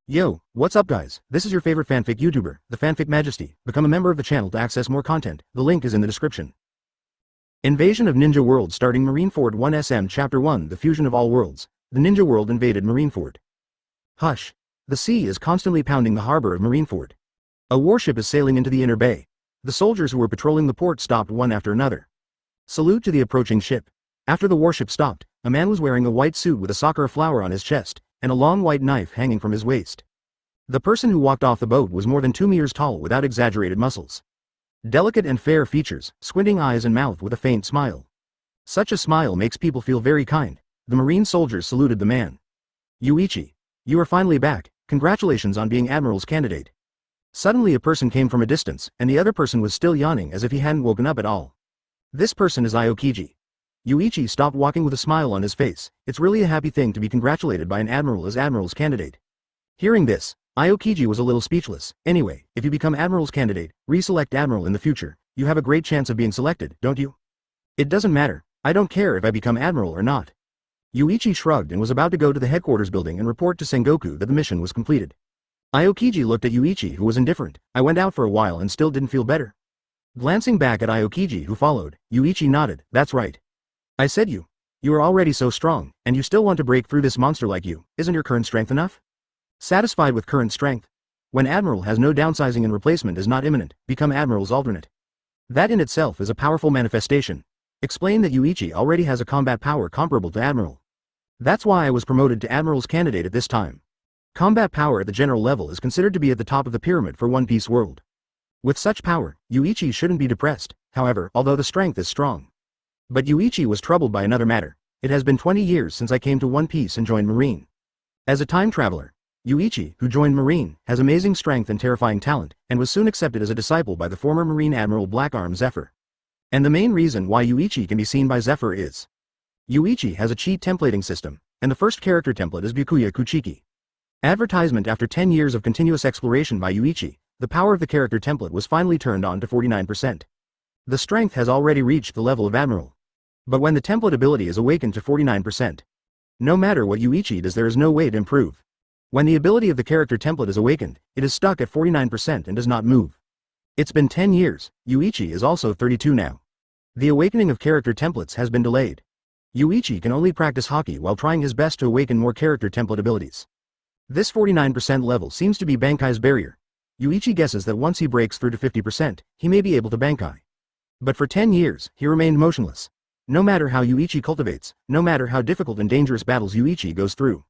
Yo, what's up guys? This is your favorite fanfic YouTuber, the Fanfic Majesty. Become a member of the channel to access more content. The link is in the description. Invasion of Ninja World starting Marineford 1 SM Chapter 1 The Fusion of All Worlds. The Ninja World invaded Marineford. Hush. The sea is constantly pounding the harbor of Marineford. A warship is sailing into the inner bay. The soldiers who were patrolling the port stopped one after another. Salute to the approaching ship. After the warship stopped, a man was wearing a white suit with a sakura flower on his chest, and a long white knife hanging from his waist. The person who walked off the boat was more than 2 meters tall without exaggerated muscles. Delicate and fair features, squinting eyes and mouth with a faint smile. Such a smile makes people feel very kind. The marine soldiers saluted the man. Yuichi. You are finally back, congratulations on being Admiral's candidate. Suddenly a person came from a distance, and the other person was still yawning as if he hadn't woken up at all. This person is Aokiji. Yuichi stopped walking with a smile on his face. It's really a happy thing to be congratulated by an admiral as Admiral's candidate. Hearing this, Aokiji was a little speechless. Anyway, if you become Admiral's candidate, reselect Admiral in the future. You have a great chance of being selected, don't you? It doesn't matter. I don't care if I become Admiral or not. Yuichi shrugged and was about to go to the headquarters building and report to Sengoku that the mission was completed. Aokiji looked at Yuichi who was indifferent. I went out for a while and still didn't feel better. Glancing back at Aokiji who followed, Yuichi nodded. That's right. I said you are already so strong, and you still want to break through this monster like you. Isn't your current strength enough? Satisfied with current strength? When Admiral has no downsizing and replacement is not imminent, become Admiral's alternate. That in itself is a powerful manifestation. Explain that Yuichi already has a combat power comparable to Admiral. That's why I was promoted to Admiral's candidate at this time. Combat power at the general level is considered to be at the top of the pyramid for One Piece world. With such power, Yuichi shouldn't be depressed, however, although the strength is strong. But Yuichi was troubled by another matter. It has been 20 years since I came to One Piece and joined Marine. As a time traveler, Yuichi, who joined Marine, has amazing strength and terrifying talent, and was soon accepted as a disciple by the former Marine Admiral Blackarm Zephyr. And the main reason why Yuichi can be seen by Zephyr is Yuichi has a cheat templating system, and the first character template is Byakuya Kuchiki. Advertisement. After 10 years of continuous exploration by Yuichi, the power of the character template was finally turned on to 49%. The strength has already reached the level of Admiral. But when the template ability is awakened to 49%, no matter what Yuichi does there is no way to improve. When the ability of the character template is awakened, it is stuck at 49% and does not move. It's been 10 years, Yuichi is also 32 now. The awakening of character templates has been delayed. Yuichi can only practice Haki while trying his best to awaken more character template abilities. This 49% level seems to be Bankai's barrier. Yuichi guesses that once he breaks through to 50%, he may be able to Bankai. But for 10 years, he remained motionless. No matter how Yuichi cultivates, no matter how difficult and dangerous battles Yuichi goes through.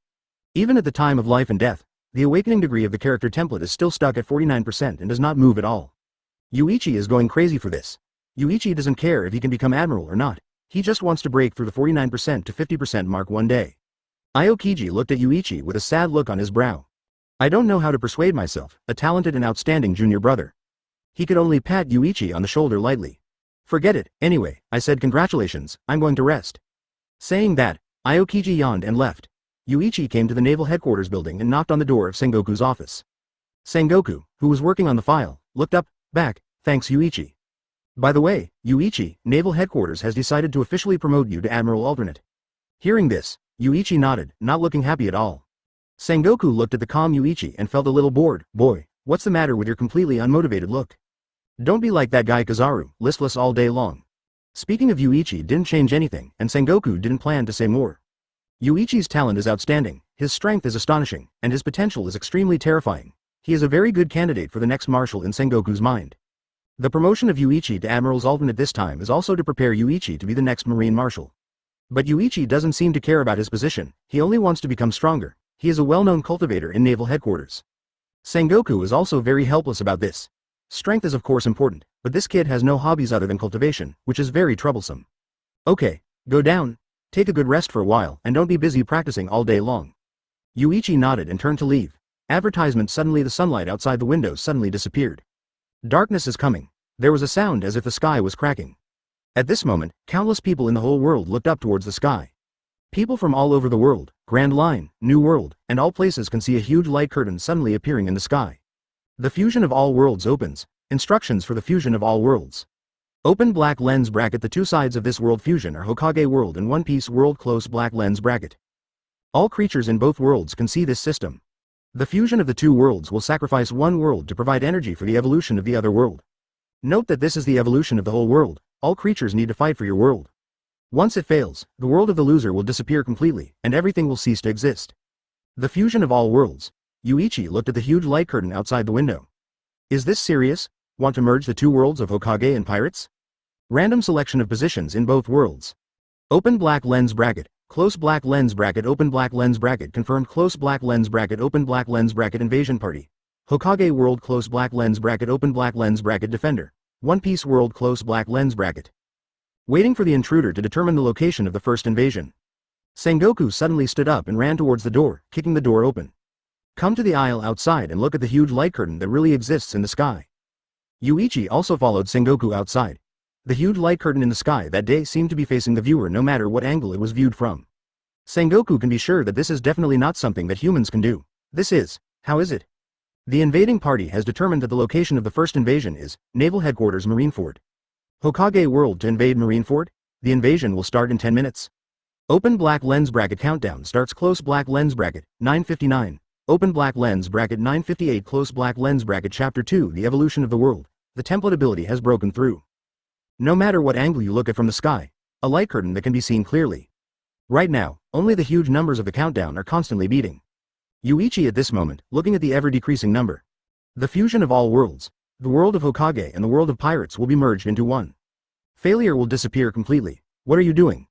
Even at the time of life and death, the awakening degree of the character template is still stuck at 49% and does not move at all. Yuichi is going crazy for this. Yuichi doesn't care if he can become Admiral or not, he just wants to break through the 49% to 50% mark one day. Aokiji looked at Yuichi with a sad look on his brow. I don't know how to persuade myself, a talented and outstanding junior brother. He could only pat Yuichi on the shoulder lightly. Forget it, anyway, I said congratulations, I'm going to rest. Saying that, Aokiji yawned and left. Yuichi came to the naval headquarters building and knocked on the door of Sengoku's office. Sengoku, who was working on the file, looked up, back, thanks Yuichi. By the way, Yuichi, naval headquarters has decided to officially promote you to Admiral Alternate. Hearing this, Yuichi nodded, not looking happy at all. Sengoku looked at the calm Yuichi and felt a little bored. Boy, what's the matter with your completely unmotivated look? Don't be like that guy Kizaru, listless all day long. Speaking of Yuichi didn't change anything, and Sengoku didn't plan to say more. Yuichi's talent is outstanding, his strength is astonishing, and his potential is extremely terrifying. He is a very good candidate for the next marshal in Sengoku's mind. The promotion of Yuichi to Admiral's alternate this time is also to prepare Yuichi to be the next Marine Marshal. But Yuichi doesn't seem to care about his position, he only wants to become stronger. He is a well-known cultivator in naval headquarters. Sengoku is also very helpless about this. Strength is of course important, but this kid has no hobbies other than cultivation, which is very troublesome. Okay, go down, take a good rest for a while, and don't be busy practicing all day long. Yuichi nodded and turned to leave. Advertisement. Suddenly the sunlight outside the window suddenly disappeared. Darkness is coming. There was a sound as if the sky was cracking. At this moment, countless people in the whole world looked up towards the sky. People from all over the world, Grand Line, New World, and all places can see a huge light curtain suddenly appearing in the sky. The fusion of all worlds opens. Instructions for the fusion of all worlds. Open black lens bracket. The two sides of this world fusion are Hokage world and One Piece world. Close black lens bracket. All creatures in both worlds can see this system. The fusion of the two worlds will sacrifice one world to provide energy for the evolution of the other world. Note that this is the evolution of the whole world. All creatures need to fight for your world. Once it fails, the world of the loser will disappear completely, and everything will cease to exist. The fusion of all worlds. Yuichi looked at the huge light curtain outside the window. Is this serious? Want to merge the two worlds of Hokage and pirates? Random selection of positions in both worlds. Open black lens bracket, close black lens bracket, open black lens bracket, confirmed, close black lens bracket, open black lens bracket, invasion party. Hokage world, close black lens bracket, open black lens bracket, defender. One Piece world, close black lens bracket. Waiting for the intruder to determine the location of the first invasion. Sengoku suddenly stood up and ran towards the door, kicking the door open. Come to the aisle outside and look at the huge light curtain that really exists in the sky. Yuichi also followed Sengoku outside. The huge light curtain in the sky that day seemed to be facing the viewer no matter what angle it was viewed from. Sengoku can be sure that this is definitely not something that humans can do. This is, how is it? The invading party has determined that the location of the first invasion is Naval Headquarters Marineford. Hokage world to invade Marineford? The invasion will start in 10 minutes. Open black lens bracket, countdown starts, close black lens bracket, 9:59. Open black lens bracket, 9:58, close black lens bracket. Chapter 2, The Evolution of the World. The template ability has broken through. No matter what angle you look at from the sky, a light curtain that can be seen clearly. Right now, only the huge numbers of the countdown are constantly beating. Yuichi at this moment, looking at the ever-decreasing number. The fusion of all worlds, the world of Hokage and the world of pirates will be merged into one. Failure will disappear completely. What are you doing?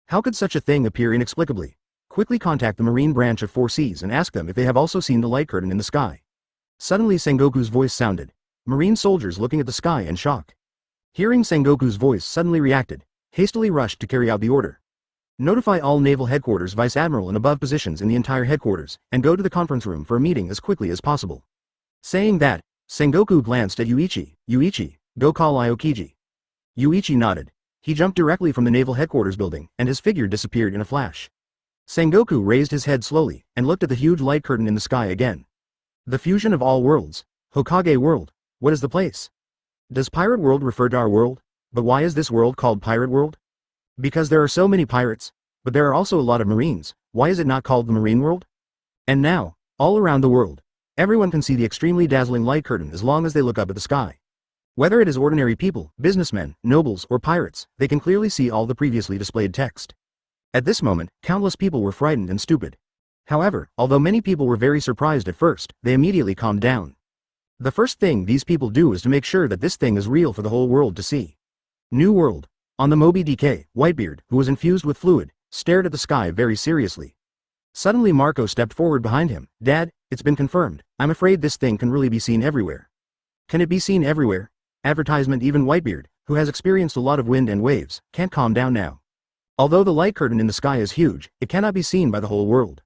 How could such a thing appear inexplicably? Quickly contact the Marine branch of 4 Seas and ask them if they have also seen the light curtain in the sky. Suddenly Sengoku's voice sounded. Marine soldiers looking at the sky in shock. Hearing Sengoku's voice suddenly reacted, hastily rushed to carry out the order. Notify all Naval Headquarters Vice Admiral and above positions in the entire headquarters, and go to the conference room for a meeting as quickly as possible. Saying that, Sengoku glanced at Yuichi. Yuichi, go call Aokiji. Yuichi nodded. He jumped directly from the Naval Headquarters building, and his figure disappeared in a flash. Sengoku raised his head slowly, and looked at the huge light curtain in the sky again. The fusion of all worlds. Hokage world. What is the place? Does Pirate World refer to our world? But why is this world called Pirate World? Because there are so many pirates, but there are also a lot of Marines. Why is it not called the Marine World? And now, all around the world, everyone can see the extremely dazzling light curtain as long as they look up at the sky. Whether it is ordinary people, businessmen, nobles, or pirates, they can clearly see all the previously displayed text. At this moment, countless people were frightened and stupid. However, although many people were very surprised at first, they immediately calmed down. The first thing these people do is to make sure that this thing is real for the whole world to see. New world. On the Moby DK, Whitebeard, who was infused with fluid, stared at the sky very seriously. Suddenly Marco stepped forward behind him. Dad, it's been confirmed. I'm afraid this thing can really be seen everywhere. Can it be seen everywhere? Advertisement. Even Whitebeard, who has experienced a lot of wind and waves, can't calm down now. Although the light curtain in the sky is huge, it cannot be seen by the whole world.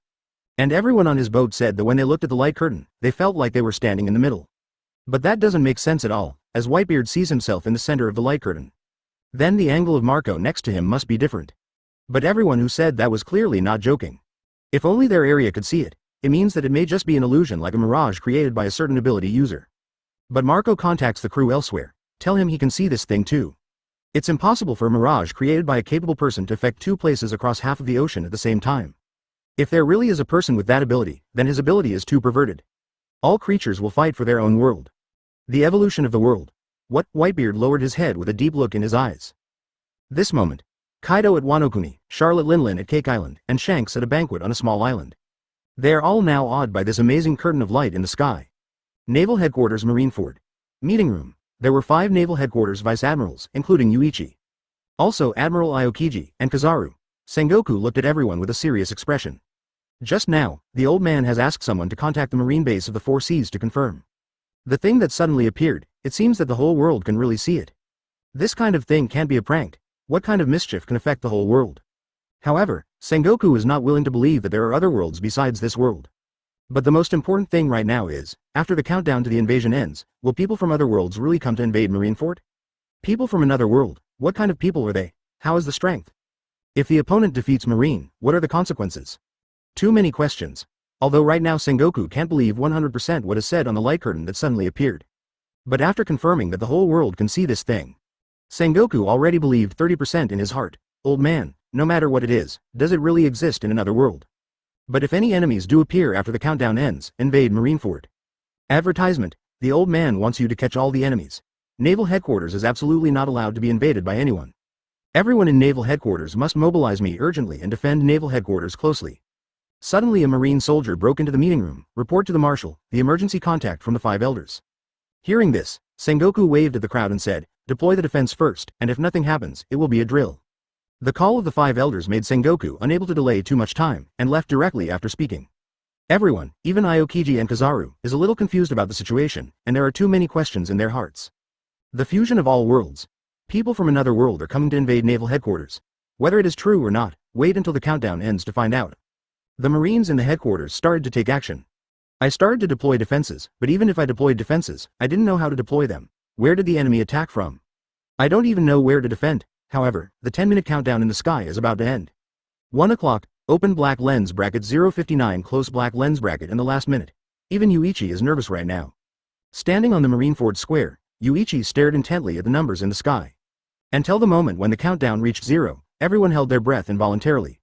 And everyone on his boat said that when they looked at the light curtain, they felt like they were standing in the middle. But that doesn't make sense at all, as Whitebeard sees himself in the center of the light curtain. Then the angle of Marco next to him must be different. But everyone who said that was clearly not joking. If only their area could see it, it means that it may just be an illusion like a mirage created by a certain ability user. But Marco contacts the crew elsewhere. Tell him he can see this thing too. It's impossible for a mirage created by a capable person to affect 2 places across half of the ocean at the same time. If there really is a person with that ability, then his ability is too perverted. All creatures will fight for their own world. The evolution of the world. What? Whitebeard lowered his head with a deep look in his eyes. This moment. Kaido at Wanokuni, Charlotte Linlin at Cake Island, and Shanks at a banquet on a small island. They are all now awed by this amazing curtain of light in the sky. Naval Headquarters Marineford. Meeting room. There were 5 Naval Headquarters Vice Admirals, including Yuichi. Also Admiral Aokiji, and Kizaru. Sengoku looked at everyone with a serious expression. Just now, the old man has asked someone to contact the Marine base of the 4 Seas to confirm. The thing that suddenly appeared, it seems that the whole world can really see it. This kind of thing can't be a prank. What kind of mischief can affect the whole world? However, Sengoku is not willing to believe that there are other worlds besides this world. But the most important thing right now is, after the countdown to the invasion ends, will people from other worlds really come to invade Marineford? People from another world, what kind of people are they? How is the strength? If the opponent defeats Marine, what are the consequences? Too many questions. Although right now Sengoku can't believe 100% what is said on the light curtain that suddenly appeared. But after confirming that the whole world can see this thing, Sengoku already believed 30% in his heart. Old man, no matter what it is, does it really exist in another world? But if any enemies do appear after the countdown ends, invade Marineford. Advertisement: the old man wants you to catch all the enemies. Naval headquarters is absolutely not allowed to be invaded by anyone. Everyone in naval headquarters must mobilize me urgently and defend naval headquarters closely. Suddenly a marine soldier broke into the meeting room. Report to the marshal, the emergency contact from the 5 elders. Hearing this, Sengoku waved at the crowd and said, deploy the defense first, and if nothing happens, it will be a drill. The call of the 5 elders made Sengoku unable to delay too much time, and left directly after speaking. Everyone, even Aokiji and Kizaru, is a little confused about the situation, and there are too many questions in their hearts. The fusion of all worlds. People from another world are coming to invade naval headquarters. Whether it is true or not, wait until the countdown ends to find out. The Marines in the headquarters started to take action. I started to deploy defenses, but even if I deployed defenses, I didn't know how to deploy them. Where did the enemy attack from? I don't even know where to defend. However, the 10-minute countdown in the sky is about to end. 1 o'clock, open black lens bracket 059 close black lens bracket in the last minute. Even Yuichi is nervous right now. Standing on the Marineford square, Yuichi stared intently at the numbers in the sky. Until the moment when the countdown reached 0, everyone held their breath involuntarily.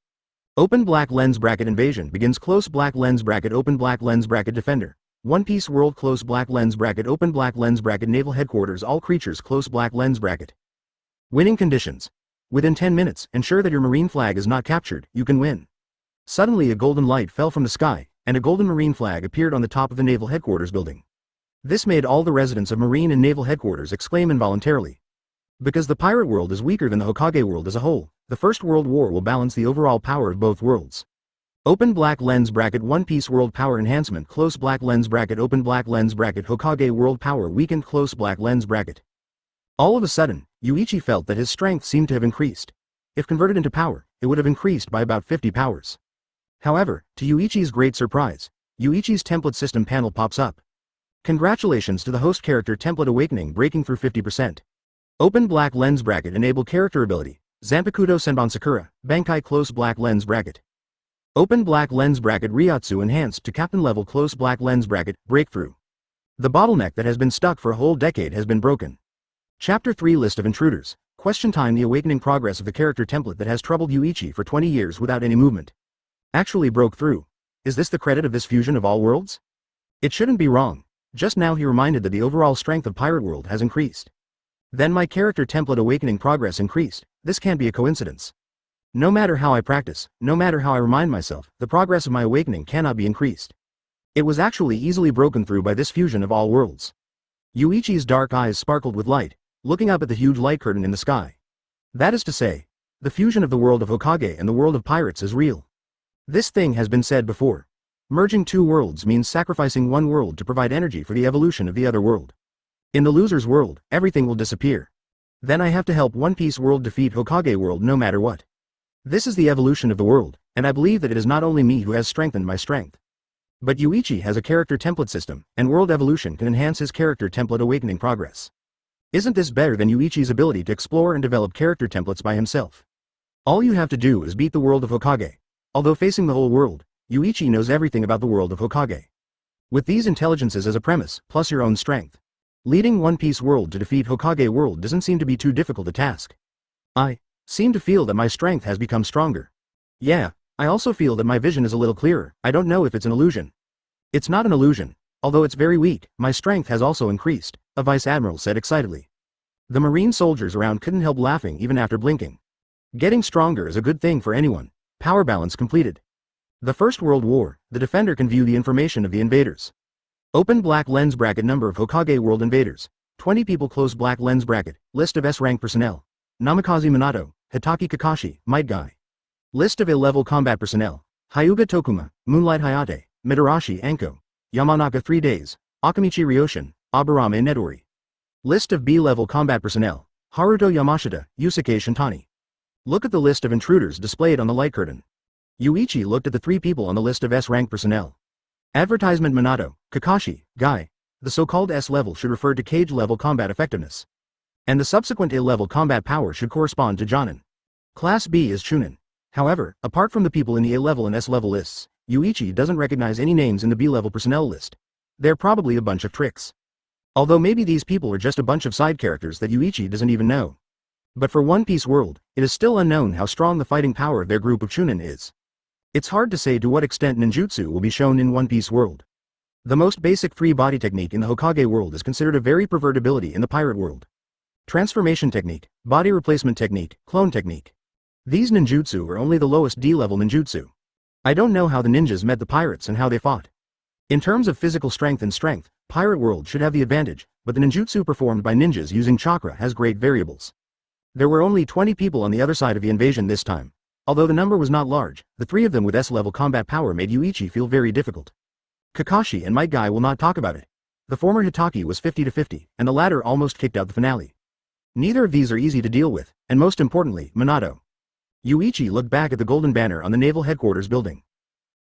Open black lens bracket invasion begins close black lens bracket open black lens bracket defender. One Piece world close black lens bracket open black lens bracket naval headquarters all creatures close black lens bracket. Winning conditions. Within 10 minutes, ensure that your marine flag is not captured, you can win. Suddenly a golden light fell from the sky, and a golden marine flag appeared on the top of the naval headquarters building. This made all the residents of marine and naval headquarters exclaim involuntarily. Because the pirate world is weaker than the Hokage world as a whole, the First World War will balance the overall power of both worlds. Open black lens bracket One Piece world power enhancement close black lens bracket open black lens bracket Hokage world power weakened close black lens bracket. All of a sudden, Yuichi felt that his strength seemed to have increased. If converted into power, it would have increased by about 50 powers. However, to Yuichi's great surprise, Yuichi's template system panel pops up. Congratulations to the host character template awakening breaking through 50%. Open black lens bracket enable character ability, Zanpakuto Senbon Sakura, Bankai close black lens bracket. Open black lens bracket Ryatsu enhanced to captain level close black lens bracket, breakthrough. The bottleneck that has been stuck for a whole decade has been broken. Chapter 3 List of Intruders. Question time. The awakening progress of the character template that has troubled Yuichi for 20 years without any movement actually broke through. Is this the credit of this fusion of all worlds? It shouldn't be wrong. Just now he reminded that the overall strength of Pirate World has increased. Then my character template awakening progress increased. This can't be a coincidence. No matter how I practice, no matter how I remind myself, the progress of my awakening cannot be increased. It was actually easily broken through by this fusion of all worlds. Yuichi's dark eyes sparkled with light, looking up at the huge light curtain in the sky. That is to say, the fusion of the world of Hokage and the world of pirates is real. This thing has been said before. Merging two worlds means sacrificing one world to provide energy for the evolution of the other world. In the loser's world, everything will disappear. Then I have to help One Piece world defeat Hokage world no matter what. This is the evolution of the world, and I believe that it is not only me who has strengthened my strength. But Yuichi has a character template system, and world evolution can enhance his character template awakening progress. Isn't this better than Yuichi's ability to explore and develop character templates by himself? All you have to do is beat the world of Hokage. Although facing the whole world, Yuichi knows everything about the world of Hokage. With these intelligences as a premise, plus your own strength, leading One Piece world to defeat Hokage world doesn't seem to be too difficult a task. I seem to feel that my strength has become stronger. Yeah, I also feel that my vision is a little clearer. I don't know if it's an illusion. It's not an illusion. Although it's very weak, my strength has also increased, a vice admiral said excitedly. The marine soldiers around couldn't help laughing even after blinking. Getting stronger is a good thing for anyone. Power balance completed. The First World War, the defender can view the information of the invaders. Open black lens bracket number of Hokage world invaders. 20 people close black lens bracket, list of S-rank personnel. Namikaze Minato, Hitaki Kakashi, Might Guy. List of A-level combat personnel. Hyuga Tokuma, Moonlight Hayate, Midarashi Anko. Yamanaka 3 days, Akamichi Ryoshin, Aburame Nedori. List of B-level combat personnel. Haruto Yamashita, Yusuke Shintani. Look at the list of intruders displayed on the light curtain. Yuichi looked at the 3 people on the list of S-rank personnel. Advertisement Minato, Kakashi, Guy. The so-called S-level should refer to Kage-level combat effectiveness. And the subsequent A-level combat power should correspond to Jonin. Class B is Chunin. However, apart from the people in the A-level and S-level lists, Yuichi doesn't recognize any names in the B-level personnel list. They're probably a bunch of tricks. Although maybe these people are just a bunch of side characters that Yuichi doesn't even know. But for One Piece world, it is still unknown how strong the fighting power of their group of Chunin is. It's hard to say to what extent ninjutsu will be shown in One Piece world. The most basic free body technique in the Hokage world is considered a very perverted ability in the pirate world. Transformation technique, body replacement technique, clone technique. These ninjutsu are only the lowest D-level ninjutsu. I don't know how the ninjas met the pirates and how they fought. In terms of physical strength and strength, pirate world should have the advantage, but the ninjutsu performed by ninjas using chakra has great variables. There were only 20 people on the other side of the invasion this time. Although the number was not large, the three of them with S-level combat power made Yuichi feel very difficult. Kakashi and Might Guy will not talk about it. The former Hitaki was 50-50, and the latter almost kicked out the finale. Neither of these are easy to deal with, and most importantly, Minato. Yuichi looked back at the golden banner on the naval headquarters building.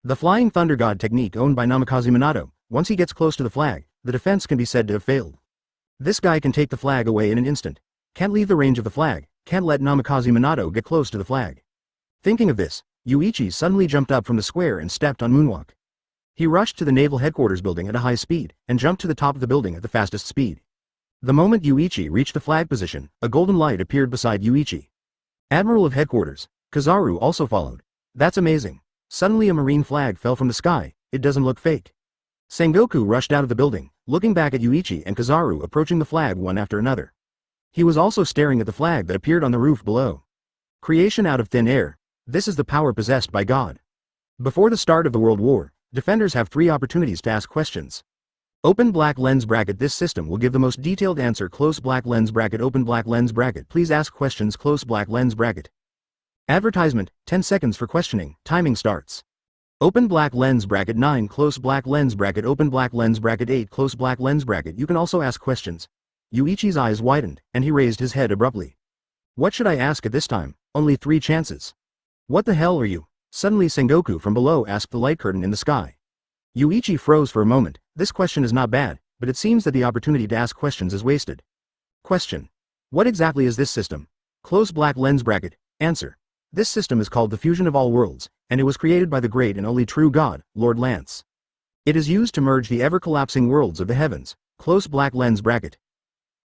The Flying Thunder God technique owned by Namikaze Minato, once he gets close to the flag, the defense can be said to have failed. This guy can take the flag away in an instant. Can't leave the range of the flag, can't let Namikaze Minato get close to the flag. Thinking of this, Yuichi suddenly jumped up from the square and stepped on Moonwalk. He rushed to the naval headquarters building at a high speed, and jumped to the top of the building at the fastest speed. The moment Yuichi reached the flag position, a golden light appeared beside Yuichi. Admiral of Headquarters, Kizaru also followed. That's amazing. Suddenly a marine flag fell from the sky, it doesn't look fake. Sengoku rushed out of the building, looking back at Yuichi and Kizaru approaching the flag one after another. He was also staring at the flag that appeared on the roof below. Creation out of thin air. This is the power possessed by God. Before the start of the World War, defenders have 3 opportunities to ask questions. Open black lens bracket. This system will give the most detailed answer. Close black lens bracket. Open black lens bracket. Please ask questions. Close black lens bracket. Advertisement, 10 seconds for questioning. Timing starts. Open black lens bracket 9. Close black lens bracket. Open black lens bracket 8. Close black lens bracket. You can also ask questions. Yuichi's eyes widened, and he raised his head abruptly. What should I ask at this time? Only 3 chances. What the hell are you? Suddenly Sengoku from below asked the light curtain in the sky. Yuichi froze for a moment. This question is not bad, but it seems that the opportunity to ask questions is wasted. Question. What exactly is this system? Close black lens bracket. Answer. This system is called the Fusion of All Worlds, and it was created by the great and only true God, Lord Lance. It is used to merge the ever-collapsing worlds of the heavens. Close black lens bracket.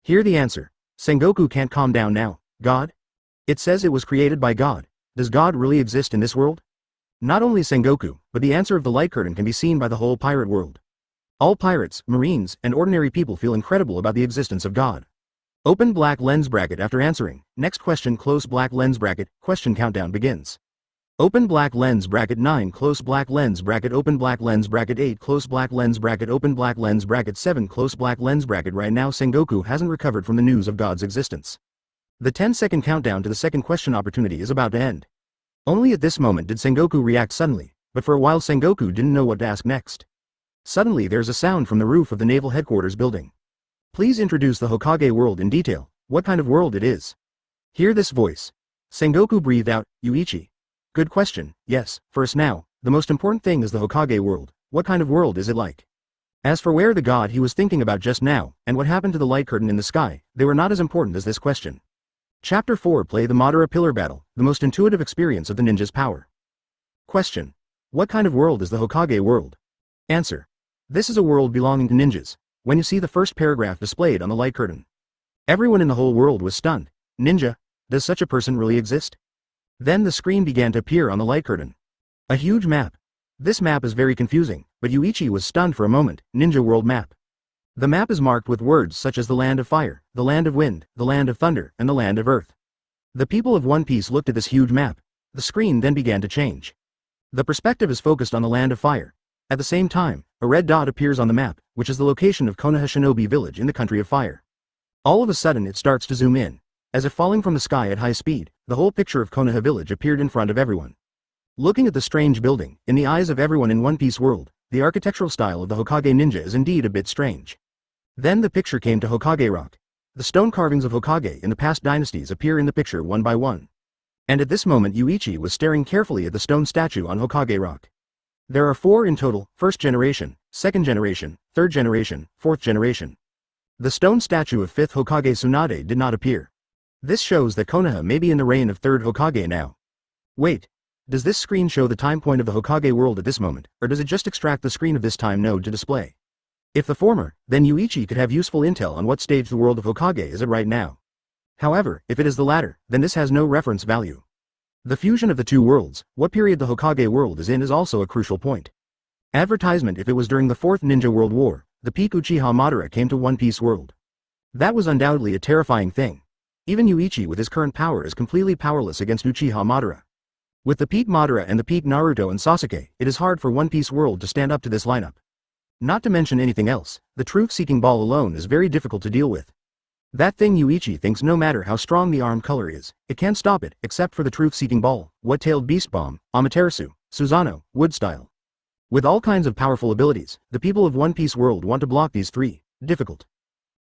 Hear the answer. Sengoku can't calm down now. God? It says it was created by God. Does God really exist in this world? Not only Sengoku, but the answer of the light curtain can be seen by the whole pirate world. All pirates, marines, and ordinary people feel incredible about the existence of God. Open black lens bracket after answering. Next question. Close black lens bracket. Question countdown begins. Open black lens bracket 9. Close black lens bracket. Open black lens bracket 8. Close black lens bracket. Open black lens bracket 7. Close black lens bracket. Right now Sengoku hasn't recovered from the news of God's existence. The 10-second countdown to the second question opportunity is about to end. Only at this moment did Sengoku react suddenly, but for a while Sengoku didn't know what to ask next. Suddenly there's a sound from the roof of the naval headquarters building. Please introduce the Hokage world in detail, what kind of world it is. Hear this voice. Sengoku breathed out, Yuichi. Good question, yes, first now, the most important thing is the Hokage world, what kind of world is it like? As for where the god he was thinking about just now, and what happened to the light curtain in the sky, they were not as important as this question. Chapter 4. Play the Madara Pillar Battle, the most intuitive experience of the ninja's power. Question. What kind of world is the Hokage world? Answer. This is a world belonging to ninjas. When you see the first paragraph displayed on the light curtain, everyone in the whole world was stunned. Ninja? Does such a person really exist? Then the screen began to appear on the light curtain. A huge map. This map is very confusing, but Yuichi was stunned for a moment. Ninja world map. The map is marked with words such as the land of fire, the land of wind, the land of thunder, and the land of earth. The people of One Piece looked at this huge map. The screen then began to change. The perspective is focused on the land of fire. At the same time, a red dot appears on the map, which is the location of Konaha Shinobi Village in the country of fire. All of a sudden it starts to zoom in. As if falling from the sky at high speed, the whole picture of Konaha Village appeared in front of everyone. Looking at the strange building, in the eyes of everyone in One Piece world, the architectural style of the Hokage ninja is indeed a bit strange. Then the picture came to Hokage Rock. The stone carvings of Hokage in the past dynasties appear in the picture one by one. And at this moment Yuichi was staring carefully at the stone statue on Hokage Rock. There are 4 in total, first generation, second generation, third generation, fourth generation. The stone statue of 5th Hokage Tsunade did not appear. This shows that Konoha may be in the reign of 3rd Hokage now. Wait. Does this screen show the time point of the Hokage world at this moment, or does it just extract the screen of this time node to display? If the former, then Yuichi could have useful intel on what stage the world of Hokage is at right now. However, if it is the latter, then this has no reference value. The fusion of the two worlds, what period the Hokage world is in, is also a crucial point. Advertisement: if it was during the Fourth Ninja World War, the peak Uchiha Madara came to One Piece world. That was undoubtedly a terrifying thing. Even Yuichi with his current power is completely powerless against Uchiha Madara. With the peak Madara and the peak Naruto and Sasuke, it is hard for One Piece world to stand up to this lineup. Not to mention anything else, the truth-seeking ball alone is very difficult to deal with. That thing Yuichi thinks no matter how strong the arm color is, it can't stop it, except for the truth-seeking ball, what-tailed beast bomb, Amaterasu, Susanoo, wood style. With all kinds of powerful abilities, the people of One Piece world want to block these three. Difficult.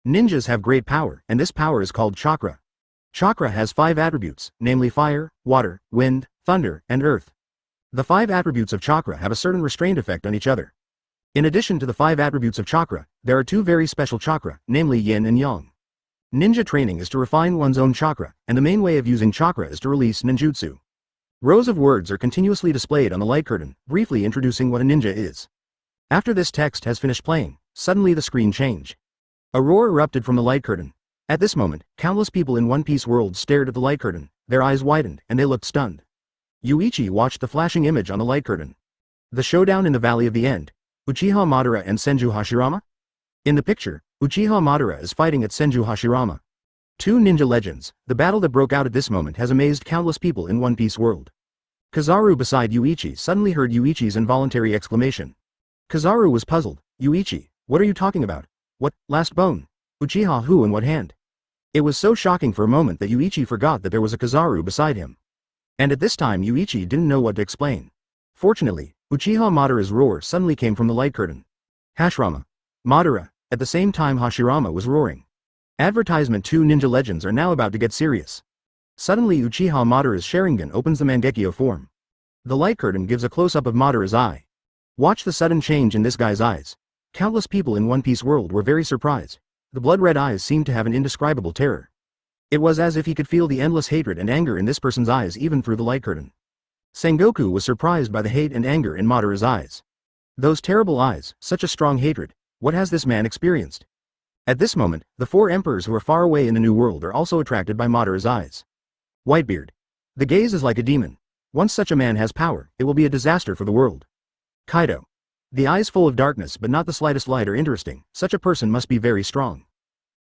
Ninjas have great power, and this power is called chakra. Chakra has 5 attributes, namely fire, water, wind, thunder, and earth. The 5 attributes of chakra have a certain restraint effect on each other. In addition to the 5 attributes of chakra, there are 2 very special chakra, namely yin and yang. Ninja training is to refine one's own chakra, and the main way of using chakra is to release ninjutsu. Rows of words are continuously displayed on the light curtain, briefly introducing what a ninja is. After this text has finished playing, suddenly the screen changed. A roar erupted from the light curtain. At this moment, countless people in One Piece world stared at the light curtain, their eyes widened, and they looked stunned. Yuichi watched the flashing image on the light curtain. The showdown in the Valley of the End. Uchiha Madara and Senju Hashirama? In the picture, Uchiha Madara is fighting at Senju Hashirama. 2 ninja legends. The battle that broke out at this moment has amazed countless people in One Piece world. Kizaru beside Yuichi suddenly heard Yuichi's involuntary exclamation. Kizaru was puzzled. Yuichi, what are you talking about? What, last bone? Uchiha who and what hand? It was so shocking for a moment that Yuichi forgot that there was a Kizaru beside him. And at this time Yuichi didn't know what to explain. Fortunately, Uchiha Madara's roar suddenly came from the light curtain. Hashirama. Madara. At the same time Hashirama was roaring. Advertisement: 2 ninja legends are now about to get serious. Suddenly Uchiha Madara's Sharingan opens the Mangekyo form. The light curtain gives a close-up of Madara's eye. Watch the sudden change in this guy's eyes. Countless people in One Piece world were very surprised. The blood-red eyes seemed to have an indescribable terror. It was as if he could feel the endless hatred and anger in this person's eyes even through the light curtain. Sengoku was surprised by the hate and anger in Madara's eyes. Those terrible eyes, such a strong hatred. What has this man experienced? At this moment, the 4 emperors who are far away in the New World are also attracted by Madara's eyes. Whitebeard. The gaze is like a demon. Once such a man has power, it will be a disaster for the world. Kaido. The eyes full of darkness but not the slightest light are interesting. Such a person must be very strong.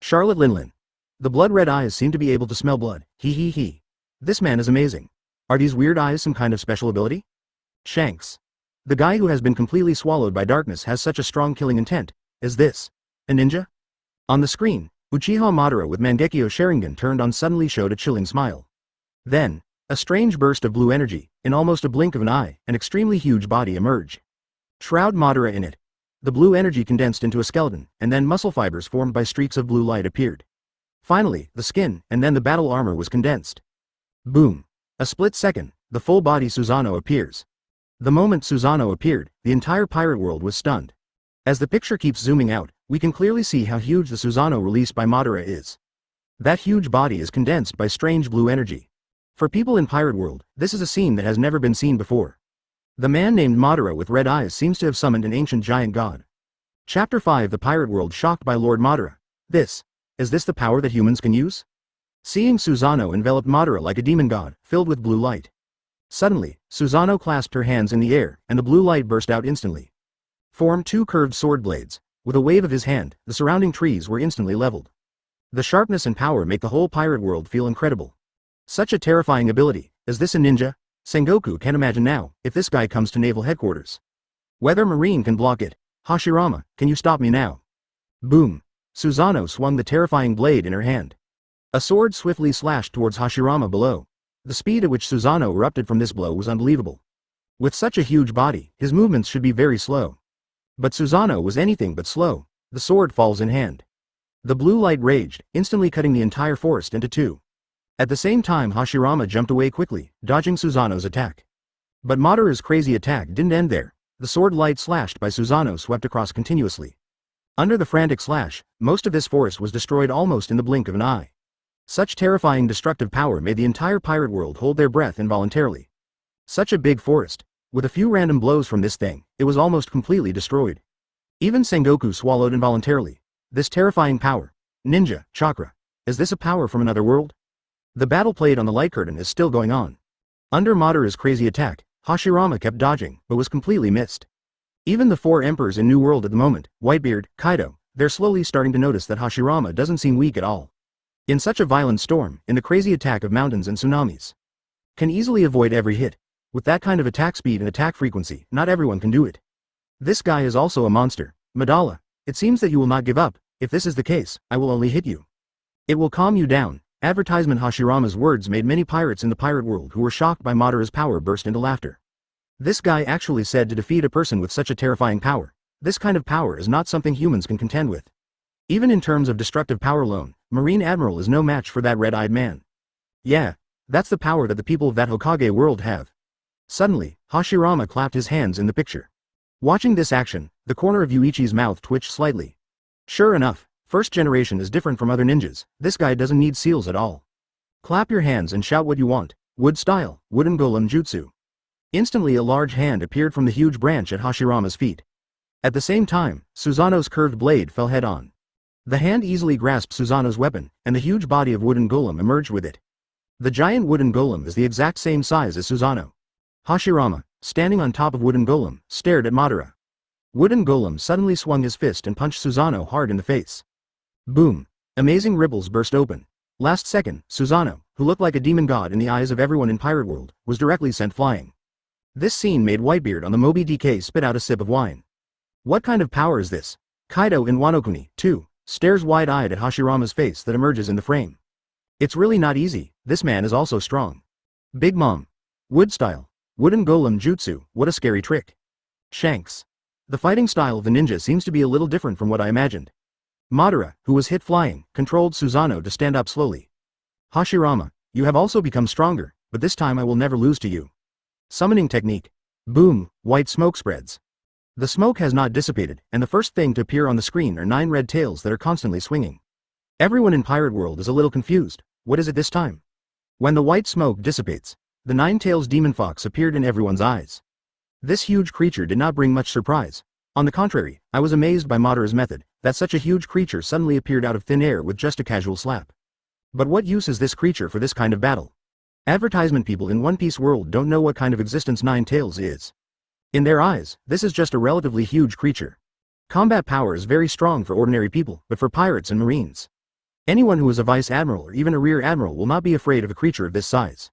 Charlotte Linlin. The blood-red eyes seem to be able to smell blood. He. This man is amazing. Are these weird eyes some kind of special ability? Shanks. The guy who has been completely swallowed by darkness has such a strong killing intent. Is this a ninja? On the screen, Uchiha Madara with Mangekyo Sharingan turned on suddenly showed a chilling smile. Then, a strange burst of blue energy, in almost a blink of an eye, an extremely huge body emerged. Shroud Madara in it. The blue energy condensed into a skeleton, and then muscle fibers formed by streaks of blue light appeared. Finally, the skin, and then the battle armor was condensed. Boom. A split second, the full body Susanoo appears. The moment Susanoo appeared, the entire pirate world was stunned. As the picture keeps zooming out, we can clearly see how huge the Susanoo released by Madara is. That huge body is condensed by strange blue energy. For people in pirate world, this is a scene that has never been seen before. The man named Madara with red eyes seems to have summoned an ancient giant god. Chapter 5: The Pirate World shocked by Lord Madara. Is this the power that humans can use? Seeing Susanoo enveloped Madara like a demon god, filled with blue light. Suddenly, Susanoo clasped her hands in the air, and the blue light burst out instantly. Formed 2 curved sword blades. With a wave of his hand, the surrounding trees were instantly leveled. The sharpness and power make the whole pirate world feel incredible. Such a terrifying ability. Is this a ninja? Sengoku can't imagine now, if this guy comes to naval headquarters. Whether Marine can block it. Hashirama, can you stop me now? Boom. Susanoo swung the terrifying blade in her hand. A sword swiftly slashed towards Hashirama below. The speed at which Susanoo erupted from this blow was unbelievable. With such a huge body, his movements should be very slow. But Susanoo was anything but slow. The sword falls in hand. The blue light raged, instantly cutting the entire forest into 2. At the same time Hashirama jumped away quickly, dodging Susanoo's attack. But Madara's crazy attack didn't end there. The sword light slashed by Susanoo swept across continuously. Under the frantic slash, most of this forest was destroyed almost in the blink of an eye. Such terrifying destructive power made the entire pirate world hold their breath involuntarily. Such a big forest. With a few random blows from this thing, it was almost completely destroyed. Even Sengoku swallowed involuntarily. This terrifying power. Ninja, chakra. Is this a power from another world? The battle played on the light curtain is still going on. Under Madara's crazy attack, Hashirama kept dodging, but was completely missed. Even the 4 emperors in New World at the moment, Whitebeard, Kaido, they're slowly starting to notice that Hashirama doesn't seem weak at all. In such a violent storm, in the crazy attack of mountains and tsunamis, can easily avoid every hit. With that kind of attack speed and attack frequency, not everyone can do it. This guy is also a monster. Madala, it seems that you will not give up. If this is the case, I will only hit you. It will calm you down. Advertisement. Hashirama's words made many pirates in the pirate world who were shocked by Madara's power burst into laughter. This guy actually said to defeat a person with such a terrifying power. This kind of power is not something humans can contend with. Even in terms of destructive power alone, Marine Admiral is no match for that red-eyed man. Yeah, that's the power that the people of that Hokage world have. Suddenly, Hashirama clapped his hands in the picture. Watching this action, the corner of Yuichi's mouth twitched slightly. Sure enough, first generation is different from other ninjas. This guy doesn't need seals at all. Clap your hands and shout what you want. Wood style, wooden golem jutsu. Instantly a large hand appeared from the huge branch at Hashirama's feet. At the same time, Susanoo's curved blade fell head-on. The hand easily grasped Susanoo's weapon, and the huge body of wooden golem emerged with it. The giant wooden golem is the exact same size as Susanoo. Hashirama, standing on top of wooden golem, stared at Madara. Wooden golem suddenly swung his fist and punched Susanoo hard in the face. Boom! Amazing ripples burst open. Last second, Susanoo, who looked like a demon god in the eyes of everyone in Pirate World, was directly sent flying. This scene made Whitebeard on the Moby DK spit out a sip of wine. What kind of power is this? Kaido in Wano-kuni, too, stares wide-eyed at Hashirama's face that emerges in the frame. It's really not easy. This man is also strong. Big Mom. Wood style. Wooden golem jutsu, what a scary trick. Shanks. The fighting style of the ninja seems to be a little different from what I imagined. Madara, who was hit flying, controlled Susanoo to stand up slowly. Hashirama, you have also become stronger, but this time I will never lose to you. Summoning technique. Boom, white smoke spreads. The smoke has not dissipated, and the first thing to appear on the screen are 9 red tails that are constantly swinging. Everyone in Pirate World is a little confused. What is it this time? When the white smoke dissipates, the 9 tails demon fox appeared in everyone's eyes. This huge creature did not bring much surprise. On the contrary, I was amazed by Madara's method, that such a huge creature suddenly appeared out of thin air with just a casual slap. But what use is this creature for this kind of battle? Advertisement people in One Piece world don't know what kind of existence 9 tails is. In their eyes, this is just a relatively huge creature. Combat power is very strong for ordinary people, but for pirates and marines, anyone who is a vice admiral or even a rear admiral will not be afraid of a creature of this size.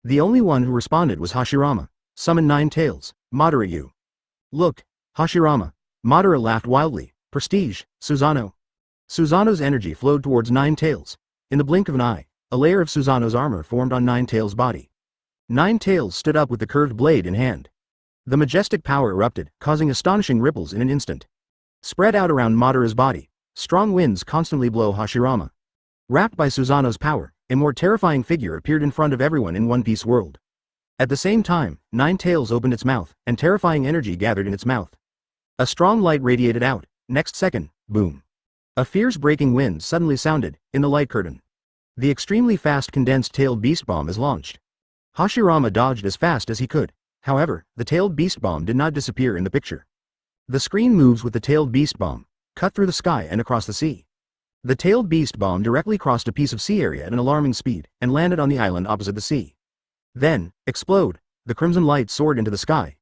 The only one who responded was Hashirama. Summon 9 tails, Madara you. Look, Hashirama. Madara laughed wildly. Prestige, Susanoo. Susanoo's energy flowed towards 9 tails. In the blink of an eye, a layer of Susanoo's armor formed on 9 tails' body. 9 tails stood up with the curved blade in hand. The majestic power erupted, causing astonishing ripples in an instant. Spread out around Madara's body, strong winds constantly blow Hashirama. Wrapped by Susanoo's power, a more terrifying figure appeared in front of everyone in One Piece world. At the same time, 9 tails opened its mouth, and terrifying energy gathered in its mouth. A strong light radiated out. Next second, boom. A fierce breaking wind suddenly sounded, in the light curtain. The extremely fast condensed tailed beast bomb is launched. Hashirama dodged as fast as he could. However, the tailed beast bomb did not disappear in the picture. The screen moves with the tailed beast bomb, cut through the sky and across the sea. The tailed beast bomb directly crossed a piece of sea area at an alarming speed, and landed on the island opposite the sea. Then, explode, the crimson light soared into the sky.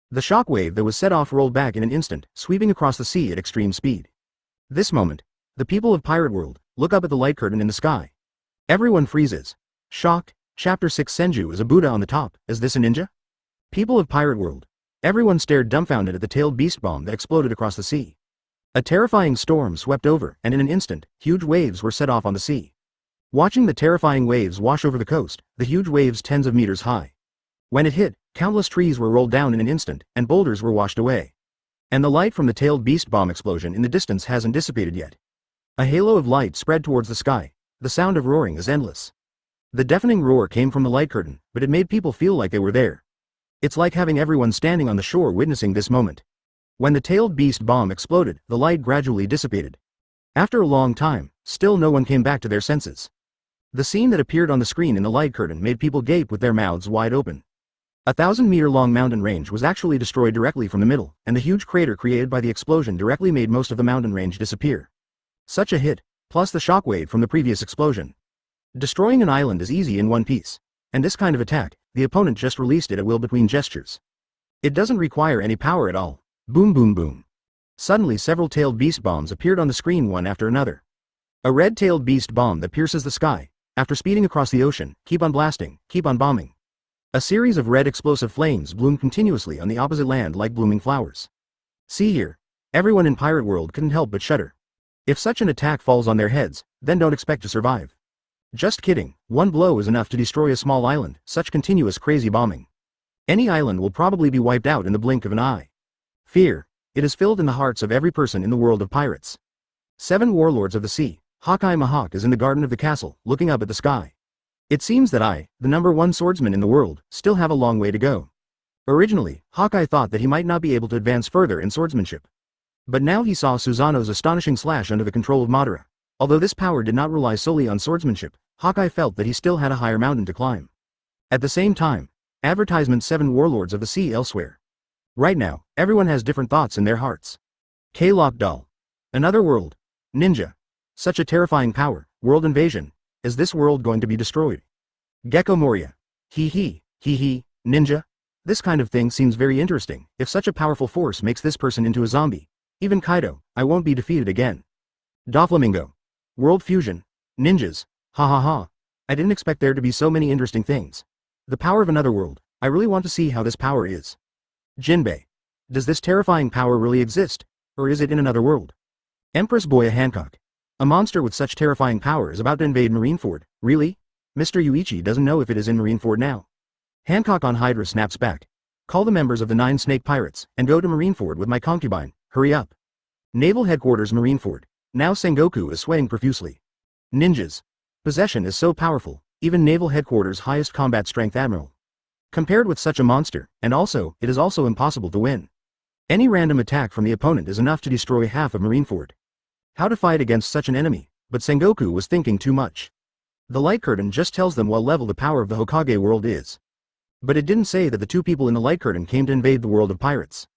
The shockwave that was set off rolled back in an instant, sweeping across the sea at extreme speed. This moment, the people of Pirate World look up at the light curtain in the sky. Everyone freezes. Shock. Chapter 6 Senju is a Buddha on the top. Is this a ninja? People of Pirate World. Everyone stared dumbfounded at the tailed beast bomb that exploded across the sea. A terrifying storm swept over, and in an instant, huge waves were set off on the sea. Watching the terrifying waves wash over the coast, the huge waves tens of meters high. When it hit, countless trees were rolled down in an instant, and boulders were washed away. And the light from the tailed beast bomb explosion in the distance hasn't dissipated yet. A halo of light spread towards the sky. The sound of roaring is endless. The deafening roar came from the light curtain, but it made people feel like they were there. It's like having everyone standing on the shore witnessing this moment. When the tailed beast bomb exploded, the light gradually dissipated. After a long time, still no one came back to their senses. The scene that appeared on the screen in the light curtain made people gape with their mouths wide open. 1,000-meter-long mountain range was actually destroyed directly from the middle, and the huge crater created by the explosion directly made most of the mountain range disappear. Such a hit, plus the shockwave from the previous explosion. Destroying an island is easy in One Piece. And this kind of attack, the opponent just released it at will between gestures. It doesn't require any power at all. Boom boom boom. Suddenly several tailed beast bombs appeared on the screen one after another. A red-tailed beast bomb that pierces the sky. After speeding across the ocean, keep on blasting, keep on bombing. A series of red explosive flames bloom continuously on the opposite land like blooming flowers. See here. Everyone in Pirate World couldn't help but shudder. If such an attack falls on their heads, then don't expect to survive. Just kidding, one blow is enough to destroy a small island, such continuous crazy bombing. Any island will probably be wiped out in the blink of an eye. Fear. It is filled in the hearts of every person in the world of pirates. 7 warlords of the sea. Hawkeye Mahawk is in the garden of the castle, looking up at the sky. It seems that I, the #1 swordsman in the world, still have a long way to go. Originally, Hawkeye thought that he might not be able to advance further in swordsmanship. But now he saw Susanoo's astonishing slash under the control of Madara. Although this power did not rely solely on swordsmanship, Hawkeye felt that he still had a higher mountain to climb. At the same time, advertisement 7 warlords of the sea elsewhere. Right now, everyone has different thoughts in their hearts. K-Lock Doll. Another world. Ninja. Such a terrifying power. World invasion. Is this world going to be destroyed? Gecko Moria. Hee, ninja? This kind of thing seems very interesting. If such a powerful force makes this person into a zombie. Even Kaido, I won't be defeated again. Doflamingo. World fusion. Ninjas. Ha ha ha. I didn't expect there to be so many interesting things. The power of another world. I really want to see how this power is. Jinbei. Does this terrifying power really exist? Or is it in another world? Empress Boya Hancock. A monster with such terrifying power is about to invade Marineford. Really? Mr. Yuichi doesn't know if it is in Marineford now. Hancock on Hydra snaps back. Call the members of the 9 snake pirates, and go to Marineford with my concubine. Hurry up. Naval Headquarters Marineford. Now Sengoku is sweating profusely. Ninjas. Possession is so powerful, even Naval Headquarters' highest combat strength admiral. Compared with such a monster, and also, it is also impossible to win. Any random attack from the opponent is enough to destroy half of Marineford. How to fight against such an enemy, but Sengoku was thinking too much. The light curtain just tells them what level the power of the Hokage world is. But it didn't say that the 2 people in the light curtain came to invade the world of pirates.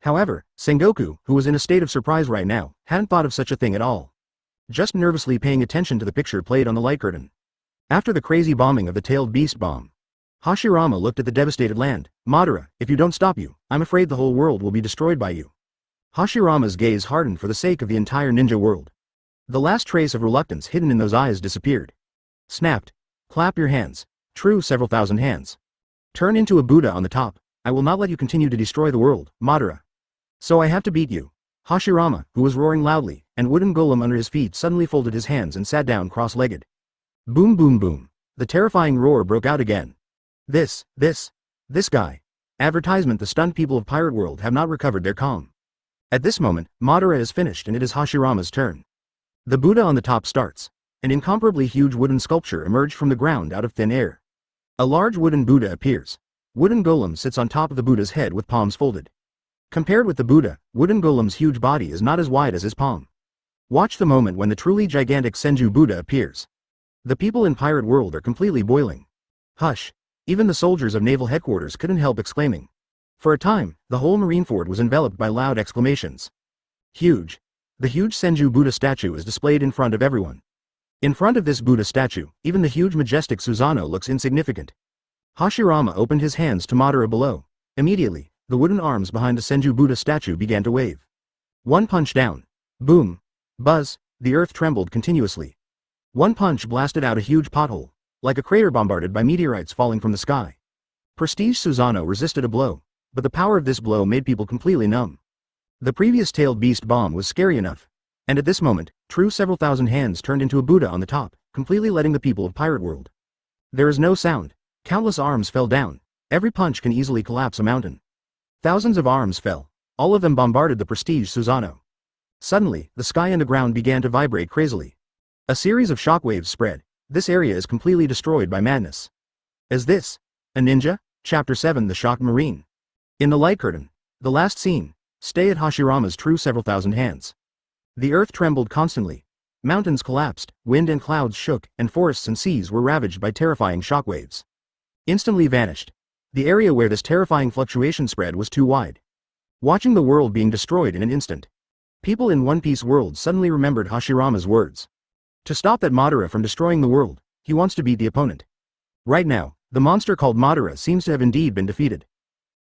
However, Sengoku, who was in a state of surprise right now, hadn't thought of such a thing at all. Just nervously paying attention to the picture played on the light curtain. After the crazy bombing of the tailed beast bomb, Hashirama looked at the devastated land. Madara, if you don't stop you, I'm afraid the whole world will be destroyed by you. Hashirama's gaze hardened for the sake of the entire ninja world. The last trace of reluctance hidden in those eyes disappeared. Snapped. Clap your hands. True several thousand hands. Turn into a Buddha on the top. I will not let you continue to destroy the world, Madara. So I have to beat you. Hashirama, who was roaring loudly, and wooden golem under his feet suddenly folded his hands and sat down cross-legged. Boom boom boom. The terrifying roar broke out again. This guy. Advertisement. The stunned people of Pirate World have not recovered their calm. At this moment, Madara is finished and it is Hashirama's turn. The Buddha on the top starts. An incomparably huge wooden sculpture emerged from the ground out of thin air. A large wooden Buddha appears. Wooden golem sits on top of the Buddha's head with palms folded. Compared with the Buddha, wooden golem's huge body is not as wide as his palm. Watch the moment when the truly gigantic Senju Buddha appears. The people in Pirate World are completely boiling. Hush. Even the soldiers of Naval Headquarters couldn't help exclaiming. For a time, the whole Marineford was enveloped by loud exclamations. Huge. The huge Senju Buddha statue is displayed in front of everyone. In front of this Buddha statue, even the huge majestic Susanoo looks insignificant. Hashirama opened his hands to Madara below. Immediately, the wooden arms behind the Senju Buddha statue began to wave. One punch down. Boom. Buzz. The earth trembled continuously. One punch blasted out a huge pothole, like a crater bombarded by meteorites falling from the sky. Prestige Susanoo resisted a blow, but the power of this blow made people completely numb. The previous tailed beast bomb was scary enough, and at this moment, true several thousand hands turned into a Buddha on the top, completely letting the people of Pirate World. There is no sound. Countless arms fell down. Every punch can easily collapse a mountain. Thousands of arms fell. All of them bombarded the Prestige Susanoo. Suddenly, the sky and the ground began to vibrate crazily. A series of shockwaves spread. This area is completely destroyed by madness. Is this a ninja? Chapter 7. The Shocked Marine. In the light curtain, the last scene, stay at Hashirama's true several thousand hands. The earth trembled constantly. Mountains collapsed, wind and clouds shook, and forests and seas were ravaged by terrifying shockwaves. Instantly vanished. The area where this terrifying fluctuation spread was too wide. Watching the world being destroyed in an instant. People in One Piece world suddenly remembered Hashirama's words. To stop that Madara from destroying the world, he wants to beat the opponent. Right now, The monster called Madara seems to have indeed been defeated.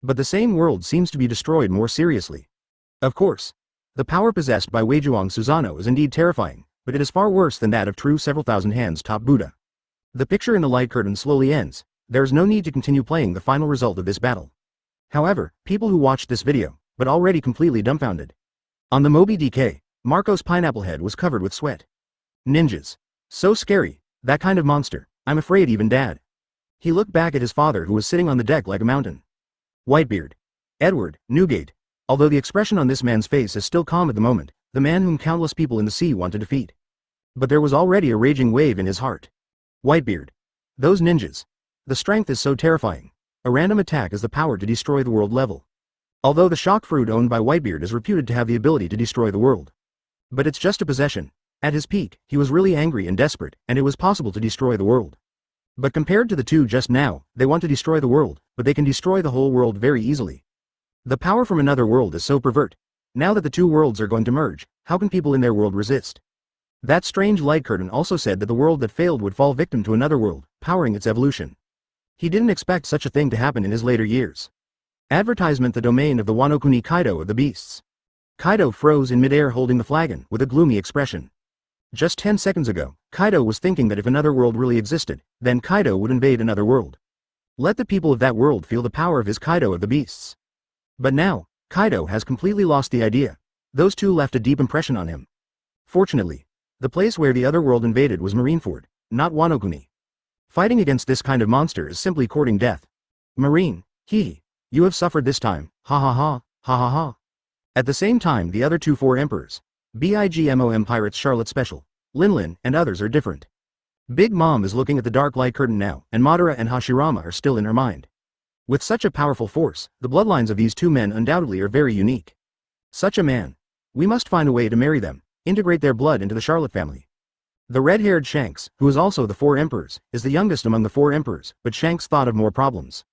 But the same world seems to be destroyed more seriously. Of course. The power possessed by Weijuang Susanoo is indeed terrifying, but it is far worse than that of true several thousand hands top Buddha. The picture in the light curtain slowly ends. There is no need to continue playing the final result of this battle. However, people who watched this video, but already completely dumbfounded. On the Moby DK, Marco's pineapple head was covered with sweat. Ninjas. So scary, that kind of monster, I'm afraid even Dad. He looked back at his father who was sitting on the deck like a mountain. Whitebeard. Edward, Newgate. Although the expression on this man's face is still calm at the moment, the man whom countless people in the sea want to defeat. But there was already a raging wave in his heart. Whitebeard. Those ninjas. The strength is so terrifying. A random attack has the power to destroy the world level. Although the shock fruit owned by Whitebeard is reputed to have the ability to destroy the world. But it's just a possession. At his peak, he was really angry and desperate, and it was possible to destroy the world. But compared to the two just now, they want to destroy the world, but they can destroy the whole world very easily. The power from another world is so pervert. Now that the two worlds are going to merge, how can people in their world resist? That strange light curtain also said that the world that failed would fall victim to another world, powering its evolution. He didn't expect such a thing to happen in his later years. Advertisement: the domain of the Wano-kuni Kaido of the beasts. Kaido froze in midair holding the flagon, with a gloomy expression. Just 10 seconds ago, Kaido was thinking that if another world really existed, then Kaido would invade another world. Let the people of that world feel the power of his Kaido of the beasts. But now, Kaido has completely lost the idea. Those two left a deep impression on him. Fortunately, the place where the other world invaded was Marineford, not Wano-kuni. Fighting against this kind of monster is simply courting death. Marine, you have suffered this time, ha ha ha, ha ha ha. At the same time, the other two four emperors, BIGMOM Pirates Charlotte Special, Linlin, and others are different. Big Mom is looking at the dark light curtain now, and Madara and Hashirama are still in her mind. With such a powerful force, the bloodlines of these two men undoubtedly are very unique. Such a man. We must find a way to marry them, integrate their blood into the Charlotte family. The red-haired Shanks, who is also the four emperors, is the youngest among the four emperors, but Shanks thought of more problems.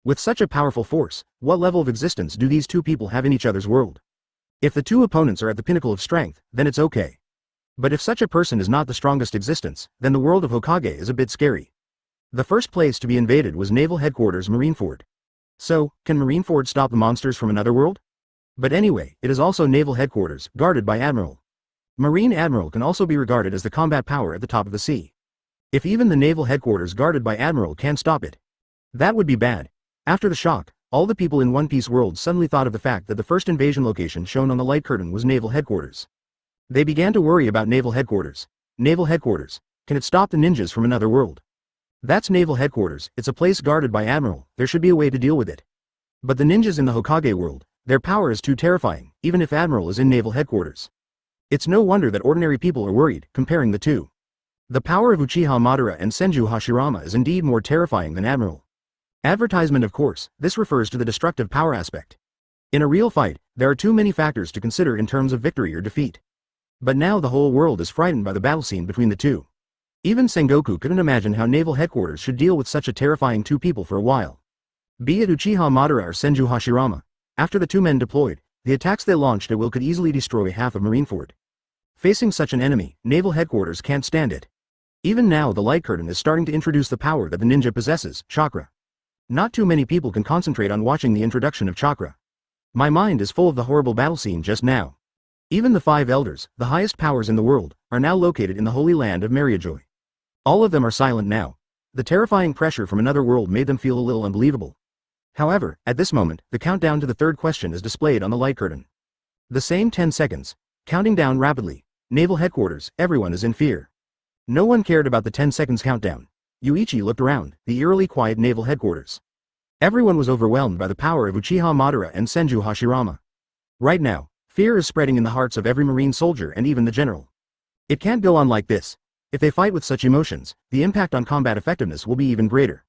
With such a powerful force, what level of existence do these two people have in each other's world? If the two opponents are at the pinnacle of strength, then it's okay. But if such a person is not the strongest existence, then the world of Hokage is a bit scary. The first place to be invaded was Naval Headquarters Marineford. So, can Marineford stop the monsters from another world? But anyway, it is also Naval Headquarters, guarded by Admiral. Marine Admiral can also be regarded as the combat power at the top of the sea. If even the Naval Headquarters guarded by Admiral can stop it, that would be bad. After the shock, all the people in One Piece world suddenly thought of the fact that the first invasion location shown on the light curtain was Naval Headquarters. They began to worry about Naval Headquarters. Naval Headquarters, can it stop the ninjas from another world? That's Naval Headquarters, it's a place guarded by Admiral, there should be a way to deal with it. But the ninjas in the Hokage world, their power is too terrifying, even if Admiral is in Naval Headquarters. It's no wonder that ordinary people are worried, comparing the two. The power of Uchiha Madara and Senju Hashirama is indeed more terrifying than Admiral. Advertisement: of course, this refers to the destructive power aspect. In a real fight, there are too many factors to consider in terms of victory or defeat. But now the whole world is frightened by the battle scene between the two. Even Sengoku couldn't imagine how Naval Headquarters should deal with such a terrifying two people for a while. Be it Uchiha Madara or Senju Hashirama, after the two men deployed, the attacks they launched at will could easily destroy half of Marineford. Facing such an enemy, Naval Headquarters can't stand it. Even now the light curtain is starting to introduce the power that the ninja possesses, chakra. Not too many people can concentrate on watching the introduction of chakra. My mind is full of the horrible battle scene just now. Even the five elders, the highest powers in the world, are now located in the holy land of Mariajoy. All of them are silent now. The terrifying pressure from another world made them feel a little unbelievable. However, at this moment, the countdown to the third question is displayed on the light curtain. The same 10 seconds. Counting down rapidly. Naval Headquarters, everyone is in fear. No one cared about the 10 seconds countdown. Yuichi looked around, the eerily quiet Naval Headquarters. Everyone was overwhelmed by the power of Uchiha Madara and Senju Hashirama. Right now, fear is spreading in the hearts of every marine soldier and even the general. It can't go on like this. If they fight with such emotions, the impact on combat effectiveness will be even greater.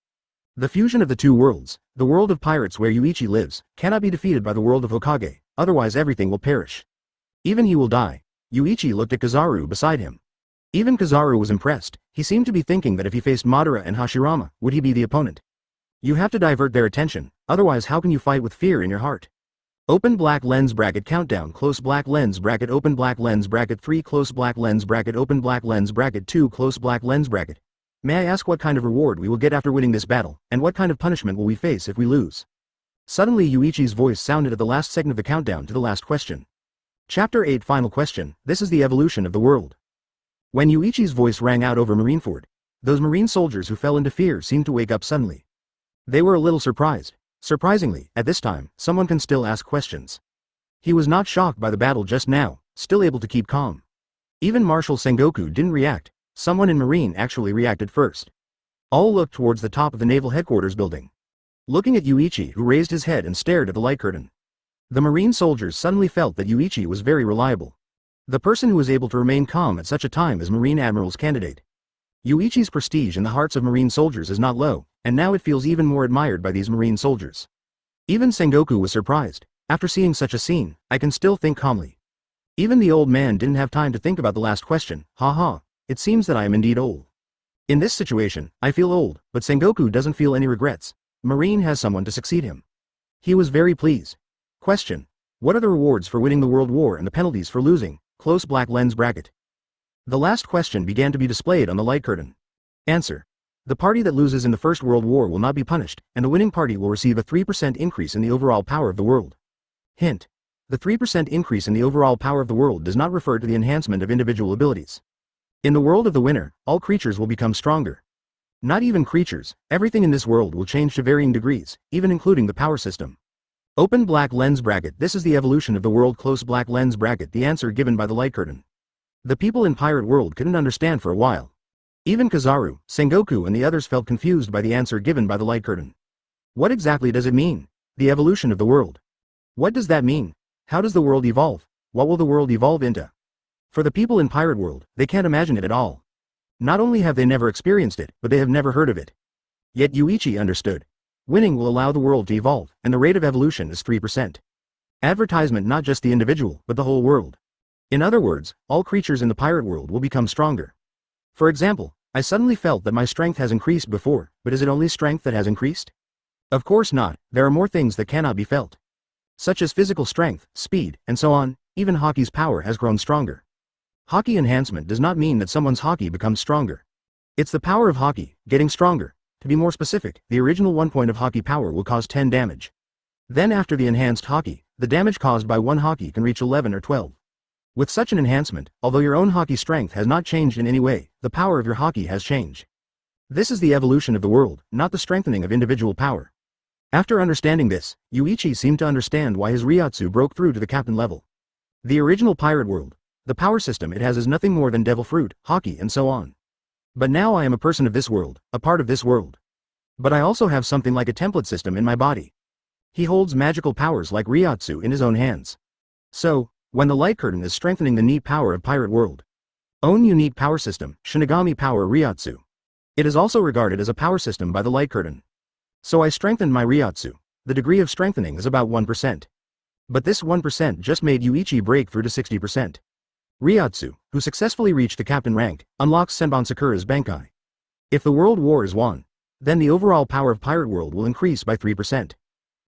The fusion of the two worlds, the world of pirates where Yuichi lives, cannot be defeated by the world of Hokage, otherwise everything will perish. Even he will die. Yuichi looked at Kizaru beside him. Even Kizaru was impressed. He seemed to be thinking that if he faced Madara and Hashirama, would he be the opponent? You have to divert their attention, otherwise how can you fight with fear in your heart? Open black lens bracket countdown close black lens bracket open black lens bracket 3 close black lens bracket open black lens bracket 2 close black lens bracket. May I ask what kind of reward we will get after winning this battle, and what kind of punishment will we face if we lose? Suddenly Yuichi's voice sounded at the last second of the countdown to the last question. Chapter 8 Final question, this is the evolution of the world. When Yuichi's voice rang out over Marineford, those marine soldiers who fell into fear seemed to wake up suddenly. They were a little surprised. Surprisingly, at this time, someone can still ask questions. He was not shocked by the battle just now, still able to keep calm. Even Marshal Sengoku didn't react. Someone in Marine actually reacted first. All looked towards the top of the naval headquarters building. Looking at Yuichi, who raised his head and stared at the light curtain. The Marine soldiers suddenly felt that Yuichi was very reliable. The person who was able to remain calm at such a time is Marine Admiral's candidate. Yuichi's prestige in the hearts of Marine soldiers is not low, and now it feels even more admired by these Marine soldiers. Even Sengoku was surprised. After seeing such a scene, I can still think calmly. Even the old man didn't have time to think about the last question. Haha. It seems that I am indeed old. In this situation, I feel old, but Sengoku doesn't feel any regrets. Marine has someone to succeed him. He was very pleased. Question. What are the rewards for winning the World War and the penalties for losing? Close black lens bracket. The last question began to be displayed on the light curtain. Answer. The party that loses in the First World War will not be punished, and the winning party will receive a 3% increase in the overall power of the world. Hint. The 3% increase in the overall power of the world does not refer to the enhancement of individual abilities. In the world of the winner, all creatures will become stronger. Not even creatures, everything in this world will change to varying degrees, even including the power system. Open black lens bracket. This is the evolution of the world. Close black lens bracket. The answer given by the light curtain. The people in Pirate World couldn't understand for a while. Even Kizaru, Sengoku and the others felt confused by the answer given by the light curtain. What exactly does it mean? The evolution of the world. What does that mean? How does the world evolve? What will the world evolve into? For the people in Pirate World, they can't imagine it at all. Not only have they never experienced it, but they have never heard of it. Yet Yuichi understood. Winning will allow the world to evolve, and the rate of evolution is 3%. Advertisement. Not just the individual, but the whole world. In other words, all creatures in the Pirate World will become stronger. For example, I suddenly felt that my strength has increased before, but is it only strength that has increased? Of course not, there are more things that cannot be felt. Such as physical strength, speed, and so on. Even Hockey's power has grown stronger. Hockey enhancement does not mean that someone's hockey becomes stronger. It's the power of hockey, getting stronger. To be more specific, the original 1 point of hockey power will cause 10 damage. Then after the enhanced hockey, the damage caused by 1 hockey can reach 11 or 12. With such an enhancement, although your own hockey strength has not changed in any way, the power of your hockey has changed. This is the evolution of the world, not the strengthening of individual power. After understanding this, Yuichi seemed to understand why his Ryotsu broke through to the captain level. The original Pirate World. The power system it has is nothing more than devil fruit, hockey and so on. But now I am a person of this world, a part of this world. But I also have something like a template system in my body. He holds magical powers like Ryotsu in his own hands. So, when the light curtain is strengthening the neat power of Pirate World. Own unique power system, Shinigami power Ryotsu. It is also regarded as a power system by the light curtain. So I strengthened my Ryotsu. The degree of strengthening is about 1%. But this 1% just made Yuichi break through to 60%. Ryotsu, who successfully reached the captain rank, unlocks Senbon Sakura's Bankai. If the world war is won, then the overall power of Pirate World will increase by 3%.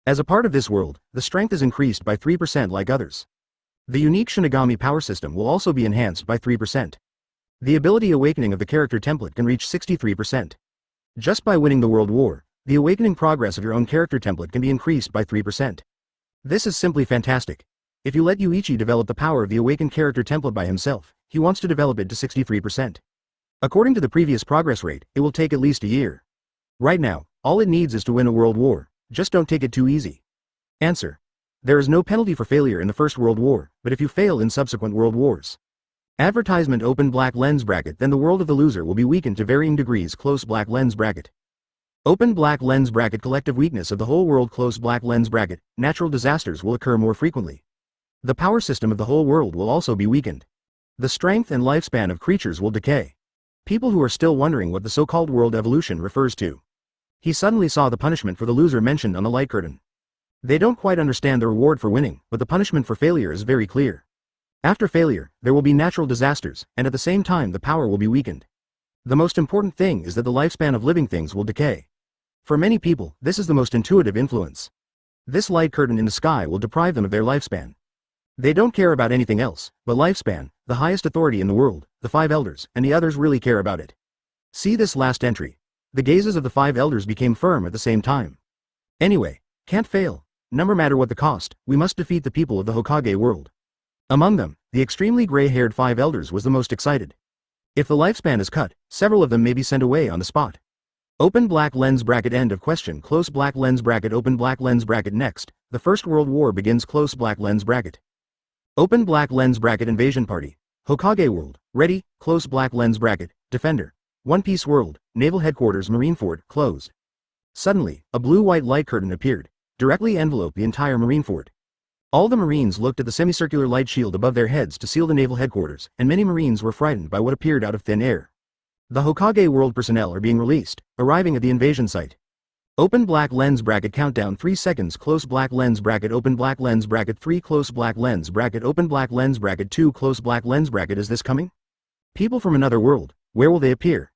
As a part of this world, the strength is increased by 3% like others. The unique Shinigami power system will also be enhanced by 3%. The ability awakening of the character template can reach 63%. Just by winning the world war, the awakening progress of your own character template can be increased by 3%. This is simply fantastic. If you let Yuichi develop the power of the awakened character template by himself, he wants to develop it to 63%. According to the previous progress rate, it will take at least a year. Right now, all it needs is to win a world war, just don't take it too easy. Answer. There is no penalty for failure in the First World War, but if you fail in subsequent world wars. Advertisement. Open black lens bracket. Then the world of the loser will be weakened to varying degrees. Close black lens bracket. Open black lens bracket. Collective weakness of the whole world. Close black lens bracket. Natural disasters will occur more frequently. The power system of the whole world will also be weakened. The strength and lifespan of creatures will decay. People who are still wondering what the so-called world evolution refers to. He suddenly saw the punishment for the loser mentioned on the light curtain. They don't quite understand the reward for winning, but the punishment for failure is very clear. After failure, there will be natural disasters, and at the same time the power will be weakened. The most important thing is that the lifespan of living things will decay. For many people, this is the most intuitive influence. This light curtain in the sky will deprive them of their lifespan. They don't care about anything else, but lifespan, the highest authority in the world, the 5 elders, and the others really care about it. See this last entry. The gazes of the 5 elders became firm at the same time. Anyway, can't fail. No matter what the cost, we must defeat the people of the Hokage world. Among them, the extremely gray-haired 5 elders was the most excited. If the lifespan is cut, several of them may be sent away on the spot. Open black lens bracket end of question close black lens bracket open black lens bracket next, the First World War begins close black lens bracket. Open black lens bracket invasion party. Hokage world, ready, close black lens bracket, defender. One Piece world, naval headquarters Marineford, closed. Suddenly, a blue-white light curtain appeared, directly enveloped the entire Marineford. All the Marines looked at the semicircular light shield above their heads to seal the naval headquarters, and many Marines were frightened by what appeared out of thin air. The Hokage world personnel are being released, arriving at the invasion site. Open black lens bracket countdown 3 seconds close black lens bracket open black lens bracket 3 close black lens bracket open black lens bracket 2 close black lens bracket is this coming? People from another world, where will they appear?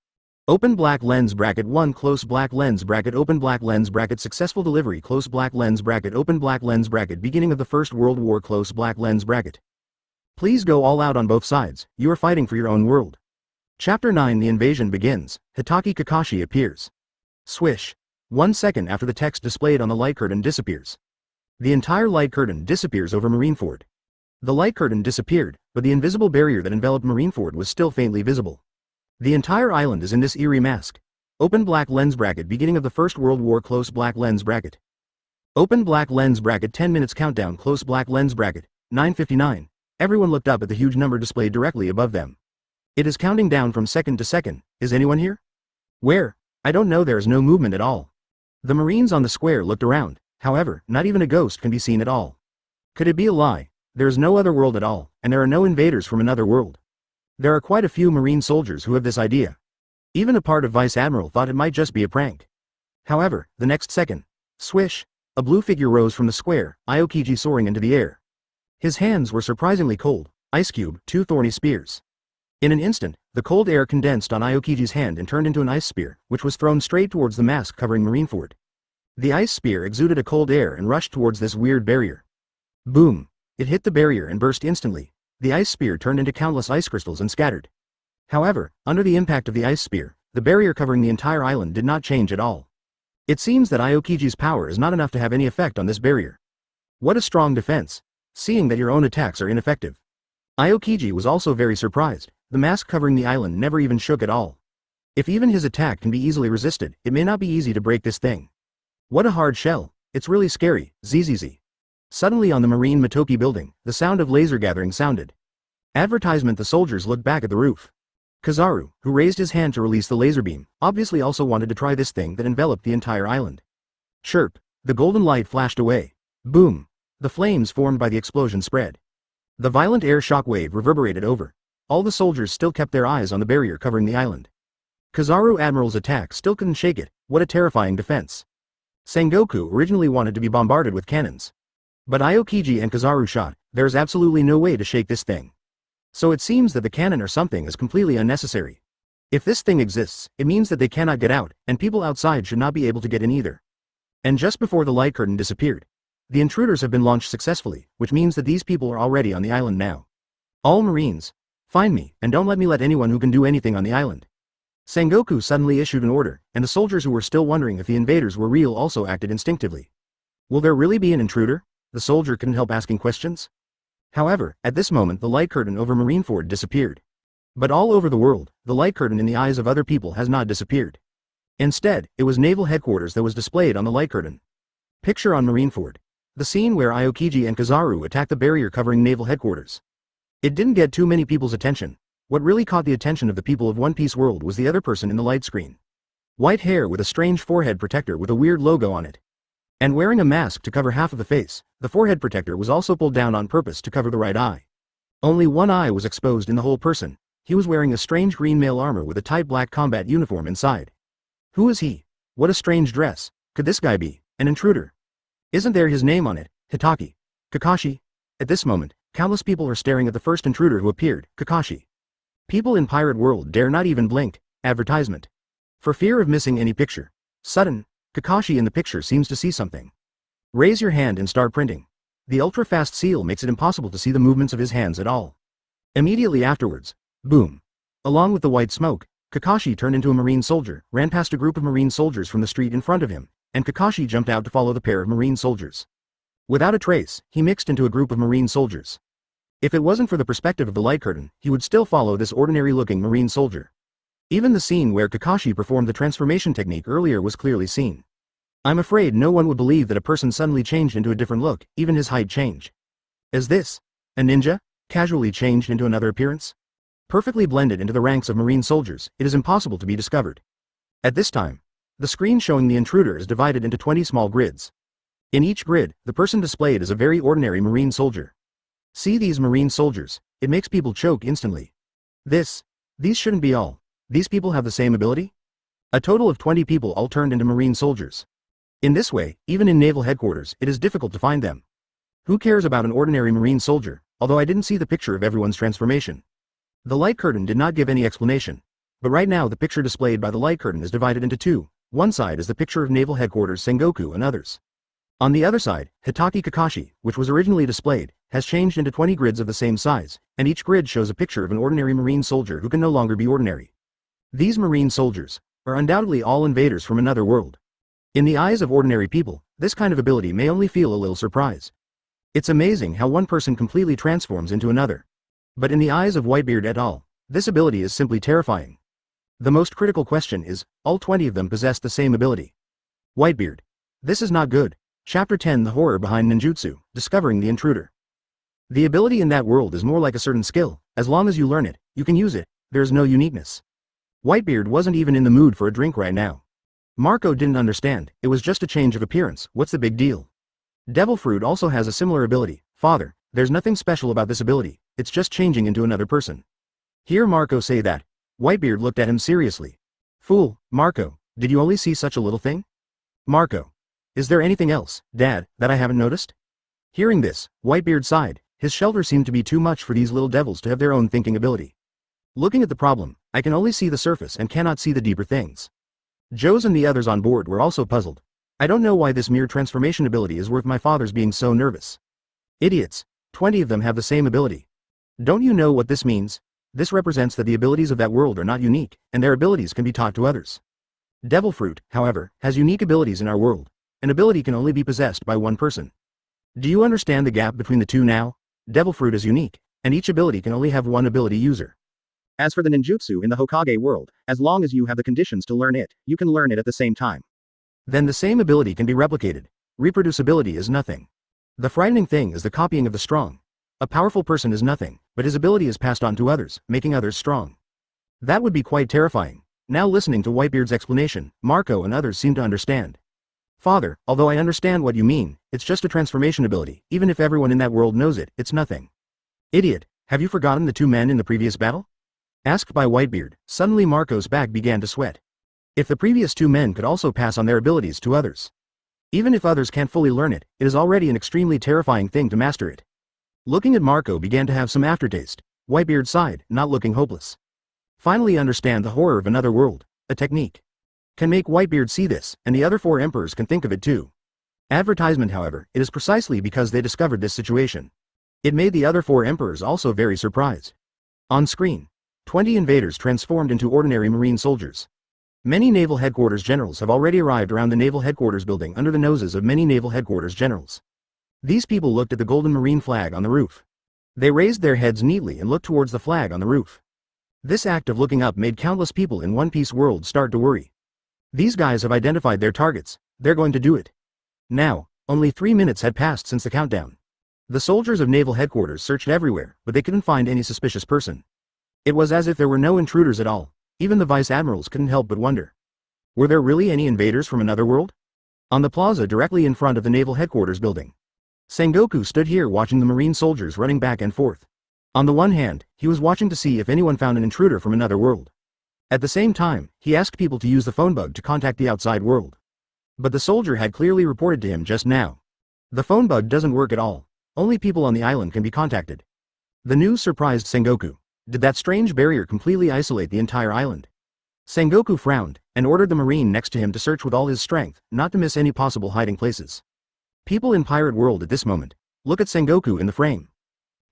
Open black lens bracket 1 close black lens bracket open black lens bracket successful delivery close black lens bracket open black lens bracket beginning of the First World War close black lens bracket. Please go all out on both sides, you are fighting for your own world. Chapter 9 The invasion begins, Hitaki Kakashi appears. Swish. 1 second after the text displayed on the light curtain disappears. The entire light curtain disappears over Marineford. The light curtain disappeared, but the invisible barrier that enveloped Marineford was still faintly visible. The entire island is in this eerie mask. Open black lens bracket beginning of the First World War close black lens bracket. Open black lens bracket 10 minutes countdown close black lens bracket, 9:59. Everyone looked up at the huge number displayed directly above them. It is counting down from second to second. Is anyone here? Where? I don't know, there is no movement at all. The Marines on the square looked around, however, not even a ghost can be seen at all. Could it be a lie? There is no other world at all, and there are no invaders from another world. There are quite a few Marine soldiers who have this idea. Even a part of Vice Admiral thought it might just be a prank. However, the next second, swish, a blue figure rose from the square, Aokiji soaring into the air. His hands were surprisingly cold, ice cube, 2 thorny spears. In an instant, the cold air condensed on Aokiji's hand and turned into an ice spear, which was thrown straight towards the mask covering Marineford. The ice spear exuded a cold air and rushed towards this weird barrier. Boom! It hit the barrier and burst instantly. The ice spear turned into countless ice crystals and scattered. However, under the impact of the ice spear, the barrier covering the entire island did not change at all. It seems that Aokiji's power is not enough to have any effect on this barrier. What a strong defense, seeing that your own attacks are ineffective. Aokiji was also very surprised. The mask covering the island never even shook at all. If even his attack can be easily resisted, it may not be easy to break this thing. What a hard shell, it's really scary, zzz. Suddenly on the Marine Motoki building, the sound of laser gathering sounded. Advertisement. The soldiers looked back at the roof. Kizaru, who raised his hand to release the laser beam, obviously also wanted to try this thing that enveloped the entire island. Chirp, the golden light flashed away. Boom. The flames formed by the explosion spread. The violent air shock wave reverberated over. All the soldiers still kept their eyes on the barrier covering the island. Kizaru Admiral's attack still couldn't shake it. What a terrifying defense. Sengoku originally wanted to be bombarded with cannons. But Aokiji and Kizaru shot. There's absolutely no way to shake this thing. So it seems that the cannon or something is completely unnecessary. If this thing exists, it means that they cannot get out, and people outside should not be able to get in either. And just before the light curtain disappeared, the intruders have been launched successfully, which means that these people are already on the island now. All Marines, find me, and don't let me let anyone who can do anything on the island. Sengoku suddenly issued an order, and the soldiers who were still wondering if the invaders were real also acted instinctively. Will there really be an intruder? The soldier couldn't help asking questions. However, at this moment the light curtain over Marineford disappeared. But all over the world, the light curtain in the eyes of other people has not disappeared. Instead, it was naval headquarters that was displayed on the light curtain. Picture on Marineford. The scene where Aokiji and Kizaru attacked the barrier covering naval headquarters. It didn't get too many people's attention. What really caught the attention of the people of One Piece world was the other person in the light screen. White hair with a strange forehead protector with a weird logo on it. And wearing a mask to cover half of the face, the forehead protector was also pulled down on purpose to cover the right eye. Only one eye was exposed in the whole person. He was wearing a strange green mail armor with a tight black combat uniform inside. Who is he? What a strange dress. Could this guy be an intruder? Isn't there his name on it? Hitaki. Kakashi? At this moment, countless people are staring at the first intruder who appeared, Kakashi. People in Pirate World dare not even blink. Advertisement. For fear of missing any picture. Sudden, Kakashi in the picture seems to see something. Raise your hand and start printing. The ultra-fast seal makes it impossible to see the movements of his hands at all. Immediately afterwards, boom. Along with the white smoke, Kakashi turned into a marine soldier, ran past a group of marine soldiers from the street in front of him, and Kakashi jumped out to follow the pair of marine soldiers. Without a trace, he mixed into a group of marine soldiers. If it wasn't for the perspective of the light curtain, he would still follow this ordinary-looking marine soldier. Even the scene where Kakashi performed the transformation technique earlier was clearly seen. I'm afraid no one would believe that a person suddenly changed into a different look, even his height changed. Is this a ninja, casually changed into another appearance? Perfectly blended into the ranks of marine soldiers, it is impossible to be discovered. At this time, the screen showing the intruder is divided into 20 small grids. In each grid, the person displayed is a very ordinary marine soldier. See these marine soldiers, it makes people choke instantly. These shouldn't be all. These people have the same ability? A total of 20 people all turned into marine soldiers. In this way, even in naval headquarters, it is difficult to find them. Who cares about an ordinary marine soldier, although I didn't see the picture of everyone's transformation. The light curtain did not give any explanation. But right now the picture displayed by the light curtain is divided into two. One side is the picture of naval headquarters Sengoku and others. On the other side, Hitaki Kakashi, which was originally displayed, has changed into 20 grids of the same size, and each grid shows a picture of an ordinary marine soldier who can no longer be ordinary. These marine soldiers are undoubtedly all invaders from another world. In the eyes of ordinary people, this kind of ability may only feel a little surprise. It's amazing how one person completely transforms into another. But in the eyes of Whitebeard et al., this ability is simply terrifying. The most critical question is, all 20 of them possess the same ability. Whitebeard. This is not good. Chapter 10 The Horror Behind Ninjutsu, Discovering the Intruder. The ability in that world is more like a certain skill. As long as you learn it, you can use it. There is no uniqueness. Whitebeard wasn't even in the mood for a drink right now. Marco didn't understand, it was just a change of appearance, what's the big deal? Devil Fruit also has a similar ability. Father, there's nothing special about this ability, it's just changing into another person. Hear Marco say that. Whitebeard looked at him seriously. Fool, Marco, did you only see such a little thing? Marco. Is there anything else, Dad, that I haven't noticed? Hearing this, Whitebeard sighed. His shelter seemed to be too much for these little devils to have their own thinking ability. Looking at the problem, I can only see the surface and cannot see the deeper things. Joes and the others on board were also puzzled. I don't know why this mere transformation ability is worth my father's being so nervous. Idiots, 20 of them have the same ability. Don't you know what this means? This represents that the abilities of that world are not unique, and their abilities can be taught to others. Devil Fruit, however, has unique abilities in our world. An ability can only be possessed by one person. Do you understand the gap between the two now? Devil Fruit is unique, and each ability can only have one ability user. As for the ninjutsu in the Hokage world, as long as you have the conditions to learn it, you can learn it at the same time. Then the same ability can be replicated. Reproducibility is nothing. The frightening thing is the copying of the strong. A powerful person is nothing, but his ability is passed on to others, making others strong. That would be quite terrifying. Now listening to Whitebeard's explanation, Marco and others seem to understand. Father, although I understand what you mean, it's just a transformation ability, even if everyone in that world knows it, it's nothing. Idiot, have you forgotten the two men in the previous battle? Asked by Whitebeard, suddenly Marco's back began to sweat. If the previous two men could also pass on their abilities to others. Even if others can't fully learn it, it is already an extremely terrifying thing to master it. Looking at Marco began to have some aftertaste. Whitebeard sighed, not looking hopeless. Finally understand the horror of another world, a technique. Can make Whitebeard see this, and the other 4 emperors can think of it too. Advertisement however, it is precisely because they discovered this situation. It made the other 4 emperors also very surprised. On screen, 20 invaders transformed into ordinary marine soldiers. Many naval headquarters generals have already arrived around the naval headquarters building under the noses of many naval headquarters generals. These people looked at the golden marine flag on the roof. They raised their heads neatly and looked towards the flag on the roof. This act of looking up made countless people in One Piece world start to worry. These guys have identified their targets, they're going to do it. Now, only 3 minutes had passed since the countdown. The soldiers of naval headquarters searched everywhere, but they couldn't find any suspicious person. It was as if there were no intruders at all. Even the vice admirals couldn't help but wonder. Were there really any invaders from another world? On the plaza directly in front of the naval headquarters building, Sengoku stood here watching the marine soldiers running back and forth. On the one hand, he was watching to see if anyone found an intruder from another world. At the same time, he asked people to use the phone bug to contact the outside world. But the soldier had clearly reported to him just now. The phone bug doesn't work at all. Only people on the island can be contacted. The news surprised Sengoku. Did that strange barrier completely isolate the entire island? Sengoku frowned, and ordered the marine next to him to search with all his strength, not to miss any possible hiding places. People in Pirate World at this moment, look at Sengoku in the frame.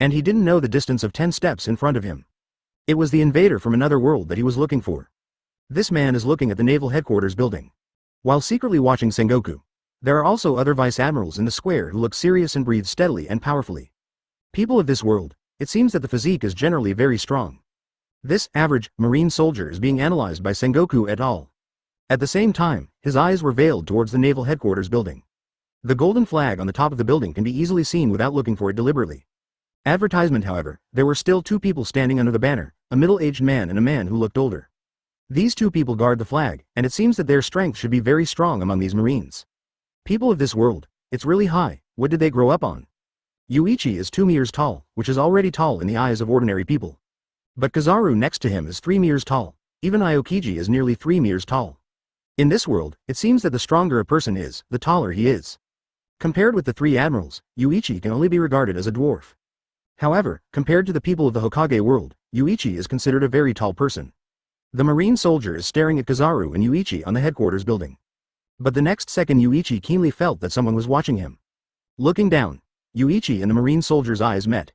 And he didn't know the distance of 10 steps in front of him. It was the invader from another world that he was looking for. This man is looking at the naval headquarters building, while secretly watching Sengoku. There are also other vice admirals in the square who look serious and breathe steadily and powerfully. People of this world, it seems that the physique is generally very strong. This average marine soldier is being analyzed by Sengoku et al. At the same time, his eyes were veiled towards the naval headquarters building. The golden flag on the top of the building can be easily seen without looking for it deliberately. Advertisement, however, there were still two people standing under the banner, a middle-aged man and a man who looked older. These two people guard the flag, and it seems that their strength should be very strong among these marines. People of this world, it's really high. What did they grow up on? Yuichi is 2 meters tall, which is already tall in the eyes of ordinary people. But Kizaru next to him is 3 meters tall. Even Aokiji is nearly 3 meters tall. In this world, it seems that the stronger a person is, the taller he is. Compared with the 3 admirals, Yuichi can only be regarded as a dwarf. However, compared to the people of the Hokage world, Yuichi is considered a very tall person. The marine soldier is staring at Kizaru and Yuichi on the headquarters building. But the next second Yuichi keenly felt that someone was watching him. Looking down, Yuichi and the marine soldier's eyes met.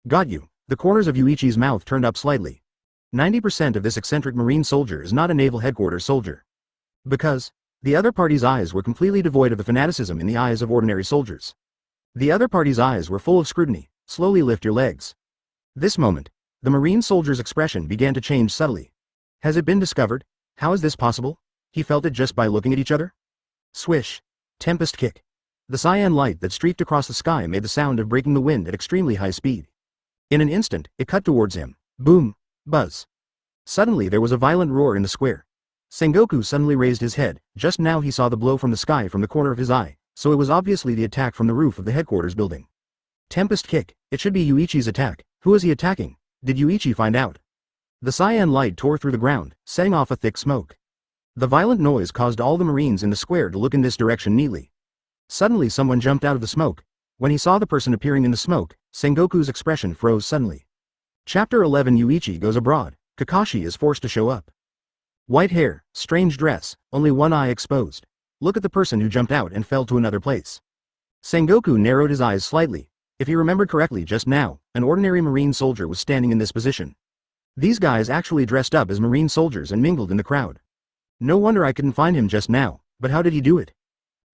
Got you. The corners of Yuichi's mouth turned up slightly. 90% of this eccentric marine soldier is not a naval headquarters soldier. Because the other party's eyes were completely devoid of the fanaticism in the eyes of ordinary soldiers. The other party's eyes were full of scrutiny. Slowly lift your legs. This moment, the marine soldier's expression began to change subtly. Has it been discovered? How is this possible? He felt it just by looking at each other? Swish. Tempest kick. The cyan light that streaked across the sky made the sound of breaking the wind at extremely high speed. In an instant, it cut towards him. Boom. Buzz. Suddenly there was a violent roar in the square. Sengoku suddenly raised his head. Just now he saw the blow from the sky from the corner of his eye, so it was obviously the attack from the roof of the headquarters building. Tempest kick. It should be Yuichi's attack. Who is he attacking? Did Yuichi find out? The cyan light tore through the ground, setting off a thick smoke. The violent noise caused all the marines in the square to look in this direction neatly. Suddenly someone jumped out of the smoke. When he saw the person appearing in the smoke, Sengoku's expression froze suddenly. Chapter 11 Yuichi goes abroad. Kakashi is forced to show up. White hair, strange dress, only one eye exposed. Look at the person who jumped out and fell to another place. Sengoku narrowed his eyes slightly. If he remembered correctly just now, an ordinary marine soldier was standing in this position. These guys actually dressed up as marine soldiers and mingled in the crowd. No wonder I couldn't find him just now, but how did he do it?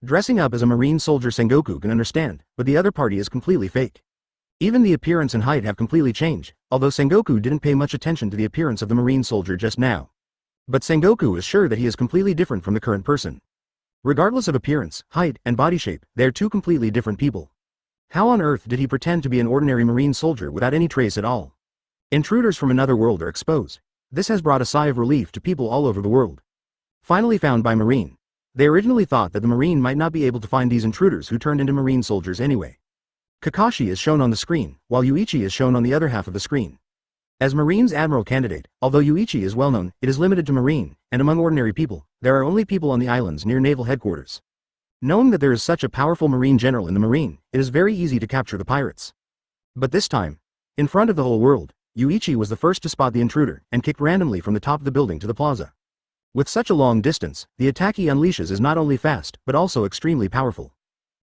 Dressing up as a marine soldier Sengoku can understand, but the other party is completely fake. Even the appearance and height have completely changed, although Sengoku didn't pay much attention to the appearance of the marine soldier just now. But Sengoku is sure that he is completely different from the current person. Regardless of appearance, height, and body shape, they are two completely different people. How on earth did he pretend to be an ordinary marine soldier without any trace at all? Intruders from another world are exposed. This has brought a sigh of relief to people all over the world. Finally found by Marine. They originally thought that the Marine might not be able to find these intruders who turned into marine soldiers anyway. Kakashi is shown on the screen, while Yuichi is shown on the other half of the screen. As Marine's Admiral candidate, although Yuichi is well known, it is limited to Marine, and among ordinary people, there are only people on the islands near naval headquarters. Knowing that there is such a powerful Marine general in the Marine, it is very easy to capture the pirates. But this time, in front of the whole world, Yuichi was the first to spot the intruder and kicked randomly from the top of the building to the plaza. With such a long distance, the attack he unleashes is not only fast, but also extremely powerful.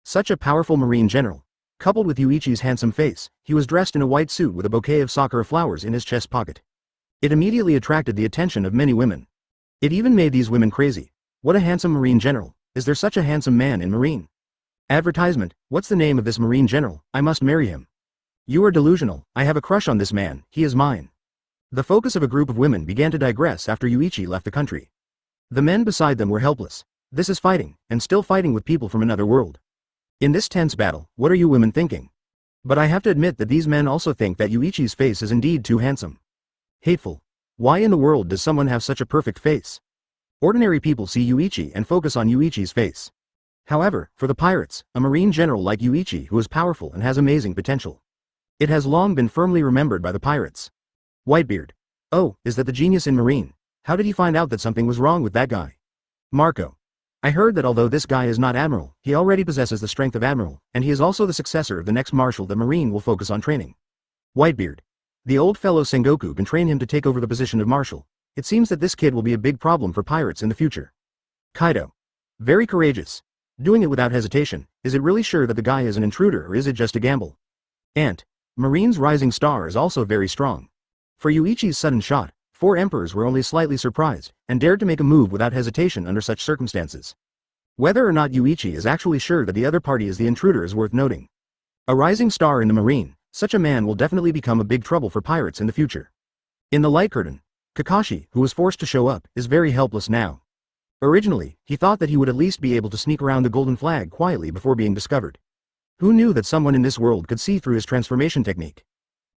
Such a powerful Marine general. Coupled with Yuichi's handsome face, he was dressed in a white suit with a bouquet of sakura flowers in his chest pocket. It immediately attracted the attention of many women. It even made these women crazy. What a handsome Marine general. Is there such a handsome man in Marine? Advertisement. What's the name of this Marine general? I must marry him. You are delusional. I have a crush on this man. He is mine. The focus of a group of women began to digress after Yuichi left the country. The men beside them were helpless. This is fighting, and still fighting with people from another world. In this tense battle, what are you women thinking? But I have to admit that these men also think that Yuichi's face is indeed too handsome. Hateful. Why in the world does someone have such a perfect face? Ordinary people see Yuichi and focus on Yuichi's face. However, for the pirates, a marine general like Yuichi who is powerful and has amazing potential. It has long been firmly remembered by the pirates. Whitebeard. Oh, is that the genius in Marine? How did he find out that something was wrong with that guy? Marco. I heard that although this guy is not admiral, he already possesses the strength of admiral, and he is also the successor of the next marshal that Marine will focus on training. Whitebeard. The old fellow Sengoku can train him to take over the position of marshal. It seems that this kid will be a big problem for pirates in the future. Kaido. Very courageous. Doing it without hesitation. Is it really sure that the guy is an intruder or is it just a gamble? Ant. Marine's rising star is also very strong. For Yuichi's sudden shot, 4 emperors were only slightly surprised, and dared to make a move without hesitation under such circumstances. Whether or not Yuichi is actually sure that the other party is the intruder is worth noting. A rising star in the Marine, such a man will definitely become a big trouble for pirates in the future. In the light curtain, Kakashi, who was forced to show up, is very helpless now. Originally, he thought that he would at least be able to sneak around the golden flag quietly before being discovered. Who knew that someone in this world could see through his transformation technique?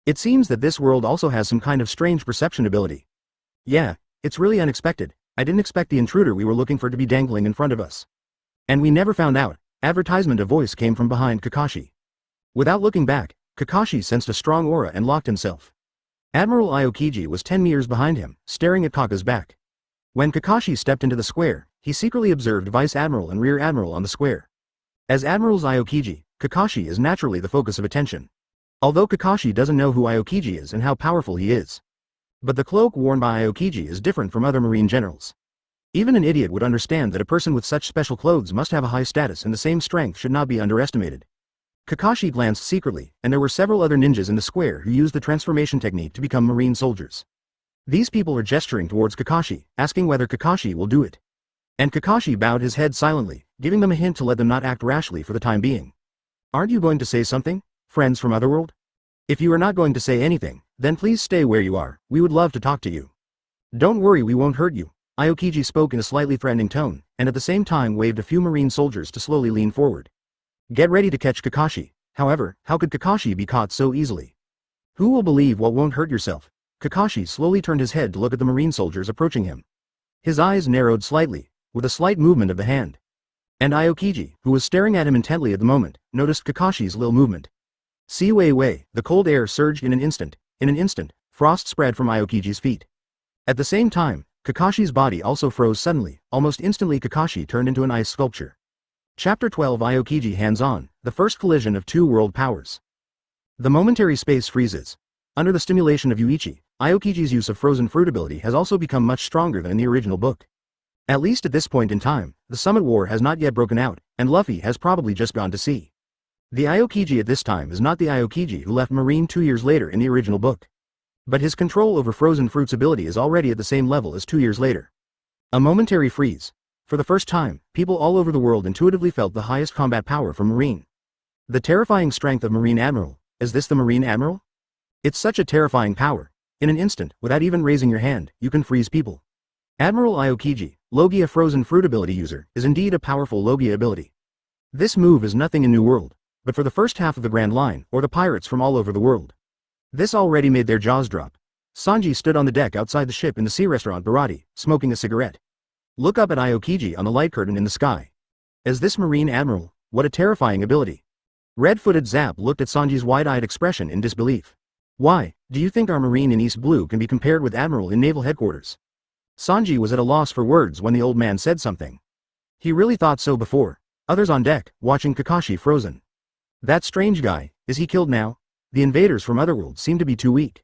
It seems that this world also has some kind of strange perception ability. Yeah, it's really unexpected. I didn't expect the intruder we were looking for to be dangling in front of us. And we never found out. Advertisement. A voice came from behind Kakashi. Without looking back, Kakashi sensed a strong aura and locked himself. Admiral Aokiji was 10 meters behind him, staring at Kaka's back. When Kakashi stepped into the square, he secretly observed Vice Admiral and Rear Admiral on the square. As Admirals Aokiji, Kakashi is naturally the focus of attention. Although Kakashi doesn't know who Aokiji is and how powerful he is. But the cloak worn by Aokiji is different from other marine generals. Even an idiot would understand that a person with such special clothes must have a high status and the same strength should not be underestimated. Kakashi glanced secretly, and there were several other ninjas in the square who used the transformation technique to become marine soldiers. These people are gesturing towards Kakashi, asking whether Kakashi will do it. And Kakashi bowed his head silently, giving them a hint to let them not act rashly for the time being. Aren't you going to say something, friends from Otherworld? If you are not going to say anything, then please stay where you are, we would love to talk to you. Don't worry, we won't hurt you. Aokiji spoke in a slightly threatening tone, and at the same time waved a few marine soldiers to slowly lean forward. Get ready to catch Kakashi. However, how could Kakashi be caught so easily? Who will believe what won't hurt yourself? Kakashi slowly turned his head to look at the marine soldiers approaching him. His eyes narrowed slightly, with a slight movement of the hand. And Aokiji, who was staring at him intently at the moment, noticed Kakashi's little movement. See Wei, the cold air surged in an instant. In an instant, frost spread from Aokiji's feet. At the same time, Kakashi's body also froze suddenly. Almost instantly Kakashi turned into an ice sculpture. Chapter 12. Aokiji hands-on, the first collision of two world powers. The momentary space freezes. Under the stimulation of Yuichi, Aokiji's use of frozen fruit ability has also become much stronger than in the original book. At least at this point in time, the Summit War has not yet broken out, and Luffy has probably just gone to sea. The Aokiji at this time is not the Aokiji who left Marine 2 years later in the original book. But his control over frozen fruits ability is already at the same level as 2 years later. A momentary freeze. For the first time, people all over the world intuitively felt the highest combat power from Marine. The terrifying strength of Marine Admiral. Is this the Marine Admiral? It's such a terrifying power. In an instant, without even raising your hand, you can freeze people. Admiral Aokiji, Logia frozen fruit ability user, is indeed a powerful Logia ability. This move is nothing in New World, but for the first half of the Grand Line, or the pirates from all over the world. This already made their jaws drop. Sanji stood on the deck outside the ship in the sea restaurant Barati, smoking a cigarette. Look up at Aokiji on the light curtain in the sky. Is this Marine Admiral? What a terrifying ability. Red-footed Zap looked at Sanji's wide-eyed expression in disbelief. Why, do you think our Marine in East Blue can be compared with Admiral in Naval Headquarters? Sanji was at a loss for words when the old man said something. He really thought so before. Others on deck, watching Kakashi frozen. That strange guy, is he killed now? The invaders from Otherworld seem to be too weak.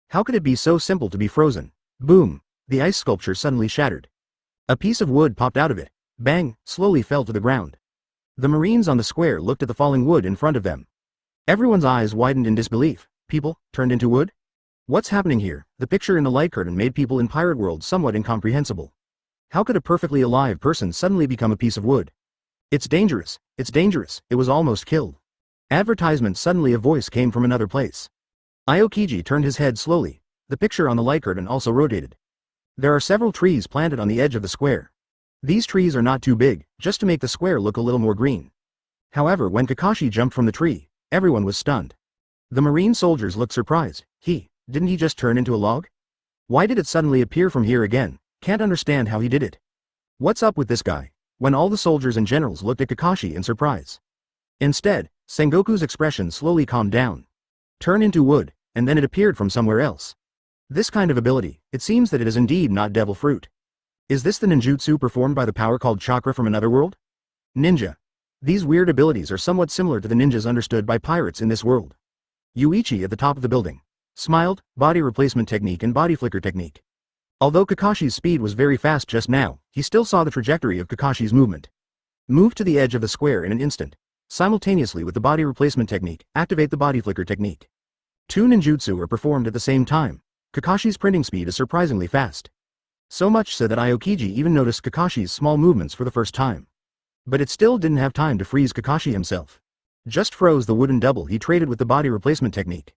How could it be so simple to be frozen? Boom! The ice sculpture suddenly shattered. A piece of wood popped out of it. Bang! Slowly fell to the ground. The Marines on the square looked at the falling wood in front of them. Everyone's eyes widened in disbelief. People, turned into wood? What's happening here? The picture in the light curtain made people in Pirate World somewhat incomprehensible. How could a perfectly alive person suddenly become a piece of wood? It's dangerous, it was almost killed. Advertisement. Suddenly a voice came from another place. Aokiji turned his head slowly. The picture on the light curtain also rotated. There are several trees planted on the edge of the square. These trees are not too big, just to make the square look a little more green. However, when Kakashi jumped from the tree, everyone was stunned. The Marine soldiers looked surprised. Didn't he just turn into a log? Why did it suddenly appear from here again? Can't understand how he did it. What's up with this guy? When all the soldiers and generals looked at Kakashi in surprise. Instead, Sengoku's expression slowly calmed down. Turn into wood, and then it appeared from somewhere else. This kind of ability, it seems that it is indeed not devil fruit. Is this the ninjutsu performed by the power called chakra from another world? Ninja. These weird abilities are somewhat similar to the ninjas understood by pirates in this world. Yuichi at the top of the building smiled, body replacement technique and body flicker technique. Although Kakashi's speed was very fast just now, he still saw the trajectory of Kakashi's movement. Move to the edge of the square in an instant. Simultaneously with the body replacement technique, activate the body flicker technique. Two ninjutsu are performed at the same time. Kakashi's printing speed is surprisingly fast. So much so that Aokiji even noticed Kakashi's small movements for the first time. But it still didn't have time to freeze Kakashi himself. Just froze the wooden double he traded with the body replacement technique.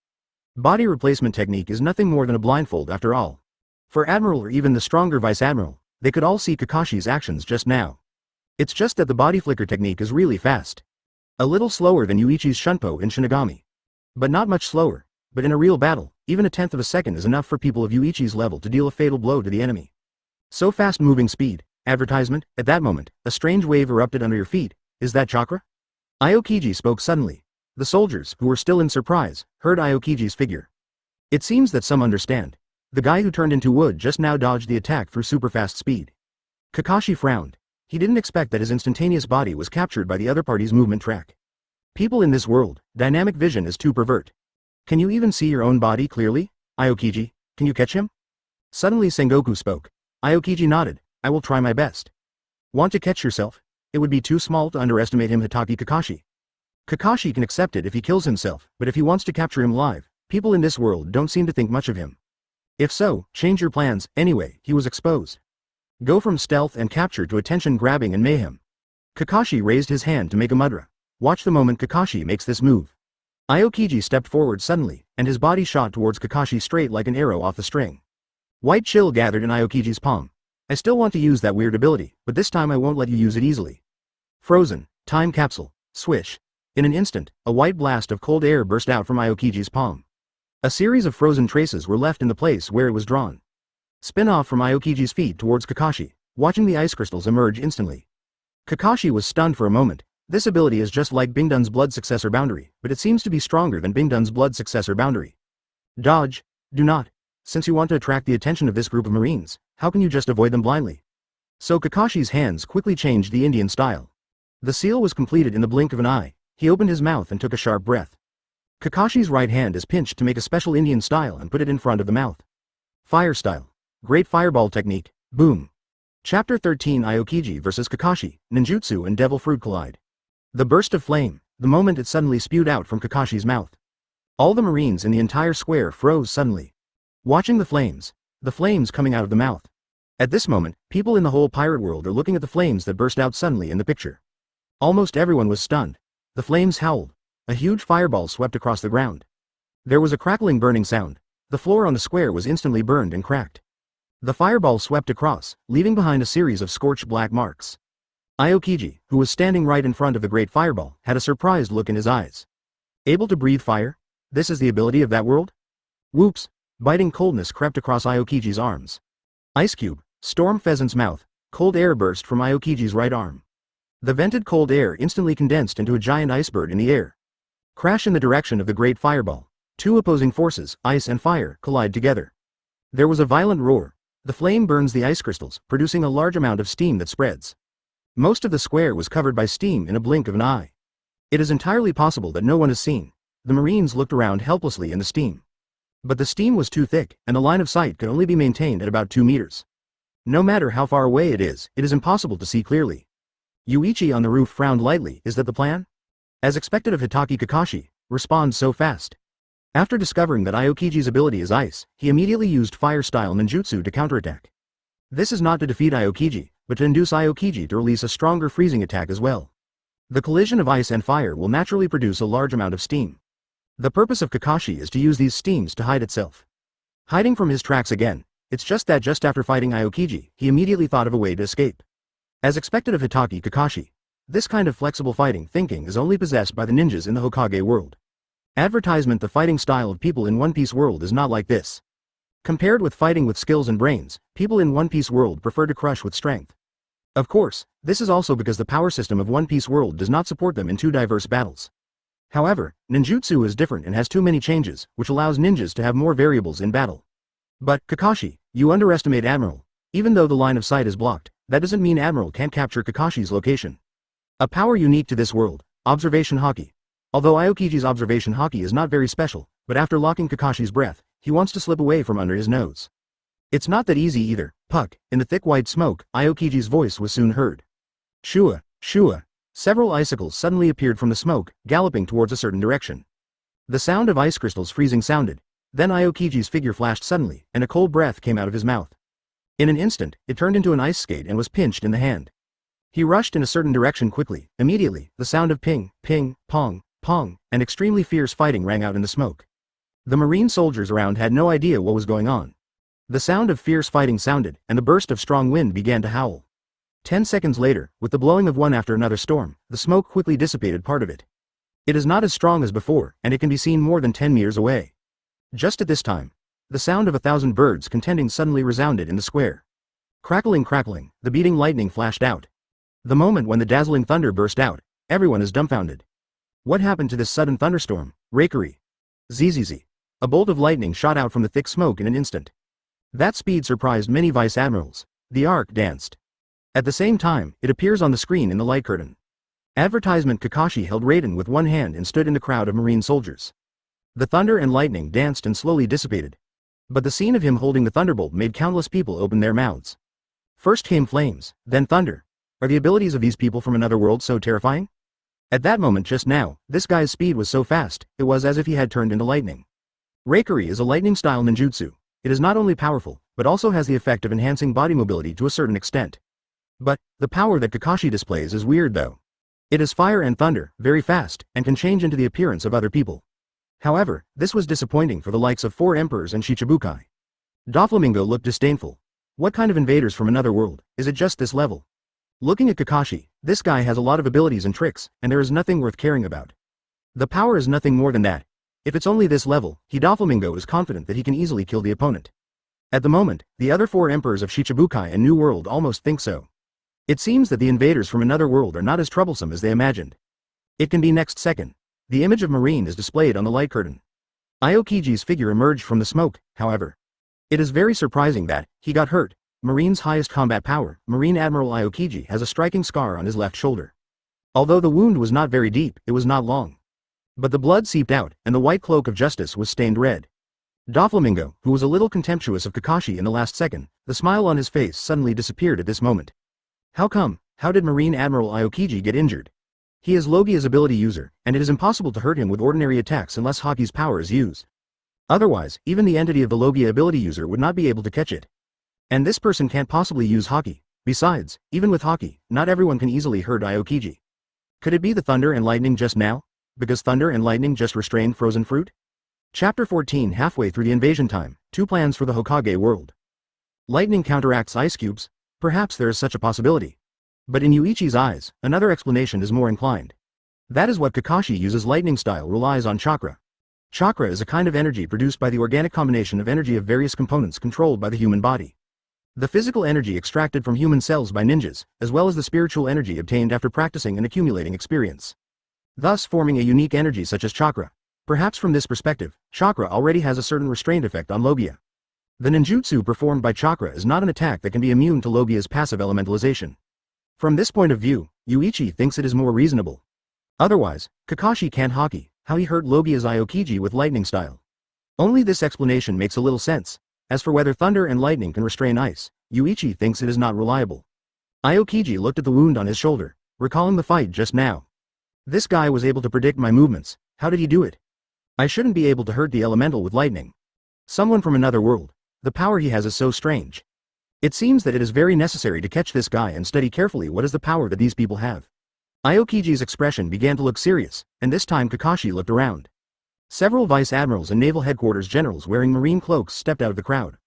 Body replacement technique is nothing more than a blindfold after all. For Admiral or even the stronger Vice Admiral, they could all see Kakashi's actions just now. It's just that the body flicker technique is really fast. A little slower than Yuichi's Shunpo in Shinigami. But not much slower, but in a real battle, even a tenth of a second is enough for people of Yuichi's level to deal a fatal blow to the enemy. So fast moving speed. Advertisement, at that moment, a strange wave erupted under your feet. Is that chakra? Aokiji spoke suddenly. The soldiers, who were still in surprise, heard Aokiji's figure. It seems that some understand. The guy who turned into wood just now dodged the attack through super-fast speed. Kakashi frowned. He didn't expect that his instantaneous body was captured by the other party's movement track. People in this world, dynamic vision is too pervert. Can you even see your own body clearly? Aokiji, can you catch him? Suddenly Sengoku spoke. Aokiji nodded. I will try my best. Want to catch yourself? It would be too small to underestimate him. Hitaki Kakashi. Kakashi can accept it if he kills himself, but if he wants to capture him live, people in this world don't seem to think much of him. If so, change your plans. Anyway, he was exposed. Go from stealth and capture to attention grabbing and mayhem. Kakashi raised his hand to make a mudra. Watch the moment Kakashi makes this move. Aokiji stepped forward suddenly, and his body shot towards Kakashi straight like an arrow off the string. White chill gathered in Aokiji's palm. I still want to use that weird ability, but this time I won't let you use it easily. Frozen, time capsule, swish. In an instant, a white blast of cold air burst out from Aokiji's palm. A series of frozen traces were left in the place where it was drawn. Spin off from Aokiji's feet towards Kakashi, watching the ice crystals emerge instantly. Kakashi was stunned for a moment. This ability is just like Bingdun's blood successor boundary, but it seems to be stronger than Bingdun's blood successor boundary. Dodge. Do not. Since you want to attract the attention of this group of Marines, how can you just avoid them blindly? So Kakashi's hands quickly changed the Indian style. The seal was completed in the blink of an eye. He opened his mouth and took a sharp breath. Kakashi's right hand is pinched to make a special Indian style and put it in front of the mouth. Fire style. Great fireball technique. Boom. Chapter 13 Aokiji vs Kakashi, Ninjutsu and Devil Fruit collide. The burst of flame, the moment it suddenly spewed out from Kakashi's mouth. All the Marines in the entire square froze suddenly. Watching the flames coming out of the mouth. At this moment, people in the whole pirate world are looking at the flames that burst out suddenly in the picture. Almost everyone was stunned. The flames howled. A huge fireball swept across the ground. There was a crackling burning sound. The floor on the square was instantly burned and cracked. The fireball swept across, leaving behind a series of scorched black marks. Aokiji, who was standing right in front of the great fireball, had a surprised look in his eyes. Able to breathe fire? This is the ability of that world? Whoops! Biting coldness crept across Aokiji's arms. Ice cube, storm pheasant's mouth, cold air burst from Aokiji's right arm. The vented cold air instantly condensed into a giant iceberg in the air. Crash in the direction of the great fireball. Two opposing forces, ice and fire, collide together. There was a violent roar. The flame burns the ice crystals, producing a large amount of steam that spreads. Most of the square was covered by steam in a blink of an eye. It is entirely possible that no one is seen. The Marines looked around helplessly in the steam. But the steam was too thick, and the line of sight could only be maintained at about 2 meters. No matter how far away it is impossible to see clearly. Yuichi on the roof frowned lightly. Is that the plan? As expected of Hitaki Kakashi, respond so fast. After discovering that Aokiji's ability is ice, he immediately used fire-style ninjutsu to counterattack. This is not to defeat Aokiji, but to induce Aokiji to release a stronger freezing attack as well. The collision of ice and fire will naturally produce a large amount of steam. The purpose of Kakashi is to use these steams to hide itself. Hiding from his tracks again, it's just that just after fighting Aokiji, he immediately thought of a way to escape. As expected of Hitaki Kakashi, this kind of flexible fighting thinking is only possessed by the ninjas in the Hokage world. Advertisement: the fighting style of people in One Piece world is not like this. Compared with fighting with skills and brains, people in One Piece world prefer to crush with strength. Of course, this is also because the power system of One Piece world does not support them in too diverse battles. However, ninjutsu is different and has too many changes, which allows ninjas to have more variables in battle. But, Kakashi, you underestimate Admiral. Even though the line of sight is blocked, that doesn't mean Admiral can't capture Kakashi's location. A power unique to this world, observation haki. Although Aokiji's observation haki is not very special, but after locking Kakashi's breath, he wants to slip away from under his nose. It's not that easy either. Puck, in the thick white smoke, Aokiji's voice was soon heard. Shua, Shua. Several icicles suddenly appeared from the smoke, galloping towards a certain direction. The sound of ice crystals freezing sounded. Then Aokiji's figure flashed suddenly, and a cold breath came out of his mouth. In an instant, it turned into an ice skate and was pinched in the hand. He rushed in a certain direction quickly. Immediately, the sound of ping, ping, pong, pong, and extremely fierce fighting rang out in the smoke. The marine soldiers around had no idea what was going on. The sound of fierce fighting sounded, and the burst of strong wind began to howl. 10 seconds later, with the blowing of one after another storm, the smoke quickly dissipated part of it. It is not as strong as before, and it can be seen more than 10 meters away. Just at this time, the sound of 1,000 birds contending suddenly resounded in the square. Crackling, crackling, the beating lightning flashed out. The moment when the dazzling thunder burst out, everyone is dumbfounded. What happened to this sudden thunderstorm? Rakery. Zzz. A bolt of lightning shot out from the thick smoke in an instant. That speed surprised many vice admirals. The arc danced. At the same time, it appears on the screen in the light curtain. Advertisement. Kakashi held Raiden with one hand and stood in the crowd of marine soldiers. The thunder and lightning danced and slowly dissipated. But the scene of him holding the thunderbolt made countless people open their mouths. First came flames, then thunder. Are the abilities of these people from another world so terrifying? At that moment just now, this guy's speed was so fast, it was as if he had turned into lightning. Rakery is a lightning-style ninjutsu. It is not only powerful, but also has the effect of enhancing body mobility to a certain extent. But, the power that Kakashi displays is weird though. It is fire and thunder, very fast, and can change into the appearance of other people. However, this was disappointing for the likes of 4 emperors and Shichibukai. Doflamingo looked disdainful. What kind of invaders from another world? Is it just this level? Looking at Kakashi, this guy has a lot of abilities and tricks, and there is nothing worth caring about. The power is nothing more than that. If it's only this level, Doflamingo is confident that he can easily kill the opponent. At the moment, the other 4 emperors of Shichibukai and New World almost think so. It seems that the invaders from another world are not as troublesome as they imagined. It can be next second. The image of Marine is displayed on the light curtain. Aokiji's figure emerged from the smoke, however. It is very surprising that he got hurt. Marine's highest combat power, Marine Admiral Aokiji, has a striking scar on his left shoulder. Although the wound was not very deep, it was not long. But the blood seeped out, and the white cloak of justice was stained red. Doflamingo, who was a little contemptuous of Kakashi in the last second, the smile on his face suddenly disappeared at this moment. How come? How did Marine Admiral Aokiji get injured? He is Logia's ability user, and it is impossible to hurt him with ordinary attacks unless Hoki's power is used. Otherwise, even the entity of the Logia ability user would not be able to catch it. And this person can't possibly use Hoki. Besides, even with Hoki, not everyone can easily hurt Aokiji. Could it be the thunder and lightning just now? Because thunder and lightning just restrained frozen fruit? Chapter 14. Halfway through the invasion time, 2 plans for the Hokage world. Lightning counteracts ice cubes? Perhaps there is such a possibility. But in Yuichi's eyes, another explanation is more inclined. That is what Kakashi uses. Lightning style relies on chakra. Chakra is a kind of energy produced by the organic combination of energy of various components controlled by the human body. The physical energy extracted from human cells by ninjas, as well as the spiritual energy obtained after practicing and accumulating experience. Thus forming a unique energy such as chakra. Perhaps from this perspective, chakra already has a certain restraint effect on Logia. The ninjutsu performed by chakra is not an attack that can be immune to Logia's passive elementalization. From this point of view, Yuichi thinks it is more reasonable. Otherwise, Kakashi can't Hoki how he hurt Logia's Aokiji with lightning style. Only this explanation makes a little sense. As for whether thunder and lightning can restrain ice, Yuichi thinks it is not reliable. Aokiji looked at the wound on his shoulder, recalling the fight just now. This guy was able to predict my movements. How did he do it? I shouldn't be able to hurt the elemental with lightning. Someone from another world. The power he has is so strange. It seems that it is very necessary to catch this guy and study carefully what is the power that these people have. Aokiji's expression began to look serious, and this time Kakashi looked around. Several vice admirals and naval headquarters generals wearing marine cloaks stepped out of the crowd.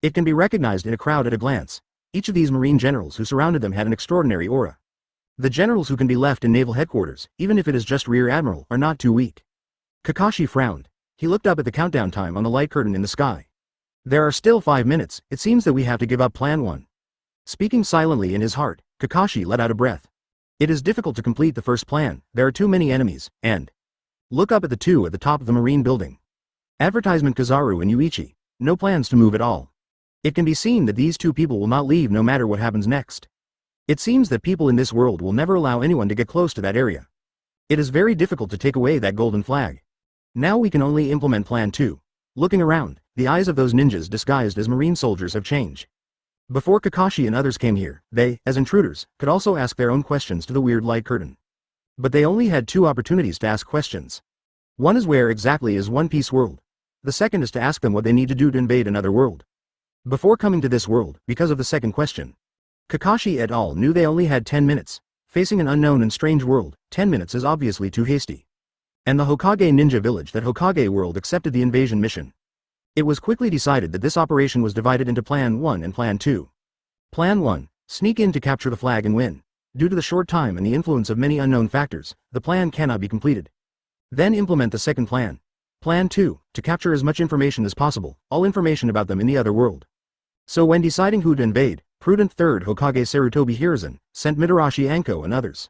It can be recognized in a crowd at a glance. Each of these marine generals who surrounded them had an extraordinary aura. The generals who can be left in naval headquarters, even if it is just rear admiral, are not too weak. Kakashi frowned. He looked up at the countdown time on the light curtain in the sky. There are still 5 minutes. It seems that we have to give up plan 1. Speaking silently in his heart, Kakashi let out a breath. It is difficult to complete the first plan. There are too many enemies, and look up at the 2 at the top of the marine building. Advertisement. Kizaru and Yuichi. No plans to move at all. It can be seen that these 2 people will not leave no matter what happens next. It seems that people in this world will never allow anyone to get close to that area. It is very difficult to take away that golden flag. Now we can only implement plan 2. Looking around, the eyes of those ninjas disguised as marine soldiers have changed. Before Kakashi and others came here, they, as intruders, could also ask their own questions to the weird light curtain. But they only had 2 opportunities to ask questions. One is where exactly is One Piece world? The second is to ask them what they need to do to invade another world. Before coming to this world, because of the second question, Kakashi et al. Knew they only had 10 minutes. Facing an unknown and strange world, 10 minutes is obviously too hasty. And the Hokage ninja village that Hokage world accepted the invasion mission. It was quickly decided that this operation was divided into Plan 1 and Plan 2. Plan 1. Sneak in to capture the flag and win. Due to the short time and the influence of many unknown factors, the plan cannot be completed. Then implement the second plan. Plan 2. To capture as much information as possible, all information about them in the other world. So when deciding who to invade, prudent third Hokage Sarutobi Hiruzen sent Mitarashi Anko and others.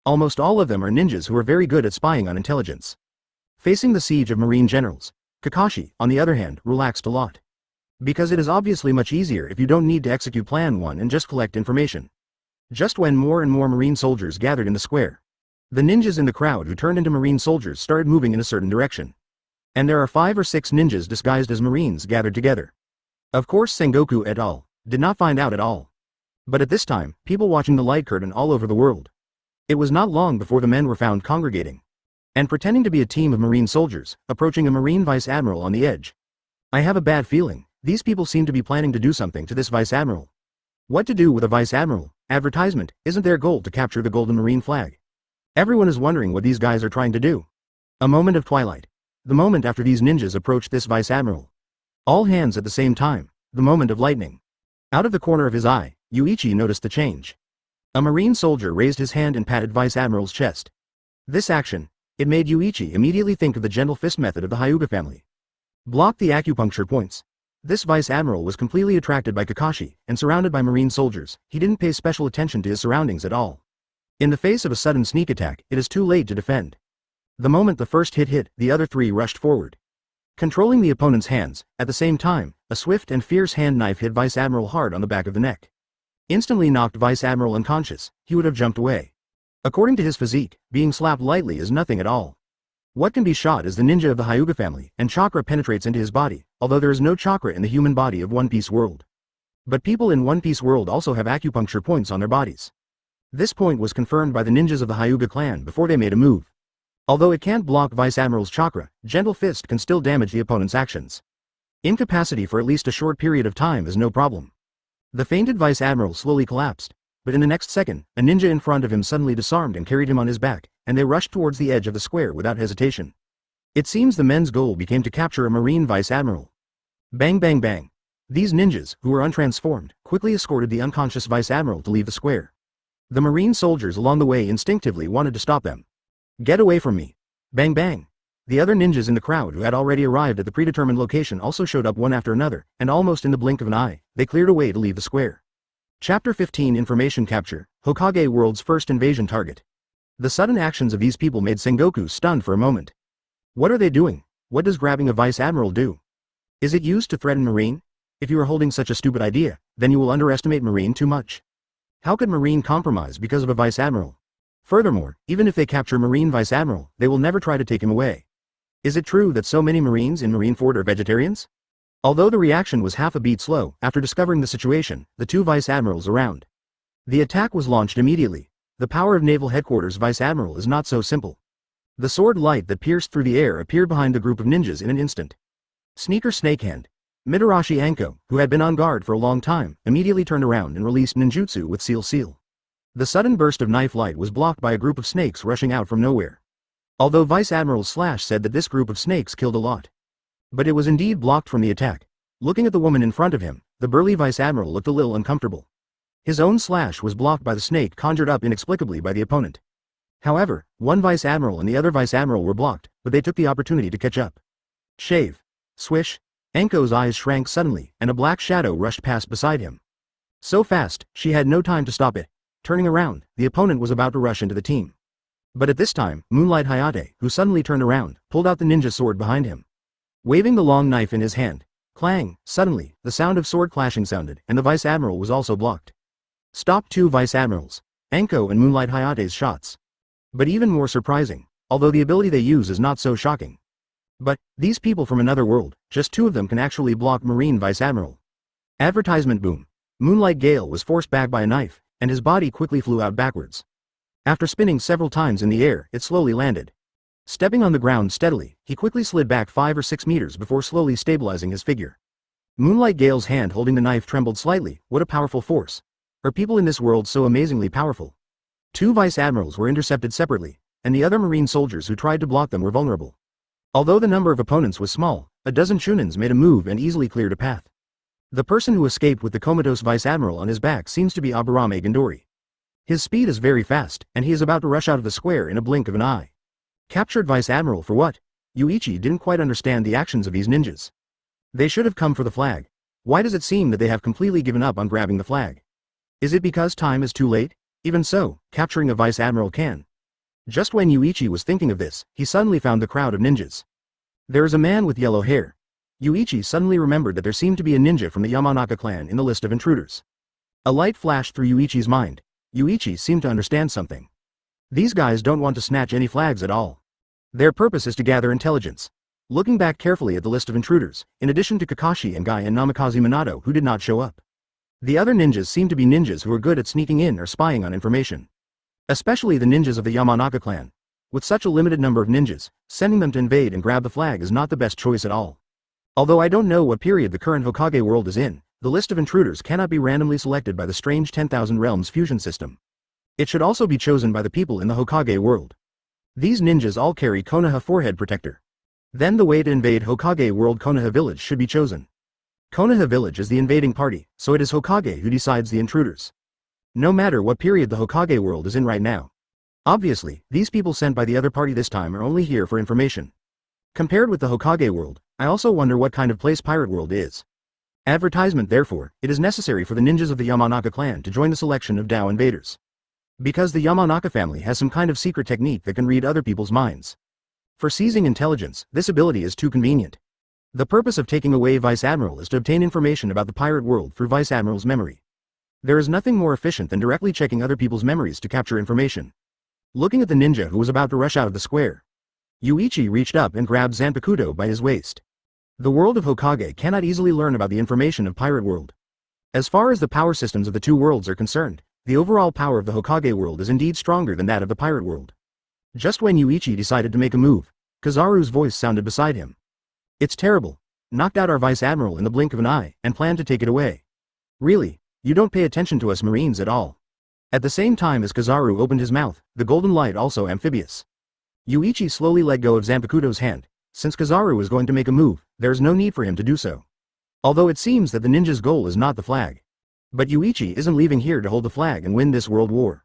Almost all of them are ninjas who are very good at spying on intelligence. Facing the siege of marine generals, Kakashi, on the other hand, relaxed a lot. Because it is obviously much easier if you don't need to execute Plan 1 and just collect information. Just when more and more marine soldiers gathered in the square, the ninjas in the crowd who turned into marine soldiers started moving in a certain direction. And there are 5 or 6 ninjas disguised as marines gathered together. Of course Sengoku et al. Did not find out at all. But at this time, people watching the light curtain all over the world. It was not long before the men were found congregating. And pretending to be a team of marine soldiers, approaching a marine vice admiral on the edge. I have a bad feeling, these people seem to be planning to do something to this vice admiral. What to do with a vice admiral? Advertisement, isn't their goal to capture the golden marine flag? Everyone is wondering what these guys are trying to do. A moment of twilight. The moment after these ninjas approached this vice admiral. All hands at the same time, the moment of lightning. Out of the corner of his eye, Yuichi noticed the change. A marine soldier raised his hand and patted vice admiral's chest. This action, it made Yuichi immediately think of the gentle fist method of the Hyuga family. Block the acupuncture points. This vice admiral was completely attracted by Kakashi, and surrounded by marine soldiers, he didn't pay special attention to his surroundings at all. In the face of a sudden sneak attack, it is too late to defend. The moment the first hit, the other 3 rushed forward. Controlling the opponent's hands, at the same time, a swift and fierce hand knife hit Vice Admiral hard on the back of the neck. Instantly knocked Vice Admiral unconscious, he would have jumped away. According to his physique, being slapped lightly is nothing at all. What can be shot is the ninja of the Hyuga family, and chakra penetrates into his body, although there is no chakra in the human body of One Piece world. But people in One Piece world also have acupuncture points on their bodies. This point was confirmed by the ninjas of the Hyuga clan before they made a move. Although it can't block Vice Admiral's chakra, Gentle Fist can still damage the opponent's actions. Incapacity for at least a short period of time is no problem. The fainted Vice Admiral slowly collapsed, but in the next second, a ninja in front of him suddenly disarmed and carried him on his back, and they rushed towards the edge of the square without hesitation. It seems the men's goal became to capture a marine Vice Admiral. Bang bang bang. These ninjas, who were untransformed, quickly escorted the unconscious Vice Admiral to leave the square. The marine soldiers along the way instinctively wanted to stop them. Get away from me. Bang bang. The other ninjas in the crowd who had already arrived at the predetermined location also showed up one after another, and almost in the blink of an eye, they cleared a way to leave the square. Chapter 15 Information Capture, Hokage World's First Invasion Target. The sudden actions of these people made Sengoku stunned for a moment. What are they doing? What does grabbing a Vice Admiral do? Is it used to threaten Marine? If you are holding such a stupid idea, then you will underestimate Marine too much. How could Marine compromise because of a Vice Admiral? Furthermore, even if they capture Marine Vice Admiral, they will never try to take him away. Is it true that so many Marines in Marineford are vegetarians? Although the reaction was half a beat slow, after discovering the situation, the 2 Vice Admirals around. The attack was launched immediately. The power of Naval Headquarters Vice Admiral is not so simple. The sword light that pierced through the air appeared behind the group of ninjas in an instant. Sneaker Snakehand. Mitarashi Anko, who had been on guard for a long time, immediately turned around and released ninjutsu with Seal. The sudden burst of knife light was blocked by a group of snakes rushing out from nowhere. Although Vice Admiral Slash said that this group of snakes killed a lot. But it was indeed blocked from the attack. Looking at the woman in front of him, the burly Vice Admiral looked a little uncomfortable. His own slash was blocked by the snake conjured up inexplicably by the opponent. However, one Vice Admiral and the other Vice Admiral were blocked, but they took the opportunity to catch up. Shave. Swish. Anko's eyes shrank suddenly, and a black shadow rushed past beside him. So fast, she had no time to stop it. Turning around, the opponent was about to rush into the team. But at this time, Moonlight Hayate, who suddenly turned around, pulled out the ninja sword behind him. Waving the long knife in his hand. Clang, suddenly, the sound of sword clashing sounded, and the Vice Admiral was also blocked. Stop 2 Vice Admirals. Anko and Moonlight Hayate's shots. But even more surprising, although the ability they use is not so shocking. But, these people from another world, just 2 of them can actually block Marine Vice Admiral. Advertisement boom. Moonlight Gale was forced back by a knife, and his body quickly flew out backwards. After spinning several times in the air, it slowly landed. Stepping on the ground steadily, he quickly slid back 5 or 6 meters before slowly stabilizing his figure. Moonlight Gale's hand holding the knife trembled slightly. What a powerful force. Are people in this world so amazingly powerful? 2 vice admirals were intercepted separately, and the other marine soldiers who tried to block them were vulnerable. Although the number of opponents was small, a dozen Chunins made a move and easily cleared a path. The person who escaped with the comatose vice admiral on his back seems to be Aburame Gandori. His speed is very fast, and he is about to rush out of the square in a blink of an eye. Captured vice admiral for what? Yuichi didn't quite understand the actions of these ninjas. They should have come for the flag. Why does it seem that they have completely given up on grabbing the flag? Is it because time is too late? Even so, capturing a vice admiral can. Just when Yuichi was thinking of this, he suddenly found the crowd of ninjas. There is a man with yellow hair. Yuichi suddenly remembered that there seemed to be a ninja from the Yamanaka clan in the list of intruders. A light flashed through Yuichi's mind. Yuichi seemed to understand something. These guys don't want to snatch any flags at all. Their purpose is to gather intelligence. Looking back carefully at the list of intruders, in addition to Kakashi and Guy and Namikaze Minato who did not show up. The other ninjas seem to be ninjas who are good at sneaking in or spying on information. Especially the ninjas of the Yamanaka clan. With such a limited number of ninjas, sending them to invade and grab the flag is not the best choice at all. Although I don't know what period the current Hokage world is in, the list of intruders cannot be randomly selected by the strange 10,000 Realms fusion system. It should also be chosen by the people in the Hokage world. These ninjas all carry Konaha forehead protector. Then the way to invade Hokage world Konaha village should be chosen. Konaha village is the invading party, so it is Hokage who decides the intruders. No matter what period the Hokage world is in right now. Obviously, these people sent by the other party this time are only here for information. Compared with the Hokage world, I also wonder what kind of place Pirate World is. Advertisement therefore, it is necessary for the ninjas of the Yamanaka clan to join the selection of Dao invaders. Because the Yamanaka family has some kind of secret technique that can read other people's minds. For seizing intelligence, this ability is too convenient. The purpose of taking away Vice Admiral is to obtain information about the pirate world through Vice Admiral's memory. There is nothing more efficient than directly checking other people's memories to capture information. Looking at the ninja who was about to rush out of the square, Yuichi reached up and grabbed Zanpakuto by his waist. The world of Hokage cannot easily learn about the information of Pirate World. As far as the power systems of the two worlds are concerned, the overall power of the Hokage world is indeed stronger than that of the Pirate World. Just when Yuichi decided to make a move, Kizaru's voice sounded beside him. It's terrible. Knocked out our Vice Admiral in the blink of an eye, and planned to take it away. Really, you don't pay attention to us Marines at all. At the same time as Kizaru opened his mouth, the golden light also amphibious. Yuichi slowly let go of Zanpakuto's hand. Since Kizaru was going to make a move, there is no need for him to do so. Although it seems that the ninja's goal is not the flag. But Yuichi isn't leaving here to hold the flag and win this world war.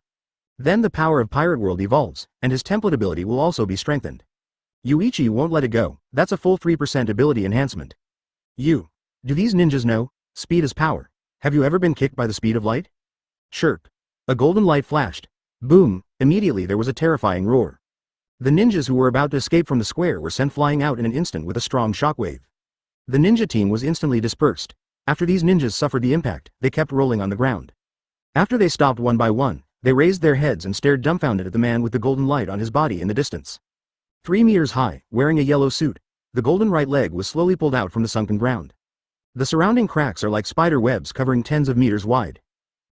Then the power of Pirate World evolves, and his template ability will also be strengthened. Yuichi won't let it go, that's a full 3% ability enhancement. Do these ninjas know? Speed is power. Have you ever been kicked by the speed of light? Chirp. A golden light flashed. Boom, immediately there was a terrifying roar. The ninjas who were about to escape from the square were sent flying out in an instant with a strong shockwave. The ninja team was instantly dispersed. After these ninjas suffered the impact, they kept rolling on the ground. After they stopped one by one, they raised their heads and stared dumbfounded at the man with the golden light on his body in the distance. 3 meters high, wearing a yellow suit, the golden right leg was slowly pulled out from the sunken ground. The surrounding cracks are like spider webs covering tens of meters wide.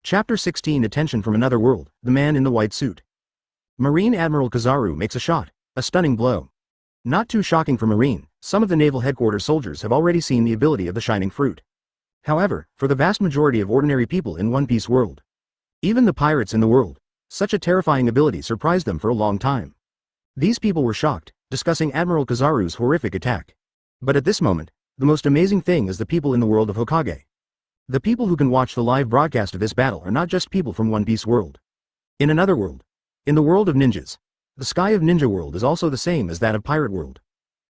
Chapter 16 Attention from Another World, the man in the white suit. Marine Admiral Kizaru makes a shot, a stunning blow. Not too shocking for Marine, some of the naval headquarters soldiers have already seen the ability of the shining fruit. However, for the vast majority of ordinary people in One Piece world, even the pirates in the world, such a terrifying ability surprised them for a long time. These people were shocked, discussing Admiral Kizaru's horrific attack. But at this moment, the most amazing thing is the people in the world of Hokage. The people who can watch the live broadcast of this battle are not just people from One Piece world. In another world, in the world of ninjas, the sky of Ninja World is also the same as that of Pirate World.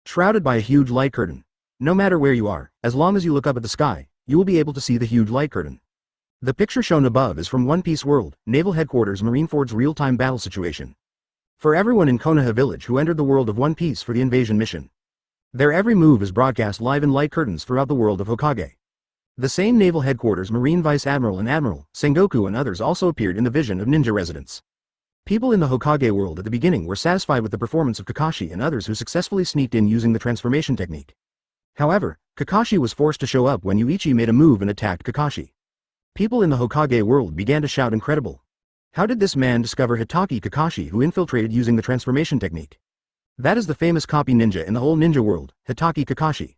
Shrouded by a huge light curtain. No matter where you are, as long as you look up at the sky, you will be able to see the huge light curtain. The picture shown above is from One Piece World, Naval Headquarters Marineford's real-time battle situation. For everyone in Konaha Village who entered the world of One Piece for the invasion mission. Their every move is broadcast live in light curtains throughout the world of Hokage. The same Naval Headquarters Marine Vice Admiral and Admiral, Sengoku and others also appeared in the vision of ninja residents. People in the Hokage world at the beginning were satisfied with the performance of Kakashi and others who successfully sneaked in using the transformation technique. However, Kakashi was forced to show up when Yuichi made a move and attacked Kakashi. People in the Hokage world began to shout incredible. How did this man discover Hitaki Kakashi who infiltrated using the transformation technique? That is the famous copy ninja in the whole ninja world, Hitaki Kakashi.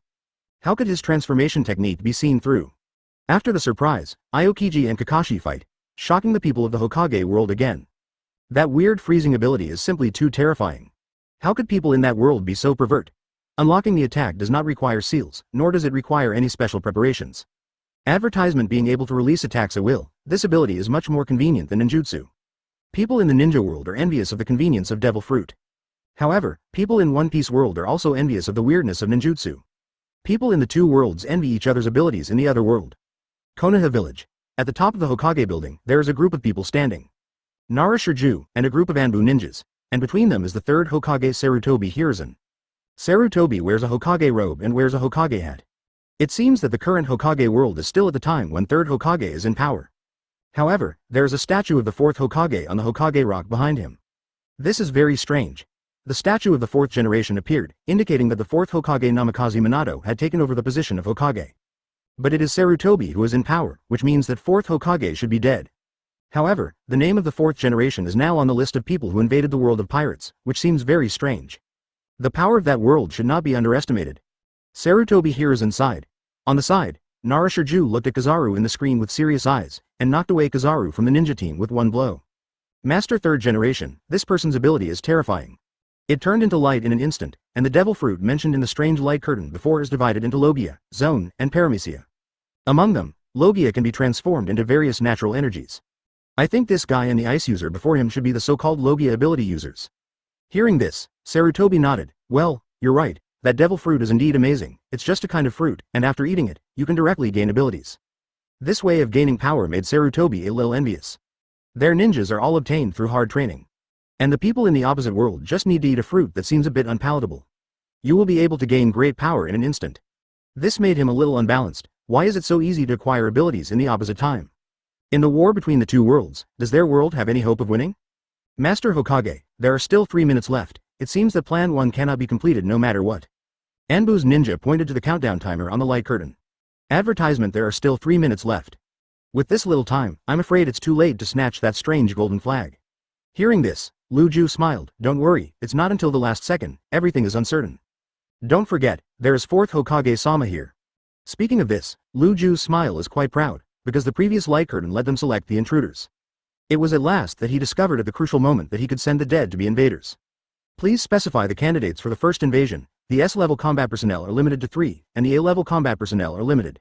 How could his transformation technique be seen through? After the surprise, Aokiji and Kakashi fight, shocking the people of the Hokage world again. That weird freezing ability is simply too terrifying. How could people in that world be so pervert? Unlocking the attack does not require seals, nor does it require any special preparations. Advertisement being able to release attacks at will, this ability is much more convenient than ninjutsu. People in the ninja world are envious of the convenience of devil fruit. However, people in One Piece world are also envious of the weirdness of ninjutsu. People in the two worlds envy each other's abilities in the other world. Konaha village. At the top of the Hokage building, there is a group of people standing. Nara Shirju, and a group of Anbu ninjas, and between them is the third Hokage Sarutobi Hiruzen. Sarutobi wears a Hokage robe and wears a Hokage hat. It seems that the current Hokage world is still at the time when third Hokage is in power. However, there is a statue of the fourth Hokage on the Hokage rock behind him. This is very strange. The statue of the fourth generation appeared, indicating that the fourth Hokage Namikaze Minato had taken over the position of Hokage. But it is Sarutobi who is in power, which means that fourth Hokage should be dead. However, the name of the fourth generation is now on the list of people who invaded the world of pirates, which seems very strange. The power of that world should not be underestimated. Sarutobi Hiruzen sighed. On the side, Nara Shirju looked at Kizaru in the screen with serious eyes, and knocked away Kizaru from the ninja team with one blow. Master third generation, this person's ability is terrifying. It turned into light in an instant, and the devil fruit mentioned in the strange light curtain before is divided into Logia, Zone, and Paramecia. Among them, Logia can be transformed into various natural energies. I think this guy and the ice user before him should be the so-called Logia ability users. Hearing this, Sarutobi nodded. Well, you're right, that devil fruit is indeed amazing. It's just a kind of fruit, and after eating it, you can directly gain abilities. This way of gaining power made Sarutobi a little envious. Their ninjas are all obtained through hard training. And the people in the opposite world just need to eat a fruit that seems a bit unpalatable. You will be able to gain great power in an instant. This made him a little unbalanced. Why is it so easy to acquire abilities in the opposite time? In the war between the two worlds, does their world have any hope of winning? Master Hokage, there are still 3 minutes left. It seems that Plan 1 cannot be completed no matter what. Anbu's ninja pointed to the countdown timer on the light curtain. Advertisement: there are still 3 minutes left. With this little time, I'm afraid it's too late to snatch that strange golden flag. Hearing this, Lu Ju smiled. Don't worry, it's not until the last second, everything is uncertain. Don't forget, there is fourth Hokage-sama here. Speaking of this, Lu Ju's smile is quite proud, because the previous light curtain let them select the intruders. It was at last that he discovered at the crucial moment that he could send the dead to be invaders. Please specify the candidates for the first invasion. The S-level combat personnel are limited to 3, and the A-level combat personnel are limited.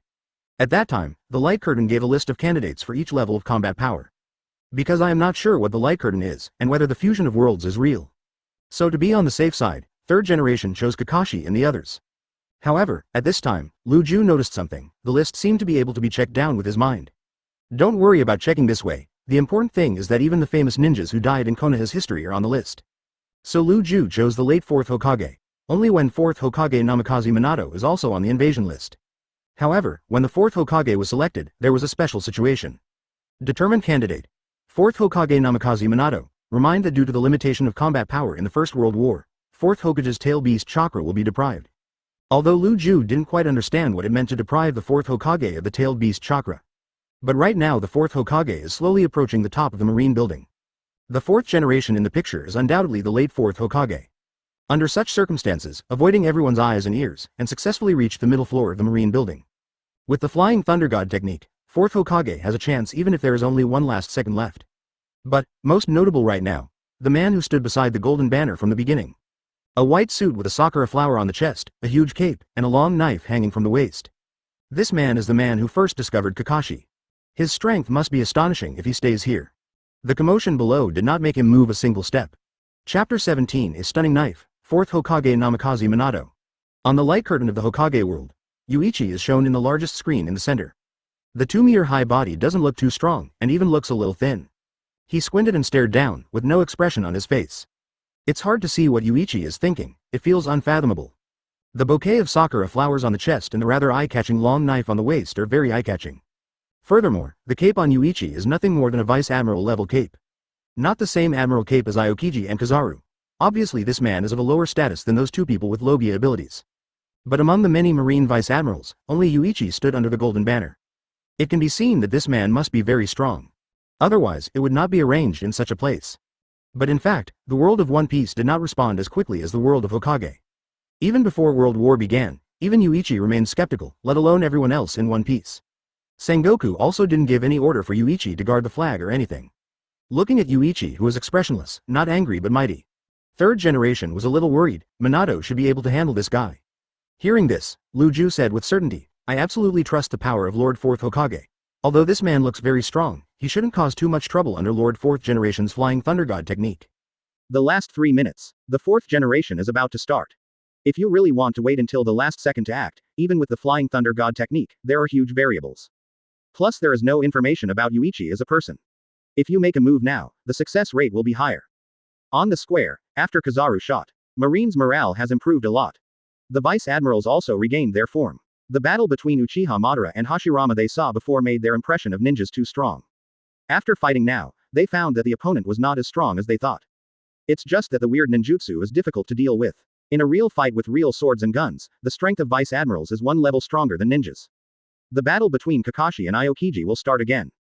At that time, the light curtain gave a list of candidates for each level of combat power. Because I am not sure what the light curtain is, and whether the fusion of worlds is real. So to be on the safe side, third generation chose Kakashi and the others. However, at this time, Lu Ju noticed something. The list seemed to be able to be checked down with his mind. Don't worry about checking this way. The important thing is that even the famous ninjas who died in Konoha's history are on the list. So Lu Ju chose the late fourth Hokage. Only when fourth Hokage Namikaze Minato is also on the invasion list. However, when the fourth Hokage was selected, there was a special situation. Determined candidate. Fourth Hokage Namikaze Minato. Remind that due to the limitation of combat power in the First World War, fourth Hokage's tail beast chakra will be deprived. Although Lu Ju didn't quite understand what it meant to deprive the fourth Hokage of the tailed beast chakra. But right now the fourth Hokage is slowly approaching the top of the marine building. The fourth generation in the picture is undoubtedly the late fourth Hokage. Under such circumstances, avoiding everyone's eyes and ears, and successfully reached the middle floor of the marine building. With the Flying Thunder God technique, fourth Hokage has a chance even if there is only one last second left. But, most notable right now, the man who stood beside the golden banner from the beginning. A white suit with a sakura flower on the chest, a huge cape, and a long knife hanging from the waist. This man is the man who first discovered Kakashi. His strength must be astonishing if he stays here. The commotion below did not make him move a single step. Chapter 17 is Stunning Knife, fourth Hokage Namikaze Minato. On the light curtain of the Hokage world, Yuichi is shown in the largest screen in the center. The 2-meter-high body doesn't look too strong, and even looks a little thin. He squinted and stared down, with no expression on his face. It's hard to see what Yuichi is thinking. It feels unfathomable. The bouquet of sakura flowers on the chest and the rather eye-catching long knife on the waist are very eye-catching. Furthermore, the cape on Yuichi is nothing more than a vice admiral level cape. Not the same admiral cape as Aokiji and Kizaru. Obviously this man is of a lower status than those two people with Logia abilities. But among the many marine vice admirals, only Yuichi stood under the golden banner. It can be seen that this man must be very strong. Otherwise, it would not be arranged in such a place. But in fact, the world of One Piece did not respond as quickly as the world of Hokage. Even before World War began, even Yuichi remained skeptical, let alone everyone else in One Piece. Sengoku also didn't give any order for Yuichi to guard the flag or anything. Looking at Yuichi, who was expressionless, not angry but mighty. Third generation was a little worried. Minato should be able to handle this guy. Hearing this, Lu Ju said with certainty, I absolutely trust the power of Lord 4th Hokage. Although this man looks very strong, he shouldn't cause too much trouble under Lord 4th generation's Flying Thunder God technique. The last 3 minutes. The 4th generation is about to start. If you really want to wait until the last second to act, even with the Flying Thunder God technique, there are huge variables. Plus there is no information about Yuichi as a person. If you make a move now, the success rate will be higher. On the square, after Kizaru shot, Marine's morale has improved a lot. The vice admirals also regained their form. The battle between Uchiha Madara and Hashirama they saw before made their impression of ninjas too strong. After fighting now, they found that the opponent was not as strong as they thought. It's just that the weird ninjutsu is difficult to deal with. In a real fight with real swords and guns, the strength of vice admirals is one level stronger than ninjas. The battle between Kakashi and Aokiji will start again.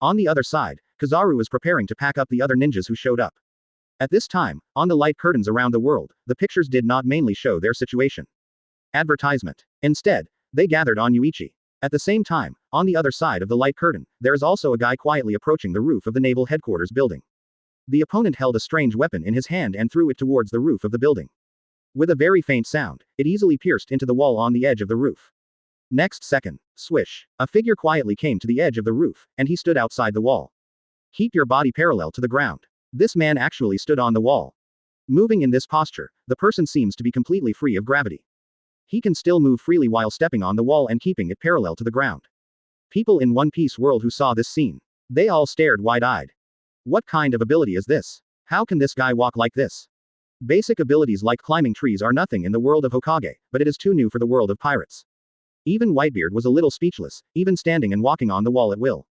On the other side, Kizaru is preparing to pack up the other ninjas who showed up. At this time, on the light curtains around the world, the pictures did not mainly show their situation. Advertisement. Instead, they gathered on Yuichi. At the same time, on the other side of the light curtain, there is also a guy quietly approaching the roof of the naval headquarters building. The opponent held a strange weapon in his hand and threw it towards the roof of the building. With a very faint sound, it easily pierced into the wall on the edge of the roof. Next second, swish, a figure quietly came to the edge of the roof, and he stood outside the wall. Keep your body parallel to the ground. This man actually stood on the wall. Moving in this posture, the person seems to be completely free of gravity. He can still move freely while stepping on the wall and keeping it parallel to the ground. People in One Piece world who saw this scene. They all stared wide-eyed. What kind of ability is this? How can this guy walk like this? Basic abilities like climbing trees are nothing in the world of Hokage, but it is too new for the world of pirates. Even Whitebeard was a little speechless, even standing and walking on the wall at will.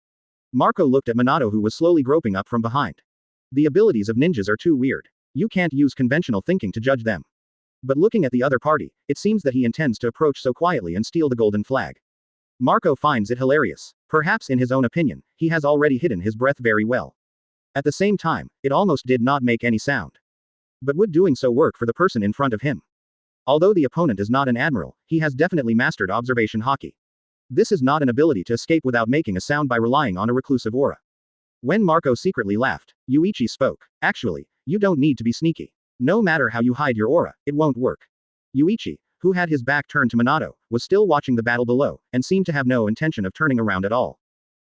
Marco looked at Minato who was slowly groping up from behind. The abilities of ninjas are too weird. You can't use conventional thinking to judge them. But looking at the other party, it seems that he intends to approach so quietly and steal the golden flag. Marco finds it hilarious. Perhaps in his own opinion, he has already hidden his breath very well. At the same time, it almost did not make any sound. But would doing so work for the person in front of him? Although the opponent is not an admiral, he has definitely mastered observation haki. This is not an ability to escape without making a sound by relying on a reclusive aura. When Marco secretly laughed, Yuichi spoke. Actually, you don't need to be sneaky. No matter how you hide your aura, it won't work. Yuichi, who had his back turned to Minato, was still watching the battle below, and seemed to have no intention of turning around at all.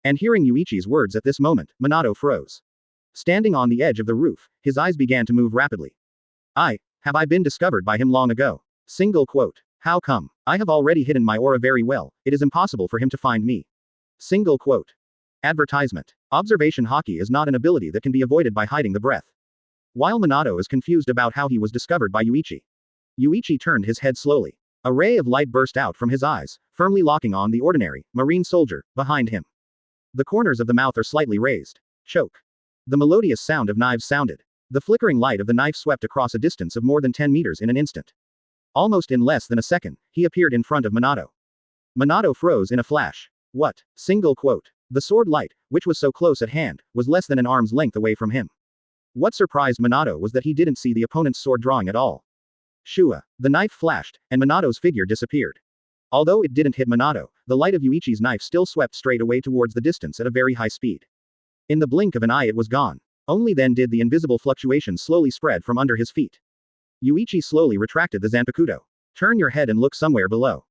And hearing Yuichi's words at this moment, Minato froze. Standing on the edge of the roof, his eyes began to move rapidly. Have I been discovered by him long ago? Single quote. How come? I have already hidden my aura very well, it is impossible for him to find me. Single quote. Advertisement. Observation haki is not an ability that can be avoided by hiding the breath. While Minato is confused about how he was discovered by Yuichi. Yuichi turned his head slowly. A ray of light burst out from his eyes, firmly locking on the ordinary, marine soldier, behind him. The corners of the mouth are slightly raised. Choke. The melodious sound of knives sounded. The flickering light of the knife swept across a distance of more than 10 meters in an instant. Almost in less than a second, he appeared in front of Minato. Minato froze in a flash. What? Single quote. The sword light, which was so close at hand, was less than an arm's length away from him. What surprised Minato was that he didn't see the opponent's sword drawing at all. Shua. The knife flashed, and Minato's figure disappeared. Although it didn't hit Minato, the light of Yuichi's knife still swept straight away towards the distance at a very high speed. In the blink of an eye it was gone. Only then did the invisible fluctuation slowly spread from under his feet. Yuichi slowly retracted the Zanpakuto. Turn your head and look somewhere below.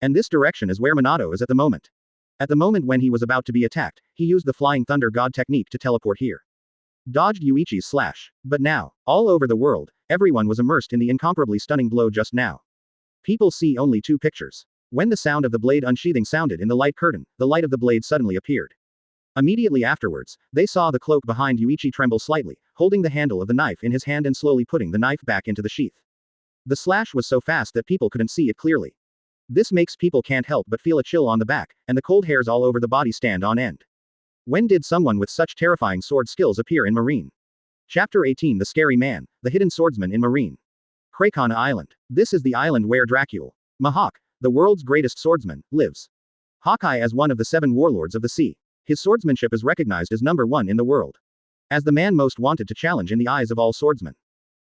And this direction is where Minato is at the moment. At the moment when he was about to be attacked, he used the Flying Thunder God technique to teleport here. Dodged Yuichi's slash. But now, all over the world, everyone was immersed in the incomparably stunning blow just now. People see only two pictures. When the sound of the blade unsheathing sounded in the light curtain, the light of the blade suddenly appeared. Immediately afterwards, they saw the cloak behind Yuichi tremble slightly, holding the handle of the knife in his hand and slowly putting the knife back into the sheath. The slash was so fast that people couldn't see it clearly. This makes people can't help but feel a chill on the back, and the cold hairs all over the body stand on end. When did someone with such terrifying sword skills appear in Marine? Chapter 18 The Scary Man, the Hidden Swordsman in Marine. Krakana Island. This is the island where Dracul, Mihawk, the world's greatest swordsman, lives. Hawkeye as one of the 7 warlords of the sea. His swordsmanship is recognized as #1 in the world. as the man most wanted to challenge in the eyes of all swordsmen.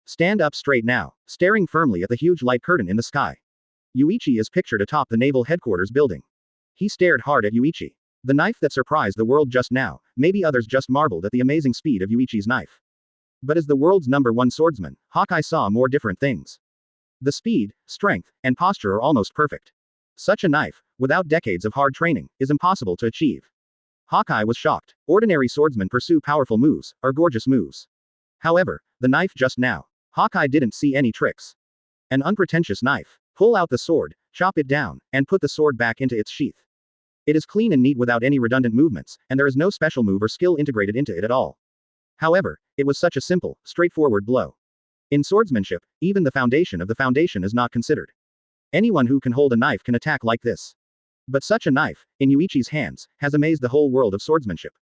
Stand up straight now, staring firmly at the huge light curtain in the sky. Yuichi is pictured atop the naval headquarters building. He stared hard at Yuichi. The knife that surprised the world just now, maybe others just marveled at the amazing speed of Yuichi's knife. But as the world's #1 swordsman, Hokage saw more different things. The speed, strength, and posture are almost perfect. Such a knife, without decades of hard training, is impossible to achieve. Hokage was shocked. Ordinary swordsmen pursue powerful moves, or gorgeous moves. However, the knife just now, Hokage didn't see any tricks. An unpretentious knife. Pull out the sword, chop it down, and put the sword back into its sheath. It is clean and neat without any redundant movements, and there is no special move or skill integrated into it at all. However, it was such a simple, straightforward blow. In swordsmanship, even the foundation of the foundation is not considered. Anyone who can hold a knife can attack like this. But such a knife, in Yuichi's hands, has amazed the whole world of swordsmanship.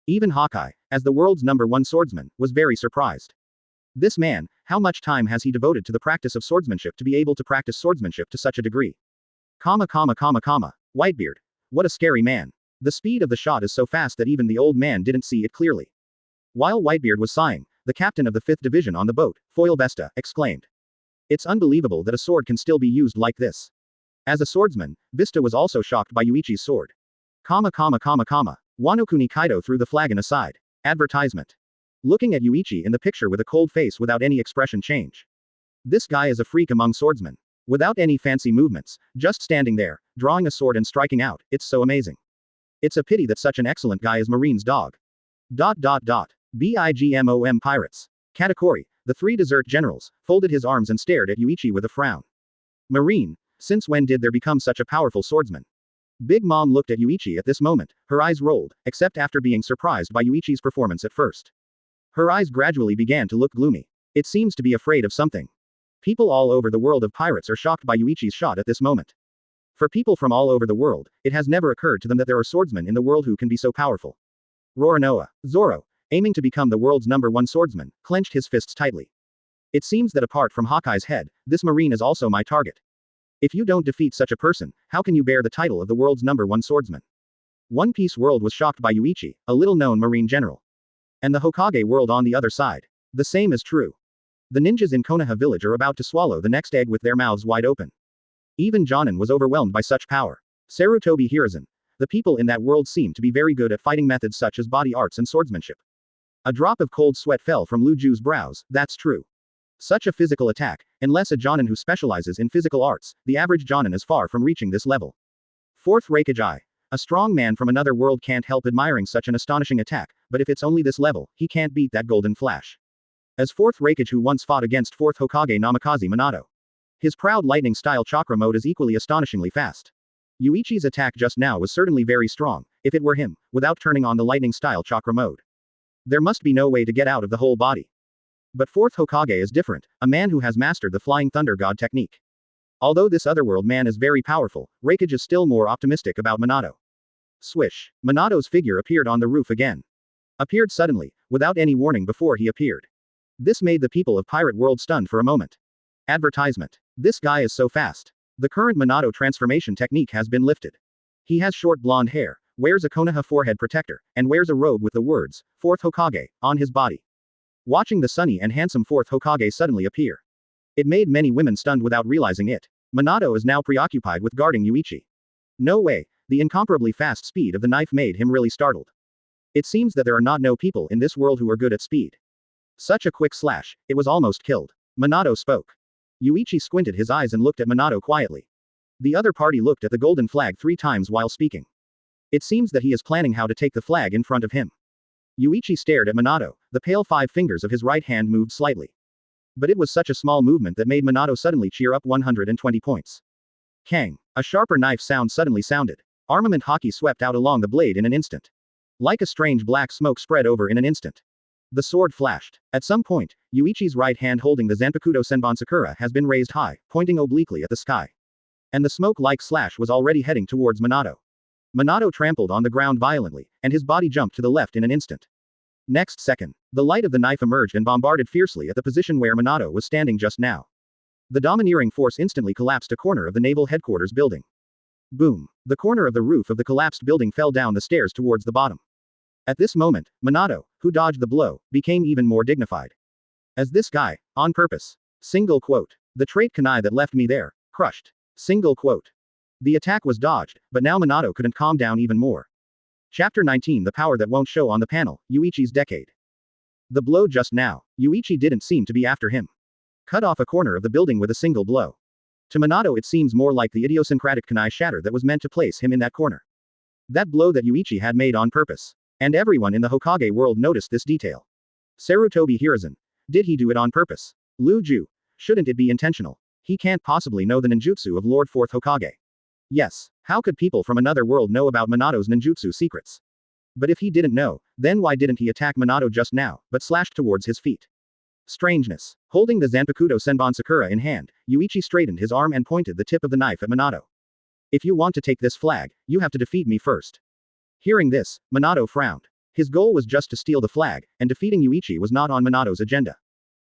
Even Hokage, as the world's #1 swordsman, was very surprised. This man, how much time has he devoted to the practice of swordsmanship to be able to practice swordsmanship to such a degree? Whitebeard. What a scary man. The speed of the shot is so fast that even the old man didn't see it clearly. While Whitebeard was sighing, the captain of the 5th Division on the boat, Foil Vesta, exclaimed. It's unbelievable that a sword can still be used like this. As a swordsman, Vista was also shocked by Yuichi's sword. Wanokuni Kaido threw the flagon aside. Advertisement. Looking at Yuichi in the picture with a cold face without any expression change. This guy is a freak among swordsmen. Without any fancy movements, just standing there, drawing a sword and striking out, it's so amazing. It's a pity that such an excellent guy is Marine's dog. Bigmom pirates. Katakuri, the 3 desert generals, folded his arms and stared at Yuichi with a frown. Marine, since when did there become such a powerful swordsman? Big Mom looked at Yuichi at this moment, her eyes rolled, except after being surprised by Yuichi's performance at first. Her eyes gradually began to look gloomy. It seems to be afraid of something. People all over the world of pirates are shocked by Yuichi's shot at this moment. For people from all over the world, it has never occurred to them that there are swordsmen in the world who can be so powerful. Roronoa, Zoro, aiming to become the world's #1 swordsman, clenched his fists tightly. It seems that apart from Hawkeye's head, this marine is also my target. If you don't defeat such a person, how can you bear the title of the world's #1 swordsman? One Piece world was shocked by Yuichi, a little-known marine general. And the Hokage world on the other side. The same is true. The ninjas in Konaha village are about to swallow the next egg with their mouths wide open. Even Jonin was overwhelmed by such power. Sarutobi Hiruzen. The people in that world seem to be very good at fighting methods such as body arts and swordsmanship. A drop of cold sweat fell from Lu Ju's brows, that's true. Such a physical attack, unless a Jonin who specializes in physical arts, the average Jonin is far from reaching this level. 4th Raikage. A strong man from another world can't help admiring such an astonishing attack, but if it's only this level, he can't beat that golden flash. As 4th Raikage who once fought against 4th Hokage Namikaze Minato. His proud lightning-style chakra mode is equally astonishingly fast. Yuichi's attack just now was certainly very strong, if it were him, without turning on the lightning-style chakra mode. There must be no way to get out of the whole body. But 4th Hokage is different, a man who has mastered the Flying Thunder God technique. Although this otherworld man is very powerful, Raikage is still more optimistic about Minato. Swish. Minato's figure appeared on the roof again. Appeared suddenly, without any warning before he appeared. This made the people of Pirate World stunned for a moment. Advertisement. This guy is so fast. The current Minato transformation technique has been lifted. He has short blonde hair, wears a Konaha forehead protector, and wears a robe with the words, 4th Hokage, on his body. Watching the sunny and handsome 4th Hokage suddenly appear. It made many women stunned without realizing it. Minato is now preoccupied with guarding Yuichi. No way, the incomparably fast speed of the knife made him really startled. It seems that there are no people in this world who are good at speed. Such a quick slash, it was almost killed. Minato spoke. Yuichi squinted his eyes and looked at Minato quietly. The other party looked at the golden flag 3 times while speaking. It seems that he is planning how to take the flag in front of him. Yuichi stared at Minato, the pale 5 fingers of his right hand moved slightly. But it was such a small movement that made Minato suddenly cheer up 120 points. Kang. A sharper knife sound suddenly sounded. Armament hockey swept out along the blade in an instant. Like a strange black smoke spread over in an instant. The sword flashed. At some point, Yuichi's right hand holding the Zanpakuto Senbon Sakura has been raised high, pointing obliquely at the sky. And the smoke-like slash was already heading towards Minato. Minato trampled on the ground violently, and his body jumped to the left in an instant. Next second, the light of the knife emerged and bombarded fiercely at the position where Minato was standing just now. The domineering force instantly collapsed a corner of the naval headquarters building. Boom. The corner of the roof of the collapsed building fell down the stairs towards the bottom. At this moment, Minato, who dodged the blow, became even more dignified. As this guy, on purpose. Single quote. The trait kunai that left me there, crushed. Single quote. The attack was dodged, but now Minato couldn't calm down even more. Chapter 19 The power that won't show on the panel, Yuichi's decade. The blow just now. Yuichi didn't seem to be after him. Cut off a corner of the building with a single blow. To Minato it seems more like the idiosyncratic kunai shatter that was meant to place him in that corner. That blow that Yuichi had made on purpose. And everyone in the Hokage world noticed this detail. Sarutobi Hiruzen. Did he do it on purpose? Lu Ju. Shouldn't it be intentional? He can't possibly know the ninjutsu of Lord Fourth Hokage. Yes. How could people from another world know about Minato's ninjutsu secrets? But if he didn't know, then why didn't he attack Minato just now, but slashed towards his feet? Strangeness. Holding the Zanpakuto Senbon Sakura in hand, Yuichi straightened his arm and pointed the tip of the knife at Minato. If you want to take this flag, you have to defeat me first. Hearing this, Minato frowned. His goal was just to steal the flag, and defeating Yuichi was not on Minato's agenda.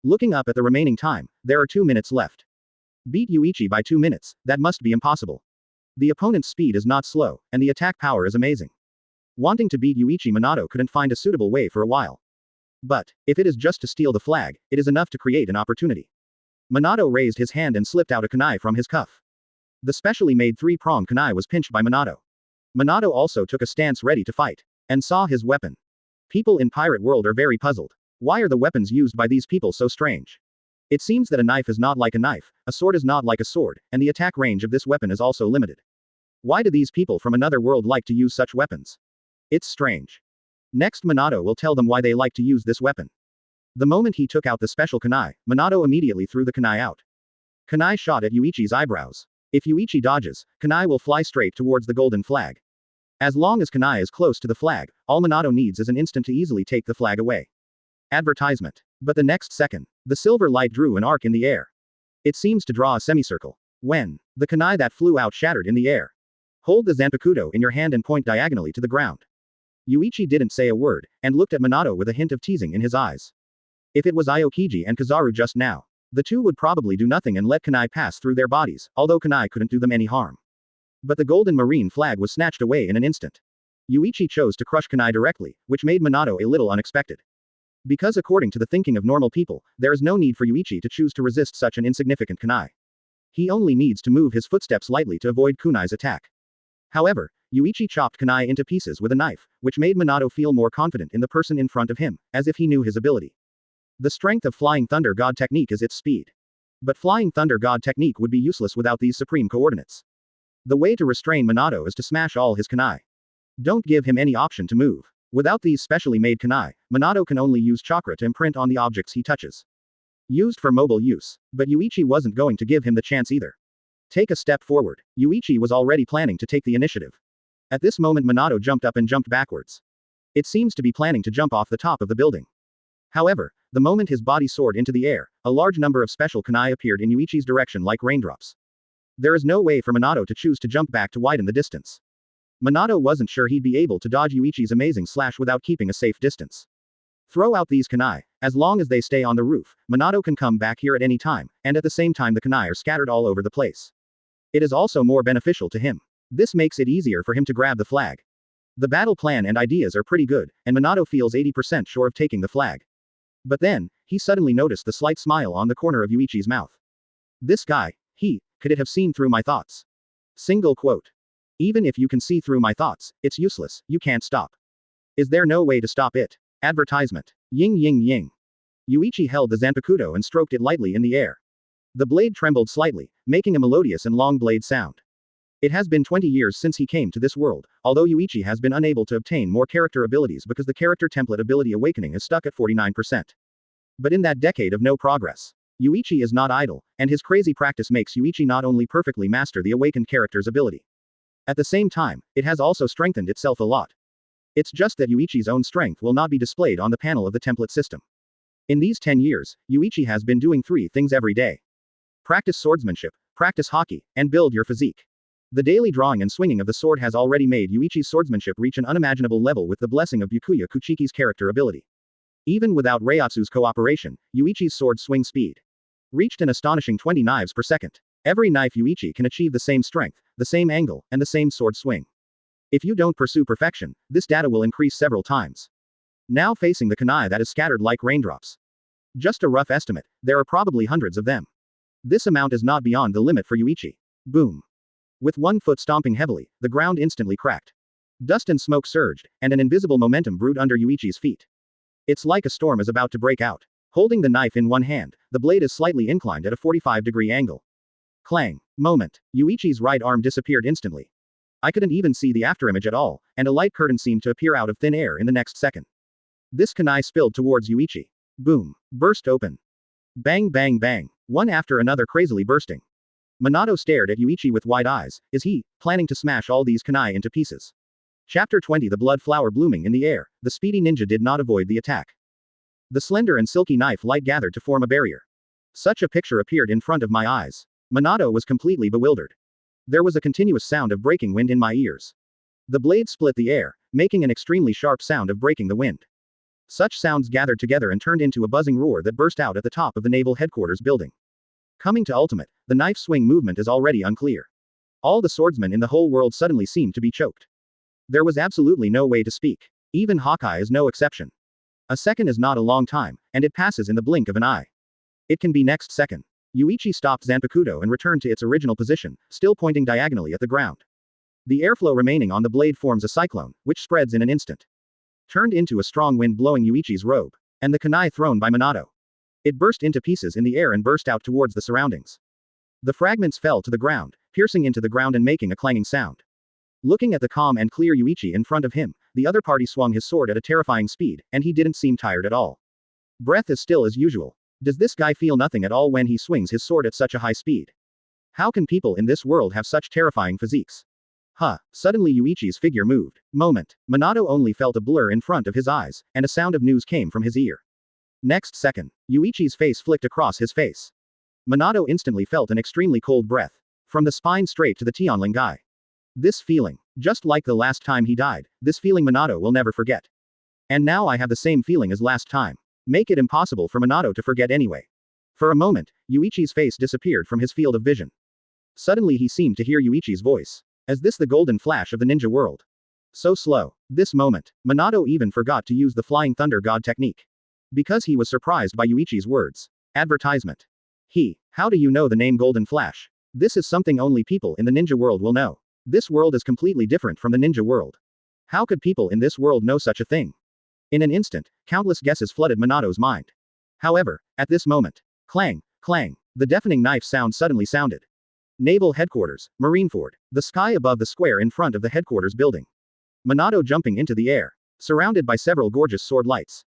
Looking up at the remaining time, there are 2 minutes left. Beat Yuichi by 2 minutes, that must be impossible. The opponent's speed is not slow, and the attack power is amazing. Wanting to beat Yuichi, Minato couldn't find a suitable way for a while. But, if it is just to steal the flag, it is enough to create an opportunity. Minato raised his hand and slipped out a kunai from his cuff. The specially made 3-prong kunai was pinched by Minato. Minato also took a stance ready to fight, and saw his weapon. People in pirate world are very puzzled. Why are the weapons used by these people so strange? It seems that a knife is not like a knife, a sword is not like a sword, and the attack range of this weapon is also limited. Why do these people from another world like to use such weapons? It's strange. Next Minato will tell them why they like to use this weapon. The moment he took out the special kunai, Minato immediately threw the kunai out. Kunai shot at Yuichi's eyebrows. If Yuichi dodges, kunai will fly straight towards the golden flag. As long as kunai is close to the flag, all Minato needs is an instant to easily take the flag away. Advertisement. But the next second, the silver light drew an arc in the air. It seems to draw a semicircle. When the kunai that flew out shattered in the air. Hold the Zanpakuto in your hand and point diagonally to the ground. Yuichi didn't say a word, and looked at Minato with a hint of teasing in his eyes. If it was Aokiji and Kizaru just now, the two would probably do nothing and let kunai pass through their bodies, although kunai couldn't do them any harm. But the golden marine flag was snatched away in an instant. Yuichi chose to crush kunai directly, which made Minato a little unexpected. Because according to the thinking of normal people, there is no need for Yuichi to choose to resist such an insignificant kunai. He only needs to move his footsteps lightly to avoid kunai's attack. However, Yuichi chopped kunai into pieces with a knife, which made Minato feel more confident in the person in front of him, as if he knew his ability. The strength of Flying Thunder God technique is its speed. But Flying Thunder God technique would be useless without these supreme coordinates. The way to restrain Minato is to smash all his kunai. Don't give him any option to move. Without these specially made kunai, Minato can only use chakra to imprint on the objects he touches. Used for mobile use, but Yuichi wasn't going to give him the chance either. Take a step forward. Yuichi was already planning to take the initiative. At this moment Minato jumped up and jumped backwards. It seems to be planning to jump off the top of the building. However, the moment his body soared into the air, a large number of special kunai appeared in Yuichi's direction like raindrops. There is no way for Minato to choose to jump back to widen the distance. Minato wasn't sure he'd be able to dodge Yuichi's amazing slash without keeping a safe distance. Throw out these kunai. As long as they stay on the roof, Minato can come back here at any time, and at the same time the kunai are scattered all over the place. It is also more beneficial to him. This makes it easier for him to grab the flag. The battle plan and ideas are pretty good, and Minato feels 80% sure of taking the flag. But then, he suddenly noticed the slight smile on the corner of Yuichi's mouth. This guy, could it have seen through my thoughts? Single quote. Even if you can see through my thoughts, it's useless, you can't stop. Is there no way to stop it? Advertisement. Ying ying ying. Yuichi held the Zanpakuto and stroked it lightly in the air. The blade trembled slightly, making a melodious and long blade sound. It has been 20 years since he came to this world, although Yuichi has been unable to obtain more character abilities because the character template ability awakening is stuck at 49%. But in that decade of no progress, Yuichi is not idle, and his crazy practice makes Yuichi not only perfectly master the awakened character's ability. At the same time, it has also strengthened itself a lot. It's just that Yuichi's own strength will not be displayed on the panel of the template system. In these 10 years, Yuichi has been doing 3 things every day. Practice swordsmanship, practice hockey, and build your physique. The daily drawing and swinging of the sword has already made Yuichi's swordsmanship reach an unimaginable level with the blessing of Byakuya Kuchiki's character ability. Even without Reiatsu's cooperation, Yuichi's sword swing speed reached an astonishing 20 knives per second. Every knife Yuichi can achieve the same strength, the same angle, and the same sword swing. If you don't pursue perfection, this data will increase several times. now facing the kunai that is scattered like raindrops. Just a rough estimate, there are probably hundreds of them. This amount is not beyond the limit for Yuichi. Boom. With one foot stomping heavily, the ground instantly cracked. Dust and smoke surged, and an invisible momentum brewed under Yuichi's feet. It's like a storm is about to break out. Holding the knife in one hand, the blade is slightly inclined at a 45-degree angle. Clang. Moment. Yuichi's right arm disappeared instantly. I couldn't even see the afterimage at all, and a light curtain seemed to appear out of thin air in the next second. This kunai spilled towards Yuichi. Boom. Burst open. Bang bang bang. One after another crazily bursting. Minato stared at Yuichi with wide eyes. Is he planning to smash all these kunai into pieces? Chapter 20. The blood flower blooming in the air, the speedy ninja did not avoid the attack. The slender and silky knife light gathered to form a barrier. Such a picture appeared in front of my eyes. Minato was completely bewildered. There was a continuous sound of breaking wind in my ears. The blade split the air, making an extremely sharp sound of breaking the wind. Such sounds gathered together and turned into a buzzing roar that burst out at the top of the naval headquarters building. Coming to ultimate, the knife swing movement is already unclear. All the swordsmen in the whole world suddenly seemed to be choked. There was absolutely no way to speak. Even Hawkeye is no exception. A second is not a long time, and it passes in the blink of an eye. It can be next second. Yuichi stopped Zanpakuto and returned to its original position, still pointing diagonally at the ground. The airflow remaining on the blade forms a cyclone, which spreads in an instant. Turned into a strong wind blowing Yuichi's robe. And the kunai thrown by Minato. It burst into pieces in the air and burst out towards the surroundings. The fragments fell to the ground, piercing into the ground and making a clanging sound. Looking at the calm and clear Yuichi in front of him, the other party swung his sword at a terrifying speed, and he didn't seem tired at all. Breath as still as usual. Does this guy feel nothing at all when he swings his sword at such a high speed? How can people in this world have such terrifying physiques? Suddenly Yuichi's figure moved. Moment. Minato only felt a blur in front of his eyes, and a sound of news came from his ear. Next second, Yuichi's face flicked across his face. Minato instantly felt an extremely cold breath. From the spine straight to the Tianling guy. This feeling, just like the last time he died, this feeling Minato will never forget. And now I have the same feeling as last time. Make it impossible for Minato to forget anyway. For a moment, Yuichi's face disappeared from his field of vision. Suddenly he seemed to hear Yuichi's voice. Is this the golden flash of the ninja world? So slow. This moment, Minato even forgot to use the Flying Thunder God technique. Because he was surprised by Yuichi's words. Advertisement. How do you know the name Golden Flash? This is something only people in the ninja world will know. This world is completely different from the ninja world. How could people in this world know such a thing? In an instant, countless guesses flooded Minato's mind. However, at this moment, clang, clang, the deafening knife sound suddenly sounded. Naval Headquarters, Marineford, the sky above the square in front of the headquarters building. Minato jumping into the air, surrounded by several gorgeous sword lights.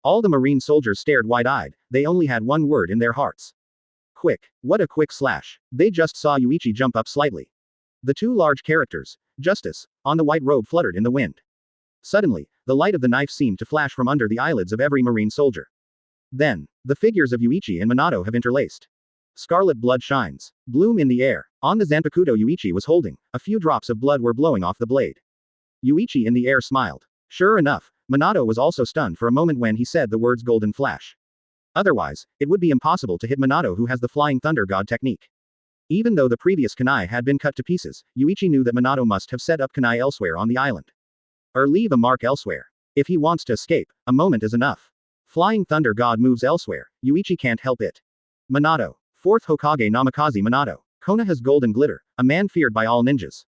All the marine soldiers stared wide-eyed, they only had one word in their hearts. Quick. What a quick slash. They just saw Yuichi jump up slightly. The two large characters, Justice, on the white robe fluttered in the wind. Suddenly, the light of the knife seemed to flash from under the eyelids of every marine soldier. Then, the figures of Yuichi and Minato have interlaced. Scarlet blood shines. Bloom in the air. On the Zanpakuto Yuichi was holding, a few drops of blood were blowing off the blade. Yuichi in the air smiled. Sure enough, Minato was also stunned for a moment when he said the words Golden Flash. Otherwise, it would be impossible to hit Minato who has the Flying Thunder God technique. Even though the previous kunai had been cut to pieces, Yuichi knew that Minato must have set up kunai elsewhere on the island. Or leave a mark elsewhere. If he wants to escape, a moment is enough. Flying Thunder God moves elsewhere, Yuichi can't help it. Minato. 4th Hokage Namikaze Minato. Konaha's golden glitter, a man feared by all ninjas.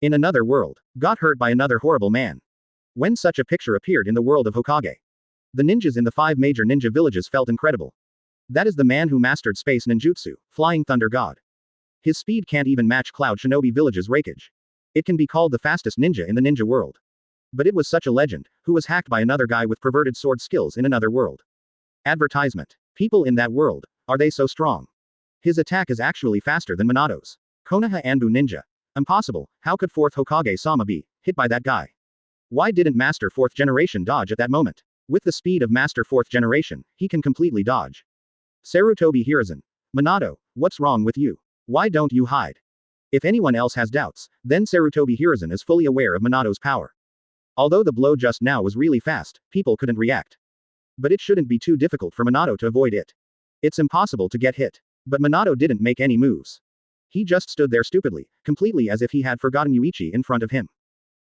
In another world, got hurt by another horrible man. When such a picture appeared in the world of Hokage, the ninjas in the 5 major ninja villages felt incredible. That is the man who mastered space ninjutsu, Flying Thunder God. His speed can't even match Cloud Shinobi Village's Raikage. It can be called the fastest ninja in the ninja world. But it was such a legend, who was hacked by another guy with perverted sword skills in another world. Advertisement. People in that world, are they so strong? His attack is actually faster than Minato's. Konoha Anbu Ninja. Impossible, how could 4th Hokage Sama be hit by that guy? Why didn't Master 4th Generation dodge at that moment? With the speed of Master 4th Generation, he can completely dodge. Sarutobi Hiruzen. Minato, what's wrong with you? Why don't you hide? If anyone else has doubts, then Sarutobi Hiruzen is fully aware of Minato's power. Although the blow just now was really fast, people couldn't react. But it shouldn't be too difficult for Minato to avoid it. It's impossible to get hit. But Minato didn't make any moves. He just stood there stupidly, completely as if he had forgotten Yuichi in front of him.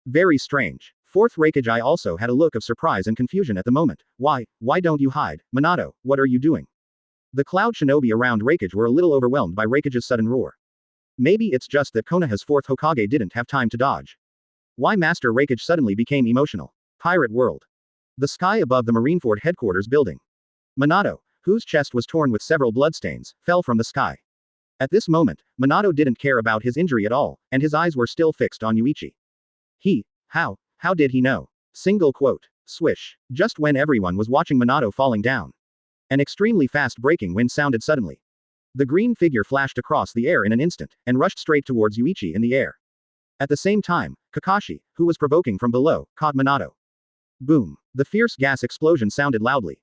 Very strange. Fourth Raikage also had a look of surprise and confusion at the moment. Why don't you hide? Minato, what are you doing? The cloud shinobi around Raikage were a little overwhelmed by Raikage's sudden roar. Maybe it's just that Konoha's fourth Hokage didn't have time to dodge. Why Master Raikage suddenly became emotional. Pirate world. The sky above the Marineford headquarters building. Minato, whose chest was torn with several bloodstains, fell from the sky. At this moment, Minato didn't care about his injury at all, and his eyes were still fixed on Yuichi. How did he know? Single quote. Swish. Just when everyone was watching Minato falling down. An extremely fast breaking wind sounded suddenly. The green figure flashed across the air in an instant, and rushed straight towards Yuichi in the air. At the same time, Kakashi, who was provoking from below, caught Minato. Boom. The fierce gas explosion sounded loudly.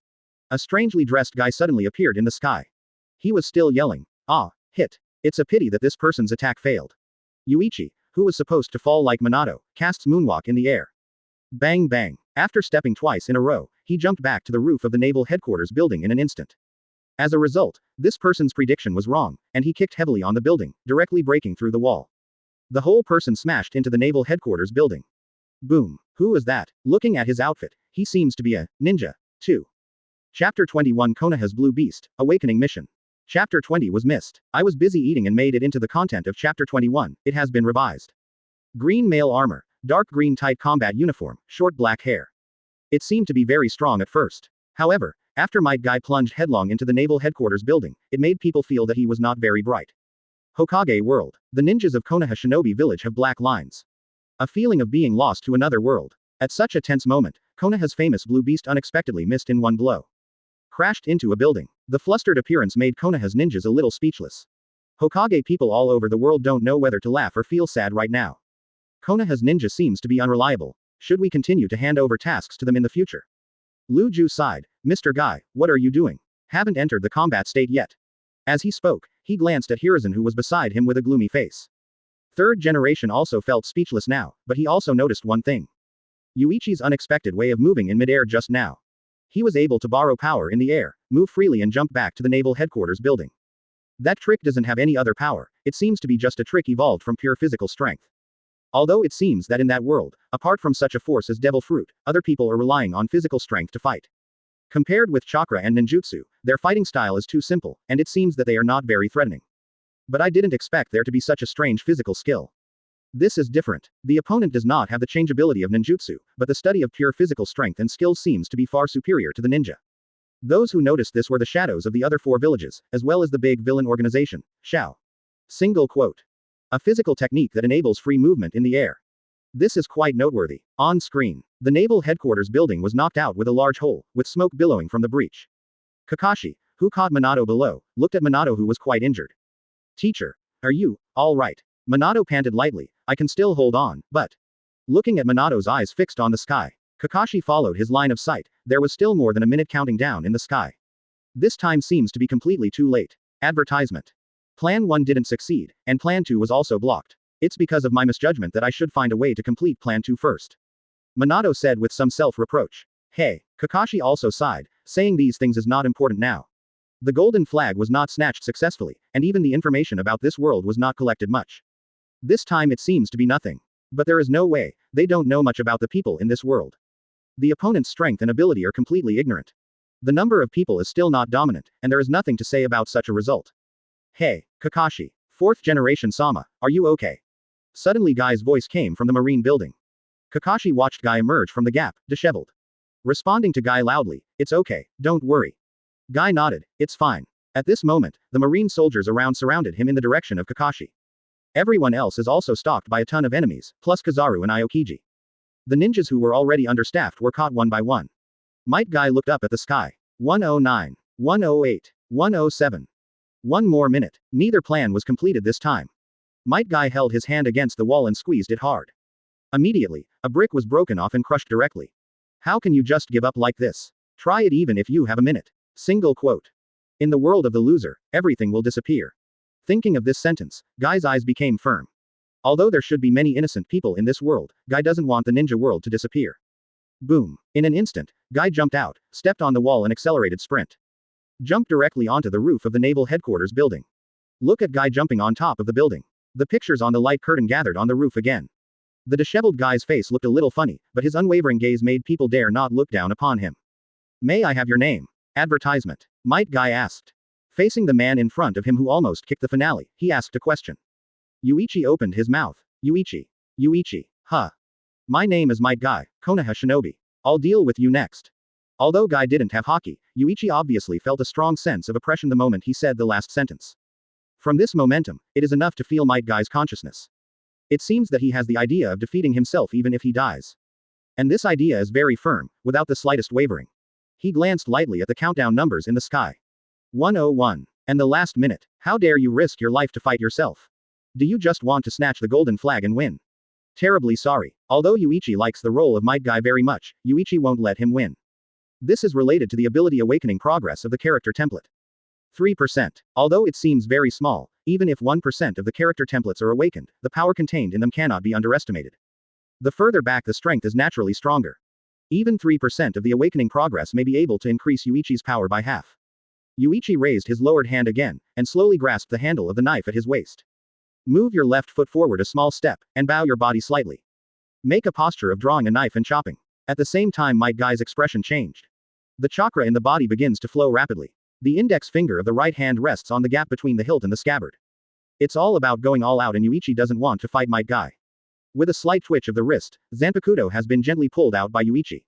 A strangely dressed guy suddenly appeared in the sky. He was still yelling. Ah, hit. It's a pity that this person's attack failed. Yuichi, who was supposed to fall like Minato, casts moonwalk in the air. Bang bang. After stepping twice in a row, he jumped back to the roof of the naval headquarters building in an instant. As a result, this person's prediction was wrong, and he kicked heavily on the building, directly breaking through the wall. The whole person smashed into the naval headquarters building. Boom. Who is that? Looking at his outfit, he seems to be a ninja, too. Chapter 21 Konoha's Blue Beast, Awakening Mission. Chapter 20 was missed. I was busy eating and made it into the content of Chapter 21, it has been revised. Green male armor, dark green tight combat uniform, short black hair. It seemed to be very strong at first. However, after Might Guy plunged headlong into the naval headquarters building, it made people feel that he was not very bright. Hokage world. The ninjas of Konoha Shinobi village have black lines. A feeling of being lost to another world. At such a tense moment, Konoha's famous blue beast unexpectedly missed in one blow. Crashed into a building. The flustered appearance made Konoha's ninjas a little speechless. Hokage people all over the world don't know whether to laugh or feel sad right now. Konoha's ninja seems to be unreliable. Should we continue to hand over tasks to them in the future? Lu Ju sighed. Mr. Guy, what are you doing? Haven't entered the combat state yet. As he spoke, he glanced at Hiruzen who was beside him with a gloomy face. Third generation also felt speechless now, but he also noticed one thing. Yuichi's unexpected way of moving in midair just now. He was able to borrow power in the air, move freely and jump back to the naval headquarters building. That trick doesn't have any other power, it seems to be just a trick evolved from pure physical strength. Although it seems that in that world, apart from such a force as devil fruit, other people are relying on physical strength to fight. Compared with chakra and ninjutsu, their fighting style is too simple, and it seems that they are not very threatening. But I didn't expect there to be such a strange physical skill. This is different. The opponent does not have the changeability of ninjutsu, but the study of pure physical strength and skills seems to be far superior to the ninja. Those who noticed this were the shadows of the other four villages, as well as the big villain organization, Shao. Single quote. A physical technique that enables free movement in the air. This is quite noteworthy. On screen, the naval headquarters building was knocked out with a large hole, with smoke billowing from the breach. Kakashi, who caught Minato below, looked at Minato who was quite injured. Teacher, are you all right? Minato panted lightly. I can still hold on, but. Looking at Minato's eyes fixed on the sky, Kakashi followed his line of sight. There was still more than a minute counting down in the sky. This time seems to be completely too late. Advertisement. Plan 1 didn't succeed, and Plan 2 was also blocked. It's because of my misjudgment that I should find a way to complete Plan 2 first. Minato said with some self-reproach. Hey, Kakashi also sighed, saying these things is not important now. The golden flag was not snatched successfully, and even the information about this world was not collected much. This time it seems to be nothing. But there is no way, they don't know much about the people in this world. The opponent's strength and ability are completely ignorant. The number of people is still not dominant, and there is nothing to say about such a result. Hey, Kakashi. Fourth generation Sama, are you okay? Suddenly Guy's voice came from the marine building. Kakashi watched Guy emerge from the gap, disheveled. Responding to Guy loudly, it's okay, don't worry. Guy nodded, it's fine. At this moment, the marine soldiers around surrounded him in the direction of Kakashi. Everyone else is also stalked by a ton of enemies, plus Kizaru and Aokiji. The ninjas who were already understaffed were caught one by one. Might Guy looked up at the sky. 109, 108, 107. One more minute. Neither plan was completed this time. Might Guy held his hand against the wall and squeezed it hard. Immediately, a brick was broken off and crushed directly. How can you just give up like this? Try it even if you have a minute. Single quote. In the world of the loser, everything will disappear. Thinking of this sentence, Guy's eyes became firm. Although there should be many innocent people in this world, Guy doesn't want the ninja world to disappear. Boom. In an instant, Guy jumped out, stepped on the wall and accelerated sprint. Jumped directly onto the roof of the naval headquarters building. Look at Guy jumping on top of the building. The pictures on the light curtain gathered on the roof again. The disheveled guy's face looked a little funny, but his unwavering gaze made people dare not look down upon him. May I have your name? Advertisement. Might Guy asked. Facing the man in front of him who almost kicked the finale, he asked a question. Yuichi opened his mouth. Yuichi. Yuichi. Huh. My name is Might Guy, Konaha Shinobi. I'll deal with you next. Although Guy didn't have hockey, Yuichi obviously felt a strong sense of oppression the moment he said the last sentence. From this momentum, it is enough to feel Might Guy's consciousness. It seems that he has the idea of defeating himself even if he dies. And this idea is very firm, without the slightest wavering. He glanced lightly at the countdown numbers in the sky. 101. And the last minute. How dare you risk your life to fight yourself? Do you just want to snatch the golden flag and win? Terribly sorry. Although Yuichi likes the role of Might Guy very much, Yuichi won't let him win. This is related to the ability awakening progress of the character template. 3%. Although it seems very small, even if 1% of the character templates are awakened, the power contained in them cannot be underestimated. The further back the strength is naturally stronger. Even 3% of the awakening progress may be able to increase Yuichi's power by half. Yuichi raised his lowered hand again, and slowly grasped the handle of the knife at his waist. Move your left foot forward a small step, and bow your body slightly. Make a posture of drawing a knife and chopping. At the same time Might Guy's expression changed. The chakra in the body begins to flow rapidly. The index finger of the right hand rests on the gap between the hilt and the scabbard. It's all about going all out and Yuichi doesn't want to fight Might Guy. With a slight twitch of the wrist, Zanpakuto has been gently pulled out by Yuichi.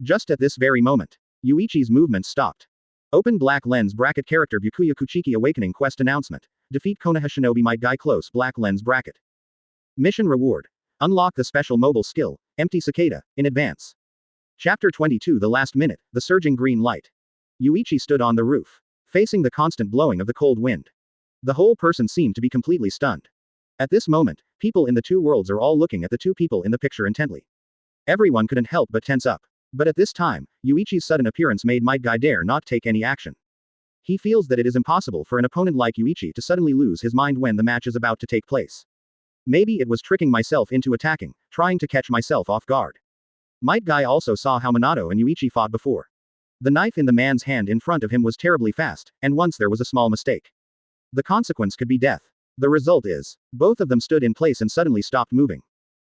Just at this very moment, Yuichi's movement stopped. Open black lens bracket character Byakuya Kuchiki awakening quest announcement. Defeat Konaha Shinobi Might Guy close black lens bracket. Mission reward. Unlock the special mobile skill, Empty Cicada, in advance. Chapter 22 The last minute, the surging green light. Yuichi stood on the roof, facing the constant blowing of the cold wind. The whole person seemed to be completely stunned. At this moment, people in the two worlds are all looking at the two people in the picture intently. Everyone couldn't help but tense up. But at this time, Yuichi's sudden appearance made Might Guy dare not take any action. He feels that it is impossible for an opponent like Yuichi to suddenly lose his mind when the match is about to take place. Maybe it was tricking myself into attacking, trying to catch myself off guard. Might Guy also saw how Minato and Yuichi fought before. The knife in the man's hand in front of him was terribly fast, and once there was a small mistake. The consequence could be death. The result is, both of them stood in place and suddenly stopped moving.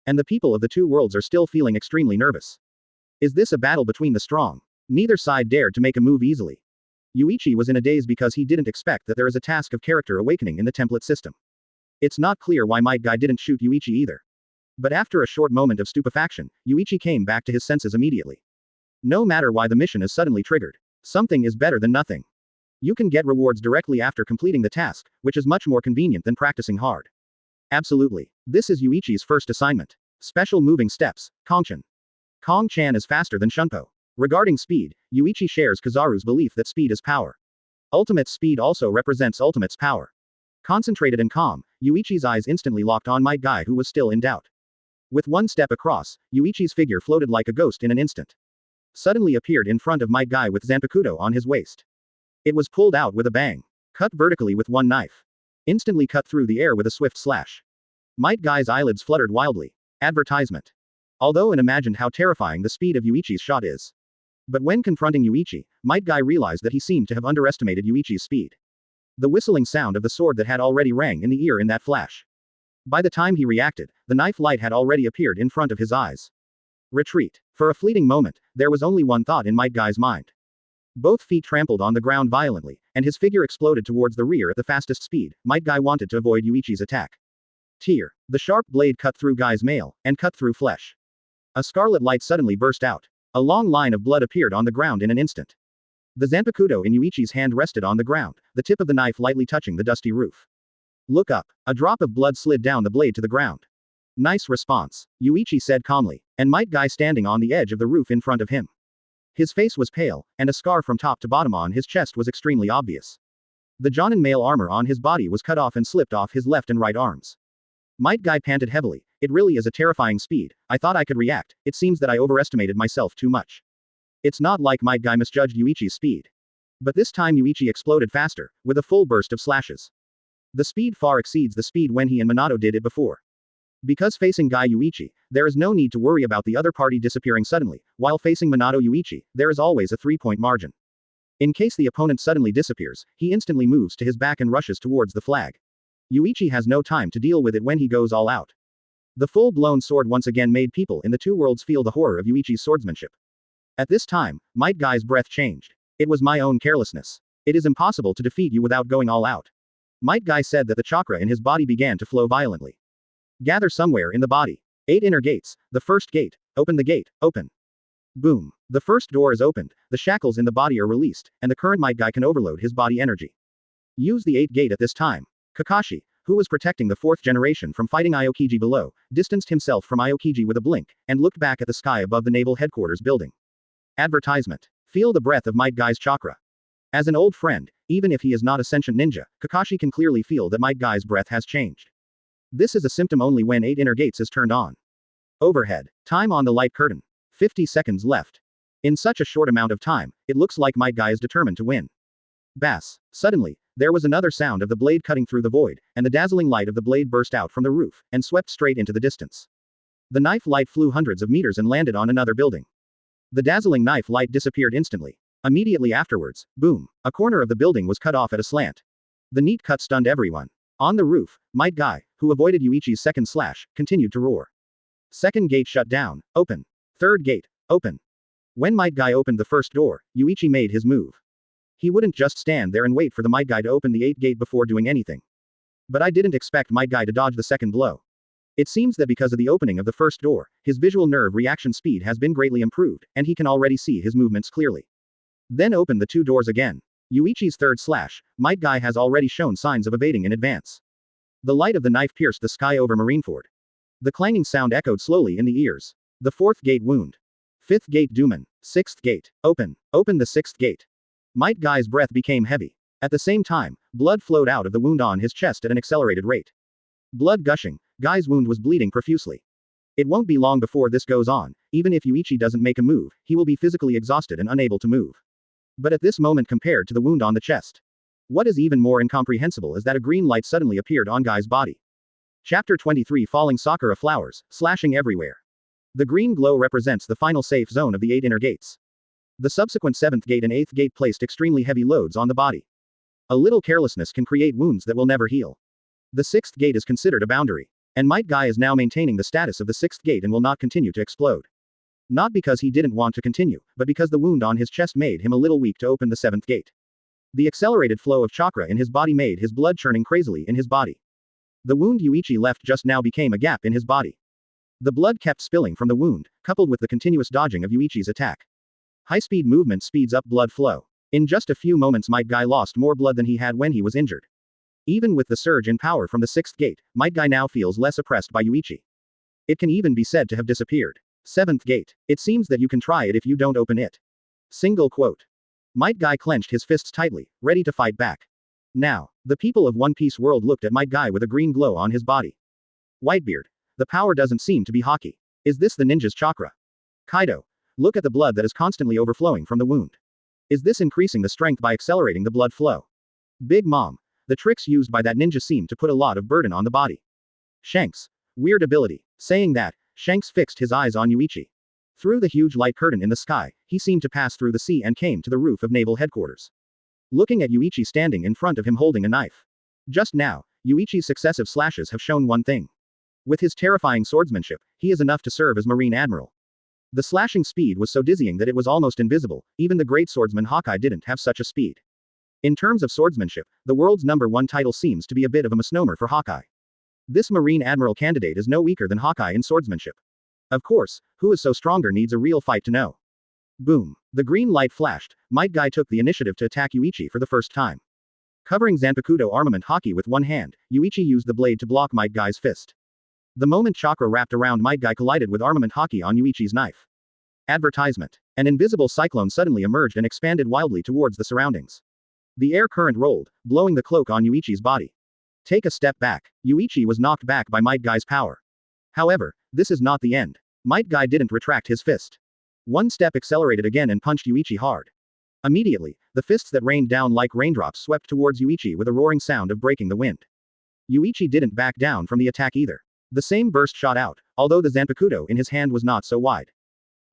And the people of the two worlds are still feeling extremely nervous. Is this a battle between the strong? Neither side dared to make a move easily. Yuichi was in a daze because he didn't expect that there is a task of character awakening in the template system. It's not clear why Might Guy didn't shoot Yuichi either. But after a short moment of stupefaction, Yuichi came back to his senses immediately. No matter why the mission is suddenly triggered, something is better than nothing. You can get rewards directly after completing the task, which is much more convenient than practicing hard. Absolutely. This is Yuichi's first assignment. Special moving steps, Kong-chan. Kong-chan is faster than Shunpo. Regarding speed, Yuichi shares Kizaru's belief that speed is power. Ultimate's speed also represents Ultimate's power. Concentrated and calm, Yuichi's eyes instantly locked on Might Guy who was still in doubt. With one step across, Yuichi's figure floated like a ghost in an instant. Suddenly appeared in front of Might Guy with Zanpakuto on his waist. It was pulled out with a bang. Cut vertically with one knife. Instantly cut through the air with a swift slash. Might Guy's eyelids fluttered wildly. Advertisement. Although and imagined how terrifying the speed of Yuichi's shot is. But when confronting Yuichi, Might Guy realized that he seemed to have underestimated Yuichi's speed. The whistling sound of the sword that had already rang in the ear in that flash. By the time he reacted, the knife light had already appeared in front of his eyes. Retreat. For a fleeting moment, there was only one thought in Might Guy's mind. Both feet trampled on the ground violently, and his figure exploded towards the rear at the fastest speed. Might Guy wanted to avoid Yuichi's attack. Tear. The sharp blade cut through Guy's mail, and cut through flesh. A scarlet light suddenly burst out. A long line of blood appeared on the ground in an instant. The Zanpakuto in Yuichi's hand rested on the ground, the tip of the knife lightly touching the dusty roof. Look up. A drop of blood slid down the blade to the ground. Nice response, Yuichi said calmly, and Might Guy standing on the edge of the roof in front of him. His face was pale, and a scar from top to bottom on his chest was extremely obvious. The Jonin mail armor on his body was cut off and slipped off his left and right arms. Might Guy panted heavily. It really is a terrifying speed. I thought I could react. It seems that I overestimated myself too much. It's not like Might Guy misjudged Yuichi's speed. But this time Yuichi exploded faster, with a full burst of slashes. The speed far exceeds the speed when he and Minato did it before. Because facing Guy Yuichi, there is no need to worry about the other party disappearing suddenly, while facing Minato Yuichi, there is always a 3-point margin. In case the opponent suddenly disappears, he instantly moves to his back and rushes towards the flag. Yuichi has no time to deal with it when he goes all out. The full-blown sword once again made people in the two worlds feel the horror of Yuichi's swordsmanship. At this time, Might Guy's breath changed. It was my own carelessness. It is impossible to defeat you without going all out. Might Guy said that the chakra in his body began to flow violently. Gather somewhere in the body. 8 inner gates. The first gate. Open the gate. Open. Boom. The first door is opened, the shackles in the body are released, and the current Might Guy can overload his body energy. Use the 8th gate at this time. Kakashi, who was protecting the 4th generation from fighting Aokiji below, distanced himself from Aokiji with a blink, and looked back at the sky above the naval headquarters building. Advertisement. Feel the breath of Might Guy's chakra. As an old friend, even if he is not a sentient ninja, Kakashi can clearly feel that Might Guy's breath has changed. This is a symptom only when 8 inner gates is turned on. Overhead. Time on the light curtain. 50 seconds left. In such a short amount of time, it looks like Might Guy is determined to win. Bass. Suddenly, there was another sound of the blade cutting through the void, and the dazzling light of the blade burst out from the roof, and swept straight into the distance. The knife light flew hundreds of meters and landed on another building. The dazzling knife light disappeared instantly. Immediately afterwards, boom, a corner of the building was cut off at a slant. The neat cut stunned everyone. On the roof, Might Guy, who avoided Yuichi's second slash, continued to roar. Second gate shut down. Open. Third gate. Open. When Might Guy opened the first door, Yuichi made his move. He wouldn't just stand there and wait for the Might Guy to open the 8th gate before doing anything. But I didn't expect Might Guy to dodge the second blow. It seems that because of the opening of the first door, his visual nerve reaction speed has been greatly improved, and he can already see his movements clearly. Then open the 2 doors again. Yuichi's third slash, Might Guy has already shown signs of evading in advance. The light of the knife pierced the sky over Marineford. The clanging sound echoed slowly in the ears. The 4th gate wound. 5th gate Duman. 6th gate. Open. Open the 6th gate. Might Guy's breath became heavy. At the same time, blood flowed out of the wound on his chest at an accelerated rate. Blood gushing, Guy's wound was bleeding profusely. It won't be long before this goes on. Even if Yuichi doesn't make a move, he will be physically exhausted and unable to move. But at this moment compared to the wound on the chest. What is even more incomprehensible is that a green light suddenly appeared on Guy's body. Chapter 23 Falling Sakura flowers, slashing everywhere. The green glow represents the final safe zone of the 8 inner gates. The subsequent 7th gate and 8th gate placed extremely heavy loads on the body. A little carelessness can create wounds that will never heal. The 6th gate is considered a boundary. And Might Guy is now maintaining the status of the 6th gate and will not continue to explode. Not because he didn't want to continue, but because the wound on his chest made him a little weak to open the 7th gate. The accelerated flow of chakra in his body made his blood churning crazily in his body. The wound Yuichi left just now became a gap in his body. The blood kept spilling from the wound, coupled with the continuous dodging of Yuichi's attack. High-speed movement speeds up blood flow. In just a few moments Might Guy lost more blood than he had when he was injured. Even with the surge in power from the 6th gate, Might Guy now feels less oppressed by Yuichi. It can even be said to have disappeared. 7th gate. It seems that you can try it if you don't open it. Single quote. Might Guy clenched his fists tightly, ready to fight back. Now, the people of One Piece world looked at Might Guy with a green glow on his body. Whitebeard. The power doesn't seem to be hockey. Is this the ninja's chakra? Kaido. Look at the blood that is constantly overflowing from the wound. Is this increasing the strength by accelerating the blood flow? Big Mom. The tricks used by that ninja seem to put a lot of burden on the body. Shanks. Weird ability. Saying that, Shanks fixed his eyes on Yuichi. Through the huge light curtain in the sky, he seemed to pass through the sea and came to the roof of naval headquarters. Looking at Yuichi standing in front of him holding a knife. Just now, Yuichi's successive slashes have shown one thing. With his terrifying swordsmanship, he is enough to serve as Marine Admiral. The slashing speed was so dizzying that it was almost invisible, even the great swordsman Hokage didn't have such a speed. In terms of swordsmanship, the world's #1 title seems to be a bit of a misnomer for Hokage. This Marine Admiral candidate is no weaker than Hokage in swordsmanship. Of course, who is so stronger needs a real fight to know. Boom. The green light flashed. Might Guy took the initiative to attack Yuichi for the first time. Covering Zanpakuto armament Haki with one hand, Yuichi used the blade to block Might Guy's fist. The moment chakra wrapped around Might Guy collided with armament Haki on Yuichi's knife. Advertisement. An invisible cyclone suddenly emerged and expanded wildly towards the surroundings. The air current rolled, blowing the cloak on Yuichi's body. Take a step back. Yuichi was knocked back by Might Guy's power. However, this is not the end. Might Guy didn't retract his fist. One step accelerated again and punched Yuichi hard. Immediately, the fists that rained down like raindrops swept towards Yuichi with a roaring sound of breaking the wind. Yuichi didn't back down from the attack either. The same burst shot out, although the Zanpakuto in his hand was not so wide.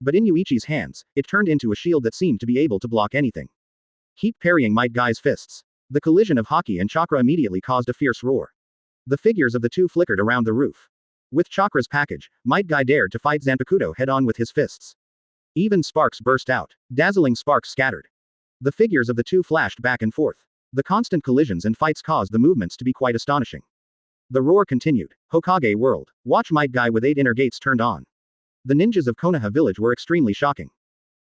But in Yuichi's hands, it turned into a shield that seemed to be able to block anything. Keep parrying Might Guy's fists. The collision of Haki and chakra immediately caused a fierce roar. The figures of the two flickered around the roof. With chakras package, Might Guy dared to fight Zanpakuto head-on with his fists. Even sparks burst out. Dazzling sparks scattered. The figures of the two flashed back and forth. The constant collisions and fights caused the movements to be quite astonishing. The roar continued. Hokage world. Watch Might Guy with 8 inner gates turned on. The ninjas of Konaha village were extremely shocking.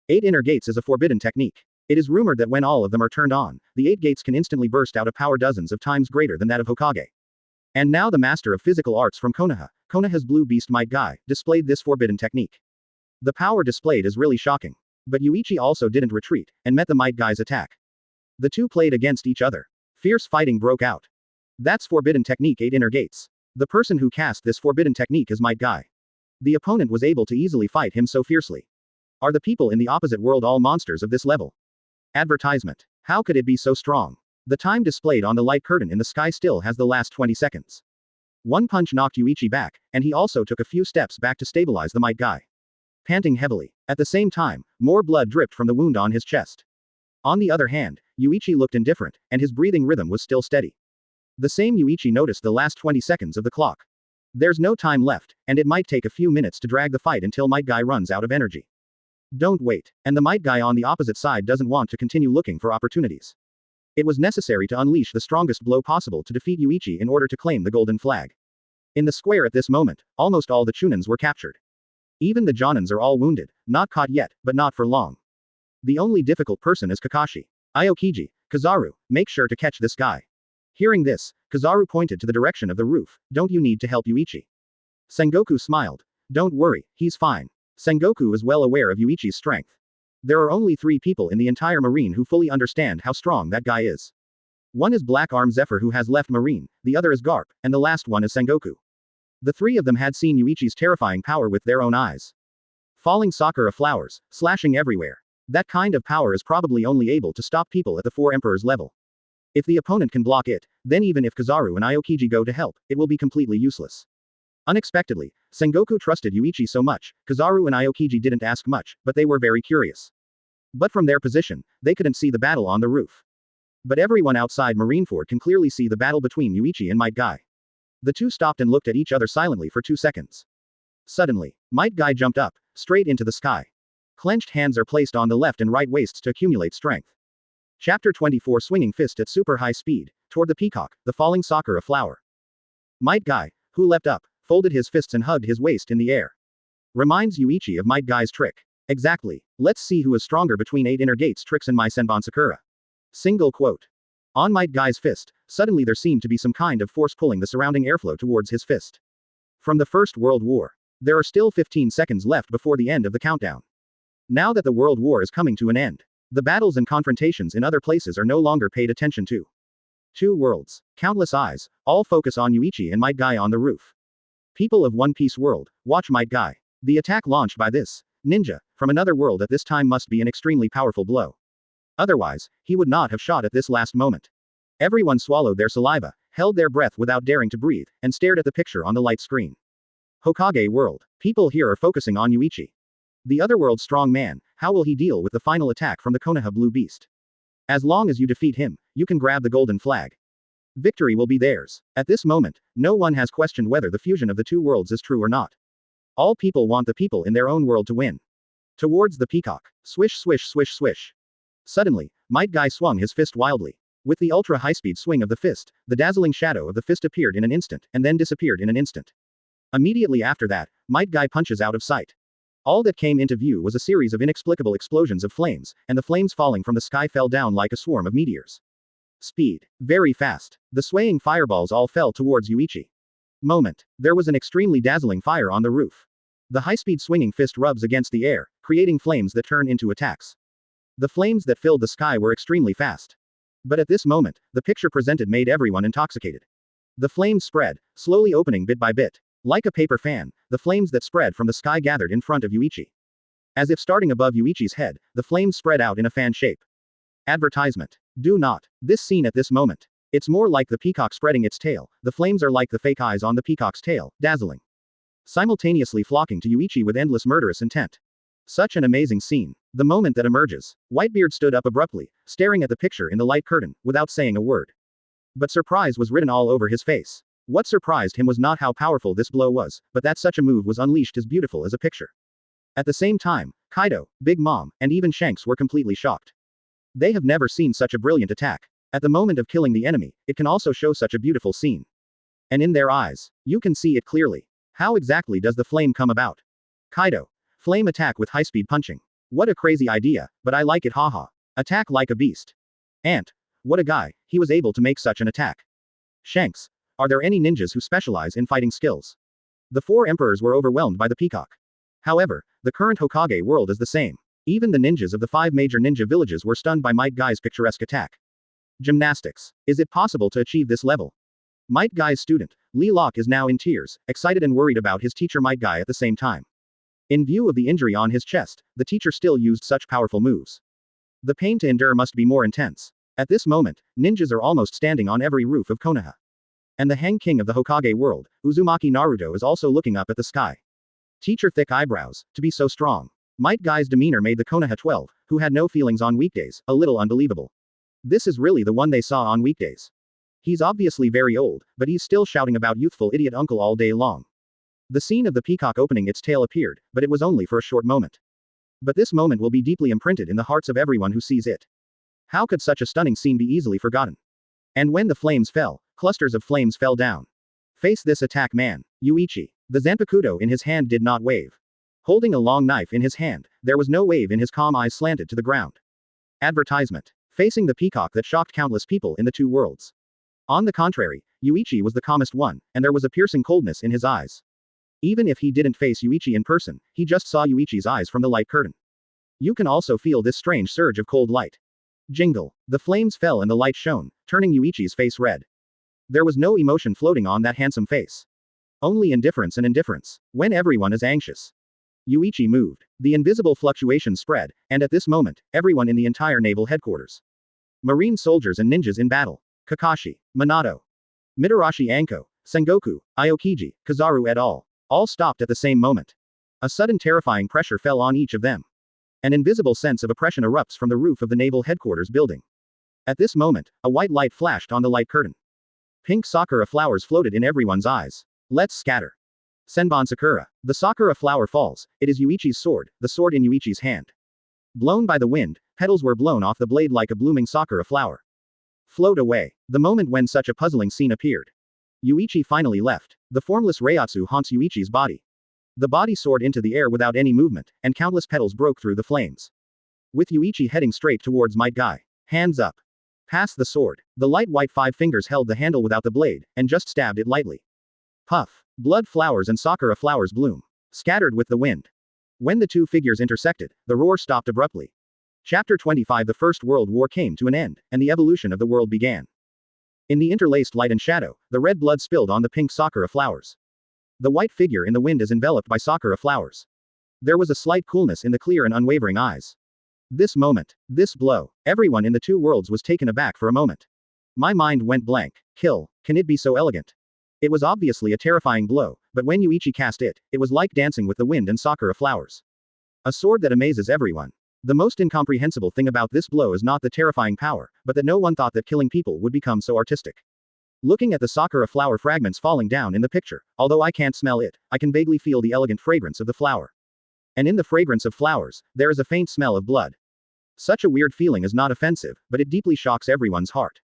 8 inner gates is a forbidden technique. It is rumored that when all of them are turned on, the 8 gates can instantly burst out a power dozens of times greater than that of Hokage. And now the master of physical arts from Konaha's blue beast Might Guy, displayed this forbidden technique. The power displayed is really shocking. But Yuichi also didn't retreat, and met the Might Guy's attack. The two played against each other. Fierce fighting broke out. That's forbidden technique 8 inner gates. The person who cast this forbidden technique is Might Guy. The opponent was able to easily fight him so fiercely. Are the people in the opposite world all monsters of this level? Advertisement. How could it be so strong? The time displayed on the light curtain in the sky still has the last 20 seconds. One punch knocked Yuichi back, and he also took a few steps back to stabilize the Might Guy. Panting heavily. At the same time, more blood dripped from the wound on his chest. On the other hand, Yuichi looked indifferent, and his breathing rhythm was still steady. The same Yuichi noticed the last 20 seconds of the clock. There's no time left, and it might take a few minutes to drag the fight until Might Guy runs out of energy. Don't wait. And the Might Guy on the opposite side doesn't want to continue looking for opportunities. It was necessary to unleash the strongest blow possible to defeat Yuichi in order to claim the golden flag. In the square at this moment, almost all the Chunins were captured. Even the Jonins are all wounded, not caught yet, but not for long. The only difficult person is Kakashi. Aokiji, Kizaru, make sure to catch this guy. Hearing this, Kizaru pointed to the direction of the roof. Don't you need to help Yuichi? Sengoku smiled. Don't worry, he's fine. Sengoku is well aware of Yuichi's strength. There are only 3 people in the entire Marine who fully understand how strong that guy is. One is Black Arm Zephyr who has left Marine, the other is Garp, and the last one is Sengoku. The 3 of them had seen Yuichi's terrifying power with their own eyes. Falling sakura flowers, slashing everywhere. That kind of power is probably only able to stop people at the 4 Emperors level. If the opponent can block it, then even if Kizaru and Aokiji go to help, it will be completely useless. Unexpectedly, Sengoku trusted Yuichi so much, Kizaru and Aokiji didn't ask much, but they were very curious. But from their position, they couldn't see the battle on the roof. But everyone outside Marineford can clearly see the battle between Yuichi and Might Guy. The two stopped and looked at each other silently for 2 seconds. Suddenly, Might Guy jumped up, straight into the sky. Clenched hands are placed on the left and right waists to accumulate strength. Chapter 24 Swinging fist at super high speed, toward the peacock, the falling sakura flower. Might Guy, who leapt up, folded his fists and hugged his waist in the air. Reminds Yuichi of Might Guy's trick. Exactly. Let's see who is stronger between 8 inner gates tricks and my Senbon Sakura. Single quote. On Might Guy's fist, suddenly there seemed to be some kind of force pulling the surrounding airflow towards his fist. From the First World War. There are still 15 seconds left before the end of the countdown. Now that the World War is coming to an end, the battles and confrontations in other places are no longer paid attention to. 2 worlds, countless eyes, all focus on Yuichi and Might Guy on the roof. People of One Piece world, watch Might Guy. The attack launched by this ninja from another world at this time must be an extremely powerful blow. Otherwise, he would not have shot at this last moment. Everyone swallowed their saliva, held their breath without daring to breathe, and stared at the picture on the light screen. Hokage world. People here are focusing on Yuichi. The otherworld strong man, how will he deal with the final attack from the Konaha blue beast? As long as you defeat him, you can grab the golden flag. Victory will be theirs. At this moment, no one has questioned whether the fusion of the 2 worlds is true or not. All people want the people in their own world to win. Towards the peacock. Swish swish swish swish. Suddenly, Might Guy swung his fist wildly. With the ultra-high-speed swing of the fist, the dazzling shadow of the fist appeared in an instant, and then disappeared in an instant. Immediately after that, Might Guy punches out of sight. All that came into view was a series of inexplicable explosions of flames, and the flames falling from the sky fell down like a swarm of meteors. Speed. Very fast. The swaying fireballs all fell towards Yuichi. Moment. There was an extremely dazzling fire on the roof. The high-speed swinging fist rubs against the air, creating flames that turn into attacks. The flames that filled the sky were extremely fast. But at this moment, the picture presented made everyone intoxicated. The flames spread, slowly opening bit by bit. Like a paper fan, the flames that spread from the sky gathered in front of Yuichi. As if starting above Yuichi's head, the flames spread out in a fan shape. Advertisement. Do not. This scene at this moment. It's more like the peacock spreading its tail, the flames are like the fake eyes on the peacock's tail, dazzling. Simultaneously flocking to Yuichi with endless murderous intent. Such an amazing scene. The moment that emerges, Whitebeard stood up abruptly, staring at the picture in the light curtain, without saying a word. But surprise was written all over his face. What surprised him was not how powerful this blow was, but that such a move was unleashed as beautiful as a picture. At the same time, Kaido, Big Mom, and even Shanks were completely shocked. They have never seen such a brilliant attack. At the moment of killing the enemy, it can also show such a beautiful scene. And in their eyes, you can see it clearly. How exactly does the flame come about? Kaido. Flame attack with high-speed punching. What a crazy idea, but I like it, haha. Attack like a beast. Ant. What a guy, he was able to make such an attack. Shanks. Are there any ninjas who specialize in fighting skills? The four emperors were overwhelmed by the peacock. However, the current Hokage world is the same. Even the ninjas of the 5 major ninja villages were stunned by Might Guy's picturesque attack. Gymnastics. Is it possible to achieve this level? Might Guy's student, Lee Locke, is now in tears, excited and worried about his teacher Might Guy at the same time. In view of the injury on his chest, the teacher still used such powerful moves. The pain to endure must be more intense. At this moment, ninjas are almost standing on every roof of Konaha. And the Hang King of the Hokage world, Uzumaki Naruto, is also looking up at the sky. Teacher, thick eyebrows, to be so strong. Might Guy's demeanor made the Konaha 12, who had no feelings on weekdays, a little unbelievable. This is really the one they saw on weekdays. He's obviously very old, but he's still shouting about youthful idiot uncle all day long. The scene of the peacock opening its tail appeared, but it was only for a short moment. But this moment will be deeply imprinted in the hearts of everyone who sees it. How could such a stunning scene be easily forgotten? And when the flames fell, clusters of flames fell down. Face this attack, man. Yuichi. The Zanpakuto in his hand did not wave. Holding a long knife in his hand, there was no wave in his calm eyes slanted to the ground. Advertisement. Facing the peacock that shocked countless people in the 2 worlds. On the contrary, Yuichi was the calmest one, and there was a piercing coldness in his eyes. Even if he didn't face Yuichi in person, he just saw Yuichi's eyes from the light curtain. You can also feel this strange surge of cold light. Jingle. The flames fell and the light shone, turning Yuichi's face red. There was no emotion floating on that handsome face. Only indifference and indifference, when everyone is anxious. Yuichi moved. The invisible fluctuation spread, and at this moment, everyone in the entire naval headquarters. Marine soldiers and ninjas in battle. Kakashi, Minato, Mitarashi Anko, Sengoku, Aokiji, Kizaru et al. All stopped at the same moment. A sudden terrifying pressure fell on each of them. An invisible sense of oppression erupts from the roof of the naval headquarters building. At this moment, a white light flashed on the light curtain. Pink sakura flowers floated in everyone's eyes. Let's scatter. Senbon Sakura. The sakura flower falls. It is Yuichi's sword, the sword in Yuichi's hand. Blown by the wind, petals were blown off the blade like a blooming sakura flower. Float away. The moment when such a puzzling scene appeared. Yuichi finally left. The formless Reiatsu haunts Yuichi's body. The body soared into the air without any movement, and countless petals broke through the flames. With Yuichi heading straight towards Might Guy. Hands up. Pass the sword. The light white 5 fingers held the handle without the blade, and just stabbed it lightly. Puff. Blood flowers and sakura flowers bloom. Scattered with the wind. When the 2 figures intersected, the roar stopped abruptly. Chapter 25. The First World War came to an end, and the evolution of the world began. In the interlaced light and shadow, the red blood spilled on the pink sakura flowers. The white figure in the wind is enveloped by sakura flowers. There was a slight coolness in the clear and unwavering eyes. This moment, this blow, everyone in the 2 worlds was taken aback for a moment. My mind went blank. Kill, can it be so elegant? It was obviously a terrifying blow, but when Yuichi cast it, it was like dancing with the wind and sakura flowers. A sword that amazes everyone. The most incomprehensible thing about this blow is not the terrifying power, but that no one thought that killing people would become so artistic. Looking at the sakura flower fragments falling down in the picture, although I can't smell it, I can vaguely feel the elegant fragrance of the flower. And in the fragrance of flowers, there is a faint smell of blood. Such a weird feeling is not offensive, but it deeply shocks everyone's heart.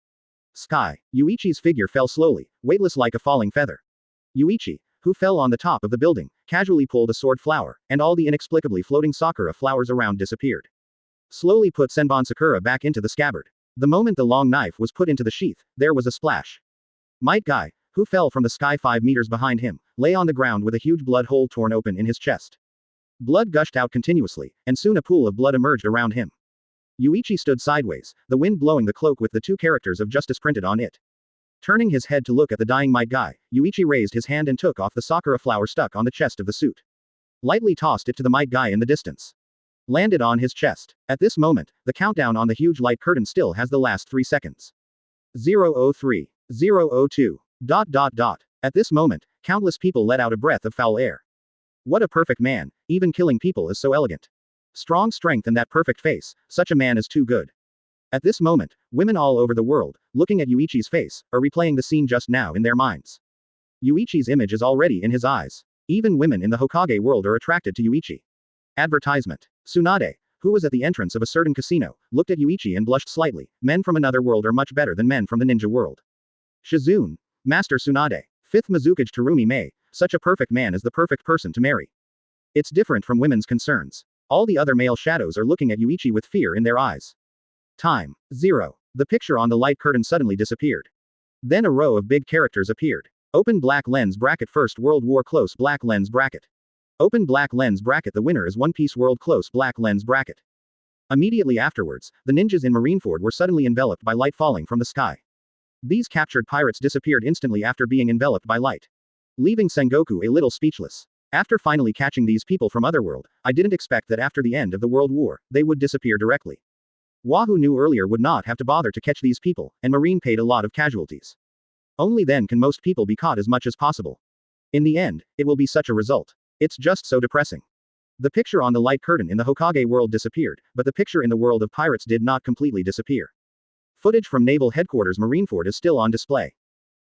Sky. Yuichi's figure fell slowly, weightless like a falling feather. Yuichi, who fell on the top of the building, casually pulled a sword flower, and all the inexplicably floating sakura flowers around disappeared. Slowly put Senbon Sakura back into the scabbard. The moment the long knife was put into the sheath, there was a splash. Might Guy, who fell from the sky 5 meters behind him, lay on the ground with a huge blood hole torn open in his chest. Blood gushed out continuously, and soon a pool of blood emerged around him. Yuichi stood sideways, the wind blowing the cloak with the 2 characters of justice printed on it. Turning his head to look at the dying Might Guy, Yuichi raised his hand and took off the sakura flower stuck on the chest of the suit. Lightly tossed it to the Might Guy in the distance. Landed on his chest. At this moment, the countdown on the huge light curtain still has the last 3 seconds. 003. 002. ... At this moment, countless people let out a breath of foul air. What a perfect man, even killing people is so elegant. Strong strength and that perfect face, such a man is too good. At this moment, women all over the world, looking at Yuichi's face, are replaying the scene just now in their minds. Yuichi's image is already in his eyes. Even women in the Hokage world are attracted to Yuichi. Advertisement. Tsunade, who was at the entrance of a certain casino, looked at Yuichi and blushed slightly. Men from another world are much better than men from the ninja world. Shizune. Master Tsunade. 5th Mizukage Terumi Mei, such a perfect man is the perfect person to marry. It's different from women's concerns. All the other male shadows are looking at Yuichi with fear in their eyes. Time. 0. The picture on the light curtain suddenly disappeared. Then a row of big characters appeared. Open black lens bracket First World War close black lens bracket. Open black lens bracket The winner is One Piece World close black lens bracket. Immediately afterwards, the ninjas in Marineford were suddenly enveloped by light falling from the sky. These captured pirates disappeared instantly after being enveloped by light, leaving Sengoku a little speechless. After finally catching these people from Otherworld, I didn't expect that after the end of the World War, they would disappear directly. Wahoo knew earlier would not have to bother to catch these people, and Marine paid a lot of casualties. Only then can most people be caught as much as possible. In the end, it will be such a result. It's just so depressing. The picture on the light curtain in the Hokage world disappeared, but the picture in the world of pirates did not completely disappear. Footage from Naval Headquarters Marineford is still on display.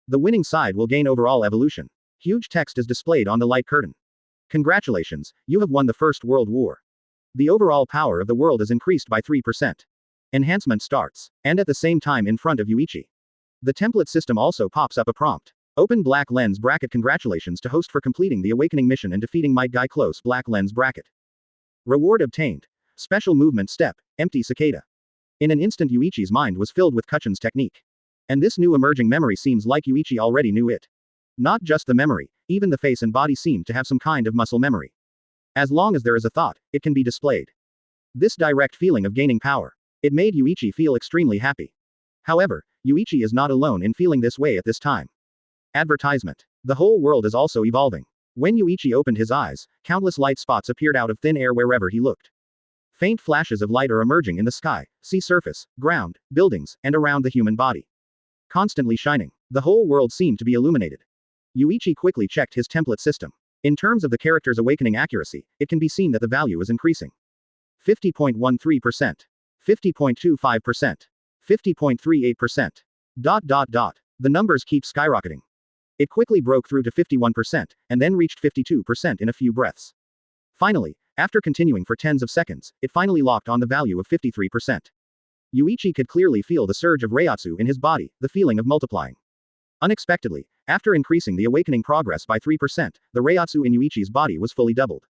The winning side will gain overall evolution. Huge text is displayed on the light curtain. Congratulations, you have won the First World War. The overall power of the world is increased by 3%. Enhancement starts, and at the same time in front of Yuichi. The template system also pops up a prompt. Open black lens bracket Congratulations to host for completing the awakening mission and defeating Might Guy close black lens bracket. Reward obtained. Special movement step, empty cicada. In an instant Yuichi's mind was filled with Kuchin's technique. And this new emerging memory seems like Yuichi already knew it. Not just the memory, even the face and body seem to have some kind of muscle memory. As long as there is a thought, it can be displayed. This direct feeling of gaining power. It made Yuichi feel extremely happy. However, Yuichi is not alone in feeling this way at this time. Advertisement. The whole world is also evolving. When Yuichi opened his eyes, countless light spots appeared out of thin air wherever he looked. Faint flashes of light are emerging in the sky, sea surface, ground, buildings, and around the human body. Constantly shining. The whole world seemed to be illuminated. Yuichi quickly checked his template system. In terms of the character's awakening accuracy, it can be seen that the value is increasing. 50.13%. 50.25%. 50.38%. The numbers keep skyrocketing. It quickly broke through to 51%, and then reached 52% in a few breaths. Finally, after continuing for tens of seconds, it finally locked on the value of 53%. Yuichi could clearly feel the surge of Reiatsu in his body, the feeling of multiplying. Unexpectedly, after increasing the awakening progress by 3%, the Reiatsu in Yuichi's body was fully doubled.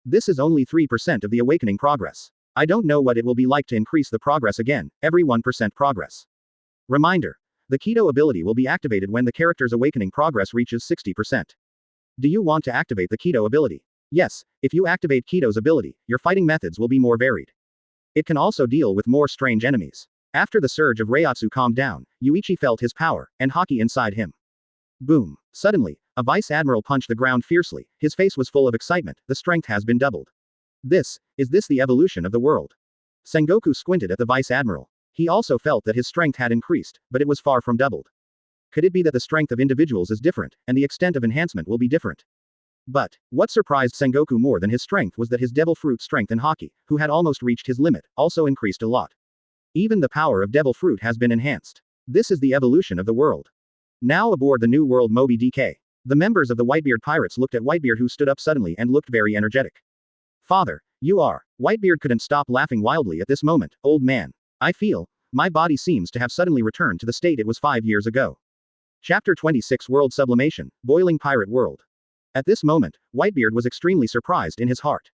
This is only 3% of the awakening progress. I don't know what it will be like to increase the progress again, every 1% progress. Reminder. The Kido ability will be activated when the character's awakening progress reaches 60%. Do you want to activate the Kido ability? Yes, if you activate Kido's ability, your fighting methods will be more varied. It can also deal with more strange enemies. After the surge of Reiatsu calmed down, Yuichi felt his power, and haki inside him. Boom. Suddenly, a vice admiral punched the ground fiercely, his face was full of excitement, the strength has been doubled. Is this the evolution of the world? Sengoku squinted at the vice admiral. He also felt that his strength had increased, but it was far from doubled. Could it be that the strength of individuals is different, and the extent of enhancement will be different? But, what surprised Sengoku more than his strength was that his devil fruit strength and haki, who had almost reached his limit, also increased a lot. Even the power of devil fruit has been enhanced. This is the evolution of the world. Now aboard the new world Moby DK. The members of the Whitebeard pirates looked at Whitebeard who stood up suddenly and looked very energetic. Father, you are. Whitebeard couldn't stop laughing wildly at this moment. Old man. I feel, my body seems to have suddenly returned to the state it was 5 years ago. Chapter 26 World Sublimation, Boiling Pirate World. At this moment, Whitebeard was extremely surprised in his heart.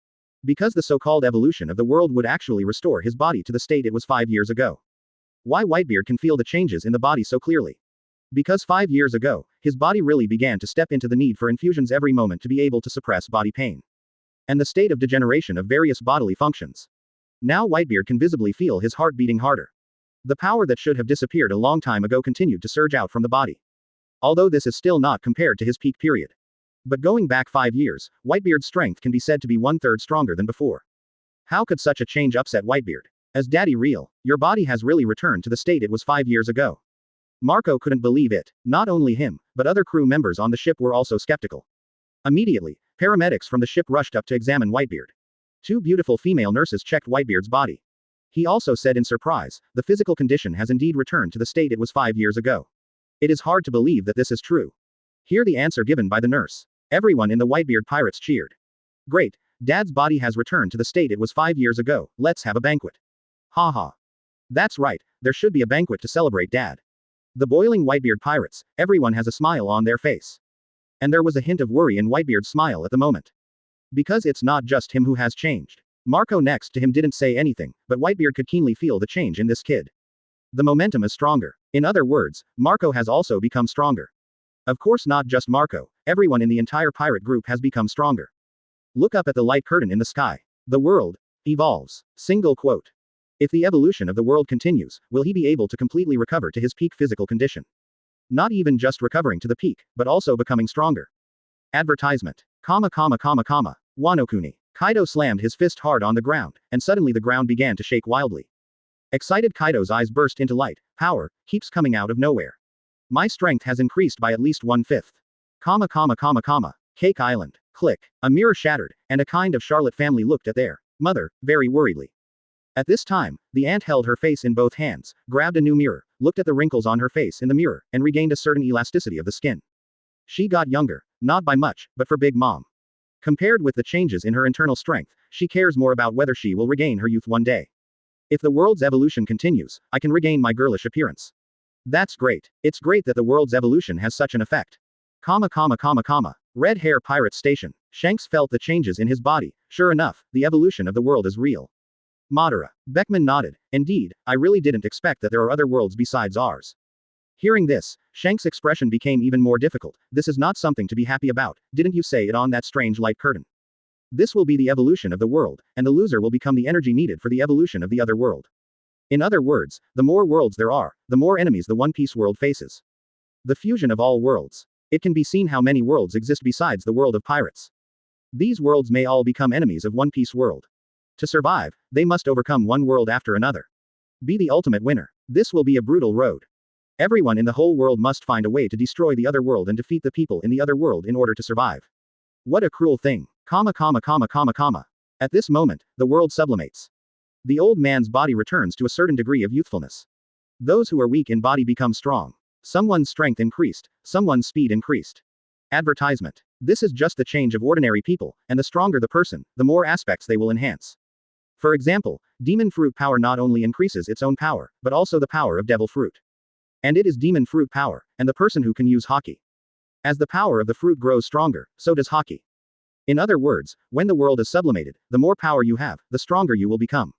Because the so-called evolution of the world would actually restore his body to the state it was 5 years ago. Why Whitebeard can feel the changes in the body so clearly? Because 5 years ago, his body really began to step into the need for infusions every moment to be able to suppress body pain. And the state of degeneration of various bodily functions. Now Whitebeard can visibly feel his heart beating harder. The power that should have disappeared a long time ago continued to surge out from the body. Although this is still not compared to his peak period. But going back 5 years, Whitebeard's strength can be said to be 1/3 stronger than before. How could such a change upset Whitebeard? As Daddy real, your body has really returned to the state it was 5 years ago. Marco couldn't believe it. Not only him, but other crew members on the ship were also skeptical. Immediately, paramedics from the ship rushed up to examine Whitebeard. 2 beautiful female nurses checked Whitebeard's body. He also said in surprise, the physical condition has indeed returned to the state it was 5 years ago. It is hard to believe that this is true. Hear the answer given by the nurse. Everyone in the Whitebeard Pirates cheered. Great, Dad's body has returned to the state it was 5 years ago, let's have a banquet. Ha ha. That's right, there should be a banquet to celebrate Dad. The boiling Whitebeard Pirates, everyone has a smile on their face. And there was a hint of worry in Whitebeard's smile at the moment. Because it's not just him who has changed. Marco next to him didn't say anything, but Whitebeard could keenly feel the change in this kid. The momentum is stronger. In other words, Marco has also become stronger. Of course, not just Marco, everyone in the entire pirate group has become stronger. Look up at the light curtain in the sky. The world evolves. Single quote. If the evolution of the world continues, will he be able to completely recover to his peak physical condition? Not even just recovering to the peak, but also becoming stronger. Advertisement. Wanokuni. Kaido slammed his fist hard on the ground, and suddenly the ground began to shake wildly. Excited Kaido's eyes burst into light. Power keeps coming out of nowhere. My strength has increased by at least 1/5. Cake Island. Click. A mirror shattered, and a kind of Charlotte family looked at their mother, very worriedly. At this time, the aunt held her face in both hands, grabbed a new mirror, looked at the wrinkles on her face in the mirror, and regained a certain elasticity of the skin. She got younger, not by much, but for Big Mom. Compared with the changes in her internal strength, she cares more about whether she will regain her youth one day. If the world's evolution continues, I can regain my girlish appearance. That's great. It's great that the world's evolution has such an effect. Red Hair Pirate Station. Shanks felt the changes in his body. Sure enough, the evolution of the world is real. Madara. Beckman nodded. Indeed, I really didn't expect that there are other worlds besides ours. Hearing this, Shanks' expression became even more difficult. This is not something to be happy about, didn't you say it on that strange light curtain? This will be the evolution of the world, and the loser will become the energy needed for the evolution of the other world. In other words, the more worlds there are, the more enemies the One Piece world faces. The fusion of all worlds. It can be seen how many worlds exist besides the world of pirates. These worlds may all become enemies of One Piece world. To survive, they must overcome one world after another. Be the ultimate winner. This will be a brutal road. Everyone in the whole world must find a way to destroy the other world and defeat the people in the other world in order to survive. What a cruel thing. At this moment, the world sublimates. The old man's body returns to a certain degree of youthfulness. Those who are weak in body become strong. Someone's strength increased, someone's speed increased. Advertisement. This is just the change of ordinary people, and the stronger the person, the more aspects they will enhance. For example, demon fruit power not only increases its own power, but also the power of devil fruit. And it is demon fruit power, and the person who can use haki. As the power of the fruit grows stronger, so does haki. In other words, when the world is sublimated, the more power you have, the stronger you will become.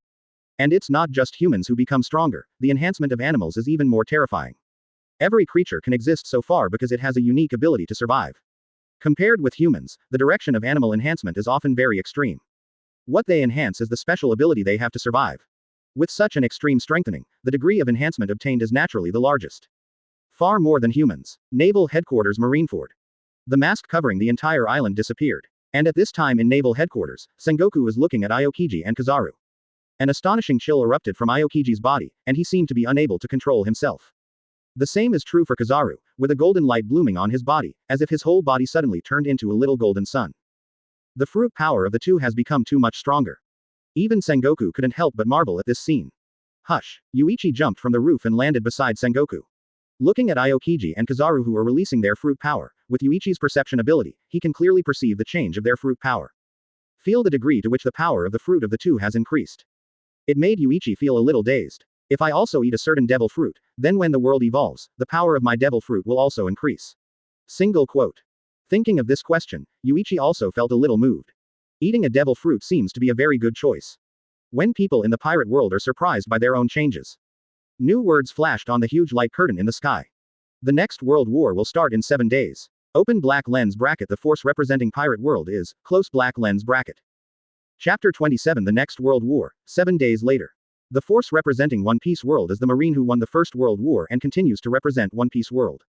And it's not just humans who become stronger, the enhancement of animals is even more terrifying. Every creature can exist so far because it has a unique ability to survive. Compared with humans, the direction of animal enhancement is often very extreme. What they enhance is the special ability they have to survive. With such an extreme strengthening, the degree of enhancement obtained is naturally the largest. Far more than humans. Naval Headquarters Marineford. The mask covering the entire island disappeared. And at this time in Naval Headquarters, Sengoku was looking at Aokiji and Kizaru. An astonishing chill erupted from Aokiji's body, and he seemed to be unable to control himself. The same is true for Kizaru, with a golden light blooming on his body, as if his whole body suddenly turned into a little golden sun. The fruit power of the two has become too much stronger. Even Sengoku couldn't help but marvel at this scene. Hush! Yuichi jumped from the roof and landed beside Sengoku. Looking at Aokiji and Kizaru who are releasing their fruit power, with Yuichi's perception ability, he can clearly perceive the change of their fruit power. Feel the degree to which the power of the fruit of the two has increased. It made Yuichi feel a little dazed. If I also eat a certain devil fruit, then when the world evolves, the power of my devil fruit will also increase. Single quote. Thinking of this question, Yuichi also felt a little moved. Eating a devil fruit seems to be a very good choice. When people in the pirate world are surprised by their own changes. New words flashed on the huge light curtain in the sky. The next world war will start in 7 days. Open black lens bracket. The force representing pirate world is, close black lens bracket. Chapter 27. The next world war, 7 days later. The force representing One Piece world is the Marine who won the First World War and continues to represent One Piece world.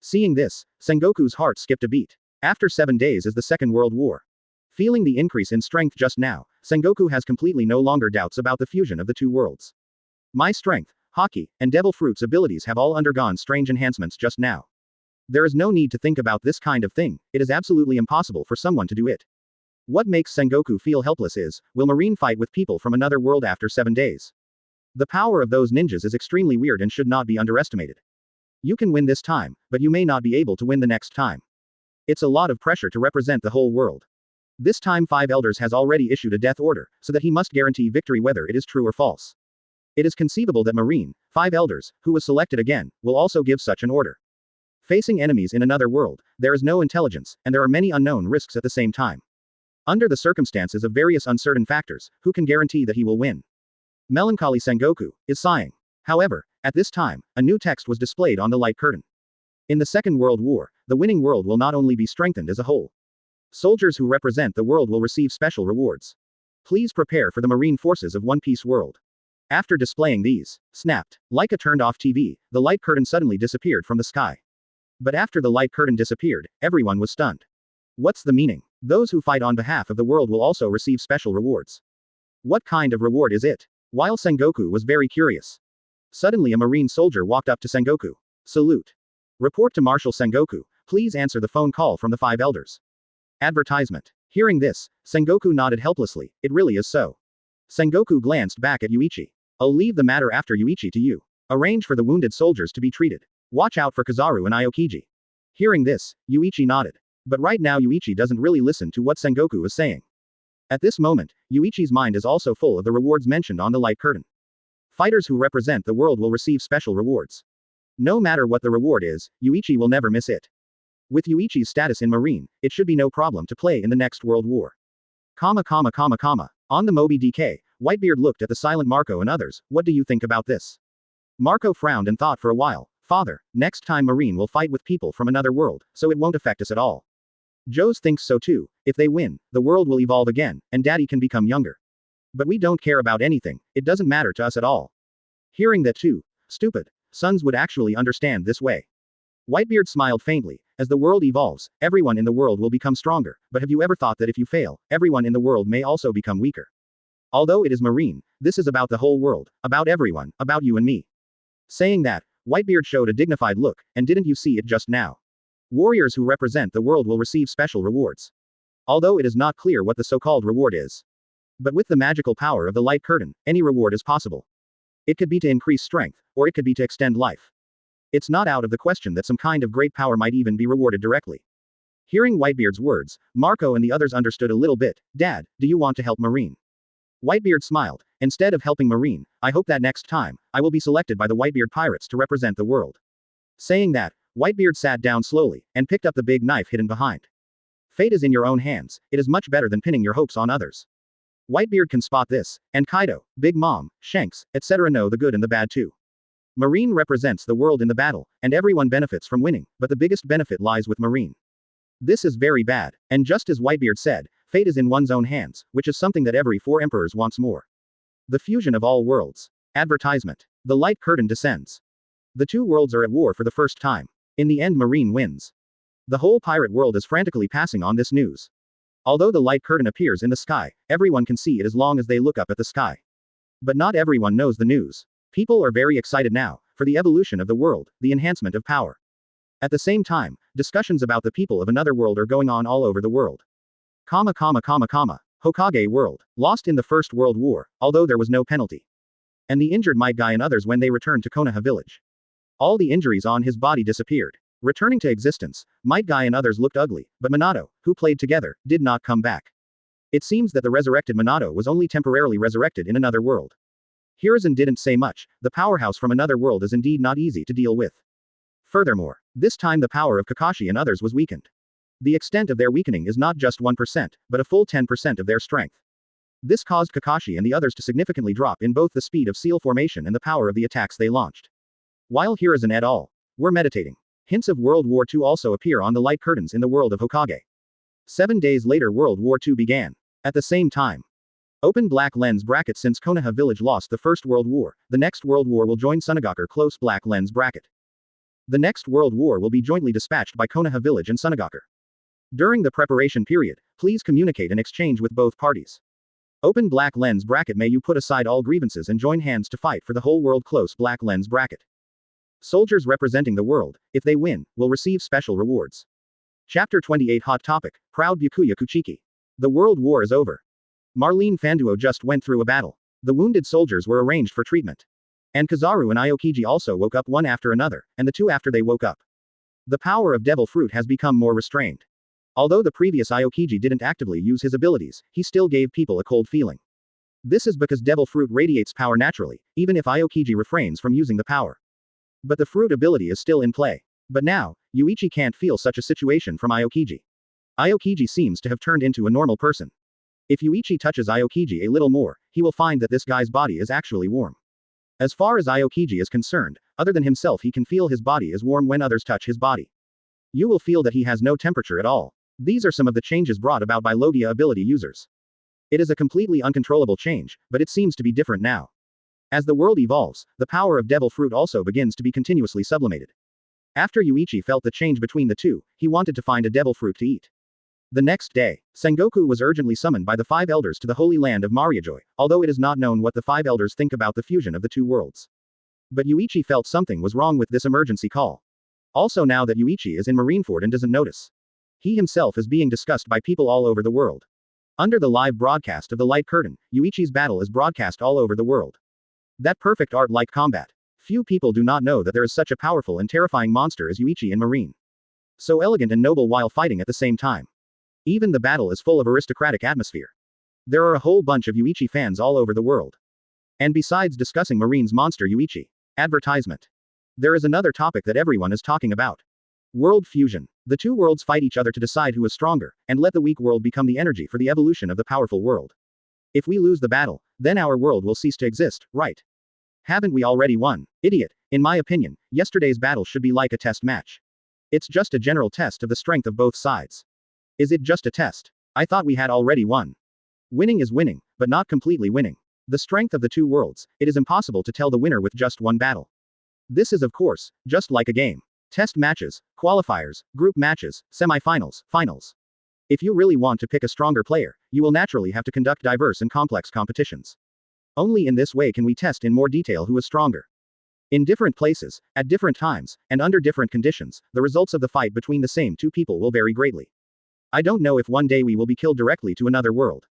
Seeing this, Sengoku's heart skipped a beat. After 7 days is the Second World War. Feeling the increase in strength just now, Sengoku has completely no longer doubts about the fusion of the two worlds. My strength, haki, and devil fruit's abilities have all undergone strange enhancements just now. There is no need to think about this kind of thing, it is absolutely impossible for someone to do it. What makes Sengoku feel helpless is, will Marine fight with people from another world after 7 days? The power of those ninjas is extremely weird and should not be underestimated. You can win this time, but you may not be able to win the next time. It's a lot of pressure to represent the whole world. This time 5 elders has already issued a death order, so that he must guarantee victory whether it is true or false. It is conceivable that Marine, 5 elders, who was selected again, will also give such an order. Facing enemies in another world, there is no intelligence, and there are many unknown risks at the same time. Under the circumstances of various uncertain factors, who can guarantee that he will win? Melancholy Sengoku is sighing. However, at this time, a new text was displayed on the light curtain. In the Second World War, the winning world will not only be strengthened as a whole. Soldiers who represent the world will receive special rewards. Please prepare for the Marine forces of One Piece world. After displaying these, snapped, like a turned-off TV, the light curtain suddenly disappeared from the sky. But after the light curtain disappeared, everyone was stunned. What's the meaning? Those who fight on behalf of the world will also receive special rewards. What kind of reward is it? While Sengoku was very curious. Suddenly a Marine soldier walked up to Sengoku. Salute. Report to Marshal Sengoku, please answer the phone call from the 5 elders. Advertisement. Hearing this, Sengoku nodded helplessly, it really is so. Sengoku glanced back at Yuichi. I'll leave the matter after Yuichi to you. Arrange for the wounded soldiers to be treated. Watch out for Kizaru and Aokiji. Hearing this, Yuichi nodded. But right now Yuichi doesn't really listen to what Sengoku is saying. At this moment, Yuichi's mind is also full of the rewards mentioned on the light curtain. Fighters who represent the world will receive special rewards. No matter what the reward is, Yuichi will never miss it. With Yuichi's status in Marine, it should be no problem to play in the next World War. On the Moby DK, Whitebeard looked at the silent Marco and others, what do you think about this? Marco frowned and thought for a while, Father, next time Marine will fight with people from another world, so it won't affect us at all. Joes thinks so too, if they win, the world will evolve again, and Daddy can become younger. But we don't care about anything, it doesn't matter to us at all. Hearing that too, stupid, sons would actually understand this way. Whitebeard smiled faintly, as the world evolves, everyone in the world will become stronger, but have you ever thought that if you fail, everyone in the world may also become weaker? Although it is Marine, this is about the whole world, about everyone, about you and me. Saying that, Whitebeard showed a dignified look, and didn't you see it just now? Warriors who represent the world will receive special rewards. Although it is not clear what the so-called reward is. But with the magical power of the light curtain, any reward is possible. It could be to increase strength, or it could be to extend life. It's not out of the question that some kind of great power might even be rewarded directly. Hearing Whitebeard's words, Marco and the others understood a little bit. Dad, do you want to help Marine? Whitebeard smiled. Instead of helping Marine, I hope that next time, I will be selected by the Whitebeard pirates to represent the world. Saying that, Whitebeard sat down slowly, and picked up the big knife hidden behind. Fate is in your own hands, it is much better than pinning your hopes on others. Whitebeard can spot this, and Kaido, Big Mom, Shanks, etc. know the good and the bad too. Marine represents the world in the battle, and everyone benefits from winning, but the biggest benefit lies with Marine. This is very bad, and just as Whitebeard said, fate is in one's own hands, which is something that every 4 emperors wants more. The fusion of all worlds. Advertisement. The light curtain descends. The 2 worlds are at war for the first time. In the end Marine wins. The whole pirate world is frantically passing on this news. Although the light curtain appears in the sky, everyone can see it as long as they look up at the sky. But not everyone knows the news. People are very excited now, for the evolution of the world, the enhancement of power. At the same time, discussions about the people of another world are going on all over the world. Hokage world. Lost in the First World War, although there was no penalty. And the injured Might Guy and others when they returned to Konaha village. All the injuries on his body disappeared. Returning to existence, Might Guy and others looked ugly, but Minato, who played together, did not come back. It seems that the resurrected Minato was only temporarily resurrected in another world. Hiruzen didn't say much, the powerhouse from another world is indeed not easy to deal with. Furthermore, this time the power of Kakashi and others was weakened. The extent of their weakening is not just 1%, but a full 10% of their strength. This caused Kakashi and the others to significantly drop in both the speed of seal formation and the power of the attacks they launched. While Hiruzen et al. Were meditating, hints of World War II also appear on the light curtains in the world of Hokage. 7 days later World War II began. At the same time. Open black lens bracket. Since Konaha village lost the First World War, the next World War will join Sunagaku close black lens bracket. The next World War will be jointly dispatched by Konaha village and Sunagaku. During the preparation period, please communicate and exchange with both parties. Open black lens bracket. May you put aside all grievances and join hands to fight for the whole world. Close black lens bracket. Soldiers representing the world, if they win, will receive special rewards. Chapter 28 Hot Topic, Proud Byakuya Kuchiki. The World War is over. Marlene Fanduo just went through a battle. The wounded soldiers were arranged for treatment. And Kizaru and Aokiji also woke up one after another, and the 2 after they woke up. The power of Devil Fruit has become more restrained. Although the previous Aokiji didn't actively use his abilities, he still gave people a cold feeling. This is because Devil Fruit radiates power naturally, even if Aokiji refrains from using the power. But the fruit ability is still in play. But now, Yuichi can't feel such a situation from Aokiji. Aokiji seems to have turned into a normal person. If Yuichi touches Aokiji a little more, he will find that this guy's body is actually warm. As far as Aokiji is concerned, other than himself he can feel his body is warm when others touch his body. You will feel that he has no temperature at all. These are some of the changes brought about by Logia ability users. It is a completely uncontrollable change, but it seems to be different now. As the world evolves, the power of Devil Fruit also begins to be continuously sublimated. After Yuichi felt the change between the two, he wanted to find a Devil Fruit to eat. The next day, Sengoku was urgently summoned by the 5 elders to the holy land of Mariajoy, although it is not known what the 5 elders think about the fusion of the two worlds. But Yuichi felt something was wrong with this emergency call. Also now that Yuichi is in Marineford and doesn't notice. He himself is being discussed by people all over the world. Under the live broadcast of the Light Curtain, Yuichi's battle is broadcast all over the world. That perfect art-like combat. Few people do not know that there is such a powerful and terrifying monster as Yuichi in Marine. So elegant and noble while fighting at the same time. Even the battle is full of aristocratic atmosphere. There are a whole bunch of Yuichi fans all over the world. And besides discussing Marine's monster Yuichi. Advertisement. There is another topic that everyone is talking about. World fusion. The two worlds fight each other to decide who is stronger, and let the weak world become the energy for the evolution of the powerful world. If we lose the battle, then our world will cease to exist, right? Haven't we already won? Idiot. In my opinion, yesterday's battle should be like a test match. It's just a general test of the strength of both sides. Is it just a test? I thought we had already won. Winning is winning, but not completely winning. The strength of the two worlds, it is impossible to tell the winner with just one battle. This is of course, just like a game. Test matches, qualifiers, group matches, semifinals, finals. If you really want to pick a stronger player, you will naturally have to conduct diverse and complex competitions. Only in this way can we test in more detail who is stronger. In different places, at different times, and under different conditions, the results of the fight between the same two people will vary greatly. I don't know if one day we will be killed directly to another world.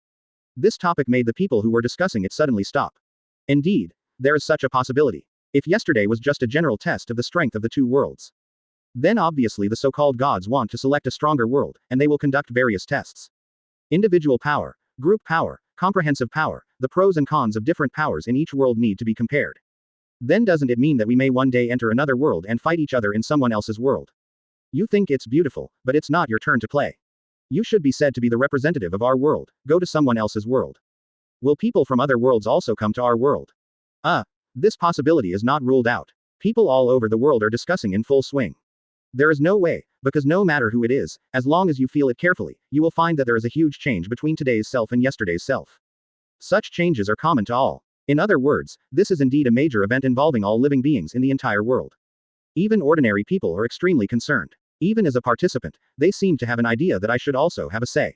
This topic made the people who were discussing it suddenly stop. Indeed, there is such a possibility. If yesterday was just a general test of the strength of the two worlds, then obviously the so-called gods want to select a stronger world, and they will conduct various tests. Individual power, group power, comprehensive power, the pros and cons of different powers in each world need to be compared. Then doesn't it mean that we may one day enter another world and fight each other in someone else's world? You think it's beautiful, but it's not your turn to play. You should be said to be the representative of our world, go to someone else's world. Will people from other worlds also come to our world? This possibility is not ruled out. People all over the world are discussing in full swing. There is no way, because no matter who it is, as long as you feel it carefully, you will find that there is a huge change between today's self and yesterday's self. Such changes are common to all. In other words, this is indeed a major event involving all living beings in the entire world. Even ordinary people are extremely concerned. Even as a participant, they seem to have an idea that I should also have a say.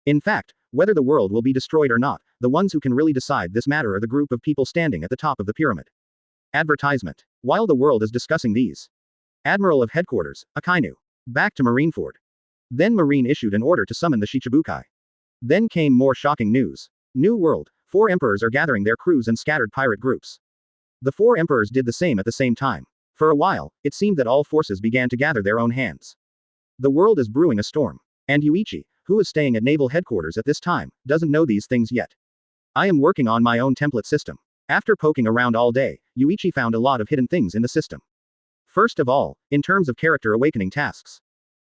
In fact, whether the world will be destroyed or not, the ones who can really decide this matter are the group of people standing at the top of the pyramid. Advertisement. While the world is discussing these, Admiral of Headquarters, Akainu. Back to Marineford. Then Marine issued an order to summon the Shichibukai. Then came more shocking news. New world. 4 emperors are gathering their crews and scattered pirate groups. The 4 emperors did the same at the same time. For a while, it seemed that all forces began to gather their own hands. The world is brewing a storm. And Yuichi, who is staying at naval headquarters at this time, doesn't know these things yet. I am working on my own template system. After poking around all day, Yuichi found a lot of hidden things in the system. First of all, in terms of character awakening tasks.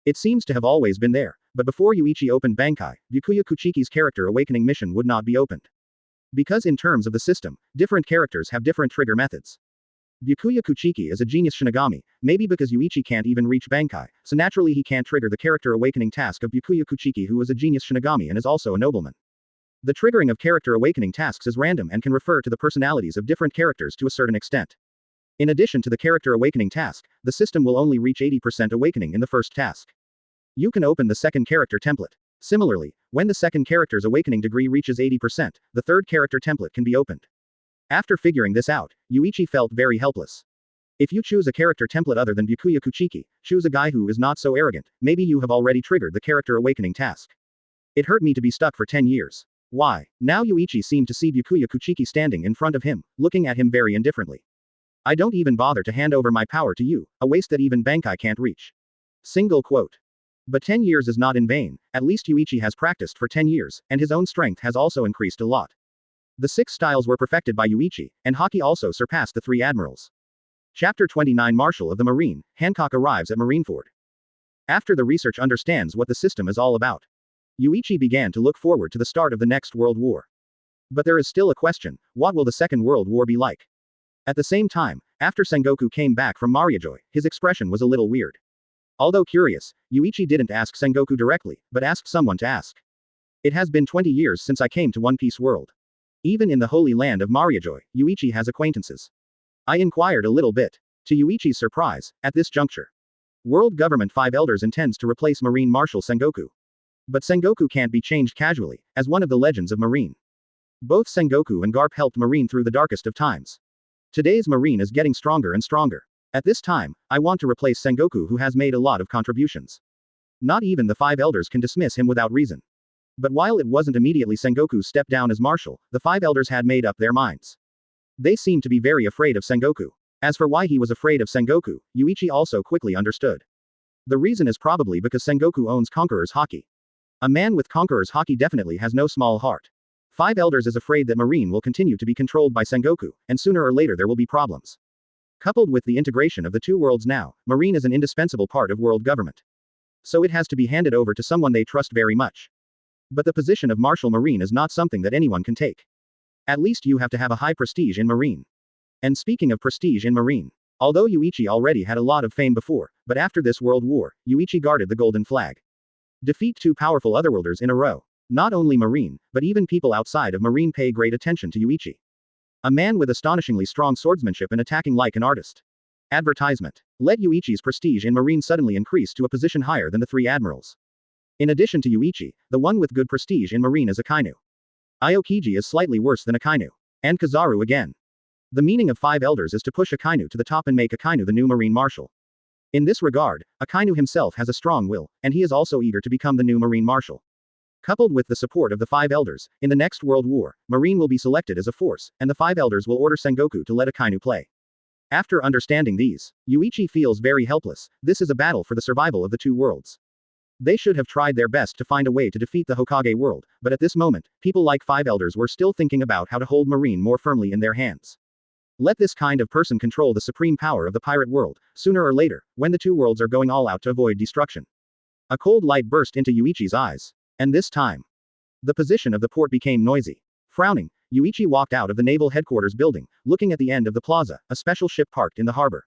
It seems to have always been there, but before Yuichi opened Bankai, Byakuya Kuchiki's character awakening mission would not be opened. Because in terms of the system, different characters have different trigger methods. Byakuya Kuchiki is a genius Shinigami, maybe because Yuichi can't even reach Bankai, so naturally he can't trigger the character awakening task of Byakuya Kuchiki, who is a genius Shinigami and is also a nobleman. The triggering of character awakening tasks is random and can refer to the personalities of different characters to a certain extent. In addition to the character awakening task, the system will only reach 80% awakening in the first task. You can open the second character template. Similarly, when the second character's awakening degree reaches 80%, the third character template can be opened. After figuring this out, Yuichi felt very helpless. If you choose a character template other than Byakuya Kuchiki, choose a guy who is not so arrogant, maybe you have already triggered the character awakening task. It hurt me to be stuck for 10 years. Why? Now Yuichi seemed to see Byakuya Kuchiki standing in front of him, looking at him very indifferently. I don't even bother to hand over my power to you, a waste that even Bankai can't reach. Single quote. But 10 years is not in vain, at least Yuichi has practiced for 10 years, and his own strength has also increased a lot. The 6 styles were perfected by Yuichi, and Haki also surpassed the 3 admirals. Chapter 29 Marshal of the Marine, Hancock arrives at Marineford. After the research understands what the system is all about, Yuichi began to look forward to the start of the next World War. But there is still a question, what will the Second World War be like? At the same time, after Sengoku came back from Mariajoy, his expression was a little weird. Although curious, Yuichi didn't ask Sengoku directly, but asked someone to ask. It has been 20 years since I came to One Piece World. Even in the holy land of Mariajoy, Yuichi has acquaintances. I inquired a little bit. To Yuichi's surprise, at this juncture, World Government 5 Elders intends to replace Marine Marshal Sengoku. But Sengoku can't be changed casually, as one of the legends of Marine. Both Sengoku and Garp helped Marine through the darkest of times. Today's Marine is getting stronger and stronger. At this time, I want to replace Sengoku, who has made a lot of contributions. Not even the 5 elders can dismiss him without reason. But while it wasn't immediately Sengoku stepped down as marshal, the 5 elders had made up their minds. They seemed to be very afraid of Sengoku. As for why he was afraid of Sengoku, Yuichi also quickly understood. The reason is probably because Sengoku owns Conqueror's Haki. A man with Conqueror's Haki definitely has no small heart. 5 elders is afraid that Marine will continue to be controlled by Sengoku, and sooner or later there will be problems. Coupled with the integration of the 2 worlds now, Marine is an indispensable part of world government. So it has to be handed over to someone they trust very much. But the position of Marshal Marine is not something that anyone can take. At least you have to have a high prestige in Marine. And speaking of prestige in Marine, although Yuichi already had a lot of fame before, but after this world war, Yuichi guarded the golden flag. Defeat 2 powerful otherworlders in a row. Not only Marine, but even people outside of Marine pay great attention to Yuichi. A man with astonishingly strong swordsmanship and attacking like an artist. Advertisement. Let Yuichi's prestige in Marine suddenly increase to a position higher than the 3 admirals. In addition to Yuichi, the one with good prestige in Marine is Akainu. Aokiji is slightly worse than Akainu. And Kizaru again. The meaning of 5 elders is to push Akainu to the top and make Akainu the new Marine Marshal. In this regard, Akainu himself has a strong will, and he is also eager to become the new Marine Marshal. Coupled with the support of the 5 elders, in the next World War, Marine will be selected as a force, and the 5 elders will order Sengoku to let Akainu play. After understanding these, Yuichi feels very helpless. This is a battle for the survival of the 2 worlds. They should have tried their best to find a way to defeat the Hokage world, but at this moment, people like 5 elders were still thinking about how to hold Marine more firmly in their hands. Let this kind of person control the supreme power of the pirate world, sooner or later, when the 2 worlds are going all out to avoid destruction. A cold light burst into Yuichi's eyes. And this time, the position of the port became noisy. Frowning, Yuichi walked out of the naval headquarters building, looking at the end of the plaza, a special ship parked in the harbor.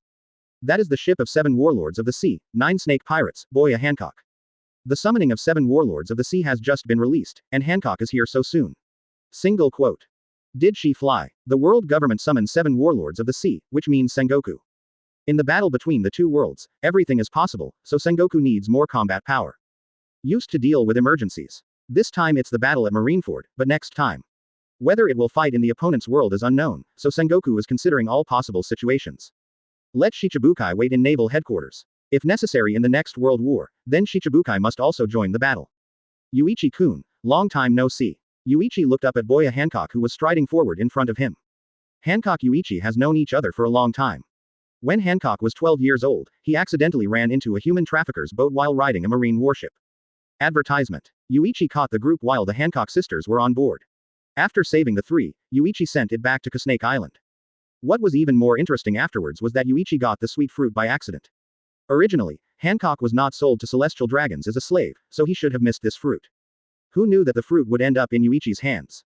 That is the ship of 7 warlords of the sea, 9 snake pirates, Byakuya Hancock. The summoning of 7 warlords of the sea has just been released, and Hancock is here so soon. Single quote. Did she fly? The world government summoned 7 warlords of the sea, which means Sengoku. In the battle between the 2 worlds, everything is possible, so Sengoku needs more combat power. Used to deal with emergencies. This time it's the battle at Marineford, but next time. Whether it will fight in the opponent's world is unknown, so Sengoku is considering all possible situations. Let Shichibukai wait in naval headquarters. If necessary in the next World War, then Shichibukai must also join the battle. Yuichi-kun, long time no see. Yuichi looked up at Byakuya Hancock, who was striding forward in front of him. Hancock and Yuichi has known each other for a long time. When Hancock was 12 years old, he accidentally ran into a human trafficker's boat while riding a marine warship. Advertisement. Yuichi caught the group while the Hancock sisters were on board. After saving the 3, Yuichi sent it back to Snake Island. What was even more interesting afterwards was that Yuichi got the sweet fruit by accident. Originally, Hancock was not sold to celestial dragons as a slave, so he should have missed this fruit. Who knew that the fruit would end up in Yuichi's hands?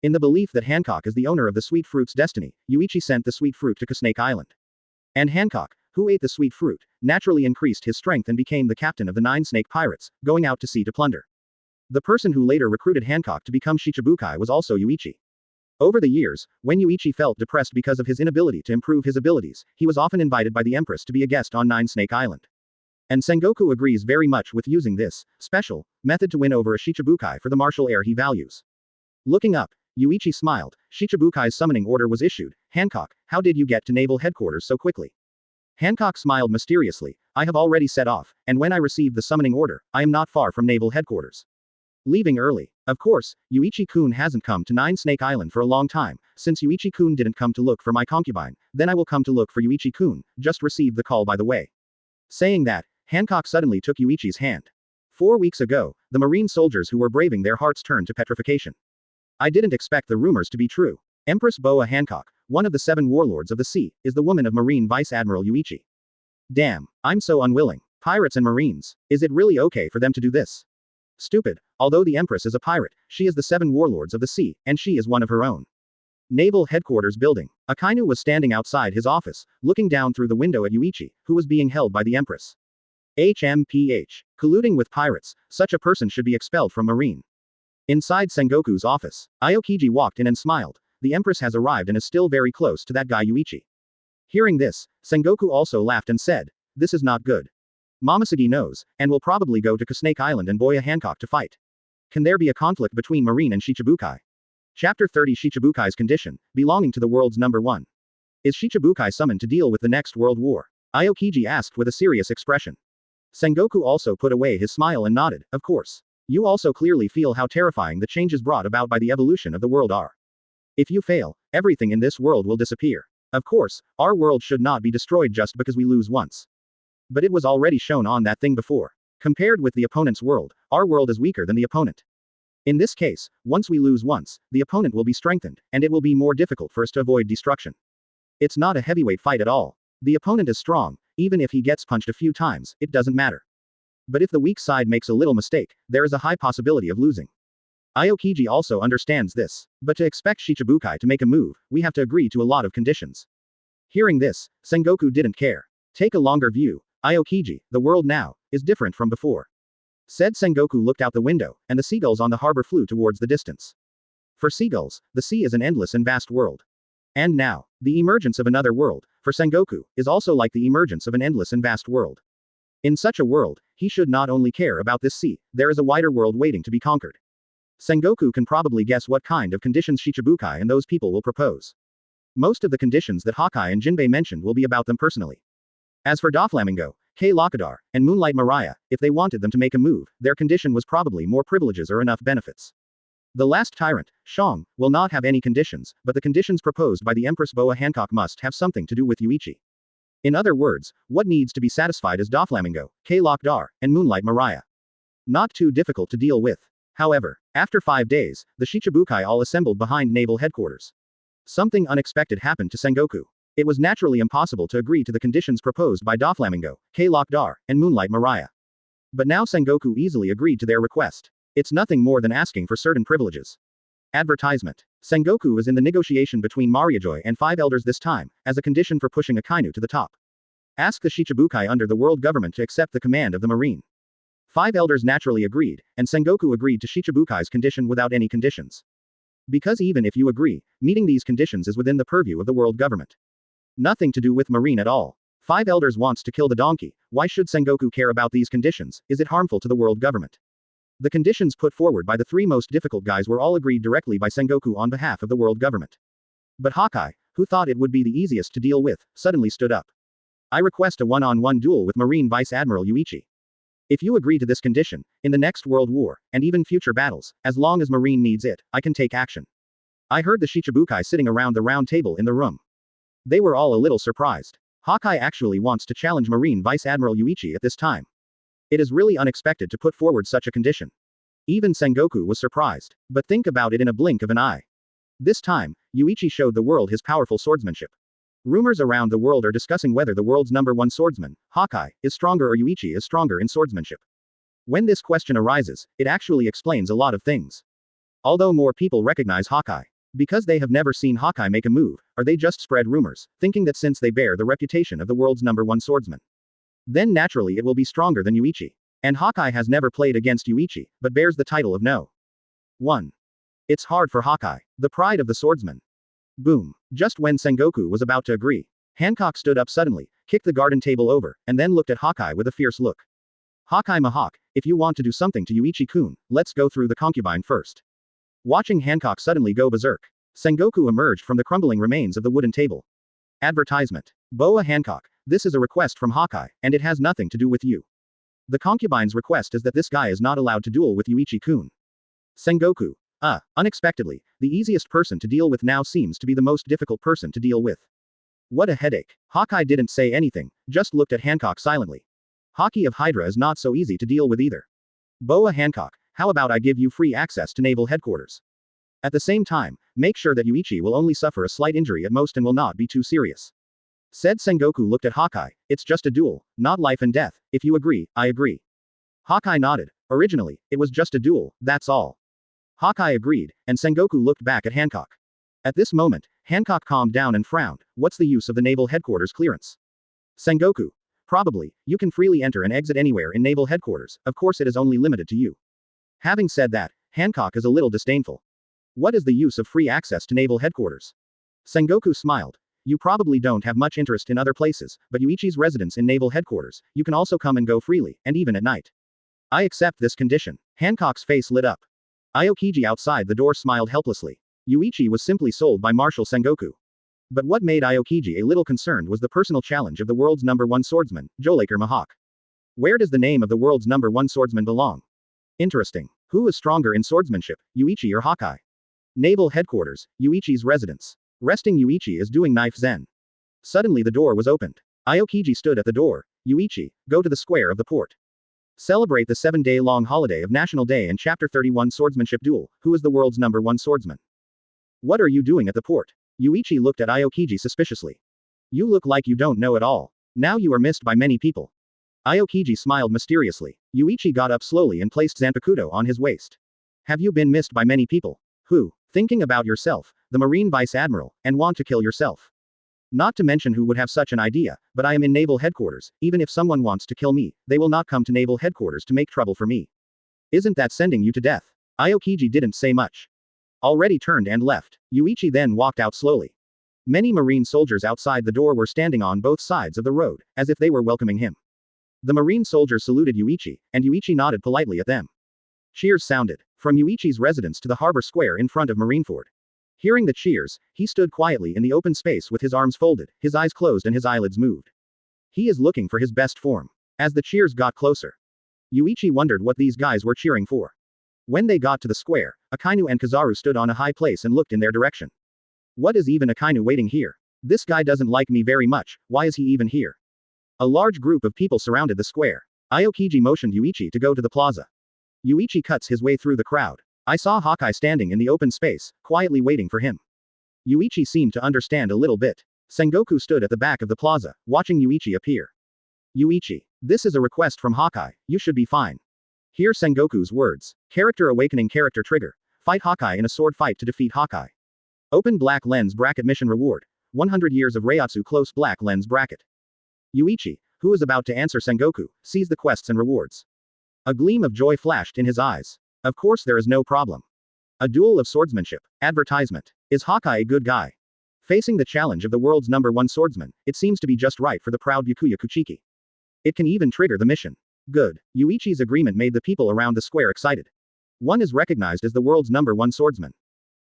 In the belief that Hancock is the owner of the sweet fruit's destiny, Yuichi sent the sweet fruit to Snake Island. And Hancock, who ate the sweet fruit, naturally increased his strength and became the captain of the 9 snake pirates, going out to sea to plunder. The person who later recruited Hancock to become Shichibukai was also Yuichi. Over the years, when Yuichi felt depressed because of his inability to improve his abilities, he was often invited by the Empress to be a guest on 9 Snake Island. And Sengoku agrees very much with using this special method to win over a Shichibukai for the martial heir he values. Looking up, Yuichi smiled. Shichibukai's summoning order was issued. Hancock, how did you get to naval headquarters so quickly? Hancock smiled mysteriously. I have already set off, and when I received the summoning order, I am not far from naval headquarters. Leaving early. Of course, Yuichi-kun hasn't come to 9 Snake Island for a long time. Since Yuichi-kun didn't come to look for my concubine, then I will come to look for Yuichi-kun, just received the call by the way. Saying that, Hancock suddenly took Yuichi's hand. 4 weeks ago, the Marine soldiers who were braving their hearts turned to petrification. I didn't expect the rumors to be true. Empress Boa Hancock, one of the 7 warlords of the sea, is the woman of Marine Vice Admiral Yuichi. Damn, I'm so unwilling. Pirates and Marines, is it really okay for them to do this? Stupid, although the Empress is a pirate, she is the 7 warlords of the sea, and she is one of her own. Naval Headquarters Building. Akainu was standing outside his office, looking down through the window at Yuichi, who was being held by the Empress. HMPH. Colluding with pirates, such a person should be expelled from Marine. Inside Sengoku's office, Aokiji walked in and smiled. The Empress has arrived and is still very close to that guy Yuichi. Hearing this, Sengoku also laughed and said, "This is not good. Momosuke knows, and will probably go to Snake Island and Boya Hancock to fight. Can there be a conflict between Marine and Shichibukai?" Chapter 30 Shichibukai's Condition, belonging to the world's number 1. Is Shichibukai summoned to deal with the next world war? Aokiji asked with a serious expression. Sengoku also put away his smile and nodded, of course. You also clearly feel how terrifying the changes brought about by the evolution of the world are. If you fail, everything in this world will disappear. Of course, our world should not be destroyed just because we lose once. But it was already shown on that thing before. Compared with the opponent's world, our world is weaker than the opponent. In this case, once we lose once, the opponent will be strengthened, and it will be more difficult for us to avoid destruction. It's not a heavyweight fight at all. The opponent is strong, even if he gets punched a few times, it doesn't matter. But if the weak side makes a little mistake, there is a high possibility of losing. Aokiji also understands this. But to expect Shichibukai to make a move, we have to agree to a lot of conditions. Hearing this, Sengoku didn't care. Take a longer view, Aokiji, the world now, is different from before. Said Sengoku looked out the window, and the seagulls on the harbor flew towards the distance. For seagulls, the sea is an endless and vast world. And now, the emergence of another world, for Sengoku, is also like the emergence of an endless and vast world. In such a world, he should not only care about this sea, there is a wider world waiting to be conquered. Sengoku can probably guess what kind of conditions Shichibukai and those people will propose. Most of the conditions that Hokage and Jinbei mentioned will be about them personally. As for Doflamingo, K. Lakadar, and Moonlight Mariah, if they wanted them to make a move, their condition was probably more privileges or enough benefits. The last tyrant, Shang, will not have any conditions, but the conditions proposed by the Empress Boa Hancock must have something to do with Yuichi. In other words, what needs to be satisfied is Doflamingo, K. Lakadar, and Moonlight Mariah. Not too difficult to deal with. However, after 5 days, the Shichibukai all assembled behind naval headquarters. Something unexpected happened to Sengoku. It was naturally impossible to agree to the conditions proposed by Doflamingo, K. Lakadar, and Moonlight Mariah. But now Sengoku easily agreed to their request. It's nothing more than asking for certain privileges. Advertisement. Sengoku is in the negotiation between Mariajoy and 5 elders this time, as a condition for pushing Akainu to the top. Ask the Shichibukai under the world government to accept the command of the Marine. 5 elders naturally agreed, and Sengoku agreed to Shichibukai's condition without any conditions. Because even if you agree, meeting these conditions is within the purview of the world government. Nothing to do with Marine at all. 5 elders wants to kill the donkey. Why should Sengoku care about these conditions? Is it harmful to the world government? The conditions put forward by the 3 most difficult guys were all agreed directly by Sengoku on behalf of the world government. But Hokage, who thought it would be the easiest to deal with, suddenly stood up. I request a one-on-one duel with Marine Vice Admiral Yuichi. If you agree to this condition, in the next world war, and even future battles, as long as Marine needs it, I can take action. I heard the Shichibukai sitting around the round table in the room. They were all a little surprised. Hokage actually wants to challenge Marine Vice Admiral Yuichi at this time. It is really unexpected to put forward such a condition. Even Sengoku was surprised. But think about it in a blink of an eye. This time, Yuichi showed the world his powerful swordsmanship. Rumors around the world are discussing whether the world's number 1 swordsman, Hokage, is stronger or Yuichi is stronger in swordsmanship. When this question arises, it actually explains a lot of things. Although more people recognize Hokage. Because they have never seen Hokage make a move, or they just spread rumors, thinking that since they bear the reputation of the world's number 1 swordsman, then naturally it will be stronger than Yuichi. And Hokage has never played against Yuichi, but bears the title of No. 1. It's hard for Hokage, the pride of the swordsman. Boom. Just when Sengoku was about to agree, Hancock stood up suddenly, kicked the garden table over, and then looked at Hokage with a fierce look. Hokage Mahawk, if you want to do something to Yuichi-kun, let's go through the concubine first. Watching Hancock suddenly go berserk, Sengoku emerged from the crumbling remains of the wooden table. Advertisement. Boa Hancock, this is a request from Hokage, and it has nothing to do with you. The concubine's request is that this guy is not allowed to duel with Yuichi-kun. Sengoku. Unexpectedly, the easiest person to deal with now seems to be the most difficult person to deal with. What a headache. Hokage didn't say anything, just looked at Hancock silently. Haki of Hydra is not so easy to deal with either. Boa Hancock, how about I give you free access to naval headquarters? At the same time, make sure that Yuichi will only suffer a slight injury at most and will not be too serious. Said Sengoku looked at Hawkeye, it's just a duel, not life and death, if you agree, I agree. Hawkeye nodded, originally, it was just a duel, that's all. Hawkeye agreed, and Sengoku looked back at Hancock. At this moment, Hancock calmed down and frowned, what's the use of the naval headquarters clearance? Sengoku. Probably, you can freely enter and exit anywhere in naval headquarters, of course it is only limited to you. Having said that, Hancock is a little disdainful. What is the use of free access to naval headquarters? Sengoku smiled. You probably don't have much interest in other places, but Yuichi's residence in naval headquarters, you can also come and go freely, and even at night. I accept this condition. Hancock's face lit up. Aokiji outside the door smiled helplessly. Yuichi was simply sold by Marshal Sengoku. But what made Aokiji a little concerned was the personal challenge of the world's #1 swordsman, Jolaker Mihawk. Where does the name of the world's #1 swordsman belong? Interesting. Who is stronger in swordsmanship, Yuichi or Hawkeye? Naval headquarters, Yuichi's residence. Resting Yuichi is doing knife zen. Suddenly the door was opened. Aokiji stood at the door. Yuichi, go to the square of the port. Celebrate the 7-day-long holiday of National Day and Chapter 31 Swordsmanship Duel. Who is the world's #1 swordsman? What are you doing at the port? Yuichi looked at Aokiji suspiciously. You look like you don't know at all. Now you are missed by many people. Aokiji smiled mysteriously. Yuichi got up slowly and placed Zanpakuto on his waist. Have you been missed by many people? Who? Thinking about yourself, the Marine Vice Admiral, and want to kill yourself. Not to mention who would have such an idea, but I am in naval headquarters, even if someone wants to kill me, they will not come to naval headquarters to make trouble for me. Isn't that sending you to death? Aokiji didn't say much. Already turned and left. Yuichi then walked out slowly. Many Marine soldiers outside the door were standing on both sides of the road, as if they were welcoming him. The Marine soldiers saluted Yuichi, and Yuichi nodded politely at them. Cheers sounded from Yuichi's residence to the harbor square in front of Marineford. Hearing the cheers, he stood quietly in the open space with his arms folded, his eyes closed and his eyelids moved. He is looking for his best form. As the cheers got closer, Yuichi wondered what these guys were cheering for. When they got to the square, Akainu and Kizaru stood on a high place and looked in their direction. What is even Akainu waiting here? This guy doesn't like me very much, why is he even here? A large group of people surrounded the square. Aokiji motioned Yuichi to go to the plaza. Yuichi cuts his way through the crowd. I saw Hawkeye standing in the open space, quietly waiting for him. Yuichi seemed to understand a little bit. Sengoku stood at the back of the plaza, watching Yuichi appear. Yuichi, this is a request from Hawkeye, you should be fine. Hear Sengoku's words. Character awakening character trigger. Fight Hawkeye in a sword fight to defeat Hawkeye. Open black lens bracket mission reward. 100 years of Reiatsu close black lens bracket. Yuichi, who is about to answer Sengoku, sees the quests and rewards. A gleam of joy flashed in his eyes. Of course there is no problem. A duel of swordsmanship. Advertisement. Is Hawkeye a good guy? Facing the challenge of the world's #1 swordsman, it seems to be just right for the proud Byakuya Kuchiki. It can even trigger the mission. Good. Yuichi's agreement made the people around the square excited. One is recognized as the world's #1 swordsman.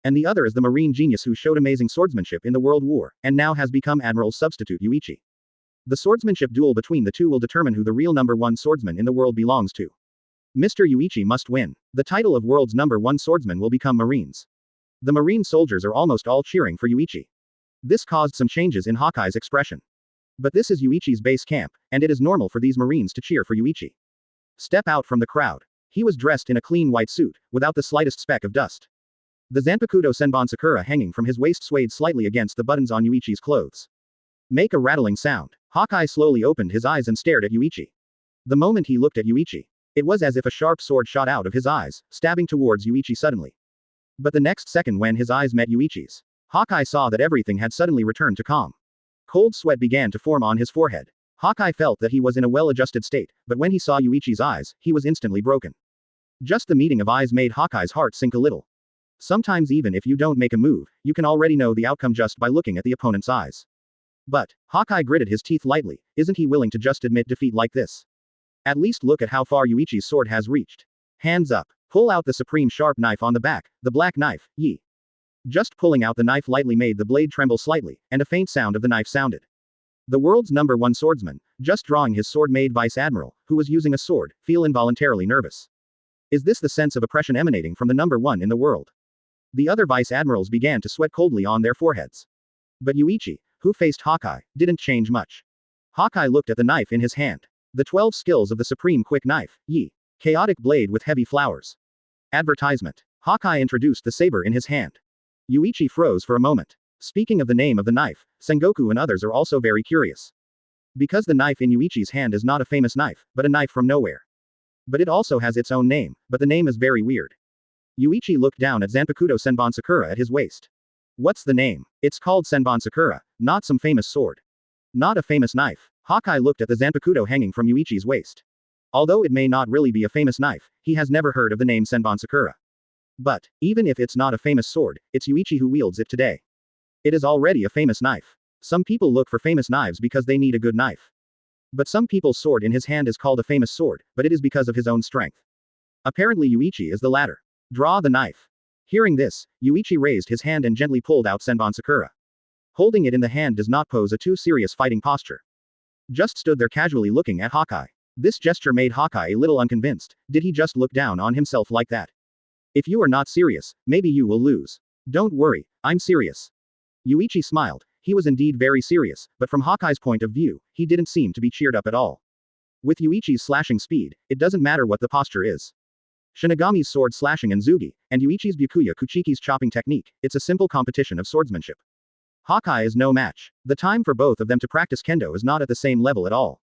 And the other is the marine genius who showed amazing swordsmanship in the World War, and now has become Admiral's substitute Yuichi. The swordsmanship duel between the two will determine who the real #1 swordsman in the world belongs to. Mr. Yuichi must win. The title of world's #1 swordsman will become Marines. The Marine soldiers are almost all cheering for Yuichi. This caused some changes in Hawkeye's expression. But this is Yuichi's base camp, and it is normal for these Marines to cheer for Yuichi. Step out from the crowd. He was dressed in a clean white suit, without the slightest speck of dust. The Zanpakuto Senbon Sakura hanging from his waist swayed slightly against the buttons on Yuichi's clothes. Make a rattling sound. Hawkeye slowly opened his eyes and stared at Yuichi. The moment he looked at Yuichi, it was as if a sharp sword shot out of his eyes, stabbing towards Yuichi suddenly. But the next second when his eyes met Yuichi's, Hawkeye saw that everything had suddenly returned to calm. Cold sweat began to form on his forehead. Hawkeye felt that he was in a well-adjusted state, but when he saw Yuichi's eyes, he was instantly broken. Just the meeting of eyes made Hawkeye's heart sink a little. Sometimes even if you don't make a move, you can already know the outcome just by looking at the opponent's eyes. But, Hawkeye gritted his teeth lightly, isn't he willing to just admit defeat like this? At least look at how far Yuichi's sword has reached. Hands up. Pull out the supreme sharp knife on the back, the black knife, yi. Just pulling out the knife lightly made the blade tremble slightly, and a faint sound of the knife sounded. The world's #1 swordsman, just drawing his sword made Vice Admiral, who was using a sword, feel involuntarily nervous. Is this the sense of oppression emanating from the #1 in the world? The other Vice Admirals began to sweat coldly on their foreheads. But Yuichi, who faced Hawkeye, didn't change much. Hawkeye looked at the knife in his hand. The 12 skills of the supreme quick knife, yi. Chaotic blade with heavy flowers. Advertisement. Hawkeye introduced the saber in his hand. Yuichi froze for a moment. Speaking of the name of the knife, Sengoku and others are also very curious. Because the knife in Yuichi's hand is not a famous knife, but a knife from nowhere. But it also has its own name, but the name is very weird. Yuichi looked down at Zanpakuto Senbon Sakura at his waist. What's the name? It's called Senbon Sakura, not some famous sword. Not a famous knife. Hawkeye looked at the Zanpakuto hanging from Yuichi's waist. Although it may not really be a famous knife, he has never heard of the name Senbon Sakura. But, even if it's not a famous sword, it's Yuichi who wields it today. It is already a famous knife. Some people look for famous knives because they need a good knife. But some people's sword in his hand is called a famous sword, but it is because of his own strength. Apparently Yuichi is the latter. Draw the knife. Hearing this, Yuichi raised his hand and gently pulled out Senbon Sakura. Holding it in the hand does not pose a too serious fighting posture. Just stood there casually looking at Hawkeye. This gesture made Hawkeye a little unconvinced. Did he just look down on himself like that? If you are not serious, maybe you will lose. Don't worry, I'm serious. Yuichi smiled. He was indeed very serious, but from Hawkeye's point of view, he didn't seem to be cheered up at all. With Yuichi's slashing speed, it doesn't matter what the posture is. Shinigami's sword slashing and Zugi, and Yuichi's Byakuya Kuchiki's chopping technique, it's a simple competition of swordsmanship. Hawkeye is no match. The time for both of them to practice kendo is not at the same level at all.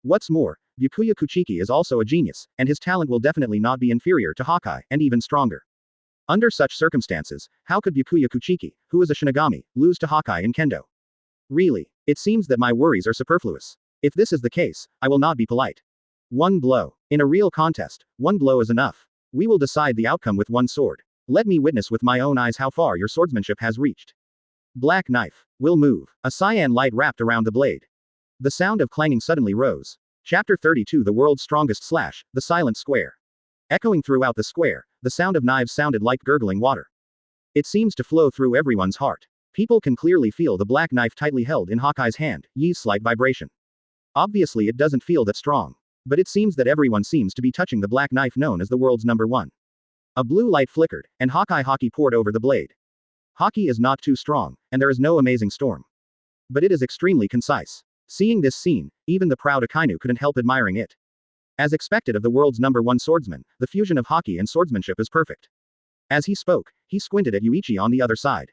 What's more, Byakuya Kuchiki is also a genius, and his talent will definitely not be inferior to Hawkeye, and even stronger. Under such circumstances, how could Byakuya Kuchiki, who is a Shinigami, lose to Hawkeye in kendo? Really, it seems that my worries are superfluous. If this is the case, I will not be polite. One blow. In a real contest, one blow is enough. We will decide the outcome with one sword. Let me witness with my own eyes how far your swordsmanship has reached. Black knife. Will move. A cyan light wrapped around the blade. The sound of clanging suddenly rose. Chapter 32 The World's Strongest Slash, The Silent Square. Echoing throughout the square, the sound of knives sounded like gurgling water. It seems to flow through everyone's heart. People can clearly feel the black knife tightly held in Hawkeye's hand, Yi's slight vibration. Obviously it doesn't feel that strong. But it seems that everyone seems to be touching the black knife known as the world's #1. A blue light flickered, and Hawkeye Haki poured over the blade. Haki is not too strong, and there is no amazing storm. But it is extremely concise. Seeing this scene, even the proud Akainu couldn't help admiring it. As expected of the world's #1 swordsman, the fusion of Haki and swordsmanship is perfect. As he spoke, he squinted at Yuichi on the other side.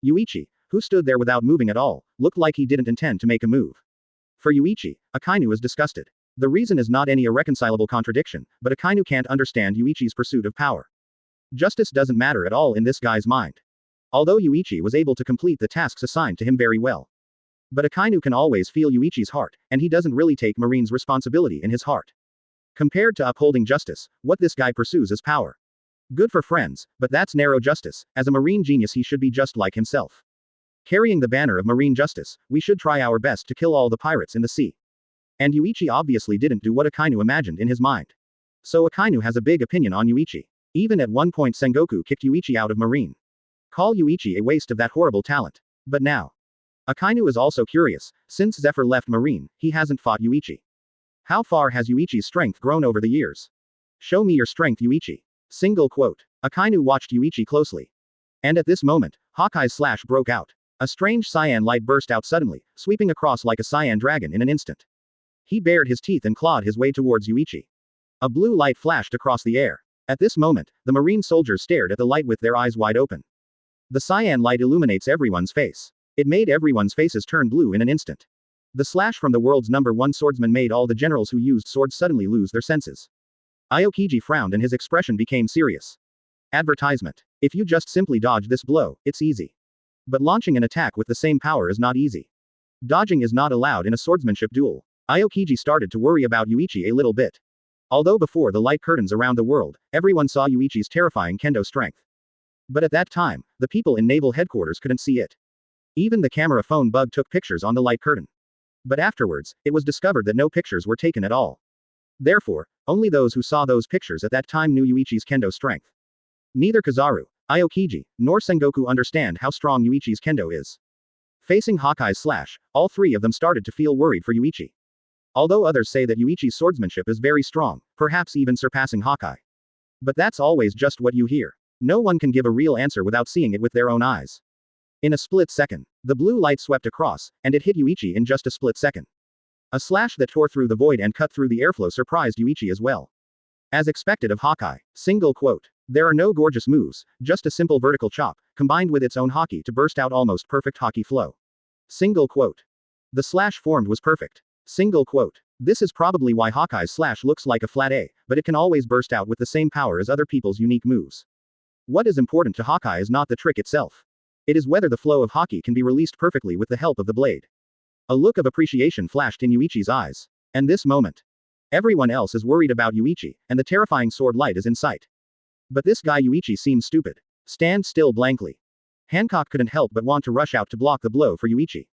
Yuichi, who stood there without moving at all, looked like he didn't intend to make a move. For Yuichi, Akainu is disgusted. The reason is not any irreconcilable contradiction, but Akainu can't understand Yuichi's pursuit of power. Justice doesn't matter at all in this guy's mind. Although Yuichi was able to complete the tasks assigned to him very well. But Akainu can always feel Yuichi's heart, and he doesn't really take Marine's responsibility in his heart. Compared to upholding justice, what this guy pursues is power. Good for friends, but that's narrow justice. As a marine genius he should be just like himself. Carrying the banner of marine justice, we should try our best to kill all the pirates in the sea. And Yuichi obviously didn't do what Akainu imagined in his mind. So Akainu has a big opinion on Yuichi. Even at one point Sengoku kicked Yuichi out of Marine. Call Yuichi a waste of that horrible talent. But now. Akainu is also curious, since Zephyr left Marine, he hasn't fought Yuichi. How far has Yuichi's strength grown over the years? Show me your strength Yuichi. Single quote. Akainu watched Yuichi closely. And at this moment, Hawkeye's slash broke out. A strange cyan light burst out suddenly, sweeping across like a cyan dragon in an instant. He bared his teeth and clawed his way towards Yuichi. A blue light flashed across the air. At this moment, the marine soldiers stared at the light with their eyes wide open. The cyan light illuminates everyone's face. It made everyone's faces turn blue in an instant. The slash from the world's #1 swordsman made all the generals who used swords suddenly lose their senses. Aokiji frowned and his expression became serious. Advertisement. If you just simply dodge this blow, it's easy. But launching an attack with the same power is not easy. Dodging is not allowed in a swordsmanship duel. Aokiji started to worry about Yuichi a little bit. Although before the light curtains around the world, everyone saw Yuichi's terrifying kendo strength. But at that time, the people in naval headquarters couldn't see it. Even the camera phone bug took pictures on the light curtain. But afterwards, it was discovered that no pictures were taken at all. Therefore, only those who saw those pictures at that time knew Yuichi's kendo strength. Neither Kizaru, Aokiji, nor Sengoku understand how strong Yuichi's kendo is. Facing Hawkeye's slash, all three of them started to feel worried for Yuichi. Although others say that Yuichi's swordsmanship is very strong, perhaps even surpassing Hawkeye. But that's always just what you hear. No one can give a real answer without seeing it with their own eyes. In a split second, the blue light swept across, and it hit Yuichi in just a split second. A slash that tore through the void and cut through the airflow surprised Yuichi as well. As expected of Hawkeye. Single quote. There are no gorgeous moves, just a simple vertical chop, combined with its own haki to burst out almost perfect haki flow. Single quote. The slash formed was perfect. Single quote. This is probably why Hawkeye's slash looks like a flat A, but it can always burst out with the same power as other people's unique moves. What is important to Hawkeye is not the trick itself. It is whether the flow of haki can be released perfectly with the help of the blade. A look of appreciation flashed in Yuichi's eyes. And this moment. Everyone else is worried about Yuichi, and the terrifying sword light is in sight. But this guy Yuichi seems stupid. Stand still blankly. Hancock couldn't help but want to rush out to block the blow for Yuichi.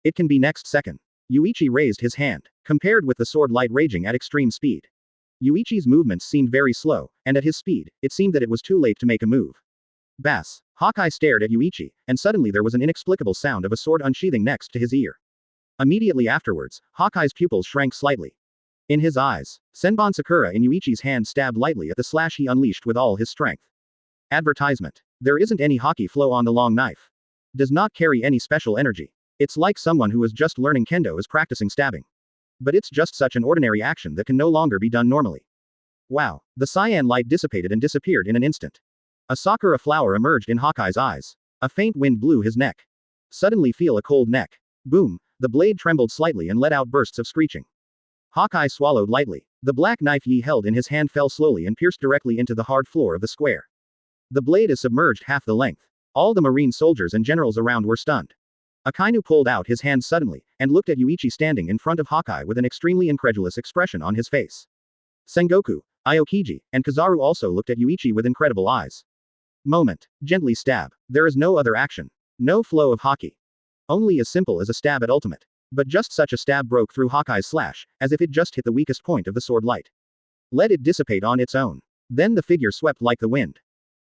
It can be next second. Yuichi raised his hand, compared with the sword light raging at extreme speed. Yuichi's movements seemed very slow, and at his speed, it seemed that it was too late to make a move. Bass. Hawkeye stared at Yuichi, and suddenly there was an inexplicable sound of a sword unsheathing next to his ear. Immediately afterwards, Hawkeye's pupils shrank slightly. In his eyes, Senbon Sakura in Yuichi's hand stabbed lightly at the slash he unleashed with all his strength. Advertisement. There isn't any haki flow on the long knife. Does not carry any special energy. It's like someone who is just learning kendo is practicing stabbing. But it's just such an ordinary action that can no longer be done normally. Wow. The cyan light dissipated and disappeared in an instant. A sakura flower emerged in Hawkeye's eyes. A faint wind blew his neck. Suddenly feel a cold neck. Boom. The blade trembled slightly and let out bursts of screeching. Hawkeye swallowed lightly. The black knife he held in his hand fell slowly and pierced directly into the hard floor of the square. The blade is submerged half the length. All the marine soldiers and generals around were stunned. Akainu pulled out his hand suddenly, and looked at Yuichi standing in front of Hawkeye with an extremely incredulous expression on his face. Sengoku, Aokiji, and Kizaru also looked at Yuichi with incredible eyes. Moment. Gently stab. There is no other action. No flow of haki. Only as simple as a stab at ultimate. But just such a stab broke through Hawkeye's slash, as if it just hit the weakest point of the sword light. Let it dissipate on its own. Then the figure swept like the wind.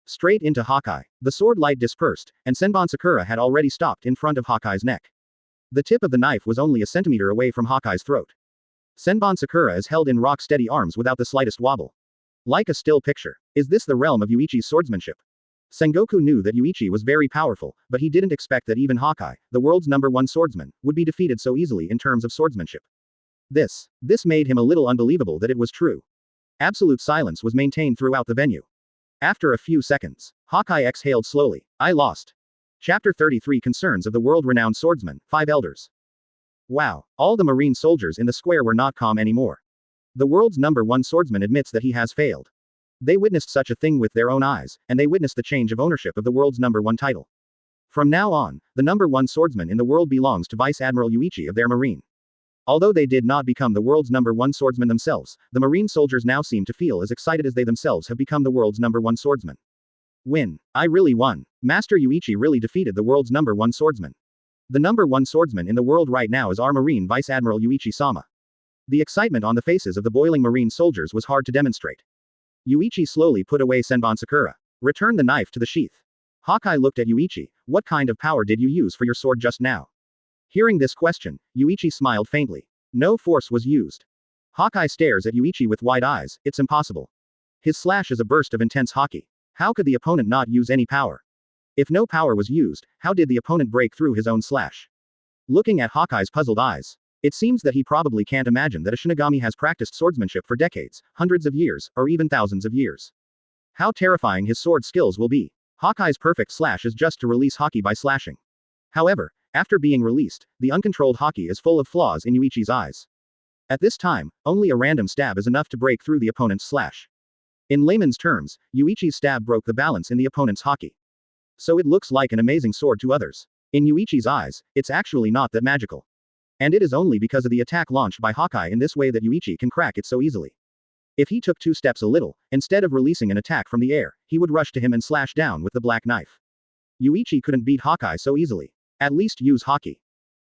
Straight into Hawkeye. The sword light dispersed, and Senbon Sakura had already stopped in front of Hawkeye's neck. The tip of the knife was only a centimeter away from Hawkeye's throat. Senbon Sakura is held in rock-steady arms without the slightest wobble. Like a still picture. Is this the realm of Yuichi's swordsmanship? Sengoku knew that Yuichi was very powerful, but he didn't expect that even Hawkeye, the world's #1 swordsman, would be defeated so easily in terms of swordsmanship. This made him a little unbelievable that it was true. Absolute silence was maintained throughout the venue. After a few seconds, Hawkeye exhaled slowly. I lost. Chapter 33 Concerns of the World-Renowned Swordsman, 5 Elders. Wow, all the marine soldiers in the square were not calm anymore. The world's #1 swordsman admits that he has failed. They witnessed such a thing with their own eyes, and they witnessed the change of ownership of the world's #1 title. From now on, the #1 swordsman in the world belongs to Vice Admiral Yuichi of their marine. Although they did not become the world's #1 swordsman themselves, the marine soldiers now seem to feel as excited as they themselves have become the world's #1 swordsman. Win. I really won. Master Yuichi really defeated the world's #1 swordsman. The #1 swordsman in the world right now is our marine Vice Admiral Yuichi-sama. The excitement on the faces of the boiling marine soldiers was hard to demonstrate. Yuichi slowly put away Senbon Sakura. Return the knife to the sheath. Hawkeye looked at Yuichi. What kind of power did you use for your sword just now? Hearing this question, Yuichi smiled faintly. No force was used. Hawkeye stares at Yuichi with wide eyes. It's impossible. His slash is a burst of intense haki. How could the opponent not use any power? If no power was used, how did the opponent break through his own slash? Looking at Hawkeye's puzzled eyes, it seems that he probably can't imagine that a Shinigami has practiced swordsmanship for decades, hundreds of years, or even thousands of years. How terrifying his sword skills will be. Hawkeye's perfect slash is just to release haki by slashing. However, after being released, the uncontrolled haki is full of flaws in Yuichi's eyes. At this time, only a random stab is enough to break through the opponent's slash. In layman's terms, Yuichi's stab broke the balance in the opponent's haki. So it looks like an amazing sword to others. In Yuichi's eyes, it's actually not that magical. And it is only because of the attack launched by Hawkeye in this way that Yuichi can crack it so easily. If he took 2 steps a little, instead of releasing an attack from the air, he would rush to him and slash down with the black knife. Yuichi couldn't beat Hawkeye so easily. At least use haki.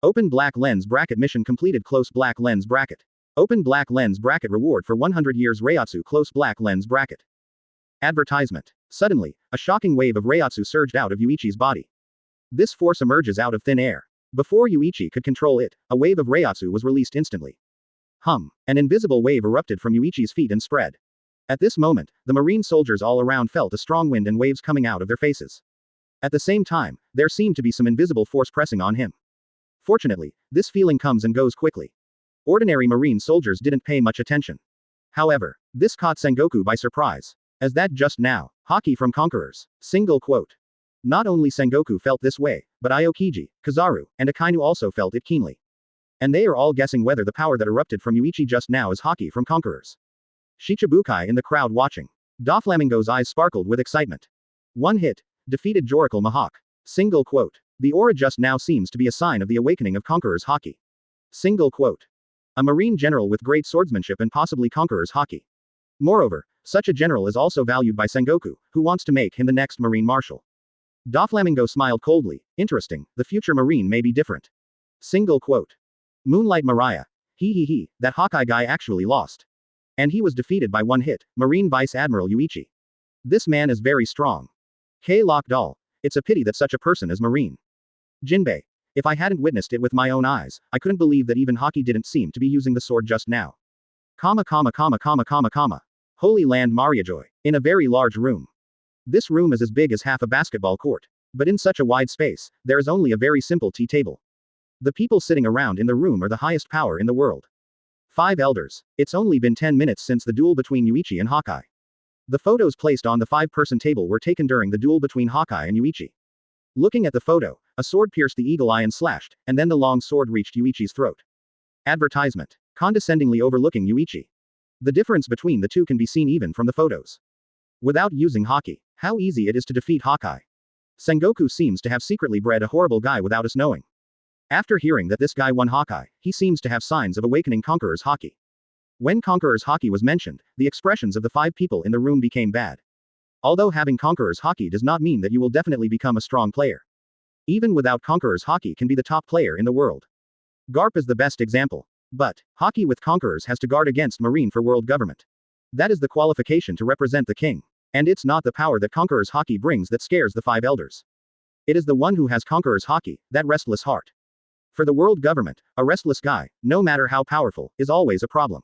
Open black lens bracket mission completed. Close black lens bracket. Open black lens bracket reward for 100 years Reiatsu. Close black lens bracket. Advertisement. Suddenly, a shocking wave of Reiatsu surged out of Yuichi's body. This force emerges out of thin air. Before Yuichi could control it, a wave of Reiatsu was released instantly. An invisible wave erupted from Yuichi's feet and spread. At this moment, the marine soldiers all around felt a strong wind and waves coming out of their faces. At the same time, there seemed to be some invisible force pressing on him. Fortunately, this feeling comes and goes quickly. Ordinary marine soldiers didn't pay much attention. However, This caught Sengoku by surprise. As that just now, Haki from Conquerors. Single quote. Not only Sengoku felt this way, but Aokiji, Kizaru, and Akainu also felt it keenly. And they are all guessing whether the power that erupted from Yuichi just now is Haki from Conquerors. Shichibukai in the crowd watching. Doflamingo's eyes sparkled with excitement. One hit. Defeated Joracle Mahawk. Single quote. The aura just now seems to be a sign of the awakening of Conqueror's Haki. Single quote. A marine general with great swordsmanship and possibly Conqueror's Haki. Moreover, such a general is also valued by Sengoku, who wants to make him the next marine marshal. Doflamingo smiled coldly. Interesting, the future marine may be different. Single quote. Moonlight Mariah. He, that Hawkeye guy actually lost. And he was defeated by one hit, Marine Vice Admiral Yuichi. This man is very strong. K-Lock Doll. It's a pity that such a person is marine. Jinbei. If I hadn't witnessed it with my own eyes, I couldn't believe that even Haki didn't seem to be using the sword just now. Holy Land Mariajoy. In a very large room. This room is as big as half a basketball court. But in such a wide space, there is only a very simple tea table. The people sitting around in the room are the highest power in the world. 5 elders. It's only been 10 minutes since the duel between Yuichi and Hawkeye. The photos placed on the 5-person table were taken during the duel between Hawkeye and Yuichi. Looking at the photo, a sword pierced the eagle eye and slashed, and then the long sword reached Yuichi's throat. Advertisement. Condescendingly overlooking Yuichi. The difference between the two can be seen even from the photos. Without using Haki, how easy it is to defeat Hawkeye. Sengoku seems to have secretly bred a horrible guy without us knowing. After hearing that this guy won Hawkeye, he seems to have signs of awakening Conqueror's Haki. When Conqueror's Haki was mentioned, the expressions of the 5 people in the room became bad. Although having Conqueror's Haki does not mean that you will definitely become a strong player. Even without Conqueror's Haki can be the top player in the world. Garp is the best example. But, Haki with Conquerors has to guard against Marine for world government. That is the qualification to represent the king. And it's not the power that Conqueror's Haki brings that scares the 5 elders. It is the one who has Conqueror's Haki, that restless heart. For the world government, a restless guy, no matter how powerful, is always a problem.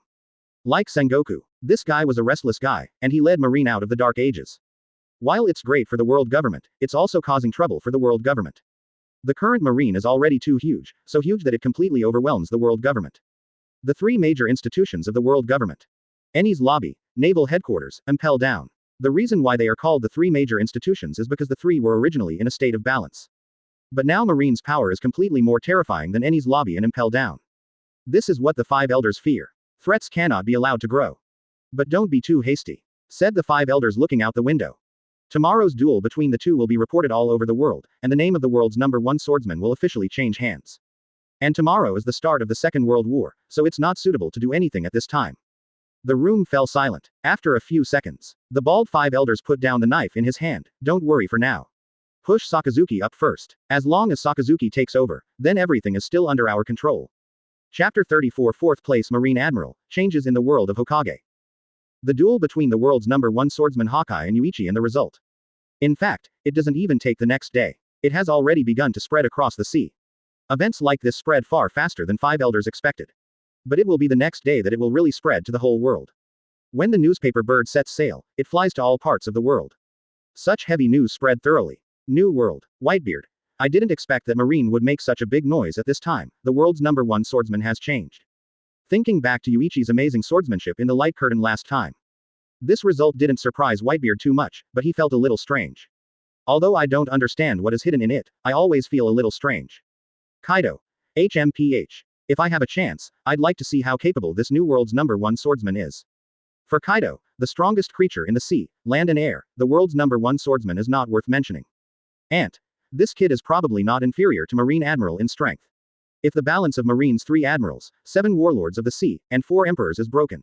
Like Sengoku, this guy was a restless guy, and he led Marine out of the Dark Ages. While it's great for the world government, it's also causing trouble for the world government. The current Marine is already too huge, so huge that it completely overwhelms the world government. The 3 major institutions of the world government. Eni's lobby, naval headquarters, Impel Down. The reason why they are called the 3 major institutions is because the 3 were originally in a state of balance. But now Marine's power is completely more terrifying than Eni's lobby and Impel Down. This is what the 5 elders fear. Threats cannot be allowed to grow. But don't be too hasty, said the 5 elders looking out the window. Tomorrow's duel between the two will be reported all over the world, and the name of the world's #1 swordsman will officially change hands. And tomorrow is the start of the Second World War, so it's not suitable to do anything at this time. The room fell silent. After a few seconds, the bald 5 elders put down the knife in his hand. Don't worry for now. Push Sakazuki up first. As long as Sakazuki takes over, then everything is still under our control. Chapter 34 4th place Marine Admiral, changes in the world of Hokage. The duel between the world's #1 swordsman Hawkeye and Yuichi and the result. In fact, it doesn't even take the next day. It has already begun to spread across the sea. Events like this spread far faster than 5 elders expected. But it will be the next day that it will really spread to the whole world. When the newspaper bird sets sail, it flies to all parts of the world. Such heavy news spread thoroughly. New World. Whitebeard. I didn't expect that Marine would make such a big noise at this time. The world's #1 swordsman has changed. Thinking back to Yuichi's amazing swordsmanship in the light curtain last time. This result didn't surprise Whitebeard too much, but he felt a little strange. Although I don't understand what is hidden in it, I always feel a little strange. Kaido. HMPH. If I have a chance, I'd like to see how capable this new world's #1 swordsman is. For Kaido, the strongest creature in the sea, land and air, the world's #1 swordsman is not worth mentioning. Ant. This kid is probably not inferior to Marine Admiral in strength. If the balance of Marine's 3 admirals, 7 warlords of the sea, and 4 emperors is broken,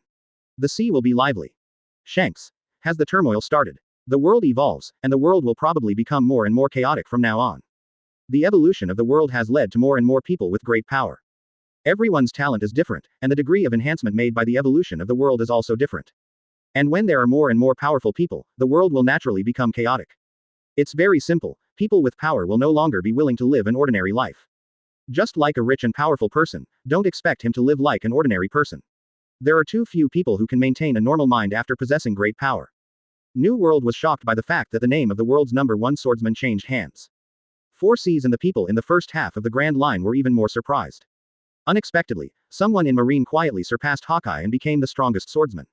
the sea will be lively. Shanks. Has the turmoil started? The world evolves, and the world will probably become more and more chaotic from now on. The evolution of the world has led to more and more people with great power. Everyone's talent is different, and the degree of enhancement made by the evolution of the world is also different. And when there are more and more powerful people, the world will naturally become chaotic. It's very simple, people with power will no longer be willing to live an ordinary life. Just like a rich and powerful person, don't expect him to live like an ordinary person. There are too few people who can maintain a normal mind after possessing great power. New World was shocked by the fact that the name of the world's #1 swordsman changed hands. 4 Seas and the people in the first half of the Grand Line were even more surprised. Unexpectedly, someone in Marine quietly surpassed Hawkeye and became the strongest swordsman.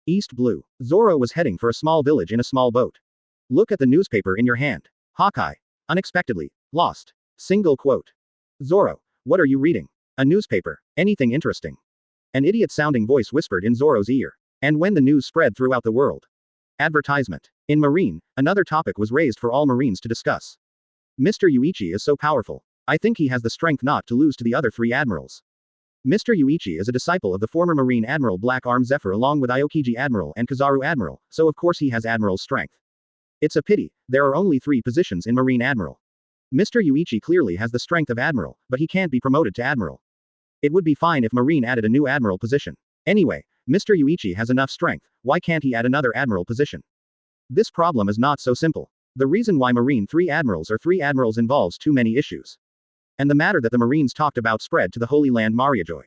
East Blue. Zoro was heading for a small village in a small boat. Look at the newspaper in your hand. Hawkeye. Unexpectedly. Lost. Single quote. Zoro. What are you reading? A newspaper. Anything interesting? An idiot-sounding voice whispered in Zoro's ear. And when the news spread throughout the world. Advertisement. In Marine, another topic was raised for all Marines to discuss. Mr. Yuichi is so powerful. I think he has the strength not to lose to the other 3 admirals. Mr. Yuichi is a disciple of the former Marine Admiral Black Arm Zephyr along with Aokiji Admiral and Kazaru Admiral, so of course he has Admiral's strength. It's a pity, there are only 3 positions in Marine Admiral. Mr. Yuichi clearly has the strength of Admiral, but he can't be promoted to Admiral. It would be fine if Marine added a new Admiral position. Anyway, Mr. Yuichi has enough strength, why can't he add another Admiral position? This problem is not so simple. The reason why Marine 3 Admirals or 3 Admirals involves too many issues. And the matter that the Marines talked about spread to the Holy Land Mariajoy.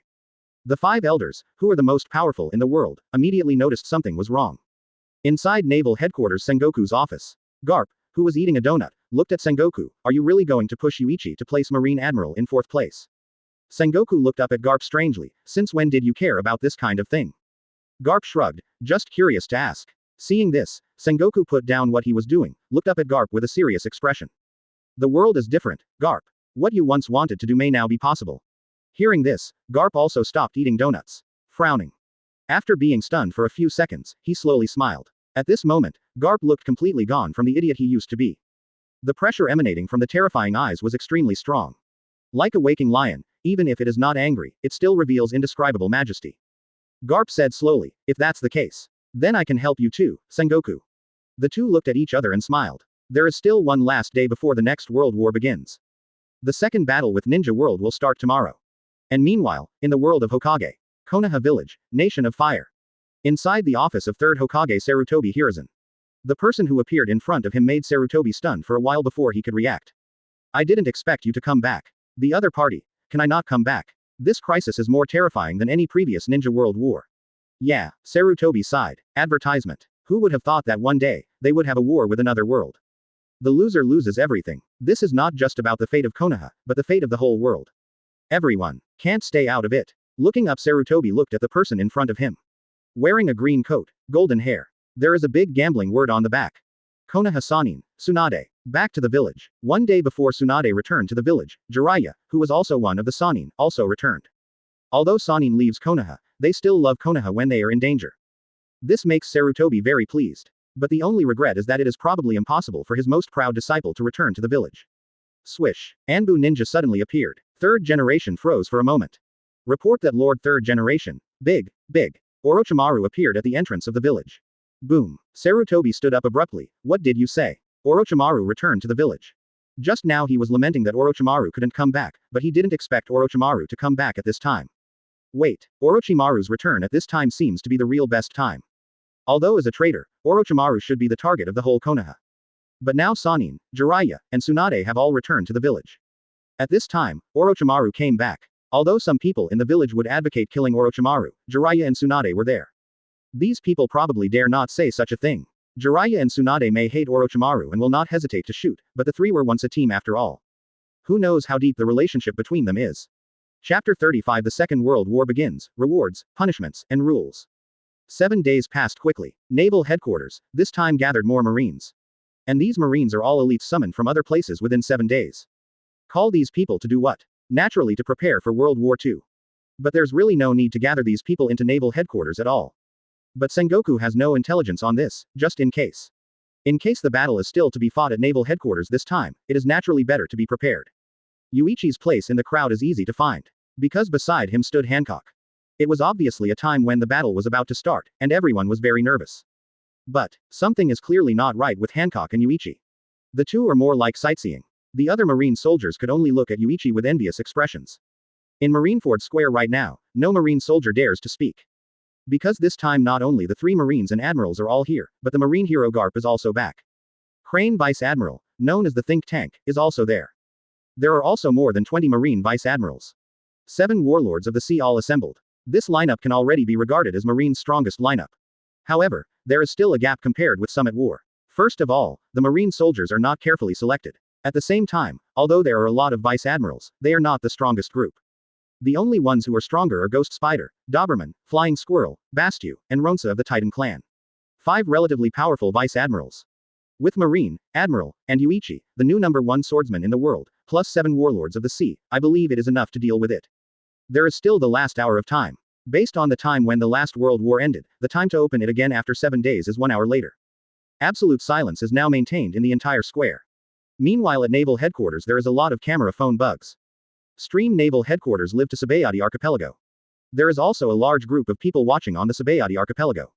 The 5 elders, who are the most powerful in the world, immediately noticed something was wrong. Inside Naval Headquarters Sengoku's office, Garp, who was eating a donut, looked at Sengoku. Are you really going to push Yuichi to place Marine Admiral in 4th place? Sengoku looked up at Garp strangely. Since when did you care about this kind of thing? Garp shrugged, just curious to ask. Seeing this, Sengoku put down what he was doing, looked up at Garp with a serious expression. The world is different, Garp. What you once wanted to do may now be possible. Hearing this, Garp also stopped eating donuts. Frowning. After being stunned for a few seconds, he slowly smiled. At this moment, Garp looked completely gone from the idiot he used to be. The pressure emanating from the terrifying eyes was extremely strong. Like a waking lion, even if it is not angry, it still reveals indescribable majesty. Garp said slowly, if that's the case, then I can help you too, Sengoku. The two looked at each other and smiled. There is still one last day before the next world war begins. The second battle with Ninja World will start tomorrow. And meanwhile, in the world of Hokage, Konaha Village, Nation of Fire. Inside the office of 3rd Hokage Sarutobi Hiruzen. The person who appeared in front of him made Sarutobi stunned for a while before he could react. I didn't expect you to come back. The other party. Can I not come back? This crisis is more terrifying than any previous Ninja World War. Yeah, Sarutobi sighed. Advertisement. Who would have thought that one day, they would have a war with another world? The loser loses everything. This is not just about the fate of Konaha, but the fate of the whole world. Everyone can't stay out of it. Looking up, Sarutobi looked at the person in front of him. Wearing a green coat, golden hair. There is a big gambling word on the back. Konaha Sanin, Tsunade. Back to the village. One day before Tsunade returned to the village, Jiraiya, who was also one of the Sanin, also returned. Although Sanin leaves Konaha, they still love Konaha when they are in danger. This makes Sarutobi very pleased. But the only regret is that it is probably impossible for his most proud disciple to return to the village. Swish. Anbu Ninja suddenly appeared. 3rd generation froze for a moment. Report that Lord 3rd generation, big, Orochimaru appeared at the entrance of the village. Boom. Sarutobi stood up abruptly. What did you say? Orochimaru returned to the village. Just now he was lamenting that Orochimaru couldn't come back, but he didn't expect Orochimaru to come back at this time. Wait, Orochimaru's return at this time seems to be the real best time. Although as a traitor, Orochimaru should be the target of the whole Konoha. But now Sanin, Jiraiya, and Tsunade have all returned to the village. At this time, Orochimaru came back. Although some people in the village would advocate killing Orochimaru, Jiraiya and Tsunade were there. These people probably dare not say such a thing. Jiraiya and Tsunade may hate Orochimaru and will not hesitate to shoot, but the 3 were once a team after all. Who knows how deep the relationship between them is? Chapter 35. The Second World War begins. Rewards, punishments, and rules. 7 days passed quickly. Naval Headquarters, this time gathered more Marines. And these Marines are all elites summoned from other places within 7 days. Call these people to do what? Naturally to prepare for World War II. But there's really no need to gather these people into Naval Headquarters at all. But Sengoku has no intelligence on this, just in case. In case the battle is still to be fought at Naval Headquarters this time, it is naturally better to be prepared. Yuichi's place in the crowd is easy to find. Because beside him stood Hancock. It was obviously a time when the battle was about to start, and everyone was very nervous. But, something is clearly not right with Hancock and Yuichi. The two are more like sightseeing. The other Marine soldiers could only look at Yuichi with envious expressions. In Marineford Square right now, no Marine soldier dares to speak. Because this time not only the 3 Marines and Admirals are all here, but the Marine hero Garp is also back. Crane Vice Admiral, known as the Think Tank, is also there. There are also more than 20 Marine Vice Admirals. 7 Warlords of the Sea all assembled. This lineup can already be regarded as Marine's strongest lineup. However, there is still a gap compared with some at war. First of all, the Marine soldiers are not carefully selected. At the same time, although there are a lot of Vice Admirals, they are not the strongest group. The only ones who are stronger are Ghost Spider, Doberman, Flying Squirrel, Bastu, and Ronsa of the Titan clan. 5 relatively powerful vice admirals. With Marine, Admiral, and Yuichi, the new number 1 swordsman in the world, plus 7 warlords of the sea, I believe it is enough to deal with it. There is still the last hour of time. Based on the time when the last world war ended, the time to open it again after 7 days is 1 hour later. Absolute silence is now maintained in the entire square. Meanwhile at Naval Headquarters there is a lot of camera phone bugs. Stream Naval Headquarters live to Sabayati Archipelago. There is also a large group of people watching on the Sabayati Archipelago.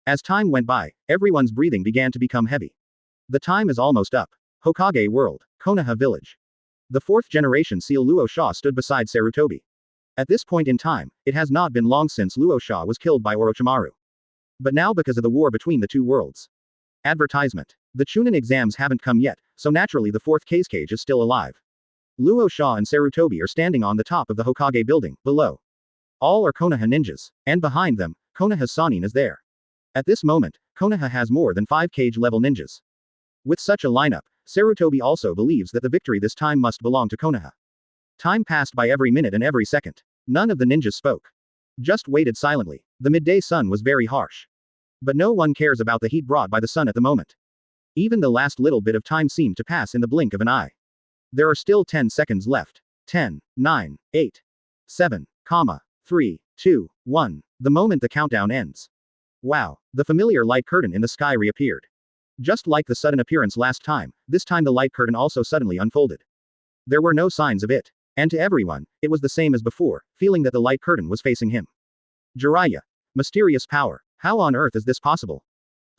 As time went by, everyone's breathing began to become heavy. The time is almost up. Hokage World, Konaha Village. The 4th generation Seal Luo Sha stood beside Sarutobi. At this point in time, it has not been long since Luo Sha was killed by Orochimaru. But now because of the war between the two worlds. Advertisement. The Chunin exams haven't come yet, so naturally the 4th Kage is still alive. Luo Sha and Sarutobi are standing on the top of the Hokage building, below. All are Konaha ninjas, and behind them, Konaha's Sanin is there. At this moment, Konaha has more than 5 Kage level ninjas. With such a lineup, Sarutobi also believes that the victory this time must belong to Konaha. Time passed by every minute and every second. None of the ninjas spoke. Just waited silently. The midday sun was very harsh. But no one cares about the heat brought by the sun at the moment. Even the last little bit of time seemed to pass in the blink of an eye. There are still 10 seconds left. 10, 9, 8, 7, 3, 2, 1. The moment the countdown ends. Wow, the familiar light curtain in the sky reappeared. Just like the sudden appearance last time, this time the light curtain also suddenly unfolded. There were no signs of it. And to everyone, it was the same as before, feeling that the light curtain was facing him. Jiraiya. Mysterious power. How on earth is this possible?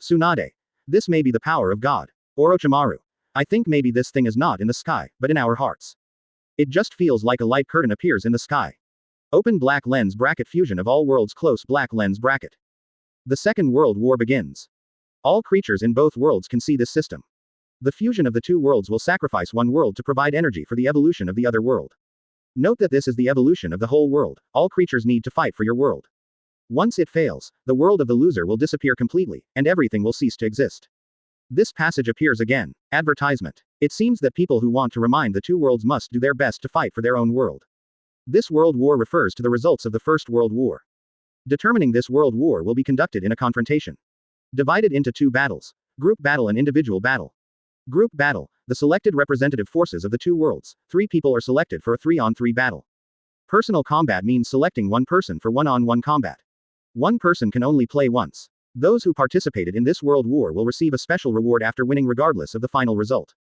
Tsunade. This may be the power of God. Orochimaru. I think maybe this thing is not in the sky, but in our hearts. It just feels like a light curtain appears in the sky. Open black lens bracket fusion of all worlds close black lens bracket. The Second World War begins. All creatures in both worlds can see this system. The fusion of the two worlds will sacrifice one world to provide energy for the evolution of the other world. Note that this is the evolution of the whole world. All creatures need to fight for your world. Once it fails, the world of the loser will disappear completely, and everything will cease to exist. This passage appears again. Advertisement. It seems that people who want to remind the two worlds must do their best to fight for their own world. This world war refers to the results of the First World War. Determining this world war will be conducted in a confrontation. Divided into 2 battles. Group battle and individual battle. Group battle. The selected representative forces of the two worlds. 3 people are selected for a 3-on-3 battle. Personal combat means selecting one person for 1-on-1 combat. One person can only play once. Those who participated in this world war will receive a special reward after winning regardless of the final result.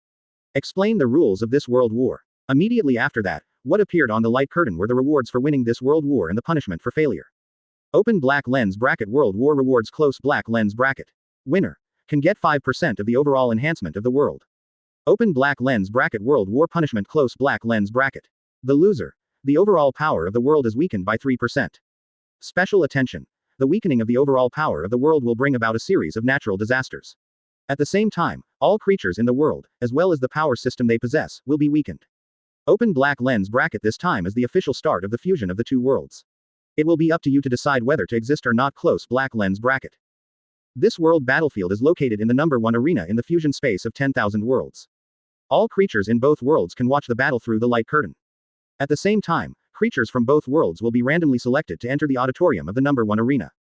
Explain the rules of this world war. Immediately after that, what appeared on the light curtain were the rewards for winning this world war and the punishment for failure. Open black lens bracket world war rewards close black lens bracket. Winner can get 5% of the overall enhancement of the world. Open black lens bracket world war punishment close black lens bracket. The loser. The overall power of the world is weakened by 3%. Special attention. The weakening of the overall power of the world will bring about a series of natural disasters. At the same time, all creatures in the world, as well as the power system they possess, will be weakened. Open black lens bracket this time is the official start of the fusion of the two worlds. It will be up to you to decide whether to exist or not close black lens bracket. This world battlefield is located in the number 1 arena in the fusion space of 10,000 worlds. All creatures in both worlds can watch the battle through the light curtain. At the same time, creatures from both worlds will be randomly selected to enter the auditorium of the number 1 arena.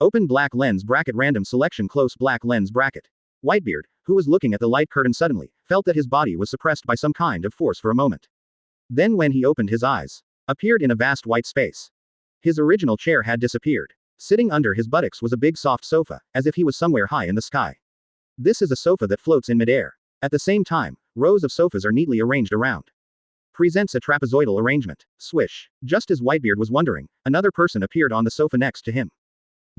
Open black lens bracket random selection close black lens bracket. Whitebeard, who was looking at the light curtain suddenly, felt that his body was suppressed by some kind of force for a moment. Then when he opened his eyes, appeared in a vast white space. His original chair had disappeared. Sitting under his buttocks was a big soft sofa, as if he was somewhere high in the sky. This is a sofa that floats in midair. At the same time, rows of sofas are neatly arranged around. Presents a trapezoidal arrangement. Swish. Just as Whitebeard was wondering, another person appeared on the sofa next to him.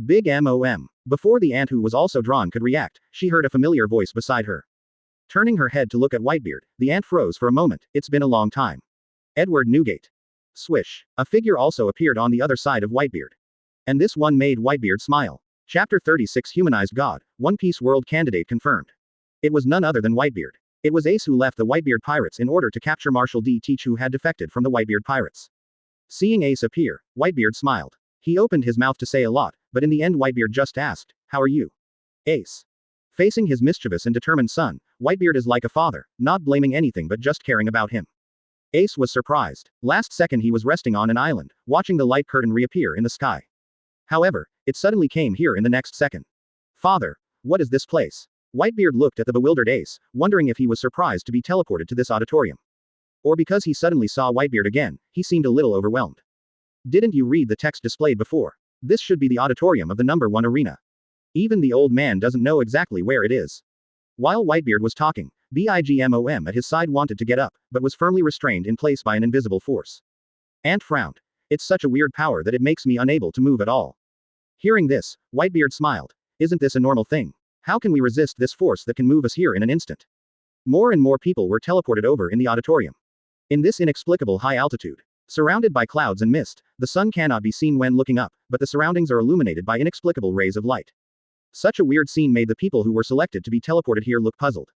Big MOM. Before the ant who was also drawn could react, she heard a familiar voice beside her. Turning her head to look at Whitebeard, the ant froze for a moment. It's been a long time. Edward Newgate. Swish. A figure also appeared on the other side of Whitebeard. And this one made Whitebeard smile. Chapter 36 Humanized God, One Piece World Candidate confirmed. It was none other than Whitebeard. It was Ace who left the Whitebeard pirates in order to capture Marshal D. Teach who had defected from the Whitebeard pirates. Seeing Ace appear, Whitebeard smiled. He opened his mouth to say a lot, but in the end Whitebeard just asked, "How are you?" Ace. Facing his mischievous and determined son, Whitebeard is like a father, not blaming anything but just caring about him. Ace was surprised. Last second he was resting on an island, watching the light curtain reappear in the sky. However, it suddenly came here in the next second. Father, what is this place? Whitebeard looked at the bewildered Ace, wondering if he was surprised to be teleported to this auditorium. Or because he suddenly saw Whitebeard again, he seemed a little overwhelmed. Didn't you read the text displayed before? This should be the auditorium of the number 1 arena. Even the old man doesn't know exactly where it is. While Whitebeard was talking, Bigmom at his side wanted to get up, but was firmly restrained in place by an invisible force. Ant frowned. It's such a weird power that it makes me unable to move at all. Hearing this, Whitebeard smiled. Isn't this a normal thing? How can we resist this force that can move us here in an instant? More and more people were teleported over in the auditorium. In this inexplicable high altitude, surrounded by clouds and mist, the sun cannot be seen when looking up, but the surroundings are illuminated by inexplicable rays of light. Such a weird scene made the people who were selected to be teleported here look puzzled.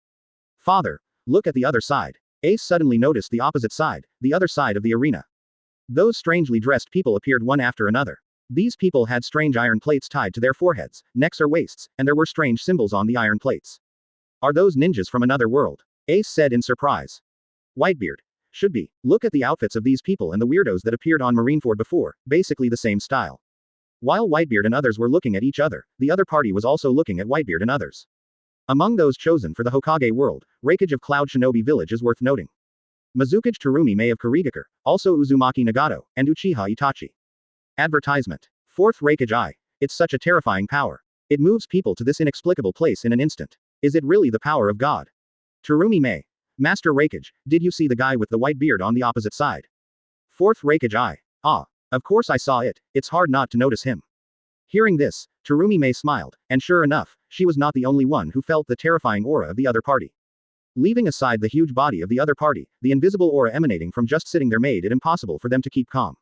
Father, look at the other side. Ace suddenly noticed the opposite side, the other side of the arena. Those strangely dressed people appeared one after another. These people had strange iron plates tied to their foreheads, necks or waists, and there were strange symbols on the iron plates. Are those ninjas from another world? Ace said in surprise. Whitebeard. Should be. Look at the outfits of these people and the weirdos that appeared on Marineford before, basically the same style. While Whitebeard and others were looking at each other, the other party was also looking at Whitebeard and others. Among those chosen for the Hokage world, Raikage of Cloud Shinobi Village is worth noting. Mizukage Terumi Mei of Kurigakure, also Uzumaki Nagato, and Uchiha Itachi. Advertisement. 4th Raikage Eye. It's such a terrifying power. It moves people to this inexplicable place in an instant. Is it really the power of God? Terumi Mei. Master Raikage, did you see the guy with the white beard on the opposite side? 4th Raikage Eye. Ah. Of course I saw it, it's hard not to notice him. Hearing this, Terumi Mei smiled, and sure enough, she was not the only one who felt the terrifying aura of the other party. Leaving aside the huge body of the other party, the invisible aura emanating from just sitting there made it impossible for them to keep calm.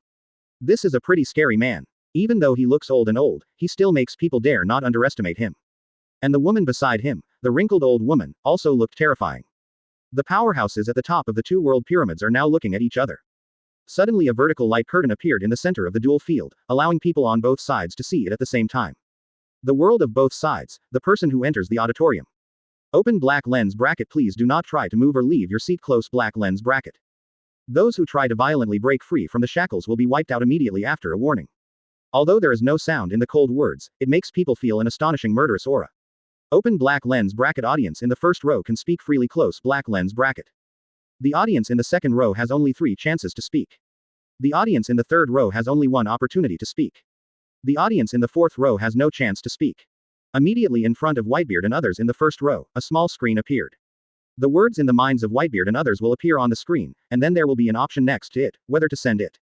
This is a pretty scary man. Even though he looks old and old, he still makes people dare not underestimate him. And the woman beside him, the wrinkled old woman, also looked terrifying. The powerhouses at the top of the 2 world pyramids are now looking at each other. Suddenly a vertical light curtain appeared in the center of the duel field, allowing people on both sides to see it at the same time. The world of both sides, the person who enters the auditorium. Open black lens bracket. Please do not try to move or leave your seat. Close black lens bracket. Those who try to violently break free from the shackles will be wiped out immediately after a warning. Although there is no sound in the cold words, it makes people feel an astonishing murderous aura. Open black lens bracket. Audience in the first row can speak freely. Close black lens bracket. The audience in the second row has only 3 chances to speak. The audience in the third row has only 1 opportunity to speak. The audience in the fourth row has no chance to speak. Immediately in front of Whitebeard and others in the first row, a small screen appeared. The words in the minds of Whitebeard and others will appear on the screen, and then there will be an option next to it, whether to send it.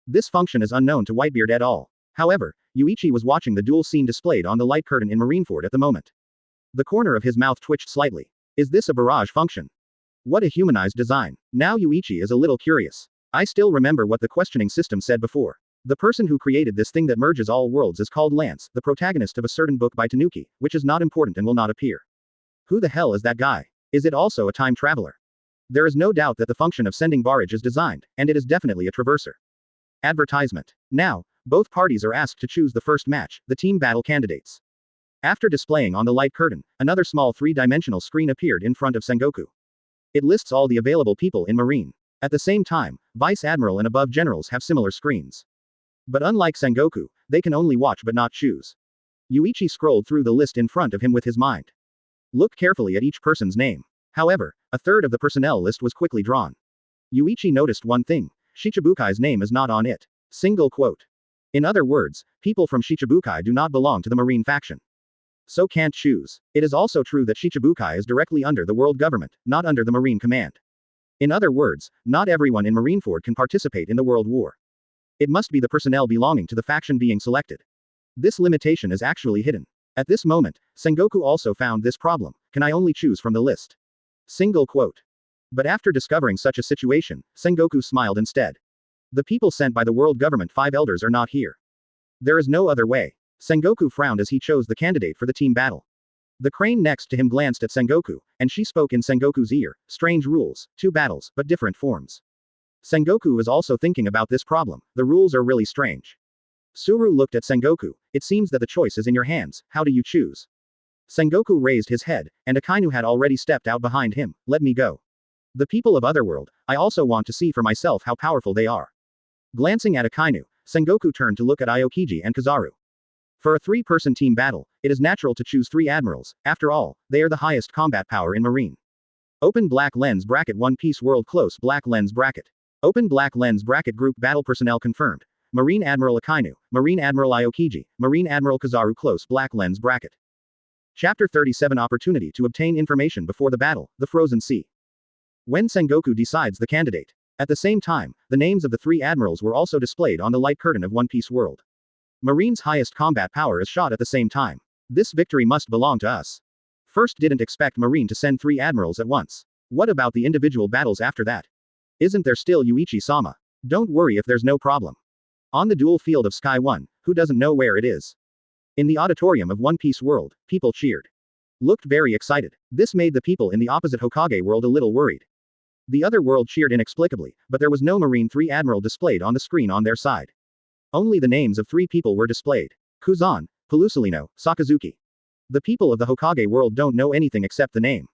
This function is unknown to Whitebeard at all. However, Yuichi was watching the duel scene displayed on the light curtain in Marineford at the moment. The corner of his mouth twitched slightly. Is this a barrage function? What a humanized design. Now Yuichi is a little curious. I still remember what the questioning system said before. The person who created this thing that merges all worlds is called Lance, the protagonist of a certain book by Tanuki, which is not important and will not appear. Who the hell is that guy? Is it also a time traveler? There is no doubt that the function of sending barrage is designed, and it is definitely a traverser. Advertisement. Now, both parties are asked to choose the first match, the team battle candidates. After displaying on the light curtain, another small 3-dimensional screen appeared in front of Sengoku. It lists all the available people in Marine. At the same time, Vice Admiral and above generals have similar screens. But unlike Sengoku, they can only watch but not choose. Yuichi scrolled through the list in front of him with his mind. Look carefully at each person's name. However, a third of the personnel list was quickly drawn. Yuichi noticed one thing. Shichibukai's name is not on it. Single quote. In other words, people from Shichibukai do not belong to the Marine faction. So can't choose. It is also true that Shichibukai is directly under the world government, not under the Marine command. In other words, not everyone in Marineford can participate in the world war. It must be the personnel belonging to the faction being selected. This limitation is actually hidden. At this moment, Sengoku also found this problem. Can I only choose from the list? Single quote. But after discovering such a situation, Sengoku smiled instead. The people sent by the world government 5 elders are not here. There is no other way. Sengoku frowned as he chose the candidate for the team battle. The crane next to him glanced at Sengoku, and she spoke in Sengoku's ear. Strange rules, 2 battles, but different forms. Sengoku is also thinking about this problem. The rules are really strange. Suru looked at Sengoku. It seems that the choice is in your hands. How do you choose? Sengoku raised his head, and Akainu had already stepped out behind him. Let me go. The people of Otherworld, I also want to see for myself how powerful they are. Glancing at Akainu, Sengoku turned to look at Aokiji and Kizaru. For a three-person team battle, it is natural to choose three admirals, after all, they are the highest combat power in Marine. Open black lens bracket One Piece World Close black lens bracket. Open black lens bracket Group battle personnel confirmed. Marine Admiral Akainu, Marine Admiral Aokiji, Marine Admiral Kizaru Close black lens bracket. Chapter 37 Opportunity to obtain information before the battle, the Frozen Sea. When Sengoku decides the candidate. At the same time, the names of the three admirals were also displayed on the light curtain of One Piece World. Marine's highest combat power is shot at the same time. This victory must belong to us. First, didn't expect Marine to send three admirals at once. What about the individual battles after that? Isn't there still Yuichi-sama? Don't worry if there's no problem. On the dual field of Sky 1, who doesn't know where it is? In the auditorium of One Piece World, people cheered. Looked very excited. This made the people in the opposite Hokage world a little worried. The other world cheered inexplicably, but there was no Marine 3 Admiral displayed on the screen on their side. Only the names of three people were displayed. Kuzan, Pelusalino, Sakazuki. The people of the Hokage world don't know anything except the name.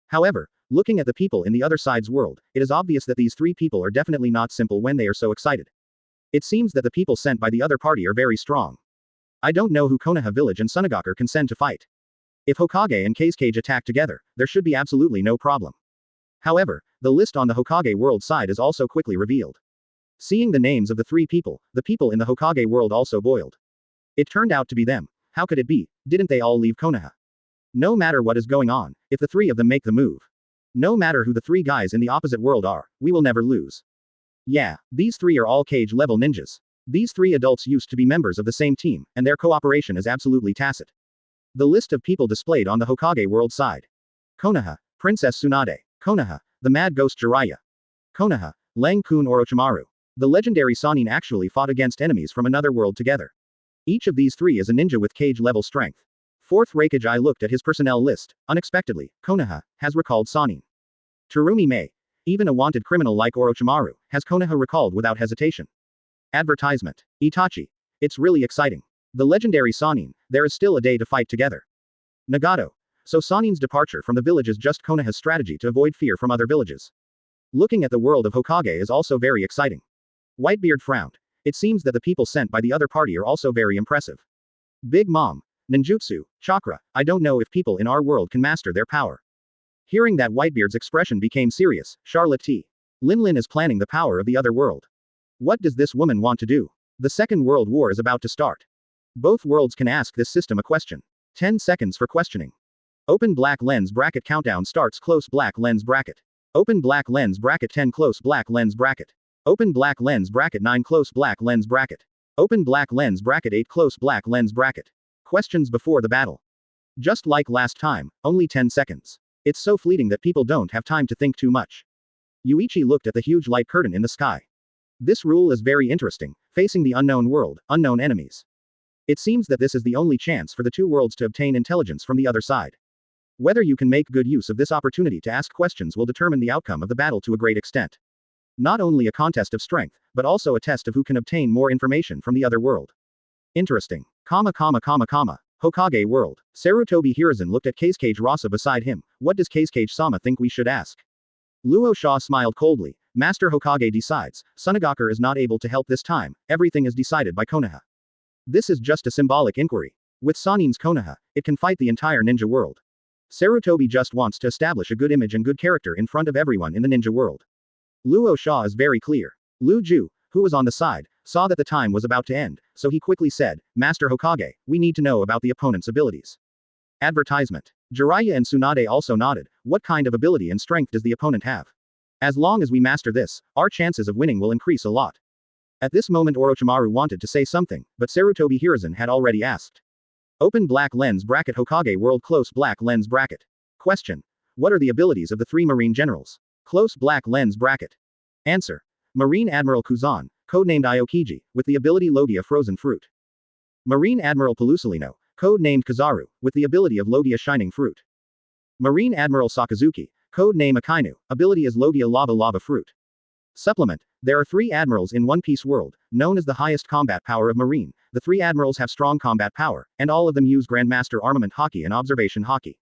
However, looking at the people in the other side's world, it is obvious that these three people are definitely not simple when they are so excited. It seems that the people sent by the other party are very strong. I don't know who Konaha village and Sunagakure can send to fight. If Hokage and Kage attack together, there should be absolutely no problem. However, the list on the Hokage world side is also quickly revealed. Seeing the names of the three people, the people in the Hokage world also boiled. It turned out to be them. How could it be? Didn't they all leave Konaha? No matter what is going on, if the three of them make the move. No matter who the three guys in the opposite world are, we will never lose. Yeah, these three are all Kage level ninjas. These three adults used to be members of the same team, and their cooperation is absolutely tacit. The list of people displayed on the Hokage world side. Konaha, Princess Tsunade. Konaha, the Mad Ghost Jiraiya. Konaha, Lang-kun Orochimaru. The legendary Sannin actually fought against enemies from another world together. Each of these three is a ninja with Kage level strength. Fourth Raikage I looked at his personnel list. Unexpectedly, Konaha has recalled Sannin. Terumi Mei. Even a wanted criminal like Orochimaru has Konaha recalled without hesitation. Advertisement. Itachi. It's really exciting. The legendary Sannin, there is still a day to fight together. Nagato. So Sannin's departure from the village is just Konaha's strategy to avoid fear from other villages. Looking at the world of Hokage is also very exciting. Whitebeard frowned. It seems that the people sent by the other party are also very impressive. Big Mom. Ninjutsu, chakra, I don't know if people in our world can master their power. Hearing that Whitebeard's expression became serious, Charlotte T. Linlin is planning the power of the other world. What does this woman want to do? The Second World War is about to start. Both worlds can ask this system a question. 10 seconds for questioning. Open black lens bracket countdown starts close black lens bracket. Open black lens bracket 10 close black lens bracket. Open black lens bracket 9 close black lens bracket. Open black lens bracket 8 close black lens bracket. Questions before the battle. Just like last time, only 10 seconds. It's so fleeting that people don't have time to think too much. Yuichi looked at the huge light curtain in the sky. This rule is very interesting, facing the unknown world, unknown enemies. It seems that this is the only chance for the two worlds to obtain intelligence from the other side. Whether you can make good use of this opportunity to ask questions will determine the outcome of the battle to a great extent. Not only a contest of strength, but also a test of who can obtain more information from the other world. Interesting. Hokage world. Sarutobi Hiruzen looked at Kage Rasa beside him. What does Kage-sama think we should ask? Luo Shaw smiled coldly. Master Hokage decides. Sunagakure is not able to help this time. Everything is decided by Konaha. This is just a symbolic inquiry. With Sannin's Konaha, it can fight the entire ninja world. Sarutobi just wants to establish a good image and good character in front of everyone in the ninja world. Luo Shaw is very clear. Lu Ju, who was on the side, saw that the time was about to end, so he quickly said, Master Hokage, we need to know about the opponent's abilities. Advertisement. Jiraiya and Tsunade also nodded. What kind of ability and strength does the opponent have? As long as we master this, our chances of winning will increase a lot. At this moment Orochimaru wanted to say something, but Sarutobi Hiruzen had already asked. Open black lens bracket Hokage world close black lens bracket. Question. What are the abilities of the three Marine generals? Close black lens bracket. Answer. Marine Admiral Kuzan, codenamed Aokiji, with the ability Logia Frozen Fruit. Marine Admiral Pelusalino, codenamed Kizaru, with the ability of Logia Shining Fruit. Marine Admiral Sakazuki, codename Akainu, ability is Logia Lava Fruit. Supplement. There are three admirals in One Piece world, known as the highest combat power of Marine. The three admirals have strong combat power, and all of them use Grandmaster Armament Haki and Observation Haki.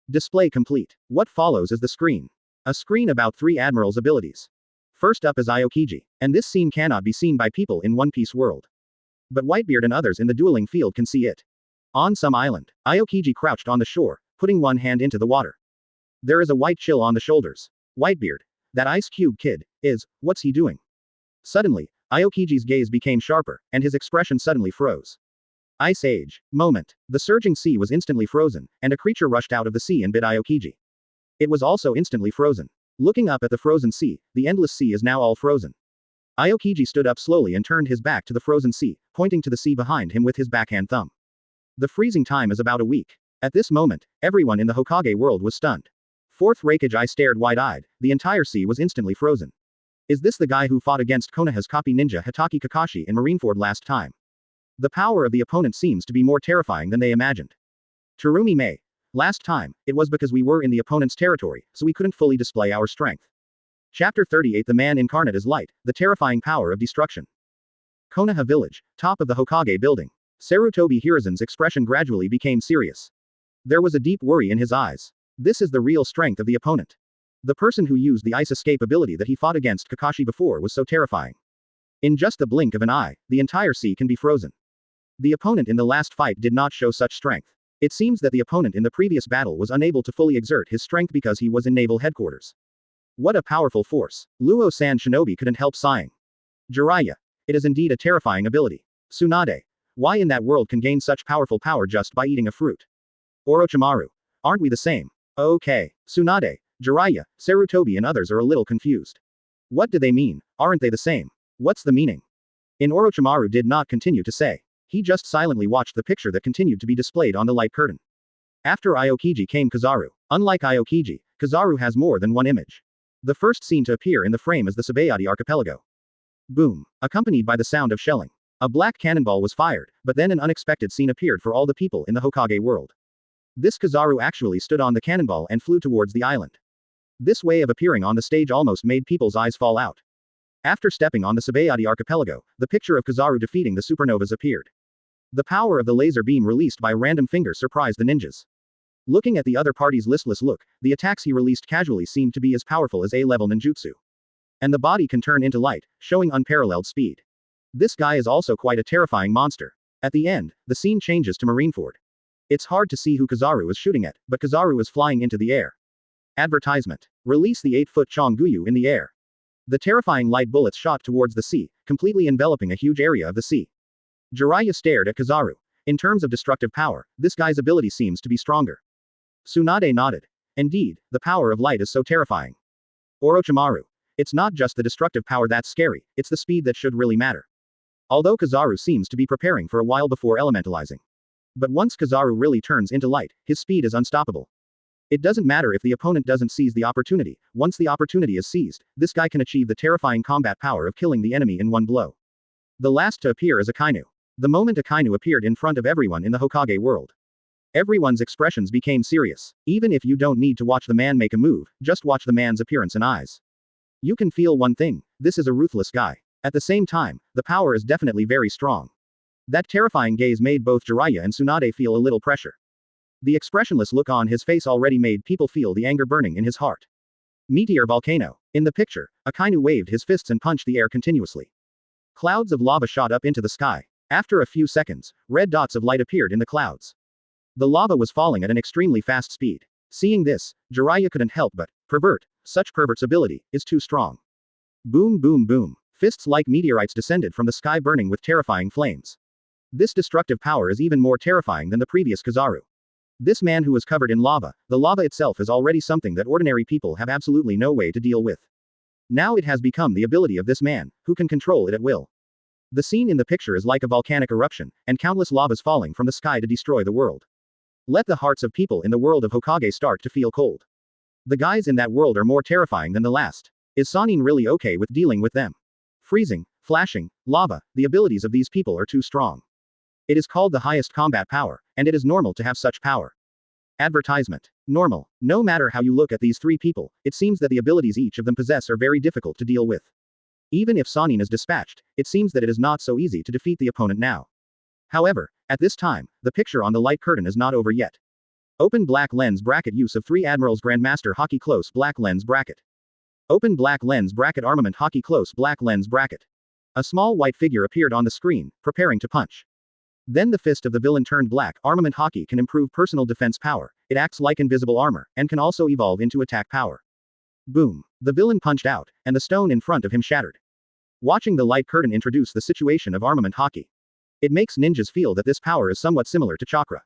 Display complete. What follows is the screen. A screen about 3 admirals' abilities. First up is Aokiji, and this scene cannot be seen by people in One Piece world. But Whitebeard and others in the dueling field can see it. On some island, Aokiji crouched on the shore, putting one hand into the water. There is a white chill on the shoulders. Whitebeard, that Ice Cube kid, what's he doing? Suddenly, Aokiji's gaze became sharper, and his expression suddenly froze. Ice Age. Moment. The surging sea was instantly frozen, and a creature rushed out of the sea and bit Aokiji. It was also instantly frozen. Looking up at the frozen sea, the endless sea is now all frozen. Aokiji stood up slowly and turned his back to the frozen sea, pointing to the sea behind him with his backhand thumb. The freezing time is about a week. At this moment, everyone in the Hokage world was stunned. Fourth Raikage stared wide-eyed, the entire sea was instantly frozen. Is this the guy who fought against Konaha's copy ninja Hitaki Kakashi in Marineford last time? The power of the opponent seems to be more terrifying than they imagined. Terumi Mei. Last time, it was because we were in the opponent's territory, so we couldn't fully display our strength. Chapter 38 The Man Incarnate is Light, the Terrifying Power of Destruction. Konaha Village, top of the Hokage building. Sarutobi Hiruzen's expression gradually became serious. There was a deep worry in his eyes. This is the real strength of the opponent. The person who used the ice escape ability that he fought against Kakashi before was so terrifying. In just the blink of an eye, the entire sea can be frozen. The opponent in the last fight did not show such strength. It seems that the opponent in the previous battle was unable to fully exert his strength because he was in naval headquarters. What a powerful force. Luo-san Shinobi couldn't help sighing. Jiraiya. It is indeed a terrifying ability. Tsunade. Why in that world can gain such powerful power just by eating a fruit? Orochimaru. Aren't we the same? Okay. Tsunade, Jiraiya, Sarutobi and others are a little confused. What do they mean? Aren't they the same? What's the meaning? Orochimaru did not continue to say. He just silently watched the picture that continued to be displayed on the light curtain. After Aokiji came Kizaru. Unlike Aokiji, Kizaru has more than one image. The first scene to appear in the frame is the Sabayati archipelago. Boom. Accompanied by the sound of shelling. A black cannonball was fired, but then an unexpected scene appeared for all the people in the Hokage world. This Kizaru actually stood on the cannonball and flew towards the island. This way of appearing on the stage almost made people's eyes fall out. After stepping on the Sabayati archipelago, the picture of Kizaru defeating the supernovas appeared. The power of the laser beam released by random fingers surprised the ninjas. Looking at the other party's listless look, the attacks he released casually seemed to be as powerful as A-level ninjutsu. And the body can turn into light, showing unparalleled speed. This guy is also quite a terrifying monster. At the end, the scene changes to Marineford. It's hard to see who Kizaru is shooting at, but Kizaru is flying into the air. Advertisement. Release the 8-foot Chonguyu in the air. The terrifying light bullets shot towards the sea, completely enveloping a huge area of the sea. Jiraiya stared at Kizaru. In terms of destructive power, this guy's ability seems to be stronger. Tsunade nodded. Indeed, the power of light is so terrifying. Orochimaru. It's not just the destructive power that's scary, it's the speed that should really matter. Although Kizaru seems to be preparing for a while before elementalizing. But once Kizaru really turns into light, his speed is unstoppable. It doesn't matter if the opponent doesn't seize the opportunity, once the opportunity is seized, this guy can achieve the terrifying combat power of killing the enemy in one blow. The last to appear is Akainu. The moment Akainu appeared in front of everyone in the Hokage world, everyone's expressions became serious. Even if you don't need to watch the man make a move, just watch the man's appearance and eyes. You can feel one thing, this is a ruthless guy. At the same time, the power is definitely very strong. That terrifying gaze made both Jiraiya and Tsunade feel a little pressure. The expressionless look on his face already made people feel the anger burning in his heart. Meteor volcano. In the picture, Akainu waved his fists and punched the air continuously. Clouds of lava shot up into the sky. After a few seconds, red dots of light appeared in the clouds. The lava was falling at an extremely fast speed. Seeing this, Jiraiya couldn't help but pervert. Such pervert's ability is too strong. Boom boom boom. Fists like meteorites descended from the sky burning with terrifying flames. This destructive power is even more terrifying than the previous Kizaru. This man who was covered in lava, the lava itself is already something that ordinary people have absolutely no way to deal with. Now it has become the ability of this man, who can control it at will. The scene in the picture is like a volcanic eruption, and countless lavas falling from the sky to destroy the world. Let the hearts of people in the world of Hokage start to feel cold. The guys in that world are more terrifying than the last. Is Sannin really okay with dealing with them? Freezing, flashing, lava, the abilities of these people are too strong. It is called the highest combat power, and it is normal to have such power. Advertisement. Normal. No matter how you look at these three people, it seems that the abilities each of them possess are very difficult to deal with. Even if Sannin is dispatched, it seems that it is not so easy to defeat the opponent now. However, at this time, the picture on the light curtain is not over yet. Open black lens bracket. Use of 3 Admirals Grandmaster Haki close black lens bracket. Open black lens bracket. Armament Haki close black lens bracket. A small white figure appeared on the screen, preparing to punch. Then the fist of the villain turned black. Armament Haki can improve personal defense power. It acts like invisible armor, and can also evolve into attack power. Boom. The villain punched out, and the stone in front of him shattered. Watching the light curtain introduce the situation of Armament Haki. It makes ninjas feel that this power is somewhat similar to chakra.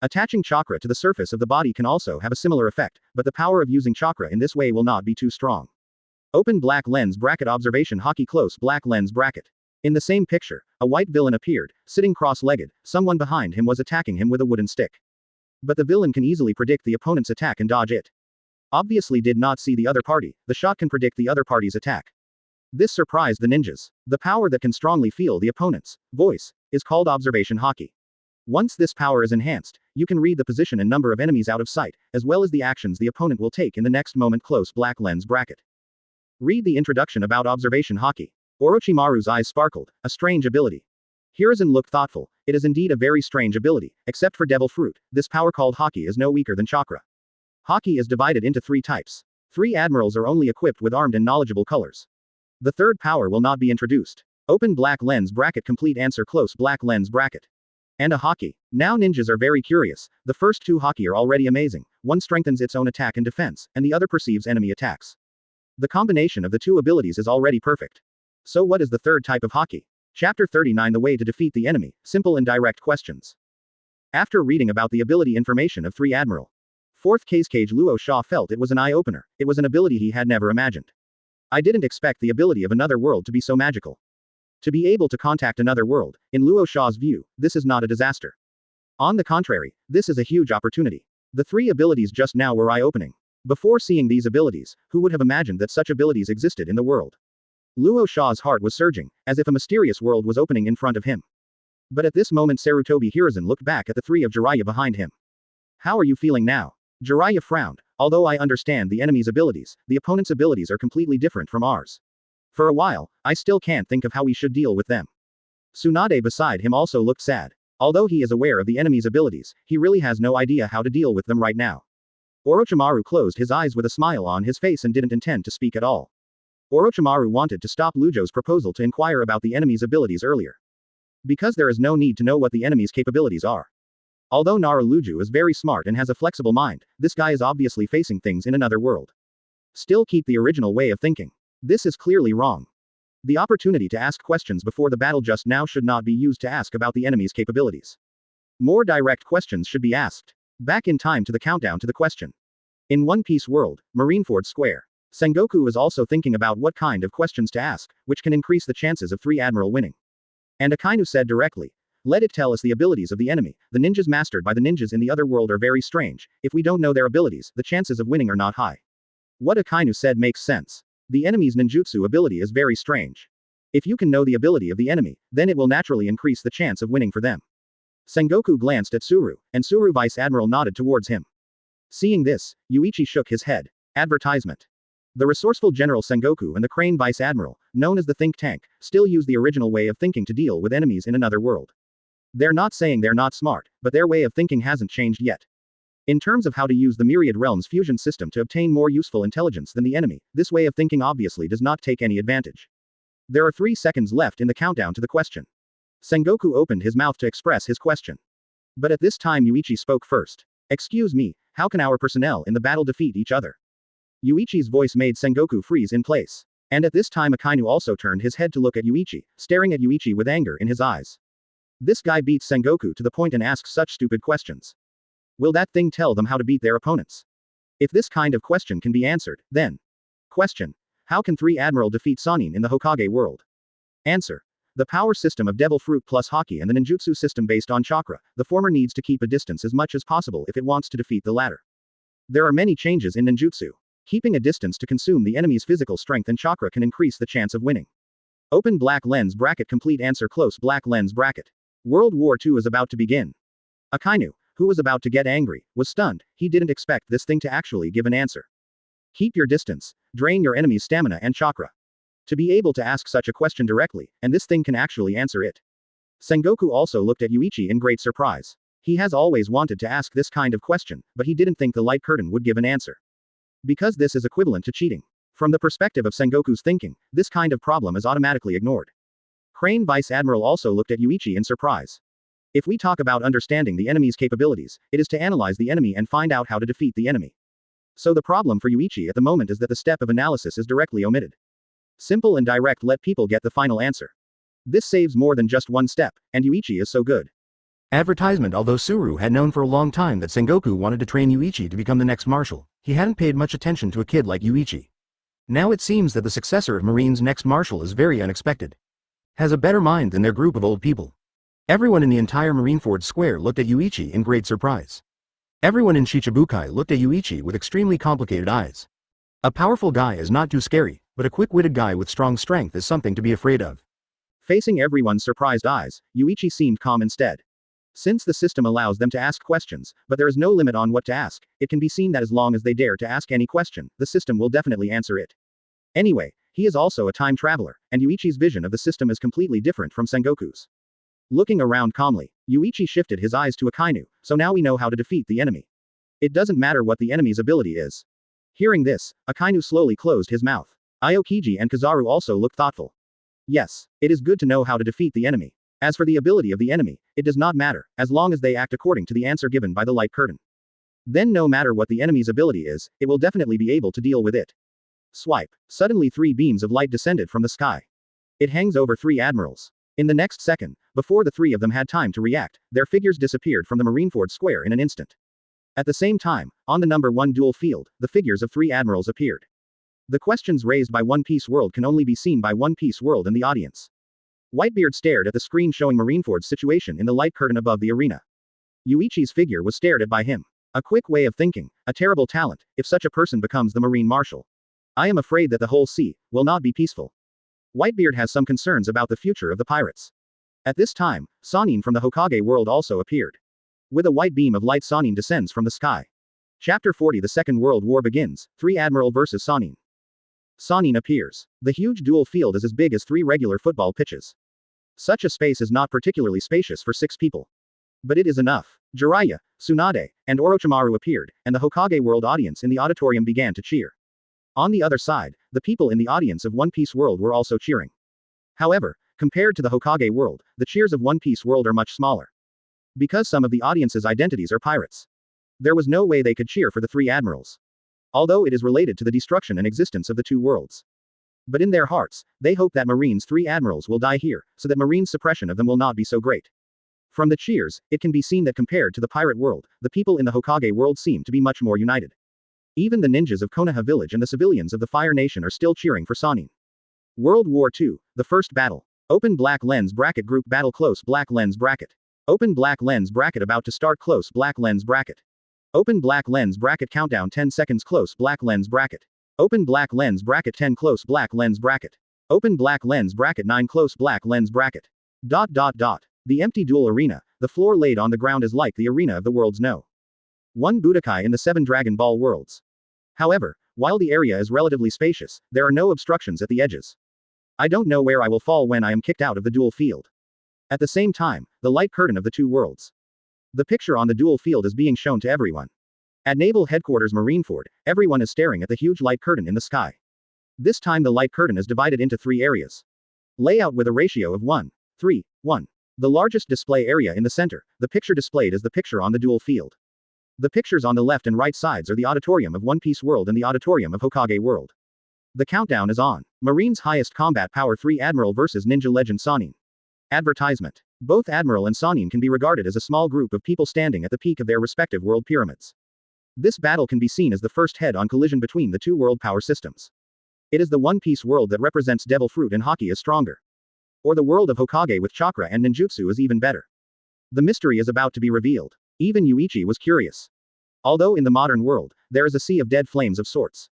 Attaching chakra to the surface of the body can also have a similar effect, but the power of using chakra in this way will not be too strong. Open black lens bracket. Observation Haki close black lens bracket. In the same picture, a white villain appeared, sitting cross-legged. Someone behind him was attacking him with a wooden stick. But the villain can easily predict the opponent's attack and dodge it. Obviously did not see the other party. The shot can predict the other party's attack. This surprised the ninjas. The power that can strongly feel the opponent's voice is called observation Haki. Once this power is enhanced, you can read the position and number of enemies out of sight, as well as the actions the opponent will take in the next moment. Close black lens bracket. Read the introduction about observation Haki. Orochimaru's eyes sparkled. A strange ability. Hiruzen looked thoughtful. It is indeed a very strange ability. Except for devil fruit, this power called Haki is no weaker than chakra. Haki is divided into 3 types. 3 admirals are only equipped with armed and knowledgeable colors. The third power will not be introduced. Open black lens bracket. Complete answer. Close black lens bracket. And a Haki. Now ninjas are very curious. The first 2 Haki are already amazing. One strengthens its own attack and defense, and the other perceives enemy attacks. The combination of the 2 abilities is already perfect. So what is the third type of Haki? Chapter 39. The way to defeat the enemy. Simple and direct questions. After reading about the ability information of 3 Admiral 4th Kage Luo Sha felt it was an eye-opener. It was an ability he had never imagined. I didn't expect the ability of another world to be so magical. To be able to contact another world, in Luo Sha's view, this is not a disaster. On the contrary, this is a huge opportunity. The 3 abilities just now were eye-opening. Before seeing these abilities, who would have imagined that such abilities existed in the world? Luo Sha's heart was surging, as if a mysterious world was opening in front of him. But at this moment Sarutobi Hiruzen looked back at the 3 of Jiraiya behind him. How are you feeling now? Jiraiya frowned. Although I understand the enemy's abilities, the opponent's abilities are completely different from ours. For a while, I still can't think of how we should deal with them. Tsunade beside him also looked sad. Although he is aware of the enemy's abilities, he really has no idea how to deal with them right now. Orochimaru closed his eyes with a smile on his face and didn't intend to speak at all. Orochimaru wanted to stop Lujo's proposal to inquire about the enemy's abilities earlier. Because there is no need to know what the enemy's capabilities are. Although Nara Luju is very smart and has a flexible mind, this guy is obviously facing things in another world. Still keep the original way of thinking. This is clearly wrong. The opportunity to ask questions before the battle just now should not be used to ask about the enemy's capabilities. More direct questions should be asked. Back in time to the countdown to the question. In One Piece world, Marineford Square. Sengoku is also thinking about what kind of questions to ask, which can increase the chances of 3 Admiral winning. And Akainu said directly, let it tell us the abilities of the enemy. The ninjas mastered by the ninjas in the other world are very strange. If we don't know their abilities, the chances of winning are not high. What Akainu said makes sense. The enemy's ninjutsu ability is very strange. If you can know the ability of the enemy, then it will naturally increase the chance of winning for them. Sengoku glanced at Suru, and Suru Vice Admiral nodded towards him. Seeing this, Yuichi shook his head. Advertisement. The resourceful General Sengoku and the Crane Vice Admiral, known as the Think Tank, still use the original way of thinking to deal with enemies in another world. They're not saying they're not smart, but their way of thinking hasn't changed yet. In terms of how to use the Myriad Realms fusion system to obtain more useful intelligence than the enemy, this way of thinking obviously does not take any advantage. There are 3 seconds left in the countdown to the question. Sengoku opened his mouth to express his question. But at this time Yuichi spoke first. Excuse me, how can our personnel in the battle defeat each other? Yuichi's voice made Sengoku freeze in place. And at this time Akainu also turned his head to look at Yuichi, staring at Yuichi with anger in his eyes. This guy beats Sengoku to the point and asks such stupid questions. Will that thing tell them how to beat their opponents? If this kind of question can be answered, then. Question. How can 3 Admiral defeat Sannin in the Hokage world? Answer. The power system of Devil Fruit plus Haki and the ninjutsu system based on chakra, the former needs to keep a distance as much as possible if it wants to defeat the latter. There are many changes in ninjutsu. Keeping a distance to consume the enemy's physical strength and chakra can increase the chance of winning. Open black lens bracket. Complete answer. Close black lens bracket. World War II is about to begin. Akainu, who was about to get angry, was stunned. He didn't expect this thing to actually give an answer. Keep your distance. Drain your enemy's stamina and chakra. To be able to ask such a question directly, and this thing can actually answer it. Sengoku also looked at Yuichi in great surprise. He has always wanted to ask this kind of question, but he didn't think the light curtain would give an answer. Because this is equivalent to cheating. From the perspective of Sengoku's thinking, this kind of problem is automatically ignored. Crane Vice Admiral also looked at Yuichi in surprise. If we talk about understanding the enemy's capabilities, it is to analyze the enemy and find out how to defeat the enemy. So the problem for Yuichi at the moment is that the step of analysis is directly omitted. Simple and direct, let people get the final answer. This saves more than just one step, and Yuichi is so good. Advertisement. Although Suru had known for a long time that Sengoku wanted to train Yuichi to become the next marshal, he hadn't paid much attention to a kid like Yuichi. Now it seems that the successor of Marine's next marshal is very unexpected. Has a better mind than their group of old people. Everyone in the entire Marineford square looked at Yuichi in great surprise. Everyone in Shichibukai looked at Yuichi with extremely complicated eyes. A powerful guy is not too scary, but a quick-witted guy with strong strength is something to be afraid of. Facing everyone's surprised eyes, Yuichi seemed calm instead. Since the system allows them to ask questions, but there is no limit on what to ask, it can be seen that as long as they dare to ask any question, the system will definitely answer it. Anyway, he is also a time traveler, and Yuichi's vision of the system is completely different from Sengoku's. Looking around calmly, Yuichi shifted his eyes to Akainu, so now we know how to defeat the enemy. It doesn't matter what the enemy's ability is. Hearing this, Akainu slowly closed his mouth. Aokiji and Kizaru also looked thoughtful. Yes, it is good to know how to defeat the enemy. As for the ability of the enemy, it does not matter, as long as they act according to the answer given by the light curtain. Then no matter what the enemy's ability is, it will definitely be able to deal with it. Swipe. Suddenly 3 beams of light descended from the sky. It hangs over 3 admirals. In the next second, before the 3 of them had time to react, their figures disappeared from the Marineford square in an instant. At the same time, on the number 1 duel field, the figures of 3 admirals appeared. The questions raised by One Piece World can only be seen by One Piece World and the audience. Whitebeard stared at the screen showing Marineford's situation in the light curtain above the arena. Yuichi's figure was stared at by him. A quick way of thinking, a terrible talent, if such a person becomes the Marine Marshal. I am afraid that the whole sea will not be peaceful. Whitebeard has some concerns about the future of the pirates. At this time, Sannin from the Hokage world also appeared. With a white beam of light, Sannin descends from the sky. Chapter 40. The Second World War begins, 3 Admiral versus Sannin. Sannin appears. The huge duel field is as big as 3 regular football pitches. Such a space is not particularly spacious for 6 people. But it is enough. Jiraiya, Tsunade, and Orochimaru appeared, and the Hokage world audience in the auditorium began to cheer. On the other side, the people in the audience of One Piece World were also cheering. However, compared to the Hokage world, the cheers of One Piece World are much smaller. Because some of the audience's identities are pirates. There was no way they could cheer for the 3 admirals. Although it is related to the destruction and existence of the 2 worlds. But in their hearts, they hope that Marine's 3 admirals will die here, so that Marine's suppression of them will not be so great. From the cheers, it can be seen that compared to the pirate world, the people in the Hokage world seem to be much more united. Even the ninjas of Konaha village and the civilians of the Fire Nation are still cheering for Sannin. World War II, the first battle. Open black lens bracket group battle close black lens bracket. Open black lens bracket about to start close black lens bracket. Open black lens bracket countdown 10 seconds close black lens bracket. Open black lens bracket 10 close black lens bracket. Open black lens bracket 9 close black lens bracket. ... The empty duel arena, the floor laid on the ground is like the arena of the worlds no. 1 Budokai in the 7 Dragon Ball worlds. However, while the area is relatively spacious, there are no obstructions at the edges. I don't know where I will fall when I am kicked out of the duel field. At the same time, the light curtain of the 2 worlds. The picture on the duel field is being shown to everyone. At Naval Headquarters Marineford, everyone is staring at the huge light curtain in the sky. This time the light curtain is divided into 3 areas. Layout with a ratio of 1, 3, 1. The largest display area in the center, the picture displayed is the picture on the duel field. The pictures on the left and right sides are the auditorium of One Piece World and the auditorium of Hokage World. The countdown is on. Marine's highest combat power 3 Admiral versus Ninja Legend Sannin. Advertisement. Both Admiral and Sannin can be regarded as a small group of people standing at the peak of their respective world pyramids. This battle can be seen as the first head-on collision between the 2 world power systems. It is the One Piece world that represents Devil Fruit and Haki is stronger. Or the world of Hokage with chakra and ninjutsu is even better. The mystery is about to be revealed. Even Yuichi was curious. Although in the modern world, there is a sea of dead flames of sorts.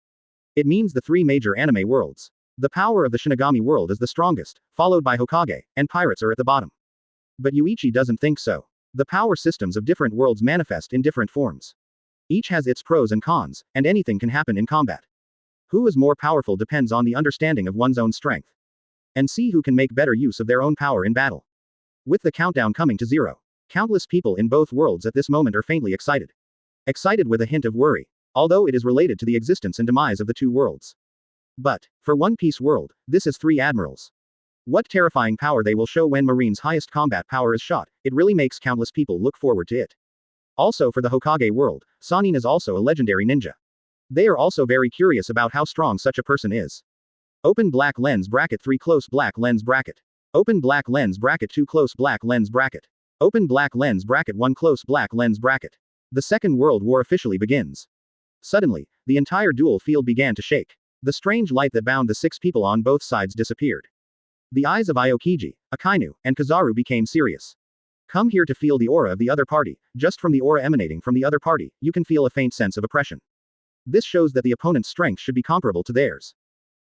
It means the 3 major anime worlds. The power of the Shinigami world is the strongest, followed by Hokage, and pirates are at the bottom. But Yuichi doesn't think so. The power systems of different worlds manifest in different forms. Each has its pros and cons, and anything can happen in combat. Who is more powerful depends on the understanding of one's own strength. And see who can make better use of their own power in battle. With the countdown coming to 0. Countless people in both worlds at this moment are faintly excited. Excited with a hint of worry. Although it is related to the existence and demise of the two worlds. But, for One Piece world, this is 3 admirals. What terrifying power they will show when Marine's highest combat power is shot, it really makes countless people look forward to it. Also for the Hokage world, Sannin is also a legendary ninja. They are also very curious about how strong such a person is. Open black lens bracket 3 close black lens bracket. Open black lens bracket 2 close black lens bracket. Open black lens bracket 1 close black lens bracket. The Second World War officially begins. Suddenly, the entire duel field began to shake. The strange light that bound the 6 people on both sides disappeared. The eyes of Aokiji, Akainu, and Kizaru became serious. Come here to feel the aura of the other party. Just from the aura emanating from the other party, you can feel a faint sense of oppression. This shows that the opponent's strength should be comparable to theirs.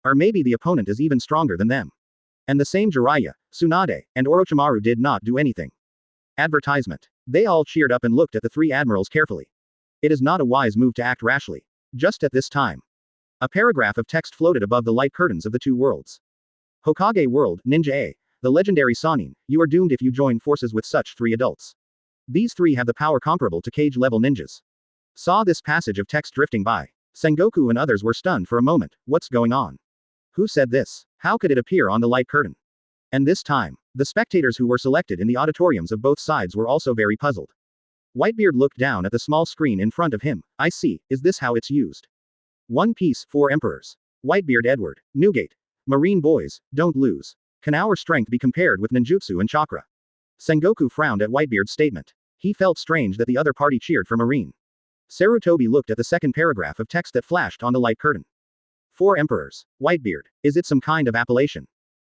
Or maybe the opponent is even stronger than them. And the same Jiraiya, Tsunade, and Orochimaru did not do anything. Advertisement. They all cheered up and looked at the 3 admirals carefully. It is not a wise move to act rashly. Just at this time. A paragraph of text floated above the light curtains of the two worlds. Hokage World, Ninja A. The legendary Sannin, you are doomed if you join forces with such 3 adults. These 3 have the power comparable to Kage-level ninjas. Saw this passage of text drifting by. Sengoku and others were stunned for a moment. What's going on? Who said this? How could it appear on the light curtain? And this time, the spectators who were selected in the auditoriums of both sides were also very puzzled. Whitebeard looked down at the small screen in front of him. I see, is this how it's used? One Piece, 4 Emperors. Whitebeard Edward, Newgate. Marine boys, don't lose. Can our strength be compared with ninjutsu and chakra? Sengoku frowned at Whitebeard's statement. He felt strange that the other party cheered for Marine. Sarutobi looked at the second paragraph of text that flashed on the light curtain. 4 Emperors. Whitebeard. Is it some kind of appellation?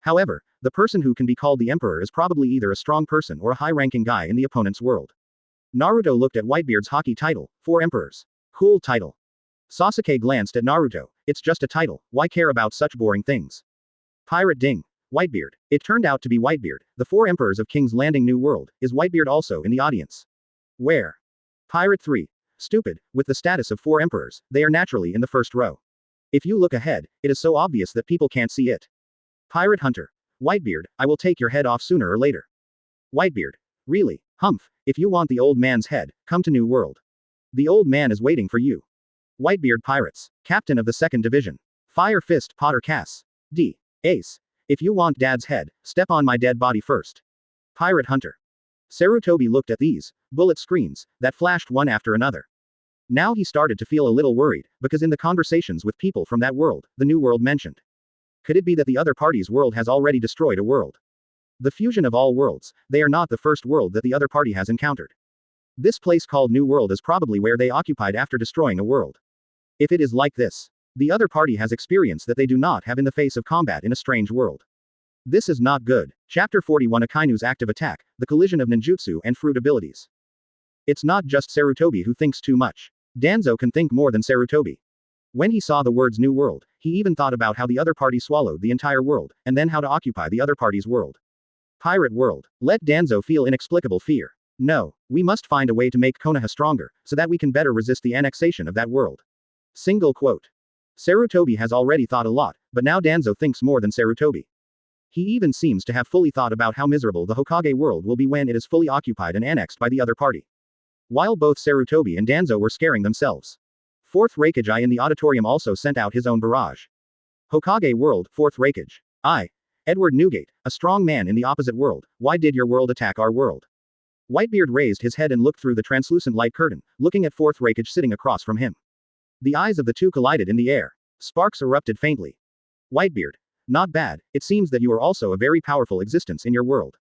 However, the person who can be called the Emperor is probably either a strong person or a high-ranking guy in the opponent's world. Naruto looked at Whitebeard's hockey title, 4 Emperors. Cool title. Sasuke glanced at Naruto. It's just a title, why care about such boring things? Pirate Ding. Whitebeard. It turned out to be Whitebeard, the 4 Emperors of King's Landing New World. Is Whitebeard also in the audience? Where? Pirate 3. Stupid, with the status of 4 Emperors, they are naturally in the first row. If you look ahead, it is so obvious that people can't see it. Pirate Hunter. Whitebeard, I will take your head off sooner or later. Whitebeard. Really, Humph, if you want the old man's head, come to New World. The old man is waiting for you. Whitebeard Pirates. Captain of the 2nd Division. Fire Fist Potter Cass. D. Ace. If you want Dad's head, step on my dead body first. Pirate Hunter. Sarutobi looked at these bullet screens that flashed one after another. Now he started to feel a little worried, because in the conversations with people from that world, the new world mentioned. Could it be that the other party's world has already destroyed a world? The fusion of all worlds, they are not the first world that the other party has encountered. This place called New World is probably where they occupied after destroying a world. If it is like this, the other party has experience that they do not have in the face of combat in a strange world. This is not good. Chapter 41 Akainu's active attack, the collision of ninjutsu and fruit abilities. It's not just Sarutobi who thinks too much. Danzo can think more than Sarutobi. When he saw the words New World, he even thought about how the other party swallowed the entire world, and then how to occupy the other party's world. Pirate World. Let Danzo feel inexplicable fear. No, we must find a way to make Konaha stronger, so that we can better resist the annexation of that world. Single quote. Sarutobi has already thought a lot, but now Danzo thinks more than Sarutobi. He even seems to have fully thought about how miserable the Hokage world will be when it is fully occupied and annexed by the other party. While both Sarutobi and Danzo were scaring themselves. 4th Raikage in the auditorium also sent out his own barrage. Hokage World, 4th Raikage. Edward Newgate, a strong man in the opposite world, why did your world attack our world? Whitebeard raised his head and looked through the translucent light curtain, looking at 4th Raikage sitting across from him. The eyes of the two collided in the air. Sparks erupted faintly. Whitebeard. Not bad, it seems that you are also a very powerful existence in your world.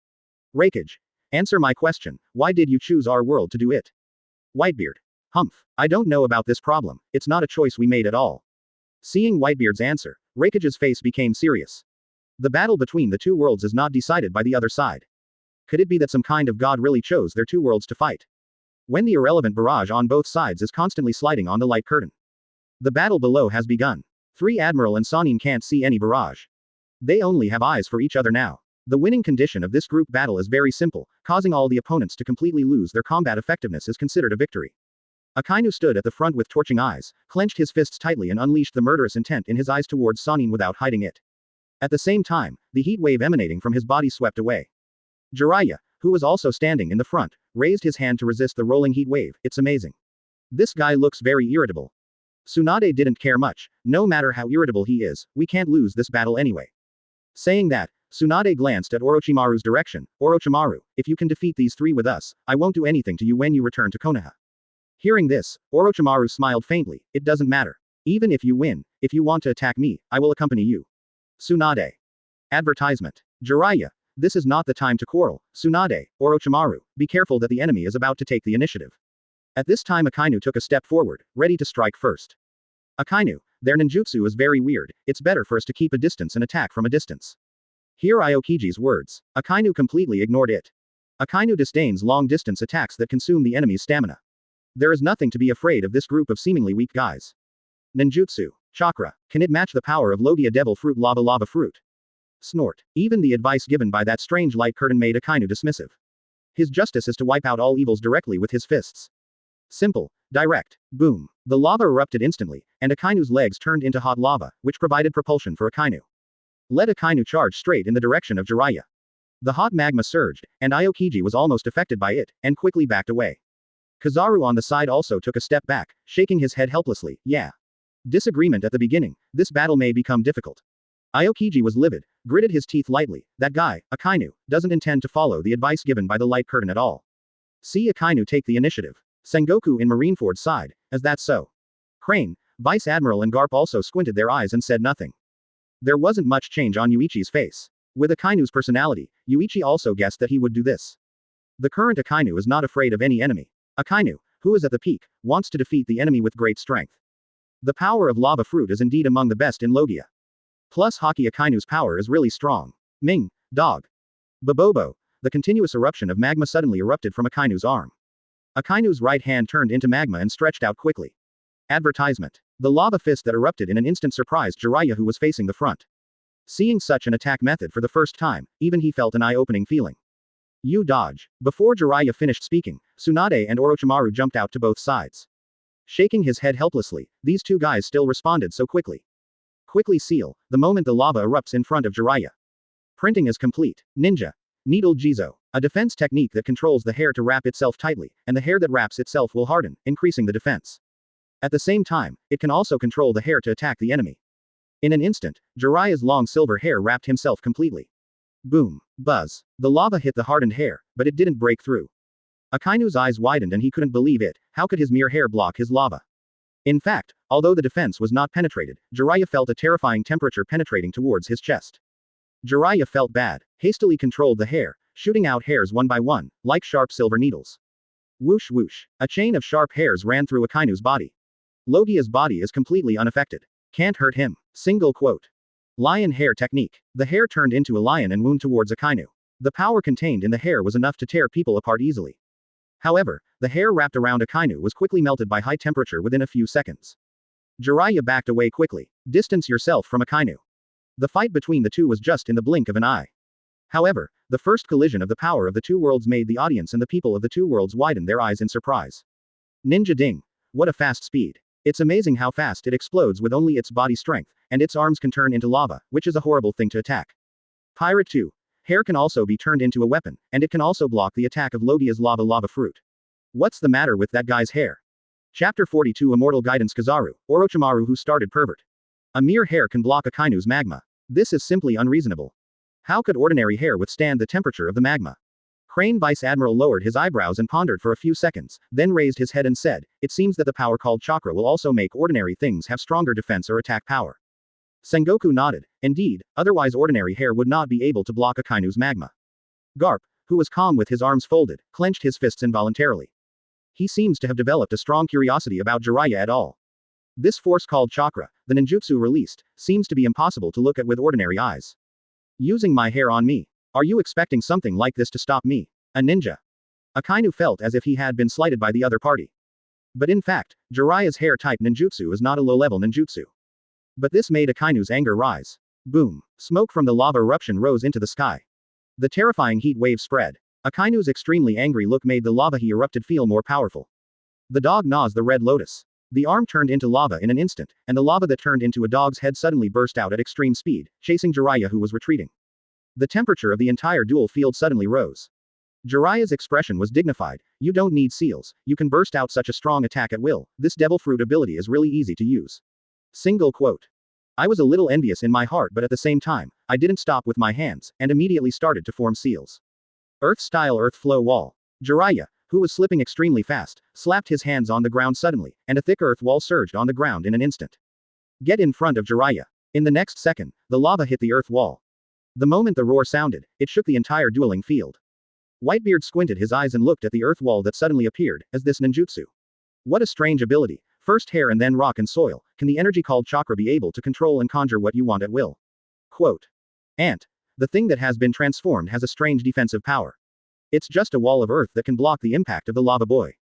Raikage. Answer my question, why did you choose our world to do it? Whitebeard. Humph. I don't know about this problem, it's not a choice we made at all. Seeing Whitebeard's answer, Raikage's face became serious. The battle between the two worlds is not decided by the other side. Could it be that some kind of god really chose their two worlds to fight? When the irrelevant barrage on both sides is constantly sliding on the light curtain. The battle below has begun. 3 Admiral and Sannin can't see any barrage. They only have eyes for each other now. The winning condition of this group battle is very simple, causing all the opponents to completely lose their combat effectiveness is considered a victory. Akainu stood at the front with torching eyes, clenched his fists tightly and unleashed the murderous intent in his eyes towards Sannin without hiding it. At the same time, the heat wave emanating from his body swept away. Jiraiya, who was also standing in the front, raised his hand to resist the rolling heat wave. It's amazing. This guy looks very irritable. Tsunade didn't care much. No matter how irritable he is, we can't lose this battle anyway. Saying that, Tsunade glanced at Orochimaru's direction. Orochimaru, if you can defeat these three with us, I won't do anything to you when you return to Konaha. Hearing this, Orochimaru smiled faintly. It doesn't matter. Even if you win, if you want to attack me, I will accompany you. Tsunade. Advertisement. Jiraiya, this is not the time to quarrel. Tsunade, Orochimaru, be careful that the enemy is about to take the initiative. At this time Akainu took a step forward, ready to strike first. Akainu, their ninjutsu is very weird, it's better for us to keep a distance and attack from a distance. Hear Aokiji's words. Akainu completely ignored it. Akainu disdains long-distance attacks that consume the enemy's stamina. There is nothing to be afraid of this group of seemingly weak guys. Ninjutsu. Chakra. Can it match the power of Logia Devil Fruit Lava Fruit? Snort. Even the advice given by that strange light curtain made Akainu dismissive. His justice is to wipe out all evils directly with his fists. Simple. Direct. Boom. The lava erupted instantly, and Akainu's legs turned into hot lava, which provided propulsion for Akainu. Let Akainu charge straight in the direction of Jiraiya. The hot magma surged, and Aokiji was almost affected by it, and quickly backed away. Kizaru on the side also took a step back, shaking his head helplessly. Yeah. Disagreement at the beginning, this battle may become difficult. Aokiji was livid, gritted his teeth lightly. That guy, Akainu, doesn't intend to follow the advice given by the light curtain at all. See Akainu take the initiative. Sengoku in Marineford's side, is that so? Crane, Vice Admiral and Garp also squinted their eyes and said nothing. There wasn't much change on Yuichi's face. With Akainu's personality, Yuichi also guessed that he would do this. The current Akainu is not afraid of any enemy. Akainu, who is at the peak, wants to defeat the enemy with great strength. The power of lava fruit is indeed among the best in Logia. Plus Haki Akainu's power is really strong. Ming, dog. Babobo, the continuous eruption of magma suddenly erupted from Akainu's arm. Akainu's right hand turned into magma and stretched out quickly. Advertisement. The lava fist that erupted in an instant surprised Jiraiya, who was facing the front. Seeing such an attack method for the first time, even he felt an eye-opening feeling. You dodge. Before Jiraiya finished speaking, Tsunade and Orochimaru jumped out to both sides. Shaking his head helplessly, these two guys still responded so quickly. Quickly seal, the moment the lava erupts in front of Jiraiya. Printing is complete. Ninja. Needle Jizo. A defense technique that controls the hair to wrap itself tightly, and the hair that wraps itself will harden, increasing the defense. At the same time, it can also control the hair to attack the enemy. In an instant, Jiraiya's long silver hair wrapped himself completely. Boom. Buzz. The lava hit the hardened hair, but it didn't break through. Akainu's eyes widened and he couldn't believe it. How could his mere hair block his lava? In fact, although the defense was not penetrated, Jiraiya felt a terrifying temperature penetrating towards his chest. Jiraiya felt bad, hastily controlled the hair, shooting out hairs one by one, like sharp silver needles. Whoosh whoosh. A chain of sharp hairs ran through Akainu's body. Logia's body is completely unaffected. Can't hurt him. Single quote. Lion hair technique. The hair turned into a lion and wound towards Akainu. The power contained in the hair was enough to tear people apart easily. However, the hair wrapped around Akainu was quickly melted by high temperature within a few seconds. Jiraiya backed away quickly. Distance yourself from Akainu. The fight between the two was just in the blink of an eye. However, the first collision of the power of the two worlds made the audience and the people of the two worlds widen their eyes in surprise. Ninja Ding. What a fast speed. It's amazing how fast it explodes with only its body strength, and its arms can turn into lava, which is a horrible thing to attack. Pirate 2. Hair can also be turned into a weapon, and it can also block the attack of Logia's lava fruit. What's the matter with that guy's hair? Chapter 42 Immortal Guidance Kizaru, Orochimaru who started pervert. A mere hair can block Akainu's magma. This is simply unreasonable. How could ordinary hair withstand the temperature of the magma? Crane Vice Admiral lowered his eyebrows and pondered for a few seconds, then raised his head and said, it seems that the power called chakra will also make ordinary things have stronger defense or attack power. Sengoku nodded. Indeed, otherwise ordinary hair would not be able to block Akainu's magma. Garp, who was calm with his arms folded, clenched his fists involuntarily. He seems to have developed a strong curiosity about Jiraiya at all. This force called chakra, the ninjutsu released, seems to be impossible to look at with ordinary eyes. Using my hair on me. Are you expecting something like this to stop me? A ninja. Akainu felt as if he had been slighted by the other party. But in fact, Jiraiya's hair-type ninjutsu is not a low-level ninjutsu. But this made Akainu's anger rise. Boom. Smoke from the lava eruption rose into the sky. The terrifying heat wave spread. Akainu's extremely angry look made the lava he erupted feel more powerful. The dog gnaws the red lotus. The arm turned into lava in an instant, and the lava that turned into a dog's head suddenly burst out at extreme speed, chasing Jiraiya who was retreating. The temperature of the entire duel field suddenly rose. Jiraiya's expression was dignified. You don't need seals, you can burst out such a strong attack at will, this devil fruit ability is really easy to use. Single quote. I was a little envious in my heart, but at the same time, I didn't stop with my hands, and immediately started to form seals. Earth-style earth flow wall. Jiraiya, who was slipping extremely fast, slapped his hands on the ground suddenly, and a thick earth wall surged on the ground in an instant. Get in front of Jiraiya. In the next second, the lava hit the earth wall. The moment the roar sounded, it shook the entire dueling field. Whitebeard squinted his eyes and looked at the earth wall that suddenly appeared. As this ninjutsu? What a strange ability. First hair and then rock and soil. Can the energy called chakra be able to control and conjure what you want at will? Quote. Ant. The thing that has been transformed has a strange defensive power. It's just a wall of earth that can block the impact of the lava boy.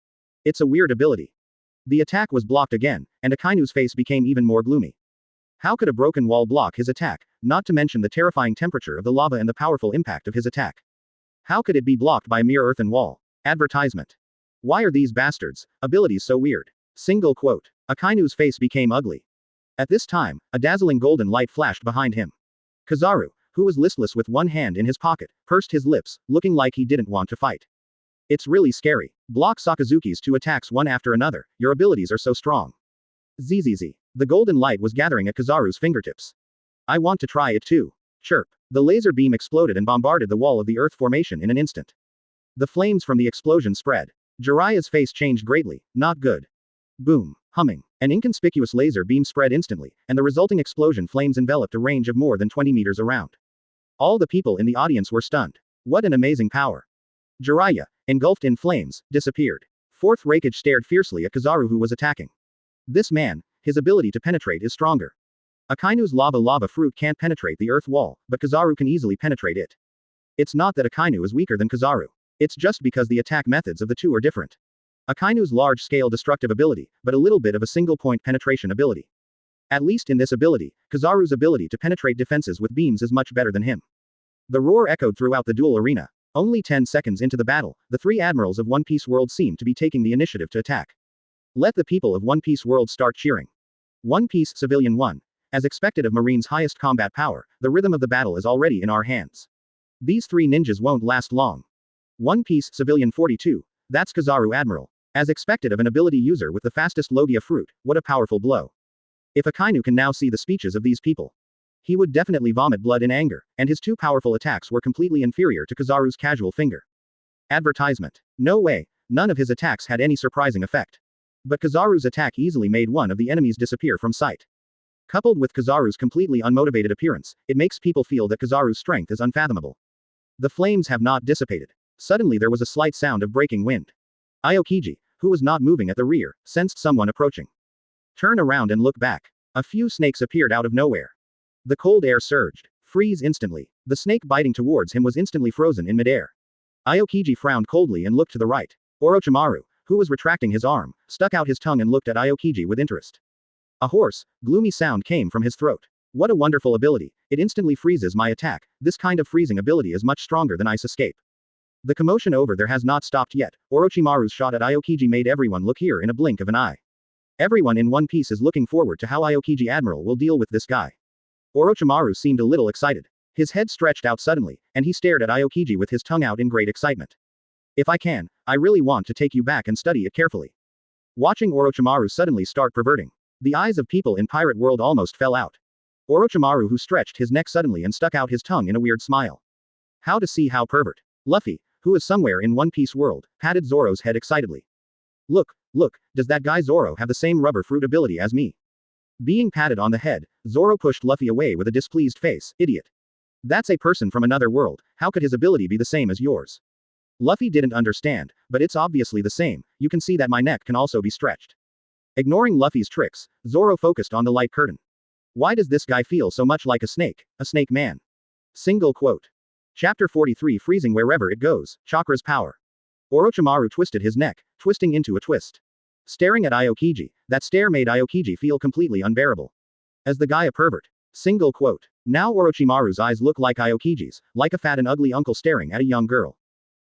It's a weird ability. The attack was blocked again, and Akainu's face became even more gloomy. How could a broken wall block his attack, not to mention the terrifying temperature of the lava and the powerful impact of his attack? How could it be blocked by a mere earthen wall? Advertisement. Why are these bastards' abilities so weird? Single quote. Akainu's face became ugly. At this time, a dazzling golden light flashed behind him. Kizaru, who was listless with one hand in his pocket, pursed his lips, looking like he didn't want to fight. It's really scary. Block Sakazuki's 2 attacks one after another, your abilities are so strong. Zzz. The golden light was gathering at Kizaru's fingertips. I want to try it too. Chirp. The laser beam exploded and bombarded the wall of the earth formation in an instant. The flames from the explosion spread. Jiraiya's face changed greatly. Not good. Boom. Humming. An inconspicuous laser beam spread instantly, and the resulting explosion flames enveloped a range of more than 20 meters around. All the people in the audience were stunned. What an amazing power. Jiraiya, engulfed in flames, disappeared. Fourth Raikage stared fiercely at Kizaru, who was attacking. This man, his ability to penetrate is stronger. Akainu's lava fruit can't penetrate the earth wall, but Kizaru can easily penetrate it. It's not that Akainu is weaker than Kizaru. It's just because the attack methods of the two are different. Akainu's large-scale destructive ability, but a little bit of a single-point penetration ability. At least in this ability, Kizaru's ability to penetrate defenses with beams is much better than him. The roar echoed throughout the duel arena. Only 10 seconds into the battle, the 3 admirals of One Piece World seemed to be taking the initiative to attack. Let the people of One Piece World start cheering. One Piece Civilian 1. As expected of Marine's highest combat power, the rhythm of the battle is already in our hands. These 3 ninjas won't last long. One Piece Civilian 42. That's Kizaru Admiral. As expected of an ability user with the fastest Logia fruit, what a powerful blow. If Akainu can now see the speeches of these people, he would definitely vomit blood in anger, and his 2 powerful attacks were completely inferior to Kizaru's casual finger. Advertisement. No way, none of his attacks had any surprising effect. But Kizaru's attack easily made one of the enemies disappear from sight. Coupled with Kizaru's completely unmotivated appearance, it makes people feel that Kizaru's strength is unfathomable. The flames have not dissipated. Suddenly there was a slight sound of breaking wind. Aokiji, who was not moving at the rear, sensed someone approaching. Turn around and look back. A few snakes appeared out of nowhere. The cold air surged. Freeze instantly. The snake biting towards him was instantly frozen in midair. Aokiji frowned coldly and looked to the right. Orochimaru, who was retracting his arm, stuck out his tongue and looked at Aokiji with interest. A hoarse, gloomy sound came from his throat. What a wonderful ability. It instantly freezes my attack. This kind of freezing ability is much stronger than ice escape. The commotion over there has not stopped yet. Orochimaru's shot at Aokiji made everyone look here in a blink of an eye. Everyone in One Piece is looking forward to how Aokiji Admiral will deal with this guy. Orochimaru seemed a little excited. His head stretched out suddenly, and he stared at Aokiji with his tongue out in great excitement. If I can, I really want to take you back and study it carefully. Watching Orochimaru suddenly start perverting. The eyes of people in Pirate World almost fell out. Orochimaru, who stretched his neck suddenly and stuck out his tongue in a weird smile. How to see how pervert. Luffy, who is somewhere in One Piece World, patted Zoro's head excitedly. Look, does that guy Zoro have the same rubber fruit ability as me? Being patted on the head, Zoro pushed Luffy away with a displeased face. Idiot. That's a person from another world, how could his ability be the same as yours? Luffy didn't understand, but it's obviously the same, you can see that my neck can also be stretched. Ignoring Luffy's tricks, Zoro focused on the light curtain. Why does this guy feel so much like a snake man? Single quote. Chapter 43 Freezing wherever it goes, Chakra's power. Orochimaru twisted his neck, twisting into a twist. Staring at Aokiji, that stare made Aokiji feel completely unbearable. As the guy a pervert. Single quote. Now Orochimaru's eyes look like Aokiji's, like a fat and ugly uncle staring at a young girl.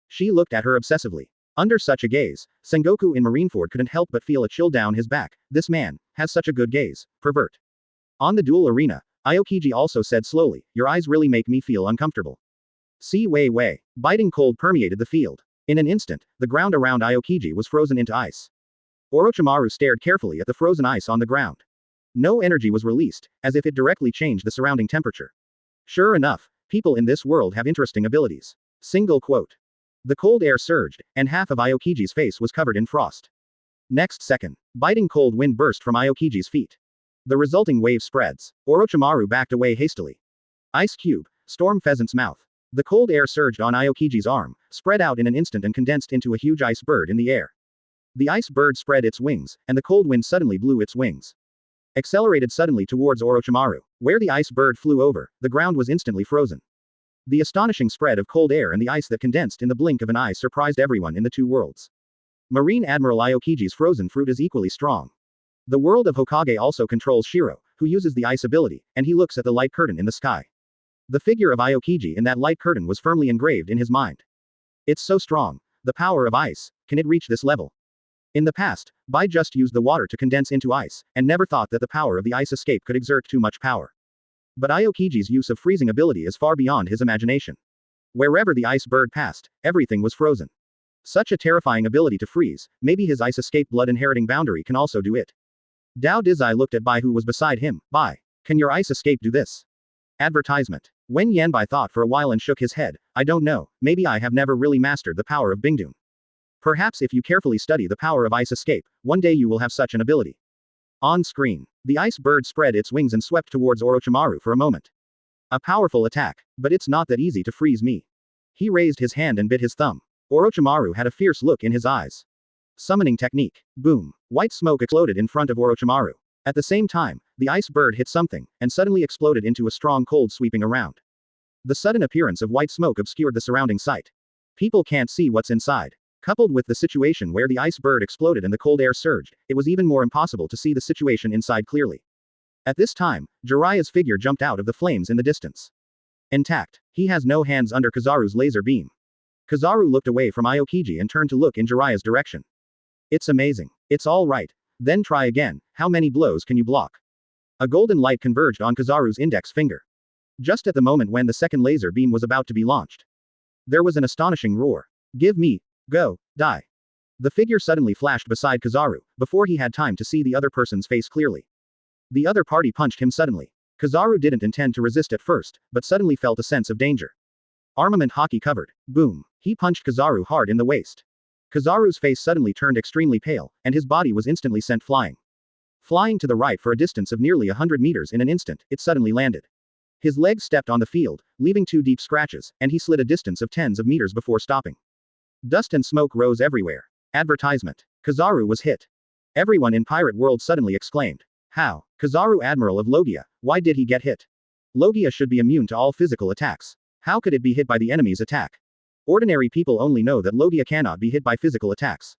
She looked at her obsessively. Under such a gaze, Sengoku in Marineford couldn't help but feel a chill down his back. This man has such a good gaze, pervert. On the duel arena, Aokiji also said slowly, your eyes really make me feel uncomfortable. See Wei Wei. Biting cold permeated the field. In an instant, the ground around Aokiji was frozen into ice. Orochimaru stared carefully at the frozen ice on the ground. No energy was released, as if it directly changed the surrounding temperature. Sure enough, people in this world have interesting abilities. Single quote. The cold air surged, and half of Aokiji's face was covered in frost. Next second, biting cold wind burst from Aokiji's feet. The resulting wave spreads. Orochimaru backed away hastily. Ice cube, storm pheasant's mouth. The cold air surged on Aokiji's arm, spread out in an instant and condensed into a huge ice bird in the air. The ice bird spread its wings, and the cold wind suddenly blew its wings. Accelerated suddenly towards Orochimaru. Where the ice bird flew over, the ground was instantly frozen. The astonishing spread of cold air and the ice that condensed in the blink of an eye surprised everyone in the two worlds. Marine Admiral Aokiji's frozen fruit is equally strong. The world of Hokage also controls Shiro, who uses the ice ability, and he looks at the light curtain in the sky. The figure of Aokiji in that light curtain was firmly engraved in his mind. It's so strong. The power of ice, can it reach this level? In the past, Bai just used the water to condense into ice, and never thought that the power of the ice escape could exert too much power. But Aokiji's use of freezing ability is far beyond his imagination. Wherever the ice bird passed, everything was frozen. Such a terrifying ability to freeze, maybe his ice escape blood inheriting boundary can also do it. Dao Dizai looked at Bai who was beside him. Bai, can your ice escape do this? Advertisement. Wen Yanbai thought for a while and shook his head. I don't know, maybe I have never really mastered the power of Bingdun. Perhaps if you carefully study the power of ice escape, one day you will have such an ability. On screen, the ice bird spread its wings and swept towards Orochimaru for a moment. A powerful attack, but it's not that easy to freeze me. He raised his hand and bit his thumb. Orochimaru had a fierce look in his eyes. Summoning technique. Boom. White smoke exploded in front of Orochimaru. At the same time, the ice bird hit something, and suddenly exploded into a strong cold sweeping around. The sudden appearance of white smoke obscured the surrounding sight. People can't see what's inside. Coupled with the situation where the ice bird exploded and the cold air surged, it was even more impossible to see the situation inside clearly. At this time, Jiraiya's figure jumped out of the flames in the distance. Intact. He has no hands under Kizaru's laser beam. Kizaru looked away from Aokiji and turned to look in Jiraiya's direction. It's amazing. It's all right. Then try again. How many blows can you block? A golden light converged on Kizaru's index finger. Just at the moment when the second laser beam was about to be launched, there was an astonishing roar. Give me. Go, die. The figure suddenly flashed beside Kizaru, before he had time to see the other person's face clearly. The other party punched him suddenly. Kizaru didn't intend to resist at first, but suddenly felt a sense of danger. Armament hockey covered. Boom. He punched Kizaru hard in the waist. Kizaru's face suddenly turned extremely pale, and his body was instantly sent flying. Flying to the right for a distance of nearly 100 meters in an instant, it suddenly landed. His legs stepped on the field, leaving 2 deep scratches, and he slid a distance of tens of meters before stopping. Dust and smoke rose everywhere. Advertisement. Kizaru was hit. Everyone in Pirate World suddenly exclaimed. How? Kizaru Admiral of Logia, why did he get hit? Logia should be immune to all physical attacks. How could it be hit by the enemy's attack? Ordinary people only know that Logia cannot be hit by physical attacks.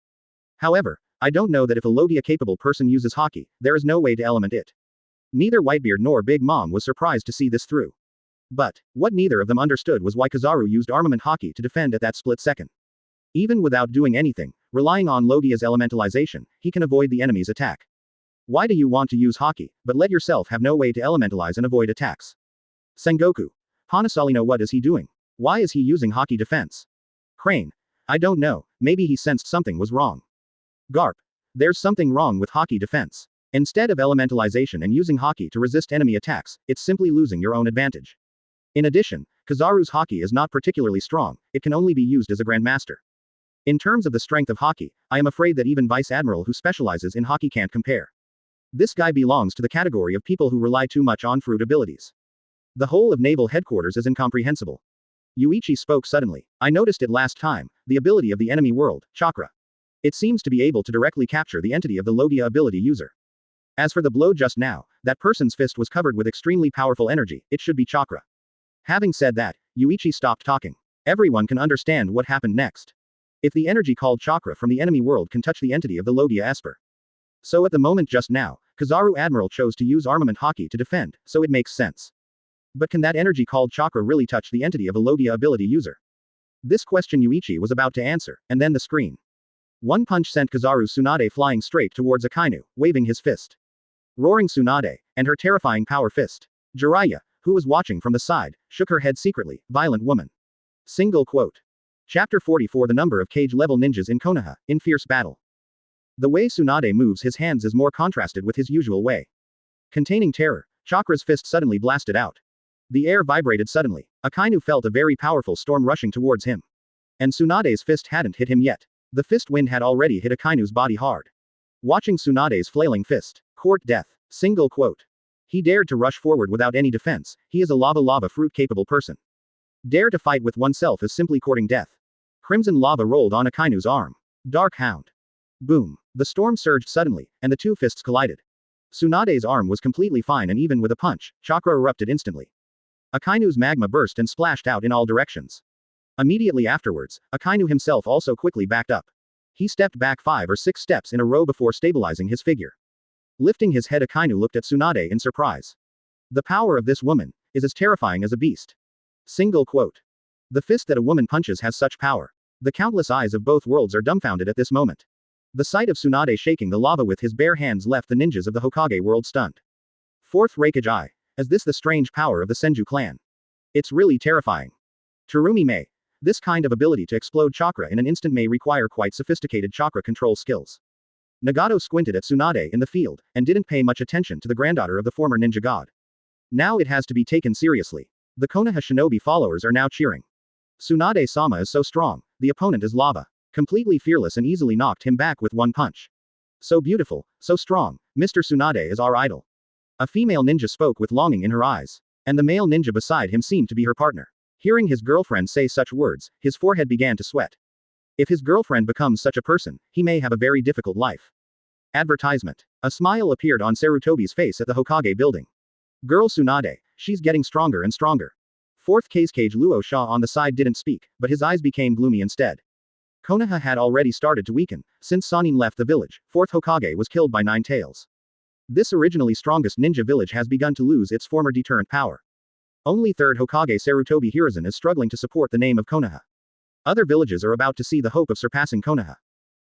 However, I don't know that if a Logia-capable person uses hockey, there is no way to element it. Neither Whitebeard nor Big Mom was surprised to see this through. But, what neither of them understood was why Kizaru used armament hockey to defend at that split second. Even without doing anything, relying on Logia's elementalization, he can avoid the enemy's attack. Why do you want to use hockey, but let yourself have no way to elementalize and avoid attacks? Sengoku. Hanasalino, what is he doing? Why is he using hockey defense? Crane. I don't know, maybe he sensed something was wrong. Garp. There's something wrong with hockey defense. Instead of elementalization and using hockey to resist enemy attacks, it's simply losing your own advantage. In addition, Kizaru's hockey is not particularly strong, it can only be used as a grandmaster. In terms of the strength of hockey, I am afraid that even Vice Admiral who specializes in hockey can't compare. This guy belongs to the category of people who rely too much on fruit abilities. The whole of Naval Headquarters is incomprehensible. Yuichi spoke suddenly. I noticed it last time, the ability of the enemy world, Chakra. It seems to be able to directly capture the entity of the Logia ability user. As for the blow just now, that person's fist was covered with extremely powerful energy, it should be Chakra. Having said that, Yuichi stopped talking. Everyone can understand what happened next. If the energy called Chakra from the enemy world can touch the entity of the Logia Esper. So at the moment just now, Kizaru Admiral chose to use armament hockey to defend, so it makes sense. But can that energy called Chakra really touch the entity of a Logia ability user? This question Yuichi was about to answer, and then the screen. One punch sent Kizaru Tsunade flying straight towards Akainu, waving his fist. Roaring Tsunade, and her terrifying power fist. Jiraiya, who was watching from the side, shook her head secretly. Violent woman. Single quote. Chapter 44 The number of Kage-level ninjas in Konaha, in fierce battle. The way Tsunade moves his hands is more contrasted with his usual way. Containing terror, Chakra's fist suddenly blasted out. The air vibrated suddenly. Akainu felt a very powerful storm rushing towards him. And Tsunade's fist hadn't hit him yet. The fist wind had already hit Akainu's body hard. Watching Tsunade's flailing fist. Court death. Single quote. He dared to rush forward without any defense. He is a lava fruit capable person. Dare to fight with oneself is simply courting death. Crimson lava rolled on Akainu's arm. Dark Hound. Boom. The storm surged suddenly, and the two fists collided. Tsunade's arm was completely fine, and even with a punch, chakra erupted instantly. Akainu's magma burst and splashed out in all directions. Immediately afterwards, Akainu himself also quickly backed up. He stepped back 5 or 6 steps in a row before stabilizing his figure. Lifting his head, Akainu looked at Tsunade in surprise. The power of this woman is as terrifying as a beast. Single quote. The fist that a woman punches has such power. The countless eyes of both worlds are dumbfounded at this moment. The sight of Tsunade shaking the lava with his bare hands left the ninjas of the Hokage world stunned. Fourth Raikage. Is this the strange power of the Senju clan? It's really terrifying. Terumi may. This kind of ability to explode chakra in an instant may require quite sophisticated chakra control skills. Nagato squinted at Tsunade in the field, and didn't pay much attention to the granddaughter of the former ninja god. Now it has to be taken seriously. The Konaha shinobi followers are now cheering. Tsunade-sama is so strong, the opponent is lava. Completely fearless and easily knocked him back with one punch. So beautiful, so strong, Mr. Tsunade is our idol. A female ninja spoke with longing in her eyes. And the male ninja beside him seemed to be her partner. Hearing his girlfriend say such words, his forehead began to sweat. If his girlfriend becomes such a person, he may have a very difficult life. Advertisement. A smile appeared on Sarutobi's face at the Hokage building. Girl Tsunade, she's getting stronger and stronger. Fourth Kage Luo Sha on the side didn't speak, but his eyes became gloomy instead. Konaha had already started to weaken. Since Sannin left the village, fourth Hokage was killed by Nine Tails. This originally strongest ninja village has begun to lose its former deterrent power. Only third Hokage Sarutobi Hiruzen is struggling to support the name of Konaha. Other villages are about to see the hope of surpassing Konaha.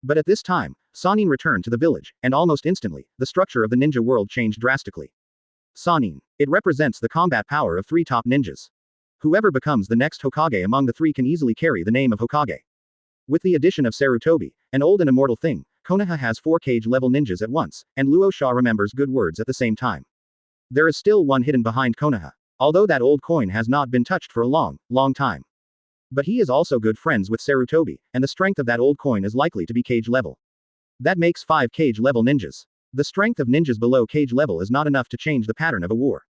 But at this time, Sannin returned to the village, and almost instantly, the structure of the ninja world changed drastically. Sannin. It represents the combat power of 3 top ninjas. Whoever becomes the next Hokage among the 3 can easily carry the name of Hokage. With the addition of Sarutobi, an old and immortal thing, Konaha has 4 Kage-level ninjas at once, and Luo Sha remembers good words at the same time. There is still one hidden behind Konaha. Although that old coin has not been touched for a long time. But he is also good friends with Sarutobi, and the strength of that old coin is likely to be Kage level. That makes 5 Kage-level ninjas. The strength of ninjas below Kage level is not enough to change the pattern of a war.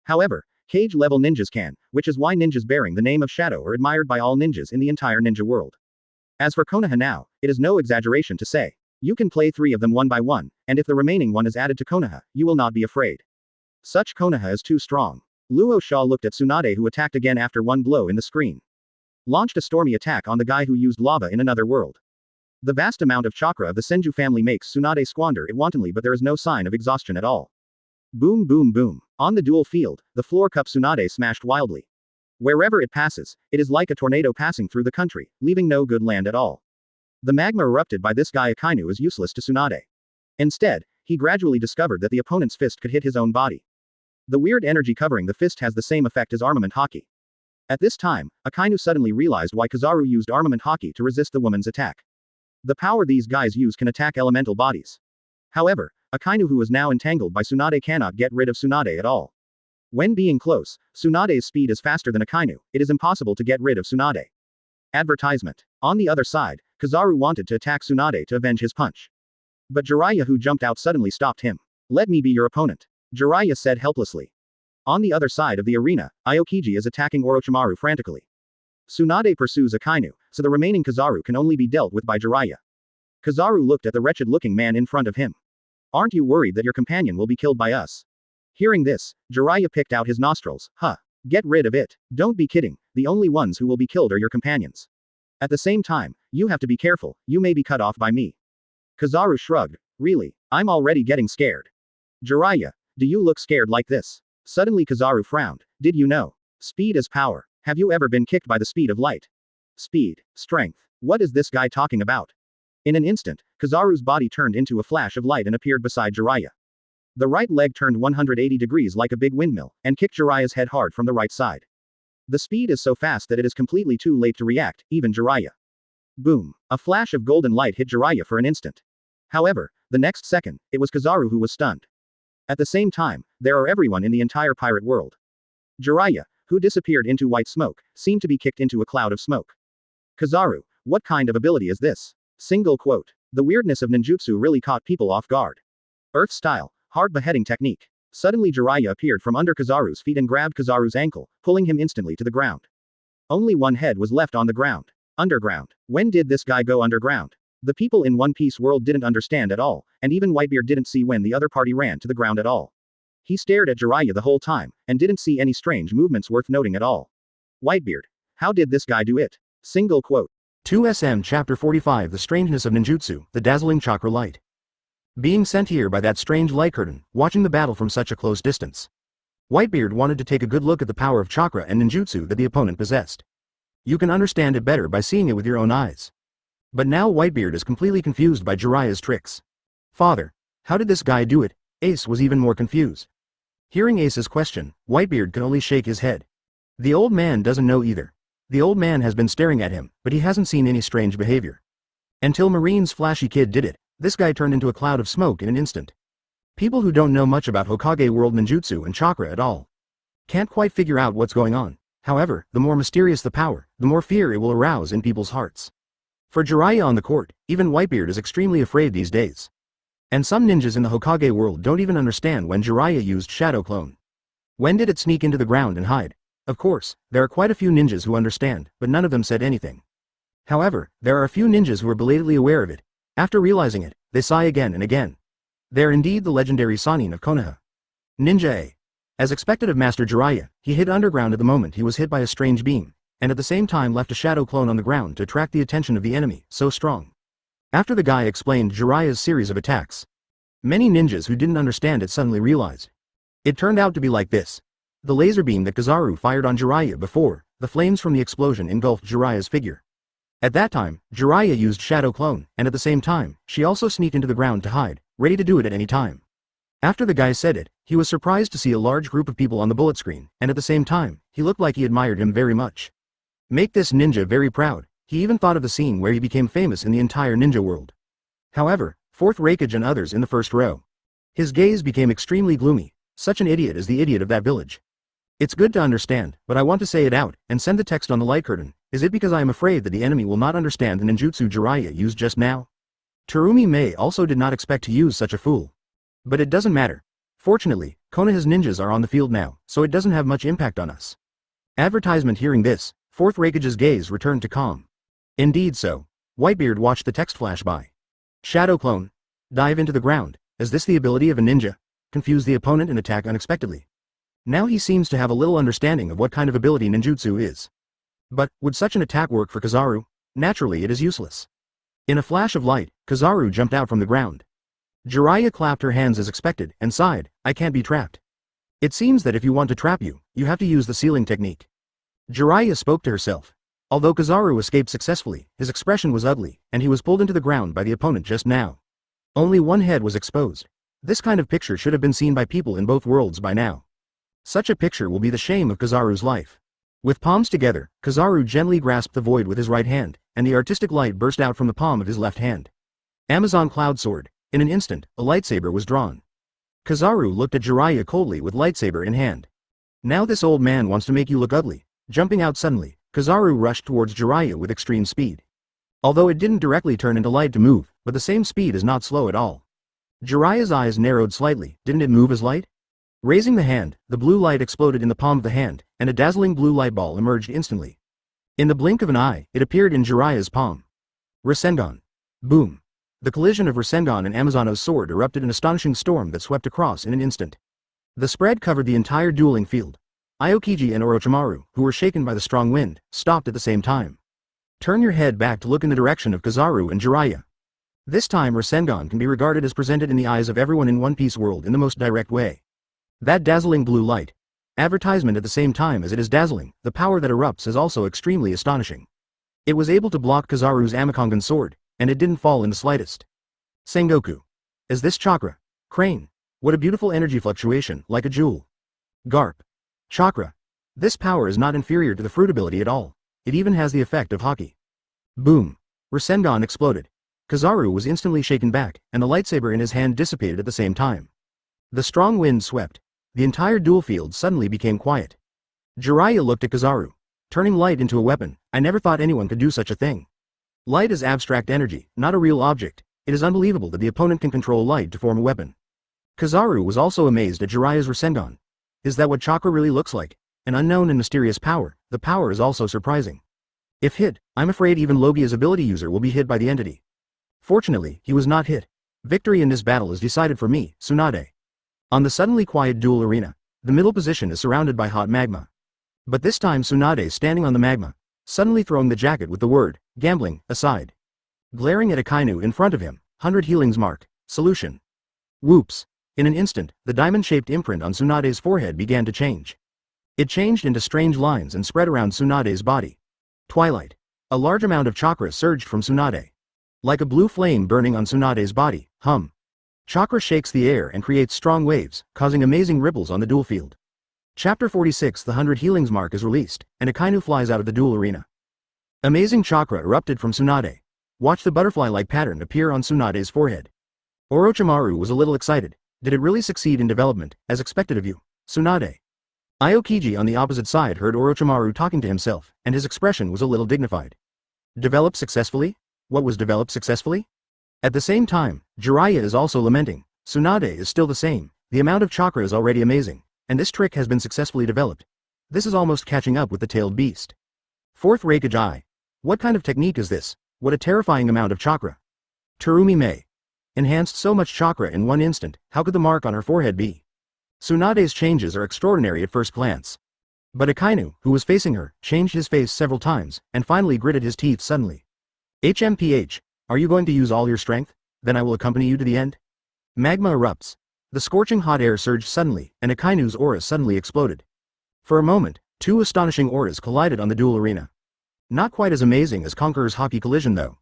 However, Kage-level ninjas can, which is why ninjas bearing the name of Shadow are admired by all ninjas in the entire ninja world. As for Konaha now, it is no exaggeration to say. You can play 3 of them one by one, and if the remaining one is added to Konaha, you will not be afraid. Such Konaha is too strong. Luo Sha looked at Tsunade, who attacked again after one blow in the screen. Launched a stormy attack on the guy who used lava in another world. The vast amount of chakra of the Senju family makes Tsunade squander it wantonly, but there is no sign of exhaustion at all. Boom boom boom. On the duel field, the floor cup Tsunade smashed wildly. Wherever it passes, it is like a tornado passing through the country, leaving no good land at all. The magma erupted by this guy Akainu is useless to Tsunade. Instead, he gradually discovered that the opponent's fist could hit his own body. The weird energy covering the fist has the same effect as armament hockey. At this time, Akainu suddenly realized why Kizaru used armament hockey to resist the woman's attack. The power these guys use can attack elemental bodies. However, Akainu, who is now entangled by Tsunade, cannot get rid of Tsunade at all. When being close, Tsunade's speed is faster than Akainu, it is impossible to get rid of Tsunade. Advertisement. On the other side, Kizaru wanted to attack Tsunade to avenge his punch. But Jiraiya, who jumped out, suddenly stopped him. Let me be your opponent, Jiraiya said helplessly. On the other side of the arena, Aokiji is attacking Orochimaru frantically. Tsunade pursues Akainu, so the remaining Kizaru can only be dealt with by Jiraiya. Kizaru looked at the wretched-looking man in front of him. Aren't you worried that your companion will be killed by us? Hearing this, Jiraiya picked out his nostrils. Huh. Get rid of it. Don't be kidding, the only ones who will be killed are your companions. At the same time, you have to be careful, you may be cut off by me. Kizaru shrugged. Really? I'm already getting scared. Jiraiya, do you look scared like this? Suddenly Kizaru frowned. Did you know? Speed is power. Have you ever been kicked by the speed of light? Speed. Strength. What is this guy talking about? In an instant, Kizaru's body turned into a flash of light and appeared beside Jiraiya. The right leg turned 180 degrees like a big windmill, and kicked Jiraiya's head hard from the right side. The speed is so fast that it is completely too late to react, even Jiraiya. Boom. A flash of golden light hit Jiraiya for an instant. However, the next second, it was Kizaru who was stunned. At the same time, there are everyone in the entire pirate world. Jiraiya, who disappeared into white smoke, seemed to be kicked into a cloud of smoke. Kizaru, what kind of ability is this? Single quote. The weirdness of ninjutsu really caught people off guard. Earth style, hard beheading technique. Suddenly Jiraiya appeared from under Kizaru's feet and grabbed Kizaru's ankle, pulling him instantly to the ground. Only one head was left on the ground. Underground. When did this guy go underground? The people in One Piece world didn't understand at all, and even Whitebeard didn't see when the other party ran to the ground at all. He stared at Jiraiya the whole time, and didn't see any strange movements worth noting at all. Whitebeard. How did this guy do it? Single quote. 2SM Chapter 45 The Strangeness of Ninjutsu, the Dazzling Chakra Light. Being sent here by that strange light curtain, watching the battle from such a close distance. Whitebeard wanted to take a good look at the power of chakra and ninjutsu that the opponent possessed. You can understand it better by seeing it with your own eyes. But now Whitebeard is completely confused by Jiraiya's tricks. Father, how did this guy do it? Ace was even more confused. Hearing Ace's question, Whitebeard could only shake his head. The old man doesn't know either. The old man has been staring at him, but he hasn't seen any strange behavior. Until Marine's flashy kid did it, this guy turned into a cloud of smoke in an instant. People who don't know much about Hokage world ninjutsu and chakra at all can't quite figure out what's going on. However, the more mysterious the power, the more fear it will arouse in people's hearts. For Jiraiya on the court, even Whitebeard is extremely afraid these days. And some ninjas in the Hokage world don't even understand when Jiraiya used Shadow Clone. When did it sneak into the ground and hide? Of course, there are quite a few ninjas who understand, but none of them said anything. However, there are a few ninjas who are belatedly aware of it. After realizing it, they sigh again and again. They are indeed the legendary Sannin of Konaha. Ninja A. As expected of Master Jiraiya, he hid underground at the moment he was hit by a strange beam, and at the same time left a shadow clone on the ground to attract the attention of the enemy, so strong. After the guy explained Jiraiya's series of attacks, many ninjas who didn't understand it suddenly realized. It turned out to be like this. The laser beam that Kizaru fired on Jiraiya before, the flames from the explosion engulfed Jiraiya's figure. At that time, Jiraiya used Shadow Clone, and at the same time, she also sneaked into the ground to hide, ready to do it at any time. After the guy said it, he was surprised to see a large group of people on the bullet screen, and at the same time, he looked like he admired him very much. Make this ninja very proud. He even thought of the scene where he became famous in the entire ninja world. However, fourth Raikage and others in the first row. His gaze became extremely gloomy. Such an idiot is the idiot of that village. It's good to understand, but I want to say it out, and send the text on the light curtain. Is it because I am afraid that the enemy will not understand the ninjutsu Jiraiya used just now? Terumi Mei also did not expect to use such a fool. But it doesn't matter. Fortunately, Konoha's ninjas are on the field now, so it doesn't have much impact on us. Advertisement. Hearing this, fourth Raikage's gaze returned to calm. Indeed so. Whitebeard watched the text flash by. Shadow Clone. Dive into the ground. Is this the ability of a ninja? Confuse the opponent and attack unexpectedly. Now he seems to have a little understanding of what kind of ability ninjutsu is. But, would such an attack work for Kizaru? Naturally it is useless. In a flash of light, Kizaru jumped out from the ground. Jiraiya clapped her hands as expected, and sighed, I can't be trapped. It seems that if you want to trap you, you have to use the ceiling technique. Jiraiya spoke to herself. Although Kizaru escaped successfully, his expression was ugly, and he was pulled into the ground by the opponent just now. Only one head was exposed. This kind of picture should have been seen by people in both worlds by now. Such a picture will be the shame of Kizaru's life. With palms together, Kizaru gently grasped the void with his right hand, and the artistic light burst out from the palm of his left hand. Amazon Cloud Sword. In an instant, a lightsaber was drawn. Kizaru looked at Jiraiya coldly with lightsaber in hand. Now this old man wants to make you look ugly. Jumping out suddenly, Kizaru rushed towards Jiraiya with extreme speed. Although it didn't directly turn into light to move, but the same speed is not slow at all. Jiraiya's eyes narrowed slightly. Didn't it move as light? Raising the hand, the blue light exploded in the palm of the hand, and a dazzling blue light ball emerged instantly. In the blink of an eye, it appeared in Jiraiya's palm. Rasengan. Boom. The collision of Rasengan and Amazono's sword erupted an astonishing storm that swept across in an instant. The spread covered the entire dueling field. Aokiji and Orochimaru, who were shaken by the strong wind, stopped at the same time. Turn your head back to look in the direction of Kizaru and Jiraiya. This time Rasengan can be regarded as presented in the eyes of everyone in One Piece world in the most direct way. That dazzling blue light. Advertisement. At the same time as it is dazzling, the power that erupts is also extremely astonishing. It was able to block Kizaru's Amakongan sword, and it didn't fall in the slightest. Sengoku. Is this chakra? Crane. What a beautiful energy fluctuation, like a jewel. Garp. Chakra. This power is not inferior to the fruit ability at all. It even has the effect of Haki. Boom. Rasengan exploded. Kizaru was instantly shaken back, and the lightsaber in his hand dissipated at the same time. The strong wind swept. The entire duel field suddenly became quiet. Jiraiya looked at Kizaru. Turning light into a weapon, I never thought anyone could do such a thing. Light is abstract energy, not a real object. It is unbelievable that the opponent can control light to form a weapon. Kizaru was also amazed at Jiraiya's Rasengan. Is that what chakra really looks like? An unknown and mysterious power. The power is also surprising. If hit, I'm afraid even Logia's ability user will be hit by the entity. Fortunately, he was not hit. Victory in this battle is decided for me, Tsunade. On the suddenly quiet duel arena, the middle position is surrounded by hot magma. But this time Tsunade is standing on the magma, suddenly throwing the jacket with the word, gambling, aside. Glaring at Akainu in front of him, 100 healings mark, solution. Whoops. In an instant, the diamond-shaped imprint on Tsunade's forehead began to change. It changed into strange lines and spread around Tsunade's body. Twilight. A large amount of chakra surged from Tsunade. Like a blue flame burning on Tsunade's body, hum. Chakra shakes the air and creates strong waves, causing amazing ripples on the duel field. Chapter 46. The 100 healings mark is released, and Akainu flies out of the duel arena. Amazing chakra erupted from Tsunade. Watch the butterfly-like pattern appear on Tsunade's forehead. Orochimaru was a little excited. Did it really succeed in development, as expected of you, Tsunade? Aokiji on the opposite side heard Orochimaru talking to himself, and his expression was a little dignified. Developed successfully? What was developed successfully? At the same time, Jiraiya is also lamenting. Tsunade is still the same, the amount of chakra is already amazing, and this trick has been successfully developed. This is almost catching up with the tailed beast. Fourth Raikage Eye. What kind of technique is this? What a terrifying amount of chakra. Terumi Mei. Enhanced so much chakra in one instant, how could the mark on her forehead be? Tsunade's changes are extraordinary at first glance. But Akainu, who was facing her, changed his face several times, and finally gritted his teeth suddenly. HMPH, are you going to use all your strength? Then I will accompany you to the end. Magma erupts. The scorching hot air surged suddenly, and Akainu's aura suddenly exploded. For a moment, two astonishing auras collided on the duel arena. Not quite as amazing as Conqueror's Haki collision though.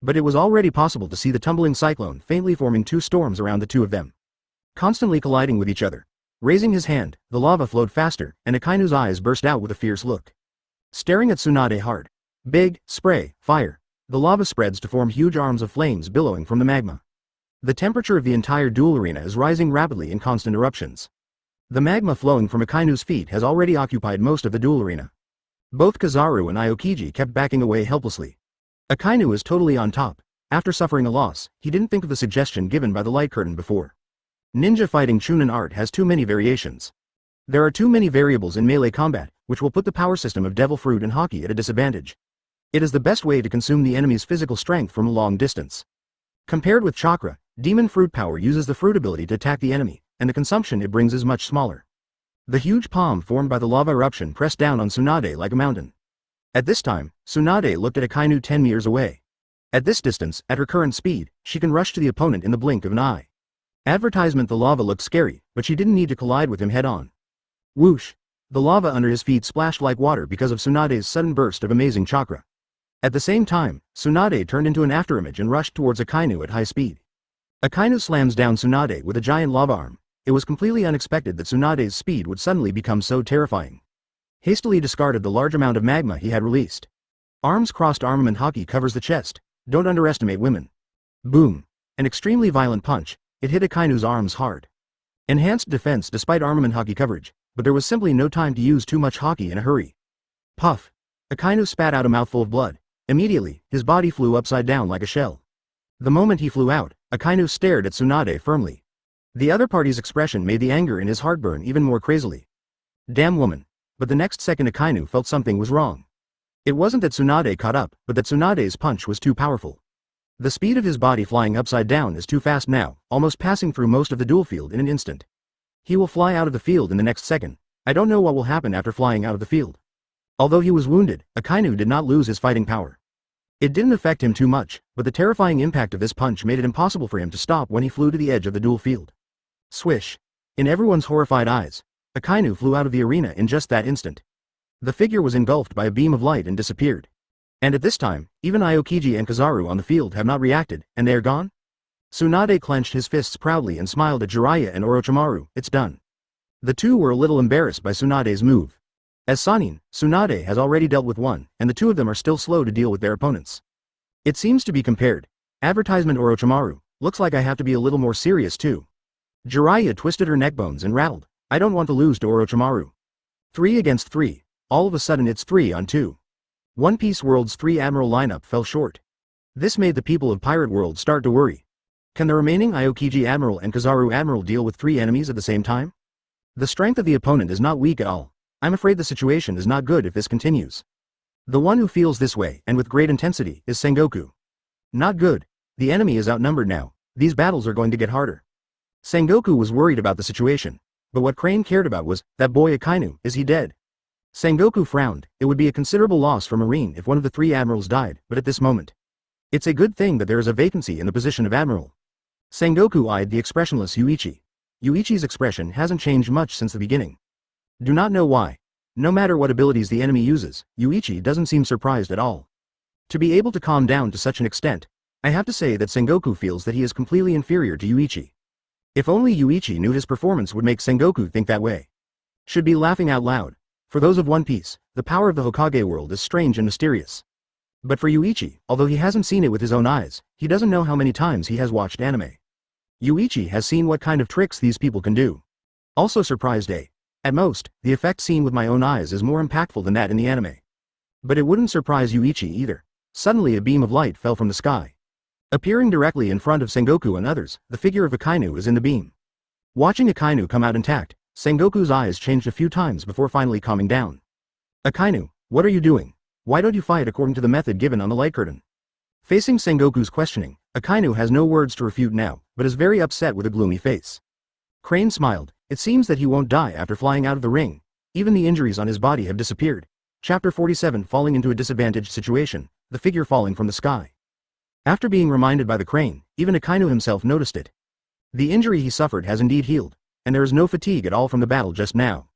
But it was already possible to see the tumbling cyclone faintly forming two storms around the two of them. Constantly colliding with each other. Raising his hand, the lava flowed faster, and Akainu's eyes burst out with a fierce look. Staring at Tsunade hard. Big, spray, fire. The lava spreads to form huge arms of flames billowing from the magma. The temperature of the entire duel arena is rising rapidly in constant eruptions. The magma flowing from Akainu's feet has already occupied most of the duel arena. Both Kizaru and Aokiji kept backing away helplessly. Akainu is totally on top. After suffering a loss, he didn't think of the suggestion given by the light curtain before. Ninja fighting Chunin art has too many variations. There are too many variables in melee combat, which will put the power system of Devil Fruit and Haki at a disadvantage. It is the best way to consume the enemy's physical strength from a long distance. Compared with Chakra, Demon Fruit power uses the fruit ability to attack the enemy, and the consumption it brings is much smaller. The huge palm formed by the lava eruption pressed down on Tsunade like a mountain. At this time, Tsunade looked at Akainu 10 meters away. At this distance, at her current speed, she can rush to the opponent in the blink of an eye. Advertisement: the lava looked scary, but she didn't need to collide with him head-on. Whoosh! The lava under his feet splashed like water because of Tsunade's sudden burst of amazing chakra. At the same time, Tsunade turned into an afterimage and rushed towards Akainu at high speed. Akainu slams down Tsunade with a giant lava arm. It was completely unexpected that Tsunade's speed would suddenly become so terrifying. Hastily discarded the large amount of magma he had released. Arms crossed armament Haki covers the chest. Don't underestimate women. Boom. An extremely violent punch. It hit Akainu's arms hard. Enhanced defense despite armament Haki coverage, but there was simply no time to use too much Haki in a hurry. Puff. Akainu spat out a mouthful of blood. Immediately, his body flew upside down like a shell. The moment he flew out, Akainu stared at Tsunade firmly. The other party's expression made the anger in his heart burn even more crazily. Damn woman. But the next second Akainu felt something was wrong. It wasn't that Tsunade caught up, but that Tsunade's punch was too powerful. The speed of his body flying upside down is too fast now, almost passing through most of the duel field in an instant. He will fly out of the field in the next second. I don't know what will happen after flying out of the field. Although he was wounded, Akainu did not lose his fighting power. It didn't affect him too much, but the terrifying impact of this punch made it impossible for him to stop when he flew to the edge of the duel field. Swish. In everyone's horrified eyes, Akainu flew out of the arena in just that instant. The figure was engulfed by a beam of light and disappeared. And at this time, even Aokiji and Kizaru on the field have not reacted, and they are gone? Tsunade clenched his fists proudly and smiled at Jiraiya and Orochimaru. It's done. The two were a little embarrassed by Tsunade's move. As Sanin, Tsunade has already dealt with one, and the two of them are still slow to deal with their opponents. It seems to be compared. Advertisement Orochimaru, looks like I have to be a little more serious too. Jiraiya twisted her neck bones and rattled. I don't want to lose to Orochimaru. 3 against 3. All of a sudden it's 3 on 2. One Piece World's 3 Admiral lineup fell short. This made the people of Pirate World start to worry. Can the remaining Aokiji Admiral and Kizaru Admiral deal with 3 enemies at the same time? The strength of the opponent is not weak at all. I'm afraid the situation is not good if this continues. The one who feels this way, and with great intensity, is Sengoku. Not good. The enemy is outnumbered now. These battles are going to get harder. Sengoku was worried about the situation. But what Crane cared about was, that boy Akainu, is he dead? Sengoku frowned. It would be a considerable loss for Marine if one of the 3 admirals died, but at this moment, it's a good thing that there is a vacancy in the position of admiral. Sengoku eyed the expressionless Yuichi. Yuichi's expression hasn't changed much since the beginning. Do not know why. No matter what abilities the enemy uses, Yuichi doesn't seem surprised at all. To be able to calm down to such an extent, I have to say that Sengoku feels that he is completely inferior to Yuichi. If only Yuichi knew his performance would make Sengoku think that way. Should be laughing out loud. For those of One Piece, the power of the Hokage world is strange and mysterious. But for Yuichi, although he hasn't seen it with his own eyes, he doesn't know how many times he has watched anime. Yuichi has seen what kind of tricks these people can do. Also surprised At most, the effect seen with my own eyes is more impactful than that in the anime. But it wouldn't surprise Yuichi either. Suddenly a beam of light fell from the sky. Appearing directly in front of Sengoku and others, the figure of Akainu is in the beam. Watching Akainu come out intact, Sengoku's eyes changed a few times before finally calming down. Akainu, what are you doing? Why don't you fight according to the method given on the light curtain? Facing Sengoku's questioning, Akainu has no words to refute now, but is very upset with a gloomy face. Crane smiled. It seems that he won't die after flying out of the ring. Even the injuries on his body have disappeared. Chapter 47 Falling into a disadvantaged situation, the figure falling from the sky. After being reminded by the crane, even Akainu himself noticed it. The injury he suffered has indeed healed, and there is no fatigue at all from the battle just now.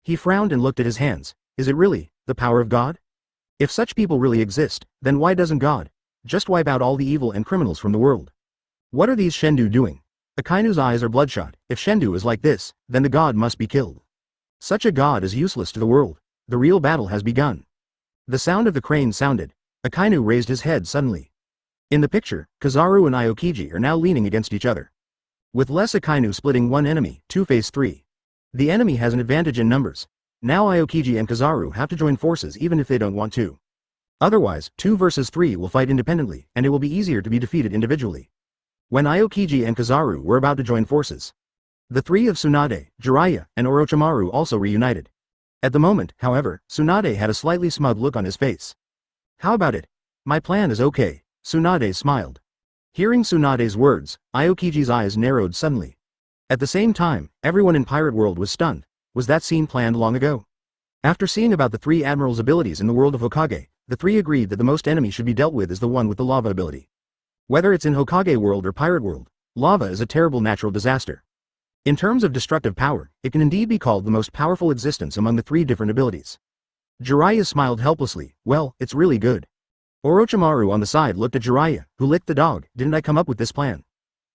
He frowned and looked at his hands. Is it really the power of God? If such people really exist, then why doesn't God just wipe out all the evil and criminals from the world? What are these Shendu doing? Akainu's eyes are bloodshot. If Shendu is like this, then the god must be killed. Such a god is useless to the world. The real battle has begun. The sound of the crane sounded. Akainu raised his head suddenly. In the picture, Kizaru and Aokiji are now leaning against each other. With less Akainu splitting one enemy, 2 face 3. The enemy has an advantage in numbers. Now Aokiji and Kizaru have to join forces even if they don't want to. Otherwise, 2 versus 3 will fight independently, and it will be easier to be defeated individually. When Aokiji and Kizaru were about to join forces, the 3 of Tsunade, Jiraiya, and Orochimaru also reunited. At the moment, however, Tsunade had a slightly smug look on his face. How about it? My plan is okay. Tsunade smiled. Hearing Tsunade's words, Aokiji's eyes narrowed suddenly. At the same time, everyone in Pirate World was stunned. Was that scene planned long ago? After seeing about the 3 admirals' abilities in the world of Hokage, the 3 agreed that the most enemy should be dealt with is the one with the lava ability. Whether it's in Hokage World or Pirate World, lava is a terrible natural disaster. In terms of destructive power, it can indeed be called the most powerful existence among the 3 different abilities. Jiraiya smiled helplessly. Well, it's really good. Orochimaru on the side looked at Jiraiya, who licked the dog. Didn't I come up with this plan?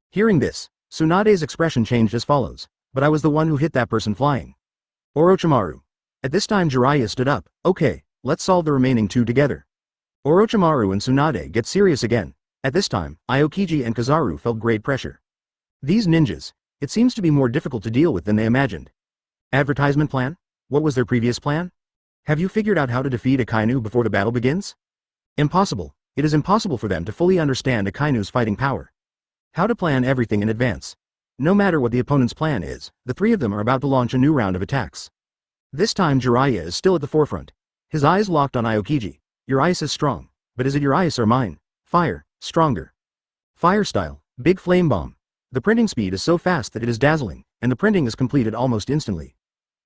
Hearing this, Tsunade's expression changed as follows. But I was the one who hit that person flying. Orochimaru. At this time Jiraiya stood up. Okay, let's solve the remaining 2 together. Orochimaru and Tsunade get serious again. At this time, Aokiji and Kizaru felt great pressure. These ninjas, it seems to be more difficult to deal with than they imagined. Advertisement plan? What was their previous plan? Have you figured out how to defeat Akainu before the battle begins? Impossible. It is impossible for them to fully understand Akainu's fighting power. How to plan everything in advance. No matter what the opponent's plan is, the 3 of them are about to launch a new round of attacks. This time Jiraiya is still at the forefront. His eyes locked on Aokiji. Your ice is strong. But is it your ice or mine? Fire. Stronger. Fire style. Big flame bomb. The printing speed is so fast that it is dazzling, and the printing is completed almost instantly.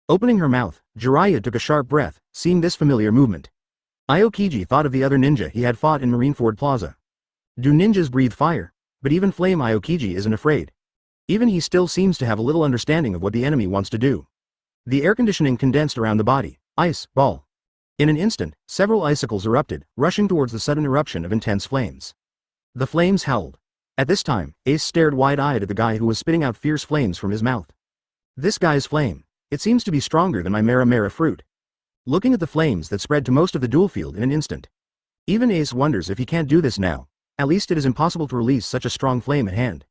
Opening her mouth, Jiraiya took a sharp breath, seeing this familiar movement. Aokiji thought of the other ninja he had fought in Marineford Plaza. Do ninjas breathe fire? But even Flame Aokiji isn't afraid. Even he still seems to have a little understanding of what the enemy wants to do. The air conditioning condensed around the body. Ice, ball. In an instant, several icicles erupted, rushing towards the sudden eruption of intense flames. The flames howled. At this time, Ace stared wide-eyed at the guy who was spitting out fierce flames from his mouth. This guy's flame. It seems to be stronger than my Mara Mara fruit. looking at the flames that spread to most of the duel field in an instant. Even Ace wonders if he can't do this now. At least it is impossible to release such a strong flame at hand.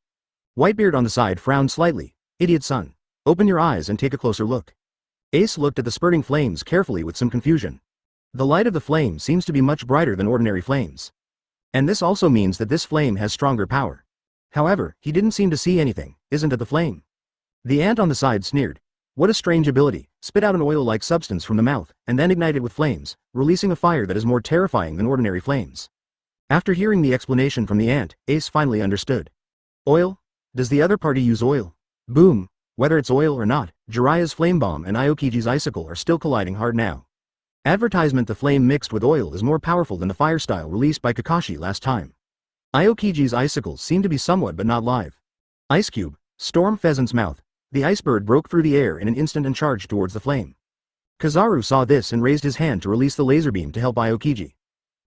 Whitebeard on the side frowned slightly. Idiot son. Open your eyes and take a closer look. Ace looked at the spurting flames carefully with some confusion. The light of the flame seems to be much brighter than ordinary flames. And this also means that this flame has stronger power. However, he didn't seem to see anything. Isn't it the flame? The ant on the side sneered. What a strange ability. Spit out an oil-like substance from the mouth, and then ignite it with flames, releasing a fire that is more terrifying than ordinary flames. After hearing the explanation from the ant, Ace finally understood. Oil? Does the other party use oil? Boom. Whether it's oil or not, Jiraiya's flame bomb and Aokiji's icicle are still colliding hard now. Advertisement: the flame mixed with oil is more powerful than the fire style released by Kakashi last time. Aokiji's icicles seem to be somewhat but not live. Ice cube, storm pheasant's mouth. The ice bird broke through the air in an instant and charged towards the flame. Kizaru saw this and raised his hand to release the laser beam to help Aokiji.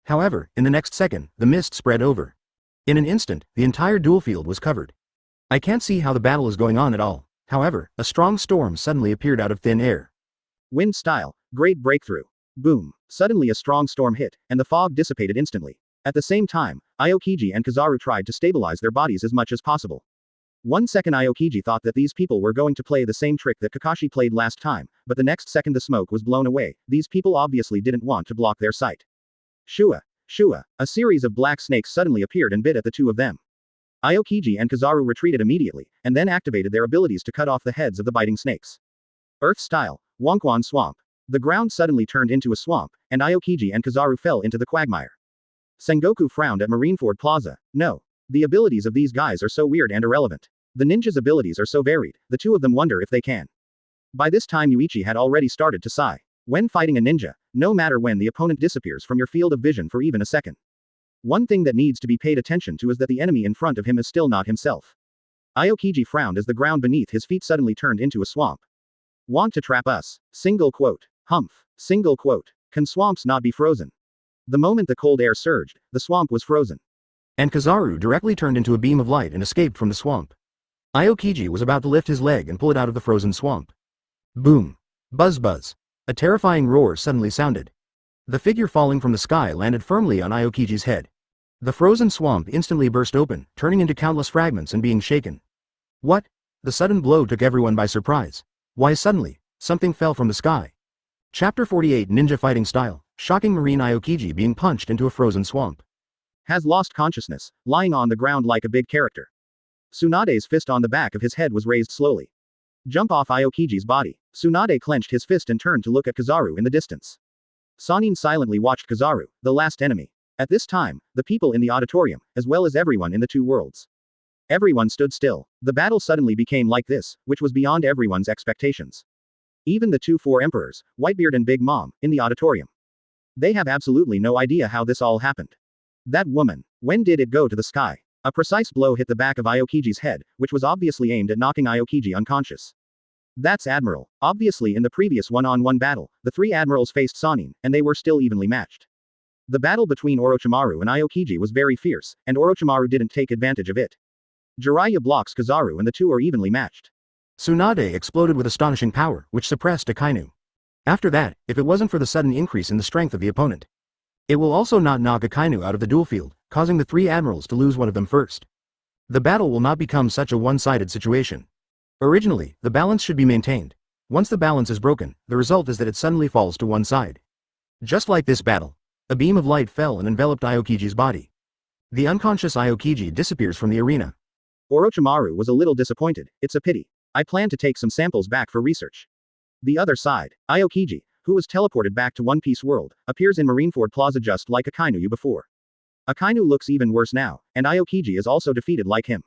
However, in the next second, the mist spread over. In an instant, the entire duel field was covered. I can't see how the battle is going on at all. However, a strong storm suddenly appeared out of thin air. Wind style, great breakthrough. Boom. Suddenly a strong storm hit, and the fog dissipated instantly. At the same time, Aokiji and Kizaru tried to stabilize their bodies as much as possible. 1 second Aokiji thought that these people were going to play the same trick that Kakashi played last time, but the next second the smoke was blown away. These people obviously didn't want to block their sight. Shua. Shua. A series of black snakes suddenly appeared and bit at the two of them. Aokiji and Kizaru retreated immediately, and then activated their abilities to cut off the heads of the biting snakes. Earth style, Wonkwan swamp. The ground suddenly turned into a swamp, and Aokiji and Kizaru fell into the quagmire. Sengoku frowned at Marineford Plaza. No. The abilities of these guys are so weird and irrelevant. The ninjas' abilities are so varied, the two of them wonder if they can. By this time Yuichi had already started to sigh. When fighting a ninja, no matter when the opponent disappears from your field of vision for even a second. One thing that needs to be paid attention to is that the enemy in front of him is still not himself. Aokiji frowned as the ground beneath his feet suddenly turned into a swamp. Want to trap us? Single quote. Humph. Single quote. Can swamps not be frozen? The moment the cold air surged, the swamp was frozen. And Kizaru directly turned into a beam of light and escaped from the swamp. Aokiji was about to lift his leg and pull it out of the frozen swamp. Boom. Buzz buzz. A terrifying roar suddenly sounded. The figure falling from the sky landed firmly on Aokiji's head. The frozen swamp instantly burst open, turning into countless fragments and being shaken. What? The sudden blow took everyone by surprise. Why suddenly? Something fell from the sky. Chapter 48 Ninja Fighting Style. Shocking Marine Aokiji being punched into a frozen swamp. Has lost consciousness, lying on the ground like a big character. Tsunade's fist on the back of his head was raised slowly. Jump off Aokiji's body. Tsunade clenched his fist and turned to look at Kizaru in the distance. Sanin silently watched Kizaru, the last enemy. At this time, the people in the auditorium, as well as everyone in the two worlds. Everyone stood still. The battle suddenly became like this, which was beyond everyone's expectations. Even the two four emperors, Whitebeard and Big Mom, in the auditorium. They have absolutely no idea how this all happened. That woman, when did it go to the sky? A precise blow hit the back of Aokiji's head, which was obviously aimed at knocking Aokiji unconscious. That's Admiral. Obviously in the previous one-on-one battle, the three admirals faced Sanin, and they were still evenly matched. The battle between Orochimaru and Aokiji was very fierce, and Orochimaru didn't take advantage of it. Jiraiya blocks Kizaru and the two are evenly matched. Tsunade exploded with astonishing power, which suppressed Akainu. After that, if it wasn't for the sudden increase in the strength of the opponent, it will also not knock Akainu out of the duel field, causing the three admirals to lose one of them first. The battle will not become such a one-sided situation. Originally, the balance should be maintained. Once the balance is broken, the result is that it suddenly falls to one side. Just like this battle. A beam of light fell and enveloped Aokiji's body. The unconscious Aokiji disappears from the arena. Orochimaru was a little disappointed. It's a pity. I plan to take some samples back for research. The other side, Aokiji, who was teleported back to One Piece world, appears in Marineford Plaza just like Akainu before. Akainu looks even worse now, and Aokiji is also defeated like him.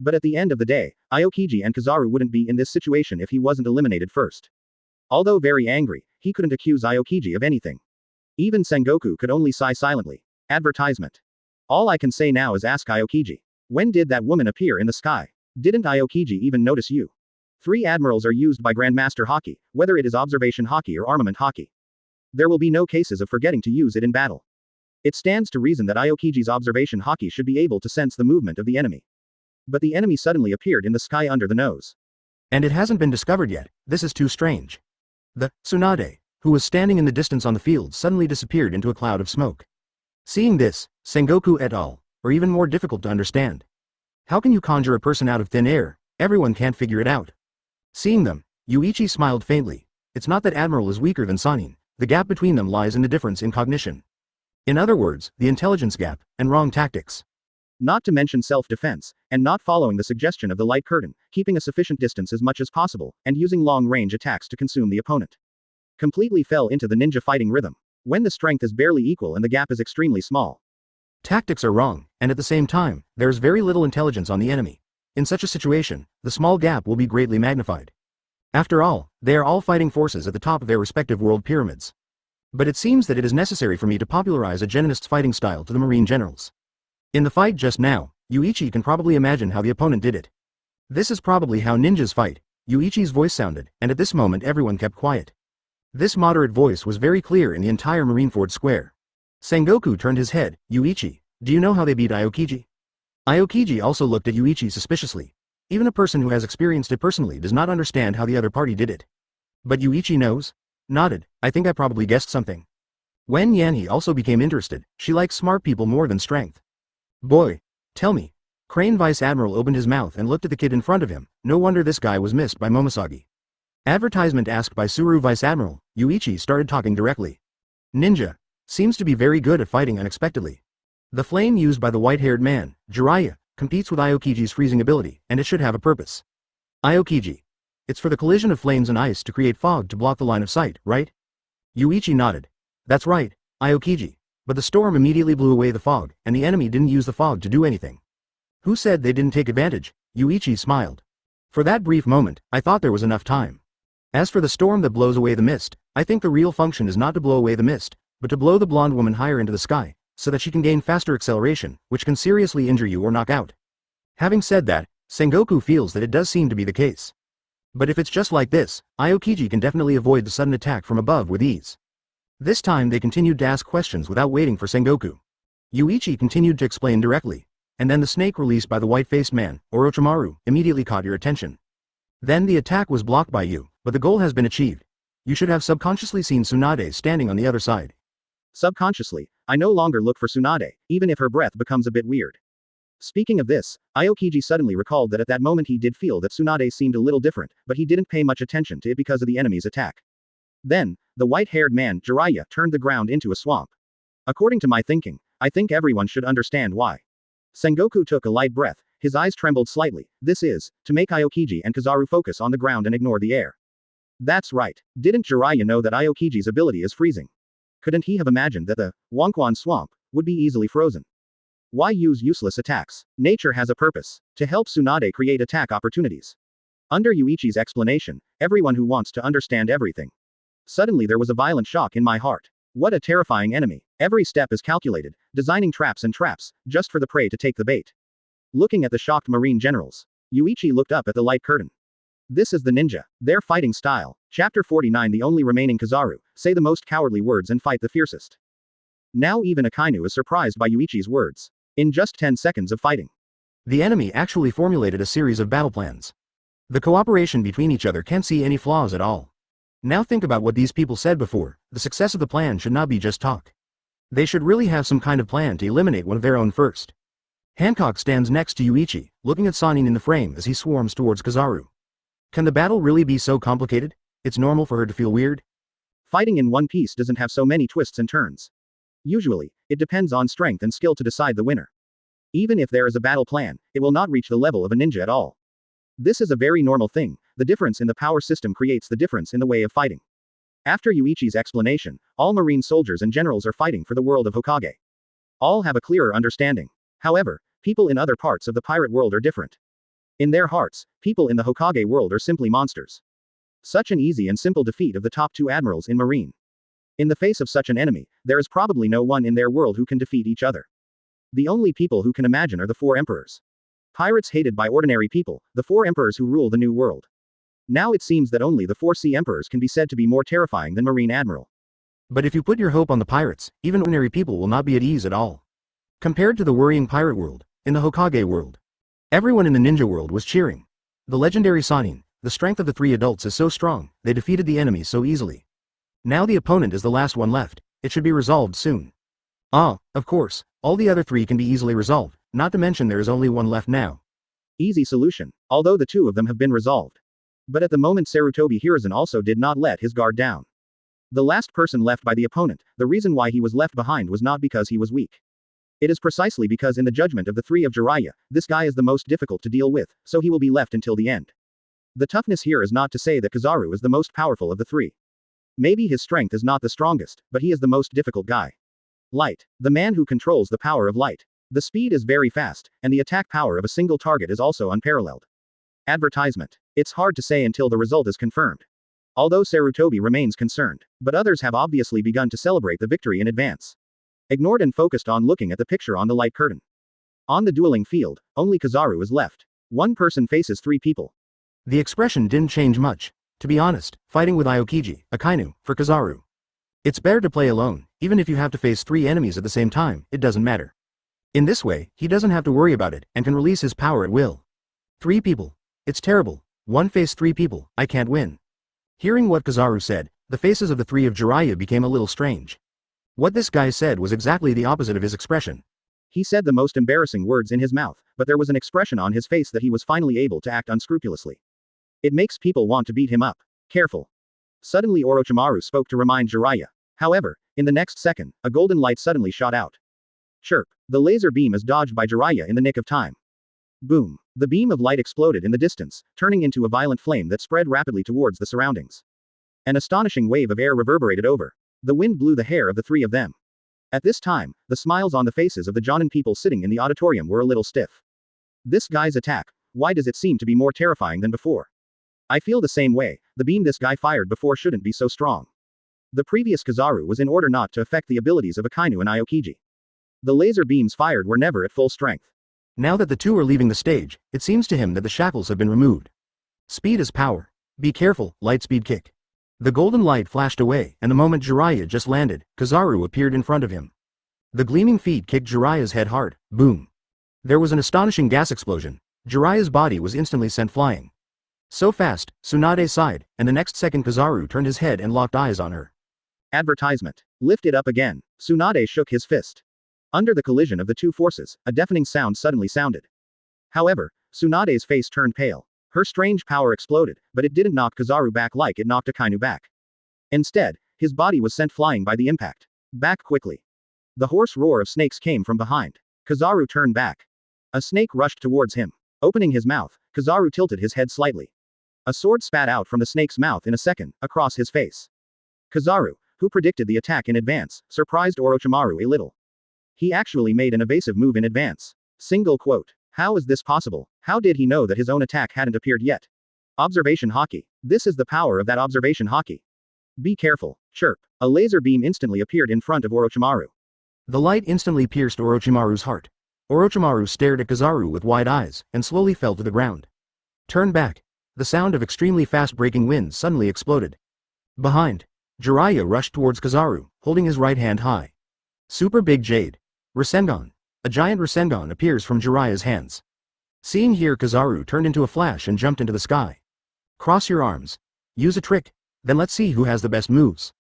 But at the end of the day, Aokiji and Kizaru wouldn't be in this situation if he wasn't eliminated first. Although very angry, he couldn't accuse Aokiji of anything. Even Sengoku could only sigh silently. Advertisement. All I can say now is ask Aokiji. When did that woman appear in the sky? Didn't Aokiji even notice you? 3 admirals are used by Grandmaster Haki, whether it is observation Haki or armament Haki. There will be no cases of forgetting to use it in battle. It stands to reason that Aokiji's observation Haki should be able to sense the movement of the enemy. But the enemy suddenly appeared in the sky under the nose. And it hasn't been discovered yet. This is too strange. The Tsunade, who was standing in the distance on the field, suddenly disappeared into a cloud of smoke. Seeing this, Sengoku et al. Are even more difficult to understand. How can you conjure a person out of thin air? Everyone can't figure it out. Seeing them, Yuichi smiled faintly. It's not that Admiral is weaker than Sanin, the gap between them lies in the difference in cognition. In other words, the intelligence gap, and wrong tactics. Not to mention self-defense, and not following the suggestion of the light curtain, keeping a sufficient distance as much as possible, and using long-range attacks to consume the opponent. Completely fell into the ninja fighting rhythm. When the strength is barely equal and the gap is extremely small. Tactics are wrong, and at the same time, there is very little intelligence on the enemy. In such a situation, the small gap will be greatly magnified. After all, they are all fighting forces at the top of their respective world pyramids. But it seems that it is necessary for me to popularize a geninist's fighting style to the marine generals. In the fight just now, Yuichi can probably imagine how the opponent did it. This is probably how ninjas fight. Yuichi's voice sounded, and at this moment everyone kept quiet. This moderate voice was very clear in the entire Marineford square. Sengoku turned his head. Yuichi, do you know how they beat Aokiji? Aokiji also looked at Yuichi suspiciously. Even a person who has experienced it personally does not understand how the other party did it. But Yuichi knows? Nodded. I think I probably guessed something. Wen Yanhee also became interested. She likes smart people more than strength. Boy, tell me. Crane Vice Admiral opened his mouth and looked at the kid in front of him. No wonder this guy was missed by Momosagi. Advertisement asked by Suru Vice Admiral. Yuichi started talking directly. Ninja. Seems to be very good at fighting unexpectedly. The flame used by the white-haired man, Jiraiya, competes with Aokiji's freezing ability, and it should have a purpose. Aokiji. It's for the collision of flames and ice to create fog to block the line of sight, right? Yuichi nodded. That's right, Aokiji. But the storm immediately blew away the fog, and the enemy didn't use the fog to do anything. Who said they didn't take advantage? Yuichi smiled. For that brief moment, I thought there was enough time. As for the storm that blows away the mist, I think the real function is not to blow away the mist, but to blow the blonde woman higher into the sky, so that she can gain faster acceleration, which can seriously injure you or knock out. Having said that, Sengoku feels that it does seem to be the case. But if it's just like this, Aokiji can definitely avoid the sudden attack from above with ease. This time they continued to ask questions without waiting for Sengoku. Yuichi continued to explain directly, and then the snake released by the white-faced man, Orochimaru, immediately caught your attention. Then the attack was blocked by you, but the goal has been achieved. You should have subconsciously seen Tsunade standing on the other side. Subconsciously, I no longer look for Tsunade, even if her breath becomes a bit weird. Speaking of this, Aokiji suddenly recalled that at that moment he did feel that Tsunade seemed a little different, but he didn't pay much attention to it because of the enemy's attack. Then, the white-haired man, Jiraiya, turned the ground into a swamp. According to my thinking, I think everyone should understand why. Sengoku took a light breath, his eyes trembled slightly. This is, to make Aokiji and Kizaru focus on the ground and ignore the air. That's right. Didn't Jiraiya know that Aokiji's ability is freezing? Couldn't he have imagined that the Wonkwon swamp would be easily frozen? Why use useless attacks? Nature has a purpose. To help Tsunade create attack opportunities. Under Yuichi's explanation, everyone who wants to understand everything. Suddenly there was a violent shock in my heart. What a terrifying enemy. Every step is calculated, designing traps and traps, just for the prey to take the bait. Looking at the shocked marine generals, Yuichi looked up at the light curtain. This is the ninja, their fighting style. Chapter 49. The only remaining Kizaru, say the most cowardly words and fight the fiercest. Now even Akainu is surprised by Yuichi's words. In just 10 seconds of fighting, the enemy actually formulated a series of battle plans. The cooperation between each other can't see any flaws at all. Now think about what these people said before. The success of the plan should not be just talk. They should really have some kind of plan to eliminate one of their own first. Hancock stands next to Yuichi, looking at Sanin in the frame as he swarms towards Kizaru. Can the battle really be so complicated? It's normal for her to feel weird. Fighting in One Piece doesn't have so many twists and turns. Usually, it depends on strength and skill to decide the winner. Even if there is a battle plan, it will not reach the level of a ninja at all. This is a very normal thing. The difference in the power system creates the difference in the way of fighting. After Yuichi's explanation, all marine soldiers and generals are fighting for the world of Hokage. All have a clearer understanding. However, people in other parts of the pirate world are different. In their hearts, people in the Hokage world are simply monsters. Such an easy and simple defeat of the top two admirals in Marine. In the face of such an enemy, there is probably no one in their world who can defeat each other. The only people who can imagine are the four emperors. Pirates hated by ordinary people, the four emperors who rule the new world. Now it seems that only the four sea emperors can be said to be more terrifying than Marine Admiral. But if you put your hope on the pirates, even ordinary people will not be at ease at all. Compared to the worrying pirate world, in the Hokage world, everyone in the ninja world was cheering. The legendary Sanin, the strength of the three adults is so strong, they defeated the enemy so easily. Now the opponent is the last one left, it should be resolved soon. Ah, of course, all the other three can be easily resolved, not to mention there is only one left now. Easy solution, although the two of them have been resolved. But at the moment Sarutobi Hiruzen also did not let his guard down. The last person left by the opponent, the reason why he was left behind was not because he was weak. It is precisely because in the judgment of the three of Jiraiya, this guy is the most difficult to deal with, so he will be left until the end. The toughness here is not to say that Kizaru is the most powerful of the three. Maybe his strength is not the strongest, but he is the most difficult guy. Light. The man who controls the power of light. The speed is very fast, and the attack power of a single target is also unparalleled. Advertisement. It's hard to say until the result is confirmed. Although Sarutobi remains concerned, but others have obviously begun to celebrate the victory in advance. Ignored and focused on looking at the picture on the light curtain. On the dueling field, only Kizaru is left. One person faces three people. The expression didn't change much. To be honest, fighting with Aokiji, Akainu, for Kizaru. It's better to play alone, even if you have to face three enemies at the same time, it doesn't matter. In this way, he doesn't have to worry about it, and can release his power at will. 3 people. It's terrible. 1 face 3 people, I can't win. Hearing what Kizaru said, the faces of the three of Jiraiya became a little strange. What this guy said was exactly the opposite of his expression. He said the most embarrassing words in his mouth, but there was an expression on his face that he was finally able to act unscrupulously. It makes people want to beat him up. Careful. Suddenly Orochimaru spoke to remind Jiraiya. However, in the next second, a golden light suddenly shot out. Chirp. The laser beam is dodged by Jiraiya in the nick of time. Boom. The beam of light exploded in the distance, turning into a violent flame that spread rapidly towards the surroundings. An astonishing wave of air reverberated over. The wind blew the hair of the three of them. At this time, the smiles on the faces of the Jonin people sitting in the auditorium were a little stiff. This guy's attack, why does it seem to be more terrifying than before? I feel the same way, the beam this guy fired before shouldn't be so strong. The previous Kizaru was in order not to affect the abilities of Akainu and Aokiji. The laser beams fired were never at full strength. Now that the two are leaving the stage, it seems to him that the shackles have been removed. Speed is power. Be careful, light speed kick. The golden light flashed away, and the moment Jiraiya just landed, Kizaru appeared in front of him. The gleaming feet kicked Jiraiya's head hard, boom. There was an astonishing gas explosion. Jiraiya's body was instantly sent flying. So fast, Tsunade sighed, and the next second Kizaru turned his head and locked eyes on her. Advertisement. Lift it up again. Tsunade shook his fist. Under the collision of the two forces, a deafening sound suddenly sounded. However, Tsunade's face turned pale. Her strange power exploded, but it didn't knock Kizaru back like it knocked Akainu back. Instead, his body was sent flying by the impact. Back quickly. The hoarse roar of snakes came from behind. Kizaru turned back. A snake rushed towards him. Opening his mouth, Kizaru tilted his head slightly. A sword spat out from the snake's mouth in a second, across his face. Kizaru, who predicted the attack in advance, surprised Orochimaru a little. He actually made an evasive move in advance. Single quote. How is this possible? How did he know that his own attack hadn't appeared yet? Observation Haki. This is the power of that observation Haki. Be careful. Chirp. A laser beam instantly appeared in front of Orochimaru. The light instantly pierced Orochimaru's heart. Orochimaru stared at Kizaru with wide eyes, and slowly fell to the ground. Turn back. The sound of extremely fast breaking wind suddenly exploded. Behind. Jiraiya rushed towards Kizaru, holding his right hand high. Super Big Jade. Rasengan. A giant Rasengan appears from Jiraiya's hands. Seeing here, Kizaru turned into a flash and jumped into the sky. Cross your arms. Use a trick. Then let's see who has the best moves.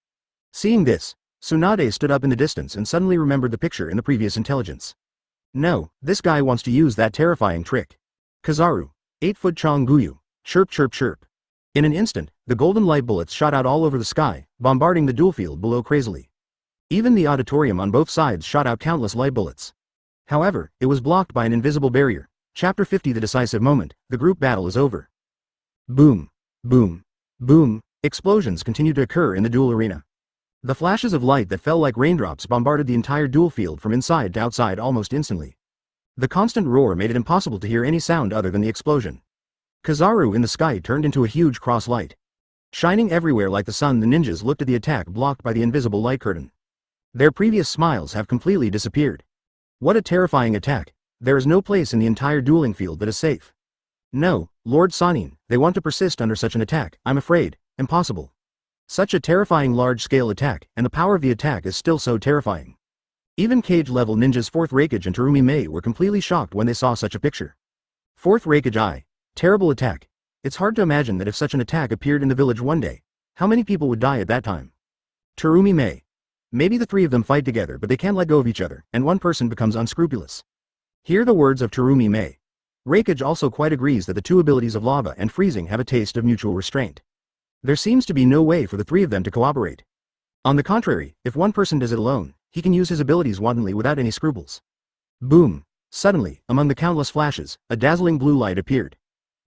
Seeing this, Tsunade stood up in the distance and suddenly remembered the picture in the previous intelligence. No, this guy wants to use that terrifying trick. Kizaru. 8-foot Chonguyu. Chirp chirp chirp. In an instant, the golden light bullets shot out all over the sky, bombarding the duel field below crazily. Even the auditorium on both sides shot out countless light bullets. However, it was blocked by an invisible barrier. Chapter 50 The decisive moment, the group battle is over. Boom. Boom. Boom. Explosions continued to occur in the duel arena. The flashes of light that fell like raindrops bombarded the entire duel field from inside to outside almost instantly. The constant roar made it impossible to hear any sound other than the explosion. Kizaru in the sky turned into a huge cross light. Shining everywhere like the sun, the ninjas looked at the attack blocked by the invisible light curtain. Their previous smiles have completely disappeared. What a terrifying attack. There is no place in the entire dueling field that is safe. No, Lord Sanin, they want to persist under such an attack, I'm afraid, impossible. Such a terrifying large-scale attack, and the power of the attack is still so terrifying. Even Cage-level ninjas 4th Raikage and Terumi Mei were completely shocked when they saw such a picture. 4th Raikage I. Terrible attack. It's hard to imagine that if such an attack appeared in the village one day, how many people would die at that time. Terumi Mei. Maybe the three of them fight together but they can't let go of each other, and one person becomes unscrupulous. Hear the words of Terumi Mei. Reikage also quite agrees that the two abilities of lava and freezing have a taste of mutual restraint. There seems to be no way for the three of them to cooperate. On the contrary, if one person does it alone, he can use his abilities wantonly without any scruples. Boom! Suddenly, among the countless flashes, a dazzling blue light appeared.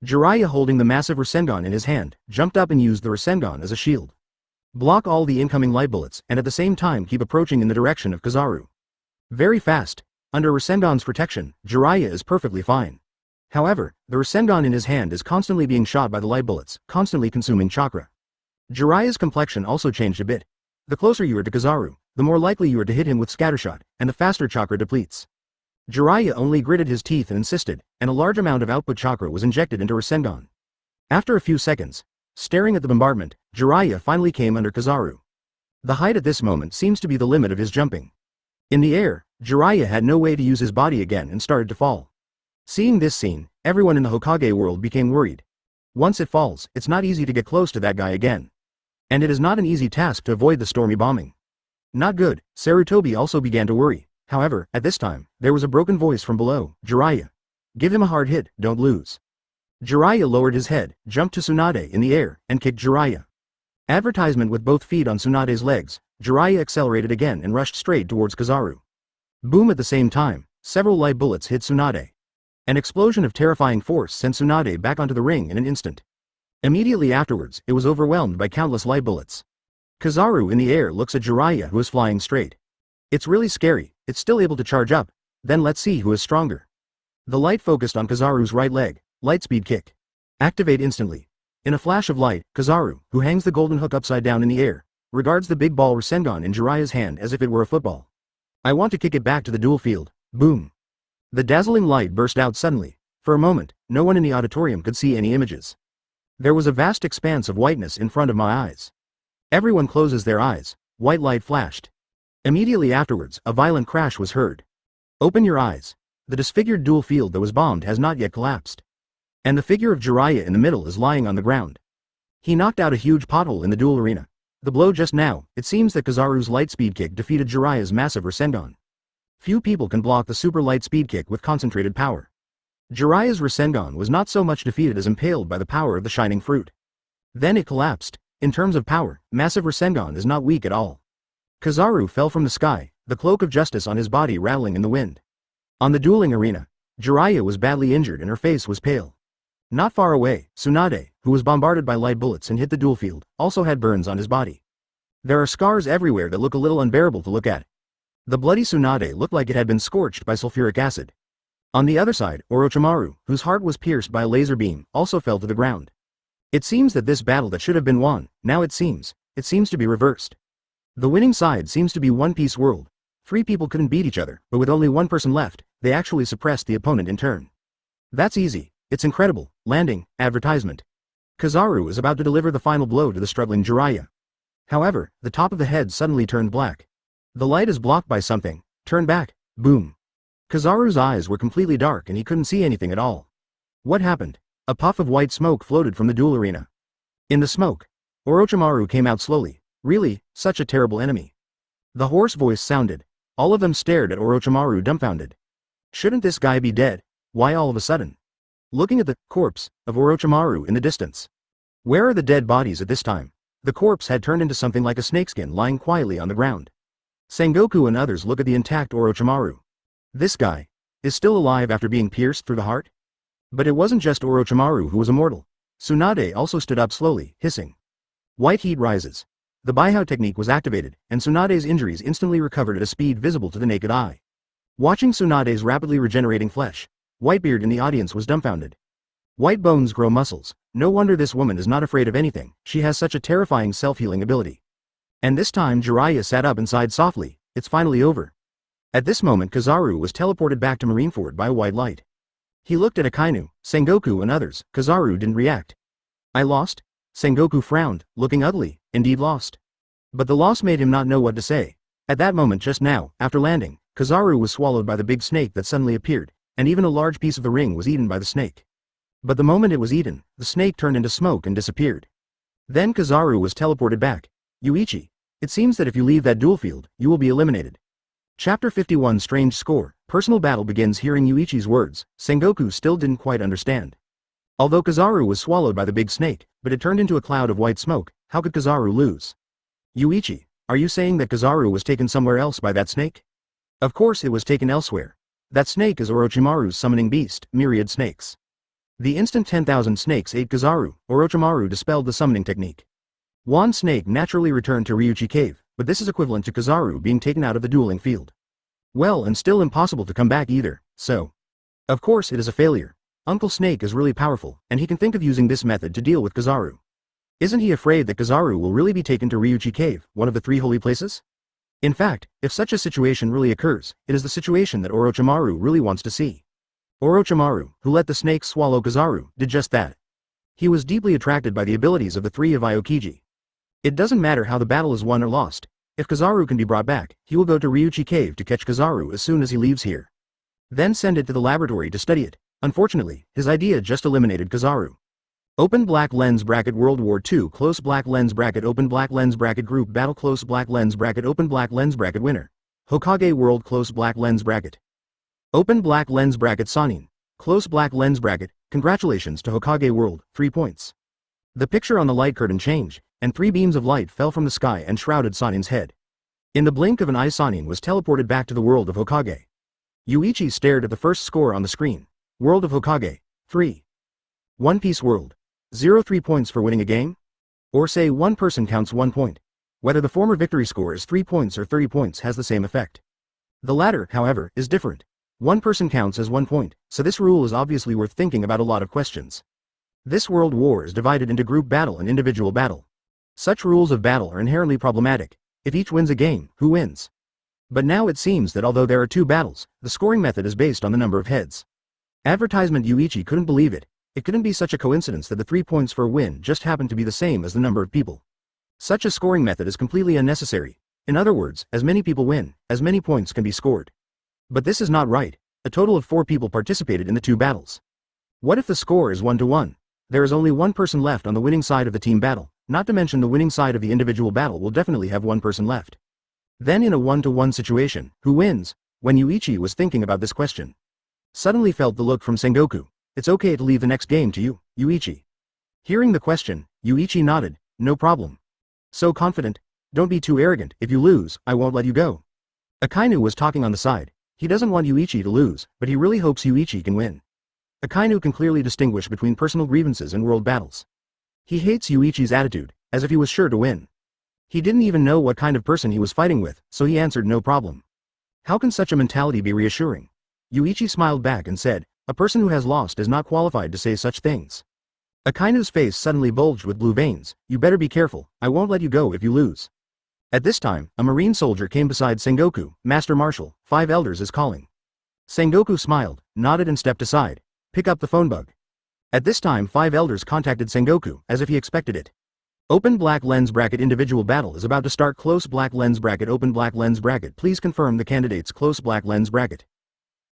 Jiraiya, holding the massive Rasengan in his hand, jumped up and used the Rasengan as a shield. Block all the incoming light bullets and at the same time keep approaching in the direction of Kizaru. Very fast. Under Rasengan's protection, Jiraiya is perfectly fine. However, the Rasengan in his hand is constantly being shot by the light bullets, constantly consuming chakra. Jiraiya's complexion also changed a bit. The closer you are to Kizaru, the more likely you are to hit him with scattershot, and the faster chakra depletes. Jiraiya only gritted his teeth and insisted, and a large amount of output chakra was injected into Rasengan. After a few seconds, staring at the bombardment, Jiraiya finally came under Kizaru. The height at this moment seems to be the limit of his jumping. In the air, Jiraiya had no way to use his body again and started to fall. Seeing this scene, everyone in the Hokage world became worried. Once it falls, it's not easy to get close to that guy again. And it is not an easy task to avoid the stormy bombing. Not good. Sarutobi also began to worry. However, at this time, there was a broken voice from below. Jiraiya. Give him a hard hit, don't lose. Jiraiya lowered his head, jumped to Tsunade in the air, and kicked Jiraiya. Advertisement with both feet on Tsunade's legs, Jiraiya accelerated again and rushed straight towards Kizaru. Boom! At the same time, several light bullets hit Tsunade. An explosion of terrifying force sent Tsunade back onto the ring in an instant. Immediately afterwards, it was overwhelmed by countless light bullets. Kizaru in the air looks at Jiraiya, who is flying straight. It's really scary. It's still able to charge up. Then let's see who is stronger. The light focused on Kizaru's right leg. Light speed kick. Activate instantly. In a flash of light, Kizaru, who hangs the golden hook upside down in the air, regards the big ball Rasengan in Jiraiya's hand as if it were a football. I want to kick it back to the duel field. Boom. The dazzling light burst out suddenly. For a moment, no one in the auditorium could see any images. There was a vast expanse of whiteness in front of my eyes. Everyone closes their eyes. White light flashed. Immediately afterwards, a violent crash was heard. Open your eyes. The disfigured duel field that was bombed has not yet collapsed. And the figure of Jiraiya in the middle is lying on the ground. He knocked out a huge pothole in the duel arena. The blow just now, it seems that Kizaru's light speed kick defeated Jiraiya's massive Rasengan. Few people can block the super light speed kick with concentrated power. Jiraiya's Rasengan was not so much defeated as impaled by the power of the shining fruit. Then it collapsed. In terms of power, massive Rasengan is not weak at all. Kizaru fell from the sky, the cloak of justice on his body rattling in the wind. On the dueling arena, Jiraiya was badly injured and her face was pale. Not far away, Tsunade, who was bombarded by light bullets and hit the duel field, also had burns on his body. There are scars everywhere that look a little unbearable to look at. The bloody Tsunade looked like it had been scorched by sulfuric acid. On the other side, Orochimaru, whose heart was pierced by a laser beam, also fell to the ground. It seems that this battle that should have been won, now it seems to be reversed. The winning side seems to be One Piece world. 3 people couldn't beat each other, but with only 1 person left, they actually suppressed the opponent in turn. That's easy. It's incredible. Landing, advertisement. Kizaru is about to deliver the final blow to the struggling Jiraiya. However, the top of the head suddenly turned black. The light is blocked by something. Turn back. Boom. Kizaru's eyes were completely dark and he couldn't see anything at all. What happened? A puff of white smoke floated from the duel arena. In the smoke, Orochimaru came out slowly. Really, such a terrible enemy. The hoarse voice sounded. All of them stared at Orochimaru dumbfounded. Shouldn't this guy be dead? Why all of a sudden? Looking at the corpse of Orochimaru in the distance. Where are the dead bodies at this time? The corpse had turned into something like a snakeskin lying quietly on the ground. Sengoku and others look at the intact Orochimaru. This guy is still alive after being pierced through the heart? But it wasn't just Orochimaru who was immortal. Tsunade also stood up slowly, hissing. White heat rises. The Baihao technique was activated, and Tsunade's injuries instantly recovered at a speed visible to the naked eye. Watching Tsunade's rapidly regenerating flesh, Whitebeard in the audience was dumbfounded. White bones grow muscles. No wonder this woman is not afraid of anything. She has such a terrifying self-healing ability. And this time Jiraiya sat up and sighed softly. It's finally over. At this moment Kizaru was teleported back to Marineford by a white light. He looked at Akainu, Sengoku and others. Kizaru didn't react. I lost? Sengoku frowned, looking ugly. Indeed lost. But the loss made him not know what to say. At that moment just now, after landing, Kizaru was swallowed by the big snake that suddenly appeared, and even a large piece of the ring was eaten by the snake. But the moment it was eaten, the snake turned into smoke and disappeared. Then Kizaru was teleported back. Yuichi. It seems that if you leave that duel field, you will be eliminated. Chapter 51 Strange Score. Personal battle begins. Hearing Yuichi's words, Sengoku still didn't quite understand. Although Kizaru was swallowed by the big snake, but it turned into a cloud of white smoke, how could Kizaru lose? Yuichi, are you saying that Kizaru was taken somewhere else by that snake? Of course it was taken elsewhere. That snake is Orochimaru's summoning beast, myriad snakes. The instant 10,000 snakes ate Kizaru, Orochimaru dispelled the summoning technique. One snake naturally returned to Ryuchi Cave, but this is equivalent to Kizaru being taken out of the dueling field. Well, and still impossible to come back either, so. Of course it is a failure. Uncle Snake is really powerful, and he can think of using this method to deal with Kizaru. Isn't he afraid that Kizaru will really be taken to Ryuchi Cave, one of the 3 holy places? In fact, if such a situation really occurs, it is the situation that Orochimaru really wants to see. Orochimaru, who let the snake swallow Kizaru, did just that. He was deeply attracted by the abilities of the 3 of Aokiji. It doesn't matter how the battle is won or lost. If Kizaru can be brought back, he will go to Ryuchi Cave to catch Kizaru as soon as he leaves here. Then send it to the laboratory to study it. Unfortunately, his idea just eliminated Kizaru. Open black lens bracket World War II close black lens bracket open black lens bracket group battle close black lens bracket open black lens bracket winner. Hokage world close black lens bracket. Open black lens bracket Sanin. Close black lens bracket, congratulations to Hokage world, 3 points. The picture on the light curtain changed, and 3 beams of light fell from the sky and shrouded Sanin's head. In the blink of an eye Sanin was teleported back to the world of Hokage. Yuichi stared at the first score on the screen. World of Hokage, 3. One Piece World. 0 points for winning a game? Or say one person counts 1 point. Whether the former victory score is 3 points or 30 points has the same effect. The latter, however, is different. One person counts as 1 point, so this rule is obviously worth thinking about a lot of questions. This world war is divided into group battle and individual battle. Such rules of battle are inherently problematic. If each wins a game, who wins? But now it seems that although there are 2 battles, the scoring method is based on the number of heads. Advertisement Yuichi couldn't believe it. It couldn't be such a coincidence that the 3 points for a win just happened to be the same as the number of people. Such a scoring method is completely unnecessary. In other words, as many people win, as many points can be scored. But this is not right. A total of 4 people participated in the 2 battles. What if the score is 1-1? There is only 1 person left on the winning side of the team battle, not to mention the winning side of the individual battle will definitely have 1 person left. Then in a 1-1 situation, who wins? When Yuichi was thinking about this question, suddenly felt the look from Sengoku. It's okay to leave the next game to you, Yuichi. Hearing the question, Yuichi nodded, no problem. So confident? Don't be too arrogant. If you lose, I won't let you go. Akainu was talking on the side. He doesn't want Yuichi to lose, but he really hopes Yuichi can win. Akainu can clearly distinguish between personal grievances and world battles. He hates Yuichi's attitude, as if he was sure to win. He didn't even know what kind of person he was fighting with, so he answered no problem. How can such a mentality be reassuring? Yuichi smiled back and said, a person who has lost is not qualified to say such things. Akainu's face suddenly bulged with blue veins. You better be careful, I won't let you go if you lose. At this time, a marine soldier came beside Sengoku. Master Marshal, 5 elders is calling. Sengoku smiled, nodded and stepped aside. Pick up the phone bug. At this time 5 elders contacted Sengoku, as if he expected it. Open black lens bracket individual battle is about to start close black lens bracket open black lens bracket please confirm the candidates close black lens bracket.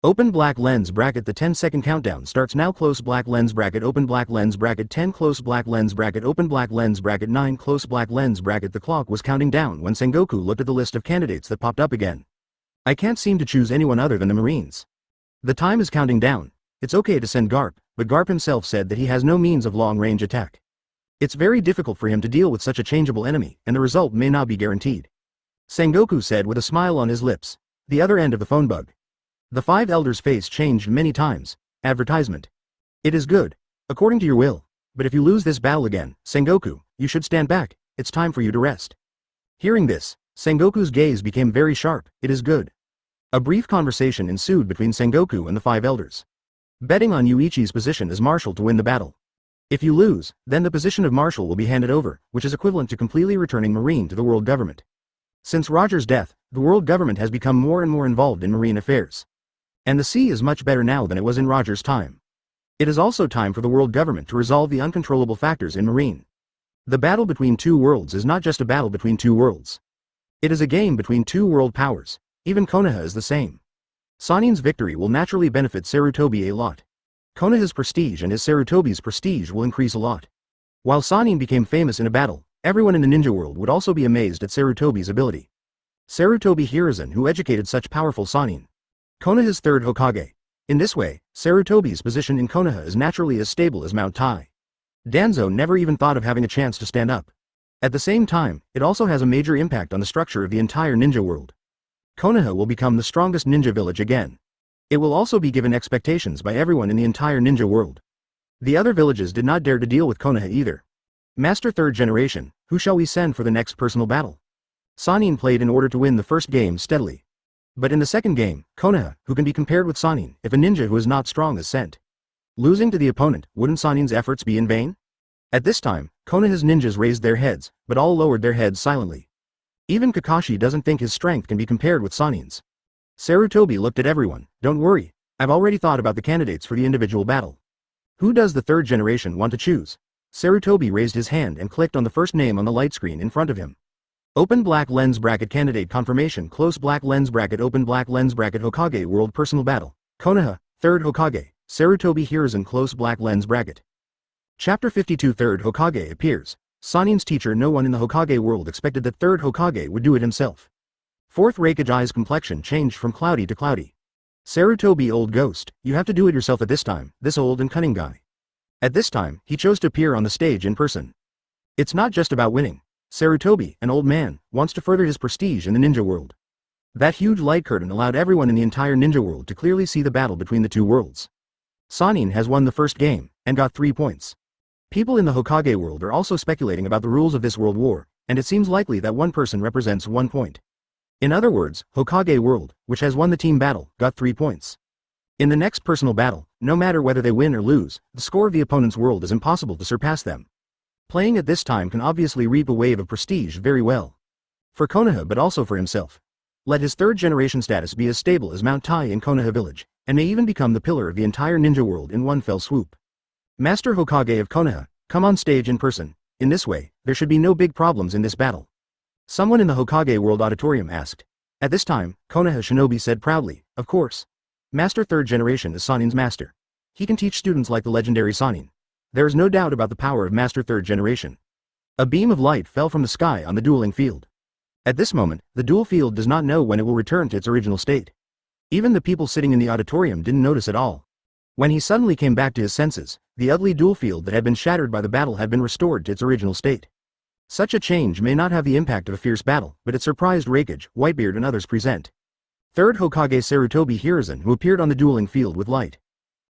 Open black lens bracket the 10-second countdown starts now close black lens bracket open black lens bracket 10 close black lens bracket open black lens bracket 9 close black lens bracket the clock was counting down when Sengoku looked at the list of candidates that popped up again. I can't seem to choose anyone other than the Marines. The time is counting down. It's okay to send Garp, but Garp himself said that he has no means of long-range attack. It's very difficult for him to deal with such a changeable enemy, and the result may not be guaranteed. Sengoku said with a smile on his lips. The other end of the phone bug. The 5 elders' face changed many times. Advertisement. It is good. According to your will. But if you lose this battle again, Sengoku, you should stand back. It's time for you to rest. Hearing this, Sengoku's gaze became very sharp. It is good. A brief conversation ensued between Sengoku and the 5 elders. Betting on Yuichi's position as marshal to win the battle. If you lose, then the position of marshal will be handed over, which is equivalent to completely returning Marine to the world government. Since Roger's death, the world government has become more and more involved in Marine affairs. And the sea is much better now than it was in Roger's time. It is also time for the world government to resolve the uncontrollable factors in Marine. The battle between 2 worlds is not just a battle between 2 worlds. It is a game between 2 world powers. Even Konaha is the same. Sanin's victory will naturally benefit Sarutobi a lot. Konaha's prestige and his Sarutobi's prestige will increase a lot. While Sanin became famous in a battle, Everyone in the ninja world would also be amazed at Sarutobi's ability. Sarutobi Hiruzen, who educated such powerful Sannin. Konoha's third Hokage. In this way, Sarutobi's position in Konoha is naturally as stable as Mount Tai. Danzo never even thought of having a chance to stand up. At the same time, it also has a major impact on the structure of the entire ninja world. Konoha will become the strongest ninja village again. It will also be given expectations by everyone in the entire ninja world. The other villages did not dare to deal with Konoha either. Master third generation, who shall we send for the next personal battle? Sannin played in order to win the first game steadily. But in the second game, Konoha, who can be compared with Sannin, if a ninja who is not strong is sent. Losing to the opponent, wouldn't Sannin's efforts be in vain? At this time, Konoha's ninjas raised their heads, but all lowered their heads silently. Even Kakashi doesn't think his strength can be compared with Sannin's. Sarutobi looked at everyone. Don't worry, I've already thought about the candidates for the individual battle. Who does the third generation want to choose? Sarutobi raised his hand and clicked on the first name on the light screen in front of him. Open black lens bracket candidate confirmation close black lens bracket open black lens bracket Hokage world personal battle. Konoha, third Hokage, Sarutobi Hiruzen close black lens bracket. Chapter 52 Third Hokage appears. Sannin's teacher. No one in the Hokage world expected that third Hokage would do it himself. Fourth Raikage's complexion changed from cloudy to cloudy. Sarutobi old ghost, you have to do it yourself at this time, this old and cunning guy. At this time, he chose to appear on the stage in person. It's not just about winning. Sarutobi, an old man, wants to further his prestige in the ninja world. That huge light curtain allowed everyone in the entire ninja world to clearly see the battle between the two worlds. Sannin has won the first game, and got 3 points. People in the Hokage world are also speculating about the rules of this world war, and it seems likely that one person represents 1 point. In other words, Hokage world, which has won the team battle, got 3 points. In the next personal battle, no matter whether they win or lose, the score of the opponent's world is impossible to surpass them. Playing at this time can obviously reap a wave of prestige very well. For Konoha but also for himself. Let his third generation status be as stable as Mount Tai in Konoha village, and may even become the pillar of the entire ninja world in one fell swoop. Master Hokage of Konoha, come on stage in person. In this way, there should be no big problems in this battle. Someone in the Hokage world auditorium asked. At this time, Konoha Shinobi said proudly, of course. Master third generation is Sannin's master. He can teach students like the legendary Sannin. There is no doubt about the power of Master third generation. A beam of light fell from the sky on the dueling field. At this moment, the duel field does not know when it will return to its original state. Even the people sitting in the auditorium didn't notice at all. When he suddenly came back to his senses, the ugly duel field that had been shattered by the battle had been restored to its original state. Such a change may not have the impact of a fierce battle, but it surprised Raikage, Whitebeard and others present. Third Hokage Sarutobi Hiruzen, who appeared on the dueling field with light.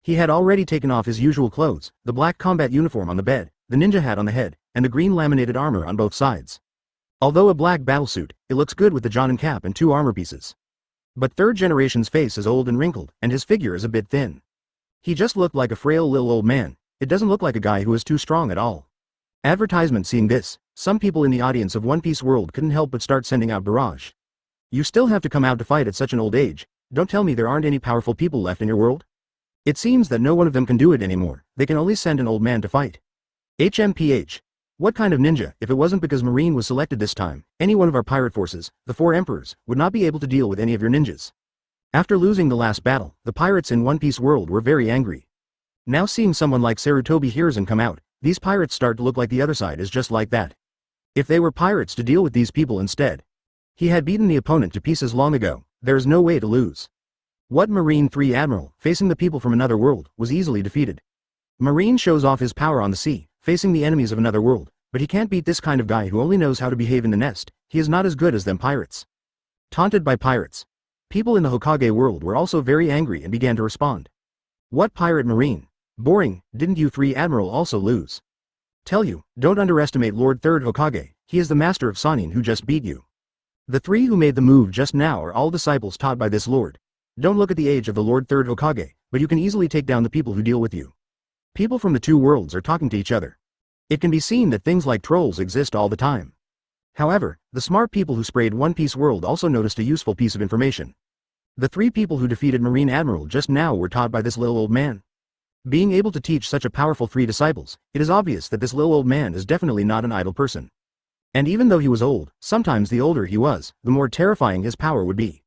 He had already taken off his usual clothes, the black combat uniform on the bed, the ninja hat on the head, and the green laminated armor on both sides. Although a black battlesuit, it looks good with the Jonin cap and 2 armor pieces. But third generation's face is old and wrinkled, and his figure is a bit thin. He just looked like a frail little old man. It doesn't look like a guy who is too strong at all. Advertisement. Seeing this, some people in the audience of One Piece World couldn't help but start sending out barrage. You still have to come out to fight at such an old age. Don't tell me there aren't any powerful people left in your world. It seems that no one of them can do it anymore. They can only send an old man to fight. HMPH. What kind of ninja? If it wasn't because Marine was selected this time, any one of our pirate forces, the 4 emperors, would not be able to deal with any of your ninjas. After losing the last battle, the pirates in One Piece World were very angry. Now seeing someone like Sarutobi Hiruzen come out, these pirates start to look like the other side is just like that. If they were pirates to deal with these people instead. He had beaten the opponent to pieces long ago, there is no way to lose. What Marine 3 Admiral, facing the people from another world, was easily defeated. Marine shows off his power on the sea, facing the enemies of another world, but he can't beat this kind of guy who only knows how to behave in the nest. He is not as good as them pirates. Taunted by pirates. People in the Hokage world were also very angry and began to respond. What pirate Marine? Boring, didn't you 3 Admiral also lose? Tell you, don't underestimate Lord 3rd Hokage, he is the master of Sannin who just beat you. The 3 who made the move just now are all disciples taught by this lord. Don't look at the age of the Lord 3rd Hokage, but you can easily take down the people who deal with you. People from the 2 worlds are talking to each other. It can be seen that things like trolls exist all the time. However, the smart people who sprayed One Piece World also noticed a useful piece of information. The 3 people who defeated Marine Admiral just now were taught by this little old man. Being able to teach such a powerful 3 disciples, it is obvious that this little old man is definitely not an idle person. And even though he was old, sometimes the older he was, the more terrifying his power would be.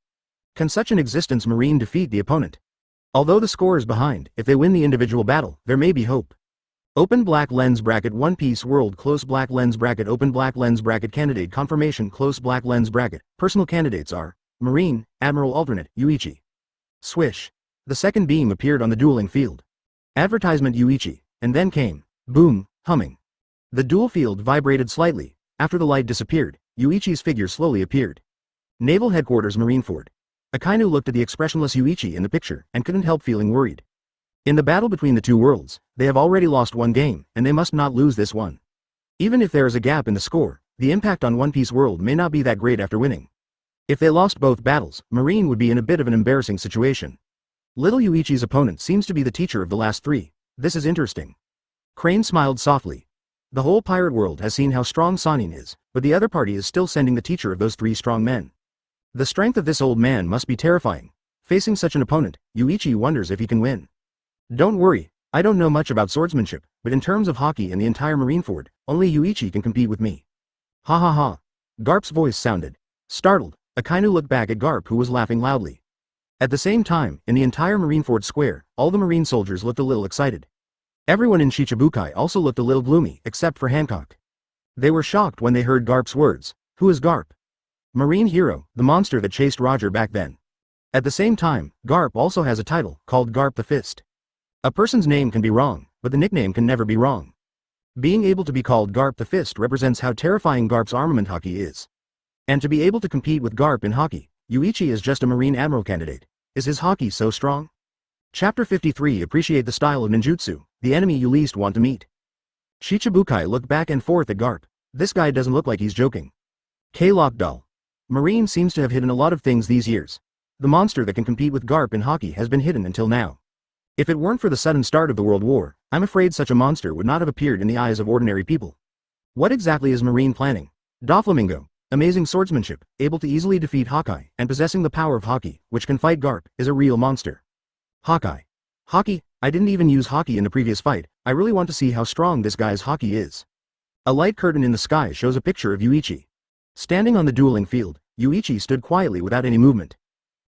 Can such an existence Marine defeat the opponent? Although the score is behind, if they win the individual battle, there may be hope. Open black lens bracket One Piece World close black lens bracket Open black lens bracket Candidate confirmation close black lens bracket. Personal candidates are Marine Admiral alternate Yuichi. Swish. The second beam appeared on the dueling field. Advertisement Yuichi, and then came boom, humming. The duel field vibrated slightly. After the light disappeared, Yuichi's figure slowly appeared. Naval Headquarters Marineford. Akainu looked at the expressionless Yuichi in the picture and couldn't help feeling worried. In the battle between the two worlds, they have already lost one game, and they must not lose this one. Even if there is a gap in the score, the impact on One Piece World may not be that great after winning. If they lost both battles, Marine would be in a bit of an embarrassing situation. Little Yuichi's opponent seems to be the teacher of the last three. This is interesting. Crane smiled softly. The whole pirate world has seen how strong Sannin is, but the other party is still sending the teacher of those three strong men. The strength of this old man must be terrifying. Facing such an opponent, Yuichi wonders if he can win. Don't worry, I don't know much about swordsmanship, but in terms of hockey and the entire Marineford, only Yuichi can compete with me. Ha ha ha. Garp's voice sounded. Startled, Akainu looked back at Garp who was laughing loudly. At the same time, in the entire Marineford square, all the Marine soldiers looked a little excited. Everyone in Shichibukai also looked a little gloomy, except for Hancock. They were shocked when they heard Garp's words. Who is Garp? Marine hero, the monster that chased Roger back then. At the same time, Garp also has a title, called Garp the Fist. A person's name can be wrong, but the nickname can never be wrong. Being able to be called Garp the Fist represents how terrifying Garp's armament hockey is. And to be able to compete with Garp in hockey, Yuichi is just a Marine Admiral candidate. Is his hockey so strong? Chapter 53 Appreciate the style of ninjutsu, the enemy you least want to meet. Shichibukai looked back and forth at Garp. This guy doesn't look like he's joking. K-Lockdoll. Marine seems to have hidden a lot of things these years. The monster that can compete with Garp in hockey has been hidden until now. If it weren't for the sudden start of the World War, I'm afraid such a monster would not have appeared in the eyes of ordinary people. What exactly is Marine planning? Doflamingo, amazing swordsmanship, able to easily defeat Hawkeye, and possessing the power of hockey, which can fight Garp, is a real monster. Hawkeye. Hockey? I didn't even use hockey in the previous fight. I really want to see how strong this guy's hockey is. A light curtain in the sky shows a picture of Yuichi. Standing on the dueling field, Yuichi stood quietly without any movement.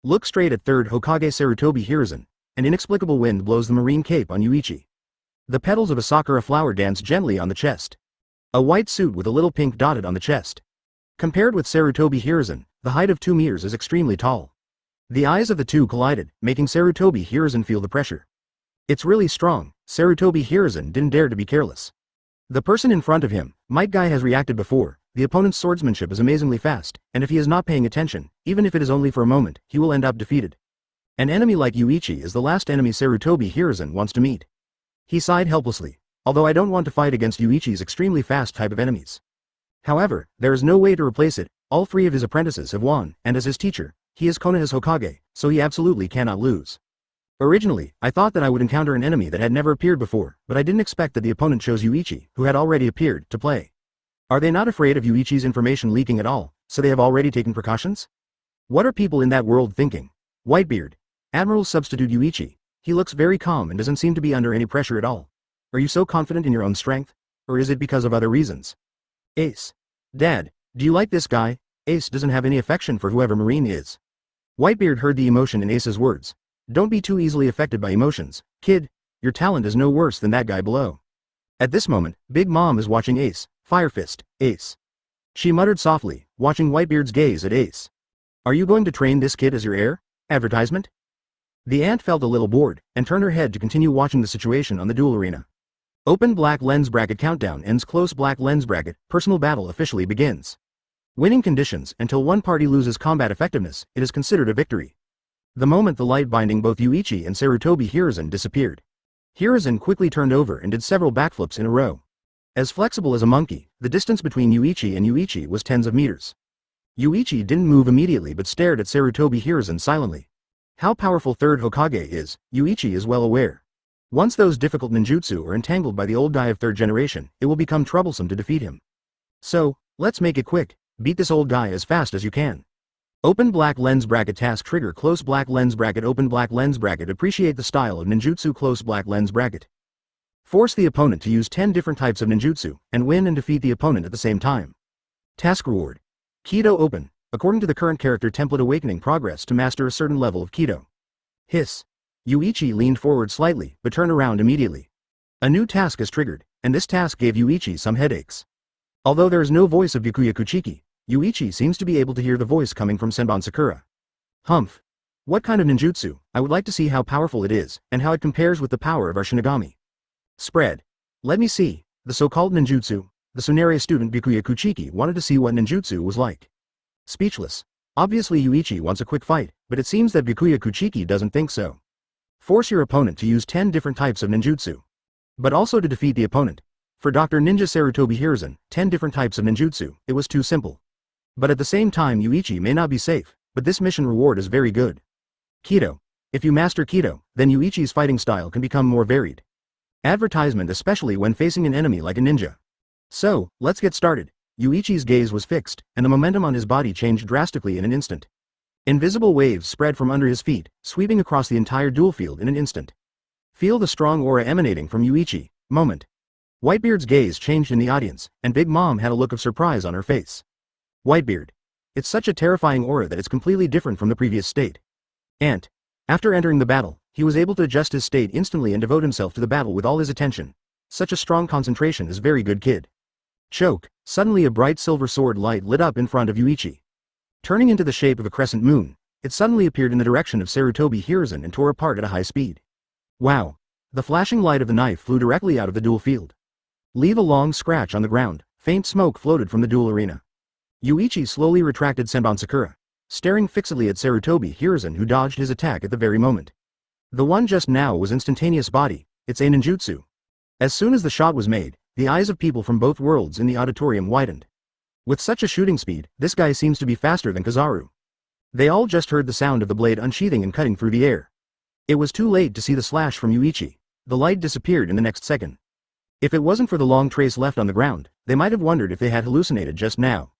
Look straight at third Hokage Sarutobi Hiruzen. An inexplicable wind blows the marine cape on Yuichi. The petals of a sakura flower dance gently on the chest. A white suit with a little pink dotted on the chest. Compared with Sarutobi Hiruzen, the height of 2 meters is extremely tall. The eyes of the two collided, making Sarutobi Hiruzen feel the pressure. It's really strong. Sarutobi Hiruzen didn't dare to be careless. The person in front of him, Might Guy, has reacted before. The opponent's swordsmanship is amazingly fast, and if he is not paying attention, even if it is only for a moment, he will end up defeated. An enemy like Yuichi is the last enemy Sarutobi Hiruzen wants to meet. He sighed helplessly. Although I don't want to fight against Yuichi's extremely fast type of enemies. However, there is no way to replace it. All 3 of his apprentices have won, and as his teacher, he is Konaha's Hokage, so he absolutely cannot lose. Originally, I thought that I would encounter an enemy that had never appeared before, but I didn't expect that the opponent chose Yuichi, who had already appeared, to play. Are they not afraid of Yuichi's information leaking at all, so they have already taken precautions? What are people in that world thinking? Whitebeard. Admiral substitute Yuichi. He looks very calm and doesn't seem to be under any pressure at all. Are you so confident in your own strength? Or is it because of other reasons? Ace. Dad, do you like this guy? Ace doesn't have any affection for whoever Marine is. Whitebeard heard the emotion in Ace's words. Don't be too easily affected by emotions, kid. Your talent is no worse than that guy below. At this moment, Big Mom is watching Ace. Fire Fist, Ace. She muttered softly, watching Whitebeard's gaze at Ace. Are you going to train this kid as your heir? Advertisement? The aunt felt a little bored, and turned her head to continue watching the situation on the duel arena. Open black lens bracket countdown ends close black lens bracket, personal battle officially begins. Winning conditions: until one party loses combat effectiveness, it is considered a victory. The moment the light binding both Yuichi and Sarutobi Hiruzen disappeared. Hiruzen quickly turned over and did several backflips in a row. As flexible as a monkey, the distance between Yuichi and Yuichi was tens of meters. Yuichi didn't move immediately but stared at Sarutobi Hiruzen silently. How powerful third Hokage is, Yuichi is well aware. Once those difficult ninjutsu are entangled by the old guy of 3rd generation, it will become troublesome to defeat him. So, let's make it quick. Beat this old guy as fast as you can. Open black lens bracket task trigger close black lens bracket open black lens bracket appreciate the style of ninjutsu close black lens bracket. Force the opponent to use 10 different types of ninjutsu, and win and defeat the opponent at the same time. Task reward. Kido open. According to the current character template awakening progress to master a certain level of Kido. Hiss. Yuichi leaned forward slightly, but turned around immediately. A new task is triggered, and this task gave Yuichi some headaches. Although there is no voice of Byakuya Kuchiki, Yuichi seems to be able to hear the voice coming from Senbon Sakura. Humph. What kind of ninjutsu? I would like to see how powerful it is, and how it compares with the power of our Shinigami. Spread. Let me see. The so-called ninjutsu. The Tsunare student Byakuya Kuchiki wanted to see what ninjutsu was like. Speechless. Obviously Yuichi wants a quick fight, but it seems that Byakuya Kuchiki doesn't think so. Force your opponent to use 10 different types of ninjutsu. But also to defeat the opponent. For Dr. Ninja Sarutobi Hiruzen, 10 different types of ninjutsu, it was too simple. But at the same time Yuichi may not be safe, but this mission reward is very good. Kido. If you master Kido, then Yuichi's fighting style can become more varied. Advertisement especially when facing an enemy like a ninja. So, let's get started. Yuichi's gaze was fixed, and the momentum on his body changed drastically in an instant. Invisible waves spread from under his feet, sweeping across the entire duel field in an instant. Feel the strong aura emanating from Yuichi. Moment. Whitebeard's gaze changed in the audience, and Big Mom had a look of surprise on her face. Whitebeard. It's such a terrifying aura that it's completely different from the previous state. And, after entering the battle, he was able to adjust his state instantly and devote himself to the battle with all his attention. Such a strong concentration is very good, kid. Choke. Suddenly a bright silver sword light lit up in front of Yuichi. Turning into the shape of a crescent moon, it suddenly appeared in the direction of Sarutobi Hiruzen and tore apart at a high speed. Wow. The flashing light of the knife flew directly out of the duel field. Leave a long scratch on the ground. Faint smoke floated from the duel arena. Yuichi slowly retracted Senbon Sakura, staring fixedly at Sarutobi Hiruzen, who dodged his attack at the very moment. The one just now was instantaneous body. It's a ninjutsu. As soon as the shot was made, the eyes of people from both worlds in the auditorium widened. With such a shooting speed, this guy seems to be faster than Kizaru. They all just heard the sound of the blade unsheathing and cutting through the air. It was too late to see the slash from Yuichi. The light disappeared in the next second. If it wasn't for the long trace left on the ground, they might have wondered if they had hallucinated just now.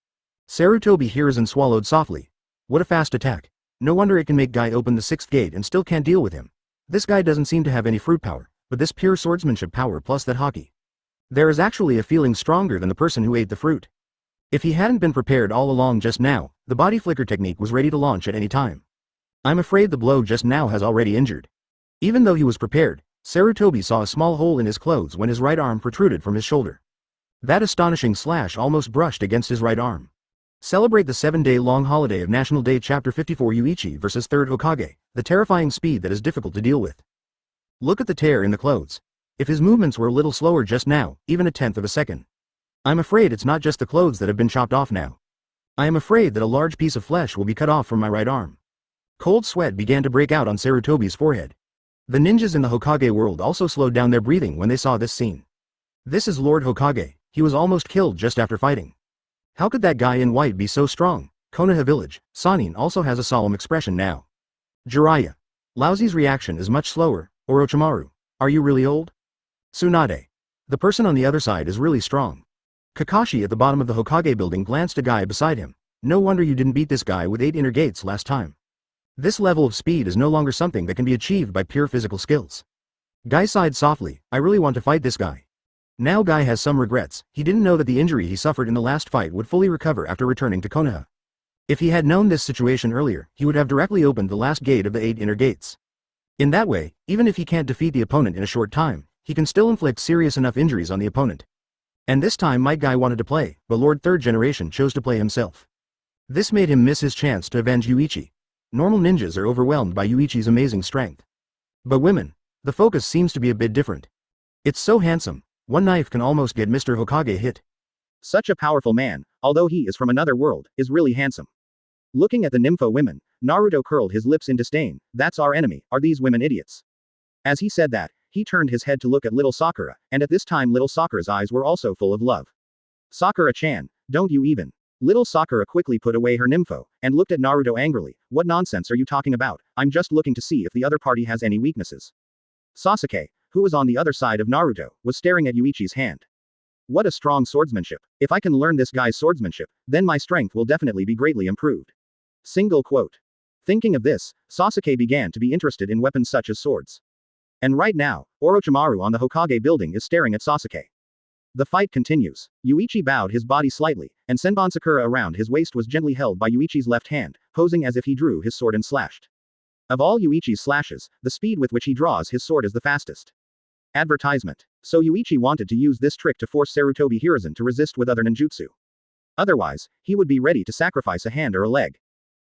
Sarutobi Hiruzen swallowed softly. What a fast attack. No wonder it can make guy open the 6th gate and still can't deal with him. This guy doesn't seem to have any fruit power, but this pure swordsmanship power plus that haki. There is actually a feeling stronger than the person who ate the fruit. If he hadn't been prepared all along just now, the body flicker technique was ready to launch at any time. I'm afraid the blow just now has already injured. Even though he was prepared, Sarutobi saw a small hole in his clothes when his right arm protruded from his shoulder. That astonishing slash almost brushed against his right arm. Celebrate the 7-day-long holiday of National Day Chapter 54 Yuichi vs. 3rd Hokage, the terrifying speed that is difficult to deal with. Look at the tear in the clothes. If his movements were a little slower just now, even a tenth of a second. I'm afraid it's not just the clothes that have been chopped off now. I am afraid that a large piece of flesh will be cut off from my right arm. Cold sweat began to break out on Sarutobi's forehead. The ninjas in the Hokage world also slowed down their breathing when they saw this scene. This is Lord Hokage. He was almost killed just after fighting. How could that guy in white be so strong? Konaha village. Sanin also has a solemn expression now. Jiraiya. Laozi's reaction is much slower. Orochimaru. Are you really old? Tsunade. The person on the other side is really strong. Kakashi at the bottom of the Hokage building glanced at a guy beside him. No wonder you didn't beat this guy with 8 inner gates last time. This level of speed is no longer something that can be achieved by pure physical skills. Guy sighed softly. I really want to fight this guy. Now Guy has some regrets. He didn't know that the injury he suffered in the last fight would fully recover after returning to Konaha. If he had known this situation earlier, he would have directly opened the last gate of the 8 inner gates. In that way, even if he can't defeat the opponent in a short time, he can still inflict serious enough injuries on the opponent. And this time Might Guy wanted to play, but Lord 3rd Generation chose to play himself. This made him miss his chance to avenge Yuichi. Normal ninjas are overwhelmed by Yuichi's amazing strength. But women, the focus seems to be a bit different. It's so handsome. One knife can almost get Mr. Hokage hit. Such a powerful man, although he is from another world, is really handsome. Looking at the nympho women, Naruto curled his lips in disdain. That's our enemy, are these women idiots? As he said that, he turned his head to look at little Sakura, and at this time little Sakura's eyes were also full of love. Sakura-chan, don't you even. Little Sakura quickly put away her nympho, and looked at Naruto angrily. What nonsense are you talking about? I'm just looking to see if the other party has any weaknesses. Sasuke, who was on the other side of Naruto, was staring at Yuichi's hand. What a strong swordsmanship. If I can learn this guy's swordsmanship, then my strength will definitely be greatly improved. Single quote. Thinking of this, Sasuke began to be interested in weapons such as swords. And right now, Orochimaru on the Hokage building is staring at Sasuke. The fight continues. Yuichi bowed his body slightly, and Senbon Sakura around his waist was gently held by Yuichi's left hand, posing as if he drew his sword and slashed. Of all Yuichi's slashes, the speed with which he draws his sword is the fastest. Advertisement. So Yuichi wanted to use this trick to force Sarutobi Hiruzen to resist with other ninjutsu. Otherwise, he would be ready to sacrifice a hand or a leg.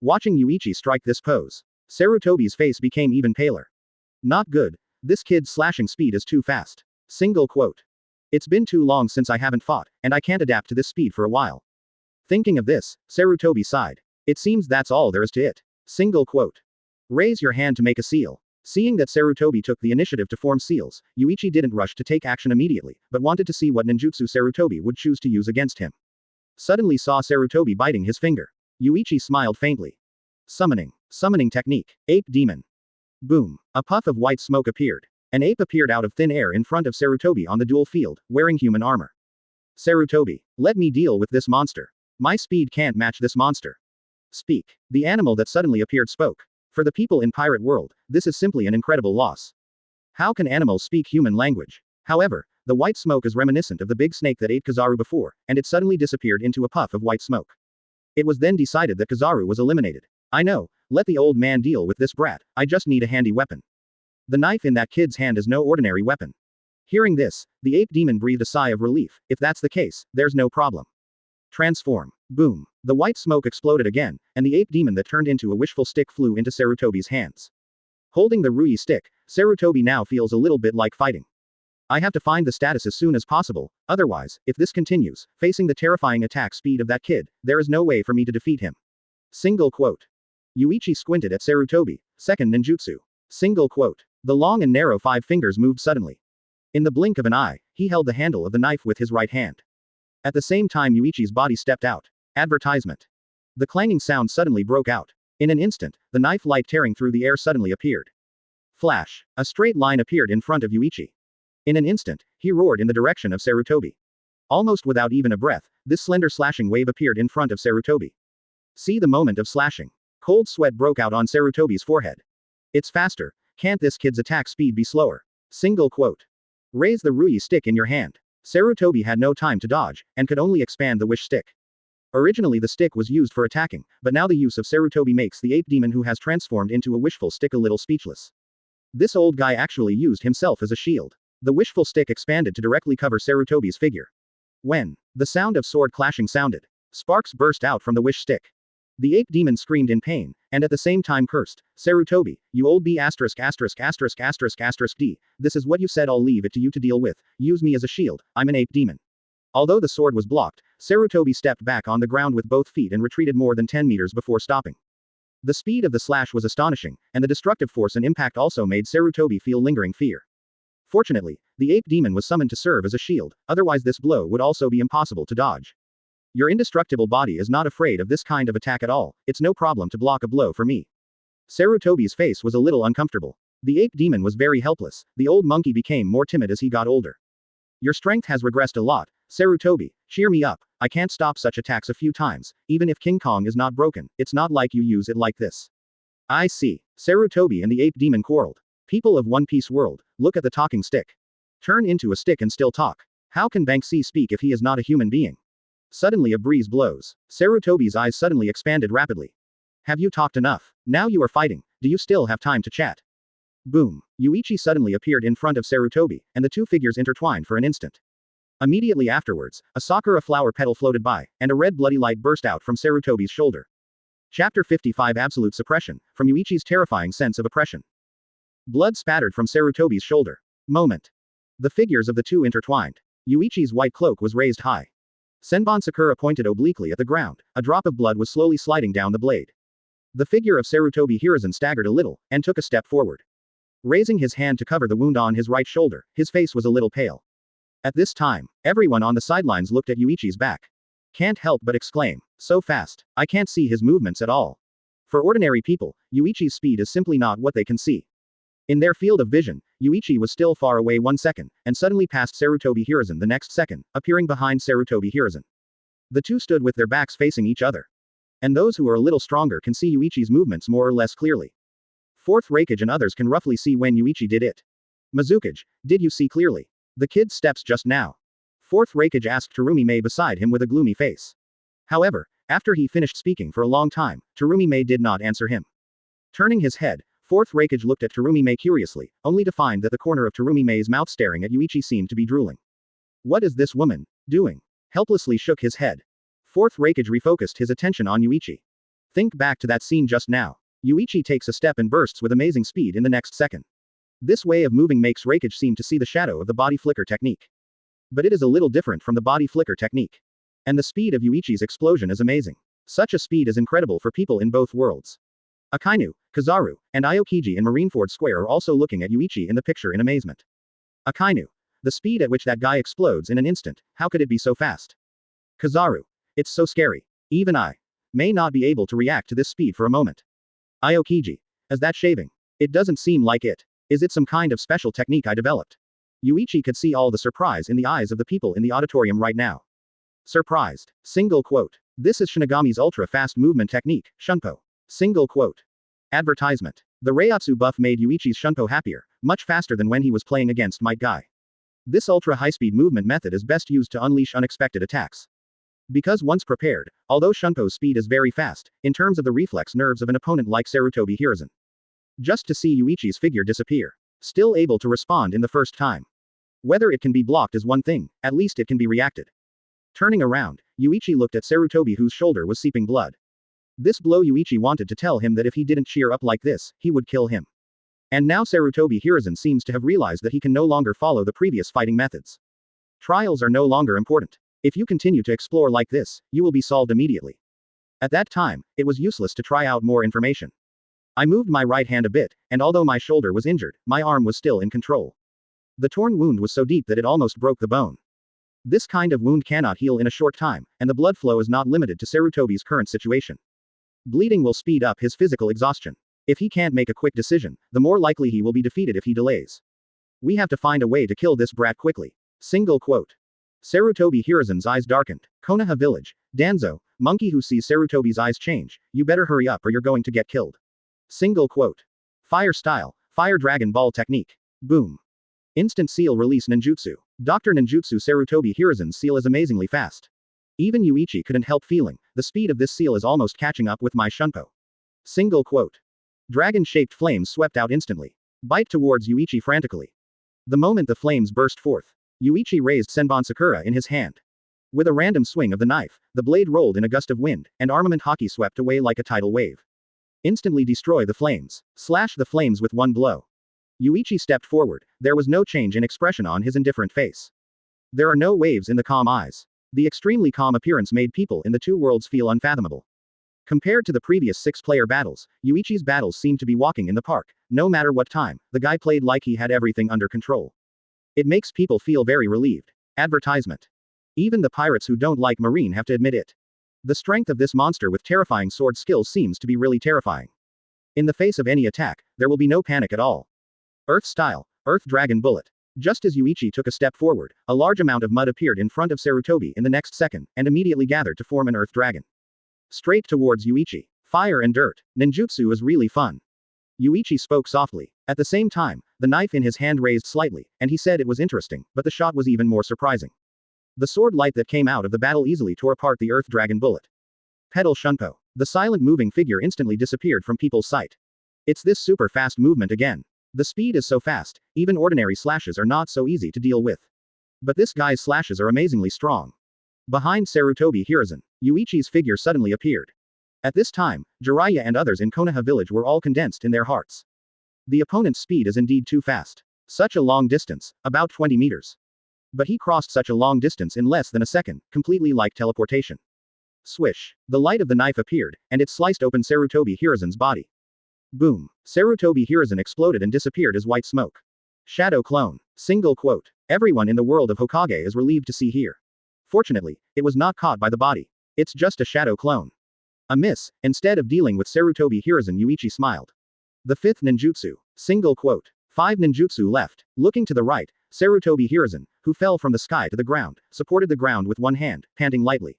Watching Yuichi strike this pose, Sarutobi's face became even paler. Not good. This kid's slashing speed is too fast. Single quote. It's been too long since I haven't fought, and I can't adapt to this speed for a while. Thinking of this, Sarutobi sighed. It seems that's all there is to it. Single quote. Raise your hand to make a seal. Seeing that Sarutobi took the initiative to form seals, Yuichi didn't rush to take action immediately, but wanted to see what ninjutsu Sarutobi would choose to use against him. Suddenly saw Sarutobi biting his finger. Yuichi smiled faintly. Summoning. Summoning technique. Ape Demon. Boom. A puff of white smoke appeared. An ape appeared out of thin air in front of Sarutobi on the duel field, wearing human armor. Sarutobi, let me deal with this monster. My speed can't match this monster. Speak. The animal that suddenly appeared spoke. For the people in Pirate World, this is simply an incredible loss. How can animals speak human language? However, the white smoke is reminiscent of the big snake that ate Kizaru before, and it suddenly disappeared into a puff of white smoke. It was then decided that Kizaru was eliminated. I know, let the old man deal with this brat, I just need a handy weapon. The knife in that kid's hand is no ordinary weapon. Hearing this, the ape demon breathed a sigh of relief. If that's the case, there's no problem. Transform. Boom. The white smoke exploded again, and the ape demon that turned into a wishful stick flew into Sarutobi's hands. Holding the Rui stick, Sarutobi now feels a little bit like fighting. I have to find the status as soon as possible, otherwise, if this continues, facing the terrifying attack speed of that kid, there is no way for me to defeat him. Single quote. Yuichi squinted at Sarutobi, second ninjutsu. Single quote. The long and narrow 5 fingers moved suddenly. In the blink of an eye, he held the handle of the knife with his right hand. At the same time Yuichi's body stepped out. Advertisement. The clanging sound suddenly broke out. In an instant, the knife light tearing through the air suddenly appeared. Flash. A straight line appeared in front of Yuichi. In an instant, he roared in the direction of Sarutobi. Almost without even a breath, this slender slashing wave appeared in front of Sarutobi. See the moment of slashing. Cold sweat broke out on Sarutobi's forehead. It's faster. Can't this kid's attack speed be slower? Single quote. Raise the Rui stick in your hand. Sarutobi had no time to dodge, and could only expand the wish stick. Originally the stick was used for attacking, but now the use of Sarutobi makes the ape demon who has transformed into a wishful stick a little speechless. This old guy actually used himself as a shield. The wishful stick expanded to directly cover Sarutobi's figure. When the sound of sword clashing sounded, sparks burst out from the wish stick. The ape demon screamed in pain, and at the same time cursed, Sarutobi, you old B****************, D, this is what you said, I'll leave it to you to deal with, use me as a shield, I'm an ape demon. Although the sword was blocked, Sarutobi stepped back on the ground with both feet and retreated more than 10 meters before stopping. The speed of the slash was astonishing, and the destructive force and impact also made Sarutobi feel lingering fear. Fortunately, the ape demon was summoned to serve as a shield, otherwise this blow would also be impossible to dodge. Your indestructible body is not afraid of this kind of attack at all, it's no problem to block a blow for me. Sarutobi's face was a little uncomfortable. The ape demon was very helpless, the old monkey became more timid as he got older. Your strength has regressed a lot, Sarutobi, cheer me up, I can't stop such attacks a few times, even if King Kong is not broken, it's not like you use it like this. I see. Sarutobi and the ape demon quarreled. People of One Piece world, look at the talking stick. Turn into a stick and still talk. How can Banksy speak if he is not a human being? Suddenly a breeze blows. Sarutobi's eyes suddenly expanded rapidly. Have you talked enough? Now you are fighting, do you still have time to chat? Boom. Yuichi suddenly appeared in front of Sarutobi, and the two figures intertwined for an instant. Immediately afterwards, a sakura flower petal floated by, and a red bloody light burst out from Sarutobi's shoulder. Chapter 55 Absolute Suppression, from Yuichi's terrifying sense of oppression. Blood spattered from Sarutobi's shoulder. Moment. The figures of the two intertwined. Yuichi's white cloak was raised high. Senbon Sakura pointed obliquely at the ground, a drop of blood was slowly sliding down the blade. The figure of Sarutobi Hiruzen staggered a little, and took a step forward. Raising his hand to cover the wound on his right shoulder, his face was a little pale. At this time, everyone on the sidelines looked at Yuichi's back. Can't help but exclaim, so fast, I can't see his movements at all. For ordinary people, Yuichi's speed is simply not what they can see. In their field of vision, Yuichi was still far away 1 second, and suddenly passed Sarutobi Hiruzen the next second, appearing behind Sarutobi Hiruzen. The two stood with their backs facing each other. And those who are a little stronger can see Yuichi's movements more or less clearly. Fourth Raikage and others can roughly see when Yuichi did it. Mizukage, did you see clearly? The kid's steps just now. Fourth Raikage asked Terumi-Mei beside him with a gloomy face. However, after he finished speaking for a long time, Terumi-Mei did not answer him. Turning his head, Fourth Raikage looked at Terumi-Mei curiously, only to find that the corner of Terumi-Mei's mouth staring at Yuichi seemed to be drooling. What is this woman doing? Helplessly shook his head. Fourth Raikage refocused his attention on Yuichi. Think back to that scene just now. Yuichi takes a step and bursts with amazing speed in the next second. This way of moving makes Raikage seem to see the shadow of the body flicker technique. But it is a little different from the body flicker technique. And the speed of Yuichi's explosion is amazing. Such a speed is incredible for people in both worlds. Akainu, Kizaru, and Aokiji in Marineford Square are also looking at Yuichi in the picture in amazement. Akainu. The speed at which that guy explodes in an instant, how could it be so fast? Kizaru. It's so scary. Even I may not be able to react to this speed for a moment. Aokiji. Is that shaving? It doesn't seem like it. Is it some kind of special technique I developed? Yuichi could see all the surprise in the eyes of the people in the auditorium right now. Surprised. Single quote. This is Shinigami's ultra-fast movement technique, Shunpo. Single quote. Advertisement. The Reiatsu buff made Yuichi's Shunpo happier, much faster than when he was playing against Might Guy. This ultra-high-speed movement method is best used to unleash unexpected attacks. Because once prepared, although Shunpo's speed is very fast, in terms of the reflex nerves of an opponent like Sarutobi Hiruzen. Just to see Yuichi's figure disappear. Still able to respond in the first time. Whether it can be blocked is one thing, at least it can be reacted. Turning around, Yuichi looked at Sarutobi whose shoulder was seeping blood. This blow Yuichi wanted to tell him that if he didn't cheer up like this, he would kill him. And now Sarutobi Hiruzen seems to have realized that he can no longer follow the previous fighting methods. Trials are no longer important. If you continue to explore like this, you will be solved immediately. At that time, it was useless to try out more information. I moved my right hand a bit, and although my shoulder was injured, my arm was still in control. The torn wound was so deep that it almost broke the bone. This kind of wound cannot heal in a short time, and the blood flow is not limited to Sarutobi's current situation. Bleeding will speed up his physical exhaustion. If he can't make a quick decision, the more likely he will be defeated if he delays. We have to find a way to kill this brat quickly. Single quote. Sarutobi Hiruzen's eyes darkened. Konaha village. Danzo, monkey who sees Sarutobi's eyes change, you better hurry up or you're going to get killed. Single quote. Fire style, fire dragon ball technique. Boom. Instant seal release ninjutsu. Dr. Ninjutsu Sarutobi Hiruzen's seal is amazingly fast. Even Yuichi couldn't help feeling, the speed of this seal is almost catching up with my Shunpo. Single quote. Dragon-shaped flames swept out instantly. Bite towards Yuichi frantically. The moment the flames burst forth, Yuichi raised Senbon Sakura in his hand. With a random swing of the knife, the blade rolled in a gust of wind, and armament haki swept away like a tidal wave. Instantly destroy the flames. Slash the flames with one blow. Yuichi stepped forward, there was no change in expression on his indifferent face. There are no waves in the calm eyes. The extremely calm appearance made people in the two worlds feel unfathomable. Compared to the previous 6-player battles, Yuichi's battles seemed to be walking in the park. No matter what time, the guy played like he had everything under control. It makes people feel very relieved. Advertisement. Even the pirates who don't like Marine have to admit it. The strength of this monster with terrifying sword skills seems to be really terrifying. In the face of any attack, there will be no panic at all. Earth style, Earth Dragon Bullet. Just as Yuichi took a step forward, a large amount of mud appeared in front of Sarutobi in the next second, and immediately gathered to form an Earth Dragon. Straight towards Yuichi. Fire and dirt. Ninjutsu is really fun. Yuichi spoke softly. At the same time, the knife in his hand raised slightly, and he said it was interesting, but the shot was even more surprising. The sword light that came out of the battle easily tore apart the Earth Dragon Bullet. Pedal Shunpo. The silent moving figure instantly disappeared from people's sight. It's this super fast movement again. The speed is so fast, even ordinary slashes are not so easy to deal with. But this guy's slashes are amazingly strong. Behind Sarutobi Hiruzen, Yuichi's figure suddenly appeared. At this time, Jiraiya and others in Konaha village were all condensed in their hearts. The opponent's speed is indeed too fast. Such a long distance, about 20 meters. But he crossed such a long distance in less than a second, completely like teleportation. Swish. The light of the knife appeared, and it sliced open Sarutobi Hiruzen's body. Boom. Sarutobi Hiruzen exploded and disappeared as white smoke. Shadow clone. Single quote. Everyone in the world of Hokage is relieved to see here. Fortunately, it was not caught by the body. It's just a shadow clone. A miss. Instead of dealing with Sarutobi Hiruzen, Yuichi smiled. The fifth ninjutsu. Single quote. 5 ninjutsu left. Looking to the right, Sarutobi Hiruzen, who fell from the sky to the ground, supported the ground with one hand, panting lightly.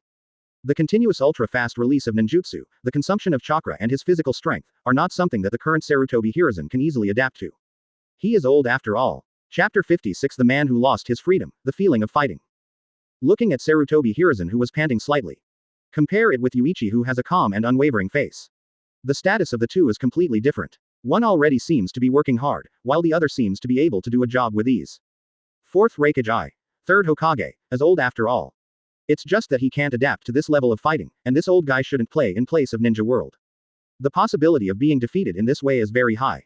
The continuous ultra-fast release of ninjutsu, the consumption of chakra and his physical strength, are not something that the current Sarutobi Hiruzen can easily adapt to. He is old after all. Chapter 56 The Man Who Lost His Freedom, The Feeling of Fighting. Looking at Sarutobi Hiruzen who was panting slightly. Compare it with Yuichi who has a calm and unwavering face. The status of the two is completely different. One already seems to be working hard, while the other seems to be able to do a job with ease. Fourth Raikage. Third Hokage, as old after all. It's just that he can't adapt to this level of fighting, and this old guy shouldn't play in place of Ninja World. The possibility of being defeated in this way is very high.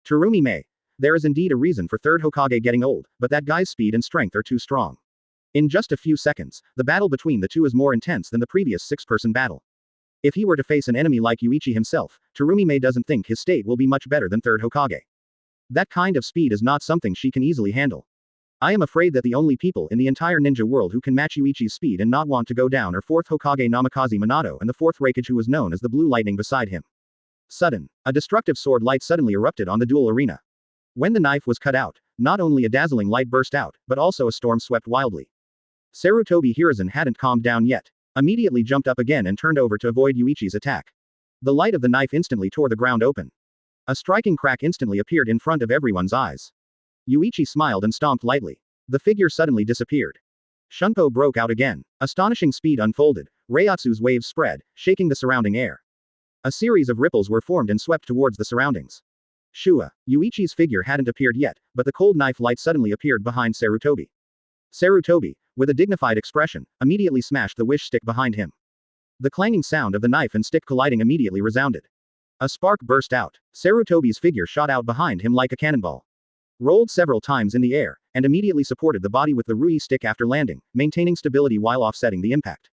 Terumi Mei. There is indeed a reason for third Hokage getting old, but that guy's speed and strength are too strong. In just a few seconds, the battle between the two is more intense than the previous six-person battle. If he were to face an enemy like Yuichi himself, Terumi Mei doesn't think his state will be much better than third Hokage. That kind of speed is not something she can easily handle. I am afraid that the only people in the entire ninja world who can match Yuichi's speed and not want to go down are fourth Hokage Namikaze Minato and the fourth Raikage who was known as the Blue Lightning beside him. Sudden, a destructive sword light suddenly erupted on the duel arena. When the knife was cut out, not only a dazzling light burst out, but also a storm swept wildly. Sarutobi Hiruzen hadn't calmed down yet. Immediately jumped up again and turned over to avoid Yuichi's attack. The light of the knife instantly tore the ground open. A striking crack instantly appeared in front of everyone's eyes. Yuichi smiled and stomped lightly. The figure suddenly disappeared. Shunpo broke out again. Astonishing speed unfolded. Reiatsu's waves spread, shaking the surrounding air. A series of ripples were formed and swept towards the surroundings. Shua. Yuichi's figure hadn't appeared yet, but the cold knife light suddenly appeared behind Sarutobi. Sarutobi, with a dignified expression, immediately smashed the wish stick behind him. The clanging sound of the knife and stick colliding immediately resounded. A spark burst out. Sarutobi's figure shot out behind him like a cannonball. Rolled several times in the air, and immediately supported the body with the Rui stick after landing, maintaining stability while offsetting the impact.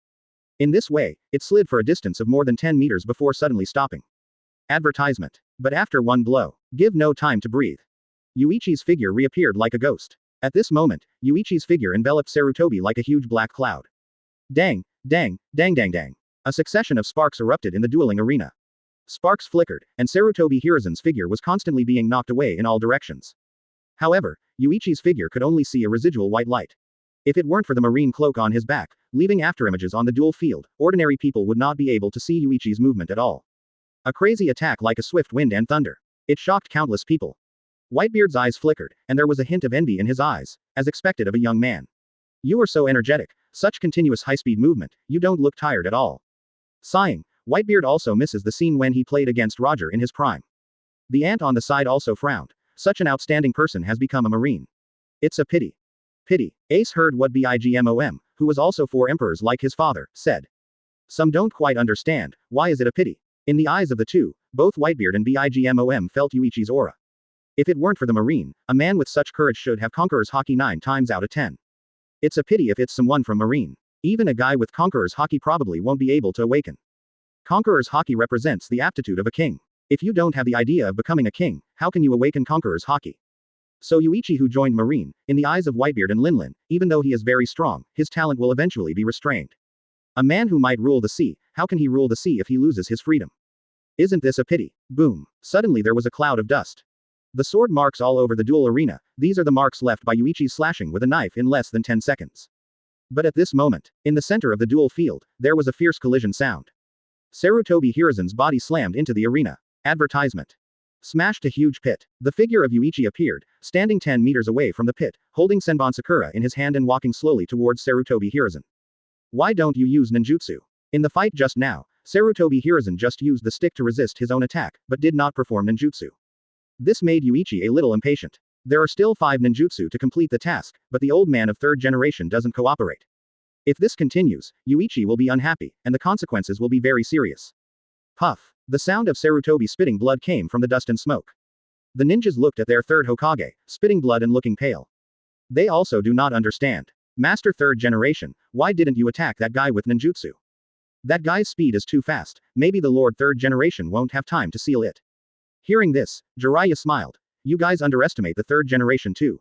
In this way, it slid for a distance of more than 10 meters before suddenly stopping. Advertisement. But after one blow, give no time to breathe. Yuichi's figure reappeared like a ghost. At this moment, Yuichi's figure enveloped Sarutobi like a huge black cloud. Dang, dang, dang dang dang. A succession of sparks erupted in the dueling arena. Sparks flickered, and Sarutobi Hiruzen's figure was constantly being knocked away in all directions. However, Yuichi's figure could only see a residual white light. If it weren't for the marine cloak on his back, leaving afterimages on the duel field, ordinary people would not be able to see Yuichi's movement at all. A crazy attack like a swift wind and thunder. It shocked countless people. Whitebeard's eyes flickered, and there was a hint of envy in his eyes, as expected of a young man. You are so energetic, such continuous high-speed movement, you don't look tired at all. Sighing, Whitebeard also misses the scene when he played against Roger in his prime. The ant on the side also frowned. Such an outstanding person has become a marine. It's a pity. Pity. Ace heard what Bigmom, who was also 4 emperors like his father, said. Some don't quite understand, why is it a pity? In the eyes of the two, both Whitebeard and Bigmom felt Yuichi's aura. If it weren't for the marine, a man with such courage should have Conqueror's Haki 9 times out of 10. It's a pity if it's someone from marine. Even a guy with Conqueror's Haki probably won't be able to awaken. Conqueror's Haki represents the aptitude of a king. If you don't have the idea of becoming a king, how can you awaken Conqueror's Haki? So Yuichi who joined marine, in the eyes of Whitebeard and Linlin, even though he is very strong, his talent will eventually be restrained. A man who might rule the sea, how can he rule the sea if he loses his freedom? Isn't this a pity? Boom. Suddenly there was a cloud of dust. The sword marks all over the duel arena, these are the marks left by Yuichi's slashing with a knife in less than 10 seconds. But at this moment, in the center of the duel field, there was a fierce collision sound. Sarutobi Hiruzen's body slammed into the arena. Advertisement. Smashed a huge pit. The figure of Yuichi appeared, standing 10 meters away from the pit, holding Senbon Sakura in his hand and walking slowly towards Sarutobi Hiruzen. Why don't you use ninjutsu? In the fight just now, Sarutobi Hiruzen just used the stick to resist his own attack, but did not perform ninjutsu. This made Yuichi a little impatient. There are still 5 ninjutsu to complete the task, but the old man of 3rd generation doesn't cooperate. If this continues, Yuichi will be unhappy, and the consequences will be very serious. Puff. The sound of Sarutobi spitting blood came from the dust and smoke. The ninjas looked at their 3rd Hokage, spitting blood and looking pale. They also do not understand. Master 3rd generation, why didn't you attack that guy with ninjutsu? That guy's speed is too fast, maybe the Lord 3rd generation won't have time to seal it. Hearing this, Jiraiya smiled. You guys underestimate the 3rd generation too.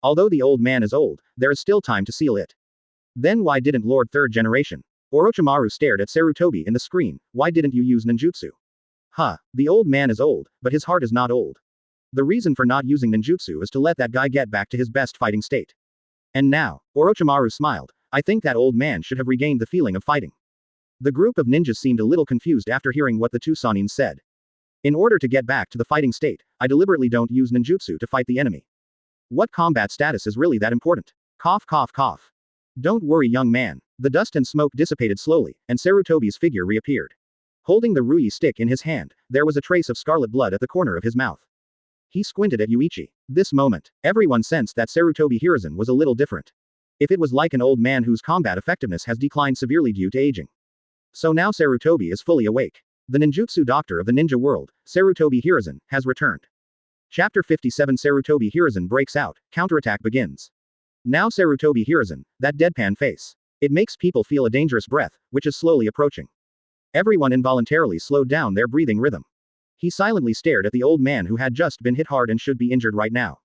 Although the old man is old, there is still time to seal it. Then why didn't Lord 3rd generation? Orochimaru stared at Sarutobi in the screen, why didn't you use ninjutsu? Huh, the old man is old, but his heart is not old. The reason for not using ninjutsu is to let that guy get back to his best fighting state. And now, Orochimaru smiled, I think that old man should have regained the feeling of fighting. The group of ninjas seemed a little confused after hearing what the 2 Sanins said. In order to get back to the fighting state, I deliberately don't use ninjutsu to fight the enemy. What combat status is really that important? Cough cough cough. Don't worry young man. The dust and smoke dissipated slowly, and Sarutobi's figure reappeared. Holding the Rui stick in his hand, there was a trace of scarlet blood at the corner of his mouth. He squinted at Yuichi. This moment, everyone sensed that Sarutobi Hiruzen was a little different. If it was like an old man whose combat effectiveness has declined severely due to aging. So now Sarutobi is fully awake. The ninjutsu doctor of the ninja world, Sarutobi Hiruzen, has returned. Chapter 57 Sarutobi Hiruzen breaks out, counterattack begins. Now Sarutobi Hiruzen, that deadpan face. It makes people feel a dangerous breath, which is slowly approaching. Everyone involuntarily slowed down their breathing rhythm. He silently stared at the old man who had just been hit hard and should be injured right now.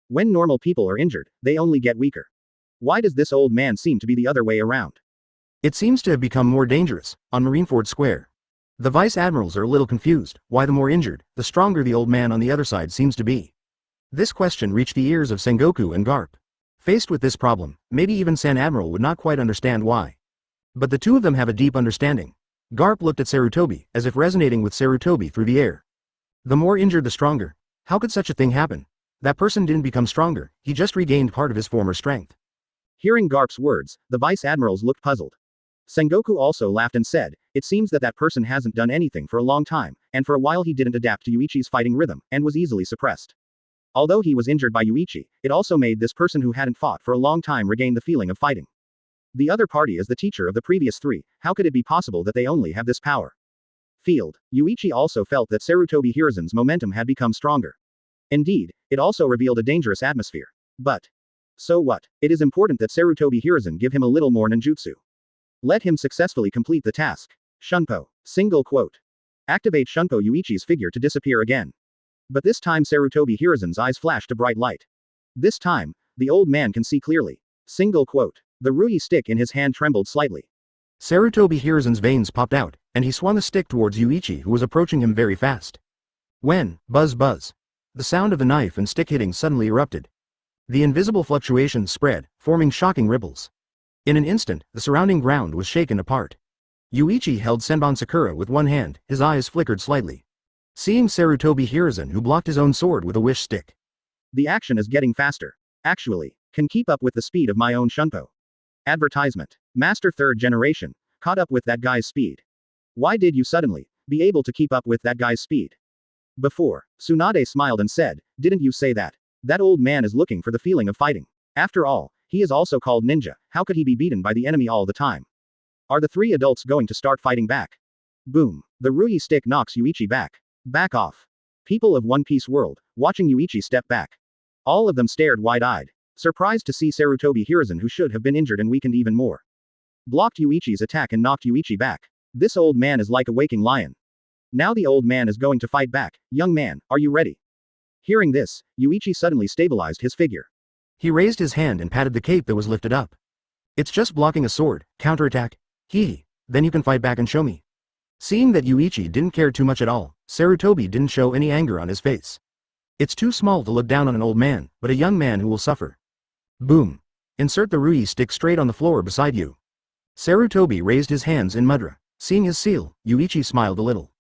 When normal people are injured, they only get weaker. Why does this old man seem to be the other way around? It seems to have become more dangerous, on Marineford Square. The vice admirals are a little confused, why the more injured, the stronger the old man on the other side seems to be. This question reached the ears of Sengoku and Garp. Faced with this problem, maybe even San Admiral would not quite understand why. But the two of them have a deep understanding. Garp looked at Sarutobi, as if resonating with Sarutobi through the air. The more injured the stronger. How could such a thing happen? That person didn't become stronger, he just regained part of his former strength. Hearing Garp's words, the vice admirals looked puzzled. Sengoku also laughed and said, it seems that person hasn't done anything for a long time, and for a while he didn't adapt to Yuichi's fighting rhythm, and was easily suppressed. Although he was injured by Yuichi, it also made this person who hadn't fought for a long time regain the feeling of fighting. The other party is the teacher of the previous three, how could it be possible that they only have this power? Field. Yuichi also felt that Sarutobi Hiruzen's momentum had become stronger. Indeed, it also revealed a dangerous atmosphere. But so what? It is important that Sarutobi Hiruzen give him a little more ninjutsu. Let him successfully complete the task. Shunpo. Single quote. Activate Shunpo Yuichi's figure to disappear again. But this time Sarutobi Hiruzen's eyes flashed a bright light. This time, the old man can see clearly. Single quote. The Rui stick in his hand trembled slightly. Sarutobi Hiruzen's veins popped out, and he swung the stick towards Yuichi who was approaching him very fast. When, buzz buzz. The sound of the knife and stick hitting suddenly erupted. The invisible fluctuations spread, forming shocking ripples. In an instant, the surrounding ground was shaken apart. Yuichi held Senbon Sakura with one hand, his eyes flickered slightly. Seeing Sarutobi Hiruzen who blocked his own sword with a wish stick. The action is getting faster. Actually, can keep up with the speed of my own Shunpo. Advertisement. Master 3rd generation, caught up with that guy's speed. Why did you suddenly be able to keep up with that guy's speed? Before, Tsunade smiled and said, didn't you say that? That old man is looking for the feeling of fighting. After all, he is also called ninja, how could he be beaten by the enemy all the time? Are the three adults going to start fighting back? Boom. The Rui stick knocks Yuichi back. Back off. People of One Piece world, watching Yuichi step back. All of them stared wide-eyed, surprised to see Sarutobi Hiruzen who should have been injured and weakened even more. Blocked Yuichi's attack and knocked Yuichi back. This old man is like a waking lion. Now the old man is going to fight back. Young man, are you ready? Hearing this, Yuichi suddenly stabilized his figure. He raised his hand and patted the cape that was lifted up. It's just blocking a sword, counterattack. Then you can fight back and show me. Seeing that Yuichi didn't care too much at all, Sarutobi didn't show any anger on his face. It's too small to look down on an old man, but a young man who will suffer. Boom. Insert the Rui stick straight on the floor beside you. Sarutobi raised his hands in mudra. Seeing his seal, Yuichi smiled a little.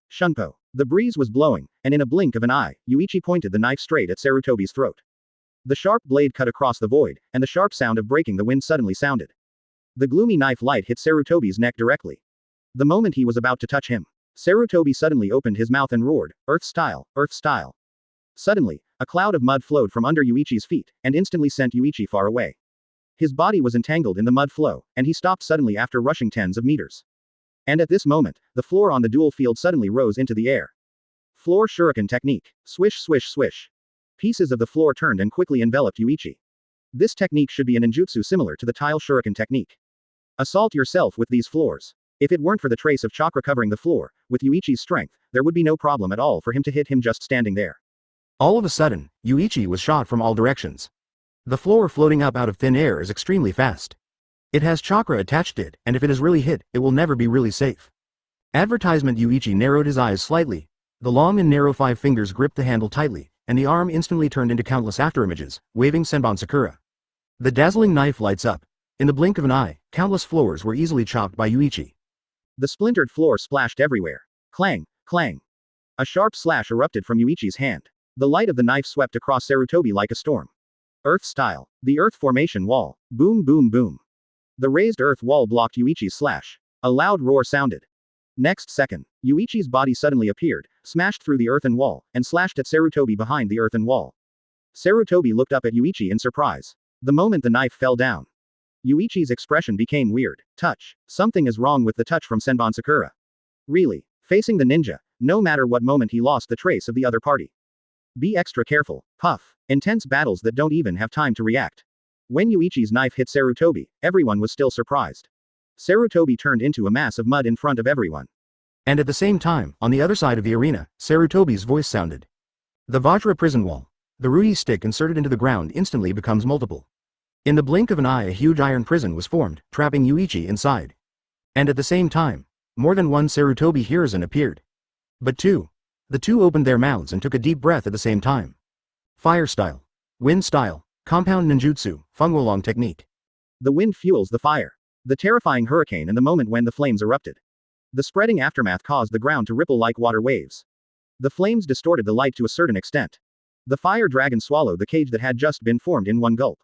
Shunpo. The breeze was blowing, and in a blink of an eye, Yuichi pointed the knife straight at Sarutobi's throat. The sharp blade cut across the void, and the sharp sound of breaking the wind suddenly sounded. The gloomy knife light hit Sarutobi's neck directly. The moment he was about to touch him, Sarutobi suddenly opened his mouth and roared, Earth style, Earth style. Suddenly, a cloud of mud flowed from under Yuichi's feet, and instantly sent Yuichi far away. His body was entangled in the mud flow, and he stopped suddenly after rushing tens of meters. And at this moment, the floor on the duel field suddenly rose into the air. Floor shuriken technique. Swish swish swish. Pieces of the floor turned and quickly enveloped Yuichi. This technique should be a ninjutsu similar to the tile shuriken technique. Assault yourself with these floors. If it weren't for the trace of chakra covering the floor, with Yuichi's strength, there would be no problem at all for him to hit him just standing there. All of a sudden, Yuichi was shot from all directions. The floor floating up out of thin air is extremely fast. It has chakra attached to it, and if it is really hit, it will never be really safe. Advertisement. Yuichi narrowed his eyes slightly. The long and narrow 5 fingers gripped the handle tightly, and the arm instantly turned into countless afterimages, waving Senbon Sakura. The dazzling knife lights up. In the blink of an eye, countless floors were easily chopped by Yuichi. The splintered floor splashed everywhere. Clang, clang. A sharp slash erupted from Yuichi's hand. The light of the knife swept across Sarutobi like a storm. Earth style. The earth formation wall. Boom boom boom. The raised earth wall blocked Yuichi's slash. A loud roar sounded. Next second, Yuichi's body suddenly appeared, smashed through the earthen wall, and slashed at Sarutobi behind the earthen wall. Sarutobi looked up at Yuichi in surprise. The moment the knife fell down, Yuichi's expression became weird. Touch. Something is wrong with the touch from Senbon Sakura. Really. Facing the ninja, no matter what moment he lost the trace of the other party. Be extra careful. Puff. Intense battles that don't even have time to react. When Yuichi's knife hit Sarutobi, everyone was still surprised. Sarutobi turned into a mass of mud in front of everyone. And at the same time, on the other side of the arena, Sarutobi's voice sounded. The Vajra prison wall. The Rui stick inserted into the ground instantly becomes multiple. In the blink of an eye, a huge iron prison was formed, trapping Yuichi inside. And at the same time, more than one Sarutobi Hiruzen appeared. But two. The two opened their mouths and took a deep breath at the same time. Fire style. Wind style. Compound ninjutsu, Fengwolong technique. The wind fuels the fire. The terrifying hurricane and the moment when the flames erupted. The spreading aftermath caused the ground to ripple like water waves. The flames distorted the light to a certain extent. The fire dragon swallowed the cage that had just been formed in one gulp.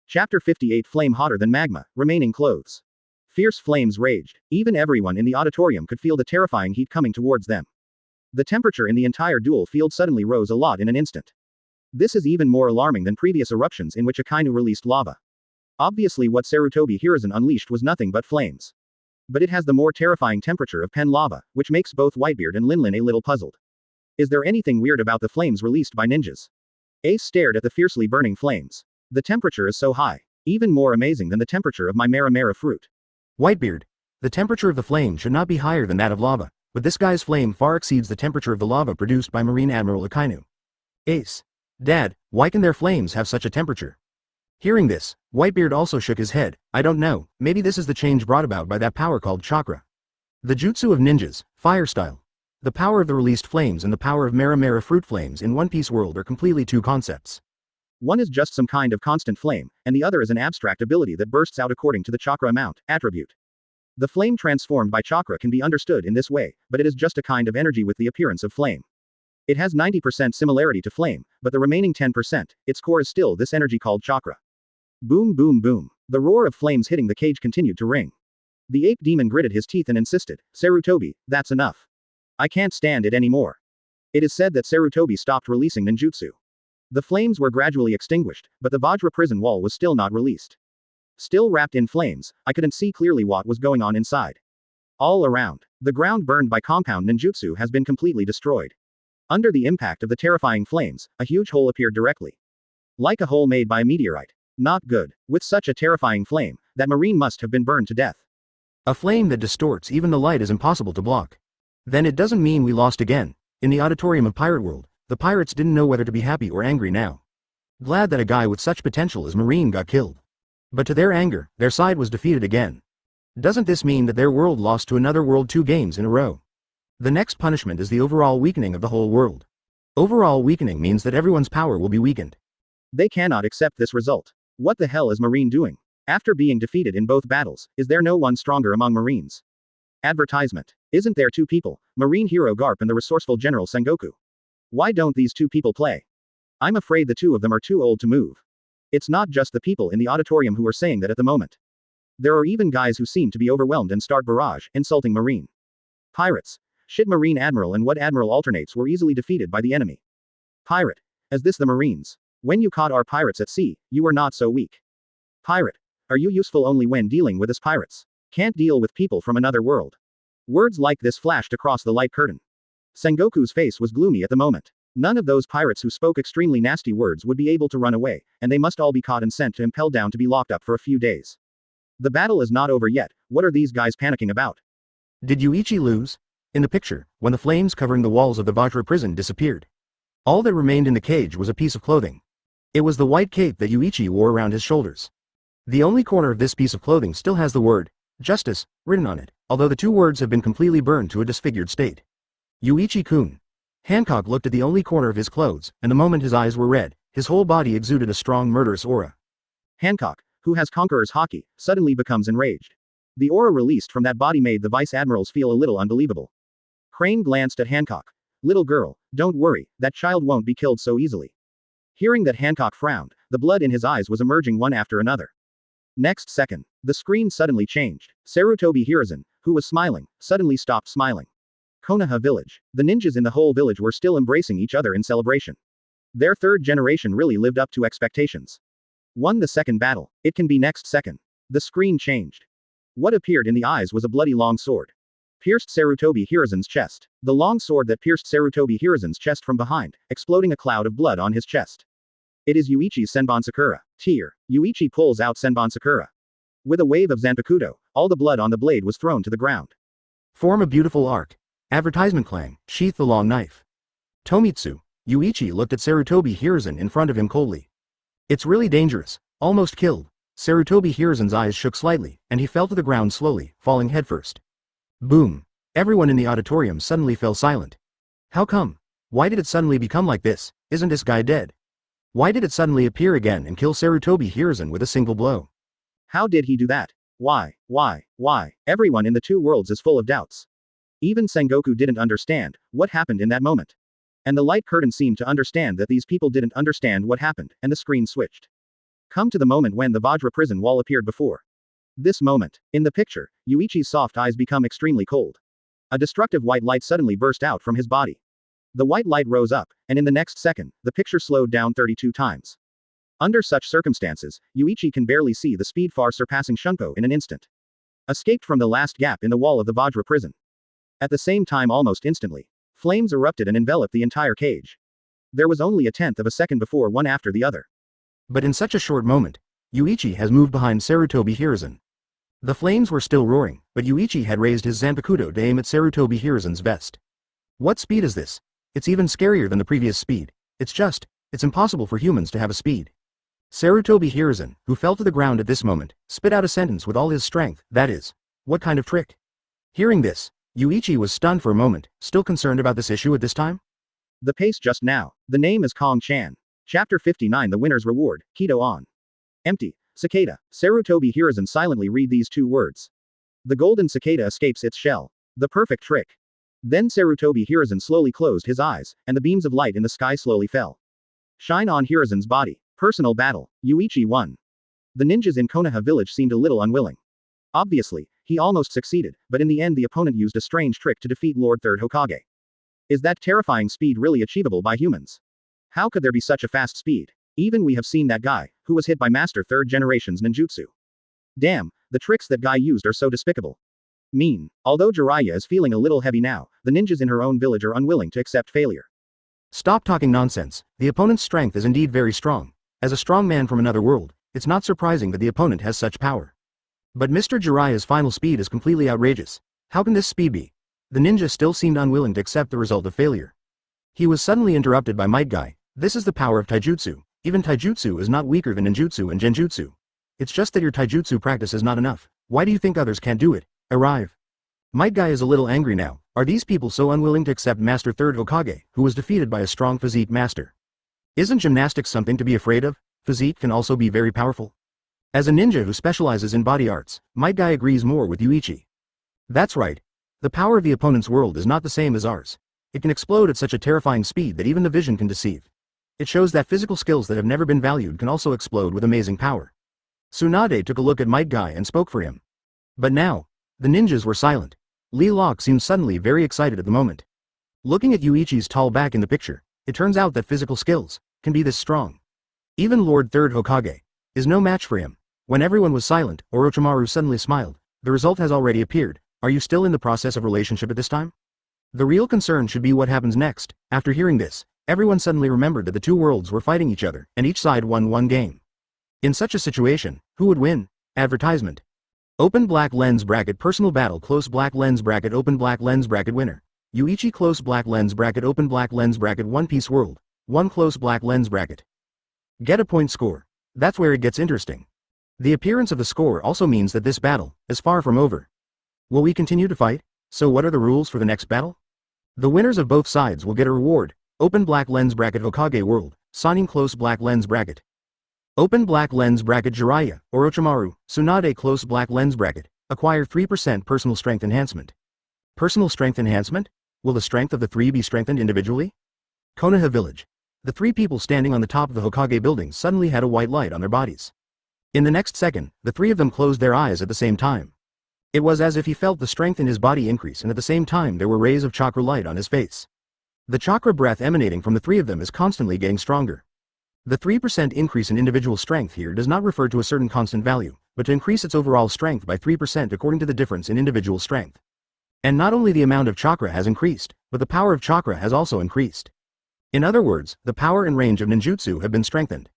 Chapter 58 Flame hotter than magma, remaining clothes. Fierce flames raged. Even everyone in the auditorium could feel the terrifying heat coming towards them. The temperature in the entire duel field suddenly rose a lot in an instant. This is even more alarming than previous eruptions in which Akainu released lava. Obviously what Sarutobi Hiruzen unleashed was nothing but flames. But it has the more terrifying temperature of pen lava, which makes both Whitebeard and Linlin a little puzzled. Is there anything weird about the flames released by ninjas? Ace stared at the fiercely burning flames. The temperature is so high. Even more amazing than the temperature of my Mera Mera fruit. Whitebeard. The temperature of the flame should not be higher than that of lava, but this guy's flame far exceeds the temperature of the lava produced by Marine Admiral Akainu. Ace. Dad, why can their flames have such a temperature? Hearing this, Whitebeard also shook his head. I don't know, maybe this is the change brought about by that power called chakra. The jutsu of ninjas, fire style. The power of the released flames and the power of Mera Mera fruit flames in One Piece world are completely two concepts. One is just some kind of constant flame, and the other is an abstract ability that bursts out according to the chakra amount, attribute. The flame transformed by chakra can be understood in this way, but it is just a kind of energy with the appearance of flame. It has 90% similarity to flame, but the remaining 10%, its core is still this energy called chakra. Boom boom boom. The roar of flames hitting the cage continued to ring. The ape demon gritted his teeth and insisted, Sarutobi, that's enough. I can't stand it anymore. It is said that Sarutobi stopped releasing ninjutsu. The flames were gradually extinguished, but the Vajra prison wall was still not released. Still wrapped in flames, I couldn't see clearly what was going on inside. All around, the ground burned by compound ninjutsu has been completely destroyed. Under the impact of the terrifying flames, a huge hole appeared directly. Like a hole made by a meteorite. Not good. With such a terrifying flame, that marine must have been burned to death. A flame that distorts even the light is impossible to block. Then it doesn't mean we lost again. In the auditorium of Pirate World, the pirates didn't know whether to be happy or angry now. Glad that a guy with such potential as Marine got killed. But to their anger, their side was defeated again. Doesn't this mean that their world lost to another world 2 games in a row? The next punishment is the overall weakening of the whole world. Overall weakening means that everyone's power will be weakened. They cannot accept this result. What the hell is Marine doing? After being defeated in both battles, is there no one stronger among Marines? Advertisement. Isn't there 2 people, Marine hero Garp and the resourceful General Sengoku? Why don't these 2 people play? I'm afraid the 2 of them are too old to move. It's not just the people in the auditorium who are saying that at the moment. There are even guys who seem to be overwhelmed and start barrage, insulting Marine. Pirates. Shit, Marine Admiral and what Admiral alternates were easily defeated by the enemy. Pirate. Is this the Marines? When you caught our pirates at sea, you were not so weak. Pirate. Are you useful only when dealing with us pirates? Can't deal with people from another world. Words like this flashed across the light curtain. Sengoku's face was gloomy at the moment. None of those pirates who spoke extremely nasty words would be able to run away, and they must all be caught and sent to impel down to be locked up for a few days. The battle is not over yet. What are these guys panicking about? Did Yuichi lose? In the picture, when the flames covering the walls of the Vajra prison disappeared, all that remained in the cage was a piece of clothing. It was the white cape that Yuichi wore around his shoulders. The only corner of this piece of clothing still has the word, justice, written on it, although the 2 words have been completely burned to a disfigured state. Yuichi-kun. Hancock looked at the only corner of his clothes, and the moment his eyes were red, his whole body exuded a strong murderous aura. Hancock, who has Conqueror's Haki, suddenly becomes enraged. The aura released from that body made the Vice Admirals feel a little unbelievable. Crane glanced at Hancock. Little girl, don't worry, that child won't be killed so easily. Hearing that Hancock frowned, the blood in his eyes was emerging one after another. Next second, the screen suddenly changed. Sarutobi Hiruzen, who was smiling, suddenly stopped smiling. Konaha village. The ninjas in the whole village were still embracing each other in celebration. Their third generation really lived up to expectations. Won the second battle. It can be next second. The screen changed. What appeared in the eyes was a bloody long sword. Pierced Sarutobi Hiruzen's chest. The long sword that pierced Sarutobi Hiruzen's chest from behind, exploding a cloud of blood on his chest. It is Yuichi's Senbon Sakura. Tear. Yuichi pulls out Senbon Sakura. With a wave of Zanpakuto, all the blood on the blade was thrown to the ground. Form a beautiful arc. Advertisement clang, sheath the long knife. Tomitsu. Yuichi looked at Sarutobi Hiruzen in front of him coldly. It's really dangerous. Almost killed. Sarutobi Hiruzen's eyes shook slightly, and he fell to the ground slowly, falling headfirst. Boom. Everyone in the auditorium suddenly fell silent. How come? Why did it suddenly become like this? Isn't this guy dead? Why did it suddenly appear again and kill Sarutobi Hiruzen with a single blow? How did he do that? Why? Everyone in the two worlds is full of doubts. Even Sengoku didn't understand what happened in that moment. And the light curtain seemed to understand that these people didn't understand what happened, and the screen switched. Come to the moment when the Vajra prison wall appeared before. This moment. In the picture, Yuichi's soft eyes become extremely cold. A destructive white light suddenly burst out from his body. The white light rose up, and in the next second, the picture slowed down 32 times. Under such circumstances, Yuichi can barely see the speed far surpassing Shunko in an instant. Escaped from the last gap in the wall of the Vajra prison. At the same time almost instantly, flames erupted and enveloped the entire cage. There was only a tenth of a second before one after the other. But in such a short moment, Yuichi has moved behind Sarutobi Hiruzen. The flames were still roaring, but Yuichi had raised his Zanpakuto to aim at Sarutobi Hiruzen's vest. What speed is this? It's even scarier than the previous speed. It's impossible for humans to have a speed. Sarutobi Hiruzen, who fell to the ground at this moment, spit out a sentence with all his strength, that is, what kind of trick? Hearing this, Yuichi was stunned for a moment, still concerned about this issue at this time? The pace just now. The name is Kong Chan. Chapter 59 The Winner's Reward, Kido on. Empty. Cicada. Sarutobi Hiruzen silently read these two words. The golden cicada escapes its shell. The perfect trick. Then Sarutobi Hiruzen slowly closed his eyes, and the beams of light in the sky slowly fell. Shine on Hiruzen's body. Personal battle. Yuichi won. The ninjas in Konaha village seemed a little unwilling. Obviously, he almost succeeded, but in the end the opponent used a strange trick to defeat Lord Third Hokage. Is that terrifying speed really achievable by humans? How could there be such a fast speed? Even we have seen that guy, who was hit by Master Third Generation's ninjutsu. Damn, the tricks that guy used are so despicable. Mean. Although Jiraiya is feeling a little heavy now, the ninjas in her own village are unwilling to accept failure. Stop talking nonsense. The opponent's strength is indeed very strong. As a strong man from another world, it's not surprising that the opponent has such power. But Mr. Jiraiya's final speed is completely outrageous. How can this speed be? The ninja still seemed unwilling to accept the result of failure. He was suddenly interrupted by Might Guy. This is the power of taijutsu. Even taijutsu is not weaker than ninjutsu and genjutsu. It's just that your taijutsu practice is not enough. Why do you think others can't do it? Arrive. Might Guy is a little angry now. Are these people so unwilling to accept Master Third Hokage, who was defeated by a strong physique master? Isn't gymnastics something to be afraid of? Physique can also be very powerful. As a ninja who specializes in body arts, Might Guy agrees more with Yuichi. That's right. The power of the opponent's world is not the same as ours. It can explode at such a terrifying speed that even the vision can deceive. It shows that physical skills that have never been valued can also explode with amazing power. Tsunade took a look at Might Guy and spoke for him. But now, the ninjas were silent. Lee Locke seemed suddenly very excited at the moment. Looking at Yuichi's tall back in the picture, it turns out that physical skills can be this strong. Even Lord Third Hokage is no match for him. When everyone was silent, Orochimaru suddenly smiled. The result has already appeared. Are you still in the process of relationship at this time? The real concern should be what happens next. After hearing this, everyone suddenly remembered that the two worlds were fighting each other, and each side won one game. In such a situation, who would win? Advertisement. Open black lens bracket personal battle close black lens bracket open black lens bracket winner. Yuichi close black lens bracket open black lens bracket One Piece World. One close black lens bracket. Get a point score. That's where it gets interesting. The appearance of the score also means that this battle is far from over. Will we continue to fight? So what are the rules for the next battle? The winners of both sides will get a reward. Open black lens bracket Hokage World. Signing close black lens bracket. Open black lens bracket Jiraiya, Orochimaru, Tsunade close black lens bracket. Acquire 3% personal strength enhancement. Personal strength enhancement? Will the strength of the three be strengthened individually? Konaha village. The three people standing on the top of the Hokage building suddenly had a white light on their bodies. In the next second, the three of them closed their eyes at the same time. It was as if he felt the strength in his body increase, and at the same time there were rays of chakra light on his face. The chakra breath emanating from the three of them is constantly getting stronger. The 3% increase in individual strength here does not refer to a certain constant value, but to increase its overall strength by 3% according to the difference in individual strength. And not only the amount of chakra has increased, but the power of chakra has also increased. In other words, the power and range of ninjutsu have been strengthened.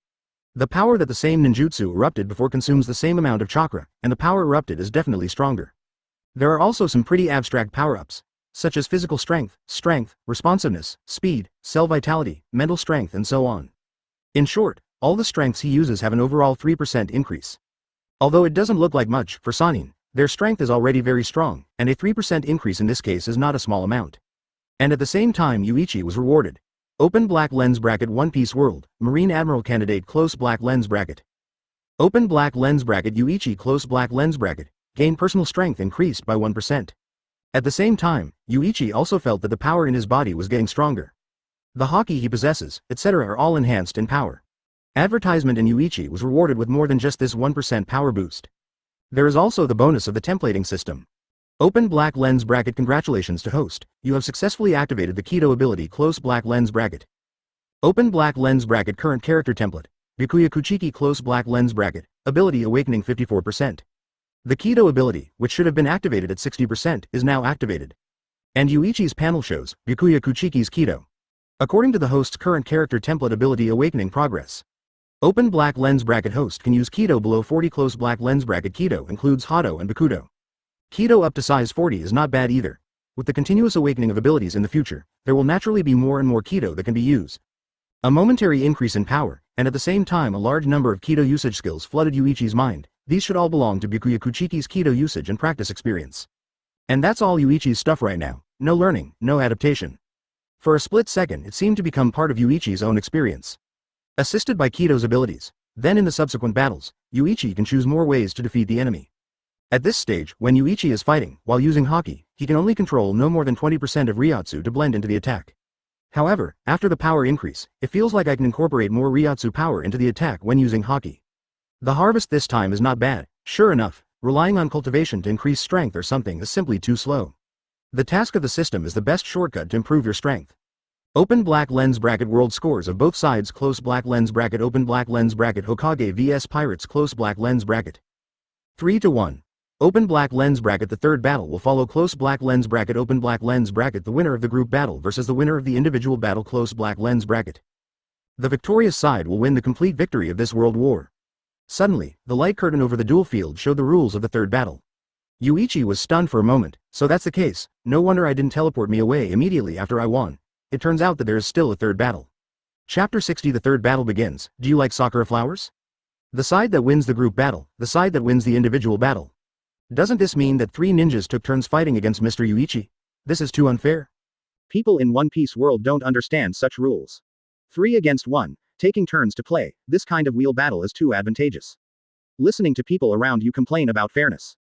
The power that the same ninjutsu erupted before consumes the same amount of chakra, and the power erupted is definitely stronger. There are also some pretty abstract power-ups, such as physical strength, responsiveness, speed, cell vitality, mental strength, and so on. In short, all the strengths he uses have an overall 3% increase. Although it doesn't look like much for Sannin, their strength is already very strong, and a 3% increase in this case is not a small amount. And at the same time Yuichi was rewarded. Open black lens bracket One Piece World, Marine Admiral candidate close black lens bracket. Open black lens bracket Yuichi close black lens bracket, gain personal strength increased by 1%. At the same time, Yuichi also felt that the power in his body was getting stronger. The haki he possesses, etc. are all enhanced in power. Advertisement in Yuichi was rewarded with more than just this 1% power boost. There is also the bonus of the templating system. Open black lens bracket Congratulations to host, you have successfully activated the Kido ability close black lens bracket. Open black lens bracket Current character template, Byakuya Kuchiki close black lens bracket, ability awakening 54%. The Kido ability, which should have been activated at 60%, is now activated. And Yuichi's panel shows, Byakuya Kuchiki's Kido. According to the host's current character template ability awakening progress. Open black lens bracket host can use Kido below 40 close black lens bracket Kido includes Hado and Bakudo. Kido up to size 40 is not bad either. With the continuous awakening of abilities in the future, there will naturally be more and more Kido that can be used. A momentary increase in power, and at the same time a large number of Kido usage skills flooded Yuichi's mind. These should all belong to Byakuya Kuchiki's Kido usage and practice experience. And that's all Yuichi's stuff right now, no learning, no adaptation. For a split second it seemed to become part of Yuichi's own experience. Assisted by Kido's abilities, then in the subsequent battles, Yuichi can choose more ways to defeat the enemy. At this stage, when Yuichi is fighting, while using haki, he can only control no more than 20% of Ryotsu to blend into the attack. However, after the power increase, it feels like I can incorporate more Ryotsu power into the attack when using haki. The harvest this time is not bad, sure enough, relying on cultivation to increase strength or something is simply too slow. The task of the system is the best shortcut to improve your strength. Open black lens bracket world scores of both sides close black lens bracket open black lens bracket Hokage vs Pirates close black lens bracket. 3-1. Open black lens bracket the third battle will follow close black lens bracket open black lens bracket the winner of the group battle versus the winner of the individual battle close black lens bracket. The victorious side will win the complete victory of this world war. Suddenly, the light curtain over the duel field showed the rules of the third battle. Yuichi was stunned for a moment. So that's the case, no wonder I didn't teleport me away immediately after I won. It turns out that there is still a third battle. Chapter 60 The third battle begins. Do you like sakura flowers? The side that wins the group battle, the side that wins the individual battle. Doesn't this mean that 3 ninjas took turns fighting against Mr. Yuichi? This is too unfair. People in One Piece world don't understand such rules. 3 against 1, taking turns to play, this kind of wheel battle is too advantageous. Listening to people around you complain about fairness.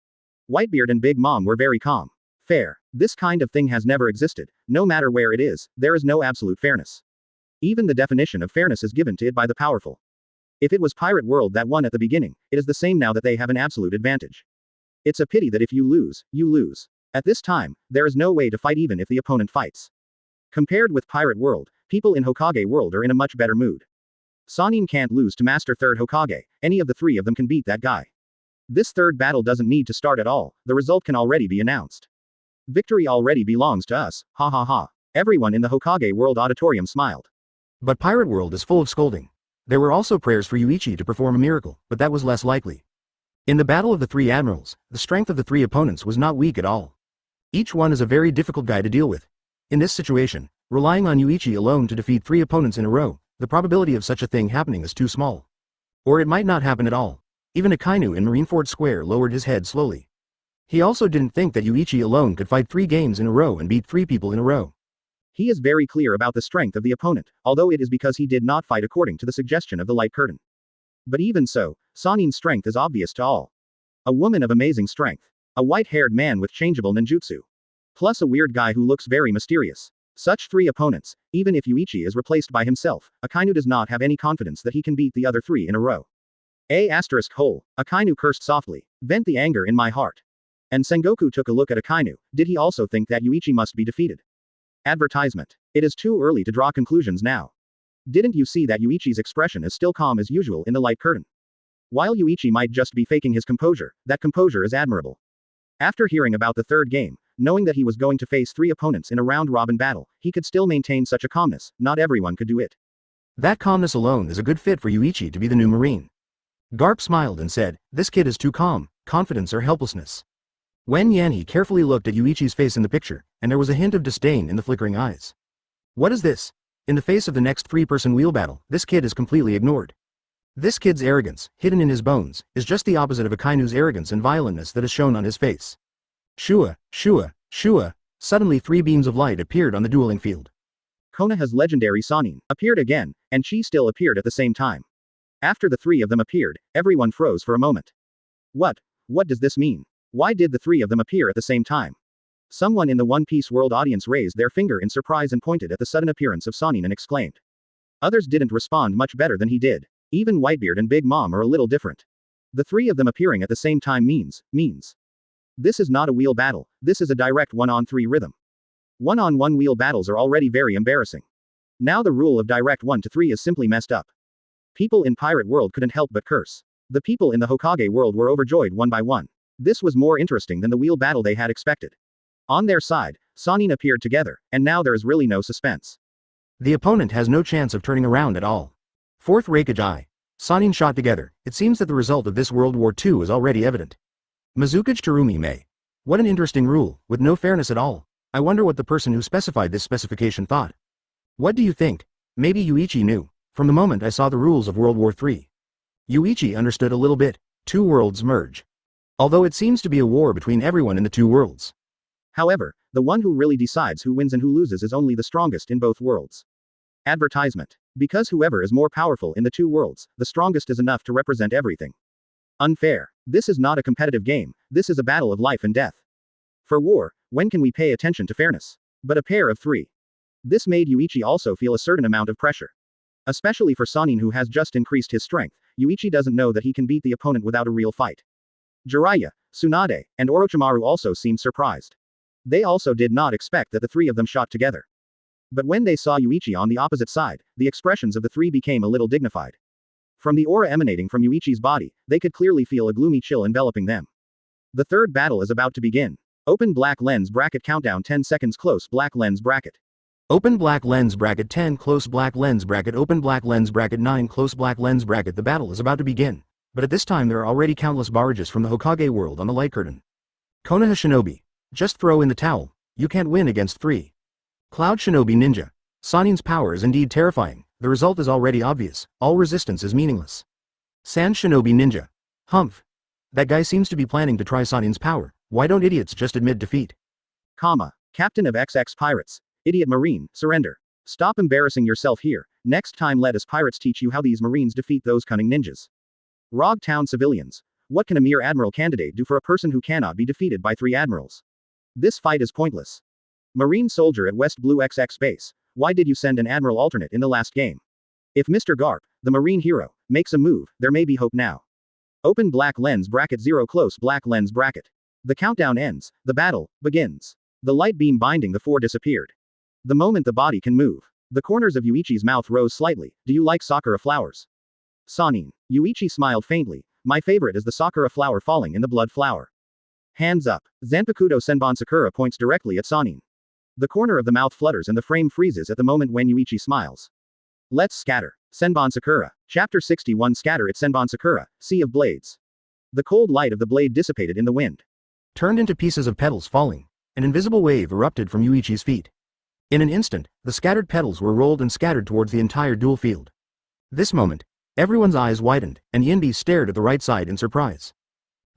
Whitebeard and Big Mom were very calm. Fair. This kind of thing has never existed, no matter where it is, there is no absolute fairness. Even the definition of fairness is given to it by the powerful. If it was Pirate World that won at the beginning, it is the same now that they have an absolute advantage. It's a pity that if you lose, you lose. At this time, there is no way to fight even if the opponent fights. Compared with Pirate World, people in Hokage World are in a much better mood. Sannin can't lose to Master Third Hokage, any of the 3 of them can beat that guy. This third battle doesn't need to start at all, the result can already be announced. Victory already belongs to us, ha ha ha. Everyone in the Hokage World auditorium smiled. But Pirate World is full of scolding. There were also prayers for Yuichi to perform a miracle, but that was less likely. In the battle of the 3 admirals, the strength of the 3 opponents was not weak at all. Each one is a very difficult guy to deal with. In this situation, relying on Yuichi alone to defeat 3 opponents in a row, the probability of such a thing happening is too small. Or it might not happen at all. Even Akainu in Marineford Square lowered his head slowly. He also didn't think that Yuichi alone could fight 3 games in a row and beat 3 people in a row. He is very clear about the strength of the opponent, although it is because he did not fight according to the suggestion of the light curtain. But even so, Sannin's strength is obvious to all. A woman of amazing strength. A white-haired man with changeable ninjutsu. Plus a weird guy who looks very mysterious. Such 3 opponents, even if Yuichi is replaced by himself, Akainu does not have any confidence that he can beat the other 3 in a row. Akainu cursed softly. Vent the anger in my heart. And Sengoku took a look at Akainu. Did he also think that Yuichi must be defeated? Advertisement. It is too early to draw conclusions now. Didn't you see that Yuichi's expression is still calm as usual in the light curtain? While Yuichi might just be faking his composure, that composure is admirable. After hearing about the third game, knowing that he was going to face 3 opponents in a round-robin battle, he could still maintain such a calmness. Not everyone could do it. That calmness alone is a good fit for Yuichi to be the new Marine. Garp smiled and said, "This kid is too calm, confidence or helplessness." Wen Yanhee carefully looked at Yuichi's face in the picture, and there was a hint of disdain in the flickering eyes. What is this? In the face of the next 3-person wheel battle, this kid is completely ignored. This kid's arrogance, hidden in his bones, is just the opposite of Akainu's arrogance and violentness that is shown on his face. Shua, shua, shua. Suddenly 3 beams of light appeared on the dueling field. Konaha's legendary Sannin appeared again, and she still appeared at the same time. After the 3 of them appeared, everyone froze for a moment. What does this mean? Why did the 3 of them appear at the same time? Someone in the One Piece World audience raised their finger in surprise and pointed at the sudden appearance of Sannin and exclaimed. Others didn't respond much better than he did. Even Whitebeard and Big Mom are a little different. The 3 of them appearing at the same time means. This is not a wheel battle, this is a direct 1-on-3 rhythm. 1-on-1 wheel battles are already very embarrassing. Now the rule of direct 1-3 is simply messed up. People in Pirate World couldn't help but curse. The people in the Hokage world were overjoyed one by one. This was more interesting than the wheel battle they had expected. On their side, Sannin appeared together, and now there is really no suspense. The opponent has no chance of turning around at all. 4th Raikage. Sannin shot together. It seems that the result of this World War II is already evident. Mizukage Terumi Mei. What an interesting rule, with no fairness at all. I wonder what the person who specified this specification thought. What do you think? Maybe Yuichi knew. From the moment I saw the rules of World War III. Yuichi understood a little bit. 2 worlds merge. Although it seems to be a war between everyone in the 2 worlds. However, the one who really decides who wins and who loses is only the strongest in both worlds. Advertisement. Because whoever is more powerful in the 2 worlds, the strongest is enough to represent everything. Unfair. This is not a competitive game, this is a battle of life and death. For war, when can we pay attention to fairness? But a pair of 3. This made Yuichi also feel a certain amount of pressure. Especially for Sannin who has just increased his strength, Yuichi doesn't know that he can beat the opponent without a real fight. Jiraiya, Tsunade, and Orochimaru also seemed surprised. They also did not expect that the 3 of them shot together. But when they saw Yuichi on the opposite side, the expressions of the 3 became a little dignified. From the aura emanating from Yuichi's body, they could clearly feel a gloomy chill enveloping them. The third battle is about to begin. Open black lens bracket countdown 10 seconds close black lens bracket. Open black lens bracket 10 close black lens bracket open black lens bracket 9 close black lens bracket. The battle is about to begin. But at this time there are already countless barrages from the Hokage world on the light curtain. Konaha Shinobi. Just throw in the towel. You can't win against 3. Cloud Shinobi Ninja. Sannin's power is indeed terrifying. The result is already obvious. All resistance is meaningless. Sand Shinobi Ninja. Humph. That guy seems to be planning to try Sannin's power. Why don't idiots just admit defeat? Captain of XX Pirates. Idiot Marine, surrender. Stop embarrassing yourself here. Next time let us pirates teach you how these Marines defeat those cunning ninjas. Rog Town civilians. What can a mere admiral candidate do for a person who cannot be defeated by 3 admirals? This fight is pointless. Marine soldier at West Blue XX base. Why did you send an admiral alternate in the last game? If Mr. Garp, the Marine hero, makes a move, there may be hope now. Open black lens bracket 0 close black lens bracket. The countdown ends, the battle begins. The light beam binding the 4 disappeared. The moment the body can move. The corners of Yuichi's mouth rose slightly. Do you like sakura flowers? Sannin. Yuichi smiled faintly. My favorite is the sakura flower falling in the blood flower. Hands up. Zanpakuto Senbon Sakura points directly at Sannin. The corner of the mouth flutters and the frame freezes at the moment when Yuichi smiles. Let's scatter. Senbon Sakura. Chapter 61 Scatter at Senbon Sakura, Sea of Blades. The cold light of the blade dissipated in the wind. Turned into pieces of petals falling. An invisible wave erupted from Yuichi's feet. In an instant, the scattered petals were rolled and scattered towards the entire duel field. This moment, everyone's eyes widened, and Yinbi stared at the right side in surprise.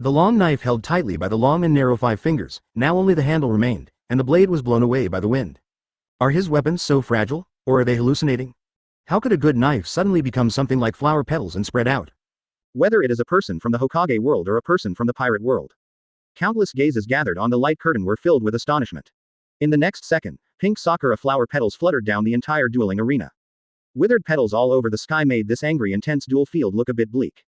The long knife held tightly by the long and narrow 5 fingers, now only the handle remained, and the blade was blown away by the wind. Are his weapons so fragile, or are they hallucinating? How could a good knife suddenly become something like flower petals and spread out? Whether it is a person from the Hokage world or a person from the pirate world. Countless gazes gathered on the light curtain were filled with astonishment. In the next second, pink sakura flower petals fluttered down the entire dueling arena. Withered petals all over the sky made this angry intense duel field look a bit bleak.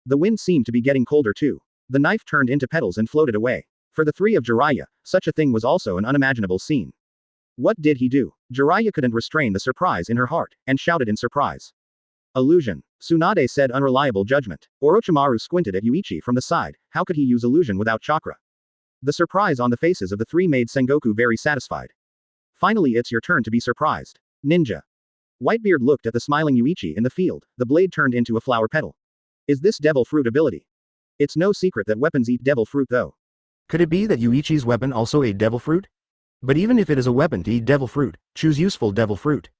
The wind seemed to be getting colder too. The knife turned into petals and floated away. For the three of Jiraiya, such a thing was also an unimaginable scene. What did he do? Jiraiya couldn't restrain the surprise in her heart, and shouted in surprise. Illusion. Tsunade said unreliable judgment. Orochimaru squinted at Yuichi from the side, how could he use illusion without chakra? The surprise on the faces of the three made Sengoku very satisfied. Finally it's your turn to be surprised. Ninja. Whitebeard looked at the smiling Yuichi in the field, the blade turned into a flower petal. Is this devil fruit ability? It's no secret that weapons eat devil fruit though. Could it be that Yuichi's weapon also ate devil fruit? But even if it is a weapon to eat devil fruit, choose useful devil fruit.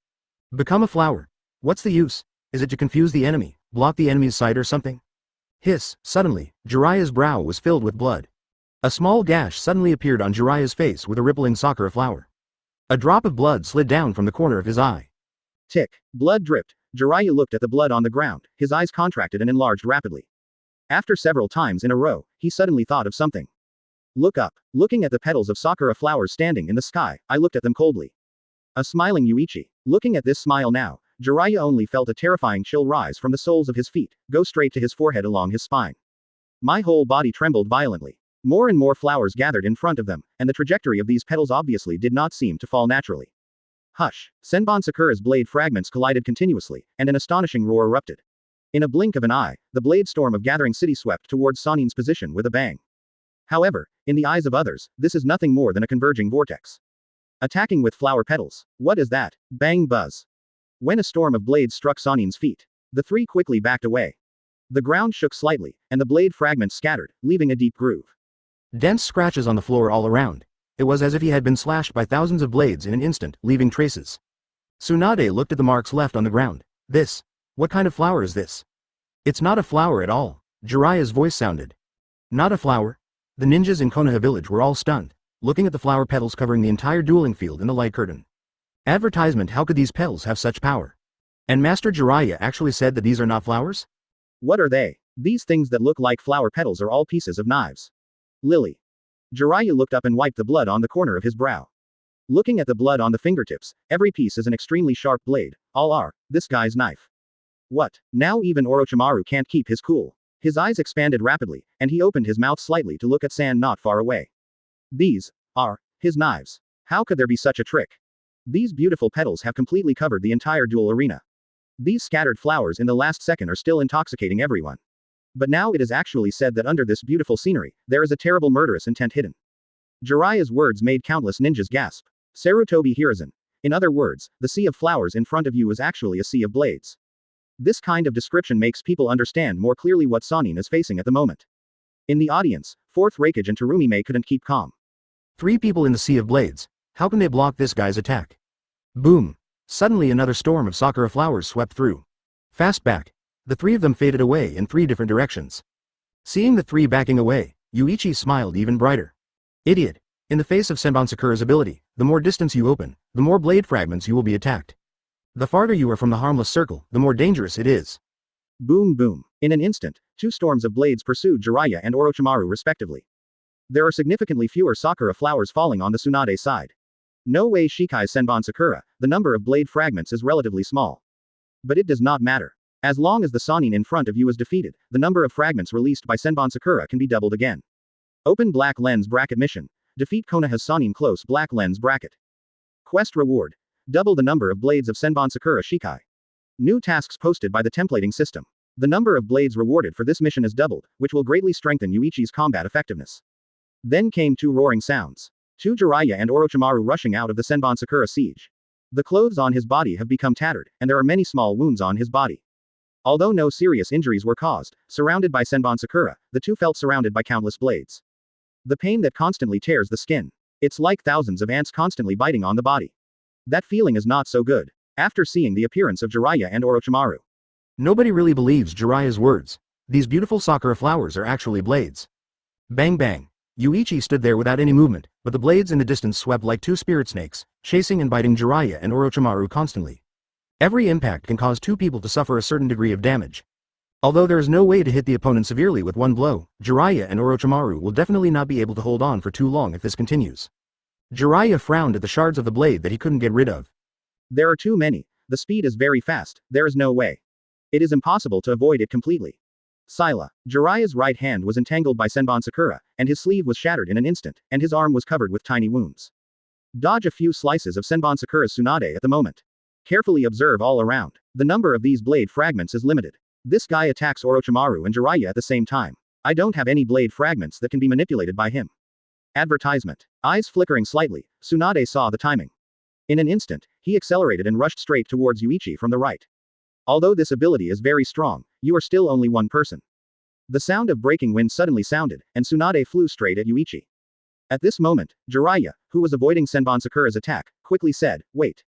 Become a flower. What's the use? Is it to confuse the enemy, block the enemy's sight or something? Hiss, suddenly, Jiraiya's brow was filled with blood. A small gash suddenly appeared on Jiraiya's face with a rippling sakura flower. A drop of blood slid down from the corner of his eye. Tick. Blood dripped. Jiraiya looked at the blood on the ground, his eyes contracted and enlarged rapidly. After several times in a row, he suddenly thought of something. Look up. Looking at the petals of sakura flowers standing in the sky, I looked at them coldly. A smiling Yuichi. Looking at this smile now, Jiraiya only felt a terrifying chill rise from the soles of his feet, go straight to his forehead along his spine. My whole body trembled violently. More and more flowers gathered in front of them, and the trajectory of these petals obviously did not seem to fall naturally. Hush! Senbon Sakura's blade fragments collided continuously, and an astonishing roar erupted. In a blink of an eye, the blade storm of gathering city swept towards Sanin's position with a bang. However, in the eyes of others, this is nothing more than a converging vortex. Attacking with flower petals. What is that? Bang buzz. When a storm of blades struck Sanin's feet, the three quickly backed away. The ground shook slightly, and the blade fragments scattered, leaving a deep groove. Dense scratches on the floor all around. It was as if he had been slashed by thousands of blades in an instant, leaving traces. Tsunade looked at the marks left on the ground. This. What kind of flower is this? It's not a flower at all. Jiraiya's voice sounded. Not a flower? The ninjas in Konaha village were all stunned, looking at the flower petals covering the entire dueling field in the light curtain. Advertisement, how could these petals have such power? And Master Jiraiya actually said that these are not flowers? What are they? These things that look like flower petals are all pieces of knives. Lily. Jiraiya looked up and wiped the blood on the corner of his brow. Looking at the blood on the fingertips, every piece is an extremely sharp blade, all are, this guy's knife. What? Now even Orochimaru can't keep his cool. His eyes expanded rapidly, and he opened his mouth slightly to look at San not far away. These are his knives. How could there be such a trick? These beautiful petals have completely covered the entire duel arena. These scattered flowers in the last second are still intoxicating everyone. But now it is actually said that under this beautiful scenery, there is a terrible murderous intent hidden. Jiraiya's words made countless ninjas gasp. Sarutobi Hiruzen. In other words, the sea of flowers in front of you is actually a sea of blades. This kind of description makes people understand more clearly what Sanin is facing at the moment. In the audience, 4th Raikage and Terumime couldn't keep calm. 3 people in the sea of blades. How can they block this guy's attack? Boom! Suddenly another storm of sakura flowers swept through. Fast back. The 3 of them faded away in 3 different directions. Seeing the 3 backing away, Yuichi smiled even brighter. Idiot! In the face of Senbon Sakura's ability, the more distance you open, the more blade fragments you will be attacked. The farther you are from the harmless circle, the more dangerous it is. Boom boom. In an instant, 2 storms of blades pursued Jiraiya and Orochimaru respectively. There are significantly fewer sakura flowers falling on the Tsunade side. No way Shikai's Senbon Sakura, the number of blade fragments is relatively small. But it does not matter. As long as the Sanin in front of you is defeated, the number of fragments released by Senbon Sakura can be doubled again. Open black lens bracket mission. Defeat Konaha's Sanin close black lens bracket. Quest reward. Double the number of blades of Senbon Sakura Shikai. New tasks posted by the templating system. The number of blades rewarded for this mission is doubled, which will greatly strengthen Yuichi's combat effectiveness. Then came 2 roaring sounds. 2 Jiraiya and Orochimaru rushing out of the Senbon Sakura siege. The clothes on his body have become tattered, and there are many small wounds on his body. Although no serious injuries were caused, surrounded by Senbon Sakura, the 2 felt surrounded by countless blades. The pain that constantly tears the skin. It's like thousands of ants constantly biting on the body. That feeling is not so good. After seeing the appearance of Jiraiya and Orochimaru. Nobody really believes Jiraiya's words. These beautiful sakura flowers are actually blades. Bang bang. Yuichi stood there without any movement, but the blades in the distance swept like 2 spirit snakes, chasing and biting Jiraiya and Orochimaru constantly. Every impact can cause 2 people to suffer a certain degree of damage. Although there is no way to hit the opponent severely with one blow, Jiraiya and Orochimaru will definitely not be able to hold on for too long if this continues. Jiraiya frowned at the shards of the blade that he couldn't get rid of. There are too many. The speed is very fast, there is no way. It is impossible to avoid it completely. Sila. Jiraiya's right hand was entangled by Senbon Sakura, and his sleeve was shattered in an instant, and his arm was covered with tiny wounds. Dodge a few slices of Senbon Sakura's Tsunade at the moment. Carefully observe all around. The number of these blade fragments is limited. This guy attacks Orochimaru and Jiraiya at the same time. I don't have any blade fragments that can be manipulated by him. Advertisement. Eyes flickering slightly, Tsunade saw the timing. In an instant, he accelerated and rushed straight towards Yuichi from the right. Although this ability is very strong, you are still only one person. The sound of breaking wind suddenly sounded, and Tsunade flew straight at Yuichi. At this moment, Jiraiya, who was avoiding Senbon Sakura's attack, quickly said, "Wait.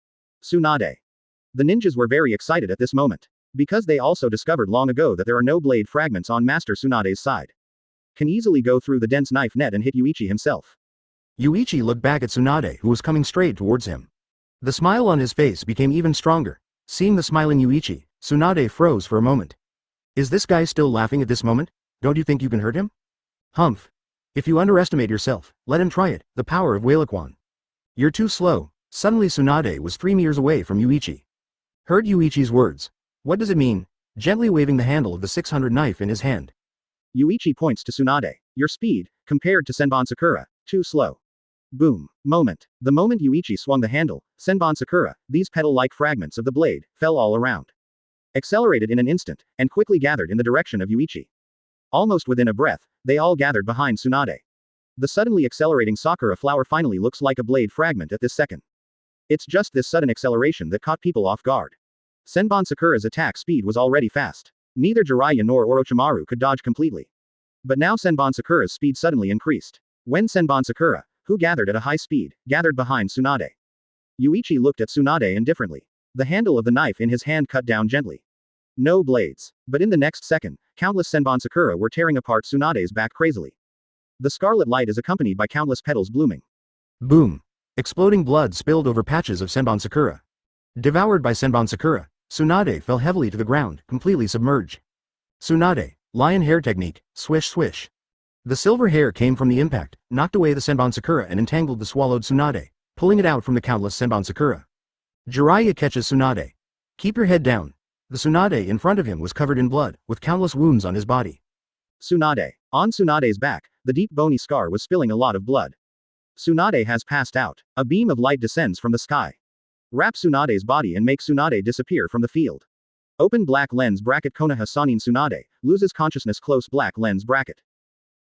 Tsunade." The ninjas were very excited at this moment. Because they also discovered long ago that there are no blade fragments on Master Tsunade's side. Can easily go through the dense knife net and hit Yuichi himself. Yuichi looked back at Tsunade, who was coming straight towards him. The smile on his face became even stronger. Seeing the smiling Yuichi, Tsunade froze for a moment. Is this guy still laughing at this moment? Don't you think you can hurt him? Humph. If you underestimate yourself, let him try it, the power of Whalakwan. You're too slow. Suddenly Tsunade was 3 meters away from Yuichi. Heard Yuichi's words. What does it mean? Gently waving the handle of the 600 knife in his hand. Yuichi points to Tsunade. Your speed, compared to Senbon Sakura, too slow. Boom. Moment. The moment Yuichi swung the handle, Senbon Sakura, these petal-like fragments of the blade, fell all around. Accelerated in an instant, and quickly gathered in the direction of Yuichi. Almost within a breath, they all gathered behind Tsunade. The suddenly accelerating Sakura flower finally looks like a blade fragment at this second. It's just this sudden acceleration that caught people off guard. Senbon Sakura's attack speed was already fast. Neither Jiraiya nor Orochimaru could dodge completely. But now Senbon Sakura's speed suddenly increased. When Senbon Sakura, who gathered at a high speed, gathered behind Tsunade. Yuichi looked at Tsunade indifferently. The handle of the knife in his hand cut down gently. No blades. But in the next second, countless Senbon Sakura were tearing apart Tsunade's back crazily. The scarlet light is accompanied by countless petals blooming. Boom. Exploding blood spilled over patches of Senbon Sakura. Devoured by Senbon Sakura, Tsunade fell heavily to the ground, completely submerged. Tsunade, lion hair technique, swish swish. The silver hair came from the impact, knocked away the Senbon Sakura and entangled the swallowed Tsunade, pulling it out from the countless Senbon Sakura. Jiraiya catches Tsunade. Keep your head down. The Tsunade in front of him was covered in blood, with countless wounds on his body. Tsunade. On Tsunade's back, the deep bony scar was spilling a lot of blood. Tsunade has passed out. A beam of light descends from the sky. Wrap Tsunade's body and make Tsunade disappear from the field. Open black lens bracket Konaha Sanin Tsunade, loses consciousness close black lens bracket.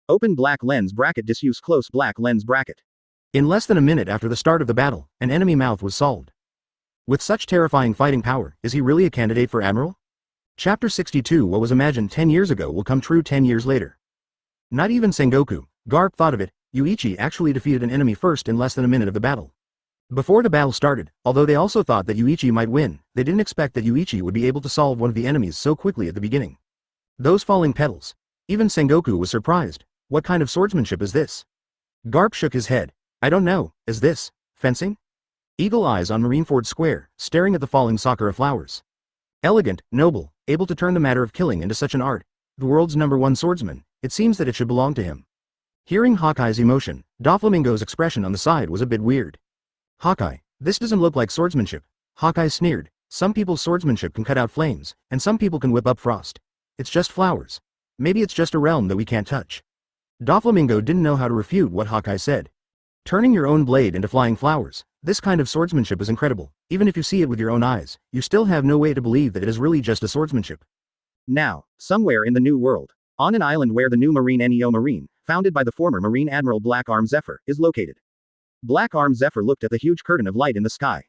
Open black lens bracket disuse close black lens bracket. In less than a minute after the start of the battle, an enemy mouth was solved. With such terrifying fighting power, is he really a candidate for Admiral? Chapter 62. What was imagined 10 years ago will come true 10 years later. Not even Sengoku, Garp thought of it. Yuichi actually defeated an enemy first in less than a minute of the battle. Before the battle started, although they also thought that Yuichi might win, they didn't expect that Yuichi would be able to solve one of the enemies so quickly at the beginning. Those falling petals. Even Sengoku was surprised. What kind of swordsmanship is this? Garp shook his head. I don't know, is this fencing? Eagle eyes on Marineford Square, staring at the falling sakura flowers. Elegant, noble, able to turn the matter of killing into such an art. The world's #1 swordsman, it seems that it should belong to him. Hearing Hawkeye's emotion, Doflamingo's expression on the side was a bit weird. Hawkeye, this doesn't look like swordsmanship. Hawkeye sneered. Some people's swordsmanship can cut out flames, and some people can whip up frost. It's just flowers. Maybe it's just a realm that we can't touch. Doflamingo didn't know how to refute what Hawkeye said. Turning your own blade into flying flowers, this kind of swordsmanship is incredible. Even if you see it with your own eyes, you still have no way to believe that it is really just a swordsmanship. Now, somewhere in the New World, on an island where the new Marine, founded by the former Marine Admiral Black Arm Zephyr, is located. Black Arm Zephyr looked at the huge curtain of light in the sky.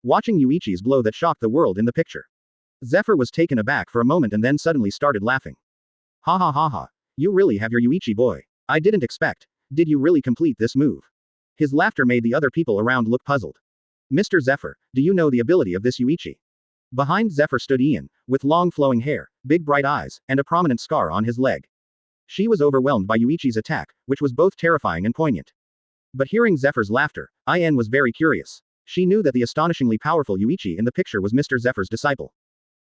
Watching Yuichi's blow that shocked the world in the picture. Zephyr was taken aback for a moment and then suddenly started laughing. Ha ha ha ha. You really have your Yuichi boy. I didn't expect. Did you really complete this move? His laughter made the other people around look puzzled. Mr. Zephyr, do you know the ability of this Yuichi? Behind Zephyr stood Ian, with long flowing hair, big bright eyes, and a prominent scar on his leg. She was overwhelmed by Yuichi's attack, which was both terrifying and poignant. But hearing Zephyr's laughter, Ian was very curious. She knew that the astonishingly powerful Yuichi in the picture was Mr. Zephyr's disciple.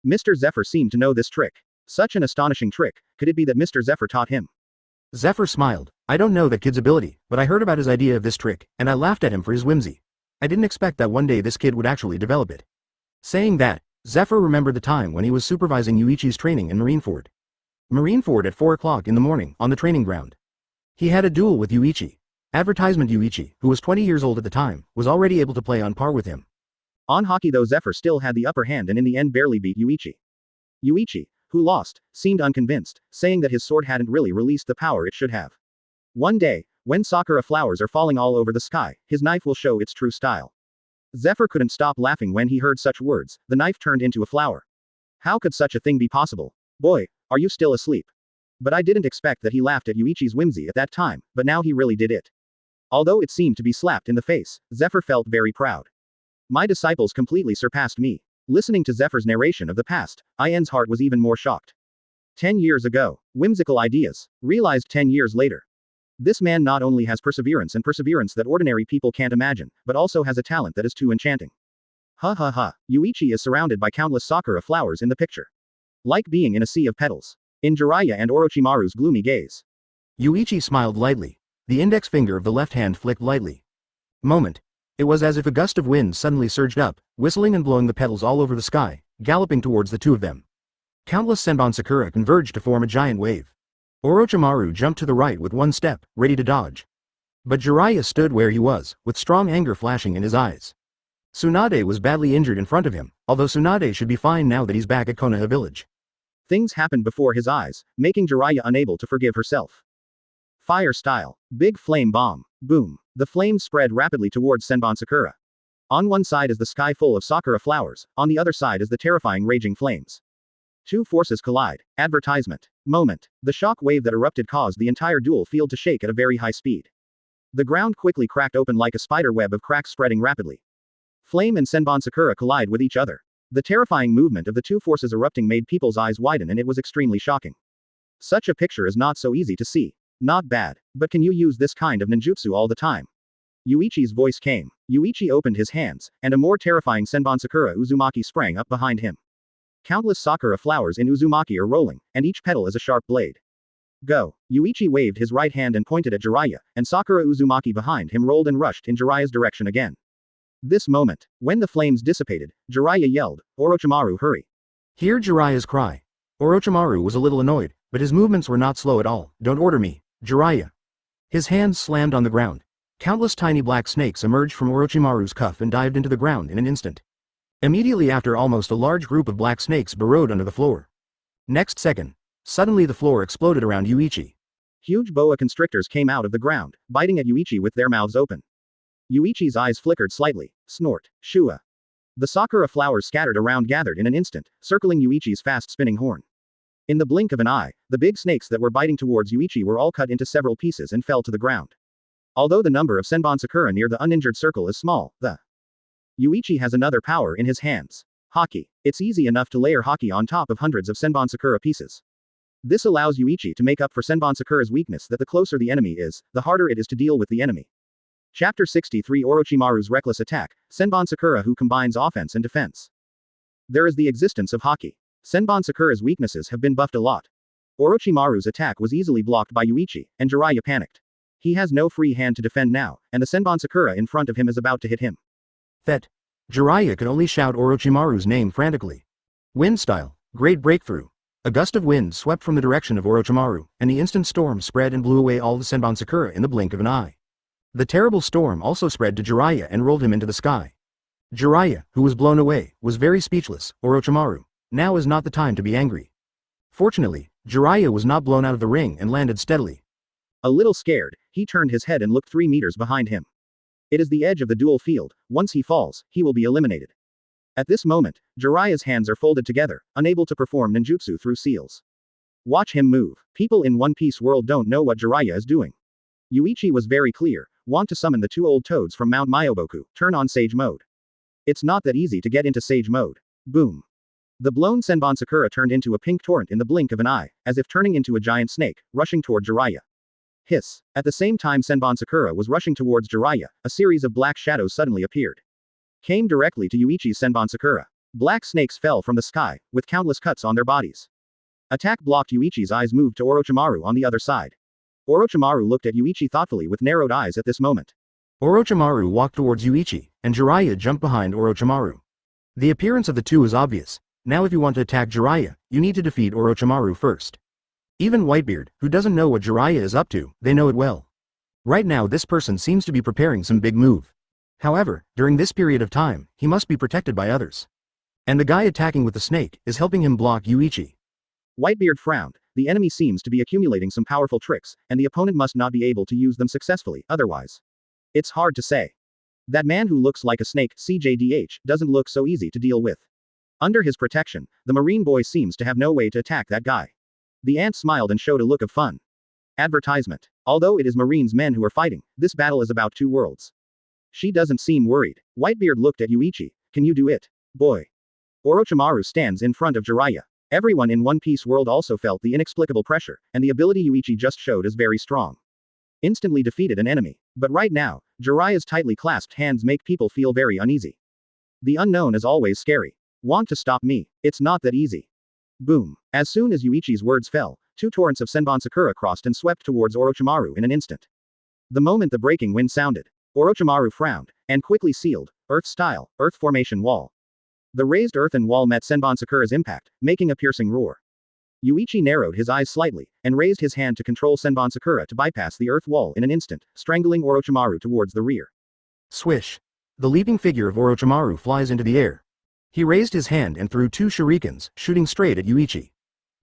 Mr. Zephyr seemed to know this trick. Such an astonishing trick, could it be that Mr. Zephyr taught him? Zephyr smiled. I don't know that kid's ability, but I heard about his idea of this trick, and I laughed at him for his whimsy. I didn't expect that one day this kid would actually develop it. Saying that, Zephyr remembered the time when he was supervising Yuichi's training in Marineford. Marineford at 4 o'clock in the morning, on the training ground. He had a duel with Yuichi. Advertisement Yuichi, who was 20 years old at the time, was already able to play on par with him. On Haki though, Zephyr still had the upper hand and in the end barely beat Yuichi. Yuichi, who lost, seemed unconvinced, saying that his sword hadn't really released the power it should have. One day, when sakura flowers are falling all over the sky, his knife will show its true style. Zephyr couldn't stop laughing when he heard such words. The knife turned into a flower. How could such a thing be possible? Boy, are you still asleep? But I didn't expect that he laughed at Yuichi's whimsy at that time, but now he really did it. Although it seemed to be slapped in the face, Zephyr felt very proud. My disciples completely surpassed me. Listening to Zephyr's narration of the past, Ien's heart was even more shocked. 10 years ago. Whimsical ideas. Realized 10 years later. This man not only has perseverance that ordinary people can't imagine, but also has a talent that is too enchanting. Ha ha ha. Yuichi is surrounded by countless sakura flowers in the picture. Like being in a sea of petals. In Jiraiya and Orochimaru's gloomy gaze. Yuichi smiled lightly. The index finger of the left hand flicked lightly. Moment. It was as if a gust of wind suddenly surged up, whistling and blowing the petals all over the sky, galloping towards the two of them. Countless Senbon Sakura converged to form a giant wave. Orochimaru jumped to the right with one step, ready to dodge. But Jiraiya stood where he was, with strong anger flashing in his eyes. Tsunade was badly injured in front of him, although Tsunade should be fine now that he's back at Konaha village. Things happened before his eyes, making Jiraiya unable to forgive herself. Fire style. Big flame bomb. Boom. The flames spread rapidly towards Senbon Sakura. On one side is the sky full of sakura flowers, on the other side is the terrifying raging flames. Two forces collide. Advertisement. Moment. The shock wave that erupted caused the entire duel field to shake at a very high speed. The ground quickly cracked open like a spider web of cracks spreading rapidly. Flame and Senbon Sakura collide with each other. The terrifying movement of the two forces erupting made people's eyes widen and it was extremely shocking. Such a picture is not so easy to see. Not bad, but can you use this kind of ninjutsu all the time? Yuichi's voice came. Yuichi opened his hands, and a more terrifying Senbon Sakura Uzumaki sprang up behind him. Countless sakura flowers in Uzumaki are rolling, and each petal is a sharp blade. Go. Yuichi waved his right hand and pointed at Jiraiya, and Sakura Uzumaki behind him rolled and rushed in Jiraiya's direction again. This moment, when the flames dissipated, Jiraiya yelled, Orochimaru, hurry. Hear Jiraiya's cry. Orochimaru was a little annoyed, but his movements were not slow at all. Don't order me, Jiraiya. His hands slammed on the ground. Countless tiny black snakes emerged from Orochimaru's cuff and dived into the ground in an instant. Immediately after, almost a large group of black snakes burrowed under the floor. Next second, suddenly the floor exploded around Yuichi. Huge boa constrictors came out of the ground, biting at Yuichi with their mouths open. Yuichi's eyes flickered slightly. Snort. Shua. The sakura flowers scattered around gathered in an instant, circling Yuichi's fast-spinning horn. In the blink of an eye, the big snakes that were biting towards Yuichi were all cut into several pieces and fell to the ground. Although the number of Senbon Sakura near the uninjured circle is small, the Yuichi has another power in his hands. Haki. It's easy enough to layer Haki on top of hundreds of Senbon Sakura pieces. This allows Yuichi to make up for Senbon Sakura's weakness that the closer the enemy is, the harder it is to deal with the enemy. Chapter 63 Orochimaru's Reckless Attack, Senbon Sakura who combines offense and defense. There is the existence of Haki. Senbon Sakura's weaknesses have been buffed a lot. Orochimaru's attack was easily blocked by Yuichi, and Jiraiya panicked. He has no free hand to defend now, and the Senbon Sakura in front of him is about to hit him. That. Jiraiya could only shout Orochimaru's name frantically. Wind style, great breakthrough. A gust of wind swept from the direction of Orochimaru, and the instant storm spread and blew away all the Senbon Sakura in the blink of an eye. The terrible storm also spread to Jiraiya and rolled him into the sky. Jiraiya, who was blown away, was very speechless. Orochimaru. Now is not the time to be angry. Fortunately, Jiraiya was not blown out of the ring and landed steadily. A little scared, he turned his head and looked 3 meters behind him. It is the edge of the duel field. Once he falls, he will be eliminated. At this moment, Jiraiya's hands are folded together, unable to perform ninjutsu through seals. Watch him move. People in One Piece world don't know what Jiraiya is doing. Yuichi was very clear. Want to summon the 2 old toads from Mount Myoboku, turn on Sage Mode. It's not that easy to get into Sage Mode. Boom. The blown Senbon Sakura turned into a pink torrent in the blink of an eye, as if turning into a giant snake, rushing toward Jiraiya. Hiss. At the same time Senbon Sakura was rushing towards Jiraiya, a series of black shadows suddenly appeared. Came directly to Yuichi's Senbon Sakura. Black snakes fell from the sky, with countless cuts on their bodies. Attack blocked. Yuichi's eyes moved to Orochimaru on the other side. Orochimaru looked at Yuichi thoughtfully with narrowed eyes at this moment. Orochimaru walked towards Yuichi, and Jiraiya jumped behind Orochimaru. The appearance of the two is obvious. Now if you want to attack Jiraiya, you need to defeat Orochimaru first. Even Whitebeard, who doesn't know what Jiraiya is up to, they know it well. Right now this person seems to be preparing some big move. However, during this period of time, he must be protected by others. And the guy attacking with the snake is helping him block Yuichi. Whitebeard frowned. The enemy seems to be accumulating some powerful tricks, and the opponent must not be able to use them successfully, otherwise. It's hard to say. That man who looks like a snake, CJDH, doesn't look so easy to deal with. Under his protection, the Marine boy seems to have no way to attack that guy. The ant smiled and showed a look of fun. Advertisement. Although it is Marine's men who are fighting, this battle is about two worlds. She doesn't seem worried. Whitebeard looked at Yuichi. Can you do it, boy? Orochimaru stands in front of Jiraiya. Everyone in One Piece world also felt the inexplicable pressure, and the ability Yuichi just showed is very strong. Instantly defeated an enemy. But right now, Jiraiya's tightly clasped hands make people feel very uneasy. The unknown is always scary. Want to stop me? It's not that easy. Boom. As soon as Yuichi's words fell, two torrents of Senbon Sakura crossed and swept towards Orochimaru in an instant. The moment the breaking wind sounded, Orochimaru frowned, and quickly sealed, Earth-style, Earth formation wall. The raised earthen wall met Senbon Sakura's impact, making a piercing roar. Yuichi narrowed his eyes slightly, and raised his hand to control Senbon Sakura to bypass the earth wall in an instant, strangling Orochimaru towards the rear. Swish. The leaping figure of Orochimaru flies into the air. He raised his hand and threw two shurikens, shooting straight at Yuichi.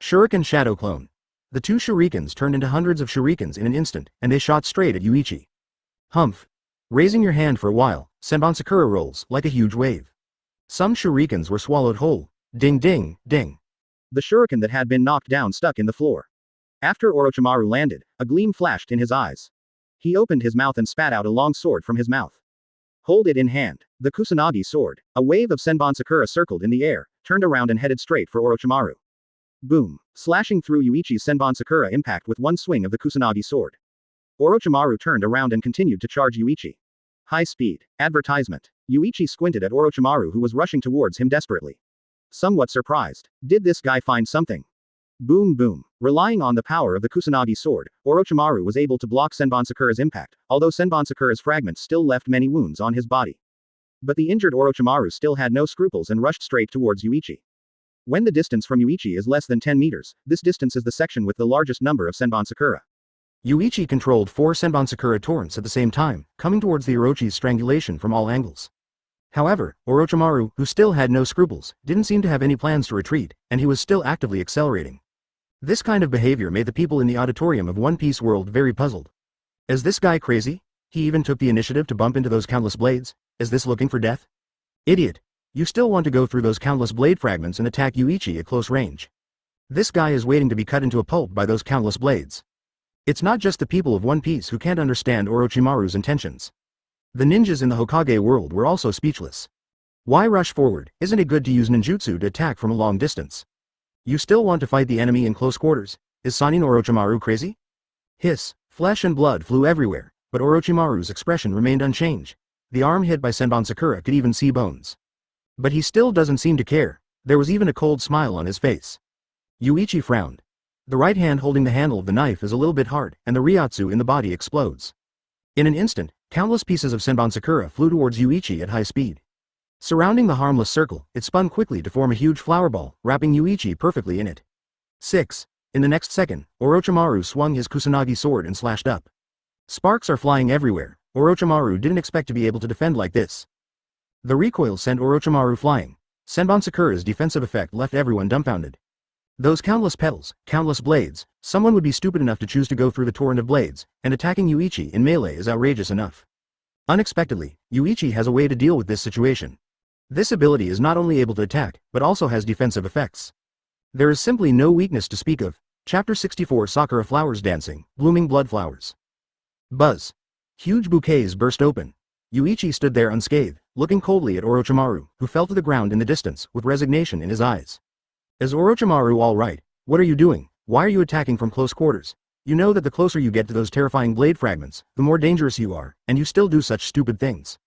Shuriken Shadow Clone. The two shurikens turned into hundreds of shurikens in an instant, and they shot straight at Yuichi. Humph. Raising your hand for a while, Senbon Sakura rolls, like a huge wave. Some shurikens were swallowed whole. Ding ding, ding. The shuriken that had been knocked down stuck in the floor. After Orochimaru landed, a gleam flashed in his eyes. He opened his mouth and spat out a long sword from his mouth. Hold it in hand. The Kusanagi sword. A wave of Senbon Sakura circled in the air, turned around and headed straight for Orochimaru. Boom. Slashing through Yuichi's Senbon Sakura impact with one swing of the Kusanagi sword. Orochimaru turned around and continued to charge Yuichi. High speed. Advertisement. Yuichi squinted at Orochimaru who was rushing towards him desperately. Somewhat surprised. Did this guy find something? Boom boom. Relying on the power of the Kusanagi sword, Orochimaru was able to block Senbon Sakura's impact, although Senbon Sakura's fragments still left many wounds on his body. But the injured Orochimaru still had no scruples and rushed straight towards Yuichi. When the distance from Yuichi is less than 10 meters, this distance is the section with the largest number of Senbon Sakura. Yuichi controlled 4 Senbon Sakura torrents at the same time, coming towards the Orochi's strangulation from all angles. However, Orochimaru, who still had no scruples, didn't seem to have any plans to retreat, and he was still actively accelerating. This kind of behavior made the people in the auditorium of One Piece world very puzzled. Is this guy crazy? He even took the initiative to bump into those countless blades? Is this looking for death? Idiot. You still want to go through those countless blade fragments and attack Yuichi at close range. This guy is waiting to be cut into a pulp by those countless blades. It's not just the people of One Piece who can't understand Orochimaru's intentions. The ninjas in the Hokage world were also speechless. Why rush forward? Isn't it good to use ninjutsu to attack from a long distance? You still want to fight the enemy in close quarters? Is Sannin Orochimaru crazy? Hiss. Flesh and blood flew everywhere, but Orochimaru's expression remained unchanged. The arm hit by Senbon Sakura could even see bones. But he still doesn't seem to care. There was even a cold smile on his face. Yuichi frowned. The right hand holding the handle of the knife is a little bit hard, and the Ryatsu in the body explodes. In an instant, countless pieces of Senbon Sakura flew towards Yuichi at high speed. Surrounding the harmless circle, it spun quickly to form a huge flower ball, wrapping Yuichi perfectly in it. 6. In the next second, Orochimaru swung his Kusanagi sword and slashed up. Sparks are flying everywhere. Orochimaru didn't expect to be able to defend like this. The recoil sent Orochimaru flying. Senbon Sakura's defensive effect left everyone dumbfounded. Those countless petals, countless blades, someone would be stupid enough to choose to go through the torrent of blades, and attacking Yuichi in melee is outrageous enough. Unexpectedly, Yuichi has a way to deal with this situation. This ability is not only able to attack, but also has defensive effects. There is simply no weakness to speak of. Chapter 64 Sakura Flowers Dancing, Blooming Blood Flowers. Buzz. Huge bouquets burst open. Yuichi stood there unscathed, looking coldly at Orochimaru, who fell to the ground in the distance, with resignation in his eyes. Is Orochimaru all right? What are you doing? Why are you attacking from close quarters? You know that the closer you get to those terrifying blade fragments, the more dangerous you are, and you still do such stupid things.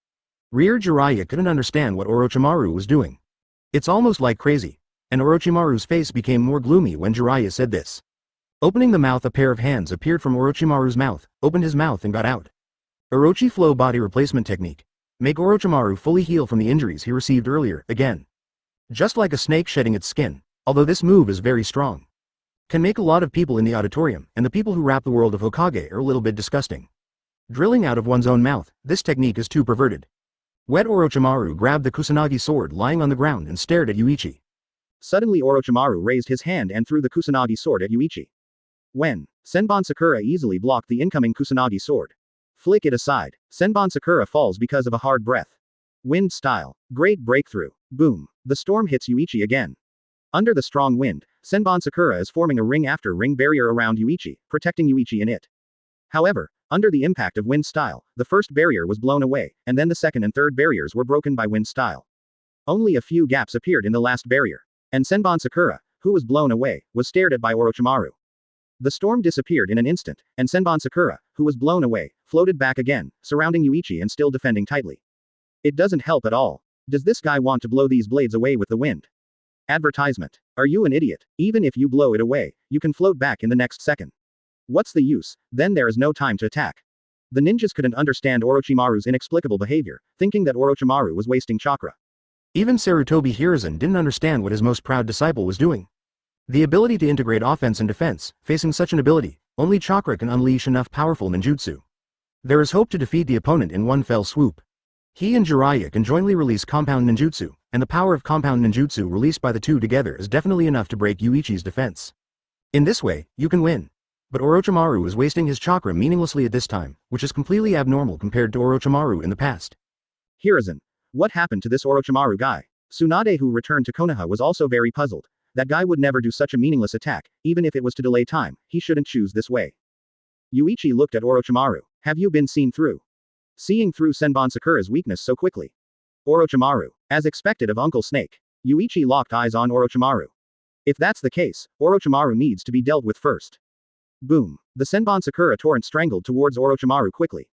Rear Jiraiya couldn't understand what Orochimaru was doing. It's almost like crazy. And Orochimaru's face became more gloomy when Jiraiya said this. Opening the mouth, a pair of hands appeared from Orochimaru's mouth, opened his mouth and got out. Orochi Flow Body Replacement Technique. Make Orochimaru fully heal from the injuries he received earlier, again. Just like a snake shedding its skin. Although this move is very strong. Can make a lot of people in the auditorium, and the people who wrap the world of Hokage are a little bit disgusting. Drilling out of one's own mouth, this technique is too perverted. Wet Orochimaru grabbed the Kusanagi sword lying on the ground and stared at Yuichi. Suddenly Orochimaru raised his hand and threw the Kusanagi sword at Yuichi. When, Senbon Sakura easily blocked the incoming Kusanagi sword. Flick it aside. Senbon Sakura falls because of a hard breath. Wind style. Great breakthrough. Boom. The storm hits Yuichi again. Under the strong wind, Senbon Sakura is forming a ring after ring barrier around Yuichi, protecting Yuichi in it. However, under the impact of wind style, the first barrier was blown away, and then the second and third barriers were broken by wind style. Only a few gaps appeared in the last barrier. And Senbon Sakura, who was blown away, was stared at by Orochimaru. The storm disappeared in an instant, and Senbon Sakura, who was blown away, floated back again, surrounding Yuichi and still defending tightly. It doesn't help at all. Does this guy want to blow these blades away with the wind? Advertisement. Are you an idiot? Even if you blow it away, you can float back in the next second. What's the use? Then there is no time to attack. The ninjas couldn't understand Orochimaru's inexplicable behavior, thinking that Orochimaru was wasting chakra. Even Sarutobi Hiruzen didn't understand what his most proud disciple was doing. The ability to integrate offense and defense, facing such an ability, only chakra can unleash enough powerful ninjutsu. There is hope to defeat the opponent in one fell swoop. He and Jiraiya can jointly release compound ninjutsu, and the power of compound ninjutsu released by the two together is definitely enough to break Yuichi's defense. In this way, you can win. But Orochimaru is wasting his chakra meaninglessly at this time, which is completely abnormal compared to Orochimaru in the past. Hiruzen. What happened to this Orochimaru guy? Tsunade, who returned to Konaha, was also very puzzled. That guy would never do such a meaningless attack, even if it was to delay time, he shouldn't choose this way. Yuichi looked at Orochimaru. Have you been seen through? Seeing through Senbon Sakura's weakness so quickly. Orochimaru. As expected of Uncle Snake. Yuichi locked eyes on Orochimaru. If that's the case, Orochimaru needs to be dealt with first. Boom. The Senbon Sakura torrent strangled towards Orochimaru quickly.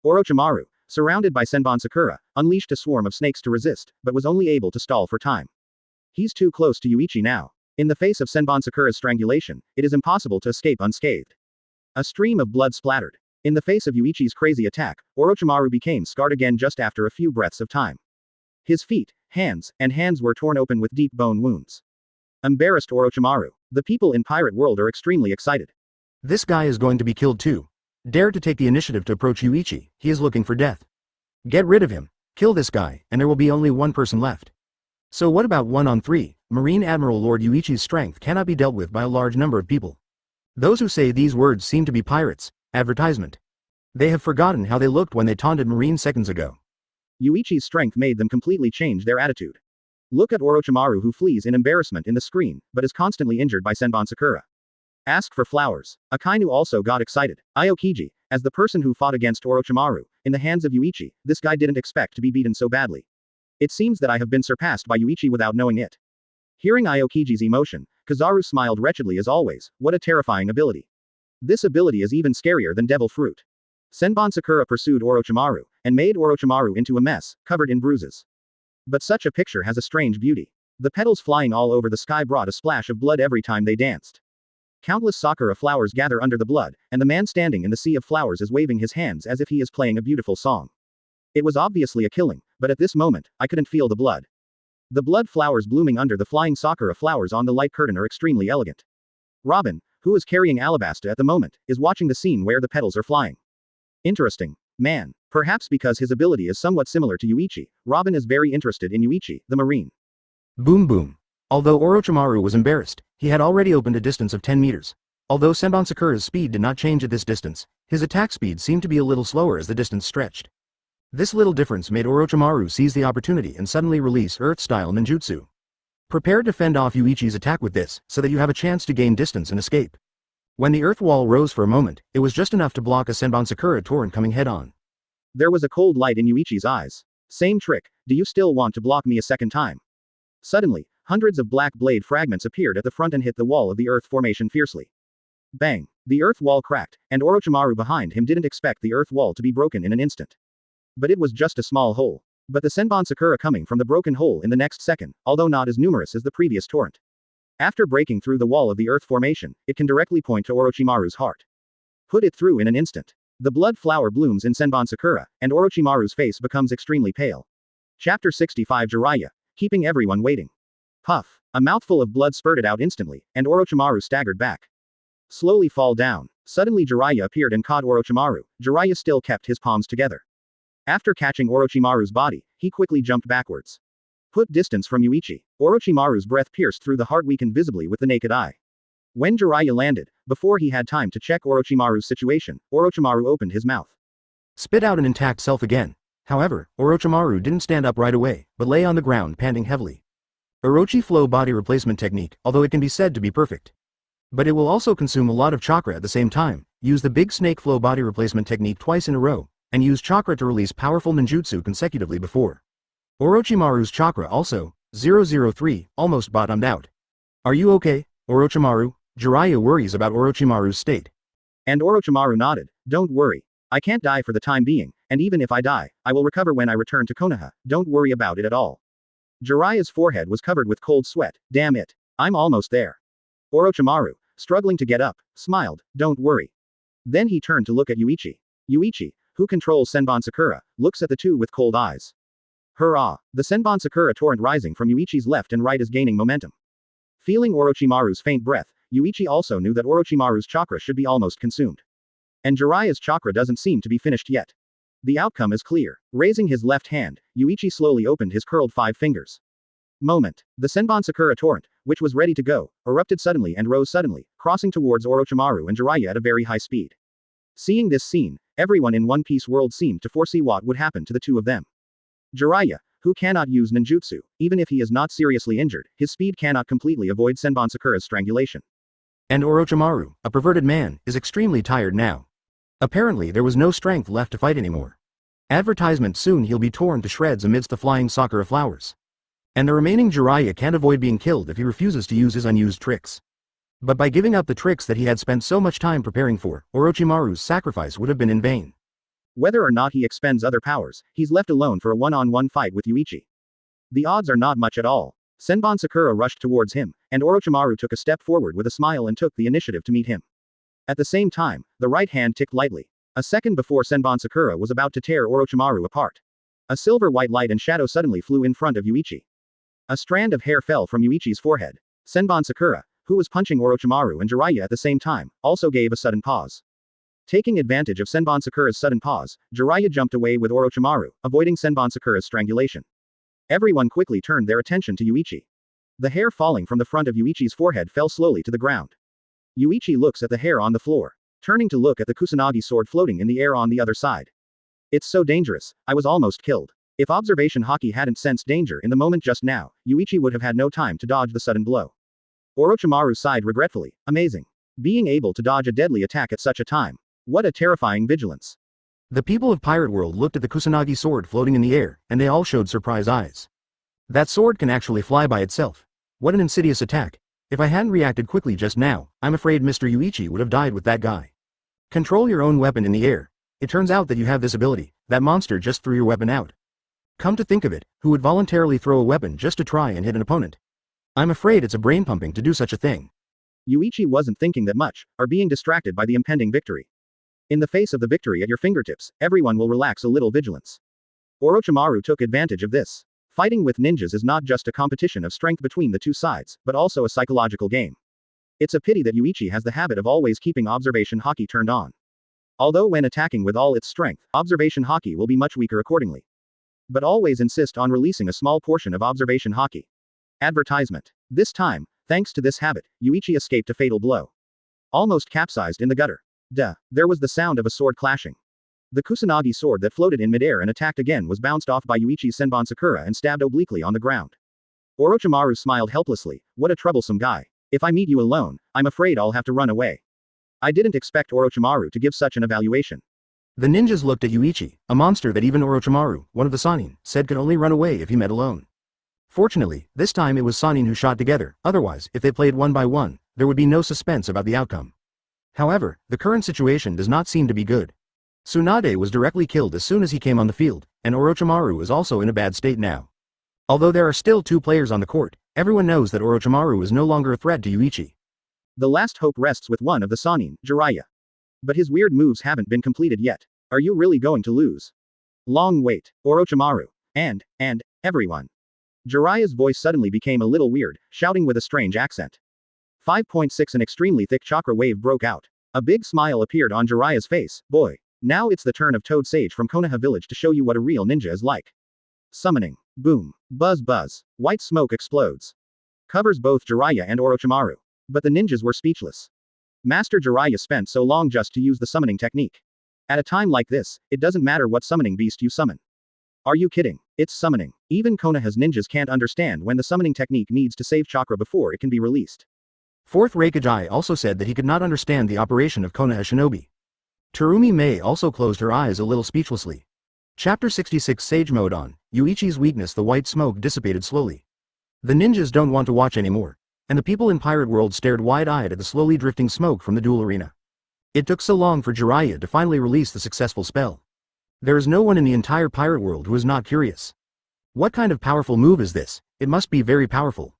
Orochimaru, surrounded by Senbon Sakura, unleashed a swarm of snakes to resist, but was only able to stall for time. He's too close to Yuichi now. In the face of Senbon Sakura's strangulation, it is impossible to escape unscathed. A stream of blood splattered. In the face of Yuichi's crazy attack, Orochimaru became scarred again just after a few breaths of time. His feet, hands were torn open with deep bone wounds. Embarrassed Orochimaru. The people in Pirate World are extremely excited. This guy is going to be killed too. Dare to take the initiative to approach Yuichi, he is looking for death. Get rid of him. Kill this guy, and there will be only one person left. So what about 1-on-3? Marine Admiral Lord Yuichi's strength cannot be dealt with by a large number of people. Those who say these words seem to be pirates. Advertisement. They have forgotten how they looked when they taunted Marine seconds ago. Yuichi's strength made them completely change their attitude. Look at Orochimaru, who flees in embarrassment in the screen, but is constantly injured by Senbon Sakura. Ask for flowers. Akainu also got excited. Aokiji, as the person who fought against Orochimaru, in the hands of Yuichi, this guy didn't expect to be beaten so badly. It seems that I have been surpassed by Yuichi without knowing it. Hearing Aokiji's emotion, Kizaru smiled wretchedly as always. What a terrifying ability. This ability is even scarier than Devil Fruit. Senbon Sakura pursued Orochimaru, and made Orochimaru into a mess, covered in bruises. But such a picture has a strange beauty. The petals flying all over the sky brought a splash of blood every time they danced. Countless sakura flowers gather under the blood, and the man standing in the sea of flowers is waving his hands as if he is playing a beautiful song. It was obviously a killing, but at this moment, I couldn't feel the blood. The blood flowers blooming under the flying sakura flowers on the light curtain are extremely elegant. Robin, who is carrying Alabasta at the moment, is watching the scene where the petals are flying. Interesting. Man. Perhaps because his ability is somewhat similar to Yuichi, Robin is very interested in Yuichi, the Marine. Boom boom. Although Orochimaru was embarrassed, he had already opened a distance of 10 meters. Although Senbon Sakura's speed did not change at this distance, his attack speed seemed to be a little slower as the distance stretched. This little difference made Orochimaru seize the opportunity and suddenly release Earth-style ninjutsu. Prepare to fend off Yuichi's attack with this, so that you have a chance to gain distance and escape. When the earth wall rose for a moment, it was just enough to block a Senbon Sakura torrent coming head-on. There was a cold light in Yuichi's eyes. Same trick, do you still want to block me a second time? Suddenly, hundreds of black blade fragments appeared at the front and hit the wall of the earth formation fiercely. Bang! The earth wall cracked, and Orochimaru behind him didn't expect the earth wall to be broken in an instant. But it was just a small hole. But the Senbon Sakura coming from the broken hole in the next second, although not as numerous as the previous torrent. After breaking through the wall of the earth formation, it can directly point to Orochimaru's heart. Put it through in an instant. The blood flower blooms in Senbon Sakura, and Orochimaru's face becomes extremely pale. Chapter 65 Jiraiya. Keeping everyone waiting. Puff. A mouthful of blood spurted out instantly, and Orochimaru staggered back. Slowly fall down. Suddenly Jiraiya appeared and caught Orochimaru. Jiraiya still kept his palms together. After catching Orochimaru's body, he quickly jumped backwards. Put distance from Yuichi. Orochimaru's breath pierced through the heart weakened visibly with the naked eye. When Jiraiya landed, before he had time to check Orochimaru's situation, Orochimaru opened his mouth. Spit out an intact self again. However, Orochimaru didn't stand up right away, but lay on the ground panting heavily. Orochi Flow Body Replacement Technique, although it can be said to be perfect. But it will also consume a lot of chakra at the same time. Use the Big Snake Flow Body Replacement Technique twice in a row, and use chakra to release powerful ninjutsu consecutively before. Orochimaru's chakra also, 003, almost bottomed out. Are you okay, Orochimaru? Jiraiya worries about Orochimaru's state. And Orochimaru nodded. Don't worry. I can't die for the time being, and even if I die, I will recover when I return to Konaha. Don't worry about it at all. Jiraiya's forehead was covered with cold sweat. Damn it. I'm almost there. Orochimaru, struggling to get up, smiled. Don't worry. Then he turned to look at Yuichi. Yuichi, who controls Senbon Sakura, looks at the two with cold eyes. Hurrah! The Senbon Sakura torrent rising from Yuichi's left and right is gaining momentum. Feeling Orochimaru's faint breath, Yuichi also knew that Orochimaru's chakra should be almost consumed. And Jiraiya's chakra doesn't seem to be finished yet. The outcome is clear. Raising his left hand, Yuichi slowly opened his curled 5 fingers. Moment. The Senbon Sakura torrent, which was ready to go, erupted suddenly and rose suddenly, crossing towards Orochimaru and Jiraiya at a very high speed. Seeing this scene, everyone in One Piece world seemed to foresee what would happen to the two of them. Jiraiya, who cannot use ninjutsu, even if he is not seriously injured, his speed cannot completely avoid Senbon Sakura's strangulation. And Orochimaru, a perverted man, is extremely tired now. Apparently there was no strength left to fight anymore. Advertisement soon he'll be torn to shreds amidst the flying sakura flowers. And the remaining Jiraiya can't avoid being killed if he refuses to use his unused tricks. But by giving up the tricks that he had spent so much time preparing for, Orochimaru's sacrifice would have been in vain. Whether or not he expends other powers, he's left alone for a one-on-one fight with Yuichi. The odds are not much at all. Senbon Sakura rushed towards him, and Orochimaru took a step forward with a smile and took the initiative to meet him. At the same time, the right hand ticked lightly. A second before Senbon Sakura was about to tear Orochimaru apart. A silver-white light and shadow suddenly flew in front of Yuichi. A strand of hair fell from Yuichi's forehead. Senbon Sakura, who was punching Orochimaru and Jiraiya at the same time, also gave a sudden pause. Taking advantage of Senbon Sakura's sudden pause, Jiraiya jumped away with Orochimaru, avoiding Senbon Sakura's strangulation. Everyone quickly turned their attention to Yuichi. The hair falling from the front of Yuichi's forehead fell slowly to the ground. Yuichi looks at the hair on the floor, turning to look at the Kusanagi sword floating in the air on the other side. It's so dangerous, I was almost killed. If observation Haki hadn't sensed danger in the moment just now, Yuichi would have had no time to dodge the sudden blow. Orochimaru sighed regretfully. Amazing. Being able to dodge a deadly attack at such a time. What a terrifying vigilance. The people of Pirate World looked at the Kusanagi sword floating in the air, and they all showed surprised eyes. That sword can actually fly by itself. What an insidious attack. If I hadn't reacted quickly just now, I'm afraid Mr. Yuichi would have died with that guy. Control your own weapon in the air. It turns out that you have this ability. That monster just threw your weapon out. Come to think of it, who would voluntarily throw a weapon just to try and hit an opponent? I'm afraid it's a brain pumping to do such a thing. Yuichi wasn't thinking that much, or being distracted by the impending victory. In the face of the victory at your fingertips, everyone will relax a little vigilance. Orochimaru took advantage of this. Fighting with ninjas is not just a competition of strength between the two sides, but also a psychological game. It's a pity that Yuichi has the habit of always keeping observation Haki turned on. Although when attacking with all its strength, observation Haki will be much weaker accordingly. But always insist on releasing a small portion of observation Haki. Advertisement. This time, thanks to this habit, Yuichi escaped a fatal blow. Almost capsized in the gutter. Duh. There was the sound of a sword clashing. The Kusanagi sword that floated in midair and attacked again was bounced off by Yuichi's Senbon Sakura and stabbed obliquely on the ground. Orochimaru smiled helplessly. What a troublesome guy. If I meet you alone, I'm afraid I'll have to run away. I didn't expect Orochimaru to give such an evaluation. The ninjas looked at Yuichi, a monster that even Orochimaru, one of the Sannin, said could only run away if he met alone. Fortunately, this time it was Sannin who shot together, otherwise, if they played one by one, there would be no suspense about the outcome. However, the current situation does not seem to be good. Tsunade was directly killed as soon as he came on the field, and Orochimaru is also in a bad state now. Although there are still 2 players on the court, everyone knows that Orochimaru is no longer a threat to Yuichi. The last hope rests with one of the Sannin, Jiraiya. But his weird moves haven't been completed yet. Are you really going to lose? Long wait. Orochimaru. And, everyone. Jiraiya's voice suddenly became a little weird, shouting with a strange accent. 5.6 An extremely thick chakra wave broke out. A big smile appeared on Jiraiya's face. Boy. Now it's the turn of Toad Sage from Konaha village to show you what a real ninja is like. Summoning. Boom. Buzz buzz. White smoke explodes. Covers both Jiraiya and Orochimaru. But the ninjas were speechless. Master Jiraiya spent so long just to use the summoning technique. At a time like this, it doesn't matter what summoning beast you summon. Are you kidding? It's summoning. Even Konoha's ninjas can't understand when the summoning technique needs to save chakra before it can be released. Fourth Raikage also said that he could not understand the operation of Konaha shinobi. Terumi Mei also closed her eyes a little speechlessly. Chapter 66 Sage Mode on. Yuichi's weakness. The white smoke dissipated slowly. The ninjas don't want to watch anymore, and the people in Pirate World stared wide-eyed at the slowly drifting smoke from the duel arena. It took so long for Jiraiya to finally release the successful spell. There is no one in the entire Pirate World who is not curious. What kind of powerful move is this? It must be very powerful.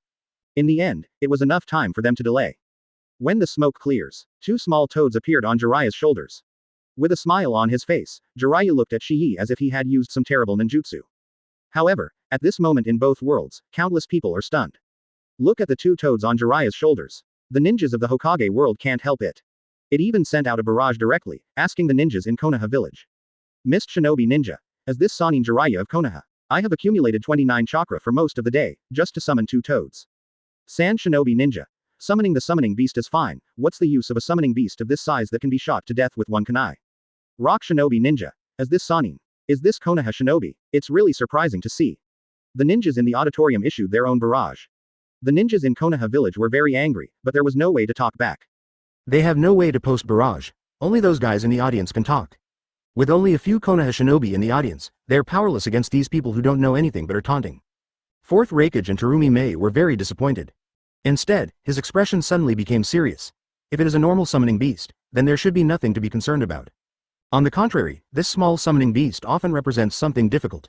In the end, it was enough time for them to delay. When the smoke clears, two small toads appeared on Jiraiya's shoulders. With a smile on his face, Jiraiya looked at Shihi as if he had used some terrible ninjutsu. However, at this moment in both worlds, countless people are stunned. Look at the two toads on Jiraiya's shoulders. The ninjas of the Hokage world can't help it. It even sent out a barrage directly, asking the ninjas in Konaha village. Mist Shinobi Ninja. As this Sanin Jiraiya of Konaha. I have accumulated 29 chakra for most of the day, just to summon two toads. Sand Shinobi Ninja. Summoning the summoning beast is fine, what's the use of a summoning beast of this size that can be shot to death with one kunai? Rock Shinobi Ninja. As this Sanin. Is this Konaha Shinobi? It's really surprising to see. The ninjas in the auditorium issued their own barrage. The ninjas in Konaha village were very angry, but there was no way to talk back. They have no way to post barrage. Only those guys in the audience can talk. With only a few Konaha shinobi in the audience, they are powerless against these people who don't know anything but are taunting. Fourth Raikage and Terumi Mei were very disappointed. Instead, his expression suddenly became serious. If it is a normal summoning beast, then there should be nothing to be concerned about. On the contrary, this small summoning beast often represents something difficult.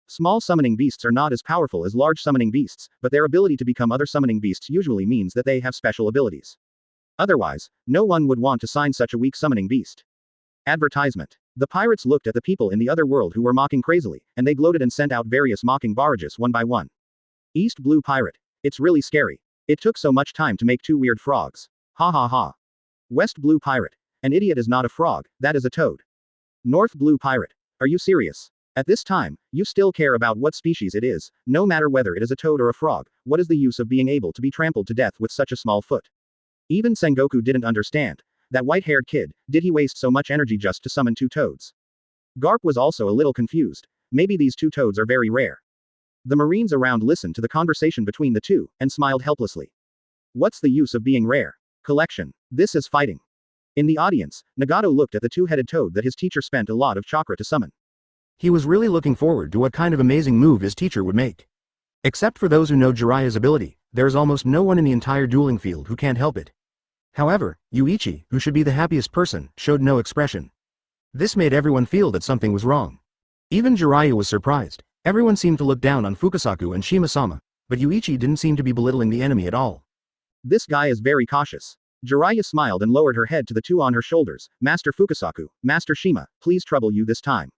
Small summoning beasts are not as powerful as large summoning beasts, but their ability to become other summoning beasts usually means that they have special abilities. Otherwise, no one would want to sign such a weak summoning beast. Advertisement. The pirates looked at the people in the other world who were mocking crazily, and they gloated and sent out various mocking barrages one by one. East Blue Pirate. It's really scary. It took so much time to make two weird frogs. Ha ha ha. West Blue Pirate. An idiot is not a frog, that is a toad. North Blue Pirate. Are you serious? At this time, you still care about what species it is, no matter whether it is a toad or a frog. What is the use of being able to be trampled to death with such a small foot? Even Sengoku didn't understand. That white-haired kid, did he waste so much energy just to summon two toads? Garp was also a little confused. Maybe these two toads are very rare. The Marines around listened to the conversation between the two, and smiled helplessly. What's the use of being rare? Collection. This is fighting. In the audience, Nagato looked at the two-headed toad that his teacher spent a lot of chakra to summon. He was really looking forward to what kind of amazing move his teacher would make. Except for those who know Jiraiya's ability, there is almost no one in the entire dueling field who can't help it. However, Yuichi, who should be the happiest person, showed no expression. This made everyone feel that something was wrong. Even Jiraiya was surprised. Everyone seemed to look down on Fukasaku and Shima-sama, but Yuichi didn't seem to be belittling the enemy at all. This guy is very cautious. Jiraiya smiled and lowered her head to the two on her shoulders. Master Fukasaku, Master Shima, please trouble you this time.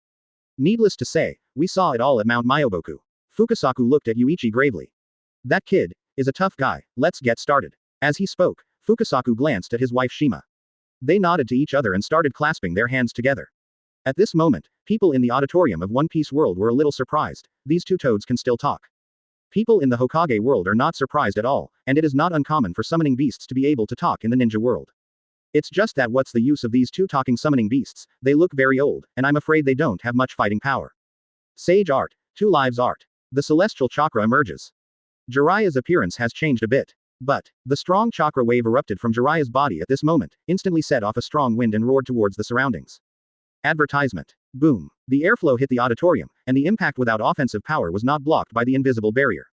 Needless to say, we saw it all at Mount Myoboku. Fukasaku looked at Yuichi gravely. That kid is a tough guy, let's get started. As he spoke, Fukasaku glanced at his wife Shima. They nodded to each other and started clasping their hands together. At this moment, people in the auditorium of One Piece world were a little surprised. These two toads can still talk. People in the Hokage world are not surprised at all, and it is not uncommon for summoning beasts to be able to talk in the ninja world. It's just that what's the use of these two talking summoning beasts? They look very old, and I'm afraid they don't have much fighting power. Sage Art. Two Lives Art. The celestial chakra emerges. Jiraiya's appearance has changed a bit. But, the strong chakra wave erupted from Jiraiya's body at this moment, instantly set off a strong wind and roared towards the surroundings. Advertisement. Boom. The airflow hit the auditorium, and the impact without offensive power was not blocked by the invisible barrier.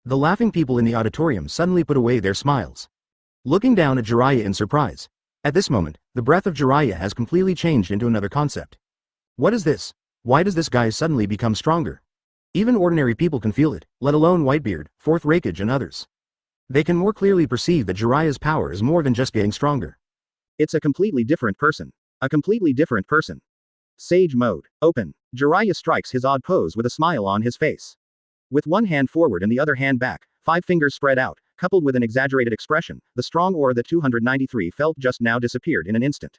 The laughing people in the auditorium suddenly put away their smiles. Looking down at Jiraiya in surprise. At this moment, the breath of Jiraiya has completely changed into another concept. What is this? Why does this guy suddenly become stronger? Even ordinary people can feel it, let alone Whitebeard, Fourth Raikage and others. They can more clearly perceive that Jiraiya's power is more than just getting stronger. It's a completely different person. A completely different person. Sage Mode. Open. Jiraiya strikes his odd pose with a smile on his face. With one hand forward and the other hand back, 5 fingers spread out, coupled with an exaggerated expression, the strong aura that 293 felt just now disappeared in an instant.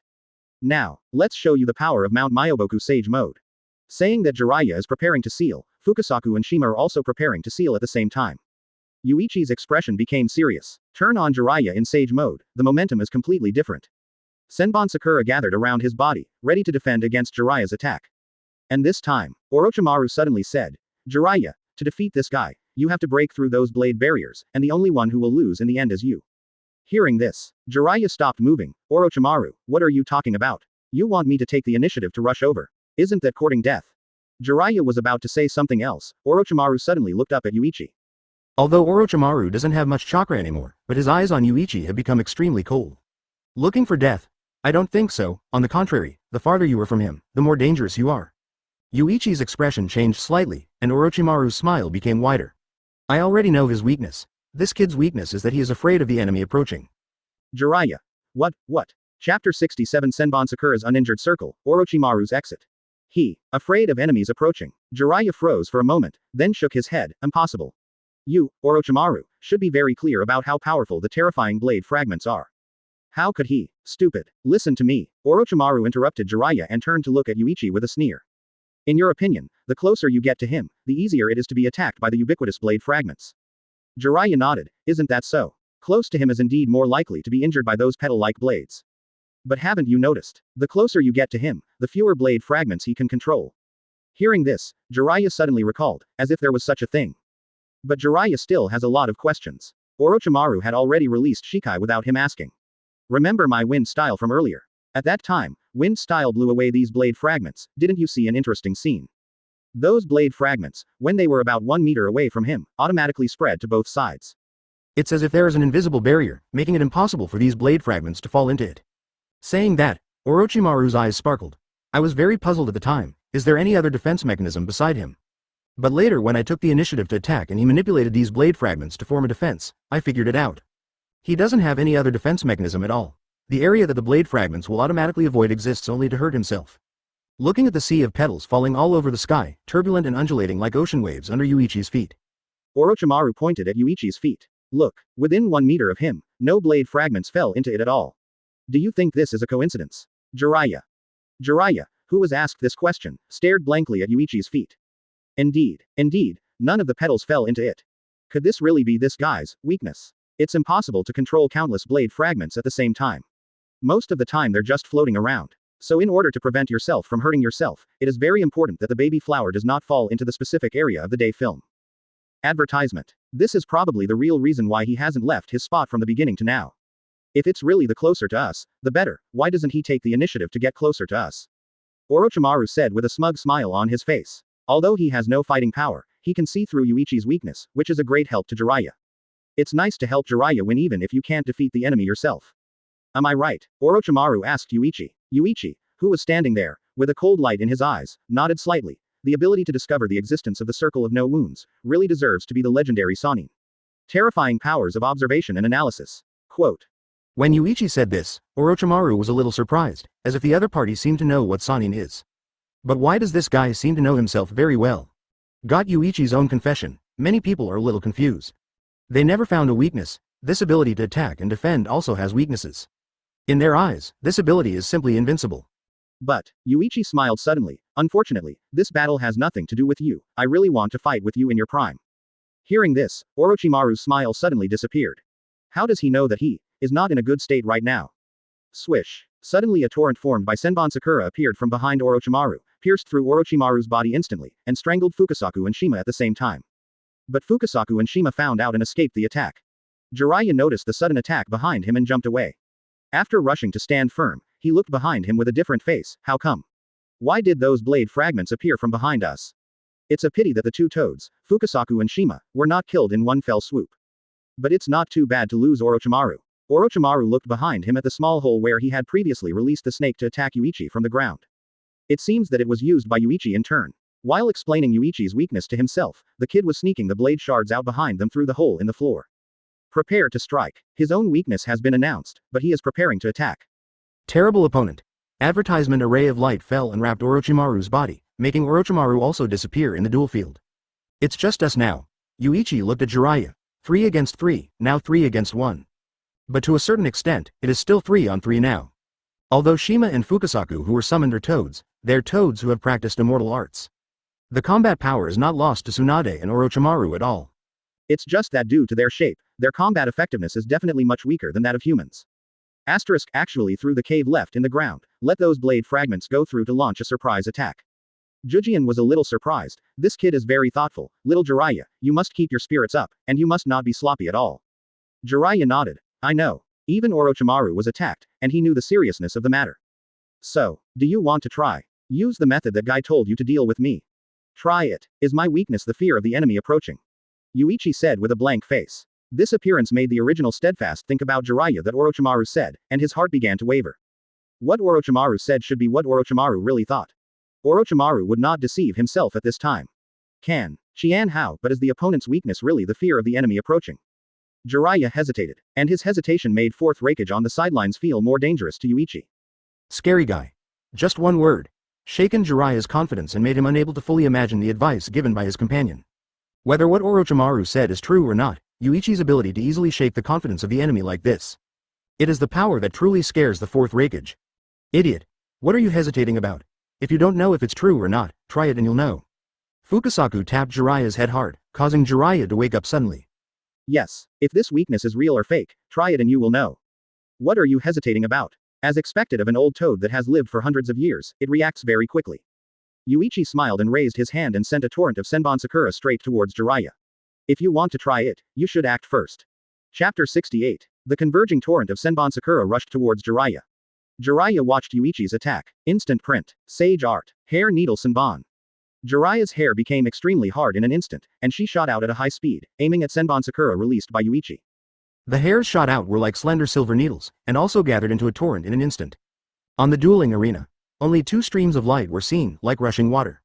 Now, let's show you the power of Mount Myoboku Sage Mode. Saying that Jiraiya is preparing to seal, Fukasaku and Shima are also preparing to seal at the same time. Yuichi's expression became serious. Turn on Jiraiya in Sage Mode, the momentum is completely different. Senbon Sakura gathered around his body, ready to defend against Jiraiya's attack. And this time, Orochimaru suddenly said, Jiraiya, to defeat this guy, you have to break through those blade barriers, and the only one who will lose in the end is you. Hearing this, Jiraiya stopped moving. Orochimaru, what are you talking about? You want me to take the initiative to rush over? Isn't that courting death? Jiraiya was about to say something else. Orochimaru suddenly looked up at Yuichi. Although Orochimaru doesn't have much chakra anymore, but his eyes on Yuichi have become extremely cold. Looking for death? I don't think so, on the contrary, the farther you are from him, the more dangerous you are. Yuichi's expression changed slightly, and Orochimaru's smile became wider. I already know his weakness. This kid's weakness is that he is afraid of the enemy approaching. Jiraiya. What? Chapter 67 Senbon Sakura's Uninjured Circle, Orochimaru's Exit. Afraid of enemies approaching. Jiraiya froze for a moment, then shook his head, impossible. You, Orochimaru, should be very clear about how powerful the terrifying blade fragments are. How could he? Stupid. Listen to me. Orochimaru interrupted Jiraiya and turned to look at Yuichi with a sneer. In your opinion, the closer you get to him, the easier it is to be attacked by the ubiquitous blade fragments. Jiraiya nodded. Isn't that so? Close to him is indeed more likely to be injured by those petal-like blades. But haven't you noticed? The closer you get to him, the fewer blade fragments he can control. Hearing this, Jiraiya suddenly recalled, as if there was such a thing. But Jiraiya still has a lot of questions. Orochimaru had already released Shikai without him asking. Remember my wind style from earlier? At that time, wind style blew away these blade fragments. Didn't you see an interesting scene? Those blade fragments, when they were about 1 meter away from him, automatically spread to both sides. It's as if there is an invisible barrier, making it impossible for these blade fragments to fall into it. Saying that, Orochimaru's eyes sparkled. I was very puzzled at the time. Is there any other defense mechanism beside him? But later when I took the initiative to attack and he manipulated these blade fragments to form a defense, I figured it out. He doesn't have any other defense mechanism at all. The area that the blade fragments will automatically avoid exists only to hurt himself. Looking at the sea of petals falling all over the sky, turbulent and undulating like ocean waves under Yuichi's feet. Orochimaru pointed at Yuichi's feet. Look, within 1 meter of him, no blade fragments fell into it at all. Do you think this is a coincidence? Jiraiya, who was asked this question, stared blankly at Yuichi's feet. Indeed, none of the petals fell into it. Could this really be this guy's weakness? It's impossible to control countless blade fragments at the same time. Most of the time they're just floating around. So in order to prevent yourself from hurting yourself, it is very important that the baby flower does not fall into the specific area of the day film. Advertisement. This is probably the real reason why he hasn't left his spot from the beginning to now. If it's really the closer to us, the better. Why doesn't he take the initiative to get closer to us? Orochimaru said with a smug smile on his face. Although he has no fighting power, he can see through Yuichi's weakness, which is a great help to Jiraiya. It's nice to help Jiraiya win even if you can't defeat the enemy yourself. Am I right? Orochimaru asked Yuichi. Yuichi, who was standing there, with a cold light in his eyes, nodded slightly. The ability to discover the existence of the Circle of No Wounds really deserves to be the legendary Sannin. Terrifying powers of observation and analysis. Quote. When Yuichi said this, Orochimaru was a little surprised, as if the other party seemed to know what Sannin is. But why does this guy seem to know himself very well? Got Yuichi's own confession, many people are a little confused. They never found a weakness. This ability to attack and defend also has weaknesses. In their eyes, this ability is simply invincible. But, Yuichi smiled suddenly. Unfortunately, this battle has nothing to do with you. I really want to fight with you in your prime. Hearing this, Orochimaru's smile suddenly disappeared. How does he know that he is not in a good state right now? Swish. Suddenly a torrent formed by Senbon Sakura appeared from behind Orochimaru, pierced through Orochimaru's body instantly, and strangled Fukasaku and Shima at the same time. But Fukasaku and Shima found out and escaped the attack. Jiraiya noticed the sudden attack behind him and jumped away. After rushing to stand firm, he looked behind him with a different face. How come? Why did those blade fragments appear from behind us? It's a pity that the two toads, Fukasaku and Shima, were not killed in one fell swoop. But it's not too bad to lose Orochimaru. Orochimaru looked behind him at the small hole where he had previously released the snake to attack Yuichi from the ground. It seems that it was used by Yuichi in turn. While explaining Yuichi's weakness to himself, the kid was sneaking the blade shards out behind them through the hole in the floor. Prepare to strike. His own weakness has been announced, but he is preparing to attack. Terrible opponent. Advertisement. A ray of light fell and wrapped Orochimaru's body, making Orochimaru also disappear in the duel field. It's just us now. Yuichi looked at Jiraiya. 3 against 3, now 3 against 1. But to a certain extent, it is still 3 on 3 now. Although Shima and Fukasaku who were summoned are toads, they're toads who have practiced immortal arts. The combat power is not lost to Tsunade and Orochimaru at all. It's just that due to their shape, their combat effectiveness is definitely much weaker than that of humans. Asterisk actually through the cave left in the ground, let those blade fragments go through to launch a surprise attack. Jujian was a little surprised. This kid is very thoughtful. Little Jiraiya, you must keep your spirits up, and you must not be sloppy at all. Jiraiya nodded. I know. Even Orochimaru was attacked, and he knew the seriousness of the matter. So, do you want to try? Use the method that guy told you to deal with me. Try it. Is my weakness the fear of the enemy approaching? Yuichi said with a blank face. This appearance made the original steadfast think about Jiraiya that Orochimaru said, and his heart began to waver. What Orochimaru said should be what Orochimaru really thought. Orochimaru would not deceive himself at this time. Can Qian how, but is the opponent's weakness really the fear of the enemy approaching? Jiraiya hesitated, and his hesitation made fourth Raikage on the sidelines feel more dangerous to Yuichi. Scary guy. Just one word. Shaken Jiraiya's confidence and made him unable to fully imagine the advice given by his companion. Whether what Orochimaru said is true or not, Yuichi's ability to easily shake the confidence of the enemy like this. It is the power that truly scares the fourth Raikage. Idiot. What are you hesitating about? If you don't know if it's true or not, try it and you'll know. Fukasaku tapped Jiraiya's head hard, causing Jiraiya to wake up suddenly. Yes, if this weakness is real or fake, try it and you will know. What are you hesitating about? As expected of an old toad that has lived for hundreds of years, it reacts very quickly. Yuichi smiled and raised his hand and sent a torrent of Senbon Sakura straight towards Jiraiya. If you want to try it, you should act first. Chapter 68. The converging torrent of Senbon Sakura rushed towards Jiraiya. Jiraiya watched Yuichi's attack. Instant print. Sage art. Hair needle Senbon. Jiraiya's hair became extremely hard in an instant, and she shot out at a high speed, aiming at Senbon Sakura released by Yuichi. The hairs shot out were like slender silver needles, and also gathered into a torrent in an instant. On the dueling arena, only 2 streams of light were seen, like rushing water.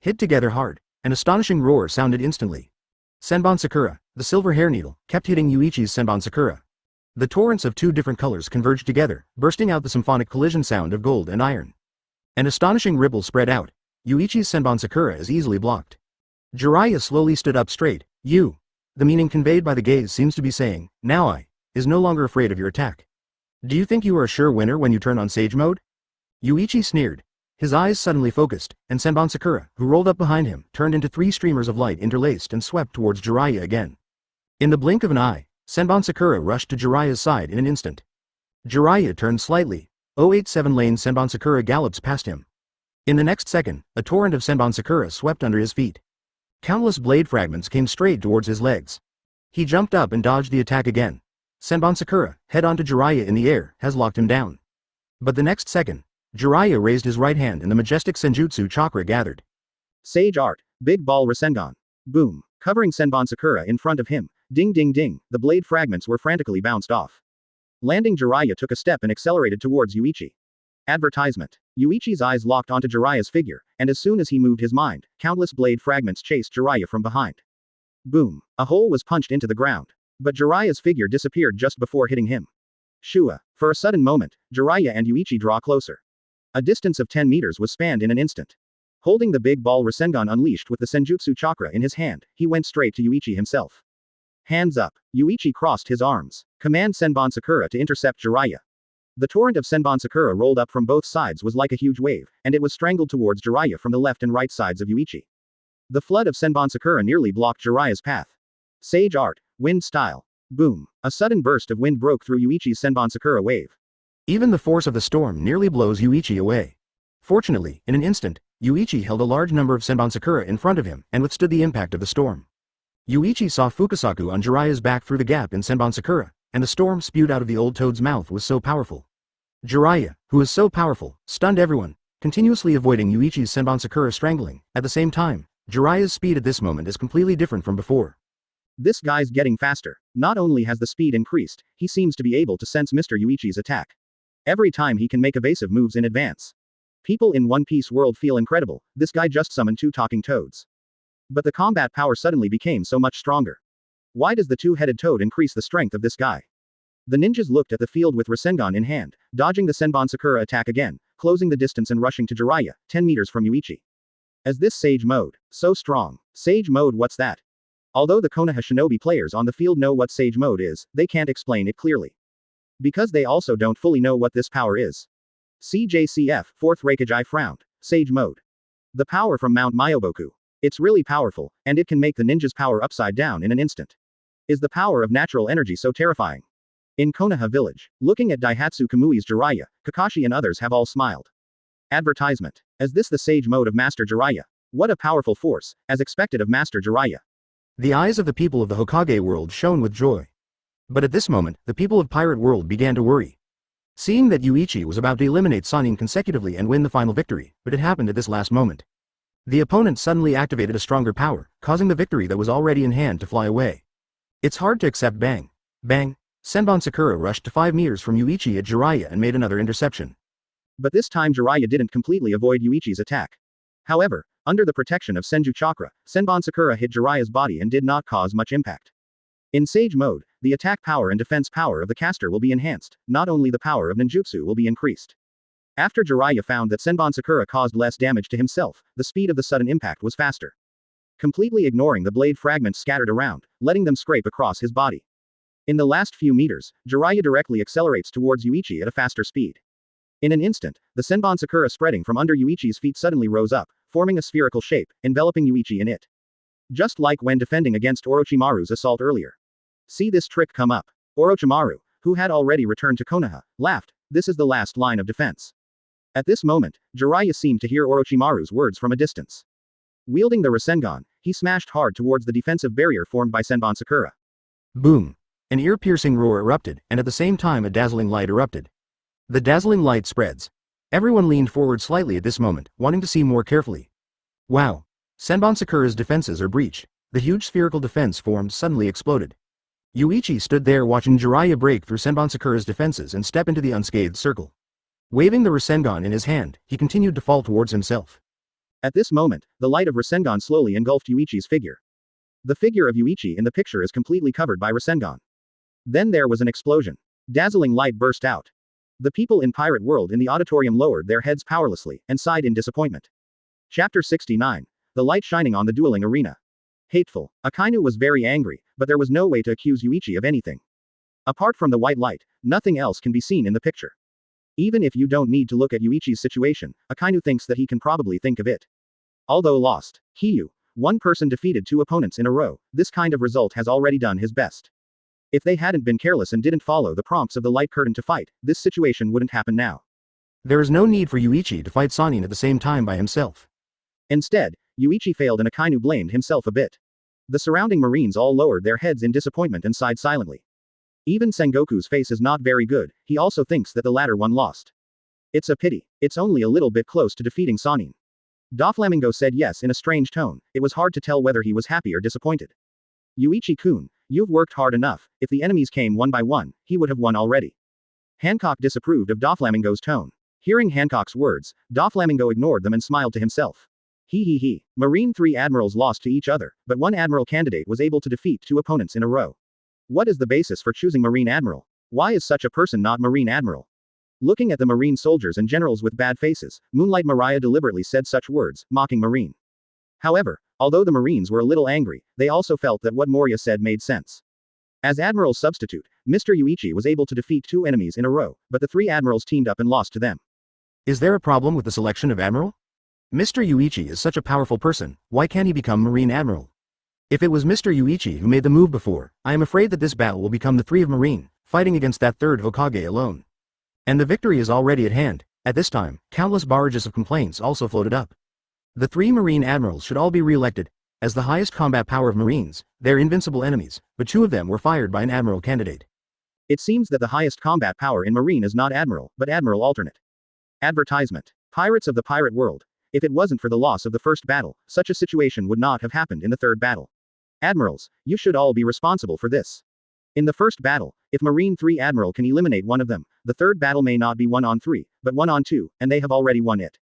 Hit together hard, an astonishing roar sounded instantly. Senbon Sakura, the silver hair needle, kept hitting Yuichi's Senbon Sakura. The torrents of 2 different colors converged together, bursting out the symphonic collision sound of gold and iron. An astonishing ripple spread out. Yuichi's Senbon Sakura is easily blocked. Jiraiya slowly stood up straight. You. The meaning conveyed by the gaze seems to be saying, now I is no longer afraid of your attack. Do you think you are a sure winner when you turn on Sage mode? Yuichi sneered. His eyes suddenly focused, and Senbon Sakura, who rolled up behind him, turned into 3 streamers of light interlaced and swept towards Jiraiya again. In the blink of an eye, Senbon Sakura rushed to Jiraiya's side in an instant. Jiraiya turned slightly. 087 lane Senbon Sakura gallops past him. In the next second, a torrent of Senbon Sakura swept under his feet. Countless blade fragments came straight towards his legs. He jumped up and dodged the attack again. Senbon Sakura, head on to Jiraiya in the air, has locked him down. But the next second, Jiraiya raised his right hand and the majestic Senjutsu chakra gathered. Sage art, big ball Rasengan. Boom, covering Senbon Sakura in front of him. Ding ding ding, the blade fragments were frantically bounced off. Landing, Jiraiya took a step and accelerated towards Yuichi. Advertisement. Yuichi's eyes locked onto Jiraiya's figure, and as soon as he moved his mind, countless blade fragments chased Jiraiya from behind. Boom, a hole was punched into the ground. But Jiraiya's figure disappeared just before hitting him. Shua. For a sudden moment, Jiraiya and Yuichi draw closer. A distance of 10 meters was spanned in an instant. Holding the big ball Rasengan unleashed with the Senjutsu chakra in his hand, he went straight to Yuichi himself. Hands up. Yuichi crossed his arms. Command Senbon Sakura to intercept Jiraiya. The torrent of Senbon Sakura rolled up from both sides was like a huge wave, and it was strangled towards Jiraiya from the left and right sides of Yuichi. The flood of Senbon Sakura nearly blocked Jiraiya's path. Sage art, wind style. Boom. A sudden burst of wind broke through Yuichi's Senbon Sakura wave. Even the force of the storm nearly blows Yuichi away. Fortunately, in an instant, Yuichi held a large number of Senbon Sakura in front of him and withstood the impact of the storm. Yuichi saw Fukasaku on Jiraiya's back through the gap in Senbon Sakura, and the storm spewed out of the old toad's mouth was so powerful. Jiraiya, who is so powerful, stunned everyone, continuously avoiding Yuichi's Senbon Sakura strangling. At the same time, Jiraiya's speed at this moment is completely different from before. This guy's getting faster. Not only has the speed increased, he seems to be able to sense Mr. Yuichi's attack. Every time he can make evasive moves in advance. People in One Piece world feel incredible, this guy just summoned 2 talking toads. But the combat power suddenly became so much stronger. Why does the 2-headed toad increase the strength of this guy? The ninjas looked at the field with Rasengan in hand, dodging the Senbon Sakura attack again, closing the distance and rushing to Jiraiya, 10 meters from Yuichi. As this Sage Mode. So strong. Sage Mode, what's that? Although the Konaha shinobi players on the field know what Sage Mode is, they can't explain it clearly. Because they also don't fully know what this power is. CJCF, 4th Raikage frowned. Sage Mode. The power from Mount Myoboku. It's really powerful, and it can make the ninja's power upside down in an instant. Is the power of natural energy so terrifying? In Konaha village, looking at Daihatsu Kamui's Jiraiya, Kakashi and others have all smiled. Advertisement. Is this the Sage Mode of Master Jiraiya? What a powerful force, as expected of Master Jiraiya. The eyes of the people of the Hokage world shone with joy. But at this moment, the people of Pirate World began to worry. Seeing that Yuichi was about to eliminate Sannin consecutively and win the final victory, but it happened at this last moment. The opponent suddenly activated a stronger power, causing the victory that was already in hand to fly away. It's hard to accept. Bang. Bang. Senbon Sakura rushed to 5 meters from Yuichi at Jiraiya and made another interception. But this time Jiraiya didn't completely avoid Yuichi's attack. However, under the protection of Senju Chakra, Senbon Sakura hit Jiraiya's body and did not cause much impact. In Sage Mode, the attack power and defense power of the caster will be enhanced, not only the power of ninjutsu will be increased. After Jiraiya found that Senbon Sakura caused less damage to himself, the speed of the sudden impact was faster. Completely ignoring the blade fragments scattered around, letting them scrape across his body. In the last few meters, Jiraiya directly accelerates towards Yuichi at a faster speed. In an instant, the Senbon Sakura spreading from under Yuichi's feet suddenly rose up, forming a spherical shape, enveloping Yuichi in it. Just like when defending against Orochimaru's assault earlier. See this trick come up. Orochimaru, who had already returned to Konaha, laughed. This is the last line of defense. At this moment, Jiraiya seemed to hear Orochimaru's words from a distance. Wielding the Rasengan, he smashed hard towards the defensive barrier formed by Senbon Sakura. Boom. An ear-piercing roar erupted, and at the same time a dazzling light erupted. The dazzling light spreads. Everyone leaned forward slightly at this moment, wanting to see more carefully. Wow. Senbon Sakura's defenses are breached. The huge spherical defense formed suddenly exploded. Yuichi stood there watching Jiraiya break through Senbon Sakura's defenses and step into the unscathed circle. Waving the Rasengan in his hand, he continued to fall towards himself. At this moment, the light of Rasengan slowly engulfed Yuichi's figure. The figure of Yuichi in the picture is completely covered by Rasengan. Then there was an explosion. Dazzling light burst out. The people in Pirate World in the auditorium lowered their heads powerlessly, and sighed in disappointment. Chapter 69. The light shining on the dueling arena. Hateful. Akainu was very angry, but there was no way to accuse Yuichi of anything. Apart from the white light, nothing else can be seen in the picture. Even if you don't need to look at Yuichi's situation, Akainu thinks that he can probably think of it. Although lost, Hiyu, one person defeated 2 opponents in a row, this kind of result has already done his best. If they hadn't been careless and didn't follow the prompts of the light curtain to fight, this situation wouldn't happen now. There is no need for Yuichi to fight Sannin at the same time by himself. Instead, Yuichi failed and Akainu blamed himself a bit. The surrounding Marines all lowered their heads in disappointment and sighed silently. Even Sengoku's face is not very good, he also thinks that the latter one lost. It's a pity, it's only a little bit close to defeating Sannin. Doflamingo said yes in a strange tone, it was hard to tell whether he was happy or disappointed. Yuichi-kun, you've worked hard enough, if the enemies came one by one, he would have won already. Hancock disapproved of Doflamingo's tone. Hearing Hancock's words, Doflamingo ignored them and smiled to himself. He. Marine 3 admirals lost to each other, but one admiral candidate was able to defeat 2 opponents in a row. What is the basis for choosing Marine Admiral? Why is such a person not Marine Admiral? Looking at the Marine soldiers and generals with bad faces, Moonlight Mariah deliberately said such words, mocking Marine. However, although the Marines were a little angry, they also felt that what Moria said made sense. As Admiral's substitute, Mr. Yuichi was able to defeat 2 enemies in a row, but the 3 admirals teamed up and lost to them. Is there a problem with the selection of Admiral? Mr. Yuichi is such a powerful person, why can't he become Marine Admiral? If it was Mr. Yuichi who made the move before, I am afraid that this battle will become the 3 of Marine, fighting against that 3rd Hokage alone. And the victory is already at hand. At this time, countless barrages of complaints also floated up. The 3 Marine Admirals should all be re-elected. As the highest combat power of Marines, they're invincible enemies, but 2 of them were fired by an Admiral candidate. It seems that the highest combat power in Marine is not Admiral, but Admiral alternate. Advertisement. Pirates of the Pirate World. If it wasn't for the loss of the first battle, such a situation would not have happened in the 3rd battle. Admirals, you should all be responsible for this. In the first battle, if Marine 3 Admiral can eliminate one of them, the 3rd battle may not be 1-on-3, but 1-on-2, and they have already won it.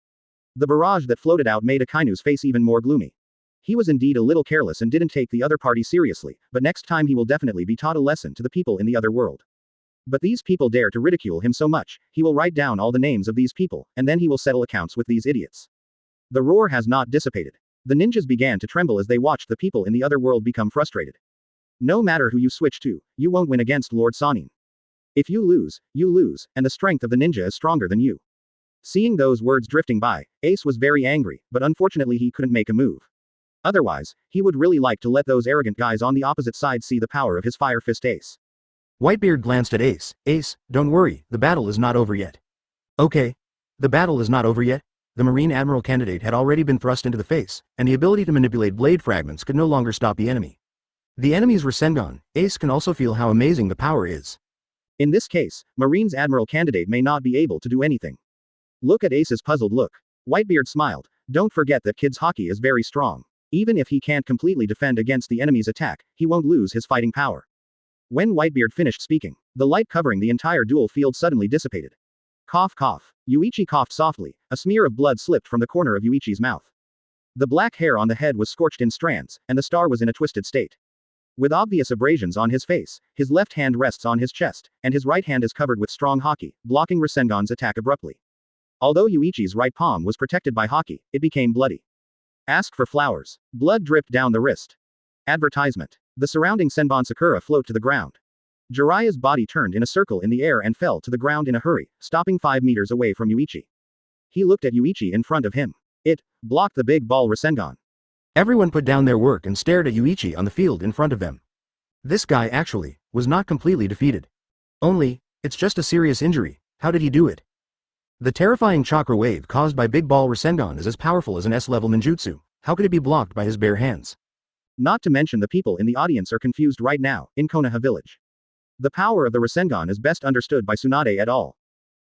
The barrage that floated out made Akainu's face even more gloomy. He was indeed a little careless and didn't take the other party seriously, but next time he will definitely be taught a lesson to the people in the other world. But these people dare to ridicule him so much, he will write down all the names of these people, and then he will settle accounts with these idiots. The roar has not dissipated. The ninjas began to tremble as they watched the people in the other world become frustrated. No matter who you switch to, you won't win against Lord Sanin. If you lose, and the strength of the ninja is stronger than you. Seeing those words drifting by, Ace was very angry, but unfortunately he couldn't make a move. Otherwise, he would really like to let those arrogant guys on the opposite side see the power of his Fire Fist Ace. Whitebeard glanced at Ace. Ace, don't worry, the battle is not over yet. Okay. The battle is not over yet? The Marine Admiral candidate had already been thrust into the face, and the ability to manipulate blade fragments could no longer stop the enemy. The enemy's Rasengan. Ace can also feel how amazing the power is. In this case, Marine's Admiral candidate may not be able to do anything. Look at Ace's puzzled look. Whitebeard smiled. Don't forget that kid's hockey is very strong. Even if he can't completely defend against the enemy's attack, he won't lose his fighting power. When Whitebeard finished speaking, the light covering the entire duel field suddenly dissipated. Cough cough. Yuichi coughed softly. A smear of blood slipped from the corner of Yuichi's mouth. The black hair on the head was scorched in strands, and the star was in a twisted state. With obvious abrasions on his face, his left hand rests on his chest, and his right hand is covered with strong haki, blocking Rasengan's attack abruptly. Although Yuichi's right palm was protected by haki, it became bloody. Ask for flowers. Blood dripped down the wrist. Advertisement. The surrounding Senbon Sakura float to the ground. Jiraiya's body turned in a circle in the air and fell to the ground in a hurry, stopping 5 meters away from Yuichi. He looked at Yuichi in front of him. It blocked the big ball Rasengan. Everyone put down their work and stared at Yuichi on the field in front of them. This guy actually was not completely defeated. Only, it's just a serious injury. How did he do it? The terrifying chakra wave caused by Big Ball Rasengan is as powerful as an S-level ninjutsu. How could it be blocked by his bare hands? Not to mention the people in the audience are confused right now, in Konaha village. The power of the Rasengan is best understood by Tsunade et al.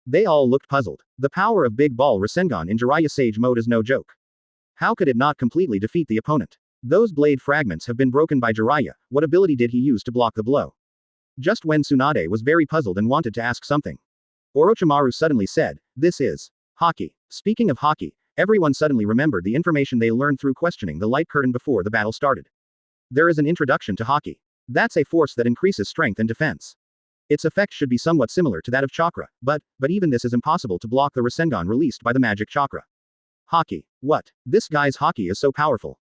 They all looked puzzled. The power of Big Ball Rasengan in Jiraiya Sage mode is no joke. How could it not completely defeat the opponent? Those blade fragments have been broken by Jiraiya. What ability did he use to block the blow? Just when Tsunade was very puzzled and wanted to ask something, Orochimaru suddenly said, "This is hockey." Speaking of hockey, everyone suddenly remembered the information they learned through questioning the light curtain before the battle started. There is an introduction to hockey. That's a force that increases strength and defense. Its effect should be somewhat similar to that of chakra, but even this is impossible to block the Rasengan released by the magic chakra. Hockey. What? This guy's hockey is so powerful.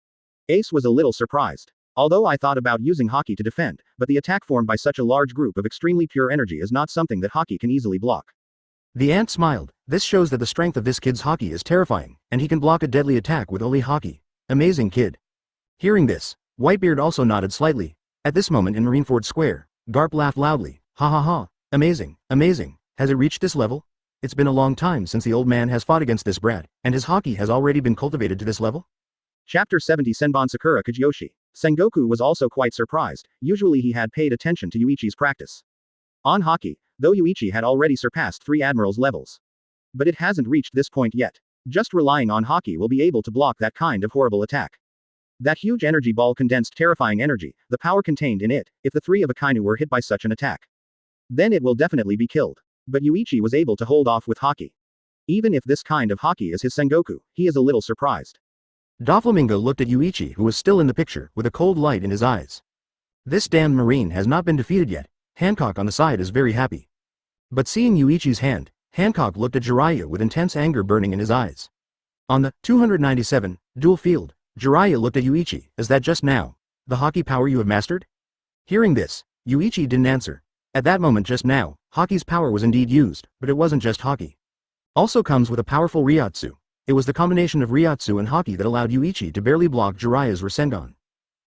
Ace was a little surprised. Although I thought about using hockey to defend, but the attack formed by such a large group of extremely pure energy is not something that hockey can easily block. The ant smiled. This shows that the strength of this kid's hockey is terrifying, and he can block a deadly attack with only hockey. Amazing kid. Hearing this, Whitebeard also nodded slightly. At this moment in Marineford Square, Garp laughed loudly. Ha ha ha. Amazing, amazing. Has it reached this level? It's been a long time since the old man has fought against this brat, and his hockey has already been cultivated to this level? Chapter 70 Senbon Sakura Kageyoshi. Sengoku was also quite surprised. Usually he had paid attention to Yuichi's practice on hockey, though Yuichi had already surpassed 3 admirals levels. But it hasn't reached this point yet. Just relying on hockey will be able to block that kind of horrible attack. That huge energy ball condensed terrifying energy, the power contained in it, if the 3 of Akainu were hit by such an attack, then it will definitely be killed. But Yuichi was able to hold off with hockey. Even if this kind of hockey is his Sengoku, he is a little surprised. Doflamingo looked at Yuichi, who was still in the picture, with a cold light in his eyes. This damned marine has not been defeated yet. Hancock on the side is very happy. But seeing Yuichi's hand, Hancock looked at Jiraiya with intense anger burning in his eyes. On the 297 duel field, Jiraiya looked at Yuichi. Is that just now the hockey power you have mastered? Hearing this, Yuichi didn't answer. At that moment just now, hockey's power was indeed used, but it wasn't just hockey. Also comes with a powerful Ryatsu. It was the combination of Ryatsu and hockey that allowed Yuichi to barely block Jiraiya's Rasengan.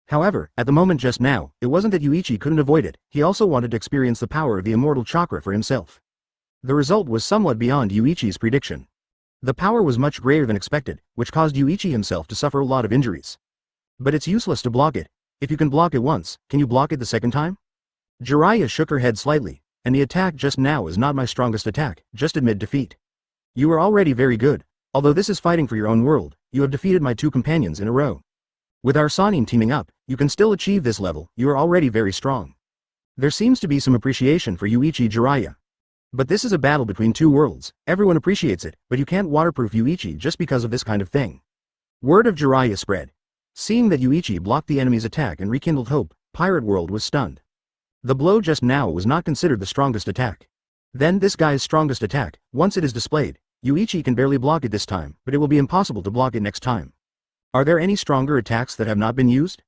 However, at the moment just now, it wasn't that Yuichi couldn't avoid it, he also wanted to experience the power of the immortal chakra for himself. The result was somewhat beyond Yuichi's prediction. The power was much greater than expected, which caused Yuichi himself to suffer a lot of injuries. But it's useless to block it. If you can block it once, can you block it the second time? Jiraiya shook her head slightly, and the attack just now is not my strongest attack, just admit defeat. You are already very good. Although this is fighting for your own world, you have defeated my 2 companions in a row. With our Sanin teaming up, you can still achieve this level, you are already very strong. There seems to be some appreciation for Yuichi Jiraiya. But this is a battle between 2 worlds, everyone appreciates it, but you can't waterproof Yuichi just because of this kind of thing. Word of Jiraiya spread. Seeing that Yuichi blocked the enemy's attack and rekindled hope, Pirate World was stunned. The blow just now was not considered the strongest attack. Then this guy's strongest attack, once it is displayed, Yuichi can barely block it this time, but it will be impossible to block it next time. Are there any stronger attacks that have not been used?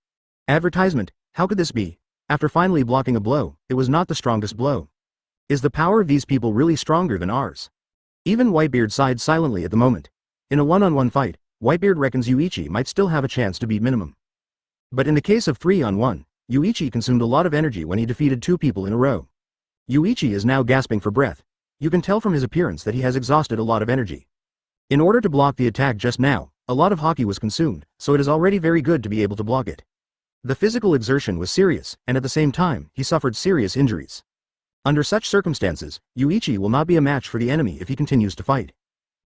Advertisement, how could this be? After finally blocking a blow, it was not the strongest blow. Is the power of these people really stronger than ours? Even Whitebeard sighed silently at the moment. In a one-on-one fight, Whitebeard reckons Yuichi might still have a chance to beat minimum. But in the case of 3-on-1, Yuichi consumed a lot of energy when he defeated 2 people in a row. Yuichi is now gasping for breath. You can tell from his appearance that he has exhausted a lot of energy. In order to block the attack just now, a lot of Haki was consumed, so it is already very good to be able to block it. The physical exertion was serious, and at the same time, he suffered serious injuries. Under such circumstances, Yuichi will not be a match for the enemy if he continues to fight.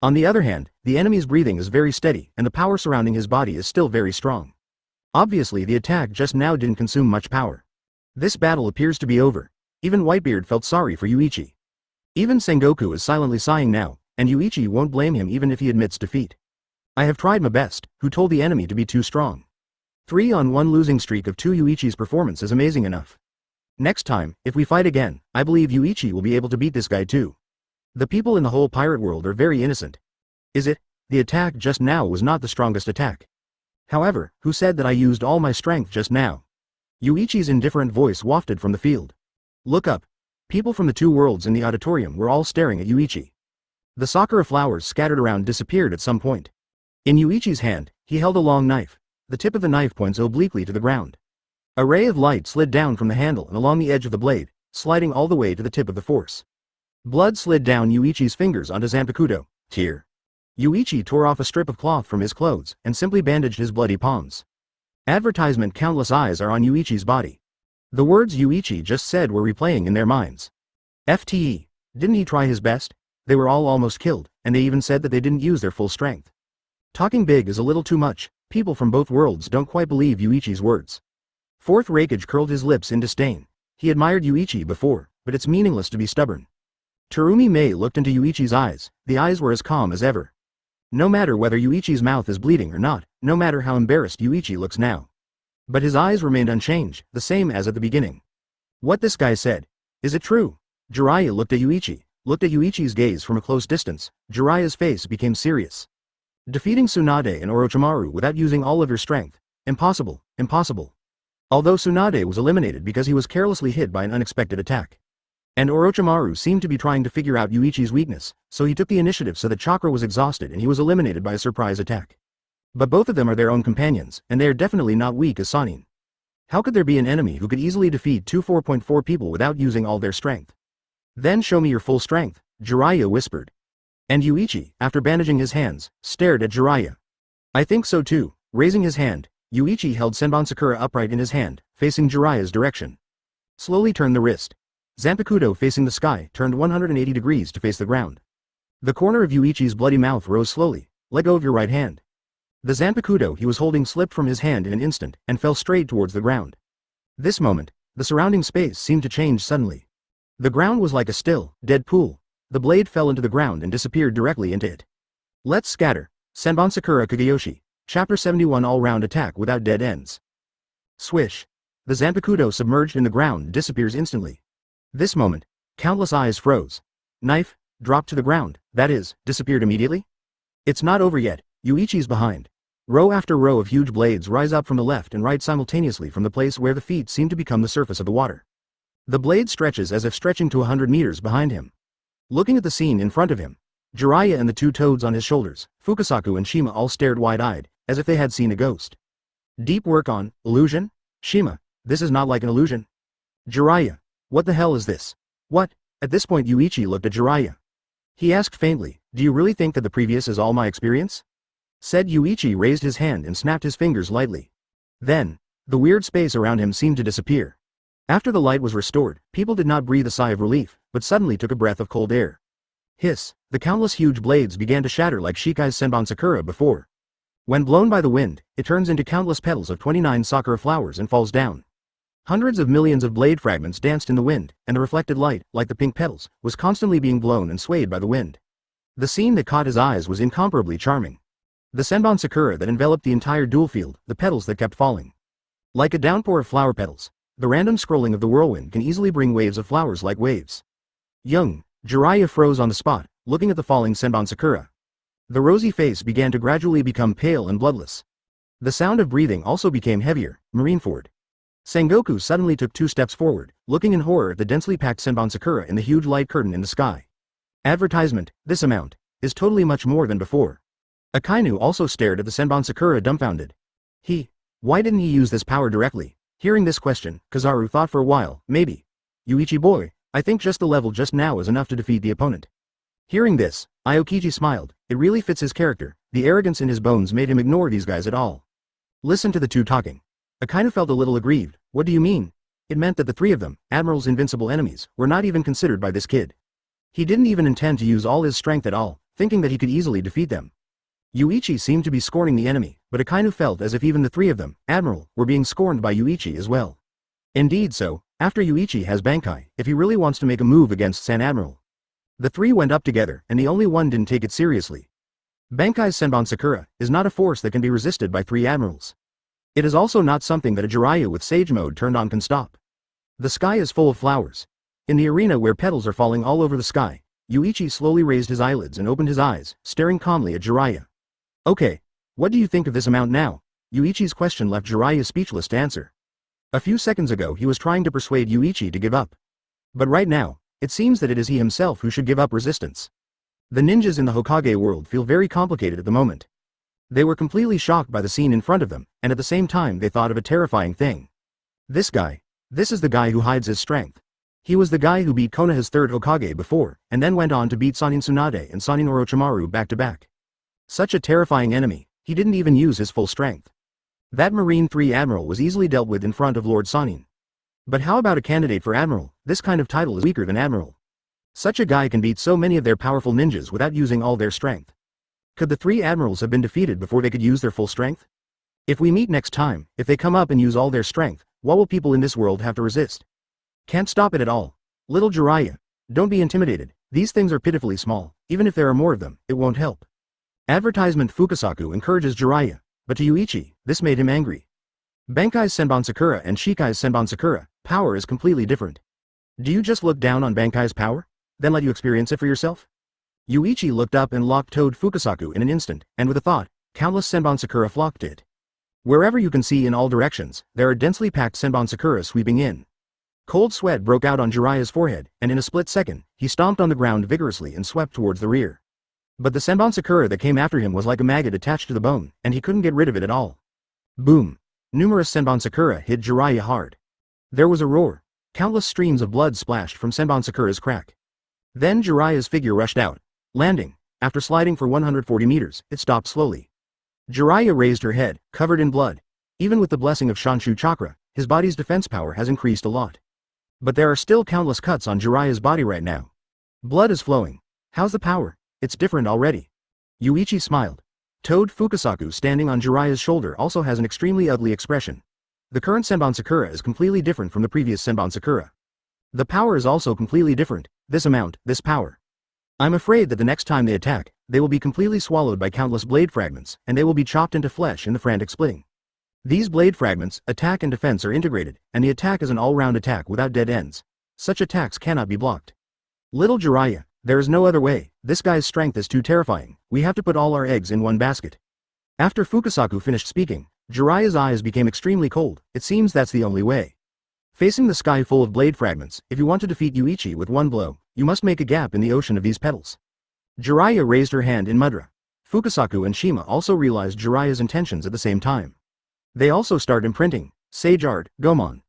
On the other hand, the enemy's breathing is very steady, and the power surrounding his body is still very strong. Obviously the attack just now didn't consume much power. This battle appears to be over. Even Whitebeard felt sorry for Yuichi. Even Sengoku is silently sighing now, and Yuichi won't blame him even if he admits defeat. I have tried my best, who told the enemy to be too strong. 3-on-1 losing streak of 2 Yuichi's performance is amazing enough. Next time, if we fight again, I believe Yuichi will be able to beat this guy too. The people in the whole pirate world are very innocent. Is it? The attack just now was not the strongest attack. However, who said that I used all my strength just now? Yuichi's indifferent voice wafted from the field. Look up. People from the 2 worlds in the auditorium were all staring at Yuichi. The sakura flowers scattered around disappeared at some point. In Yuichi's hand, he held a long knife. The tip of the knife points obliquely to the ground. A ray of light slid down from the handle and along the edge of the blade, sliding all the way to the tip of the force. Blood slid down Yuichi's fingers onto Zanpakuto. Tear. Yuichi tore off a strip of cloth from his clothes and simply bandaged his bloody palms. Advertisement countless eyes are on Yuichi's body. The words Yuichi just said were replaying in their minds. FTE. Didn't he try his best? They were all almost killed, and they even said that they didn't use their full strength. Talking big is a little too much. People from both worlds don't quite believe Yuichi's words. Fourth Rakage curled his lips in disdain. He admired Yuichi before, but it's meaningless to be stubborn. Terumi Mei looked into Yuichi's eyes. The eyes were as calm as ever. No matter whether Yuichi's mouth is bleeding or not, no matter how embarrassed Yuichi looks now. But his eyes remained unchanged, the same as at the beginning. What this guy said. Is it true? Jiraiya looked at Yuichi's gaze from a close distance. Jiraiya's face became serious. Defeating Tsunade and Orochimaru without using all of your strength. Impossible, impossible. Although Tsunade was eliminated because he was carelessly hit by an unexpected attack. And Orochimaru seemed to be trying to figure out Yuichi's weakness, so he took the initiative so that chakra was exhausted and he was eliminated by a surprise attack. But both of them are their own companions, and they are definitely not weak as Sannin. How could there be an enemy who could easily defeat 4.4 people without using all their strength? Then show me your full strength, Jiraiya whispered. And Yuichi, after bandaging his hands, stared at Jiraiya. I think so too. Raising his hand, Yuichi held Senbon Sakura upright in his hand, facing Jiraiya's direction. Slowly turned the wrist. Zanpakuto facing the sky turned 180 degrees to face the ground. The corner of Yuichi's bloody mouth rose slowly. Let go of your right hand. The Zanpakuto he was holding slipped from his hand in an instant and fell straight towards the ground. This moment, the surrounding space seemed to change suddenly. The ground was like a still, dead pool. The blade fell into the ground and disappeared directly into it. Let's scatter. Senbon Sakura Kageyoshi. Chapter 71 All-Round Attack Without Dead Ends. Swish. The Zanpakuto submerged in the ground disappears instantly. This moment, countless eyes froze. Knife, dropped to the ground, that is, disappeared immediately? It's not over yet. Yuichi's behind. Row after row of huge blades rise up from the left and right simultaneously from the place where the feet seem to become the surface of the water. The blade stretches as if stretching to 100 meters behind him. Looking at the scene in front of him, Jiraiya and the 2 toads on his shoulders, Fukasaku and Shima all stared wide-eyed, as if they had seen a ghost. Deep work on illusion? Shima, this is not like an illusion. Jiraiya, what the hell is this? What? At this point Yuichi looked at Jiraiya. He asked faintly, do you really think that the previous is all my experience? Said Yuichi raised his hand and snapped his fingers lightly. Then, the weird space around him seemed to disappear. After the light was restored, people did not breathe a sigh of relief, but suddenly took a breath of cold air. Hiss, the countless huge blades began to shatter like Shikai's Senbon Sakura before. When blown by the wind, it turns into countless petals of 29 sakura flowers and falls down. Hundreds of millions of blade fragments danced in the wind, and the reflected light, like the pink petals, was constantly being blown and swayed by the wind. The scene that caught his eyes was incomparably charming. The Senbon Sakura that enveloped the entire duel field, the petals that kept falling. Like a downpour of flower petals, the random scrolling of the whirlwind can easily bring waves of flowers like waves. Young, Jiraiya froze on the spot, looking at the falling Senbon Sakura. The rosy face began to gradually become pale and bloodless. The sound of breathing also became heavier. Marineford. Sengoku suddenly took 2 steps forward, looking in horror at the densely packed Senbon Sakura in the huge light curtain in the sky. Advertisement, this amount, is totally much more than before. Akainu also stared at the Senbon Sakura dumbfounded. Why didn't he use this power directly? Hearing this question, Kizaru thought for a while, maybe. Yuichi boy, I think just the level just now is enough to defeat the opponent. Hearing this, Aokiji smiled. It really fits his character. The arrogance in his bones made him ignore these guys at all. Listen to the two talking. Akainu felt a little aggrieved. What do you mean? It meant that the 3 of them, Admiral's invincible enemies, were not even considered by this kid. He didn't even intend to use all his strength at all, thinking that he could easily defeat them. Yuichi seemed to be scorning the enemy, but Akainu felt as if even the 3 of them, Admiral, were being scorned by Yuichi as well. Indeed so, after Yuichi has Bankai, if he really wants to make a move against San Admiral. The 3 went up together, and the only one didn't take it seriously. Bankai's Senbon Sakura is not a force that can be resisted by 3 admirals. It is also not something that a Jiraiya with Sage Mode turned on can stop. The sky is full of flowers. In the arena where petals are falling all over the sky, Yuichi slowly raised his eyelids and opened his eyes, staring calmly at Jiraiya. Okay, what do you think of this amount now? Yuichi's question left Jiraiya speechless to answer. A few seconds ago he was trying to persuade Yuichi to give up. But right now, it seems that it is he himself who should give up resistance. The ninjas in the Hokage world feel very complicated at the moment. They were completely shocked by the scene in front of them, and at the same time they thought of a terrifying thing. This is the guy who hides his strength. He was the guy who beat Konaha's 3rd Hokage before, and then went on to beat Sannin Tsunade and Sannin Orochimaru back to back. Such a terrifying enemy, he didn't even use his full strength. That Marine 3 Admiral was easily dealt with in front of Lord Sannin. But how about a candidate for Admiral? This kind of title is weaker than Admiral. Such a guy can beat so many of their powerful ninjas without using all their strength. Could the 3 admirals have been defeated before they could use their full strength? If we meet next time, if they come up and use all their strength, what will people in this world have to resist? Can't stop it at all. Little Jiraiya, don't be intimidated, these things are pitifully small, even if there are more of them, it won't help. Advertisement Fukasaku encourages Jiraiya, but to Yuichi, this made him angry. Bankai's Senbon Sakura and Shikai's Senbon Sakura, power is completely different. Do you just look down on Bankai's power? Then let you experience it for yourself? Yuichi looked up and locked-toed Fukasaku in an instant, and with a thought, countless Senbon Sakura flocked to it. Wherever you can see in all directions, there are densely packed Senbon Sakura sweeping in. Cold sweat broke out on Jiraiya's forehead, and in a split second, he stomped on the ground vigorously and swept towards the rear. But the Senbon Sakura that came after him was like a maggot attached to the bone, and he couldn't get rid of it at all. Boom! Numerous Senbon Sakura hit Jiraiya hard. There was a roar. Countless streams of blood splashed from Senbon Sakura's crack. Then Jiraiya's figure rushed out. Landing. After sliding for 140 meters, it stopped slowly. Jiraiya raised her head, covered in blood. Even with the blessing of Shanshu Chakra, his body's defense power has increased a lot. But there are still countless cuts on Jiraiya's body right now. Blood is flowing. How's the power? It's different already. Yuichi smiled. Toad Fukasaku standing on Jiraiya's shoulder also has an extremely ugly expression. The current Senbon Sakura is completely different from the previous Senbon Sakura. The power is also completely different, this amount, this power. I'm afraid that the next time they attack, they will be completely swallowed by countless blade fragments, and they will be chopped into flesh in the frantic splitting. These blade fragments, attack and defense are integrated, and the attack is an all-round attack without dead ends. Such attacks cannot be blocked. Little Jiraiya, there is no other way, this guy's strength is too terrifying, we have to put all our eggs in one basket. After Fukasaku finished speaking, Jiraiya's eyes became extremely cold, it seems that's the only way. Facing the sky full of blade fragments, if you want to defeat Yuichi with one blow, you must make a gap in the ocean of these petals. Jiraiya raised her hand in mudra. Fukasaku and Shima also realized Jiraiya's intentions at the same time. They also start imprinting. Sage Art, Gomon.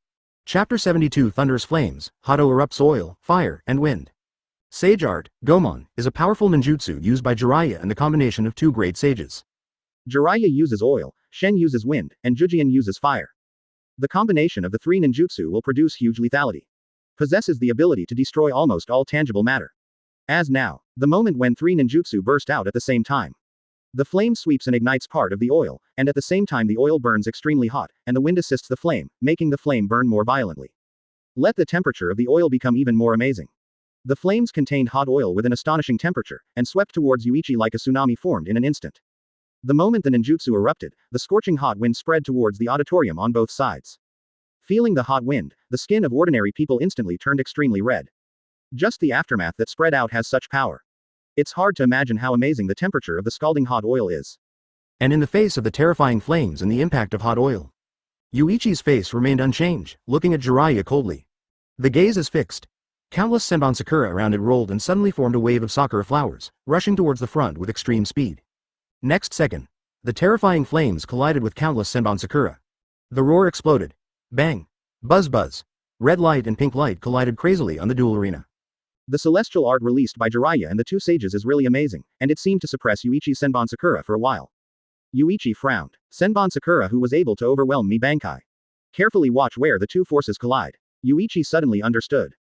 Chapter 72 Thunderous Flames, Hado erupts oil, fire, and wind. Sage Art, Gomon, is a powerful ninjutsu used by Jiraiya and the combination of 2 great sages. Jiraiya uses oil, Shen uses wind, and Jujian uses fire. The combination of the 3 ninjutsu will produce huge lethality. Possesses the ability to destroy almost all tangible matter. As now, the moment when 3 ninjutsu burst out at the same time. The flame sweeps and ignites part of the oil, and at the same time the oil burns extremely hot, and the wind assists the flame, making the flame burn more violently. Let the temperature of the oil become even more amazing. The flames contained hot oil with an astonishing temperature, and swept towards Yuichi like a tsunami formed in an instant. The moment the ninjutsu erupted, the scorching hot wind spread towards the auditorium on both sides. Feeling the hot wind, the skin of ordinary people instantly turned extremely red. Just the aftermath that spread out has such power. It's hard to imagine how amazing the temperature of the scalding hot oil is. And in the face of the terrifying flames and the impact of hot oil, Yuichi's face remained unchanged, looking at Jiraiya coldly. The gaze is fixed. Countless Senbon Sakura around it rolled and suddenly formed a wave of sakura flowers, rushing towards the front with extreme speed. Next second, the terrifying flames collided with countless Senbon Sakura. The roar exploded. Bang! Buzz buzz! Red light and pink light collided crazily on the duel arena. The celestial art released by Jiraiya and the two sages is really amazing, and it seemed to suppress Yuichi's Senbon Sakura for a while. Yuichi frowned. Senbon Sakura who was able to overwhelm me Bankai. Carefully watch where the two forces collide. Yuichi suddenly understood.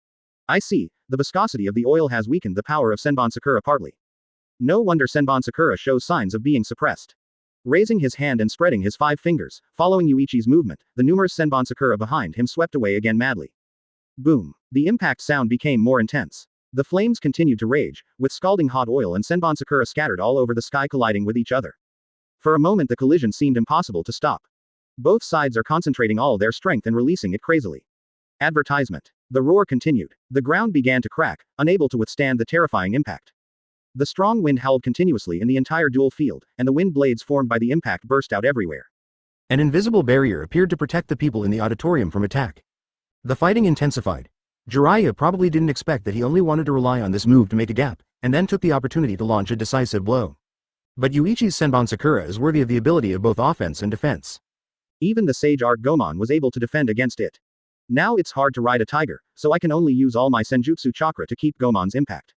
I see, the viscosity of the oil has weakened the power of Senbon Sakura partly. No wonder Senbon Sakura shows signs of being suppressed. Raising his hand and spreading his 5 fingers, following Yuichi's movement, the numerous Senbon Sakura behind him swept away again madly. Boom. The impact sound became more intense. The flames continued to rage, with scalding hot oil and Senbon Sakura scattered all over the sky colliding with each other. For a moment the collision seemed impossible to stop. Both sides are concentrating all their strength and releasing it crazily. Advertisement. The roar continued. The ground began to crack, unable to withstand the terrifying impact. The strong wind howled continuously in the entire duel field, and the wind blades formed by the impact burst out everywhere. An invisible barrier appeared to protect the people in the auditorium from attack. The fighting intensified. Jiraiya probably didn't expect that he only wanted to rely on this move to make a gap, and then took the opportunity to launch a decisive blow. But Yuichi's Senbon Sakura is worthy of the ability of both offense and defense. Even the sage art Gomon was able to defend against it. Now it's hard to ride a tiger, so I can only use all my Senjutsu chakra to keep Gomon's impact.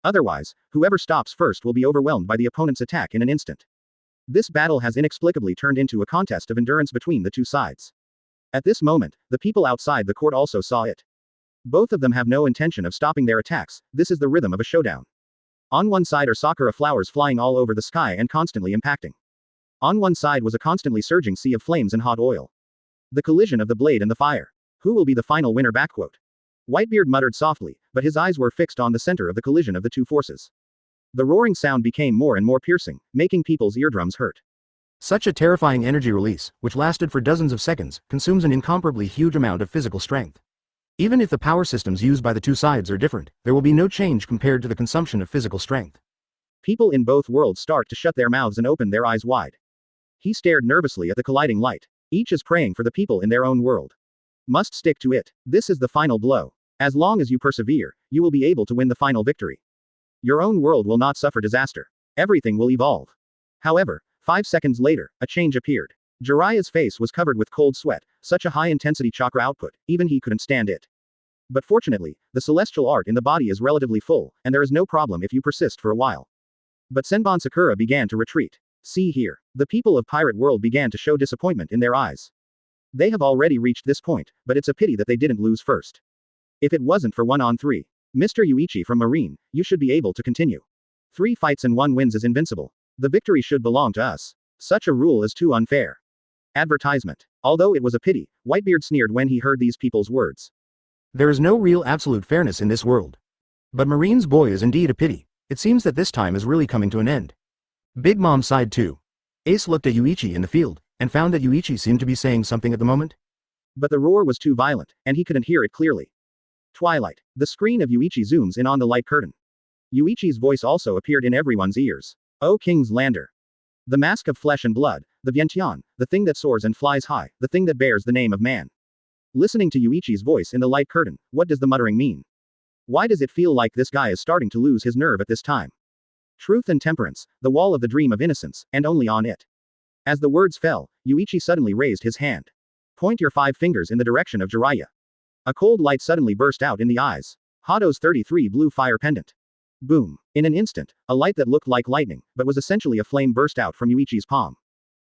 Otherwise, whoever stops first will be overwhelmed by the opponent's attack in an instant. This battle has inexplicably turned into a contest of endurance between the two sides. At this moment, the people outside the court also saw it. Both of them have no intention of stopping their attacks, this is the rhythm of a showdown. On one side are sakura flowers flying all over the sky and constantly impacting. On one side was a constantly surging sea of flames and hot oil. The collision of the blade and the fire. Who will be the final winner? Whitebeard muttered softly, but his eyes were fixed on the center of the collision of the two forces. The roaring sound became more and more piercing, making people's eardrums hurt. Such a terrifying energy release, which lasted for dozens of seconds, consumes an incomparably huge amount of physical strength. Even if the power systems used by the two sides are different, there will be no change compared to the consumption of physical strength. People in both worlds start to shut their mouths and open their eyes wide. He stared nervously at the colliding light. Each is praying for the people in their own world. Must stick to it. This is the final blow. As long as you persevere, you will be able to win the final victory. Your own world will not suffer disaster. Everything will evolve. However, 5 seconds later, a change appeared. Jiraiya's face was covered with cold sweat, such a high-intensity chakra output, even he couldn't stand it. But fortunately, the celestial art in the body is relatively full, and there is no problem if you persist for a while. But Senbon Sakura began to retreat. See here. The people of Pirate World began to show disappointment in their eyes. They have already reached this point, but it's a pity that they didn't lose first. If it wasn't for 1-on-3. Mr. Yuichi from Marine, you should be able to continue. 3 fights and 1 wins is invincible. The victory should belong to us. Such a rule is too unfair. Advertisement. Although it was a pity, Whitebeard sneered when he heard these people's words. There is no real absolute fairness in this world. But Marine's boy is indeed a pity. It seems that this time is really coming to an end. Big Mom sighed too. Ace looked at Yuichi in the field, and found that Yuichi seemed to be saying something at the moment. But the roar was too violent, and he couldn't hear it clearly. Twilight. The screen of Yuichi zooms in on the light curtain. Yuichi's voice also appeared in everyone's ears. O King's Lander. The mask of flesh and blood, the Vientian, the thing that soars and flies high, the thing that bears the name of man. Listening to Yuichi's voice in the light curtain, what does the muttering mean? Why does it feel like this guy is starting to lose his nerve at this time? Truth and temperance, the wall of the dream of innocence, and only on it. As the words fell, Yuichi suddenly raised his hand. Point your 5 fingers in the direction of Jiraiya. A cold light suddenly burst out in the eyes. Hado's 33 blue fire pendant. Boom. In an instant, a light that looked like lightning, but was essentially a flame burst out from Yuichi's palm.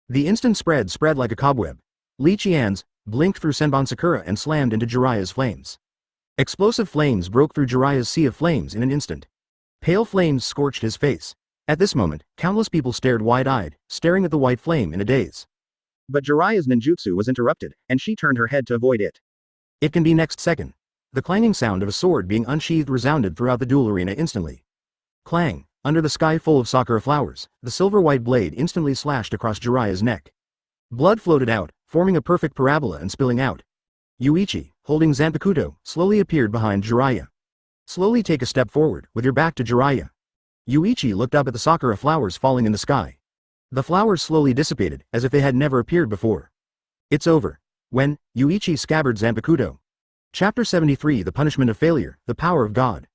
The instant spread like a cobweb. Li Qian's blinked through Senbon Sakura and slammed into Jiraiya's flames. Explosive flames broke through Jiraiya's sea of flames in an instant. Pale flames scorched his face. At this moment, countless people stared wide-eyed, staring at the white flame in a daze. But Jiraiya's ninjutsu was interrupted, and she turned her head to avoid it. It can be next second. The clanging sound of a sword being unsheathed resounded throughout the duel arena instantly. Clang! Under the sky full of sakura flowers, the silver-white blade instantly slashed across Jiraiya's neck. Blood floated out, forming a perfect parabola and spilling out. Yuichi, holding Zanpakuto, slowly appeared behind Jiraiya. Slowly take a step forward, with your back to Jiraiya. Yuichi looked up at the sakura flowers falling in the sky. The flowers slowly dissipated, as if they had never appeared before. It's over. When, Yuichi scabbard Zanpakuto. Chapter 73 The Punishment of Failure, The Power of God.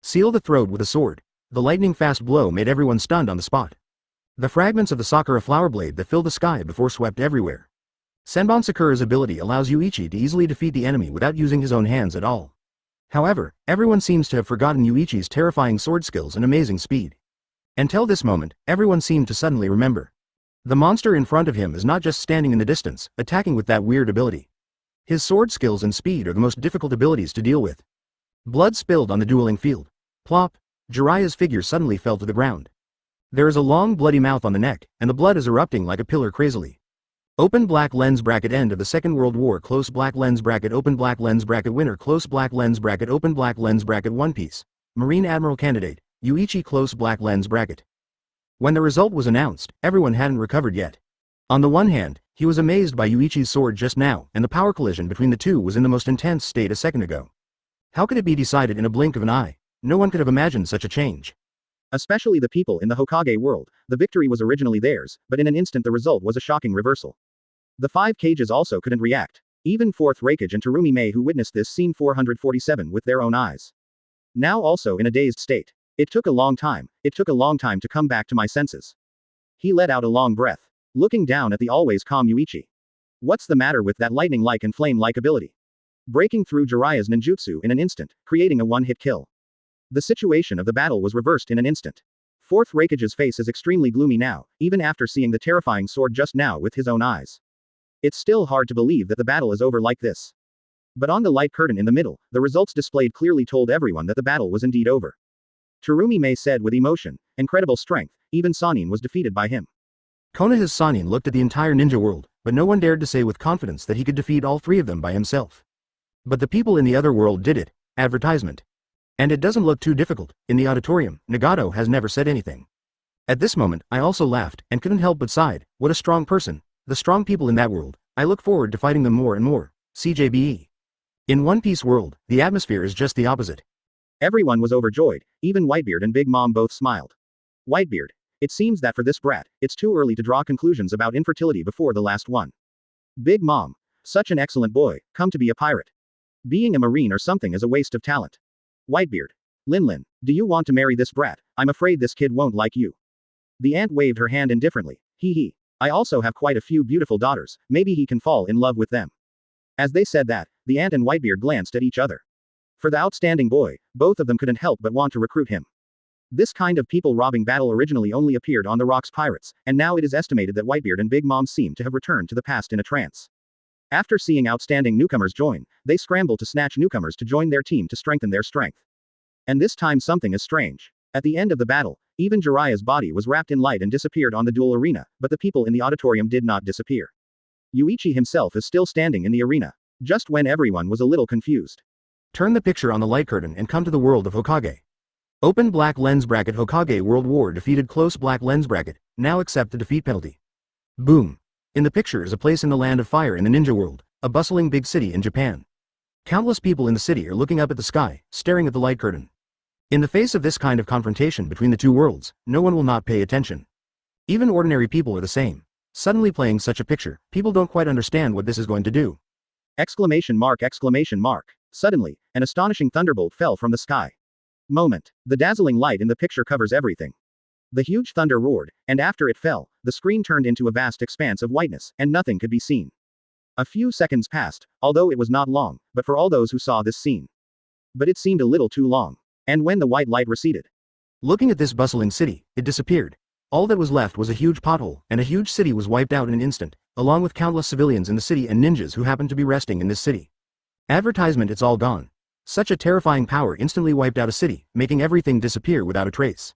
Seal the throat with a sword. The lightning-fast blow made everyone stunned on the spot. The fragments of the sakura flower blade that filled the sky before swept everywhere. Senbon Sakura's ability allows Yuichi to easily defeat the enemy without using his own hands at all. However, everyone seems to have forgotten Yuichi's terrifying sword skills and amazing speed. Until this moment, everyone seemed to suddenly remember. The monster in front of him is not just standing in the distance, attacking with that weird ability. His sword skills and speed are the most difficult abilities to deal with. Blood spilled on the dueling field. Plop! Jiraiya's figure suddenly fell to the ground. There is a long bloody mouth on the neck, and the blood is erupting like a pillar crazily. Open black lens bracket end of the Second World War close black lens bracket open black lens bracket winner close black lens bracket open black lens bracket One Piece. Marine Admiral candidate, Yuichi close black lens bracket. When the result was announced, everyone hadn't recovered yet. On the one hand, he was amazed by Yuichi's sword just now, and the power collision between the two was in the most intense state a second ago. How could it be decided in a blink of an eye? No one could have imagined such a change. Especially the people in the Hokage world, the victory was originally theirs, but in an instant the result was a shocking reversal. The 5 Kages also couldn't react. Even 4th Raikage and Terumi Mei who witnessed this scene 447 with their own eyes. Now also in a dazed state. It took a long time to come back to my senses. He let out a long breath, looking down at the always calm Yuichi. What's the matter with that lightning-like and flame-like ability? Breaking through Jiraiya's ninjutsu in an instant, creating a one-hit kill. The situation of the battle was reversed in an instant. 4th Raikage's face is extremely gloomy now, even after seeing the terrifying sword just now with his own eyes. It's still hard to believe that the battle is over like this. But on the light curtain in the middle, the results displayed clearly told everyone that the battle was indeed over. Terumi Mei said with emotion, incredible strength, even Sannin was defeated by him. Konaha's Sannin looked at the entire ninja world, but no one dared to say with confidence that he could defeat all 3 of them by himself. But the people in the other world did it. Advertisement. And it doesn't look too difficult. In the auditorium, Nagato has never said anything. At this moment, I also laughed, and couldn't help but sighed. What a strong person. The strong people in that world. I look forward to fighting them more and more. CJBE. In One Piece world, the atmosphere is just the opposite. Everyone was overjoyed, even Whitebeard and Big Mom both smiled. Whitebeard. It seems that for this brat, it's too early to draw conclusions about infertility before the last one. Big Mom. Such an excellent boy, come to be a pirate. Being a marine or something is a waste of talent. Whitebeard. Linlin, do you want to marry this brat? I'm afraid this kid won't like you. The aunt waved her hand indifferently. Hee hee. I also have quite a few beautiful daughters, maybe he can fall in love with them. As they said that, the aunt and Whitebeard glanced at each other. For the outstanding boy, both of them couldn't help but want to recruit him. This kind of people-robbing battle originally only appeared on the Rocks Pirates, and now it is estimated that Whitebeard and Big Mom seem to have returned to the past in a trance. After seeing outstanding newcomers join, they scramble to snatch newcomers to join their team to strengthen their strength. And this time something is strange. At the end of the battle, even Jiraiya's body was wrapped in light and disappeared on the duel arena, but the people in the auditorium did not disappear. Yuichi himself is still standing in the arena. Just when everyone was a little confused. Turn the picture on the light curtain and come to the world of Hokage. Open black lens bracket Hokage World War defeated close black lens bracket, now accept the defeat penalty. Boom. In the picture is a place in the land of fire in the ninja world, a bustling big city in Japan. Countless people in the city are looking up at the sky, staring at the light curtain. In the face of this kind of confrontation between the two worlds, no one will not pay attention. Even ordinary people are the same. Suddenly playing such a picture, people don't quite understand what this is going to do. Exclamation mark, exclamation mark. Suddenly, an astonishing thunderbolt fell from the sky. Moment. The dazzling light in the picture covers everything. The huge thunder roared, and after it fell, the screen turned into a vast expanse of whiteness, and nothing could be seen. A few seconds passed, although it was not long, but for all those who saw this scene. But it seemed a little too long. And when the white light receded. Looking at this bustling city, it disappeared. All that was left was a huge pothole, and a huge city was wiped out in an instant, along with countless civilians in the city and ninjas who happened to be resting in this city. Advertisement, it's all gone. Such a terrifying power instantly wiped out a city, making everything disappear without a trace.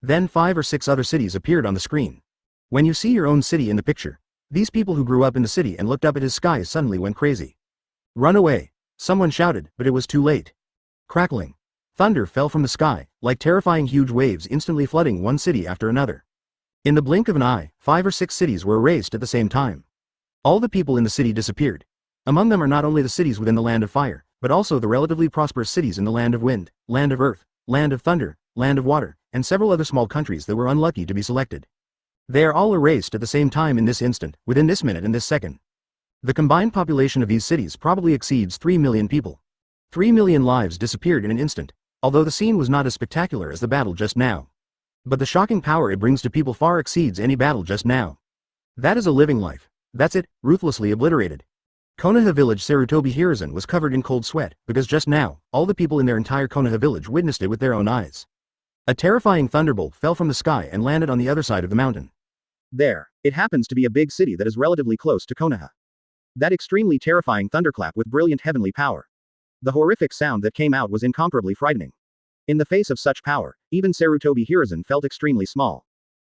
Then 5 or 6 other cities appeared on the screen. When you see your own city in the picture, these people who grew up in the city and looked up at his skies suddenly went crazy. Run away. Someone shouted, but it was too late. Crackling. Thunder fell from the sky, like terrifying huge waves instantly flooding one city after another. In the blink of an eye, 5 or 6 cities were erased at the same time. All the people in the city disappeared. Among them are not only the cities within the land of fire, but also the relatively prosperous cities in the land of wind, land of earth, land of thunder, land of water, and several other small countries that were unlucky to be selected. They are all erased at the same time in this instant, within this minute and this second. The combined population of these cities probably exceeds 3 million people. 3 million lives disappeared in an instant, although the scene was not as spectacular as the battle just now. But the shocking power it brings to people far exceeds any battle just now. That is a living life. That's it, ruthlessly obliterated. Konaha village Sarutobi Hiruzen was covered in cold sweat, because just now, all the people in their entire Konaha village witnessed it with their own eyes. A terrifying thunderbolt fell from the sky and landed on the other side of the mountain. There. It happens to be a big city that is relatively close to Konaha. That extremely terrifying thunderclap with brilliant heavenly power. The horrific sound that came out was incomparably frightening. In the face of such power, even Sarutobi Hiruzen felt extremely small.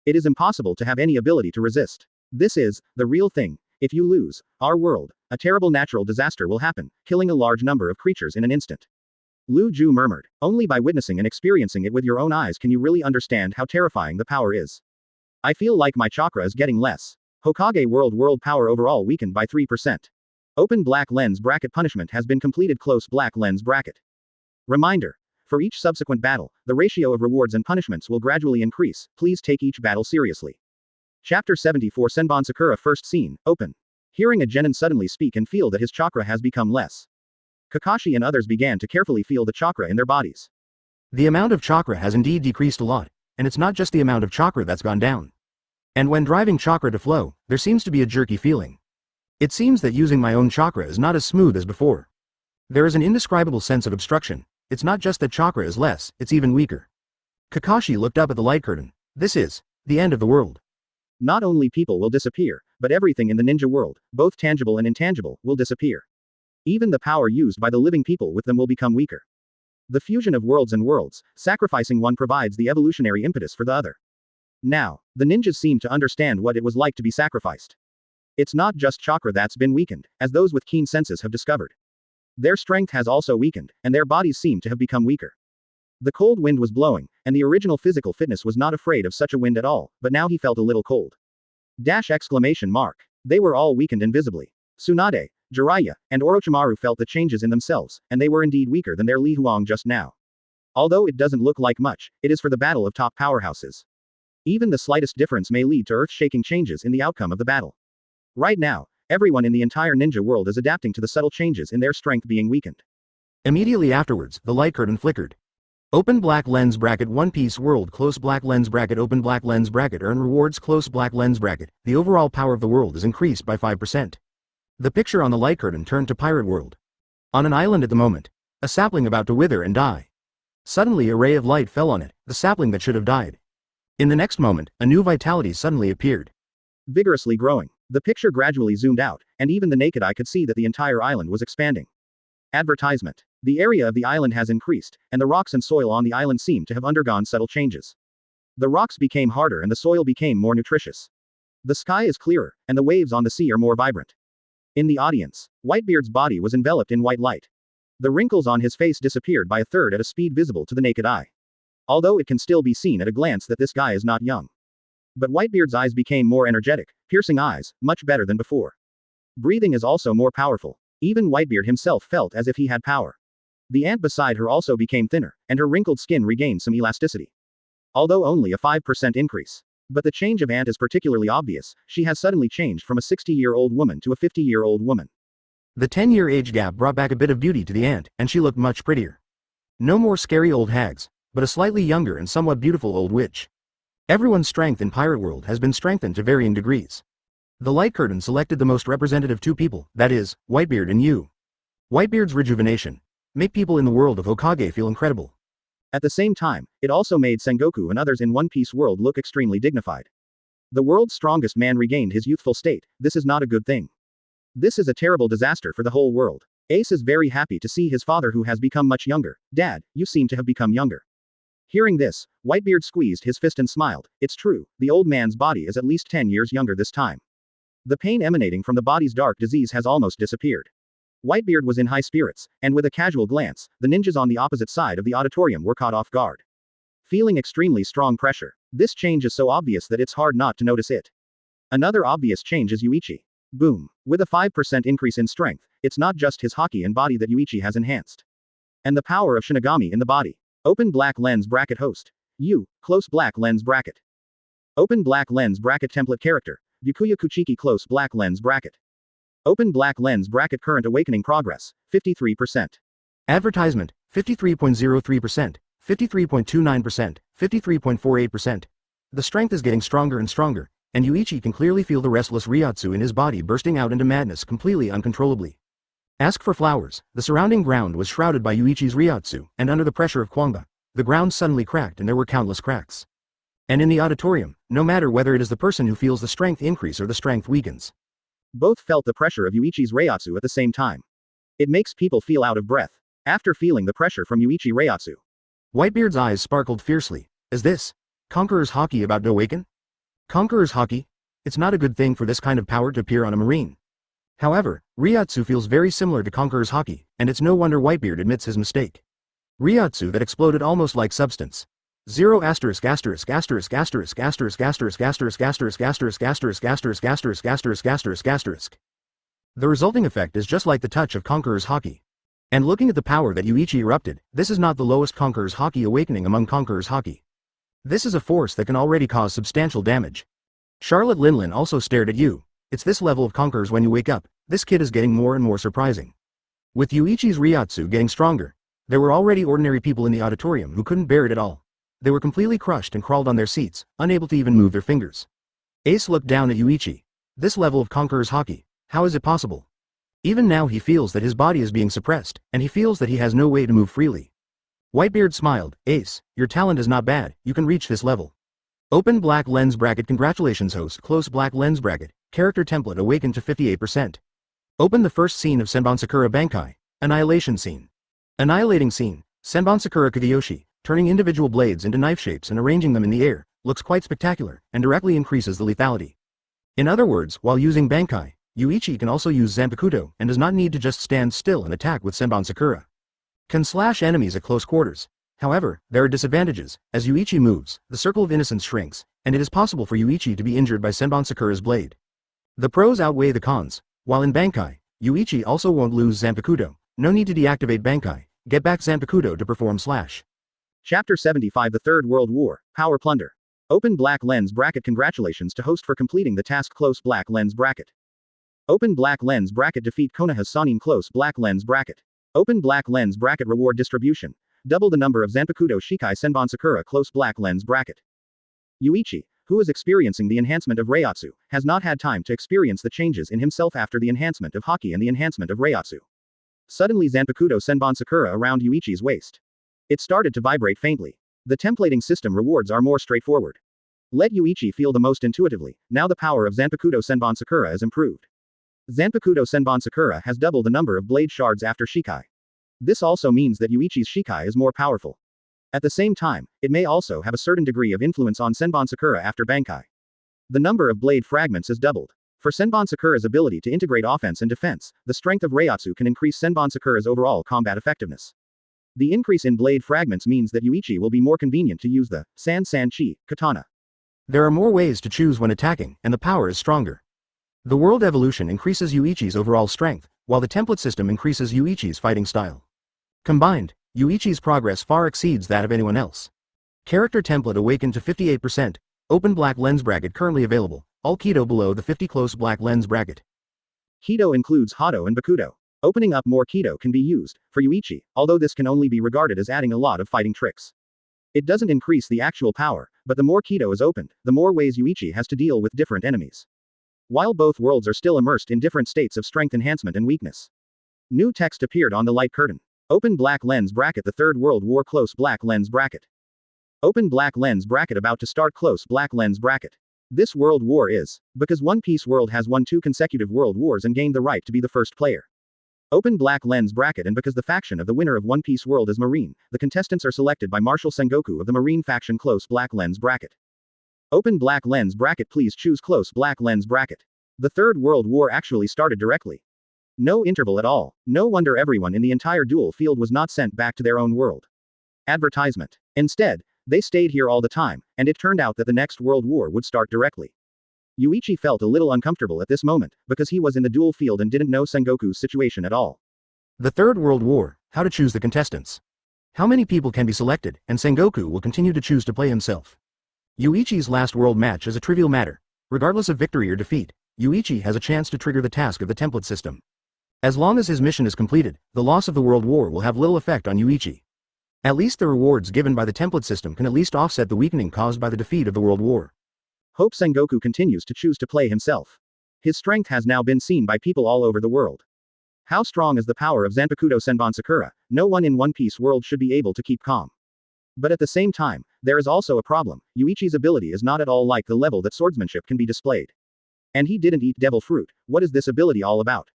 It is impossible to have any ability to resist. This is the real thing. If you lose our world, a terrible natural disaster will happen, killing a large number of creatures in an instant. Lu Ju murmured. Only by witnessing and experiencing it with your own eyes can you really understand how terrifying the power is. I feel like my chakra is getting less. Hokage world power overall weakened by 3%. Open black lens bracket punishment has been completed. Close black lens bracket. Reminder. For each subsequent battle, the ratio of rewards and punishments will gradually increase. Please take each battle seriously. Chapter 74 Senbon Sakura First Scene, Open. Hearing a genin suddenly speak and feel that his chakra has become less. Kakashi and others began to carefully feel the chakra in their bodies. The amount of chakra has indeed decreased a lot, and it's not just the amount of chakra that's gone down. And when driving chakra to flow, there seems to be a jerky feeling. It seems that using my own chakra is not as smooth as before. There is an indescribable sense of obstruction. It's not just that chakra is less, it's even weaker. Kakashi looked up at the light curtain. This is the end of the world. Not only people will disappear, but everything in the ninja world, both tangible and intangible, will disappear. Even the power used by the living people with them will become weaker. The fusion of worlds and worlds, sacrificing one provides the evolutionary impetus for the other. Now, the ninjas seem to understand what it was like to be sacrificed. It's not just chakra that's been weakened, as those with keen senses have discovered. Their strength has also weakened, and their bodies seem to have become weaker. The cold wind was blowing, and the original physical fitness was not afraid of such a wind at all, but now he felt a little cold. Exclamation mark. They were all weakened invisibly. Tsunade, Jiraiya, and Orochimaru felt the changes in themselves, and they were indeed weaker than their Li Huang just now. Although it doesn't look like much, it is for the battle of top powerhouses. Even the slightest difference may lead to earth-shaking changes in the outcome of the battle. Right now, everyone in the entire ninja world is adapting to the subtle changes in their strength being weakened. Immediately afterwards, the light curtain flickered. Open black lens bracket One Piece world close black lens bracket open black lens bracket earn rewards close black lens bracket. The overall power of the world is increased by 5%. The picture on the light curtain turned to pirate world. On an island at the moment. A sapling about to wither and die. Suddenly a ray of light fell on it, the sapling that should have died. In the next moment, a new vitality suddenly appeared. Vigorously growing. The picture gradually zoomed out, and even the naked eye could see that the entire island was expanding. Advertisement. The area of the island has increased, and the rocks and soil on the island seem to have undergone subtle changes. The rocks became harder and the soil became more nutritious. The sky is clearer, and the waves on the sea are more vibrant. In the audience, Whitebeard's body was enveloped in white light. The wrinkles on his face disappeared by a third at a speed visible to the naked eye. Although it can still be seen at a glance that this guy is not young. But Whitebeard's eyes became more energetic, piercing eyes, much better than before. Breathing is also more powerful. Even Whitebeard himself felt as if he had power. The ant beside her also became thinner, and her wrinkled skin regained some elasticity. Although only a 5% increase. But the change of ant is particularly obvious. She has suddenly changed from a 60-year-old woman to a 50-year-old woman. The 10-year age gap brought back a bit of beauty to the ant, and she looked much prettier. No more scary old hags, but a slightly younger and somewhat beautiful old witch. Everyone's strength in Pirate World has been strengthened to varying degrees. The light curtain selected the most representative two people, that is, Whitebeard and you. Whitebeard's rejuvenation make people in the world of Hokage feel incredible. At the same time, it also made Sengoku and others in One Piece world look extremely dignified. The world's strongest man regained his youthful state. This is not a good thing. This is a terrible disaster for the whole world. Ace is very happy to see his father who has become much younger. Dad, you seem to have become younger. Hearing this, Whitebeard squeezed his fist and smiled. It's true, the old man's body is at least 10 years younger this time. The pain emanating from the body's dark disease has almost disappeared. Whitebeard was in high spirits, and with a casual glance, the ninjas on the opposite side of the auditorium were caught off guard. Feeling extremely strong pressure. This change is so obvious that it's hard not to notice it. Another obvious change is Yuichi. Boom. With a 5% increase in strength, it's not just his haki and body that Yuichi has enhanced. And the power of Shinigami in the body. Open black lens bracket host. Close black lens bracket. Open black lens bracket template character. Byakuya Kuchiki close black lens bracket. Open black lens bracket current awakening progress, 53%. Advertisement, 53.03%, 53.29%, 53.48%. The strength is getting stronger and stronger, and Yuichi can clearly feel the restless Ryotsu in his body bursting out into madness completely uncontrollably. Ask for flowers, the surrounding ground was shrouded by Yuichi's Ryotsu, and under the pressure of Kwangba, the ground suddenly cracked and there were countless cracks. And in the auditorium, no matter whether it is the person who feels the strength increase or the strength weakens. Both felt the pressure of Yuichi's Ryotsu at the same time. It makes people feel out of breath. After feeling the pressure from Yuichi Ryotsu, Whitebeard's eyes sparkled fiercely. Is this Conqueror's Haki about to awaken? Conqueror's Haki? It's not a good thing for this kind of power to appear on a marine. However, Ryotsu feels very similar to Conqueror's Haki, and it's no wonder Whitebeard admits his mistake. Ryotsu that exploded almost like substance. 0 asterisk asterisk asterisk asterisk asterisk asterisk asterisk asterisk asterisk asterisk asterisk asterisk asterisk asterisk asterisk. The resulting effect is just like the touch of Conqueror's Haki. And looking at the power that Yuichi erupted, this is not the lowest Conqueror's Haki awakening among Conqueror's Haki. This is a force that can already cause substantial damage. Charlotte Linlin also stared at you. It's this level of Conquerors when you wake up, this kid is getting more and more surprising. With Yuichi's Ryotsu getting stronger, there were already ordinary people in the auditorium who couldn't bear it at all. They were completely crushed and crawled on their seats, unable to even move their fingers. Ace looked down at Yuichi. This level of Conqueror's Haki, how is it possible? Even now he feels that his body is being suppressed, and he feels that he has no way to move freely. Whitebeard smiled. Ace, your talent is not bad, you can reach this level. Open black lens bracket. Congratulations host. Close black lens bracket. Character template awakened to 58%. Open the first scene of Senbon Sakura Bankai. Annihilation scene. Annihilating scene. Senbon Sakura Kageyoshi, turning individual blades into knife shapes and arranging them in the air, looks quite spectacular, and directly increases the lethality. In other words, while using Bankai, Yuichi can also use Zanpakuto and does not need to just stand still and attack with Senbon Sakura. Can slash enemies at close quarters. However, there are disadvantages. As Yuichi moves, the circle of innocence shrinks, and it is possible for Yuichi to be injured by Senbon Sakura's blade. The pros outweigh the cons. While in Bankai, Yuichi also won't lose Zanpakuto. No need to deactivate Bankai. Get back Zanpakuto to perform slash. Chapter 75 The Third World War, Power Plunder. Open black lens bracket. Congratulations to host for completing the task. Close black lens bracket. Open black lens bracket. Defeat Konaha's Sanin. Close black lens bracket. Open black lens bracket. Reward distribution. Double the number of Zanpakuto Shikai Senbon Sakura. Close black lens bracket. Yuichi, who is experiencing the enhancement of Ryotsu, has not had time to experience the changes in himself after the enhancement of Haki and the enhancement of Ryotsu. Suddenly Zanpakuto Senbon Sakura around Yuichi's waist. It started to vibrate faintly. The templating system rewards are more straightforward. Let Yuichi feel the most intuitively. Now the power of Zanpakuto Senbon Sakura is improved. Zanpakuto Senbon Sakura has double the number of blade shards after Shikai. This also means that Yuichi's Shikai is more powerful. At the same time, it may also have a certain degree of influence on Senbon Sakura after Bankai. The number of blade fragments is doubled. For Senbon Sakura's ability to integrate offense and defense, the strength of Ryotsu can increase Senbon Sakura's overall combat effectiveness. The increase in blade fragments means that Yuichi will be more convenient to use the San Chi katana. There are more ways to choose when attacking, and the power is stronger. The world evolution increases Yuichi's overall strength, while the template system increases Yuichi's fighting style. Combined, Yuichi's progress far exceeds that of anyone else. Character template awakened to 58%. Open black lens bracket currently available. All Kido below the 50 close black lens bracket. Kido includes Hado and Bakudo. Opening up more Kido can be used for Yuichi, although this can only be regarded as adding a lot of fighting tricks. It doesn't increase the actual power, but the more Kido is opened, the more ways Yuichi has to deal with different enemies. While both worlds are still immersed in different states of strength enhancement and weakness. New text appeared on the light curtain. Open black lens bracket. The Third World War. Close black lens bracket. Open black lens bracket. About to start. Close black lens bracket. This world war is because One Piece world has won 2 consecutive world wars and gained the right to be the first player. Open black lens bracket. And because the faction of the winner of One Piece world is Marine, the contestants are selected by Marshal Sengoku of the Marine faction. Close black lens bracket. Open black lens bracket. Please choose close black lens bracket. The Third World War actually started directly. No interval at all. No wonder everyone in the entire duel field was not sent back to their own world. Advertisement. Instead, they stayed here all the time, and it turned out that the next world war would start directly. Yuichi felt a little uncomfortable at this moment, because he was in the duel field and didn't know Sengoku's situation at all. The Third World War, how to choose the contestants. How many people can be selected, and Sengoku will continue to choose to play himself. Yuichi's last world match is a trivial matter. Regardless of victory or defeat, Yuichi has a chance to trigger the task of the template system. As long as his mission is completed, the loss of the world war will have little effect on Yuichi. At least the rewards given by the template system can at least offset the weakening caused by the defeat of the world war. Hope Sengoku continues to choose to play himself. His strength has now been seen by people all over the world. How strong is the power of Zanpakuto Senbon Sakura? No one in One Piece world should be able to keep calm. But at the same time, there is also a problem. Yuichi's ability is not at all like the level that swordsmanship can be displayed. And he didn't eat devil fruit. What is this ability all about?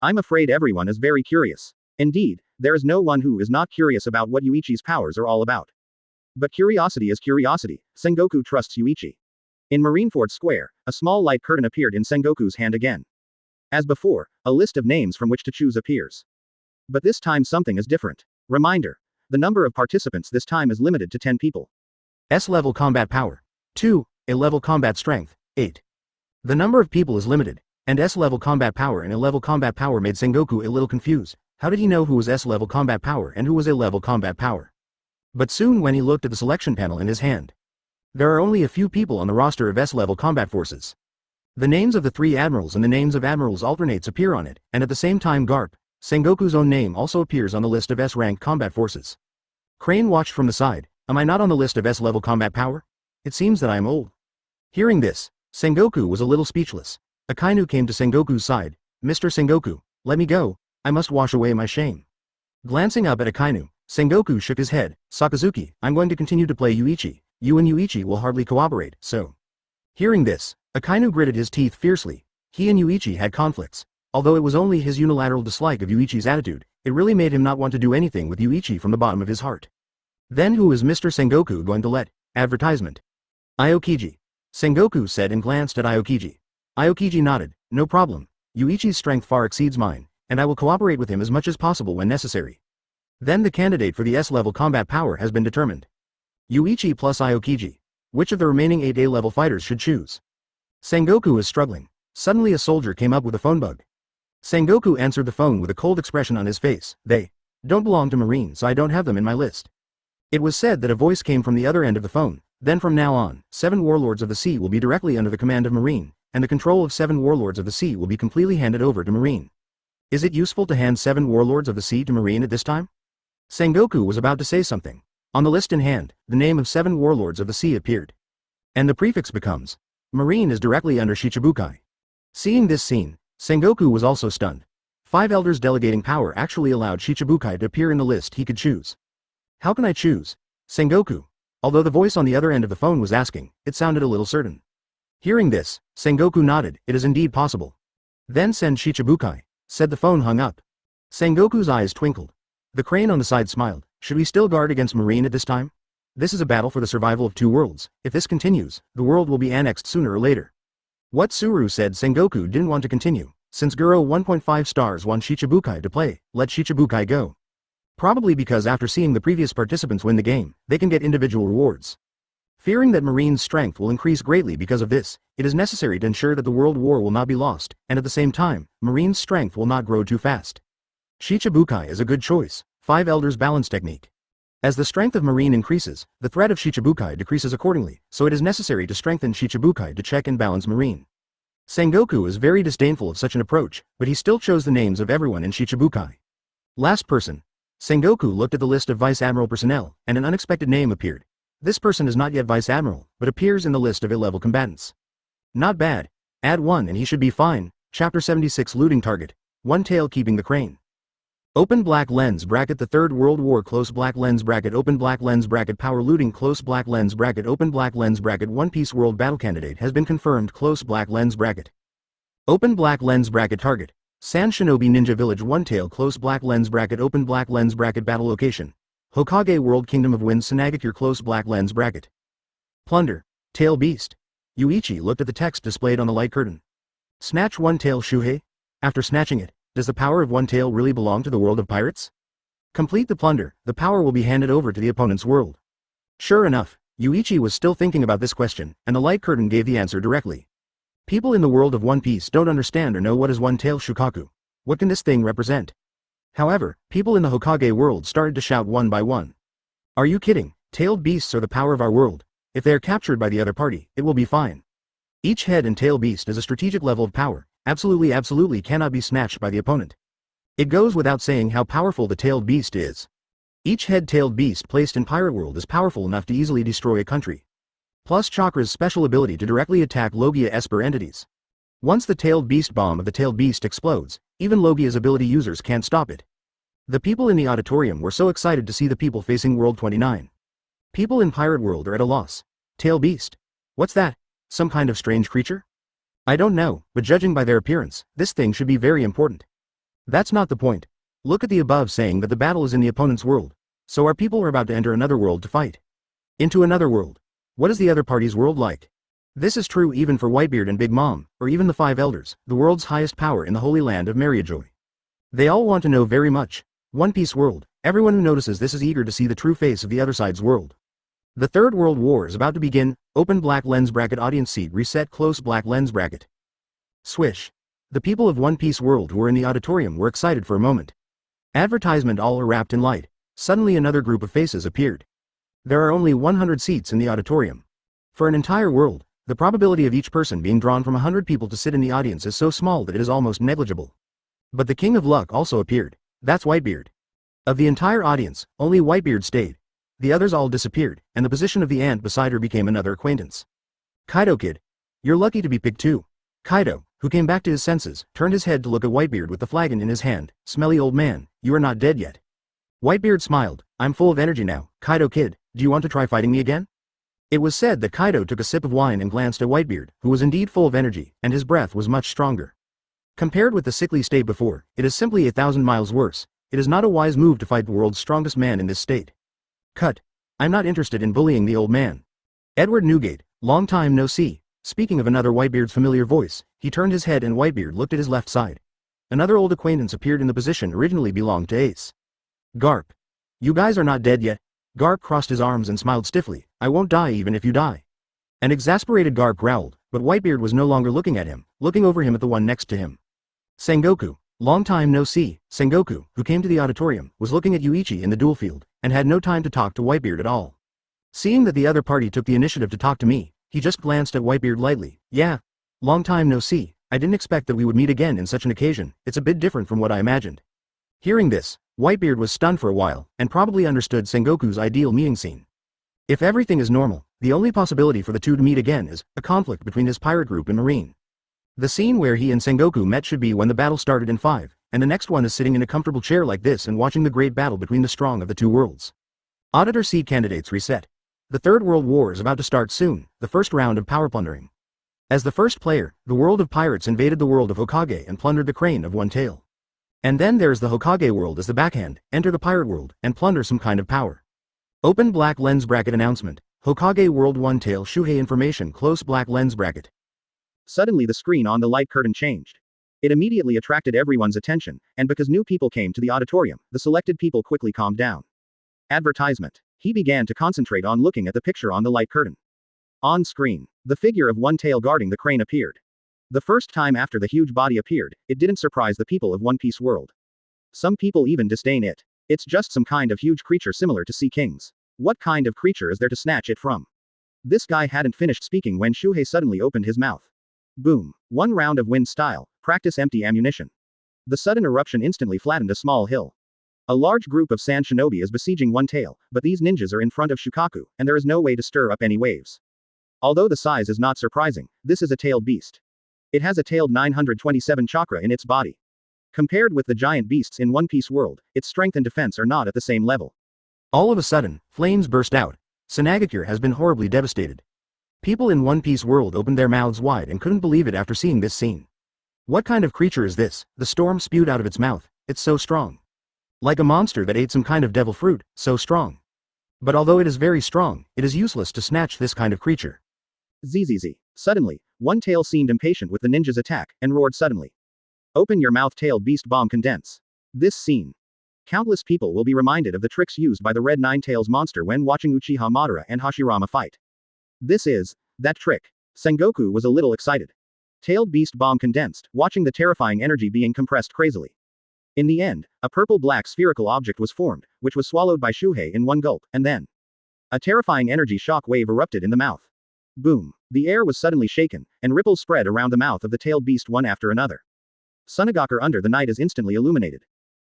I'm afraid everyone is very curious. Indeed, there is no one who is not curious about what Yuichi's powers are all about. But curiosity is curiosity. Sengoku trusts Yuichi. In Marineford Square, a small light curtain appeared in Sengoku's hand again. As before, a list of names from which to choose appears. But this time something is different. Reminder. The number of participants this time is limited to 10 people. S-level combat power. 2. A-level combat strength. 8. The number of people is limited, and S-level combat power and A-level combat power made Sengoku a little confused. How did he know who was S-level combat power and who was A-level combat power? But soon when he looked at the selection panel in his hand, there are only a few people on the roster of S-level combat forces. The names of the 3 admirals and the names of admirals alternates appear on it, and at the same time Garp, Sengoku's own name also appears on the list of S-rank combat forces. Crane watched from the side. Am I not on the list of S-level combat power? It seems that I am old. Hearing this, Sengoku was a little speechless. Akainu came to Sengoku's side. Mr. Sengoku, let me go, I must wash away my shame. Glancing up at Akainu, Sengoku shook his head. Sakazuki, I'm going to continue to play Yuichi. You and Yuichi will hardly cooperate, so. Hearing this, Akainu gritted his teeth fiercely. He and Yuichi had conflicts. Although it was only his unilateral dislike of Yuichi's attitude, it really made him not want to do anything with Yuichi from the bottom of his heart. Then who is Mr. Sengoku going to let? Advertisement. Aokiji. Sengoku said and glanced at Aokiji. Aokiji nodded. No problem. Yuichi's strength far exceeds mine, and I will cooperate with him as much as possible when necessary. Then the candidate for the S-level combat power has been determined. Yuichi plus Aokiji. Which of the remaining 8 A-level fighters should choose? Sengoku is struggling. Suddenly a soldier came up with a phone bug. Sengoku answered the phone with a cold expression on his face. They don't belong to Marine, so I don't have them in my list. It was said that a voice came from the other end of the phone. Then from now on, 7 warlords of the sea will be directly under the command of Marine, and the control of 7 warlords of the sea will be completely handed over to Marine. Is it useful to hand 7 warlords of the sea to Marine at this time? Sengoku was about to say something. On the list in hand, the name of 7 warlords of the sea appeared. And the prefix becomes Marine is directly under Shichibukai. Seeing this scene, Sengoku was also stunned. 5 elders delegating power actually allowed Shichibukai to appear in the list he could choose. How can I choose? Sengoku. Although the voice on the other end of the phone was asking, it sounded a little certain. Hearing this, Sengoku nodded. It is indeed possible. Then send Shichibukai. Said the phone hung up. Sengoku's eyes twinkled. The crane on the side smiled. Should we still guard against Marine at this time? This is a battle for the survival of 2 worlds. If this continues, the world will be annexed sooner or later. What Tsuru said Sengoku didn't want to continue. Since Guro 1.5 stars want Shichibukai to play, let Shichibukai go. Probably because after seeing the previous participants win the game, they can get individual rewards. Fearing that Marine's strength will increase greatly because of this, it is necessary to ensure that the world war will not be lost, and at the same time, Marine's strength will not grow too fast. Shichibukai is a good choice. 5 elders balance technique. As the strength of Marine increases, the threat of Shichibukai decreases accordingly, so it is necessary to strengthen Shichibukai to check and balance Marine. Sengoku is very disdainful of such an approach, but he still chose the names of everyone in Shichibukai. Last person. Sengoku looked at the list of Vice Admiral personnel, and an unexpected name appeared. This person is not yet Vice Admiral, but appears in the list of A-level combatants. Not bad. Add 1 and he should be fine. Chapter 76 Looting Target. One tail keeping the crane. Open black lens bracket. The Third World War close black lens bracket. Open black lens bracket. Power looting close black lens bracket. Open black lens bracket. One Piece World Battle Candidate has been confirmed close black lens bracket. Open black lens bracket. Target Sand Shinobi Ninja Village. One tail close black lens bracket. Open black lens bracket. Battle location Hokage World Kingdom of Wind Sanagakure close black lens bracket. Plunder Tail Beast. Yuichi looked at the text displayed on the light curtain. Snatch one tail Shuhei. After snatching it, does the power of one tail really belong to the world of pirates? Complete the plunder, the power will be handed over to the opponent's world. Sure enough, Yuichi was still thinking about this question, and the light curtain gave the answer directly. People in the world of One Piece don't understand or know what is one tail Shukaku. What can this thing represent? However, people in the Hokage world started to shout one by one. Are you kidding? Tailed beasts are the power of our world. If they are captured by the other party, it will be fine. Each head and tail beast is a strategic level of power, absolutely cannot be snatched by the opponent. It goes without saying how powerful the tailed beast is. Each head-tailed beast placed in Pirate World is powerful enough to easily destroy a country. Plus Chakra's special ability to directly attack Logia Esper entities. Once the tailed beast bomb of the tailed beast explodes, even Logia's ability users can't stop it. The people in the auditorium were so excited to see the people facing World 29. People in Pirate World are at a loss. Tail beast? What's that? Some kind of strange creature? I don't know, but judging by their appearance, this thing should be very important. That's not the point. Look at the above saying that the battle is in the opponent's world. So our people are about to enter another world to fight. Into another world. What is the other party's world like? This is true even for Whitebeard and Big Mom, or even the Five Elders, the world's highest power in the Holy Land of Mariajoy. They all want to know very much. One Piece world, everyone who notices this is eager to see the true face of the other side's world. The Third World War is about to begin. Open black lens bracket audience seat reset close black lens bracket. Swish. The people of One Piece world who were in the auditorium were excited for a moment. Advertisement all are wrapped in light. Suddenly another group of faces appeared. There are only 100 seats in the auditorium. For an entire world, the probability of each person being drawn from 100 people to sit in the audience is so small that it is almost negligible. But the King of Luck also appeared. That's Whitebeard. Of the entire audience, only Whitebeard stayed. The others all disappeared, and the position of the ant beside her became another acquaintance. Kaido kid. You're lucky to be picked too. Kaido, who came back to his senses, turned his head to look at Whitebeard with the flagon in his hand. Smelly old man, you are not dead yet. Whitebeard smiled. I'm full of energy now. Kaido kid, do you want to try fighting me again? It was said that Kaido took a sip of wine and glanced at Whitebeard, who was indeed full of energy, and his breath was much stronger. Compared with the sickly state before, it is simply 1,000 miles worse. It is not a wise move to fight the world's strongest man in this state. Cut. I'm not interested in bullying the old man. Edward Newgate, long time no see. Speaking of another Whitebeard's familiar voice, he turned his head and Whitebeard looked at his left side. Another old acquaintance appeared in the position originally belonged to Ace. Garp. You guys are not dead yet. Garp crossed his arms and smiled stiffly. I won't die even if you die. An exasperated Garp growled, but Whitebeard was no longer looking at him, looking over him at the one next to him. Sengoku. Long time no see. Sengoku, who came to the auditorium, was looking at Yuichi in the duel field, and had no time to talk to Whitebeard at all. Seeing that the other party took the initiative to talk to me, he just glanced at Whitebeard lightly. Yeah. Long time no see. I didn't expect that we would meet again in such an occasion. It's a bit different from what I imagined. Hearing this, Whitebeard was stunned for a while, and probably understood Sengoku's ideal meeting scene. If everything is normal, the only possibility for the two to meet again is a conflict between his pirate group and Marine. The scene where he and Sengoku met should be when the battle started in 5, and the next one is sitting in a comfortable chair like this and watching the great battle between the strong of the two worlds. Auditor seat candidates reset. The Third World War is about to start soon, the first round of power plundering. As the first player, the world of pirates invaded the world of Hokage and plundered the crane of One Tail. And then there's the Hokage world as the backhand, enter the pirate world, and plunder some kind of power. Open black lens bracket announcement. Hokage world One Tail Shuhei information close black lens bracket. Suddenly the screen on the light curtain changed. It immediately attracted everyone's attention, and because new people came to the auditorium, the selected people quickly calmed down. Advertisement. He began to concentrate on looking at the picture on the light curtain. On screen, the figure of One Tail guarding the crane appeared. The first time after the huge body appeared, it didn't surprise the people of One Piece world. Some people even disdain it. It's just some kind of huge creature similar to Sea Kings. What kind of creature is there to snatch it from? This guy hadn't finished speaking when Shuhei suddenly opened his mouth. Boom. One round of wind style, practice empty ammunition. The sudden eruption instantly flattened a small hill. A large group of sand shinobi is besieging One Tail, but these ninjas are in front of Shukaku, and there is no way to stir up any waves. Although the size is not surprising, this is a tailed beast. It has a tailed 927 chakra in its body. Compared with the giant beasts in One Piece world, its strength and defense are not at the same level. All of a sudden, flames burst out. Sanagakure has been horribly devastated. People in One Piece world opened their mouths wide and couldn't believe it after seeing this scene. What kind of creature is this? The storm spewed out of its mouth. It's so strong. Like a monster that ate some kind of devil fruit, so strong. But although it is very strong, it is useless to snatch this kind of creature. ZZZ. Suddenly, One Tail seemed impatient with the ninja's attack, and roared suddenly. Open your mouth tailed beast bomb condense. This scene. Countless people will be reminded of the tricks used by the Red Nine Tails monster when watching Uchiha Madara and Hashirama fight. This is that trick. Sengoku was a little excited. Tailed beast bomb condensed, watching the terrifying energy being compressed crazily. In the end, a purple-black spherical object was formed, which was swallowed by Shuhei in one gulp, and then a terrifying energy shock wave erupted in the mouth. Boom. The air was suddenly shaken, and ripples spread around the mouth of the tailed beast one after another. Sunagakur under the night is instantly illuminated.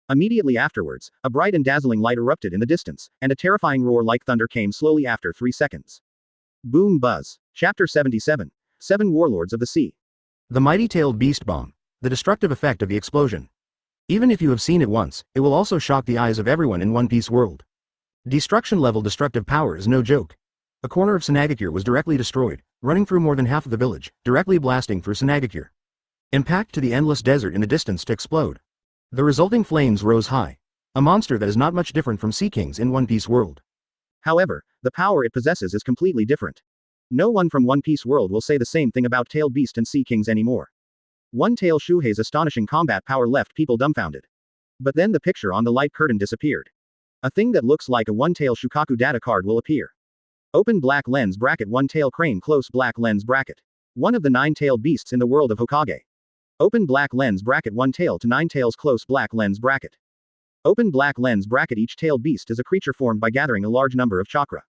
Immediately afterwards, a bright and dazzling light erupted in the distance, and a terrifying roar like thunder came slowly after 3 seconds. Boom buzz. Chapter 77. 7 Warlords of the Sea. The mighty tailed beast bomb. The destructive effect of the explosion. Even if you have seen it once, it will also shock the eyes of everyone in One Piece world. Destruction level destructive power is no joke. A corner of Sunagakure was directly destroyed, running through more than half of the village, directly blasting through Sunagakure. Impact to the endless desert in the distance to explode. The resulting flames rose high. A monster that is not much different from Sea Kings in One Piece world. However, the power it possesses is completely different. No one from One Piece world will say the same thing about Tailed Beast and Sea Kings anymore. One-Tail Shuhei's astonishing combat power left people dumbfounded. But then the picture on the light curtain disappeared. A thing that looks like a One-Tail Shukaku data card will appear. Open black lens bracket One-Tail Crane close black lens bracket. One of the 9-tailed beasts in the world of Hokage. Open black lens bracket 1 tail to 9 tails close black lens bracket. Open black lens bracket each tailed beast is a creature formed by gathering a large number of chakra.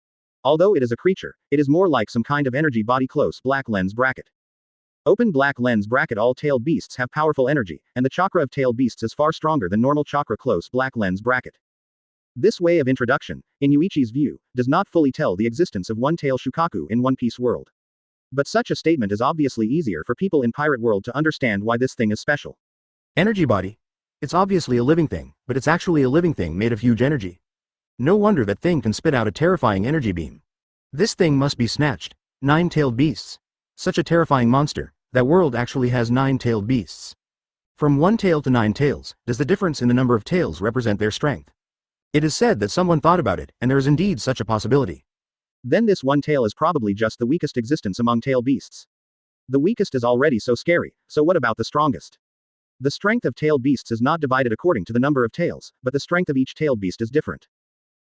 Although it is a creature, it is more like some kind of energy body close black lens bracket. Open black lens bracket all tailed beasts have powerful energy, and the chakra of tailed beasts is far stronger than normal chakra close black lens bracket. This way of introduction, in Yuichi's view, does not fully tell the existence of one-tail Shukaku in One Piece world. But such a statement is obviously easier for people in Pirate World to understand why this thing is special. Energy body. It's obviously a living thing, but it's actually a living thing made of huge energy. No wonder that thing can spit out a terrifying energy beam. This thing must be snatched. 9-tailed beasts. Such a terrifying monster. That world actually has 9-tailed beasts. From 1 tail to 9 tails, does the difference in the number of tails represent their strength? It is said that someone thought about it, and there is indeed such a possibility. Then this one tail is probably just the weakest existence among tail beasts. The weakest is already so scary, so what about the strongest? The strength of tailed beasts is not divided according to the number of tails, but the strength of each tailed beast is different.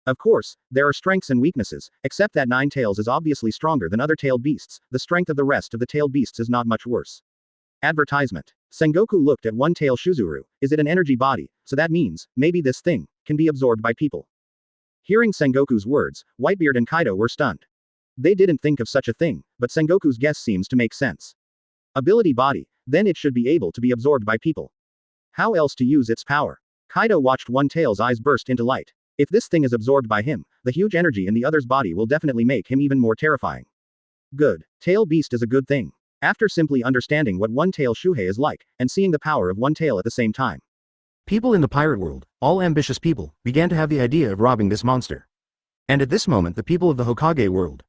Of course, there are strengths and weaknesses, except that 9 tails is obviously stronger than other tailed beasts, the strength of the rest of the tailed beasts is not much worse. Advertisement. Sengoku looked at one-tail Shuzuru. Is it an energy body? So that means, maybe this thing can be absorbed by people. Hearing Sengoku's words, Whitebeard and Kaido were stunned. They didn't think of such a thing, but Sengoku's guess seems to make sense. Ability body, then it should be able to be absorbed by people. How else to use its power? Kaido watched One-Tail's eyes burst into light. If this thing is absorbed by him, the huge energy in the other's body will definitely make him even more terrifying. Good. Tail beast is a good thing. After simply understanding what One-Tail Shuhei is like, and seeing the power of one tail at the same time. People in the pirate world, all ambitious people, began to have the idea of robbing this monster. And at this moment the people of the Hokage world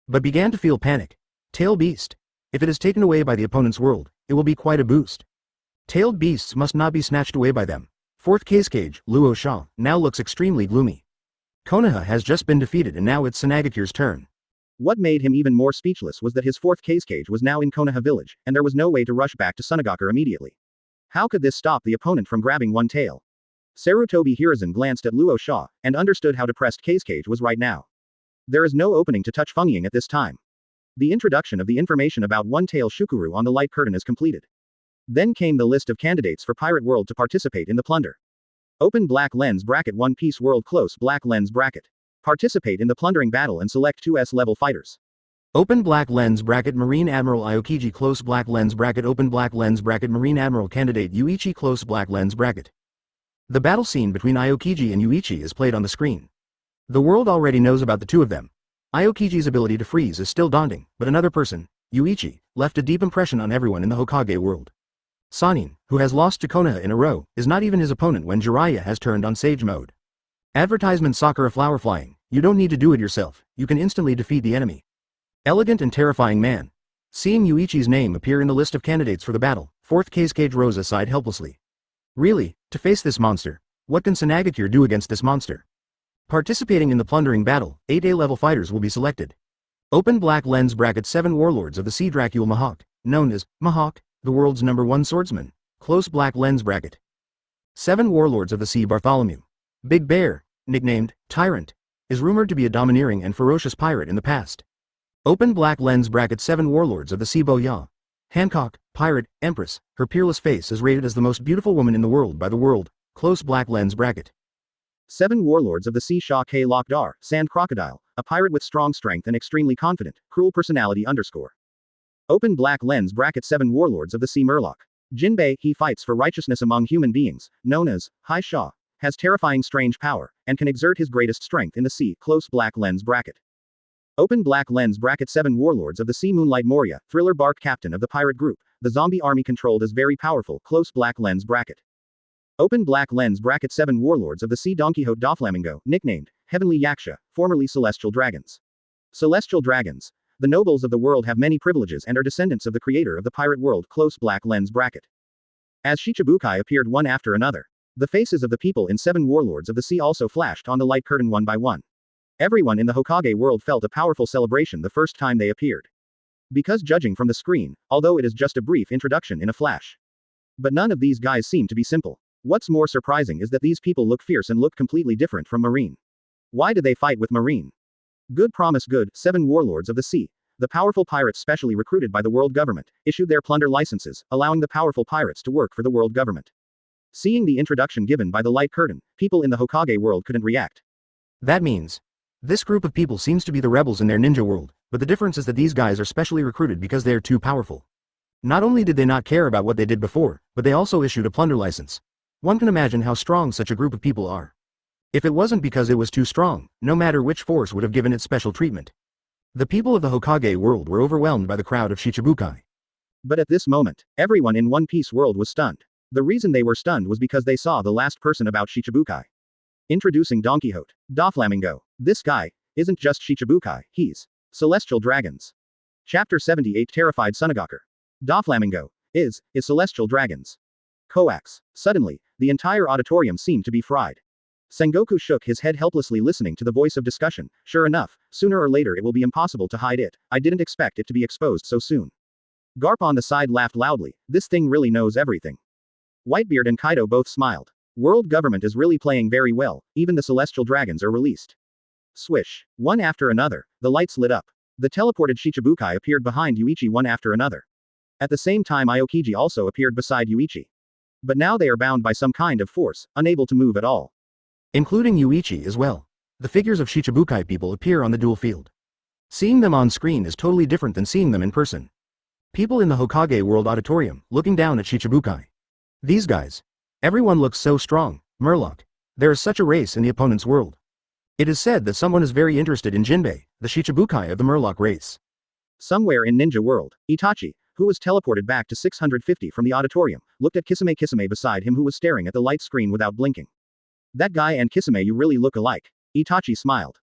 but began to feel panic. Tail beast. If it is taken away by the opponent's world, it will be quite a boost. Tailed beasts must not be snatched away by them. 4th Kage, Luo Sha, now looks extremely gloomy. Konaha has just been defeated and now it's Sunagakure's turn. What made him even more speechless was that his 4th Kage was now in Konaha village, and there was no way to rush back to Sunagakure immediately. How could this stop the opponent from grabbing one tail? Sarutobi Hiruzen glanced at Luo Sha, and understood how depressed Kage was right now. There is no opening to touch Fengying at this time. The introduction of the information about one-tail Shukuru on the light curtain is completed. Then came the list of candidates for Pirate World to participate in the plunder. Open black lens bracket One Piece World close black lens bracket. Participate in the plundering battle and select 2S level fighters. Open black lens bracket Marine Admiral Aokiji close black lens bracket open black lens bracket Marine Admiral candidate Yuichi close black lens bracket. The battle scene between Aokiji and Yuichi is played on the screen. The world already knows about the two of them. Aokiji's ability to freeze is still daunting, but another person, Yuichi, left a deep impression on everyone in the Hokage world. Sannin, who has lost to Konaha in a row, is not even his opponent when Jiraiya has turned on Sage mode. Advertisement Sakura flower flying, you don't need to do it yourself, you can instantly defeat the enemy. Elegant and terrifying man. Seeing Yuichi's name appear in the list of candidates for the battle, 4th Kage Rosa sighed helplessly. Really, to face this monster, what can Sunagakure do against this monster? Participating in the plundering battle, 8A level fighters will be selected. Open black lens bracket 7 warlords of the Sea Dracula Mihawk, known as Mihawk, the world's #1 swordsman, close black lens bracket. 7 warlords of the Sea Bartholomew. Big Bear, nicknamed Tyrant, is rumored to be a domineering and ferocious pirate in the past. Open black lens bracket 7 warlords of the Sea Boya. Hancock, pirate, empress, her peerless face is rated as the most beautiful woman in the world by the world Close black lens bracket. 7 Warlords of the Sea. Shah K. Lokdar, Sand Crocodile, a pirate with strong strength and extremely confident, cruel personality underscore. Open black lens bracket. 7 Warlords of the Sea. Murloc. Jinbei, he fights for righteousness among human beings, known as High Shah, has terrifying strange power, and can exert his greatest strength in the sea. Close black lens bracket. Open black lens bracket. 7 Warlords of the Sea. Moonlight Moria, thriller bark captain of the pirate group, the zombie army controlled as very powerful. Close black lens bracket. Open black lens bracket. 7 Warlords of the Sea. Don Quixote Doflamingo, nicknamed Heavenly Yaksha, formerly Celestial Dragons. Celestial Dragons. The nobles of the world have many privileges and are descendants of the creator of the pirate world. Close black lens bracket. As Shichibukai appeared one after another, the faces of the people in 7 Warlords of the Sea also flashed on the light curtain one by one. Everyone in the Hokage world felt a powerful celebration the first time they appeared. Because judging from the screen, although it is just a brief introduction in a flash. But none of these guys seem to be simple. What's more surprising is that these people look fierce and look completely different from Marine. Why did they fight with Marine? Good promise. Good. 7 Warlords of the Sea. The powerful pirates specially recruited by the world government, issued their plunder licenses, allowing the powerful pirates to work for the world government. Seeing the introduction given by the light curtain, people in the Hokage world couldn't react. That means, this group of people seems to be the rebels in their ninja world, but the difference is that these guys are specially recruited because they are too powerful. Not only did they not care about what they did before, but they also issued a plunder license. One can imagine how strong such a group of people are. If it wasn't because it was too strong, no matter which force would have given it special treatment. The people of the Hokage world were overwhelmed by the crowd of Shichibukai. But at this moment, everyone in One Piece world was stunned. The reason they were stunned was because they saw the last person about Shichibukai. Introducing Don Quixote Doflamingo. This guy isn't just Shichibukai, he's Celestial Dragons. Chapter 78. Terrified Sunagaker. Doflamingo is Celestial Dragons. Coax. Suddenly, the entire auditorium seemed to be fried. Sengoku shook his head helplessly, listening to the voice of discussion. Sure enough, sooner or later it will be impossible to hide it. I didn't expect it to be exposed so soon. Garp on the side laughed loudly. This thing really knows everything. Whitebeard and Kaido both smiled. World government is really playing very well, even the Celestial Dragons are released. Swish. One after another, the lights lit up. The teleported Shichibukai appeared behind Yuichi one after another. At the same time Aokiji also appeared beside Yuichi. But now they are bound by some kind of force, unable to move at all. Including Yuichi as well. The figures of Shichibukai people appear on the duel field. Seeing them on screen is totally different than seeing them in person. People in the Hokage world auditorium, looking down at Shichibukai. These guys. Everyone looks so strong. Murloc. There is such a race in the opponent's world. It is said that someone is very interested in Jinbei, the Shichibukai of the Murloc race. Somewhere in Ninja World, Itachi, who was teleported back to 650 from the auditorium, looked at Kisame beside him, who was staring at the light screen without blinking. That guy and Kisame, you really look alike. Itachi smiled.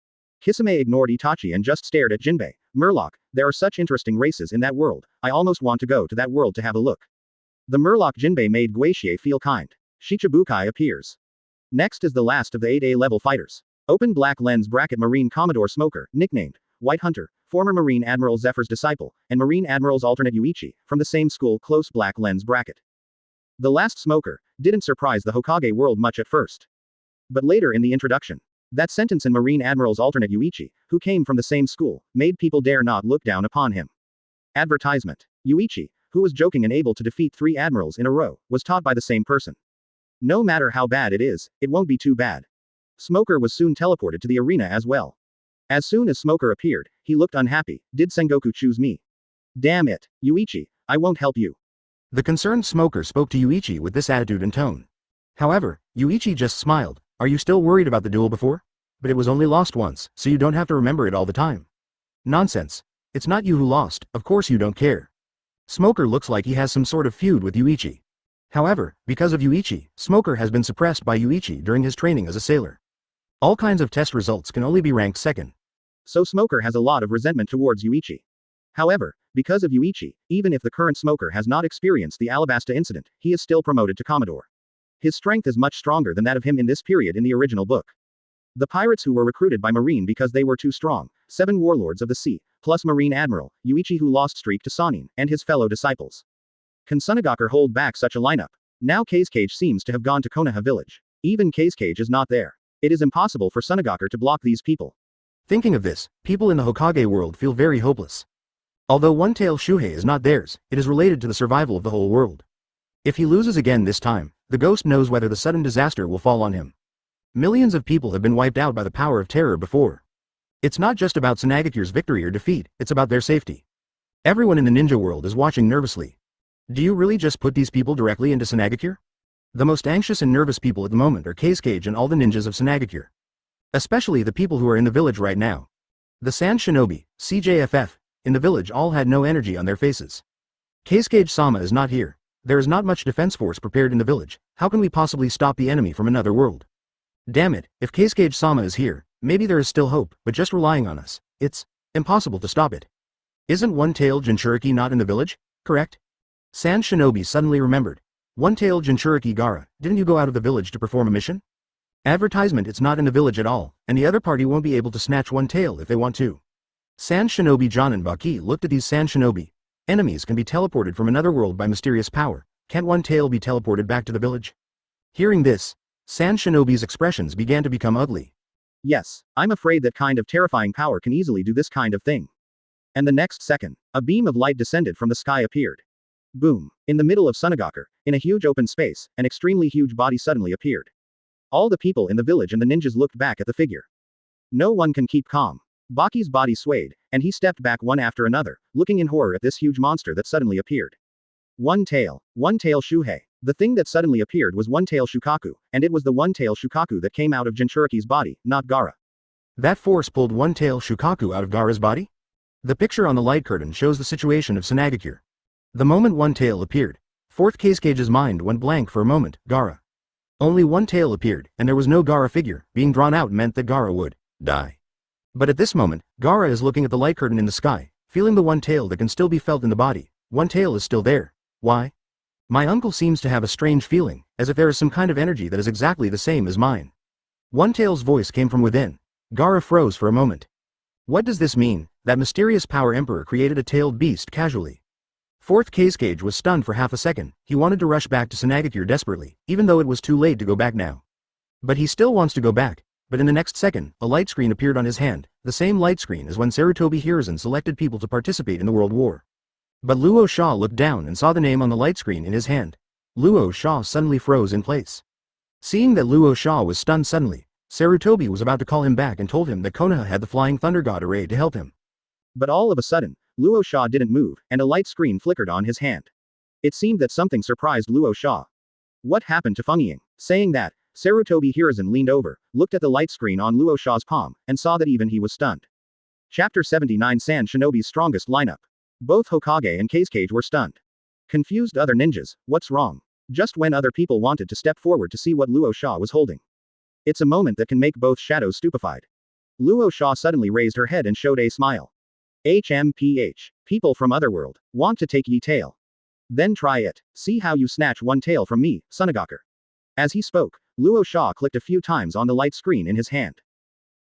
Kisame ignored Itachi and just stared at Jinbei. Murloc, there are such interesting races in that world, I almost want to go to that world to have a look. The Murloc Jinbei made Guichie feel kind. Shichibukai appears. Next is the last of the 8A level fighters. Open black lens bracket. Marine Commodore Smoker, nicknamed White Hunter, former Marine Admiral Zephyr's disciple, and Marine Admiral's alternate Yuichi, from the same school. Close black lens bracket. The last Smoker didn't surprise the Hokage world much at first. But later in the introduction, that sentence in Marine Admiral's alternate Yuichi, who came from the same school, made people dare not look down upon him. Advertisement. Yuichi, who was joking and able to defeat 3 admirals in a row, was taught by the same person. No matter how bad it is, it won't be too bad. Smoker was soon teleported to the arena as well. As soon as Smoker appeared, he looked unhappy. Did Sengoku choose me? Damn it, Yuichi, I won't help you. The concerned Smoker spoke to Yuichi with this attitude and tone. However, Yuichi just smiled. Are you still worried about the duel before? But it was only lost once, so you don't have to remember it all the time. Nonsense. It's not you who lost, of course you don't care. Smoker looks like he has some sort of feud with Yuichi. However, because of Yuichi, Smoker has been suppressed by Yuichi during his training as a sailor. All kinds of test results can only be ranked second. So Smoker has a lot of resentment towards Yuichi. However, because of Yuichi, even if the current Smoker has not experienced the Alabasta incident, he is still promoted to Commodore. His strength is much stronger than that of him in this period in the original book. The pirates who were recruited by Marine because they were too strong, 7 Warlords of the Sea, plus Marine Admiral, Yuichi who lost streak to Sannin, and his fellow disciples. Can Sunagaker hold back such a lineup? Now Kage seems to have gone to Konaha village. Even Kage is not there. It is impossible for Sunagaker to block these people. Thinking of this, people in the Hokage world feel very hopeless. Although One-Tail Shuhei is not theirs, it is related to the survival of the whole world. If he loses again this time, the ghost knows whether the sudden disaster will fall on him. Millions of people have been wiped out by the power of terror before. It's not just about Sanagakure's victory or defeat, it's about their safety. Everyone in the ninja world is watching nervously. Do you really just put these people directly into Sanagakure? The most anxious and nervous people at the moment are Kage and all the ninjas of Sanagakure. Especially the people who are in the village right now. The Sand Shinobi, CJFF, in the village all had no energy on their faces. Kage-sama is not here. There is not much defense force prepared in the village. How can we possibly stop the enemy from another world? Damn it, if Kage-sama is here, maybe there is still hope, but just relying on us, it's impossible to stop it. Isn't One-Tailed Jinchuriki not in the village? Correct? Sand Shinobi suddenly remembered. One-Tailed Jinchuriki Gaara, didn't you go out of the village to perform a mission? Advertisement, it's not in the village at all, and the other party won't be able to snatch one tail if they want to. Sand Shinobi Jonin Baki looked at these Sand Shinobi. Enemies can be teleported from another world by mysterious power. Can't one tail be teleported back to the village? Hearing this, Sand Shinobi's expressions began to become ugly. Yes, I'm afraid that kind of terrifying power can easily do this kind of thing. And the next second, a beam of light descended from the sky appeared. Boom. In the middle of Sanagakure, in a huge open space, an extremely huge body suddenly appeared. All the people in the village and the ninjas looked back at the figure. No one can keep calm. Baki's body swayed, and he stepped back one after another, looking in horror at this huge monster that suddenly appeared. One-tail Shuhei. The thing that suddenly appeared was One-tail Shukaku, and it was the One-tail Shukaku that came out of Jinchuriki's body, not Gaara. That force pulled One-tail Shukaku out of Gaara's body? The picture on the light curtain shows the situation of Sanagakure. The moment one tail appeared, Fourth Kage's mind went blank for a moment. Gaara. Only one tail appeared, and there was no Gaara figure. Being drawn out meant that Gaara would die. But at this moment, Gaara is looking at the light curtain in the sky, feeling the one tail that can still be felt in the body. One tail is still there. Why? My uncle seems to have a strange feeling, as if there is some kind of energy that is exactly the same as mine. One tail's voice came from within. Gaara froze for a moment. What does this mean? That mysterious power emperor created a tailed beast casually. Fourth Kage was stunned for half a second. He wanted to rush back to Sanagakure desperately, even though it was too late to go back now. But he still wants to go back. But in the next second, a light screen appeared on his hand, the same light screen as when Sarutobi Hiruzen selected people to participate in the World War. But Luo Sha looked down and saw the name on the light screen in his hand. Luo Sha suddenly froze in place. Seeing that Luo Sha was stunned suddenly, Sarutobi was about to call him back and told him that Konaha had the Flying Thunder God array to help him. But all of a sudden, Luo Sha didn't move, and a light screen flickered on his hand. It seemed that something surprised Luo Sha. What happened to Fengying? Saying that, Sarutobi Hiruzen leaned over, looked at the light screen on Luo Sha's palm, and saw that even he was stunned. Chapter 79 Sand Shinobi's strongest lineup. Both Hokage and Kage were stunned. Confused other ninjas, what's wrong? Just when other people wanted to step forward to see what Luo Sha was holding. It's a moment that can make both shadows stupefied. Luo Sha suddenly raised her head and showed a smile. HMPH. People from Otherworld. Want to take ye tail? Then try it. See how you snatch one tail from me, Sanagakure. As he spoke, Luo Sha clicked a few times on the light screen in his hand.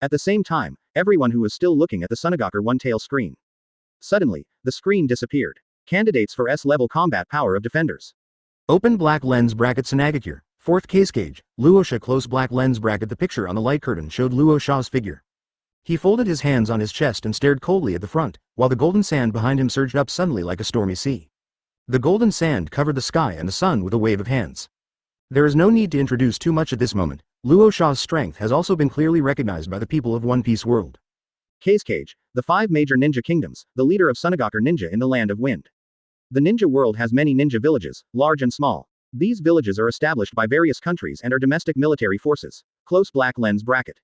At the same time, everyone who was still looking at the Sanagakure one-tail screen. Suddenly, the screen disappeared. Candidates for S-level combat power of defenders. Open black lens bracket Sanagakure. Fourth Kage. Luo Sha close black lens bracket. The picture on the light curtain showed Luo Sha's figure. He folded his hands on his chest and stared coldly at the front, while the golden sand behind him surged up suddenly like a stormy sea. The golden sand covered the sky and the sun with a wave of hands. There is no need to introduce too much at this moment. Luo Sha's strength has also been clearly recognized by the people of One Piece world. Kage, the 5 major ninja kingdoms, the leader of Sanagakure ninja in the land of wind. The ninja world has many ninja villages, large and small. These villages are established by various countries and are domestic military forces. Close black lens bracket.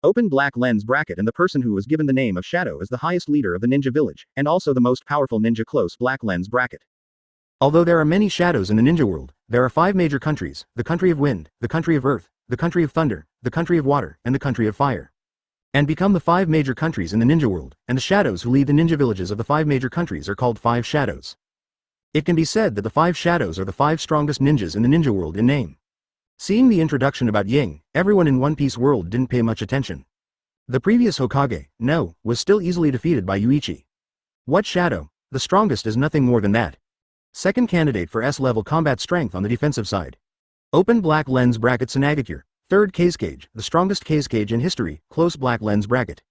Open black lens bracket. And the person who was given the name of Shadow is the highest leader of the ninja village, and also the most powerful ninja. Close black lens bracket. Although there are many shadows in the ninja world, there are 5 major countries: the country of wind, the country of earth, the country of thunder, the country of water, and the country of fire. And become the 5 major countries in the ninja world, and the shadows who lead the ninja villages of the 5 major countries are called 5 shadows. It can be said that the 5 shadows are the 5 strongest ninjas in the ninja world in name. Seeing the introduction about Ying, everyone in One Piece world didn't pay much attention. The previous Hokage, No, was still easily defeated by Yuichi. What shadow? The strongest is nothing more than that. Second candidate for S-level combat strength on the defensive side. Open black lens bracket Sanagakure. Third Kage, the strongest Kage in history, close black lens bracket.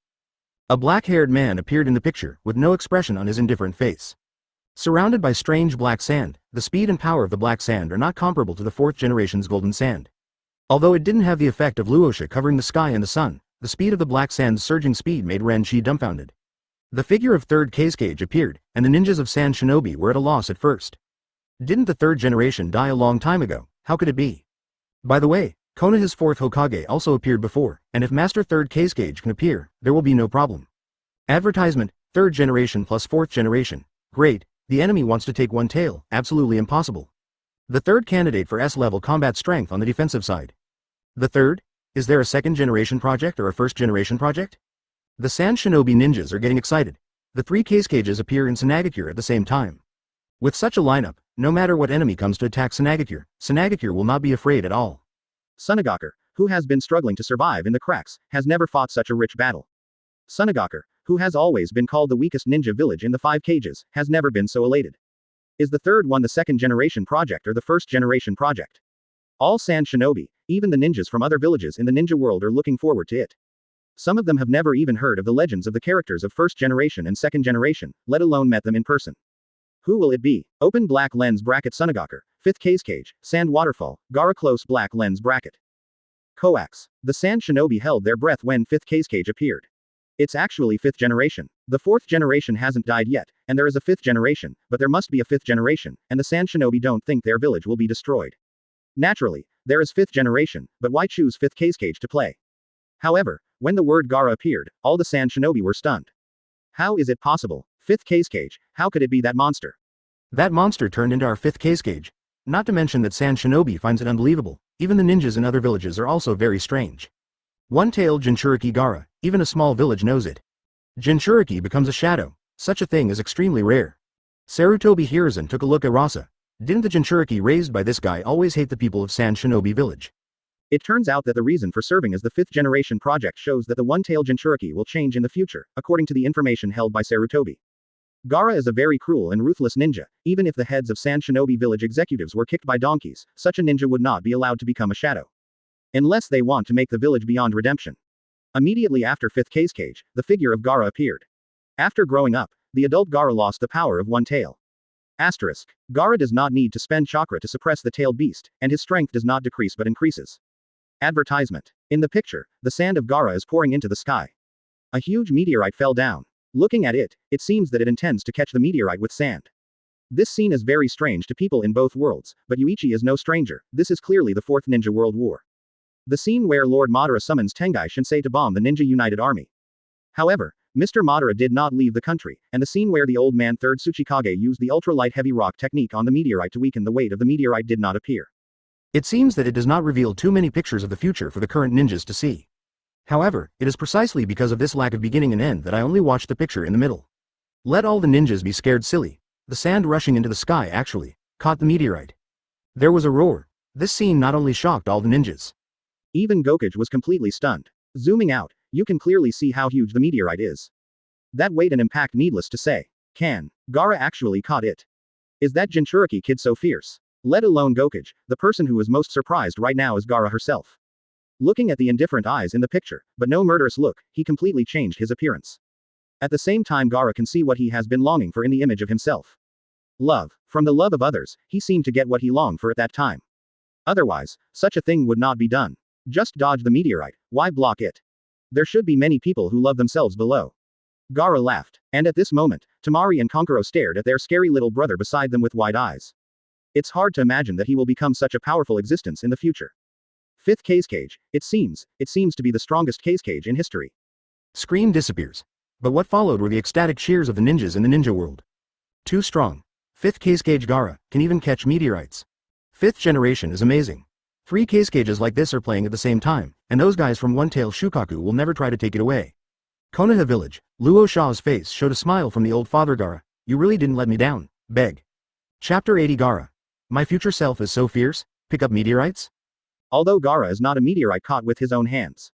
A black-haired man appeared in the picture, with no expression on his indifferent face. Surrounded by strange black sand, the speed and power of the black sand are not comparable to the 4th generation's golden sand. Although it didn't have the effect of Luosha covering the sky and the sun, the speed of the black sand's surging speed made Ren Shi dumbfounded. The figure of 3rd Kage appeared, and the ninjas of Sand Shinobi were at a loss at first. Didn't the 3rd generation die a long time ago? How could it be? By the way, Konaha's 4th Hokage also appeared before, and if Master 3rd Kage can appear, there will be no problem. Advertisement, 3rd generation plus 4th generation. Great, the enemy wants to take one tail, absolutely impossible. The 3rd candidate for S-level combat strength on the defensive side. The 3rd? Is there a 2nd generation project or a 1st generation project? The Sand Shinobi ninjas are getting excited. The 3 Kages appear in Sunagakure at the same time. With such a lineup, no matter what enemy comes to attack Sunagakure will not be afraid at all. Sunagakure, who has been struggling to survive in the cracks, has never fought such a rich battle. Sunagakure, who has always been called the weakest ninja village in the 5 Kages, has never been so elated. Is the 3rd one the 2nd generation project or the 1st generation project? All Sand Shinobi, even the ninjas from other villages in the ninja world are looking forward to it. Some of them have never even heard of the legends of the characters of 1st generation and 2nd generation, let alone met them in person. Who will it be? Open black lens bracket Sunagakure, 5th Kage, Sand Waterfall, Gaara close black lens bracket. Coax. The Sand Shinobi held their breath when 5th Kage appeared. It's actually 5th generation. The 4th generation hasn't died yet, and there is a 5th generation, but there must be a 5th generation, and the Sand Shinobi don't think their village will be destroyed. Naturally, there is 5th generation, but why choose 5th Kage to play? However, when the word Gaara appeared, all the Sand Shinobi were stunned. How is it possible? 5th Kage, how could it be that monster? That monster turned into our 5th Kage. Not to mention that Sand Shinobi finds it unbelievable, even the ninjas in other villages are also very strange. One-tailed Jinchuriki Gaara, even a small village knows it. Jinchuriki becomes a shadow, such a thing is extremely rare. Sarutobi Hiruzen took a look at Rasa. Didn't the Jinchuriki raised by this guy always hate the people of Sand Shinobi village? It turns out that the reason for serving as the 5th generation project shows that the one-tailed Jinchuriki will change in the future, according to the information held by Sarutobi. Gaara is a very cruel and ruthless ninja. Even if the heads of Sand Shinobi village executives were kicked by donkeys, such a ninja would not be allowed to become a shadow. Unless they want to make the village beyond redemption. Immediately after 5th Kage, the figure of Gaara appeared. After growing up, the adult Gaara lost the power of one tail. Asterisk. Gaara does not need to spend chakra to suppress the tailed beast, and his strength does not decrease but increases. Advertisement. In the picture, the sand of Gaara is pouring into the sky. A huge meteorite fell down. Looking at it, it seems that it intends to catch the meteorite with sand. This scene is very strange to people in both worlds, but Yuichi is no stranger. This is clearly the 4th Ninja World War. The scene where Lord Madara summons Tengai Shinsei to bomb the Ninja United Army. However, Mr. Madara did not leave the country, and the scene where the old man 3rd Tsuchikage used the ultra-light heavy rock technique on the meteorite to weaken the weight of the meteorite did not appear. It seems that it does not reveal too many pictures of the future for the current ninjas to see. However, it is precisely because of this lack of beginning and end that I only watched the picture in the middle. Let all the ninjas be scared silly. The sand rushing into the sky actually caught the meteorite. There was a roar. This scene not only shocked all the ninjas. Even Gokage was completely stunned. Zooming out, you can clearly see how huge the meteorite is. That weight and impact needless to say. Can Gaara actually caught it? Is that Jinchuriki kid so fierce? Let alone Gokage, the person who is most surprised right now is Gaara herself. Looking at the indifferent eyes in the picture, but no murderous look, he completely changed his appearance. At the same time Gaara can see what he has been longing for in the image of himself. Love. From the love of others, he seemed to get what he longed for at that time. Otherwise, such a thing would not be done. Just dodge the meteorite, why block it? There should be many people who love themselves below. Gaara laughed, and at this moment, Temari and Konkuro stared at their scary little brother beside them with wide eyes. It's hard to imagine that he will become such a powerful existence in the future. 5th Kage, it seems to be the strongest Kage in history. Screen disappears. But what followed were the ecstatic cheers of the ninjas in the ninja world. Too strong. 5th Kage Gaara can even catch meteorites. 5th generation is amazing. 3 Kages like this are playing at the same time, and those guys from One-Tail Shukaku will never try to take it away. Konaha village, Luo Sha's face showed a smile from the old father. Gaara, you really didn't let me down, beg. Chapter 80 Gaara. My future self is so fierce, pick up meteorites? Although Gaara is not a meteorite caught with his own hands.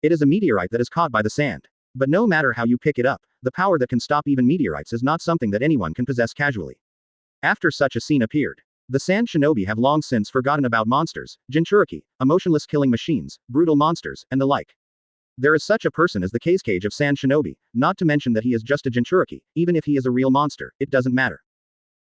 It is a meteorite that is caught by the sand. But no matter how you pick it up, the power that can stop even meteorites is not something that anyone can possess casually. After such a scene appeared, the Sand Shinobi have long since forgotten about monsters, Jinchuriki, emotionless killing machines, brutal monsters, and the like. There is such a person as the Kage of Sand Shinobi, not to mention that he is just a Jinchuriki, even if he is a real monster, it doesn't matter.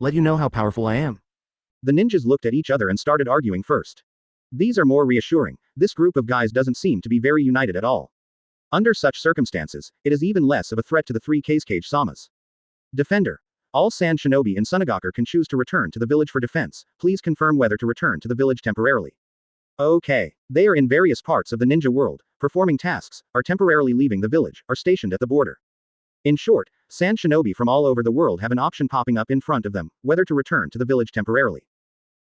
Let you know how powerful I am. The ninjas looked at each other and started arguing first. These are more reassuring. This group of guys doesn't seem to be very united at all. Under such circumstances, it is even less of a threat to the three Kage Samas. Defender. All Sand Shinobi in Sunagaku can choose to return to the village for defense. Please confirm whether to return to the village temporarily. Okay. They are in various parts of the ninja world, performing tasks, are temporarily leaving the village, are stationed at the border. In short, Sand Shinobi from all over the world have an option popping up in front of them, whether to return to the village temporarily.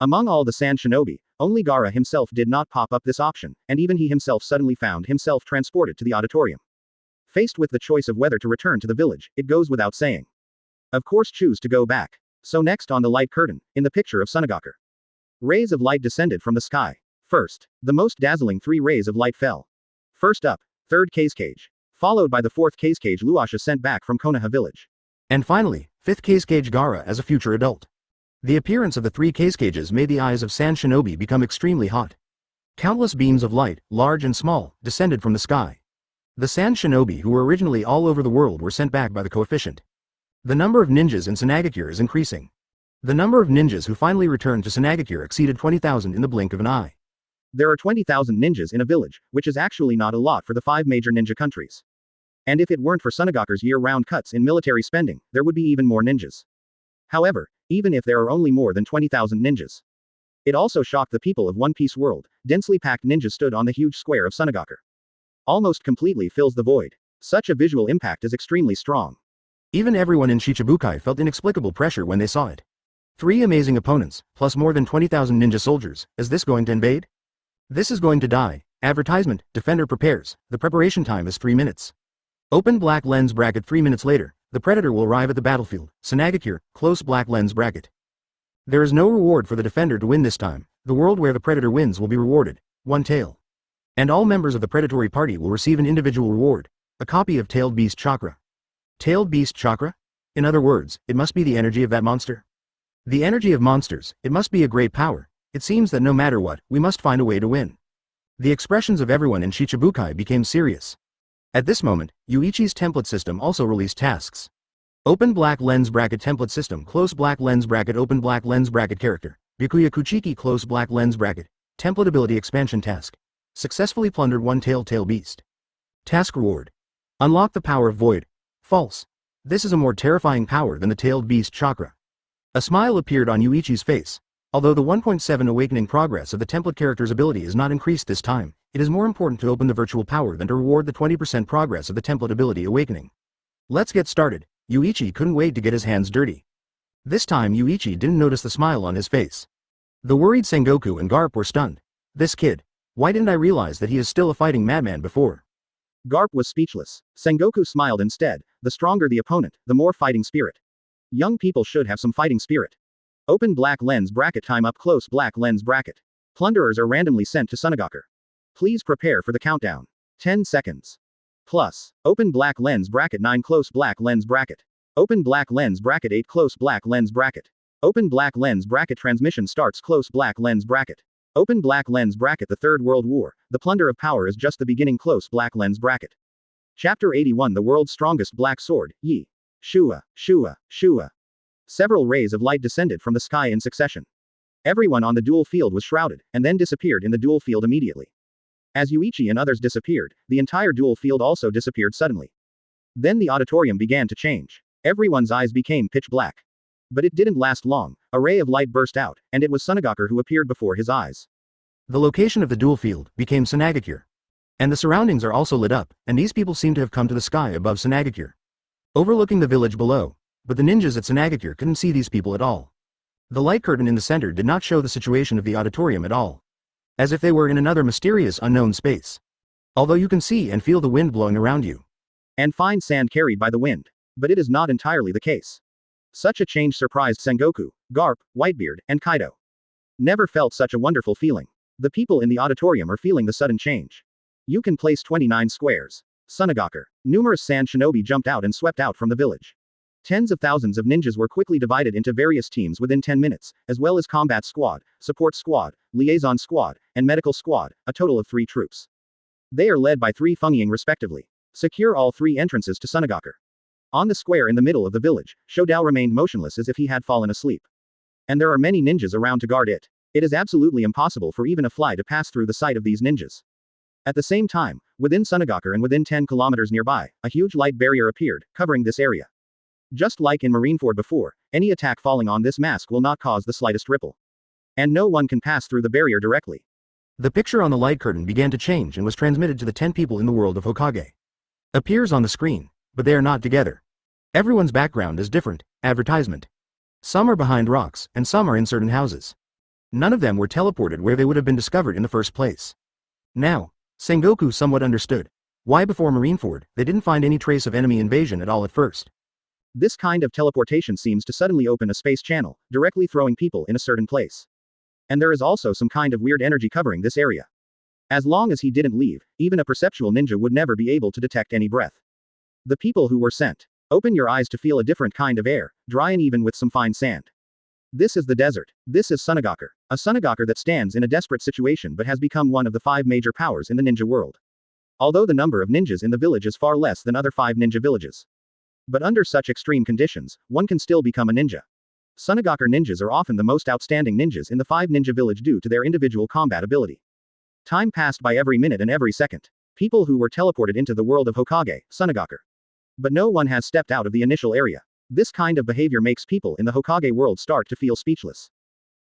Among all the Sand Shinobi, only Gaara himself did not pop up this option, and even he himself suddenly found himself transported to the auditorium. Faced with the choice of whether to return to the village, it goes without saying. Of course choose to go back. So next on the light curtain, in the picture of Sunagaku. Rays of light descended from the sky. First, the most dazzling 3 rays of light fell. First up, 3rd Kage, followed by the 4th Kage Luasha sent back from Konaha village. And finally, 5th Kage Gaara as a future adult. The appearance of the 3 Kages made the eyes of Sand Shinobi become extremely hot. Countless beams of light, large and small, descended from the sky. The Sand Shinobi who were originally all over the world were sent back by the coefficient. The number of ninjas in Sunagaku is increasing. The number of ninjas who finally returned to Sunagaku exceeded 20,000 in the blink of an eye. There are 20,000 ninjas in a village, which is actually not a lot for the 5 major ninja countries. And if it weren't for Sunagaku's year-round cuts in military spending, there would be even more ninjas. However, even if there are only more than 20,000 ninjas, it also shocked the people of One Piece world. Densely packed ninjas stood on the huge square of Sunagaku. Almost completely fills the void. Such a visual impact is extremely strong. Even everyone in Shichibukai felt inexplicable pressure when they saw it. 3 amazing opponents, plus more than 20,000 ninja soldiers, is this going to invade? This is going to die. Advertisement, Defender prepares, the preparation time is 3 minutes. Open black lens bracket 3 minutes later, the Predator will arrive at the battlefield, Sunagaku, close black lens bracket. There is no reward for the Defender to win this time, the world where the Predator wins will be rewarded, 1 tail. And all members of the predatory party will receive an individual reward, a copy of Tailed Beast Chakra. Tailed Beast Chakra? In other words, it must be the energy of that monster. The energy of monsters, it must be a great power. It seems that no matter what, we must find a way to win. The expressions of everyone in Shichibukai became serious. At this moment, Yuichi's template system also released tasks. Open black lens bracket template system, close black lens bracket, open black lens bracket character. Byakuya Kuchiki, close black lens bracket. Template ability expansion task. Successfully plundered one telltale beast. Task reward. Unlock the power of void. False. This is a more terrifying power than the tailed beast chakra. A smile appeared on Yuichi's face. Although the 1.7 awakening progress of the template character's ability is not increased this time, it is more important to open the virtual power than to reward the 20% progress of the template ability awakening. Let's get started. Yuichi couldn't wait to get his hands dirty. This time Yuichi didn't notice the smile on his face. The worried Sengoku and Garp were stunned. This kid. Why didn't I realize that he is still a fighting madman before? Garp was speechless. Sengoku smiled instead. The stronger the opponent, the more fighting spirit. Young people should have some fighting spirit. Open black lens bracket. Time up close black lens bracket. Plunderers are randomly sent to Sunagaku. Please prepare for the countdown. 10 seconds. Plus. Open black lens bracket 9 close black lens bracket. Open black lens bracket 8 close black lens bracket. Open black lens bracket transmission starts close black lens bracket. Open black lens bracket. The Third World War, the plunder of power is just the beginning close black lens bracket. Chapter 81 The World's Strongest Black Sword, Yi. Shua, Shua, Shua. Several rays of light descended from the sky in succession. Everyone on the duel field was shrouded, and then disappeared in the duel field immediately. As Yuichi and others disappeared, the entire duel field also disappeared suddenly. Then the auditorium began to change. Everyone's eyes became pitch black. But it didn't last long. A ray of light burst out, and it was Sunagaku who appeared before his eyes. The location of the duel field became Sunagaku. And the surroundings are also lit up, and these people seem to have come to the sky above Sunagaku, overlooking the village below. But the ninjas at Sunagaku couldn't see these people at all. The light curtain in the center did not show the situation of the auditorium at all. As if they were in another mysterious unknown space. Although you can see and feel the wind blowing around you. And fine sand carried by the wind. But it is not entirely the case. Such a change surprised Sengoku, Garp, Whitebeard, and Kaido. Never felt such a wonderful feeling. The people in the auditorium are feeling the sudden change. You can place 29 squares. Sunagaku. Numerous sand shinobi jumped out and swept out from the village. Tens of thousands of ninjas were quickly divided into various teams within 10 minutes, as well as combat squad, support squad, liaison squad, and medical squad, a total of 3 troops. They are led by 3 Fengying respectively. Secure all 3 entrances to Sunagaku. On the square in the middle of the village, Shodao remained motionless as if he had fallen asleep. And there are many ninjas around to guard it. It is absolutely impossible for even a fly to pass through the sight of these ninjas. At the same time, within Sunagaku and within 10 kilometers nearby, a huge light barrier appeared, covering this area. Just like in Marineford before, any attack falling on this mask will not cause the slightest ripple. And no one can pass through the barrier directly. The picture on the light curtain began to change and was transmitted to the 10 people in the world of Hokage. Appears on the screen, but they are not together. Everyone's background is different. Advertisement. Some are behind rocks, and some are in certain houses. None of them were teleported where they would have been discovered in the first place. Now, Sengoku somewhat understood why before Marineford they didn't find any trace of enemy invasion at all at first. This kind of teleportation seems to suddenly open a space channel, directly throwing people in a certain place. And there is also some kind of weird energy covering this area. As long as he didn't leave, even a perceptual ninja would never be able to detect any breath. The people who were sent. Open your eyes to feel a different kind of air, dry and even with some fine sand. This is the desert. This is Sunagaku. A Sunagaku that stands in a desperate situation but has become one of the 5 major powers in the ninja world. Although the number of ninjas in the village is far less than other 5 ninja villages. But under such extreme conditions, one can still become a ninja. Sunagaku ninjas are often the most outstanding ninjas in the 5 ninja village due to their individual combat ability. Time passed by every minute and every second. People who were teleported into the world of Hokage, Sunagaku. But no one has stepped out of the initial area. This kind of behavior makes people in the Hokage world start to feel speechless.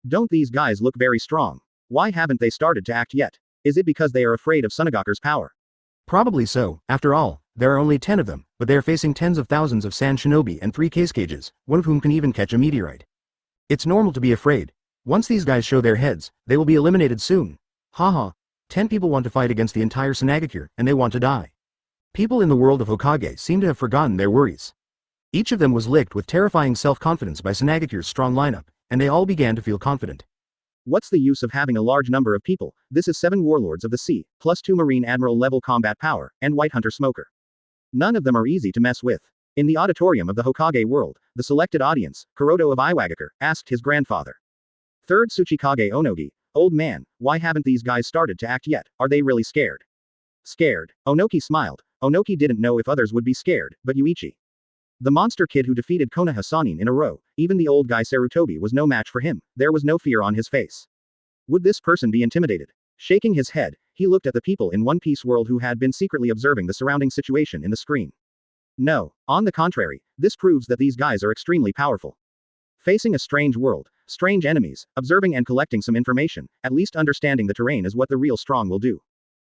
Don't these guys look very strong? Why haven't they started to act yet? Is it because they are afraid of Sunagaku's power? Probably so. After all, there are only 10 of them, but they are facing tens of thousands of sand shinobi and 3 Kages, one of whom can even catch a meteorite. It's normal to be afraid. Once these guys show their heads, they will be eliminated soon. Haha. 10 people want to fight against the entire Sunagaku, and they want to die. People in the world of Hokage seem to have forgotten their worries. Each of them was licked with terrifying self-confidence by Sunagaku's strong lineup, and they all began to feel confident. What's the use of having a large number of people? This is 7 warlords of the sea, plus 2 Marine Admiral level combat power, and White Hunter Smoker. None of them are easy to mess with. In the auditorium of the Hokage world, the selected audience, Kuroda of Iwagakure, asked his grandfather. 3rd Tsuchikage Onogi, old man, why haven't these guys started to act yet? Are they really scared? Scared. Onoki smiled. Onoki didn't know if others would be scared, but Yuichi. The monster kid who defeated Konaha Sanin in a row, even the old guy Sarutobi was no match for him, there was no fear on his face. Would this person be intimidated? Shaking his head, he looked at the people in One Piece world who had been secretly observing the surrounding situation in the screen. No, on the contrary, this proves that these guys are extremely powerful. Facing a strange world, strange enemies, observing and collecting some information, at least understanding the terrain is what the real strong will do.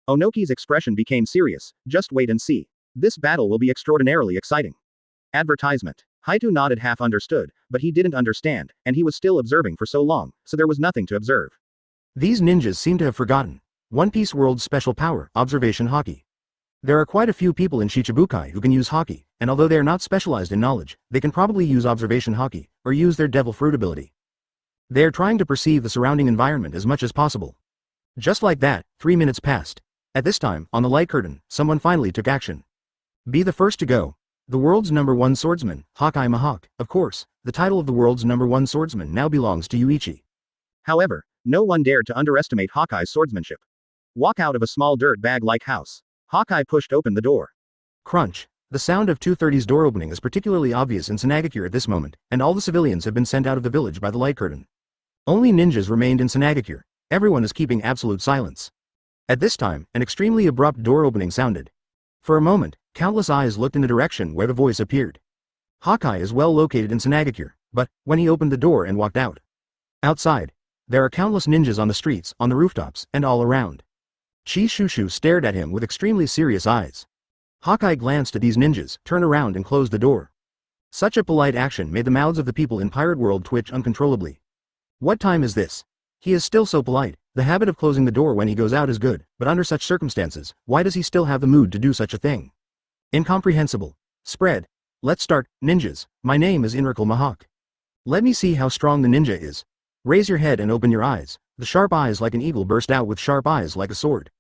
Onoki's expression became serious. Just wait and see. This battle will be extraordinarily exciting. Advertisement. Haito nodded, half understood, but he didn't understand, and he was still observing for so long, so there was nothing to observe. These ninjas seem to have forgotten One Piece World's special power, observation haki. There are quite a few people in Shichibukai who can use haki, and although they are not specialized in knowledge, they can probably use observation haki, or use their devil fruit ability. They are trying to perceive the surrounding environment as much as possible. Just like that, 3 minutes passed. At this time, on the light curtain, someone finally took action. Be the first to go. The world's #1 swordsman, Hawkeye Mihawk. Of course, the title of the world's #1 swordsman now belongs to Yuichi. However, no one dared to underestimate Hawkeye's swordsmanship. Walk out of a small dirt bag-like house. Hawkeye pushed open the door. Crunch. The sound of 230's door opening is particularly obvious in Senagakure at this moment, and all the civilians have been sent out of the village by the light curtain. Only ninjas remained in Senagakure. Everyone is keeping absolute silence. At this time, an extremely abrupt door opening sounded. For a moment, countless eyes looked in the direction where the voice appeared. Hawkeye is well located in Senagakure, but, when he opened the door and walked out. Outside, there are countless ninjas on the streets, on the rooftops, and all around. Chi Shushu stared at him with extremely serious eyes. Hawkeye glanced at these ninjas, turned around and closed the door. Such a polite action made the mouths of the people in Pirate World twitch uncontrollably. What time is this? He is still so polite. The habit of closing the door when he goes out is good, but under such circumstances, why does he still have the mood to do such a thing? Incomprehensible. Spread. Let's start, ninjas. My name is Inrakal Mihawk. Let me see how strong the ninja is. Raise your head and open your eyes. The sharp eyes like an eagle burst out with sharp eyes like a sword.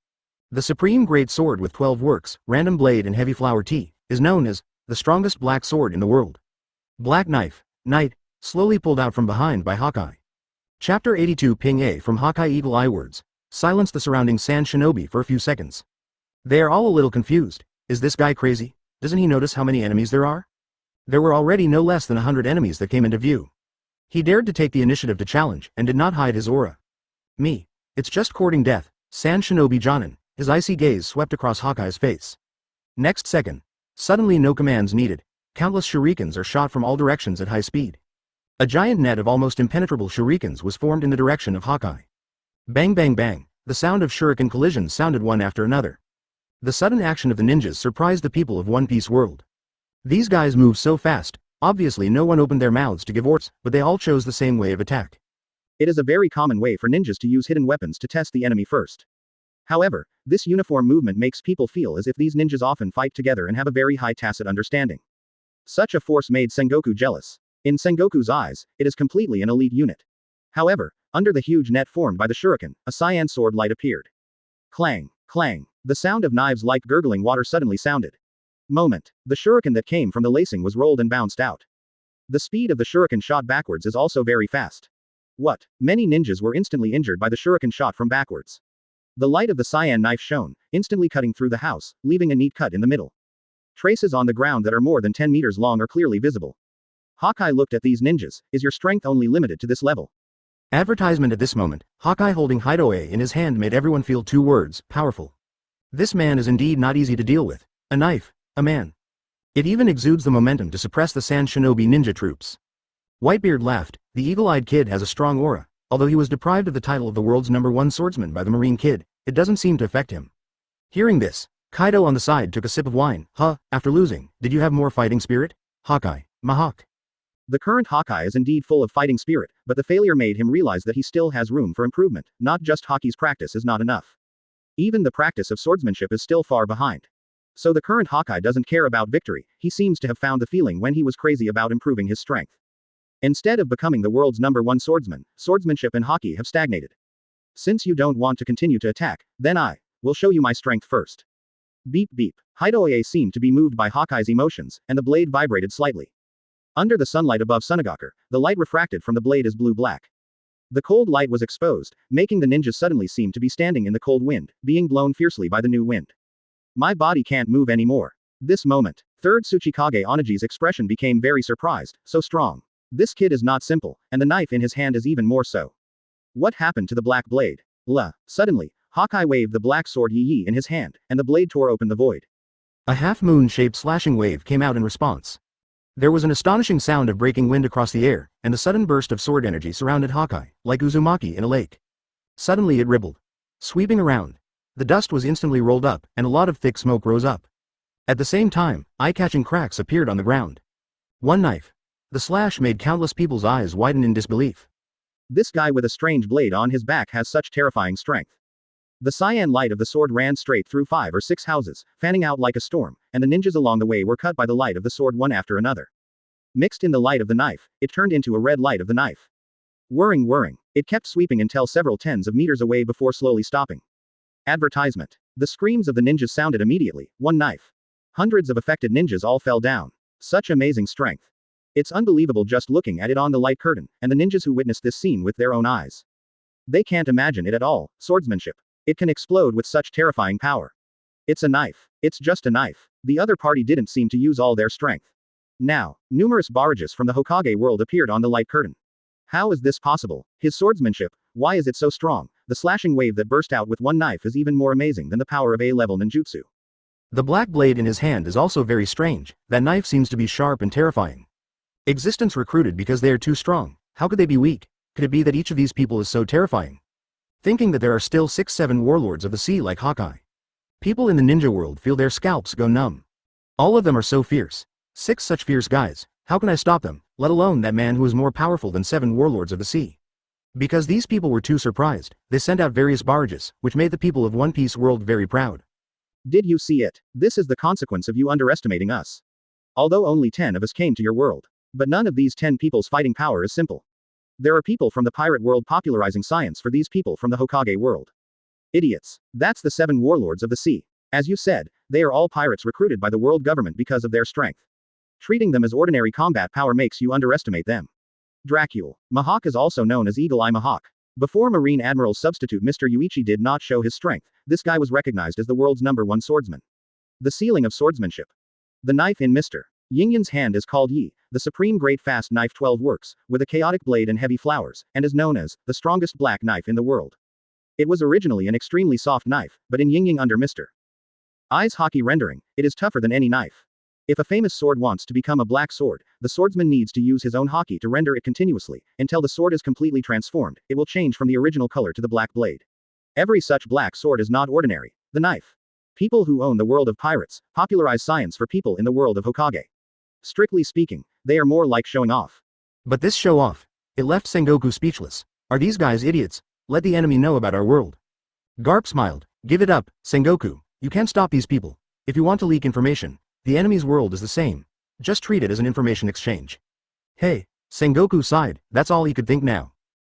The supreme great sword with 12 works, random blade and heavy flower tea, is known as the strongest black sword in the world. Black knife, knight, slowly pulled out from behind by Hawkeye. Chapter 82 Ping A from Hawkeye Eagle Eye words. Silence the surrounding sand shinobi for a few seconds. They are all a little confused. Is this guy crazy? Doesn't he notice how many enemies there are? There were already no less than 100 enemies that came into view. He dared to take the initiative to challenge, and did not hide his aura. Me. It's just courting death, Sand Shinobi Jonin. His icy gaze swept across Hawkeye's face. Next second. Suddenly no commands needed. Countless shurikens are shot from all directions at high speed. A giant net of almost impenetrable shurikens was formed in the direction of Hawkeye. Bang bang bang, the sound of shuriken collisions sounded one after another. The sudden action of the ninjas surprised the people of One Piece world. These guys move so fast, obviously no one opened their mouths to give orders, but they all chose the same way of attack. It is a very common way for ninjas to use hidden weapons to test the enemy first. However, this uniform movement makes people feel as if these ninjas often fight together and have a very high tacit understanding. Such a force made Sengoku jealous. In Sengoku's eyes, it is completely an elite unit. However, under the huge net formed by the shuriken, a cyan sword light appeared. Clang, clang, the sound of knives like gurgling water suddenly sounded. Moment, the shuriken that came from the lacing was rolled and bounced out. The speed of the shuriken shot backwards is also very fast. What? Many ninjas were instantly injured by the shuriken shot from backwards. The light of the cyan knife shone, instantly cutting through the house, leaving a neat cut in the middle. Traces on the ground that are more than 10 meters long are clearly visible. Hawkeye looked at these ninjas. Is your strength only limited to this level? Advertisement at this moment, Hawkeye holding Hideaway in his hand made everyone feel 2 words, powerful. This man is indeed not easy to deal with. A knife, a man. It even exudes the momentum to suppress the Sand Shinobi ninja troops. Whitebeard laughed. The eagle-eyed kid has a strong aura. Although he was deprived of the title of the world's #1 swordsman by the Marine Kid, it doesn't seem to affect him. Hearing this, Kaido on the side took a sip of wine. After losing, did you have more fighting spirit? Hawkeye, Mihawk. The current Hawkeye is indeed full of fighting spirit, but the failure made him realize that he still has room for improvement. Not just hockey's practice is not enough. Even the practice of swordsmanship is still far behind. So the current Hawkeye doesn't care about victory. He seems to have found the feeling when he was crazy about improving his strength. Instead of becoming the world's #1 swordsman, swordsmanship and hockey have stagnated. Since you don't want to continue to attack, then I will show you my strength first. Beep beep. Hideaway seemed to be moved by Hawkeye's emotions, and the blade vibrated slightly. Under the sunlight above Sunagakure, the light refracted from the blade is blue-black. The cold light was exposed, making the ninjas suddenly seem to be standing in the cold wind, being blown fiercely by the new wind. My body can't move anymore. This moment, third Tsuchikage Onagi's expression became very surprised, so strong. This kid is not simple, and the knife in his hand is even more so. What happened to the black blade? Suddenly, Hawkeye waved the black sword Yi in his hand, and the blade tore open the void. A half-moon-shaped slashing wave came out in response. There was an astonishing sound of breaking wind across the air, and a sudden burst of sword energy surrounded Hawkeye, like Uzumaki in a lake. Suddenly it rippled. Sweeping around. The dust was instantly rolled up, and a lot of thick smoke rose up. At the same time, eye-catching cracks appeared on the ground. One knife. The slash made countless people's eyes widen in disbelief. This guy with a strange blade on his back has such terrifying strength. The cyan light of the sword ran straight through 5 or 6 houses, fanning out like a storm, and the ninjas along the way were cut by the light of the sword one after another. Mixed in the light of the knife, it turned into a red light of the knife. Whirring. It kept sweeping until several tens of meters away before slowly stopping. Advertisement. The screams of the ninjas sounded immediately. One knife. Hundreds of affected ninjas all fell down. Such amazing strength. It's unbelievable just looking at it on the light curtain, and the ninjas who witnessed this scene with their own eyes. They can't imagine it at all. Swordsmanship. It can explode with such terrifying power. It's a knife. It's just a knife. The other party didn't seem to use all their strength. Now, numerous barrages from the Hokage world appeared on the light curtain. How is this possible? His swordsmanship, why is it so strong? The slashing wave that burst out with one knife is even more amazing than the power of A-level ninjutsu. The black blade in his hand is also very strange. That knife seems to be sharp and terrifying. Existence recruited because they are too strong. How could they be weak? Could it be that each of these people is so terrifying? Thinking that there are still 6-7 warlords of the sea like Hawkeye. People in the ninja world feel their scalps go numb. All of them are so fierce. 6 such fierce guys. How can I stop them, let alone that man who is more powerful than 7 warlords of the sea? Because these people were too surprised, they sent out various barrages, which made the people of One Piece world very proud. Did you see it? This is the consequence of you underestimating us. Although only 10 of us came to your world. But none of these 10 people's fighting power is simple. There are people from the pirate world popularizing science for these people from the Hokage world. Idiots. That's the 7 warlords of the sea. As you said, they are all pirates recruited by the world government because of their strength. Treating them as ordinary combat power makes you underestimate them. Dracule. Mihawk is also known as Eagle Eye Mihawk. Before Marine Admiral substitute Mr. Yuichi did not show his strength, this guy was recognized as the world's #1 swordsman. The ceiling of swordsmanship. The knife in Mr. Yinyan's hand is called Yi, the supreme great fast knife 12 works, with a chaotic blade and heavy flowers, and is known as the strongest black knife in the world. It was originally an extremely soft knife, but in Yinyan under Mr. I's hockey rendering, it is tougher than any knife. If a famous sword wants to become a black sword, the swordsman needs to use his own hockey to render it continuously, until the sword is completely transformed, it will change from the original color to the black blade. Every such black sword is not ordinary. The knife. People who own the world of pirates, popularize science for people in the world of Hokage. Strictly speaking, they are more like showing off. But this show off, it left Sengoku speechless. Are these guys idiots? Let the enemy know about our world. Garp smiled. Give it up, Sengoku. You can't stop these people. If you want to leak information, the enemy's world is the same. Just treat it as an information exchange. Hey, Sengoku sighed, that's all he could think now.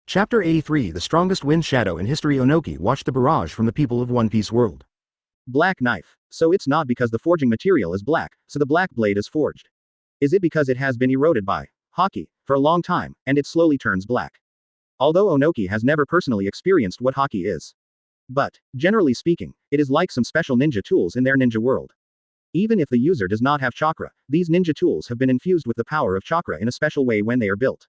Chapter 83 The strongest wind shadow in history. Onoki watched the barrage from the people of One Piece world. Black knife. So it's not because the forging material is black, so the black blade is forged. Is it because it has been eroded by hockey for a long time, and it slowly turns black? Although Onoki has never personally experienced what hockey is. But, generally speaking, it is like some special ninja tools in their ninja world. Even if the user does not have chakra, these ninja tools have been infused with the power of chakra in a special way when they are built.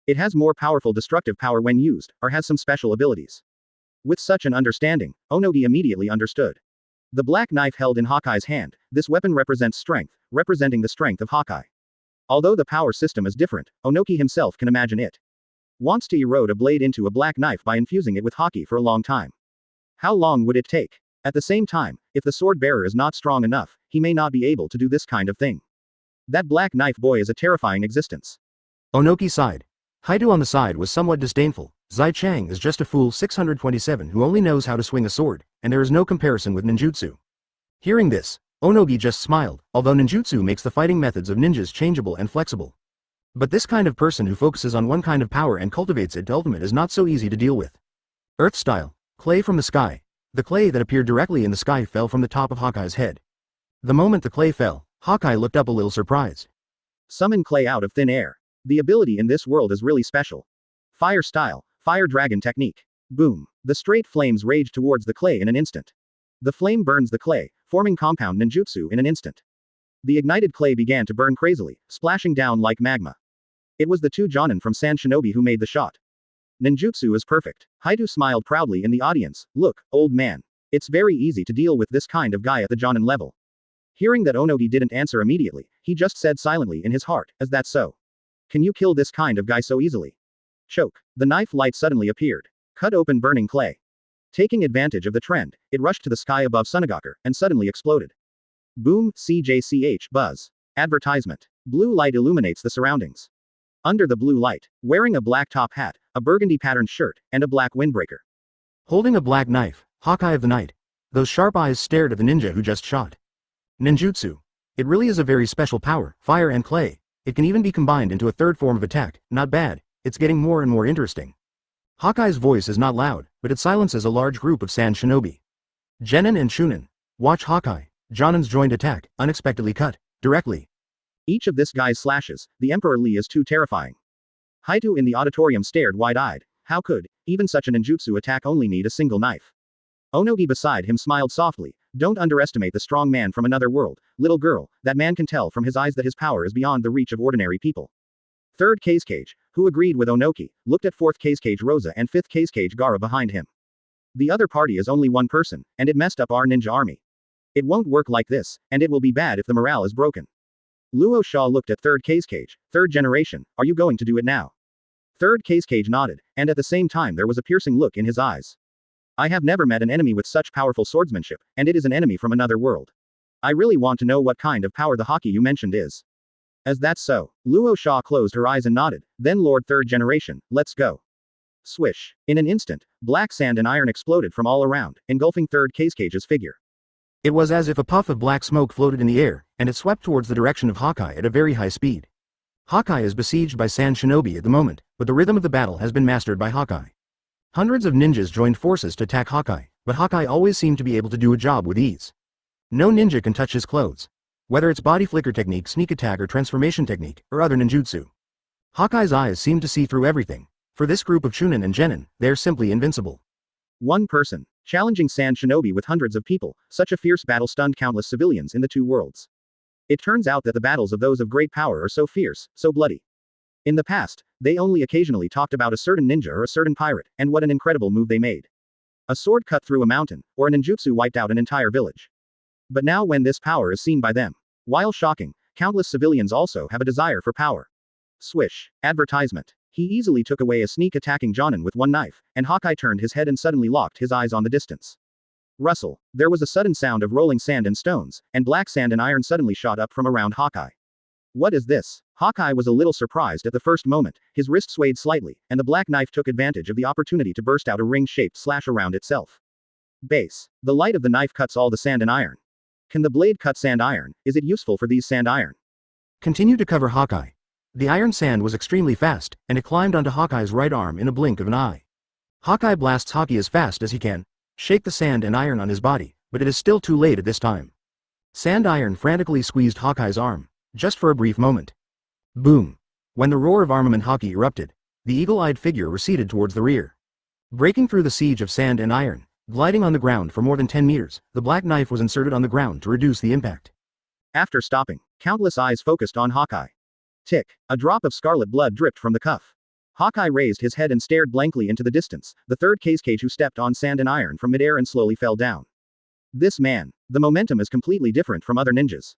It has more powerful destructive power when used, or has some special abilities. With such an understanding, Onogi immediately understood. The black knife held in Hawkeye's hand, this weapon represents strength, representing the strength of Hawkeye. Although the power system is different, Onoki himself can imagine it. Wants to erode a blade into a black knife by infusing it with hockey for a long time. How long would it take? At the same time, if the sword bearer is not strong enough, he may not be able to do this kind of thing. That black knife boy is a terrifying existence. Onoki sighed. Haidu on the side was somewhat disdainful. Zai Chang is just a fool 627 who only knows how to swing a sword, and there is no comparison with ninjutsu. Hearing this, Onogi just smiled, although ninjutsu makes the fighting methods of ninjas changeable and flexible. But this kind of person who focuses on one kind of power and cultivates it to ultimate is not so easy to deal with. Earth style. Clay from the sky. The clay that appeared directly in the sky fell from the top of Hawkeye's head. The moment the clay fell, Hawkeye looked up a little surprised. Summon clay out of thin air. The ability in this world is really special. Fire style, fire dragon technique. Boom. The straight flames rage towards the clay in an instant. The flame burns the clay, forming compound ninjutsu in an instant. The ignited clay began to burn crazily, splashing down like magma. It was the 2 Jonin from Sand Shinobi who made the shot. Ninjutsu is perfect. Haidu smiled proudly in the audience. Look, old man. It's very easy to deal with this kind of guy at the Jonin level. Hearing that Onogi didn't answer immediately, he just said silently in his heart, is that so? Can you kill this kind of guy so easily? Choke. The knife light suddenly appeared. Cut open burning clay. Taking advantage of the trend, it rushed to the sky above Sunagaku, and suddenly exploded. Boom, CJCH, buzz. Advertisement. Blue light illuminates the surroundings. Under the blue light, wearing a black top hat, a burgundy patterned shirt, and a black windbreaker. Holding a black knife, Hawkeye of the Night. Those sharp eyes stared at the ninja who just shot. Ninjutsu. It really is a very special power, fire and clay. It can even be combined into a third form of attack, not bad, it's getting more and more interesting. Hawkeye's voice is not loud, but it silences a large group of sand shinobi. Genin and Shunin. Watch Hawkeye. Jonin's joined attack, unexpectedly cut, directly. Each of this guy's slashes, the Emperor Lee is too terrifying. Haidu in the auditorium stared wide-eyed. How could, even such a ninjutsu attack only need a single knife? Onogi beside him smiled softly. Don't underestimate the strong man from another world, little girl, that man can tell from his eyes that his power is beyond the reach of ordinary people. Third Kage, who agreed with Onoki, looked at fourth Kage Rosa and fifth Kage Gara behind him. The other party is only one person, and it messed up our ninja army. It won't work like this, and it will be bad if the morale is broken. Luo Shaw looked at third Kage, third generation, are you going to do it now? Third Kage nodded, and at the same time there was a piercing look in his eyes. I have never met an enemy with such powerful swordsmanship, and it is an enemy from another world. I really want to know what kind of power the Haki you mentioned is. As that's so, Luo Shaw closed her eyes and nodded, then Lord Third Generation, let's go. Swish. In an instant, black sand and iron exploded from all around, engulfing Third Kage's figure. It was as if a puff of black smoke floated in the air, and it swept towards the direction of Hawkeye at a very high speed. Hawkeye is besieged by sand shinobi at the moment, but the rhythm of the battle has been mastered by Hawkeye. Hundreds of ninjas joined forces to attack Hawkeye, but Hawkeye always seemed to be able to do a job with ease. No ninja can touch his clothes. Whether it's body flicker technique, sneak attack or transformation technique, or other ninjutsu. Hawkeye's eyes seem to see through everything. For this group of Chunin and Genin, they're simply invincible. One person, challenging sand shinobi with hundreds of people, such a fierce battle stunned countless civilians in the two worlds. It turns out that the battles of those of great power are so fierce, so bloody. In the past, they only occasionally talked about a certain ninja or a certain pirate, and what an incredible move they made. A sword cut through a mountain, or a ninjutsu wiped out an entire village. But now when this power is seen by them, while shocking, countless civilians also have a desire for power. Swish. Advertisement. He easily took away a sneak attacking Jonin with one knife, and Hawkeye turned his head and suddenly locked his eyes on the distance. Rustle. There was a sudden sound of rolling sand and stones, and black sand and iron suddenly shot up from around Hawkeye. What is this? Hawkeye was a little surprised at the first moment, his wrist swayed slightly, and the black knife took advantage of the opportunity to burst out a ring-shaped slash around itself. Base. The light of the knife cuts all the sand and iron. Can the blade cut sand iron? Is it useful for these sand iron? Continue to cover Hawkeye. The iron sand was extremely fast, and it climbed onto Hawkeye's right arm in a blink of an eye. Hawkeye blasts Haki as fast as he can, shake the sand and iron on his body, but it is still too late at this time. Sand iron frantically squeezed Hawkeye's arm, just for a brief moment. Boom. When the roar of armament Haki erupted, the eagle-eyed figure receded towards the rear. Breaking through the siege of sand and iron, gliding on the ground for more than 10 meters, the black knife was inserted on the ground to reduce the impact. After stopping, countless eyes focused on Hawkeye. Tick. A drop of scarlet blood dripped from the cuff. Hawkeye raised his head and stared blankly into the distance, the third Kage who stepped on sand and iron from midair and slowly fell down. This man, the momentum is completely different from other ninjas.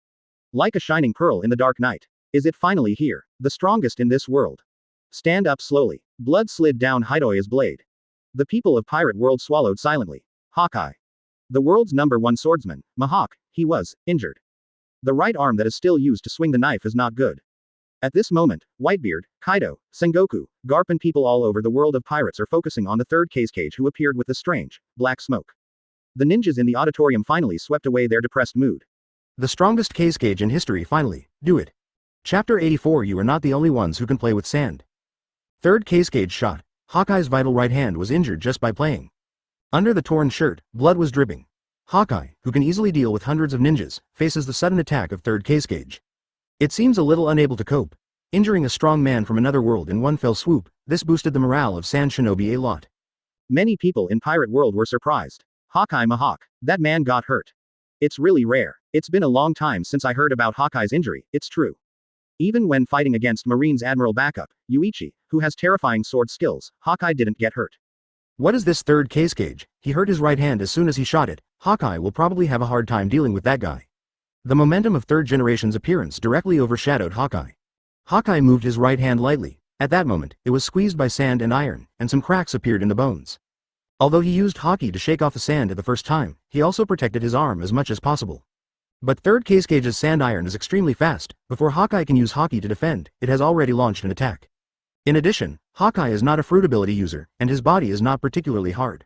Like a shining pearl in the dark night. Is it finally here, the strongest in this world? Stand up slowly. Blood slid down Hidoya's blade. The people of Pirate World swallowed silently. Hawkeye. The world's #1 swordsman, Mahawk, he was injured. The right arm that is still used to swing the knife is not good. At this moment, Whitebeard, Kaido, Sengoku, Garp and people all over the world of pirates are focusing on the third Kage who appeared with the strange, black smoke. The ninjas in the auditorium finally swept away their depressed mood. The strongest Kage in history finally, do it. Chapter 84. You are not the only ones who can play with sand. Third Kage shot. Hawkeye's vital right hand was injured just by playing. Under the torn shirt, blood was dripping. Hawkeye, who can easily deal with hundreds of ninjas, faces the sudden attack of third Kage. It seems a little unable to cope. Injuring a strong man from another world in one fell swoop, this boosted the morale of Sand Shinobi a lot. Many people in Pirate World were surprised. Hawkeye Mahawk, that man got hurt. It's really rare. It's been a long time since I heard about Hawkeye's injury, it's true. Even when fighting against Marine's Admiral backup, Yuichi, who has terrifying sword skills, Hawkeye didn't get hurt. What is this third Kage? He hurt his right hand as soon as he shot it. Hawkeye will probably have a hard time dealing with that guy. The momentum of third generation's appearance directly overshadowed Hawkeye. Hawkeye moved his right hand lightly. At that moment, it was squeezed by sand and iron, and some cracks appeared in the bones. Although he used Haki to shake off the sand at the first time, he also protected his arm as much as possible. But third Kage's sand iron is extremely fast. Before Hawkeye can use Haki to defend, it has already launched an attack. In addition, Hawkeye is not a fruit ability user, and his body is not particularly hard.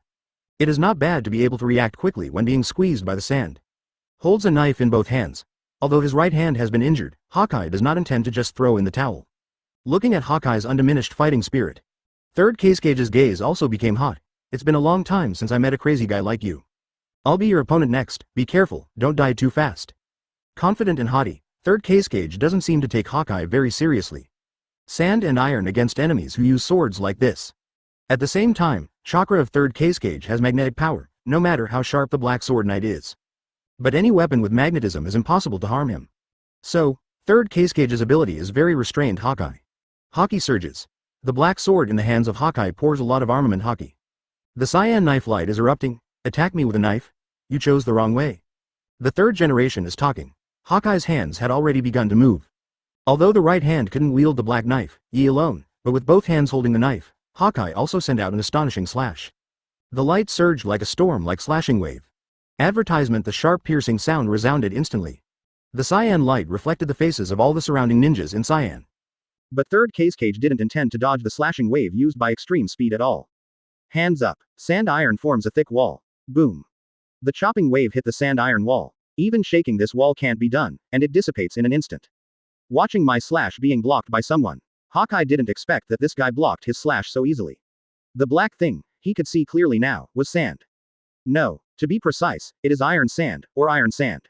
It is not bad to be able to react quickly when being squeezed by the sand. Holds a knife in both hands. Although his right hand has been injured, Hawkeye does not intend to just throw in the towel. Looking at Hawkeye's undiminished fighting spirit, third Kage's gaze also became hot. It's been a long time since I met a crazy guy like you. I'll be your opponent next. Be careful, don't die too fast. Confident and haughty, third Kage doesn't seem to take Hawkeye very seriously. Sand and iron against enemies who use swords like this. At the same time, chakra of third Kage has magnetic power, no matter how sharp the Black Sword Knight is. But any weapon with magnetism is impossible to harm him. So, third Kage's ability is very restrained Hawkeye. Haki surges. The black sword in the hands of Hawkeye pours a lot of armament Haki. The cyan knife light is erupting. Attack me with a knife? You chose the wrong way. The third generation is talking. Hawkeye's hands had already begun to move. Although the right hand couldn't wield the black knife, ye alone, but with both hands holding the knife, Hawkeye also sent out an astonishing slash. The light surged like a storm like slashing wave. Advertisement. The sharp piercing sound resounded instantly. The cyan light reflected the faces of all the surrounding ninjas in cyan. But third Kage didn't intend to dodge the slashing wave used by extreme speed at all. Hands up. Sand iron forms a thick wall. Boom. The chopping wave hit the sand iron wall. Even shaking this wall can't be done, and it dissipates in an instant. Watching my slash being blocked by someone, Hawkeye didn't expect that this guy blocked his slash so easily. The black thing, he could see clearly now, was sand. No, to be precise, it is iron sand, or iron sand.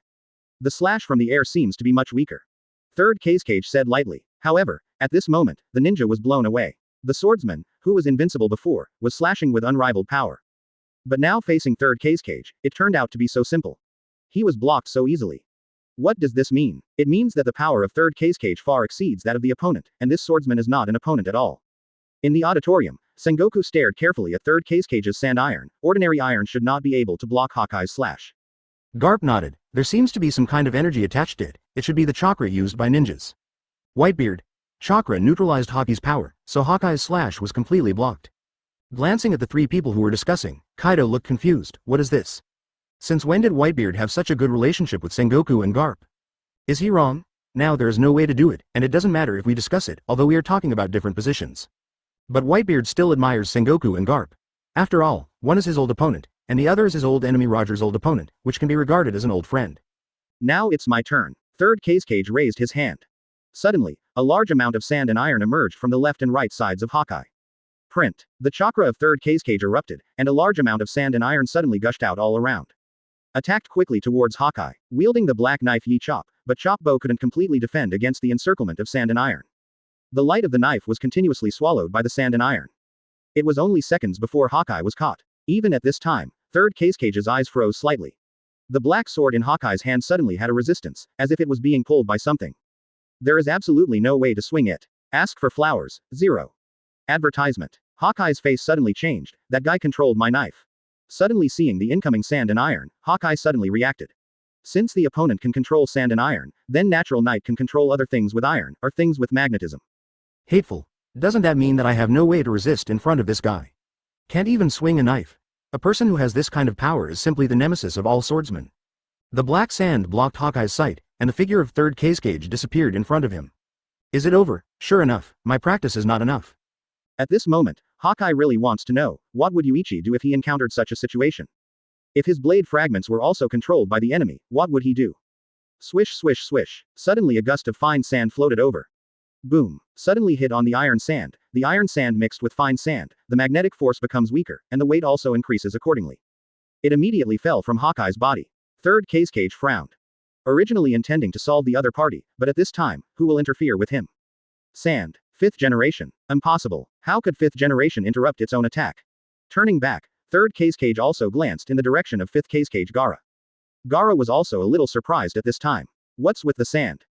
The slash from the air seems to be much weaker. Third Kage said lightly. However, at this moment, the ninja was blown away. The swordsman, who was invincible before, was slashing with unrivaled power. But now facing third Kage, it turned out to be so simple. He was blocked so easily. What does this mean? It means that the power of third Kage far exceeds that of the opponent, and this swordsman is not an opponent at all. In the auditorium, Sengoku stared carefully at third Kage's sand iron. Ordinary iron should not be able to block Hawkeye's slash. Garp nodded. There seems to be some kind of energy attached to it. It should be the chakra used by ninjas. Whitebeard. Chakra neutralized Haki's power, so Hawkeye's slash was completely blocked. Glancing at the three people who were discussing, Kaido looked confused. What is this? Since when did Whitebeard have such a good relationship with Sengoku and Garp? Is he wrong? Now there is no way to do it, and it doesn't matter if we discuss it, although we are talking about different positions. But Whitebeard still admires Sengoku and Garp. After all, one is his old opponent, and the other is his old enemy Roger's old opponent, which can be regarded as an old friend. Now it's my turn. Third Kage raised his hand. Suddenly, a large amount of sand and iron emerged from the left and right sides of Hawkeye. Print. The chakra of third Kage erupted, and a large amount of sand and iron suddenly gushed out all around. Attacked quickly towards Hawkeye, wielding the black knife Yi Chop, but Chop Bow couldn't completely defend against the encirclement of sand and iron. The light of the knife was continuously swallowed by the sand and iron. It was only seconds before Hawkeye was caught. Even at this time, third Kage's eyes froze slightly. The black sword in Hawkeye's hand suddenly had a resistance, as if it was being pulled by something. There is absolutely no way to swing it. Ask for flowers, 0. Advertisement. Hawkeye's face suddenly changed. That guy controlled my knife. Suddenly seeing the incoming sand and iron, Hawkeye suddenly reacted. Since the opponent can control sand and iron, then Natural Knight can control other things with iron, or things with magnetism. Hateful. Doesn't that mean that I have no way to resist in front of this guy? Can't even swing a knife. A person who has this kind of power is simply the nemesis of all swordsmen. The black sand blocked Hawkeye's sight, and the figure of third Kage disappeared in front of him. Is it over? Sure enough, my practice is not enough. At this moment, Hawkeye really wants to know, what would Yuichi do if he encountered such a situation? If his blade fragments were also controlled by the enemy, what would he do? Swish swish swish. Suddenly a gust of fine sand floated over. Boom. Suddenly hit on the iron sand mixed with fine sand, the magnetic force becomes weaker, and the weight also increases accordingly. It immediately fell from Hawkeye's body. Third Kage frowned. Originally intending to solve the other party, but at this time, who will interfere with him? Sand. 5th generation. Impossible. How could 5th generation interrupt its own attack? Turning back, third Kage also glanced in the direction of 5th Kage Gaara. Gaara was also a little surprised at this time. What's with the sand?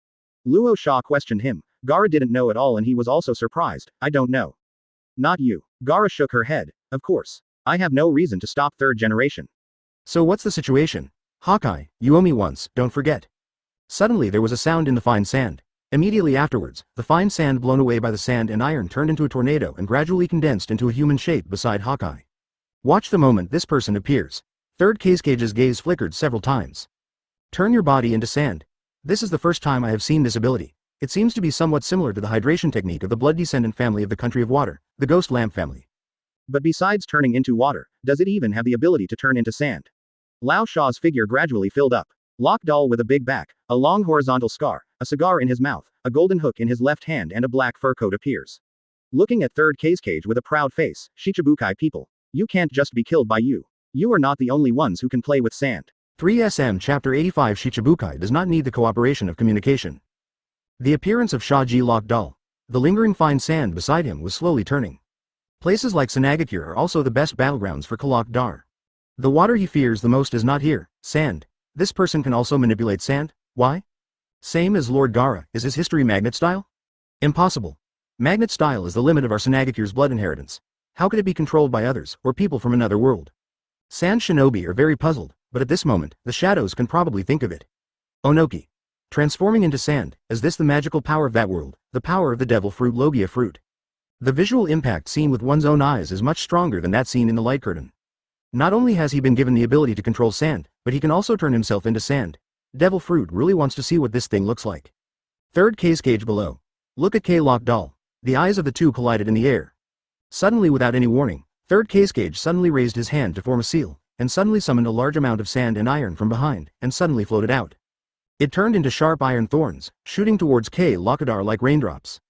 Luo Sha questioned him. Gaara didn't know at all and he was also surprised. I don't know. Not you. Gaara shook her head. Of course. I have no reason to stop third generation. So what's the situation? Hawkeye, you owe me once, don't forget. Suddenly there was a sound in the fine sand. Immediately afterwards, the fine sand blown away by the sand and iron turned into a tornado and gradually condensed into a human shape beside Hawkeye. Watch the moment this person appears. Third Kage's gaze flickered several times. Turn your body into sand. This is the first time I have seen this ability. It seems to be somewhat similar to the hydration technique of the blood descendant family of the country of water, the ghost lamp family. But besides turning into water, does it even have the ability to turn into sand? Lao Sha's figure gradually filled up. Lock doll with a big back, a long horizontal scar, a cigar in his mouth, a golden hook in his left hand and a black fur coat appears. Looking at third Kage with a proud face, Shichibukai people. You can't just be killed by you. You are not the only ones who can play with sand. 3SM Chapter 85 Shichibukai does not need the cooperation of communication. The appearance of Shaji Lock doll. The lingering fine sand beside him was slowly turning. Places like Sanagakure are also the best battlegrounds for Kalak Dar. The water he fears the most is not here, sand. This person can also manipulate sand, why? Same as Lord Gaara, is his history magnet style? Impossible. Magnet style is the limit of our Sanagakure's blood inheritance. How could it be controlled by others, or people from another world? Sand shinobi are very puzzled, but at this moment, the shadows can probably think of it. Onoki. Transforming into sand, is this the magical power of that world, the power of the devil fruit Logia fruit? The visual impact seen with one's own eyes is much stronger than that seen in the light curtain. Not only has he been given the ability to control sand, but he can also turn himself into sand. Devil fruit really wants to see what this thing looks like. Third Kage below. Look at K-Lock doll. The eyes of the two collided in the air. Suddenly without any warning, Third Kage suddenly raised his hand to form a seal, and suddenly summoned a large amount of sand and iron from behind, and suddenly floated out. It turned into sharp iron thorns, shooting towards K-Lockadar like raindrops.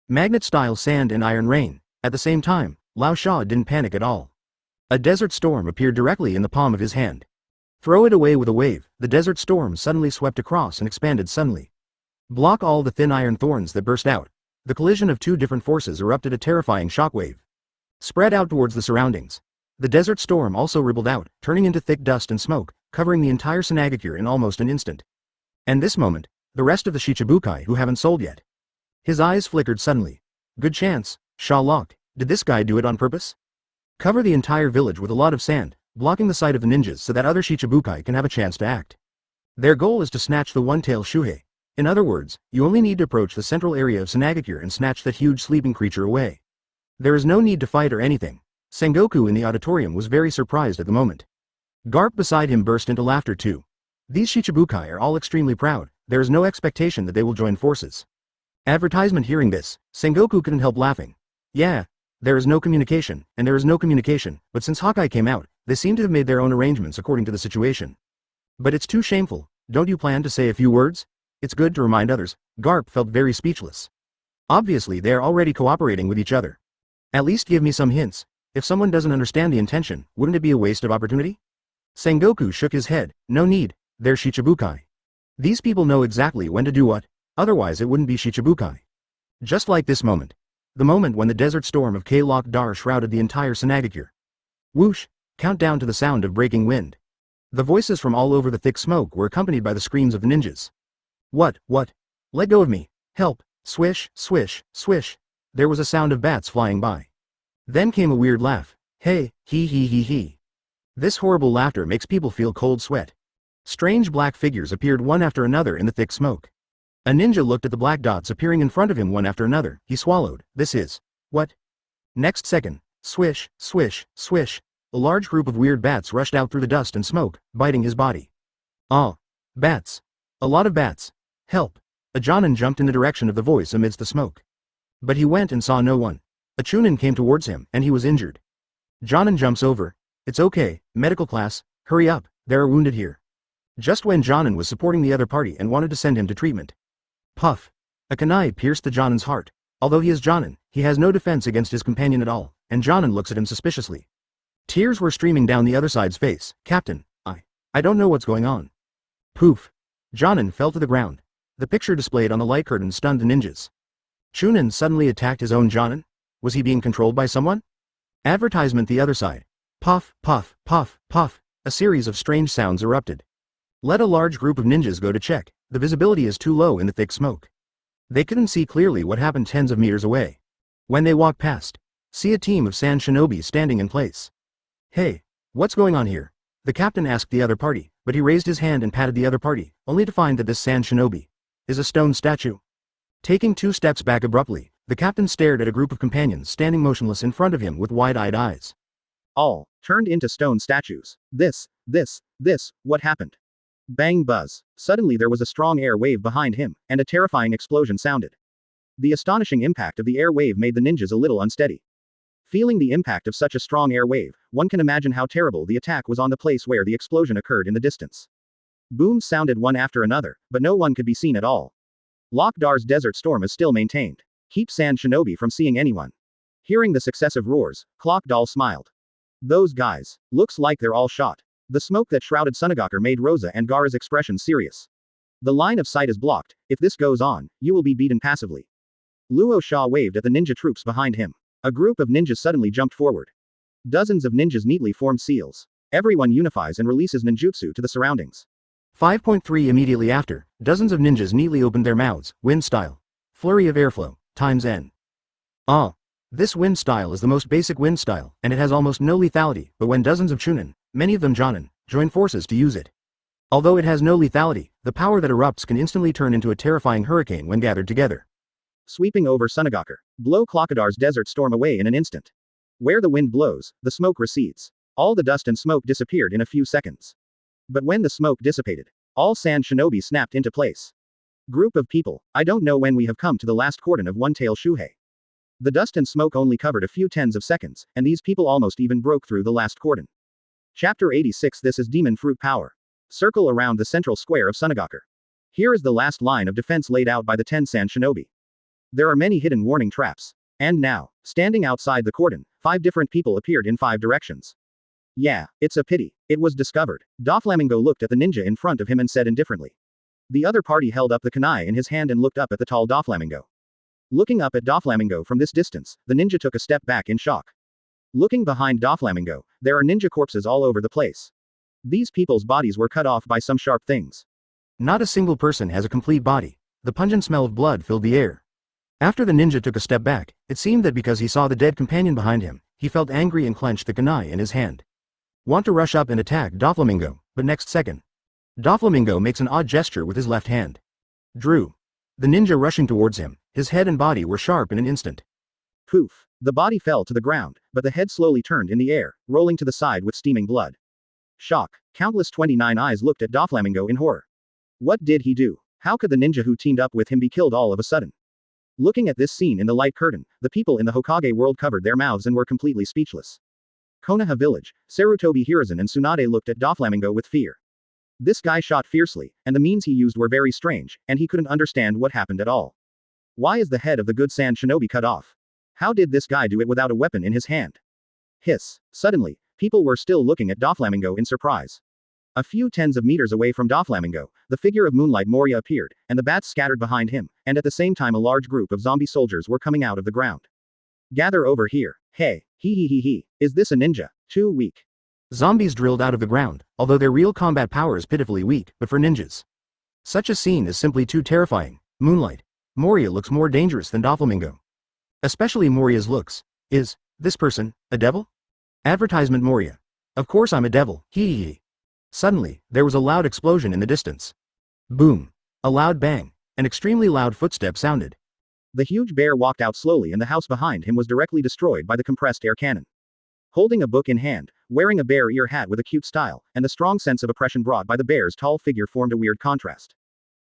Magnet-style sand and iron rain. At the same time, Lao Sha didn't panic at all. A desert storm appeared directly in the palm of his hand. Throw it away with a wave, the desert storm suddenly swept across and expanded suddenly. Block all the thin iron thorns that burst out. The collision of two different forces erupted a terrifying shockwave. Spread out towards the surroundings. The desert storm also rippled out, turning into thick dust and smoke, covering the entire Sanagakure in almost an instant. And this moment, the rest of the Shichibukai who haven't sold yet. His eyes flickered suddenly. Good chance, Sha Lock, did this guy do it on purpose? Cover the entire village with a lot of sand, blocking the sight of the ninjas so that other Shichibukai can have a chance to act. Their goal is to snatch the one-tail Shuhei. In other words, you only need to approach the central area of Sanagakure and snatch that huge sleeping creature away. There is no need to fight or anything. Sengoku in the auditorium was very surprised at the moment. Garp beside him burst into laughter too. These Shichibukai are all extremely proud, there is no expectation that they will join forces. Advertisement hearing this, Sengoku couldn't help laughing. Yeah, there is no communication, and there is no communication, but since Hawkeye came out, they seem to have made their own arrangements according to the situation. But it's too shameful, don't you plan to say a few words? It's good to remind others. Garp felt very speechless. Obviously they are already cooperating with each other. At least give me some hints. If someone doesn't understand the intention, wouldn't it be a waste of opportunity? Sengoku shook his head, no need, they're Shichibukai. These people know exactly when to do what, otherwise it wouldn't be Shichibukai. Just like this moment. The moment when the desert storm of K-Lock Dar shrouded the entire Sanagakure. Whoosh, countdown to the sound of breaking wind. The voices from all over the thick smoke were accompanied by the screams of the ninjas. What? Let go of me, help, swish, swish, swish. There was a sound of bats flying by. Then came a weird laugh. Hey, he. This horrible laughter makes people feel cold sweat. Strange black figures appeared one after another in the thick smoke. A ninja looked at the black dots appearing in front of him one after another. He swallowed. This is... what? Next second. Swish, swish, swish. A large group of weird bats rushed out through the dust and smoke, biting his body. Oh. Bats. A lot of bats. Help. A Jonin jumped in the direction of the voice amidst the smoke. But he went and saw no one. A Chunin came towards him, and he was injured. Jonin jumps over. It's okay, medical class, hurry up, there are wounded here. Just when Jonin was supporting the other party and wanted to send him to treatment. Puff. A kunai pierced the Jonin's heart. Although he is Jonin, he has no defense against his companion at all, and Jonin looks at him suspiciously. Tears were streaming down the other side's face. Captain, I don't know what's going on. Poof. Jonin fell to the ground. The picture displayed on the light curtain stunned the ninjas. Chunin suddenly attacked his own Jonin? Was he being controlled by someone? Advertisement the other side. Puff, puff, puff, puff. A series of strange sounds erupted. Let a large group of ninjas go to check. The visibility is too low in the thick smoke. They couldn't see clearly what happened tens of meters away. When they walked past, See a team of sand shinobi standing in place. Hey, what's going on here? The captain asked the other party, but he raised his hand and patted the other party, only to find that this sand shinobi is a stone statue. Taking 2 steps back abruptly, the captain stared at a group of companions standing motionless in front of him with wide-eyed eyes. All turned into stone statues. This, what happened? Bang buzz. Suddenly there was a strong air wave behind him, and a terrifying explosion sounded. The astonishing impact of the air wave made the ninjas a little unsteady. Feeling the impact of such a strong air wave, one can imagine how terrible the attack was on the place where the explosion occurred in the distance. Booms sounded one after another, but no one could be seen at all. Lokdar's desert storm is still maintained. Keep sand shinobi from seeing anyone. Hearing the successive roars, Clockdoll smiled. Those guys. Looks like they're all shot. The smoke that shrouded Sunagaker made Rosa and Gaara's expression serious. The line of sight is blocked. If this goes on, you will be beaten passively. Luo Sha waved at the ninja troops behind him. A group of ninjas suddenly jumped forward. Dozens of ninjas neatly formed seals. Everyone unifies and releases ninjutsu to the surroundings. 5.3 Immediately after, dozens of ninjas neatly opened their mouths, wind style. Flurry of airflow, times n. This wind style is the most basic wind style, and it has almost no lethality, but when dozens of chunin, many of them jonin, join forces to use it. Although it has no lethality, the power that erupts can instantly turn into a terrifying hurricane when gathered together. Sweeping over Sunagaker. Blow Clockadar's desert storm away in an instant. Where the wind blows, the smoke recedes. All the dust and smoke disappeared in a few seconds. But when the smoke dissipated, all sand shinobi snapped into place. Group of people, I don't know when we have come to the last cordon of one-tail Shuhei. The dust and smoke only covered a few tens of seconds, and these people almost even broke through the last cordon. Chapter 86 This is Demon Fruit Power. Circle around the central square of Sunagaker. Here is the last line of defense laid out by the 10 sand shinobi. There are many hidden warning traps. And now, standing outside the cordon, 5 different people appeared in 5 directions. Yeah, it's a pity. It was discovered. Doflamingo looked at the ninja in front of him and said indifferently. The other party held up the kunai in his hand and looked up at the tall Doflamingo. Looking up at Doflamingo from this distance, the ninja took a step back in shock. Looking behind Doflamingo, there are ninja corpses all over the place. These people's bodies were cut off by some sharp things. Not a single person has a complete body. The pungent smell of blood filled the air. After the ninja took a step back, it seemed that because he saw the dead companion behind him, he felt angry and clenched the kunai in his hand. Want to rush up and attack Doflamingo, but next second. Doflamingo makes an odd gesture with his left hand. Drew. The ninja rushing towards him, his head and body were sharp in an instant. Poof. The body fell to the ground, but the head slowly turned in the air, rolling to the side with steaming blood. Shock. Countless 29 eyes looked at Doflamingo in horror. What did he do? How could the ninja who teamed up with him be killed all of a sudden? Looking at this scene in the light curtain, the people in the Hokage world covered their mouths and were completely speechless. Konaha village, Sarutobi Hiruzen and Tsunade looked at Doflamingo with fear. This guy shot fiercely, and the means he used were very strange, and he couldn't understand what happened at all. Why is the head of the good sand shinobi cut off? How did this guy do it without a weapon in his hand? Hiss. Suddenly, people were still looking at Doflamingo in surprise. A few tens of meters away from Doflamingo, the figure of Moonlight Moria appeared, and the bats scattered behind him, and at the same time a large group of zombie soldiers were coming out of the ground. Gather over here. Hey, he. Is this a ninja? Too weak. Zombies drilled out of the ground, although their real combat power is pitifully weak, but for ninjas. Such a scene is simply too terrifying. Moonlight Moria looks more dangerous than Doflamingo. Especially Moria's looks. Is this person a devil? Advertisement Moria. Of course I'm a devil, he. Suddenly, there was a loud explosion in the distance. Boom. A loud bang. An extremely loud footstep sounded. The huge bear walked out slowly and the house behind him was directly destroyed by the compressed air cannon. Holding a book in hand, wearing a bear ear hat with a cute style, and the strong sense of oppression brought by the bear's tall figure formed a weird contrast.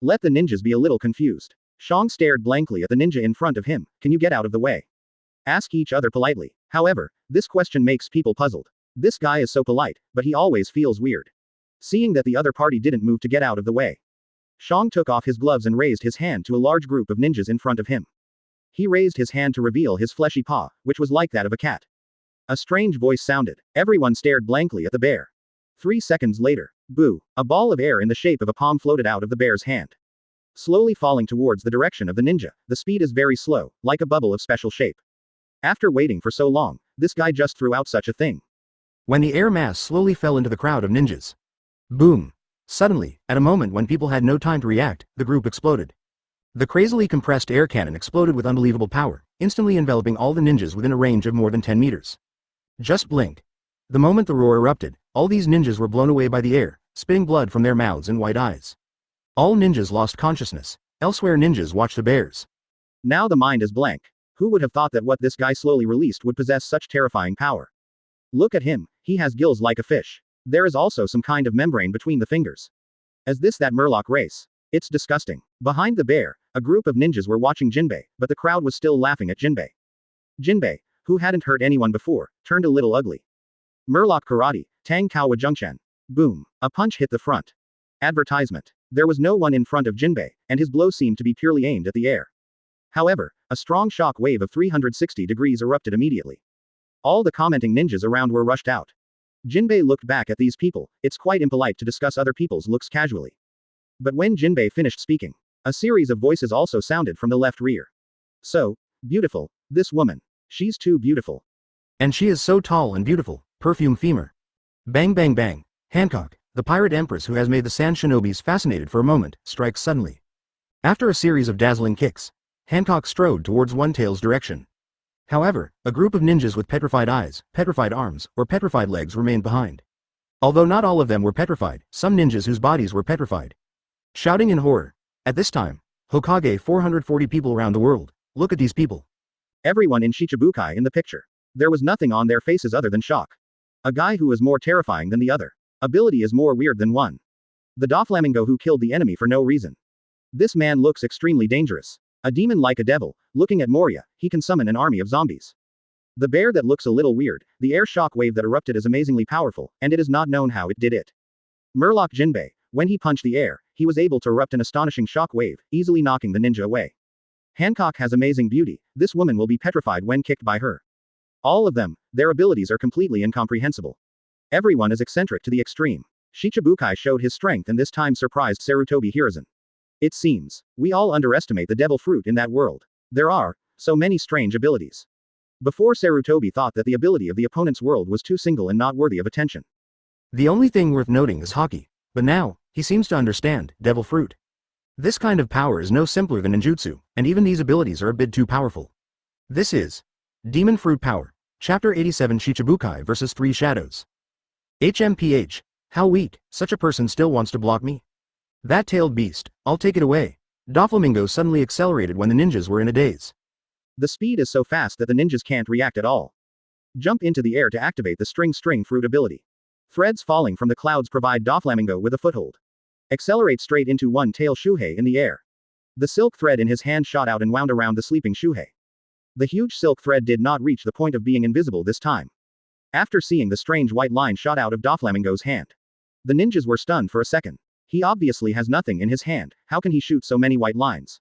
Let the ninjas be a little confused. Shang stared blankly at the ninja in front of him. Can you get out of the way? Ask each other politely. However, this question makes people puzzled. This guy is so polite, but he always feels weird. Seeing that the other party didn't move to get out of the way, Shang took off his gloves and raised his hand to a large group of ninjas in front of him. He raised his hand to reveal his fleshy paw, which was like that of a cat. A strange voice sounded. Everyone stared blankly at the bear. 3 seconds later, boo, a ball of air in the shape of a palm floated out of the bear's hand. Slowly falling towards the direction of the ninja, the speed is very slow, like a bubble of special shape. After waiting for so long, this guy just threw out such a thing. When the air mass slowly fell into the crowd of ninjas. Boom. Suddenly, at a moment when people had no time to react, the group exploded. The crazily compressed air cannon exploded with unbelievable power, instantly enveloping all the ninjas within a range of more than 10 meters. Just blink. The moment the roar erupted, all these ninjas were blown away by the air, spitting blood from their mouths and white eyes. All ninjas lost consciousness. Elsewhere ninjas watched the bears. Now the mind is blank. Who would have thought that what this guy slowly released would possess such terrifying power? Look at him, he has gills like a fish. There is also some kind of membrane between the fingers. Is this that Murloc race? It's disgusting. Behind the bear, a group of ninjas were watching Jinbei, but the crowd was still laughing at Jinbei. Jinbei, who hadn't hurt anyone before, turned a little ugly. Murloc karate, Tang Kawa Zhengchen. Boom. A punch hit the front. Advertisement. There was no one in front of Jinbei, and his blow seemed to be purely aimed at the air. However, a strong shock wave of 360 degrees erupted immediately. All the commenting ninjas around were rushed out. Jinbei looked back at these people. It's quite impolite to discuss other people's looks casually. But when Jinbei finished speaking, a series of voices also sounded from the left rear. So beautiful, this woman. She's too beautiful. And she is so tall and beautiful, perfume femur. Bang bang bang. Hancock, the pirate empress who has made the sand shinobis fascinated for a moment, strikes suddenly. After a series of dazzling kicks, Hancock strode towards One-Tail's direction. However, a group of ninjas with petrified eyes, petrified arms, or petrified legs remained behind. Although not all of them were petrified, some ninjas whose bodies were petrified. Shouting in horror. At this time, Hokage 440 people around the world. Look at these people. Everyone in Shichibukai in the picture. There was nothing on their faces other than shock. A guy who is more terrifying than the other. Ability is more weird than one. The Doflamingo who killed the enemy for no reason. This man looks extremely dangerous. A demon like a devil, looking at Moria, he can summon an army of zombies. The bear that looks a little weird, the air shock wave that erupted is amazingly powerful, and it is not known how it did it. Murloc Jinbei, when he punched the air, he was able to erupt an astonishing shock wave, easily knocking the ninja away. Hancock has amazing beauty, this woman will be petrified when kicked by her. All of them, their abilities are completely incomprehensible. Everyone is eccentric to the extreme. Shichibukai showed his strength and this time surprised Sarutobi Hiruzen. It seems, we all underestimate the devil fruit in that world. There are so many strange abilities. Before Sarutobi thought that the ability of the opponent's world was too single and not worthy of attention. The only thing worth noting is Haki, but now, he seems to understand devil fruit. This kind of power is no simpler than ninjutsu, and even these abilities are a bit too powerful. This is Demon Fruit Power, Chapter 87 Shichibukai vs. Three Shadows. HMPH, how weak, such a person still wants to block me? That tailed beast, I'll take it away. Doflamingo suddenly accelerated when the ninjas were in a daze. The speed is so fast that the ninjas can't react at all. Jump into the air to activate the string fruit ability. Threads falling from the clouds provide Doflamingo with a foothold. Accelerate straight into One-Tail Shuhei in the air. The silk thread in his hand shot out and wound around the sleeping Shuhei. The huge silk thread did not reach the point of being invisible this time. After seeing the strange white line shot out of Doflamingo's hand, the ninjas were stunned for a second. He obviously has nothing in his hand, how can he shoot so many white lines?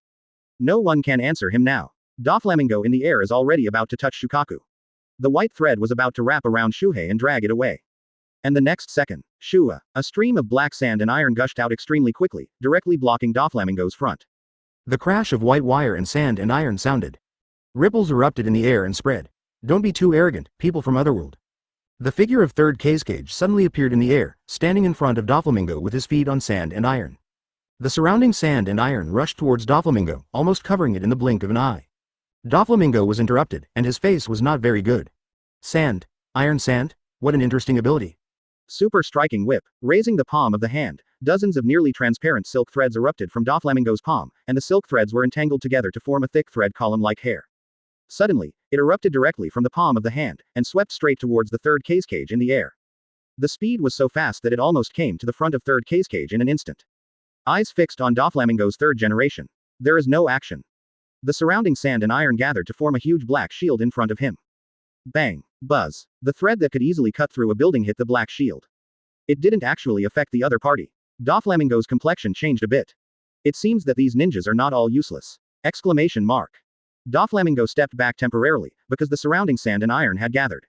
No one can answer him now. Doflamingo in the air is already about to touch Shukaku. The white thread was about to wrap around Shuhei and drag it away. And the next second, Shua, a stream of black sand and iron gushed out extremely quickly, directly blocking Doflamingo's front. The crash of white wire and sand and iron sounded. Ripples erupted in the air and spread. Don't be too arrogant, people from Otherworld. The figure of third Kage suddenly appeared in the air, standing in front of Doflamingo with his feet on sand and iron. The surrounding sand and iron rushed towards Doflamingo, almost covering it in the blink of an eye. Doflamingo was interrupted, and his face was not very good. Sand, iron sand, what an interesting ability. Super striking whip, raising the palm of the hand, dozens of nearly transparent silk threads erupted from Doflamingo's palm, and the silk threads were entangled together to form a thick thread column like hair. Suddenly, it erupted directly from the palm of the hand, and swept straight towards the third Kage in the air. The speed was so fast that it almost came to the front of third Kage in an instant. Eyes fixed on Doflamingo's third generation. There is no action. The surrounding sand and iron gathered to form a huge black shield in front of him. Bang. Buzz. The thread that could easily cut through a building hit the black shield. It didn't actually affect the other party. Doflamingo's complexion changed a bit. It seems that these ninjas are not all useless. Exclamation mark. Doflamingo stepped back temporarily, because the surrounding sand and iron had gathered.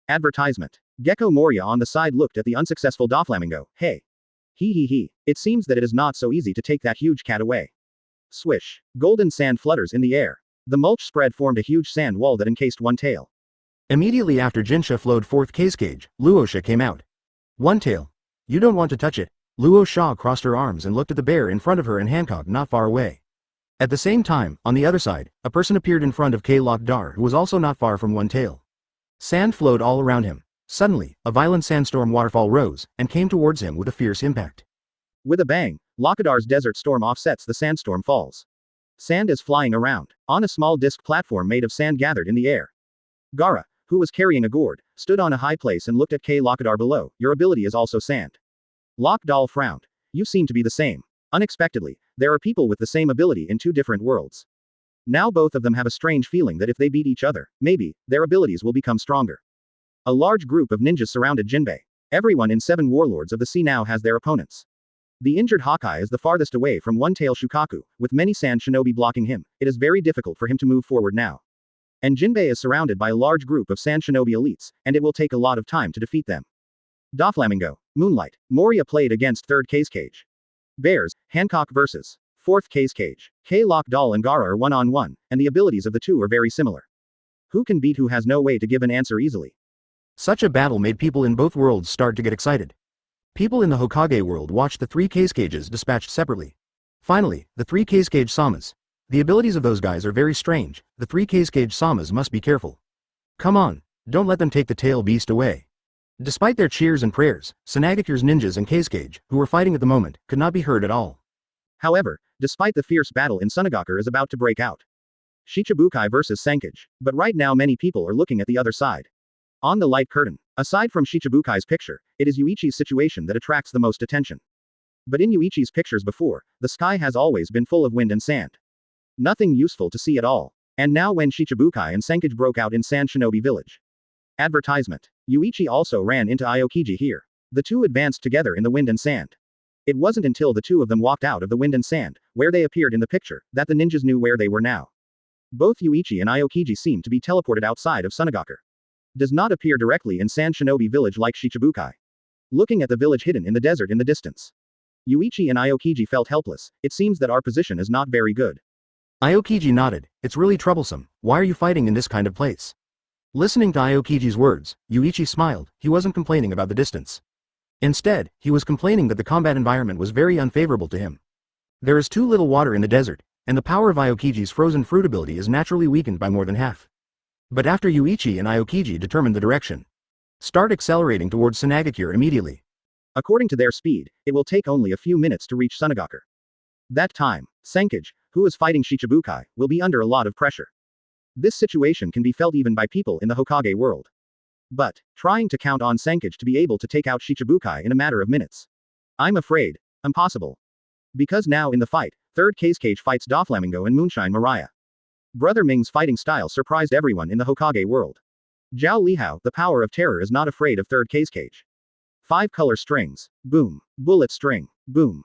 Advertisement. Gecko Moria on the side looked at the unsuccessful Doflamingo. Hey. He. It seems that it is not so easy to take that huge cat away. Swish. Golden sand flutters in the air. The mulch spread formed a huge sand wall that encased One-Tail. Immediately after Jinsha flowed forth Kage, Luosha came out. One-Tail. You don't want to touch it. Luosha crossed her arms and looked at the bear in front of her and Hancock not far away. At the same time, on the other side, a person appeared in front of K-Lock-Dar who was also not far from one tail. Sand flowed all around him. Suddenly, a violent sandstorm waterfall rose, and came towards him with a fierce impact. With a bang, Lockadar's desert storm offsets the sandstorm falls. Sand is flying around. On a small disc platform made of sand gathered in the air. Gaara, who was carrying a gourd, stood on a high place and looked at Lockadar below. Your ability is also sand. Lockdal frowned. You seem to be the same. Unexpectedly, there are people with the same ability in two different worlds. Now both of them have a strange feeling that if they beat each other, maybe, their abilities will become stronger. A large group of ninjas surrounded Jinbei. Everyone in 7 Warlords of the Sea now has their opponents. The injured Hawkeye is the farthest away from one-tail Shukaku, with many sand shinobi blocking him. It is very difficult for him to move forward now. And Jinbei is surrounded by a large group of sand shinobi elites, and it will take a lot of time to defeat them. Doflamingo, Moonlight, Moria played against 3rd Cage. Bears, Hancock vs. 4th Cage. K-Lock Doll and Gaara are one-on-one, and the abilities of the two are very similar. Who can beat who has no way to give an answer easily. Such a battle made people in both worlds start to get excited. People in the Hokage world watched the 3 Cages dispatched separately. Finally, the 3 Cage Samas. The abilities of those guys are very strange. The 3 Cage Samas must be careful. Come on, don't let them take the tail beast away. Despite their cheers and prayers, Sanagakure's ninjas and Cage, who were fighting at the moment, could not be heard at all. However, despite the fierce battle in Sanagakure is about to break out. Shichibukai versus Sankage. But right now many people are looking at the other side. On the light curtain, aside from Shichibukai's picture, it is Yuichi's situation that attracts the most attention. But in Yuichi's pictures before, the sky has always been full of wind and sand. Nothing useful to see at all. And now when Shichibukai and Sankage broke out in Sand Shinobi Village. Advertisement. Yuichi also ran into Aokiji here. The two advanced together in the wind and sand. It wasn't until the two of them walked out of the wind and sand, where they appeared in the picture, that the ninjas knew where they were now. Both Yuichi and Aokiji seemed to be teleported outside of Sanagakure. Does not appear directly in Sand Shinobi Village like Shichibukai. Looking at the village hidden in the desert in the distance. Yuichi and Aokiji felt helpless. It seems that our position is not very good. Aokiji nodded. It's really troublesome. Why are you fighting in this kind of place? Listening to Aokiji's words, Yuichi smiled. He wasn't complaining about the distance. Instead, he was complaining that the combat environment was very unfavorable to him. There is too little water in the desert, and the power of Aokiji's frozen fruit ability is naturally weakened by more than half. But after Yuichi and Aokiji determined the direction. Start accelerating towards Sanagakure immediately. According to their speed, it will take only a few minutes to reach Sanagakure. That time, Sankage, who is fighting Shichibukai, will be under a lot of pressure. This situation can be felt even by people in the Hokage world. But, trying to count on Sankage to be able to take out Shichibukai in a matter of minutes. I'm afraid, impossible. Because now in the fight, 3rd Cage fights Doflamingo and Moonshine Mariah. Brother Ming's fighting style surprised everyone in the Hokage world. Zhao Lihao, the power of terror, is not afraid of 3rd Cage. 5 color strings. Boom. Bullet string. Boom.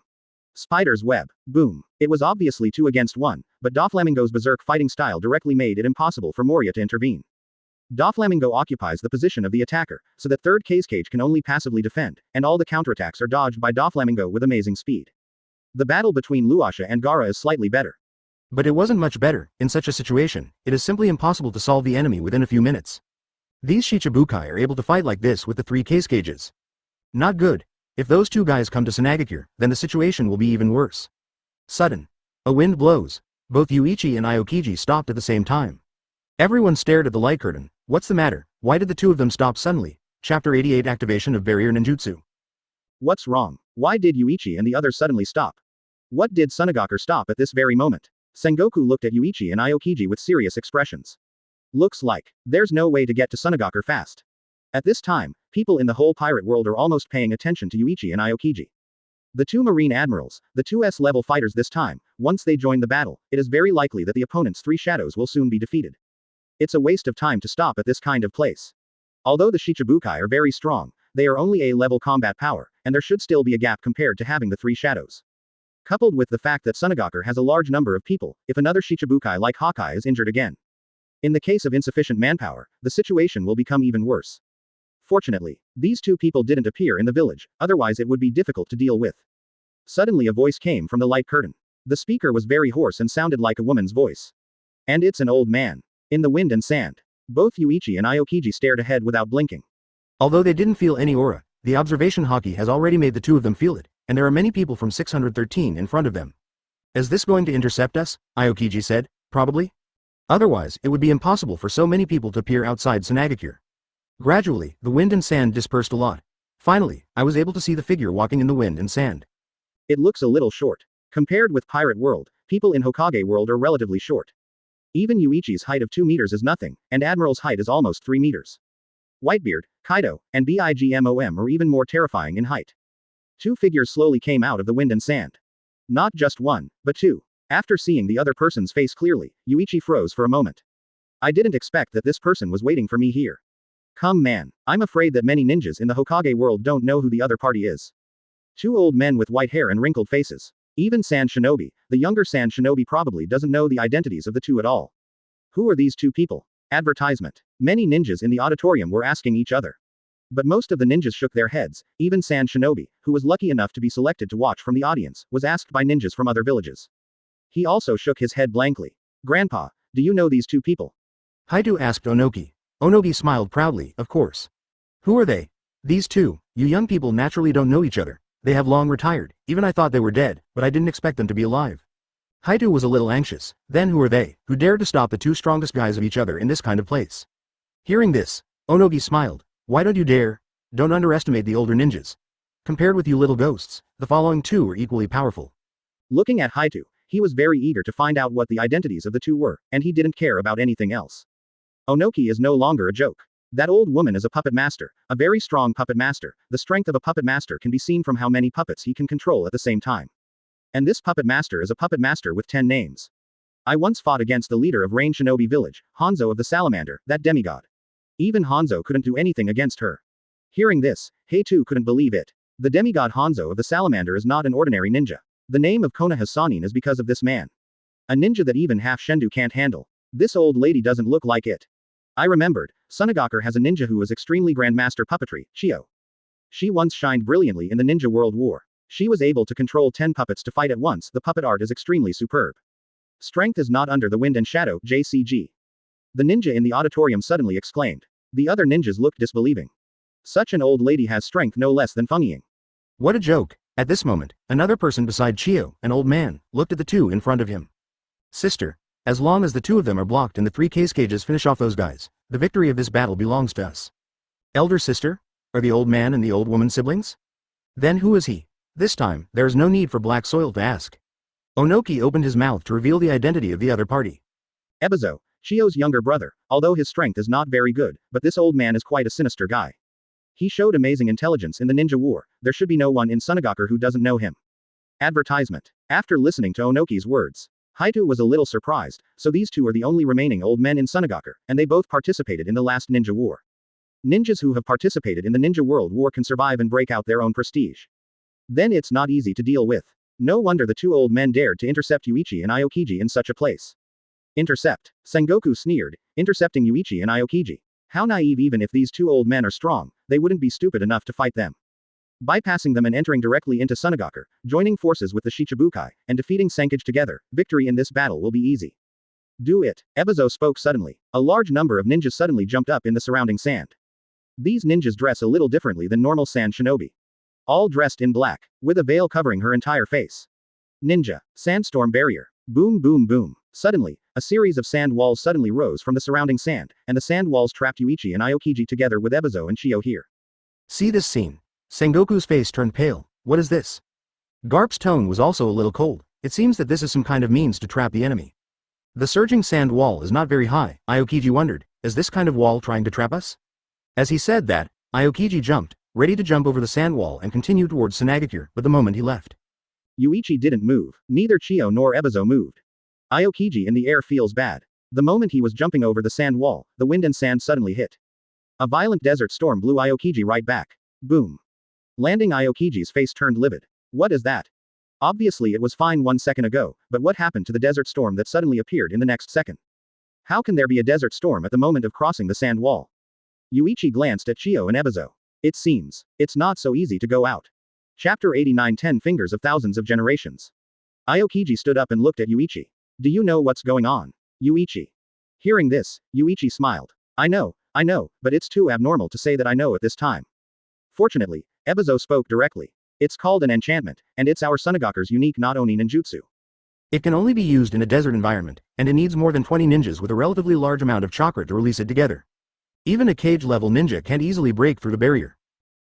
Spider's web. Boom. It was obviously 2 against 1, but Doflamingo's berserk fighting style directly made it impossible for Moria to intervene. Doflamingo occupies the position of the attacker, so that 3rd Cage can only passively defend, and all the counterattacks are dodged by Doflamingo with amazing speed. The battle between Luasha and Gaara is slightly better. But it wasn't much better. In such a situation, it is simply impossible to solve the enemy within a few minutes. These Shichibukai are able to fight like this with the 3 Cages. Not good. If those two guys come to Sanagakure, then the situation will be even worse. Sudden. A wind blows. Both Yuichi and Aokiji stopped at the same time. Everyone stared at the light curtain. What's the matter? Why did the two of them stop suddenly? Chapter 88 Activation of Barrier Ninjutsu. What's wrong? Why did Yuichi and the others suddenly stop? What did Sanagakure stop at this very moment? Sengoku looked at Yuichi and Aokiji with serious expressions. Looks like there's no way to get to Sanagakure fast. At this time, people in the whole pirate world are almost paying attention to Yuichi and Aokiji. The 2 Marine Admirals, the 2 S-level fighters this time, once they join the battle, it is very likely that the opponent's 3 shadows will soon be defeated. It's a waste of time to stop at this kind of place. Although the Shichibukai are very strong, they are only A-level combat power, and there should still be a gap compared to having the 3 shadows. Coupled with the fact that Sanagakure has a large number of people, if another Shichibukai like Hawkeye is injured again. In the case of insufficient manpower, the situation will become even worse. Fortunately, these 2 people didn't appear in the village, otherwise it would be difficult to deal with. Suddenly a voice came from the light curtain. The speaker was very hoarse and sounded like a woman's voice. And it's an old man. In the wind and sand. Both Yuichi and Aokiji stared ahead without blinking. Although they didn't feel any aura, the observation haki has already made the two of them feel it, and there are many people from 613 in front of them. Is this going to intercept us? Aokiji said. Probably. Otherwise, it would be impossible for so many people to appear outside Sunagakure. Gradually, the wind and sand dispersed a lot. Finally, I was able to see the figure walking in the wind and sand. It looks a little short. Compared with Pirate World, people in Hokage World are relatively short. Even Yuichi's height of 2 meters is nothing, and Admiral's height is almost 3 meters. Whitebeard, Kaido, and Bigmom are even more terrifying in height. 2 figures slowly came out of the wind and sand. Not just one, but 2. After seeing the other person's face clearly, Yuichi froze for a moment. I didn't expect that this person was waiting for me here. Come man, I'm afraid that many ninjas in the Hokage world don't know who the other party is. 2 old men with white hair and wrinkled faces. Even Sand Shinobi, the younger Sand Shinobi probably doesn't know the identities of the 2 at all. Who are these 2 people? Advertisement. Many ninjas in the auditorium were asking each other. But most of the ninjas shook their heads. Even Sand Shinobi, who was lucky enough to be selected to watch from the audience, was asked by ninjas from other villages. He also shook his head blankly. Grandpa, do you know these 2 people? Haidu asked Onoki. Onoki smiled proudly, of course. Who are they? These 2, you young people naturally don't know each other. They have long retired. Even I thought they were dead, but I didn't expect them to be alive. Haidu was a little anxious. Then who are they, who dared to stop the 2 strongest guys of each other in this kind of place? Hearing this, Onogi smiled. Why don't you dare? Don't underestimate the older ninjas. Compared with you little ghosts, the following 2 are equally powerful. Looking at Haidu, he was very eager to find out what the identities of the 2 were, and he didn't care about anything else. Onoki is no longer a joke. That old woman is a puppet master, a very strong puppet master. The strength of a puppet master can be seen from how many puppets he can control at the same time. And this puppet master is a puppet master with 10 names. I once fought against the leader of Rain Shinobi Village, Hanzo of the Salamander, that demigod. Even Hanzo couldn't do anything against her. Hearing this, Heitu couldn't believe it. The demigod Hanzo of the Salamander is not an ordinary ninja. The name of Konaha Sanin is because of this man. A ninja that even half Shendu can't handle. This old lady doesn't look like it. I remembered, Sunagakure has a ninja who is extremely grandmaster puppetry, Chio. She once shined brilliantly in the Ninja World War. She was able to control 10 puppets to fight at once. The puppet art is extremely superb. Strength is not under the wind and shadow, JCG. The ninja in the auditorium suddenly exclaimed. The other ninjas looked disbelieving. Such an old lady has strength no less than Feng Ying. What a joke. At this moment, another person beside Chio, an old man, looked at the 2 in front of him. Sister. As long as the 2 of them are blocked and the 3 Kages finish off those guys, the victory of this battle belongs to us. Elder sister? Are the old man and the old woman siblings? Then who is he? This time, there is no need for Black Soil to ask. Onoki opened his mouth to reveal the identity of the other party. Ebizo, Chio's younger brother, although his strength is not very good, but this old man is quite a sinister guy. He showed amazing intelligence in the ninja war. There should be no one in Sunagakure who doesn't know him. Advertisement. After listening to Onoki's words, Haitu was a little surprised. So these 2 are the only remaining old men in Sunagakure, and they both participated in the last ninja war. Ninjas who have participated in the Ninja World War can survive and break out their own prestige. Then it's not easy to deal with. No wonder the 2 old men dared to intercept Yuichi and Aokiji in such a place. Intercept. Sengoku sneered, intercepting Yuichi and Aokiji. How naive. Even if these 2 old men are strong, they wouldn't be stupid enough to fight them. Bypassing them and entering directly into Sunagakure, joining forces with the Shichibukai, and defeating Sankage together, victory in this battle will be easy. Do it. Ebizo spoke suddenly. A large number of ninjas suddenly jumped up in the surrounding sand. These ninjas dress a little differently than normal Sand Shinobi. All dressed in black, with a veil covering her entire face. Ninja. Sandstorm barrier. Boom boom boom. Suddenly, a series of sand walls suddenly rose from the surrounding sand, and the sand walls trapped Yuichi and Aokiji together with Ebizo and Chio here. See this scene. Sengoku's face turned pale. What is this? Garp's tone was also a little cold. It seems that this is some kind of means to trap the enemy. The surging sand wall is not very high. Aokiji wondered, is this kind of wall trying to trap us? As he said that, Aokiji jumped, ready to jump over the sand wall and continue towards Sunagakure, but the moment he left, Yuichi didn't move. Neither Chio nor Ebizo moved. Aokiji in the air feels bad. The moment he was jumping over the sand wall, the wind and sand suddenly hit. A violent desert storm blew Aokiji right back. Boom. Landing, Aokiji's face turned livid. What is that? Obviously it was fine 1 second ago, but what happened to the desert storm that suddenly appeared in the next second? How can there be a desert storm at the moment of crossing the sand wall? Yuichi glanced at Chio and Ebizo. It seems, it's not so easy to go out. Chapter 89 10 Fingers of Thousands of Generations. Aokiji stood up and looked at Yuichi. Do you know what's going on? Yuichi. Hearing this, Yuichi smiled. I know, but it's too abnormal to say that I know at this time. Fortunately, Ebizo spoke directly. It's called an enchantment, and it's our Sunagakure's unique not Oni ninjutsu. It can only be used in a desert environment, and it needs more than 20 ninjas with a relatively large amount of chakra to release it together. Even a cage-level ninja can't easily break through the barrier.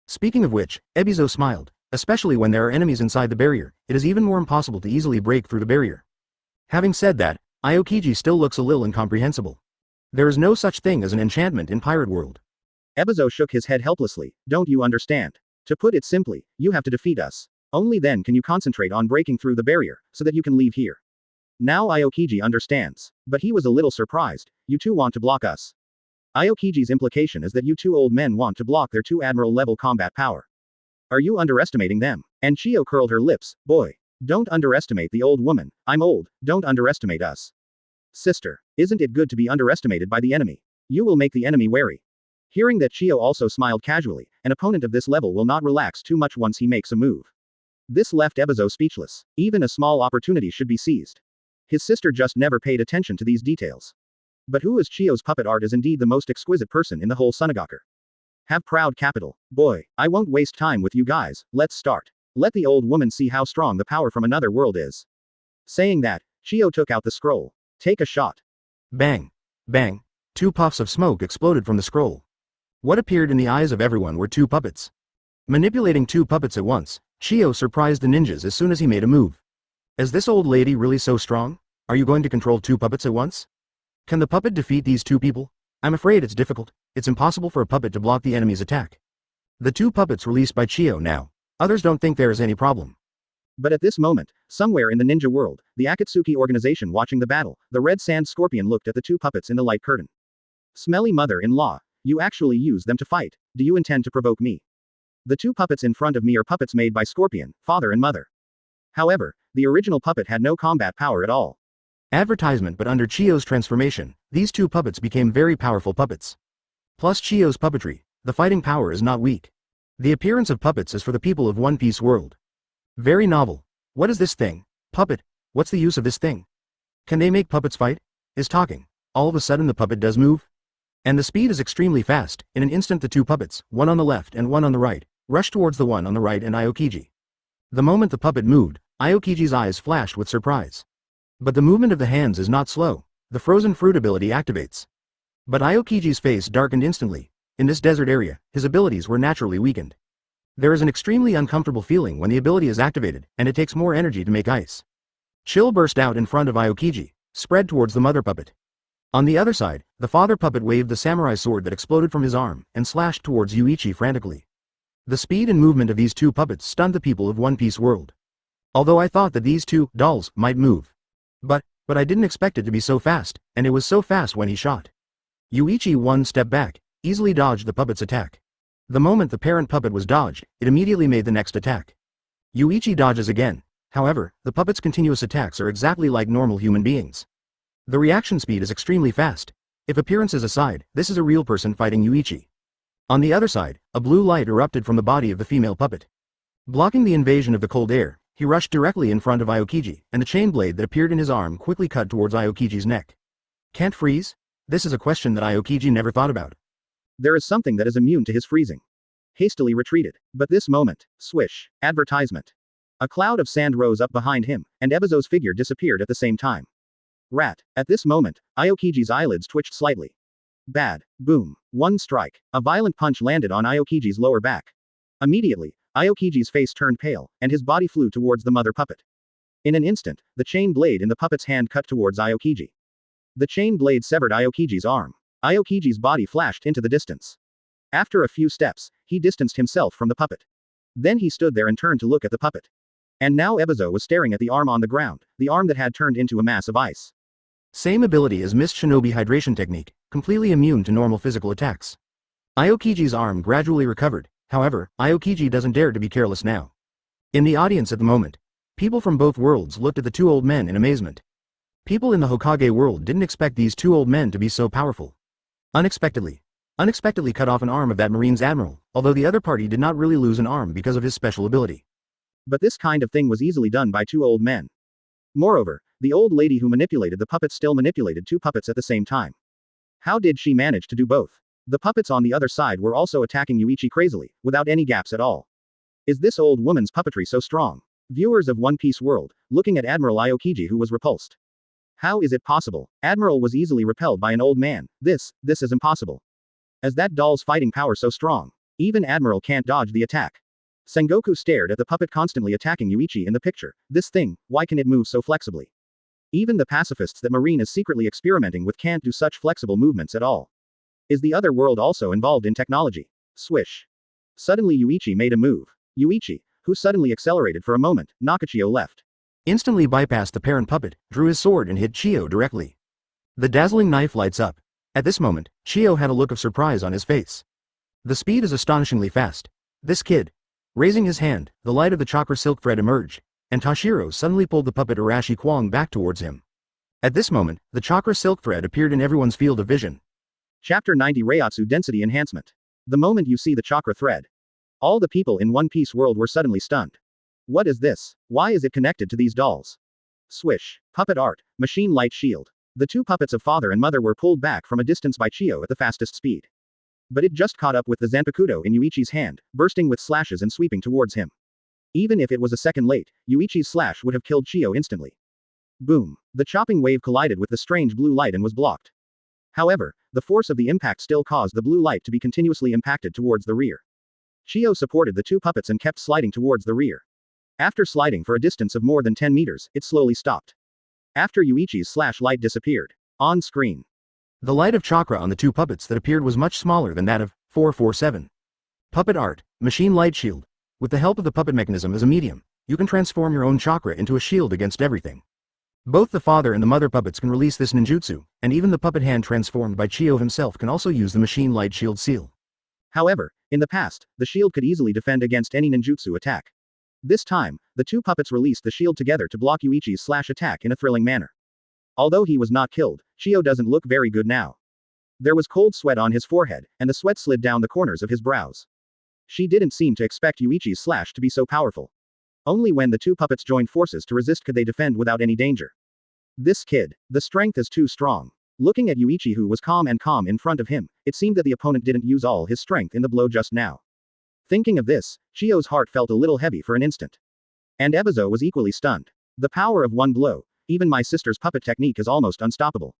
Speaking of which, Ebizo smiled. Especially when there are enemies inside the barrier, it is even more impossible to easily break through the barrier. Having said that, Aokiji still looks a little incomprehensible. There is no such thing as an enchantment in Pirate World. Ebizo shook his head helplessly. Don't you understand? To put it simply, you have to defeat us. Only then can you concentrate on breaking through the barrier, so that you can leave here. Now Aokiji understands. But he was a little surprised. You two want to block us. Aokiji's implication is that you two old men want to block their 2 admiral level combat power. Are you underestimating them? And Chio curled her lips. Boy. Don't underestimate the old woman. I'm old, don't underestimate us. Sister. Isn't it good to be underestimated by the enemy? You will make the enemy wary. Hearing that Chio also smiled casually, an opponent of this level will not relax too much once he makes a move. This left Ebizo speechless. Even a small opportunity should be seized. His sister just never paid attention to these details. But who is Chio's puppet art is indeed the most exquisite person in the whole Sunagaku. Have proud capital. Boy, I won't waste time with you guys, let's start. Let the old woman see how strong the power from another world is. Saying that, Chio took out the scroll. Take a shot. Bang. Bang. 2 puffs of smoke exploded from the scroll. What appeared in the eyes of everyone were 2 puppets. Manipulating 2 puppets at once, Chio surprised the ninjas as soon as he made a move. Is this old lady really so strong? Are you going to control 2 puppets at once? Can the puppet defeat these 2 people? I'm afraid it's difficult. It's impossible for a puppet to block the enemy's attack. The 2 puppets released by Chio now. Others don't think there is any problem. But at this moment, somewhere in the ninja world, the Akatsuki organization watching the battle, the red sand scorpion looked at the 2 puppets in the light curtain. Smelly mother-in-law. You actually use them to fight. Do you intend to provoke me? The 2 puppets in front of me are puppets made by Scorpion, father and mother. However, the original puppet had no combat power at all. Advertisement, but under Chio's transformation, these 2 puppets became very powerful puppets. Plus Chio's puppetry, the fighting power is not weak. The appearance of puppets is for the people of One Piece world. Very novel. What is this thing? Puppet. What's the use of this thing? Can they make puppets fight? Is talking. All of a sudden the puppet does move? And the speed is extremely fast. In an instant the 2 puppets, one on the left and one on the right, rushed towards the one on the right and Aokiji. The moment the puppet moved, Aokiji's eyes flashed with surprise. But the movement of the hands is not slow. The frozen fruit ability activates. But Aokiji's face darkened instantly. In this desert area, his abilities were naturally weakened. There is an extremely uncomfortable feeling when the ability is activated, and it takes more energy to make ice. Chill burst out in front of Aokiji, spread towards the mother puppet. On the other side, the father puppet waved the samurai sword that exploded from his arm, and slashed towards Yuichi frantically. The speed and movement of these 2 puppets stunned the people of One Piece world. Although I thought that these 2 dolls might move. But I didn't expect it to be so fast, and it was so fast when he shot. Yuichi 1 step back, easily dodged the puppet's attack. The moment the parent puppet was dodged, it immediately made the next attack. Yuichi dodges again. However, the puppet's continuous attacks are exactly like normal human beings. The reaction speed is extremely fast. If appearances aside, this is a real person fighting Yuichi. On the other side, a blue light erupted from the body of the female puppet. Blocking the invasion of the cold air, he rushed directly in front of Aokiji, and the chain blade that appeared in his arm quickly cut towards Aokiji's neck. Can't freeze? This is a question that Aokiji never thought about. There is something that is immune to his freezing. Hastily retreated. But this moment, swish, advertisement. A cloud of sand rose up behind him, and Ebizo's figure disappeared at the same time. Rat. At this moment, Aokiji's eyelids twitched slightly. Bad. Boom. 1 strike. A violent punch landed on Aokiji's lower back. Immediately, Aokiji's face turned pale, and his body flew towards the mother puppet. In an instant, the chain blade in the puppet's hand cut towards Aokiji. The chain blade severed Aokiji's arm. Aokiji's body flashed into the distance. After a few steps, he distanced himself from the puppet. Then he stood there and turned to look at the puppet. And now Ebizo was staring at the arm on the ground, the arm that had turned into a mass of ice. Same ability as Mist Shinobi Hydration Technique, completely immune to normal physical attacks. Aokiji's arm gradually recovered. However, Aokiji doesn't dare to be careless now. In the audience at the moment, people from both worlds looked at the 2 old men in amazement. People in the Hokage world didn't expect these 2 old men to be so powerful. Unexpectedly cut off an arm of that Marine's Admiral, although the other party did not really lose an arm because of his special ability. But this kind of thing was easily done by 2 old men. Moreover, the old lady who manipulated the puppets still manipulated 2 puppets at the same time. How did she manage to do both? The puppets on the other side were also attacking Yuichi crazily, without any gaps at all. Is this old woman's puppetry so strong? Viewers of One Piece World, looking at Admiral Aokiji who was repulsed. How is it possible? Admiral was easily repelled by an old man. This is impossible. As that doll's fighting power so strong. Even Admiral can't dodge the attack. Sengoku stared at the puppet constantly attacking Yuichi in the picture. This thing, why can it move so flexibly? Even the pacifists that Marine is secretly experimenting with can't do such flexible movements at all. Is the other world also involved in technology? Swish. Suddenly Yuichi made a move. Yuichi, who suddenly accelerated for a moment, Nakachio left. Instantly bypassed the parent puppet, drew his sword and hit Chio directly. The dazzling knife lights up. At this moment, Chio had a look of surprise on his face. The speed is astonishingly fast. This kid. Raising his hand, the light of the chakra silk thread emerged, and Tashiro suddenly pulled the puppet Arashi Kwong back towards him. At this moment, the chakra silk thread appeared in everyone's field of vision. Chapter 90 Reiatsu Density Enhancement. The moment you see the chakra thread. All the people in One Piece world were suddenly stunned. What is this? Why is it connected to these dolls? Swish. Puppet art, machine light shield. The two puppets of father and mother were pulled back from a distance by Chio at the fastest speed. But it just caught up with the Zanpakuto in Yuichi's hand, bursting with slashes and sweeping towards him. Even if it was a second late, Yuichi's slash would have killed Chio instantly. Boom. The chopping wave collided with the strange blue light and was blocked. However, the force of the impact still caused the blue light to be continuously impacted towards the rear. Chio supported the two puppets and kept sliding towards the rear. After sliding for a distance of more than 10 meters, it slowly stopped. After Yuichi's slash light disappeared. On screen. The light of chakra on the two puppets that appeared was much smaller than that of 447. Puppet art, machine light shield. With the help of the puppet mechanism as a medium, you can transform your own chakra into a shield against everything. Both the father and the mother puppets can release this ninjutsu, and even the puppet hand transformed by Chio himself can also use the machine light shield seal. However, in the past, the shield could easily defend against any ninjutsu attack. This time, the two puppets released the shield together to block Yuichi's slash attack in a thrilling manner. Although he was not killed, Chio doesn't look very good now. There was cold sweat on his forehead, and the sweat slid down the corners of his brows. She didn't seem to expect Yuichi's slash to be so powerful. Only when the two puppets joined forces to resist could they defend without any danger. This kid, the strength is too strong. Looking at Yuichi who was calm in front of him, it seemed that the opponent didn't use all his strength in the blow just now. Thinking of this, Chio's heart felt a little heavy for an instant. And Ebizo was equally stunned. The power of one blow, even my sister's puppet technique is almost unstoppable.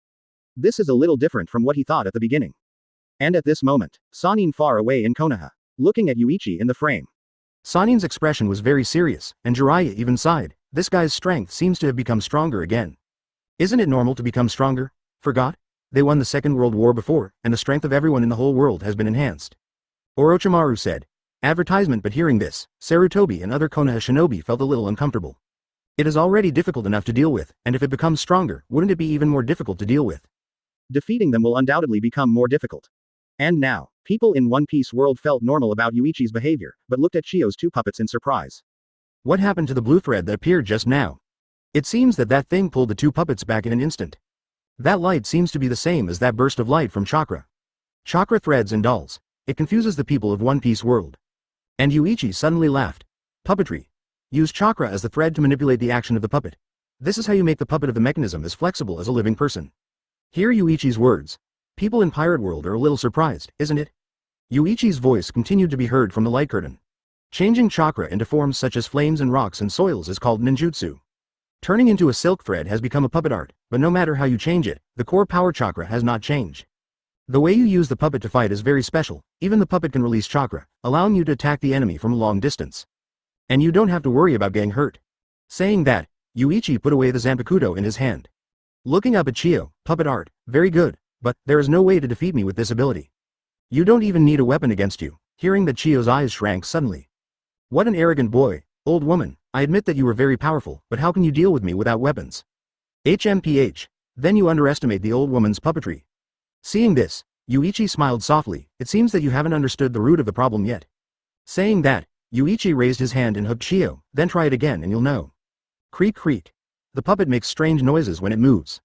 This is a little different from what he thought at the beginning. And at this moment, Sanin far away in Konaha, looking at Yuichi in the frame. Sanin's expression was very serious, and Jiraiya even sighed. This guy's strength seems to have become stronger again. Isn't it normal to become stronger? Forgot? They won the Second World War before, and the strength of everyone in the whole world has been enhanced. Orochimaru said. Advertisement, but hearing this, Sarutobi and other Konoha shinobi felt a little uncomfortable. It is already difficult enough to deal with, and if it becomes stronger, wouldn't it be even more difficult to deal with? Defeating them will undoubtedly become more difficult. And now, people in One Piece world felt normal about Yuichi's behavior, but looked at Chio's two puppets in surprise. What happened to the blue thread that appeared just now? It seems that that thing pulled the two puppets back in an instant. That light seems to be the same as that burst of light from chakra. Chakra threads and dolls. It confuses the people of One Piece world. And Yuichi suddenly laughed. Puppetry. Use chakra as the thread to manipulate the action of the puppet. This is how you make the puppet of the mechanism as flexible as a living person. Hear Yuichi's words. People in Pirate World are a little surprised, isn't it? Yuichi's voice continued to be heard from the light curtain. Changing chakra into forms such as flames and rocks and soils is called ninjutsu. Turning into a silk thread has become a puppet art, but no matter how you change it, the core power chakra has not changed. The way you use the puppet to fight is very special. Even the puppet can release chakra, allowing you to attack the enemy from a long distance. And you don't have to worry about getting hurt. Saying that, Yuichi put away the Zanpakuto in his hand. Looking up at Chio, puppet art, very good, but there is no way to defeat me with this ability. You don't even need a weapon against you. Hearing that, Chio's eyes shrank suddenly. What an arrogant boy. Old woman, I admit that you were very powerful, but how can you deal with me without weapons? HMPH. Then you underestimate the old woman's puppetry. Seeing this, Yuichi smiled softly. It seems that you haven't understood the root of the problem yet. Saying that, Yuichi raised his hand and hugged Chio, then try it again and you'll know. Creak creak. The puppet makes strange noises when it moves.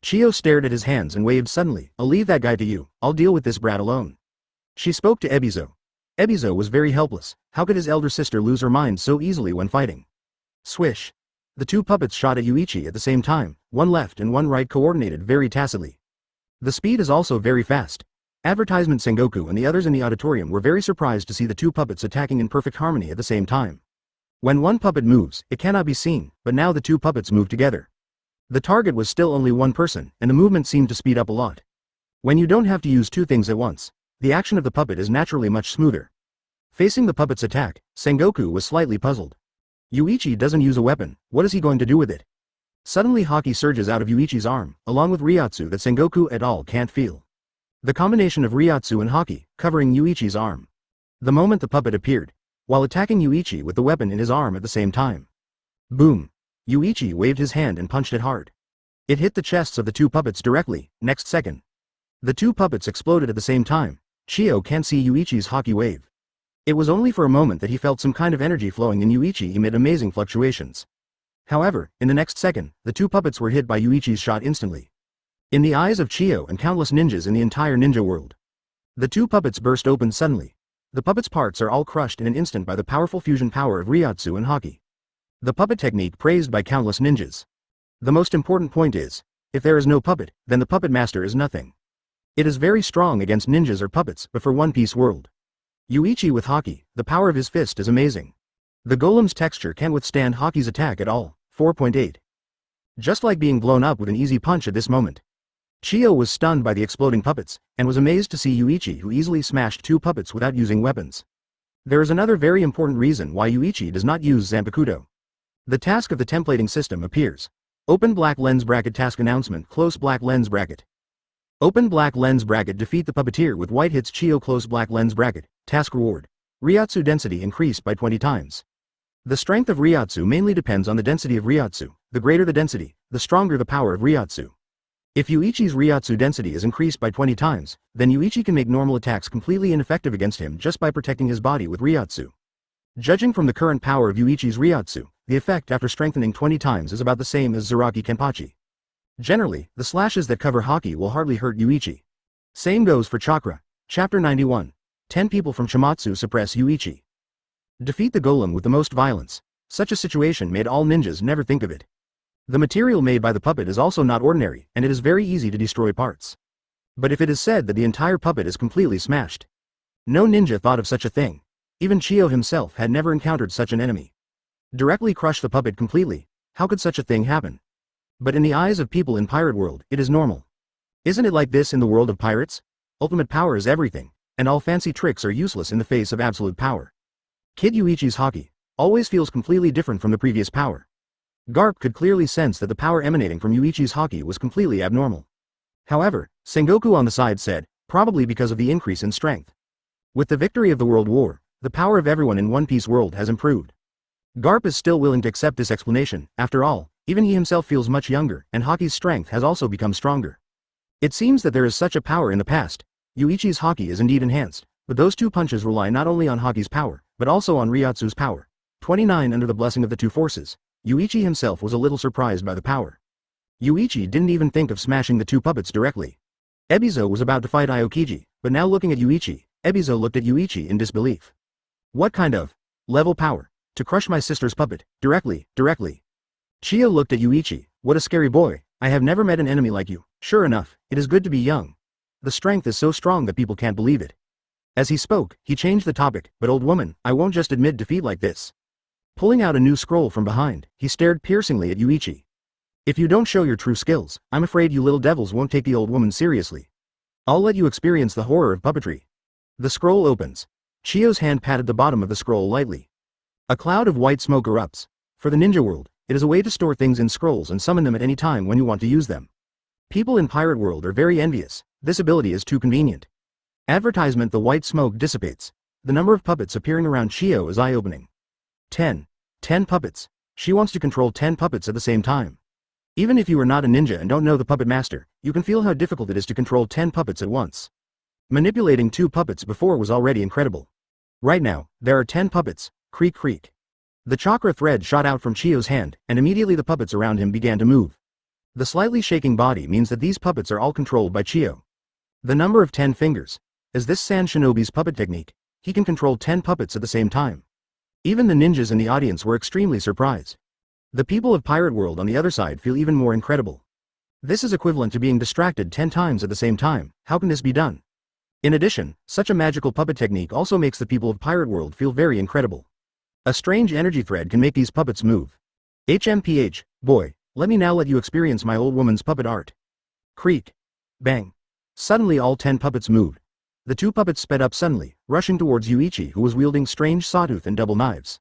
Chio stared at his hands and waved suddenly. I'll leave that guy to you, I'll deal with this brat alone. She spoke to Ebizo. Ebizo was very helpless. How could his elder sister lose her mind so easily when fighting? Swish. The two puppets shot at Yuichi at the same time, one left and one right, coordinated very tacitly. The speed is also very fast. Advertisement Sengoku and the others in the auditorium were very surprised to see the two puppets attacking in perfect harmony at the same time. When one puppet moves, it cannot be seen, but now the two puppets move together. The target was still only one person, and the movement seemed to speed up a lot. When you don't have to use two things at once, the action of the puppet is naturally much smoother. Facing the puppet's attack, Sengoku was slightly puzzled. Yuichi doesn't use a weapon, what is he going to do with it? Suddenly Haki surges out of Yuichi's arm, along with Ryotsu that Sengoku et al. Can't feel. The combination of Ryotsu and Haki, covering Yuichi's arm. The moment the puppet appeared, while attacking Yuichi with the weapon in his arm at the same time. Boom! Yuichi waved his hand and punched it hard. It hit the chests of the two puppets directly, next second. The two puppets exploded at the same time. Chiyo can't see Yuichi's Haki wave. It was only for a moment that he felt some kind of energy flowing in Yuichi amid amazing fluctuations. However, in the next second, the two puppets were hit by Yuichi's shot instantly. In the eyes of Chiyo and countless ninjas in the entire ninja world, the two puppets burst open suddenly. The puppets' parts are all crushed in an instant by the powerful fusion power of Ryotsu and Haki. The puppet technique praised by countless ninjas. The most important point is, if there is no puppet, then the puppet master is nothing. It is very strong against ninjas or puppets, but for One Piece world. Yuichi with Haki, the power of his fist is amazing. The golem's texture can't withstand Haki's attack at all. 4.8. Just like being blown up with an easy punch at this moment. Chiyo was stunned by the exploding puppets, and was amazed to see Yuichi who easily smashed two puppets without using weapons. There is another very important reason why Yuichi does not use Zanpakuto. The task of the templating system appears. Open black lens bracket task announcement close black lens bracket. Open black lens bracket defeat the puppeteer with white hits Chiyo close black lens bracket, task reward. Ryotsu density increased by 20 times. The strength of Ryotsu mainly depends on the density of Ryotsu. The greater the density, the stronger the power of Ryotsu. If Yuichi's Ryotsu density is increased by 20 times, then Yuichi can make normal attacks completely ineffective against him just by protecting his body with Ryotsu. Judging from the current power of Yuichi's Ryotsu, the effect after strengthening 20 times is about the same as Zaraki Kenpachi. Generally, the slashes that cover Haki will hardly hurt Yuichi. Same goes for Chakra. Chapter 91. 10 people from Shimatsu suppress Yuichi. Defeat the golem with the most violence. Such a situation made all ninjas never think of it. The material made by the puppet is also not ordinary, and it is very easy to destroy parts. But if it is said that the entire puppet is completely smashed, no ninja thought of such a thing. Even Chiyo himself had never encountered such an enemy. Directly crush the puppet completely, how could such a thing happen? But in the eyes of people in Pirate World, it is normal. Isn't it like this in the world of pirates? Ultimate power is everything, and all fancy tricks are useless in the face of absolute power. Kid Yuichi's Haki always feels completely different from the previous power. Garp could clearly sense that the power emanating from Yuichi's Haki was completely abnormal. However, Sengoku on the side said, probably because of the increase in strength. With the victory of the World War, the power of everyone in One Piece world has improved. Garp is still willing to accept this explanation. After all, even he himself feels much younger, and Haki's strength has also become stronger. It seems that there is such a power in the past. Yuichi's Haki is indeed enhanced, but those two punches rely not only on Haki's power, but also on Ryotsu's power. 29 Under the blessing of the two forces, Yuichi himself was a little surprised by the power. Yuichi didn't even think of smashing the two puppets directly. Ebizo was about to fight Aokiji, but now looking at Yuichi, Ebizo looked at Yuichi in disbelief. What kind of level power? To crush my sister's puppet, directly. Chiyo looked at Yuichi, what a scary boy, I have never met an enemy like you. Sure enough, it is good to be young. The strength is so strong that people can't believe it. As he spoke, he changed the topic, but old woman, I won't just admit defeat like this. Pulling out a new scroll from behind, he stared piercingly at Yuichi. If you don't show your true skills, I'm afraid you little devils won't take the old woman seriously. I'll let you experience the horror of puppetry. The scroll opens. Chiyo's hand patted the bottom of the scroll lightly. A cloud of white smoke erupts. For the ninja world, it is a way to store things in scrolls and summon them at any time when you want to use them. People in Pirate World are very envious. This ability is too convenient. Advertisement. The white smoke dissipates. The number of puppets appearing around Chiyo is eye-opening. 10 puppets. She wants to control 10 puppets at the same time. Even if you are not a ninja and don't know the puppet master, you can feel how difficult it is to control 10 puppets at once. Manipulating 2 puppets before was already incredible. Right now, there are 10 puppets. Creak creak. The chakra thread shot out from Chiyo's hand, and immediately the puppets around him began to move. The slightly shaking body means that these puppets are all controlled by Chiyo. The number of 10 fingers. Is this Sand Shinobi's puppet technique? He can control 10 puppets at the same time. Even the ninjas in the audience were extremely surprised. The people of Pirate World on the other side feel even more incredible. This is equivalent to being distracted 10 times at the same time. How can this be done? In addition, such a magical puppet technique also makes the people of Pirate World feel very incredible. A strange energy thread can make these puppets move. HMPH, boy, let you experience my old woman's puppet art. Creak. Bang. Suddenly all 10 puppets moved. The 2 puppets sped up suddenly, rushing towards Yuichi who was wielding strange sawtooth and double knives.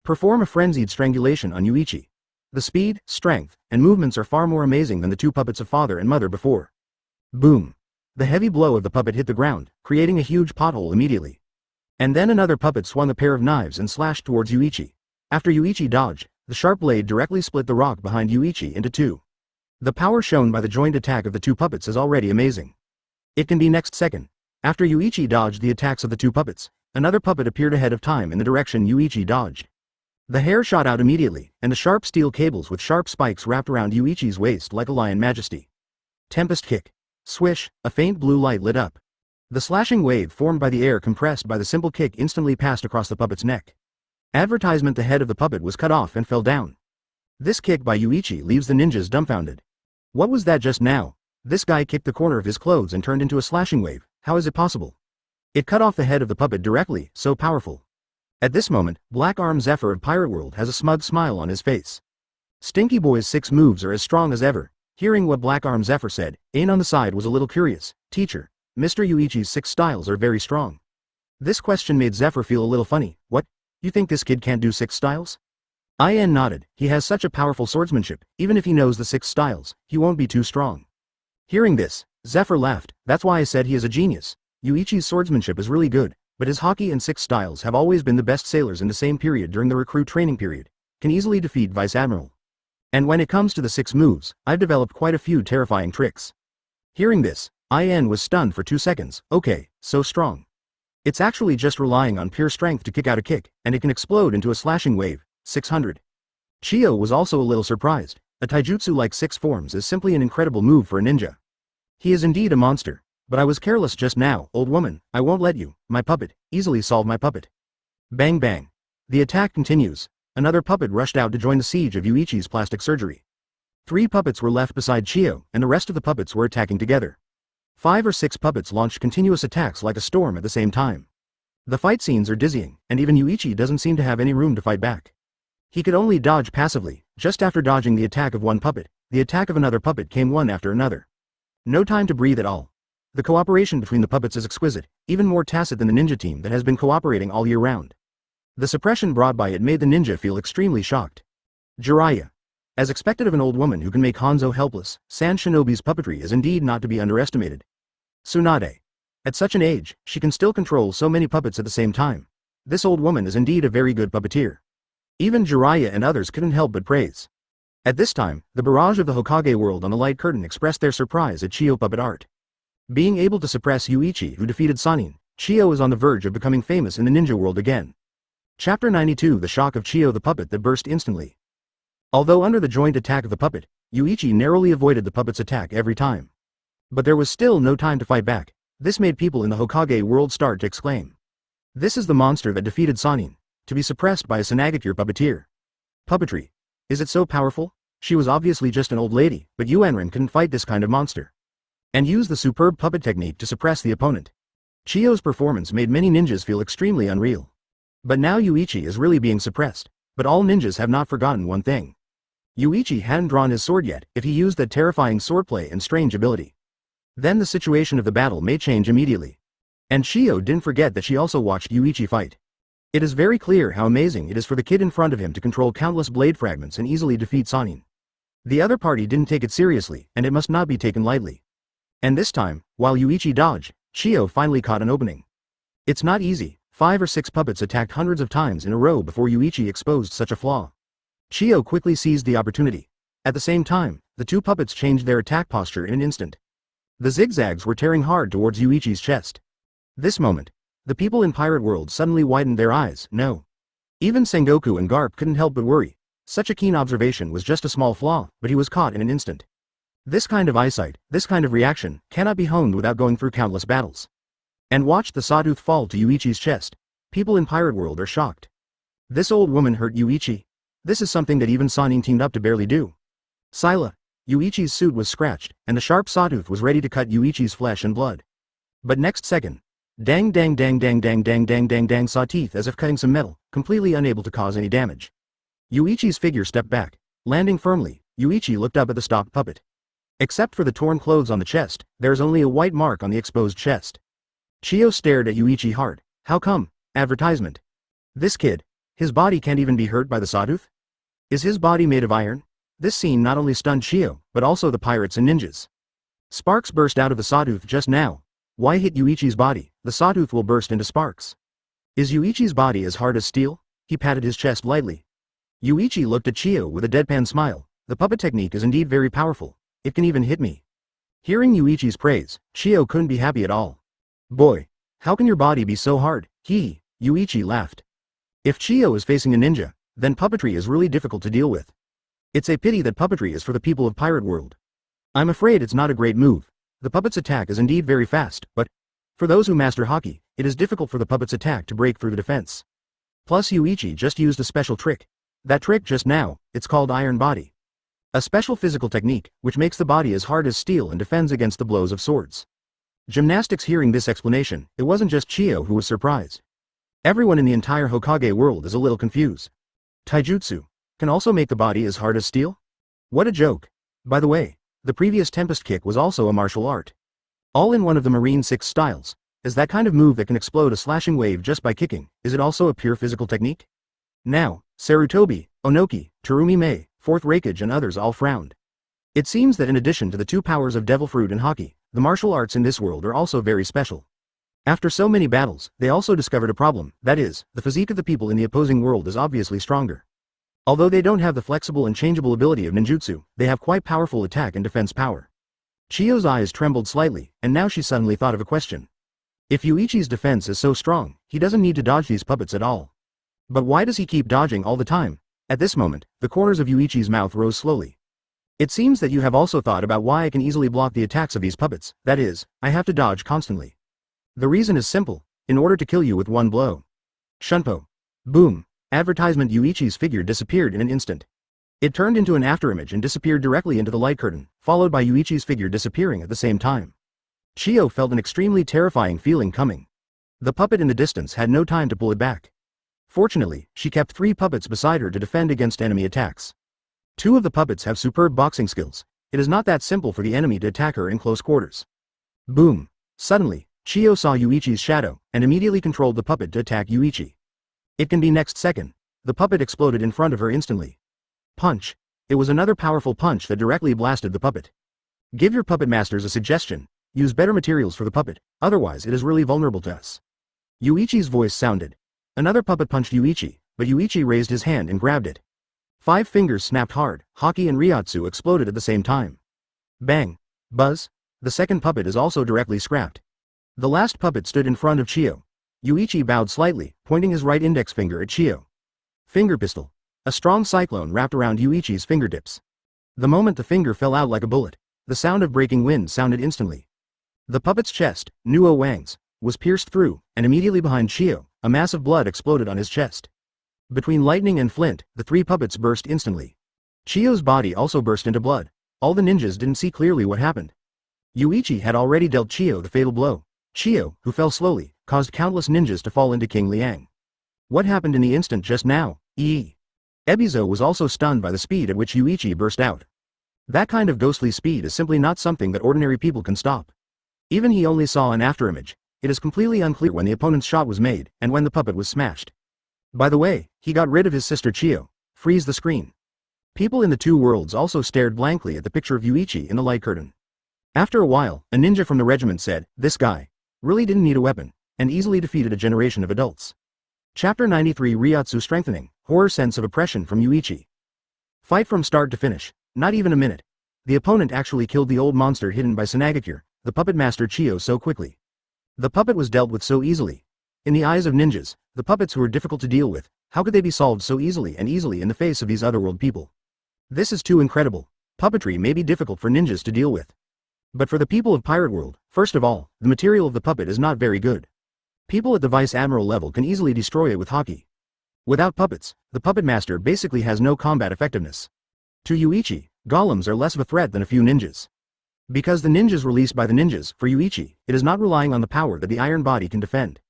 Perform a frenzied strangulation on Yuichi. The speed, strength, and movements are far more amazing than the 2 puppets of father and mother before. Boom. The heavy blow of the puppet hit the ground, creating a huge pothole immediately. And then another puppet swung a pair of knives and slashed towards Yuichi. After Yuichi dodged, the sharp blade directly split the rock behind Yuichi into 2. The power shown by the joint attack of the 2 puppets is already amazing. It can be next second. After Yuichi dodged the attacks of the 2 puppets, another puppet appeared ahead of time in the direction Yuichi dodged. The hair shot out immediately, and the sharp steel cables with sharp spikes wrapped around Yuichi's waist like a lion majesty. Tempest kick. Swish, a faint blue light lit up. The slashing wave formed by the air compressed by the simple kick instantly passed across the puppet's neck. Advertisement: the head of the puppet was cut off and fell down. This kick by Yuichi leaves the ninjas dumbfounded. What was that just now? This guy kicked the corner of his clothes and turned into a slashing wave. How is it possible? It cut off the head of the puppet directly, so powerful. At this moment, Black Arm Zephyr of Pirate World has a smug smile on his face. Stinky Boy's 6 moves are as strong as ever. Hearing what Black Arm Zephyr said, Ain on the side was a little curious. Teacher, Mr. Yuichi's 6 styles are very strong. This question made Zephyr feel a little funny. What? You think this kid can't do 6 styles? In nodded. He has such a powerful swordsmanship, even if he knows the 6 styles, he won't be too strong. Hearing this, Zephyr laughed. That's why I said he is a genius. Yuichi's swordsmanship is really good, but his Haki and 6 styles have always been the best sailors in the same period during the recruit training period. Can easily defeat Vice Admiral. And when it comes to the 6 moves, I've developed quite a few terrifying tricks. Hearing this, In was stunned for 2 seconds. Okay, so strong. It's actually just relying on pure strength to kick out a kick, and it can explode into a slashing wave. 600. Chiyo was also a little surprised. A taijutsu like 6 forms is simply an incredible move for a ninja. He is indeed a monster. But I was careless just now, old woman. I won't let you, my puppet, easily solve my puppet. Bang bang. The attack continues. Another puppet rushed out to join the siege of Yuichi's plastic surgery. 3 puppets were left beside Chiyo, and the rest of the puppets were attacking together. 5 or 6 puppets launched continuous attacks like a storm at the same time. The fight scenes are dizzying, and even Yuichi doesn't seem to have any room to fight back. He could only dodge passively. Just after dodging the attack of one puppet, the attack of another puppet came one after another. No time to breathe at all. The cooperation between the puppets is exquisite, even more tacit than the ninja team that has been cooperating all year round. The suppression brought by it made the ninja feel extremely shocked. Jiraiya. As expected of an old woman who can make Hanzo helpless, Sand Shinobi's puppetry is indeed not to be underestimated. Tsunade. At such an age, she can still control so many puppets at the same time. This old woman is indeed a very good puppeteer. Even Jiraiya and others couldn't help but praise. At this time, the barrage of the Hokage world on the light curtain expressed their surprise at Chiyo puppet art. Being able to suppress Yuichi who defeated Sannin, Chiyo is on the verge of becoming famous in the ninja world again. Chapter 92: The shock of Chiyo the puppet that burst instantly. Although under the joint attack of the puppet, Yuichi narrowly avoided the puppet's attack every time. But there was still no time to fight back. This made people in the Hokage world start to exclaim. This is the monster that defeated Sannin, to be suppressed by a Sanagakure puppeteer. Puppetry. Is it so powerful? She was obviously just an old lady, but Yuanren couldn't fight this kind of monster. And use the superb puppet technique to suppress the opponent. Chiyo's performance made many ninjas feel extremely unreal. But now Yuichi is really being suppressed. But all ninjas have not forgotten one thing. Yuichi hadn't drawn his sword yet. If he used that terrifying swordplay and strange ability, then the situation of the battle may change immediately. And Chiyo didn't forget that she also watched Yuichi fight. It is very clear how amazing it is for the kid in front of him to control countless blade fragments and easily defeat Sannin. The other party didn't take it seriously, and it must not be taken lightly. And this time, while Yuichi dodged, Chiyo finally caught an opening. It's not easy. 5 or 6 puppets attacked hundreds of times in a row before Yuichi exposed such a flaw. Chiyo quickly seized the opportunity. At the same time, the 2 puppets changed their attack posture in an instant. The zigzags were tearing hard towards Yuichi's chest. This moment, the people in Pirate World suddenly widened their eyes. No. Even Sengoku and Garp couldn't help but worry. Such a keen observation was just a small flaw, but he was caught in an instant. This kind of eyesight, this kind of reaction, cannot be honed without going through countless battles. And watch the sawtooth fall to Yuichi's chest. People in Pirate World are shocked. This old woman hurt Yuichi? This is something that even Sannin teamed up to barely do. Sila. Yuichi's suit was scratched, and the sharp sawtooth was ready to cut Yuichi's flesh and blood. But next second, Dang dang dang dang dang dang dang dang dang saw teeth as if cutting some metal, completely unable to cause any damage. Yuichi's figure stepped back. Landing firmly, Yuichi looked up at the stopped puppet. Except for the torn clothes on the chest, there's only a white mark on the exposed chest. Chiyo stared at Yuichi hard. How come? Advertisement. This kid. His body can't even be hurt by the sawtooth? Is his body made of iron? This scene not only stunned Chiyo, but also the pirates and ninjas. Sparks burst out of the sawtooth just now. Why hit Yuichi's body? The sawtooth will burst into sparks. Is Yuichi's body as hard as steel? He patted his chest lightly. Yuichi looked at Chiyo with a deadpan smile. The puppet technique is indeed very powerful. It can even hit me. Hearing Yuichi's praise, Chiyo couldn't be happy at all. Boy, how can your body be so hard? Yuichi laughed. If Chiyo is facing a ninja, then puppetry is really difficult to deal with. It's a pity that puppetry is for the people of Pirate World. I'm afraid it's not a great move. The puppet's attack is indeed very fast, but for those who master hockey, it is difficult for the puppet's attack to break through the defense. Plus Yuichi just used a special trick. That trick just now, it's called Iron Body. A special physical technique, which makes the body as hard as steel and defends against the blows of swords. Gymnastics. Hearing this explanation, it wasn't just Chiyo who was surprised. Everyone in the entire Hokage world is a little confused. Taijutsu can also make the body as hard as steel? What a joke. By the way, the previous Tempest Kick was also a martial art. All in one of the Marine 6 styles. Is that kind of move that can explode a slashing wave just by kicking, is it also a pure physical technique? Now, Sarutobi, Onoki, Terumi Mei, 4th Raikage and others all frowned. It seems that in addition to the two powers of Devil Fruit and Haki, the martial arts in this world are also very special. After so many battles, they also discovered a problem, that is, the physique of the people in the opposing world is obviously stronger. Although they don't have the flexible and changeable ability of ninjutsu, they have quite powerful attack and defense power. Chiyo's eyes trembled slightly, and now she suddenly thought of a question. If Yuichi's defense is so strong, he doesn't need to dodge these puppets at all. But why does he keep dodging all the time? At this moment, the corners of Yuichi's mouth rose slowly. It seems that you have also thought about why I can easily block the attacks of these puppets, that is, I have to dodge constantly. The reason is simple, in order to kill you with one blow. Shunpo. Boom. Advertisement. Yuichi's figure disappeared in an instant. It turned into an afterimage and disappeared directly into the light curtain, followed by Yuichi's figure disappearing at the same time. Chiyo felt an extremely terrifying feeling coming. The puppet in the distance had no time to pull it back. Fortunately, she kept 3 puppets beside her to defend against enemy attacks. 2 of the puppets have superb boxing skills. It is not that simple for the enemy to attack her in close quarters. Boom. Suddenly, Chiyo saw Yuichi's shadow, and immediately controlled the puppet to attack Yuichi. It can be next second. The puppet exploded in front of her instantly. Punch. It was another powerful punch that directly blasted the puppet. Give your puppet masters a suggestion. Use better materials for the puppet, otherwise it is really vulnerable to us. Yuichi's voice sounded. Another puppet punched Yuichi, but Yuichi raised his hand and grabbed it. 5 fingers snapped hard. Haki and Ryotsu exploded at the same time. Bang. Buzz. The second puppet is also directly scrapped. The last puppet stood in front of Chiyo. Yuichi bowed slightly, pointing his right index finger at Chiyo. Finger pistol. A strong cyclone wrapped around Yuichi's fingertips. The moment the finger fell out like a bullet, the sound of breaking wind sounded instantly. The puppet's chest, Nuo Wang's, was pierced through, and immediately behind Chiyo, a mass of blood exploded on his chest. Between lightning and flint, the 3 puppets burst instantly. Chiyo's body also burst into blood. All the ninjas didn't see clearly what happened. Yuichi had already dealt Chiyo the fatal blow. Chiyo, who fell slowly, caused countless ninjas to fall into King Liang. What happened in the instant just now? Ebizo was also stunned by the speed at which Yuichi burst out. That kind of ghostly speed is simply not something that ordinary people can stop. Even he only saw an afterimage. It is completely unclear when the opponent's shot was made, and when the puppet was smashed. By the way, he got rid of his sister Chiyo. Freeze the screen. People in the 2 worlds also stared blankly at the picture of Yuichi in the light curtain. After a while, a ninja from the regiment said, "This guy really didn't need a weapon, and easily defeated a generation of adults." Chapter 93. Ryotsu strengthening. Horror sense of oppression from Yuichi. Fight from start to finish. Not even a minute. The opponent actually killed the old monster hidden by Sanagakure, the puppet master Chiyo, so quickly. The puppet was dealt with so easily. In the eyes of ninjas, the puppets who were difficult to deal with, how could they be solved so easily in the face of these otherworld people? This is too incredible. Puppetry may be difficult for ninjas to deal with. But for the people of Pirate World, first of all, the material of the puppet is not very good. People at the Vice Admiral level can easily destroy it with Haki. Without puppets, the puppet master basically has no combat effectiveness. To Yuichi, golems are less of a threat than a few ninjas. Because the ninjas released by the ninjas, for Yuichi, it is not relying on the power that the iron body can defend.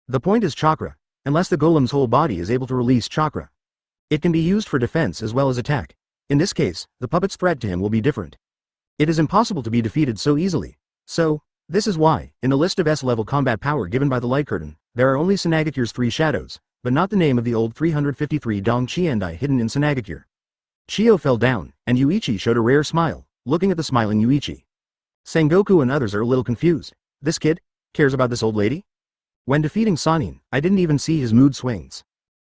The point is chakra, unless the golem's whole body is able to release chakra. It can be used for defense as well as attack. In this case, the puppet's threat to him will be different. It is impossible to be defeated so easily. So, this is why, in the list of S-level combat power given by the Light Curtain, there are only Sanagakure's 3 shadows, but not the name of the old 353 Dong Chiendai hidden in Sanagakure. Chiyo fell down, and Yuichi showed a rare smile, looking at the smiling Yuichi. Sengoku and others are a little confused. This kid cares about this old lady? When defeating Sanin, I didn't even see his mood swings.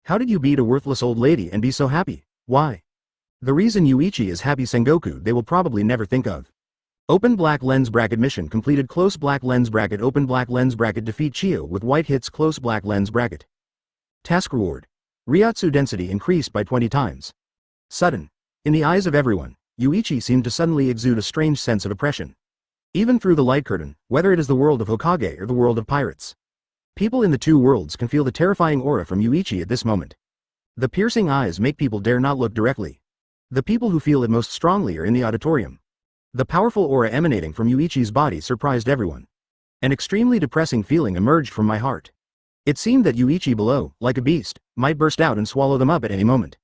How did you beat a worthless old lady and be so happy? Why? The reason Yuichi is happy Sengoku they will probably never think of. Open black lens bracket mission completed close black lens bracket open black lens bracket defeat Chiyo with white hits close black lens bracket. Task reward. Ryatsu density increased by 20 times. Sudden. In the eyes of everyone, Yuichi seemed to suddenly exude a strange sense of oppression. Even through the light curtain, whether it is the world of Hokage or the world of pirates. People in the two worlds can feel the terrifying aura from Yuichi at this moment. The piercing eyes make people dare not look directly. The people who feel it most strongly are in the auditorium. The powerful aura emanating from Yuichi's body surprised everyone. An extremely depressing feeling emerged from my heart. It seemed that Yuichi below, like a beast, might burst out and swallow them up at any moment.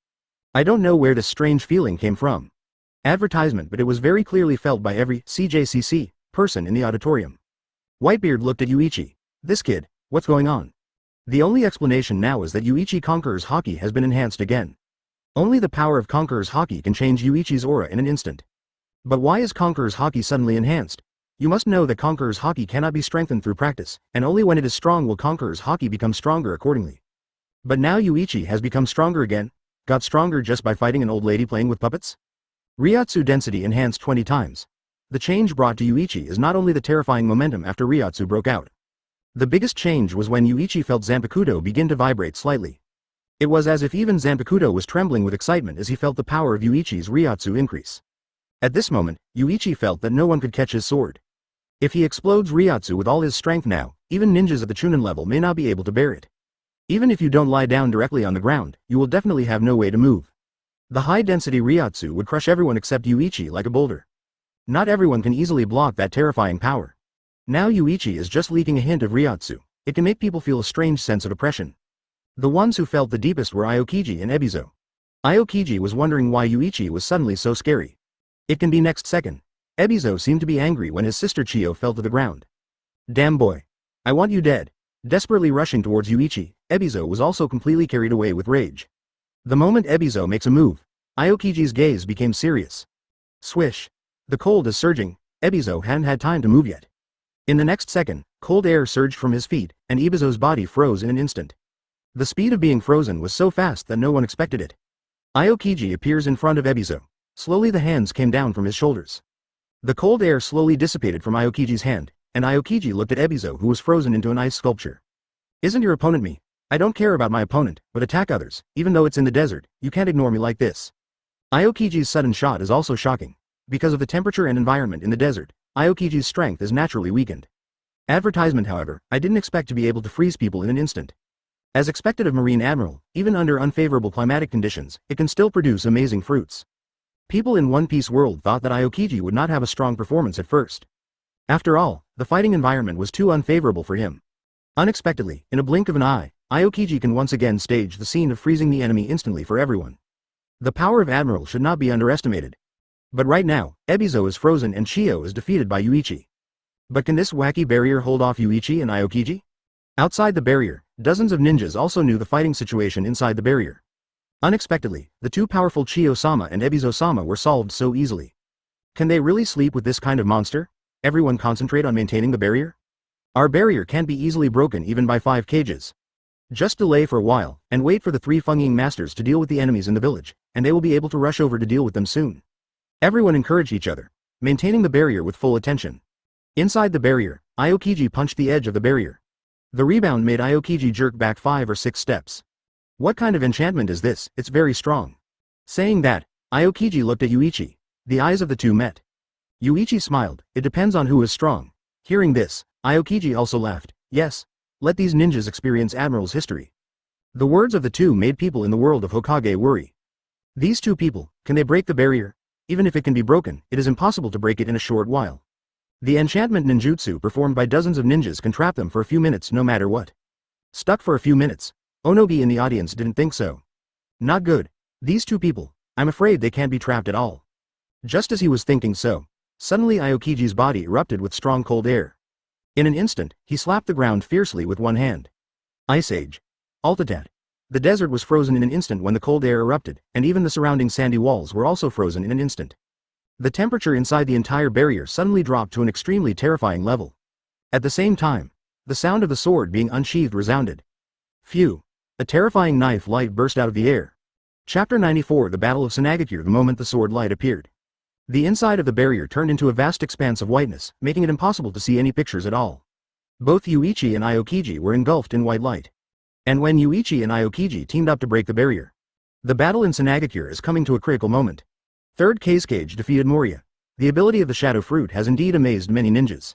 I don't know where this strange feeling came from. Advertisement, but it was very clearly felt by every CJCC person in the auditorium. Whitebeard looked at Yuichi. This kid, what's going on? The only explanation now is that Yuichi Conqueror's Haki has been enhanced again. Only the power of Conqueror's Haki can change Yuichi's aura in an instant. But why is Conqueror's Haki suddenly enhanced? You must know that Conqueror's Haki cannot be strengthened through practice, and only when it is strong will Conqueror's Haki become stronger accordingly. But now Yuichi has become stronger again, got stronger just by fighting an old lady playing with puppets? Ryatsu density enhanced 20 times. The change brought to Yuichi is not only the terrifying momentum after Ryatsu broke out. The biggest change was when Yuichi felt Zanpakuto begin to vibrate slightly. It was as if even Zanpakuto was trembling with excitement as he felt the power of Yuichi's Ryatsu increase. At this moment, Yuichi felt that no one could catch his sword. If he explodes Ryatsu with all his strength now, even ninjas at the Chunin level may not be able to bear it. Even if you don't lie down directly on the ground, you will definitely have no way to move. The high-density Ryatsu would crush everyone except Yuichi like a boulder. Not everyone can easily block that terrifying power. Now Yuichi is just leaking a hint of Ryatsu. It can make people feel a strange sense of oppression. The ones who felt the deepest were Aokiji and Ebizo. Aokiji was wondering why Yuichi was suddenly so scary. It can be next second. Ebizo seemed to be angry when his sister Chiyo fell to the ground. Damn boy. I want you dead. Desperately rushing towards Yuichi, Ebizo was also completely carried away with rage. The moment Ebizo makes a move, Aokiji's gaze became serious. Swish. The cold is surging. Ebizo hadn't had time to move yet. In the next second, cold air surged from his feet, and Ebizo's body froze in an instant. The speed of being frozen was so fast that no one expected it. Aokiji appears in front of Ebizo. Slowly the hands came down from his shoulders. The cold air slowly dissipated from Aokiji's hand, and Aokiji looked at Ebizo who was frozen into an ice sculpture. Isn't your opponent me? I don't care about my opponent, but attack others, even though it's in the desert, you can't ignore me like this. Aokiji's sudden shot is also shocking. Because of the temperature and environment in the desert, Aokiji's strength is naturally weakened. Advertisement however, I didn't expect to be able to freeze people in an instant. As expected of Marine Admiral, even under unfavorable climatic conditions, it can still produce amazing fruits. People in One Piece world thought that Aokiji would not have a strong performance at first. After all, the fighting environment was too unfavorable for him. Unexpectedly, in a blink of an eye, Aokiji can once again stage the scene of freezing the enemy instantly for everyone. The power of Admiral should not be underestimated. But right now, Ebizo is frozen and Chiyo is defeated by Yuichi. But can this wacky barrier hold off Yuichi and Aokiji? Outside the barrier, dozens of ninjas also knew the fighting situation inside the barrier. Unexpectedly, the two powerful Chiyo-sama and Ebizo-sama were solved so easily. Can they really sleep with this kind of monster? Everyone concentrate on maintaining the barrier? Our barrier can't be easily broken even by 5 Kages. Just delay for a while, and wait for the 3 Funging Masters to deal with the enemies in the village, and they will be able to rush over to deal with them soon. Everyone encouraged each other, maintaining the barrier with full attention. Inside the barrier, Aokiji punched the edge of the barrier. The rebound made Aokiji jerk back 5 or 6 steps. What kind of enchantment is this? It's very strong. Saying that, Aokiji looked at Yuichi. The eyes of the two met. Yuichi smiled. It depends on who is strong. Hearing this, Aokiji also laughed. Yes. Let these ninjas experience Admiral's history. The words of the two made people in the world of Hokage worry. These two people, can they break the barrier? Even if it can be broken, it is impossible to break it in a short while. The enchantment ninjutsu performed by dozens of ninjas can trap them for a few minutes no matter what. Stuck for a few minutes. Onogi in the audience didn't think so. Not good. These two people, I'm afraid they can't be trapped at all. Just as he was thinking so, suddenly Aokiji's body erupted with strong cold air. In an instant, he slapped the ground fiercely with one hand. Ice Age. Altatat. The desert was frozen in an instant when the cold air erupted, and even the surrounding sandy walls were also frozen in an instant. The temperature inside the entire barrier suddenly dropped to an extremely terrifying level. At the same time, the sound of the sword being unsheathed resounded. Phew! A terrifying knife light burst out of the air. Chapter 94 The Battle of Sunagakure. The moment the sword light appeared, the inside of the barrier turned into a vast expanse of whiteness, making it impossible to see any pictures at all. Both Yuichi and Aokiji were engulfed in white light. And when Yuichi and Aokiji teamed up to break the barrier, the battle in Sunagakure is coming to a critical moment. Third Kage defeated Moria. The ability of the Shadow Fruit has indeed amazed many ninjas.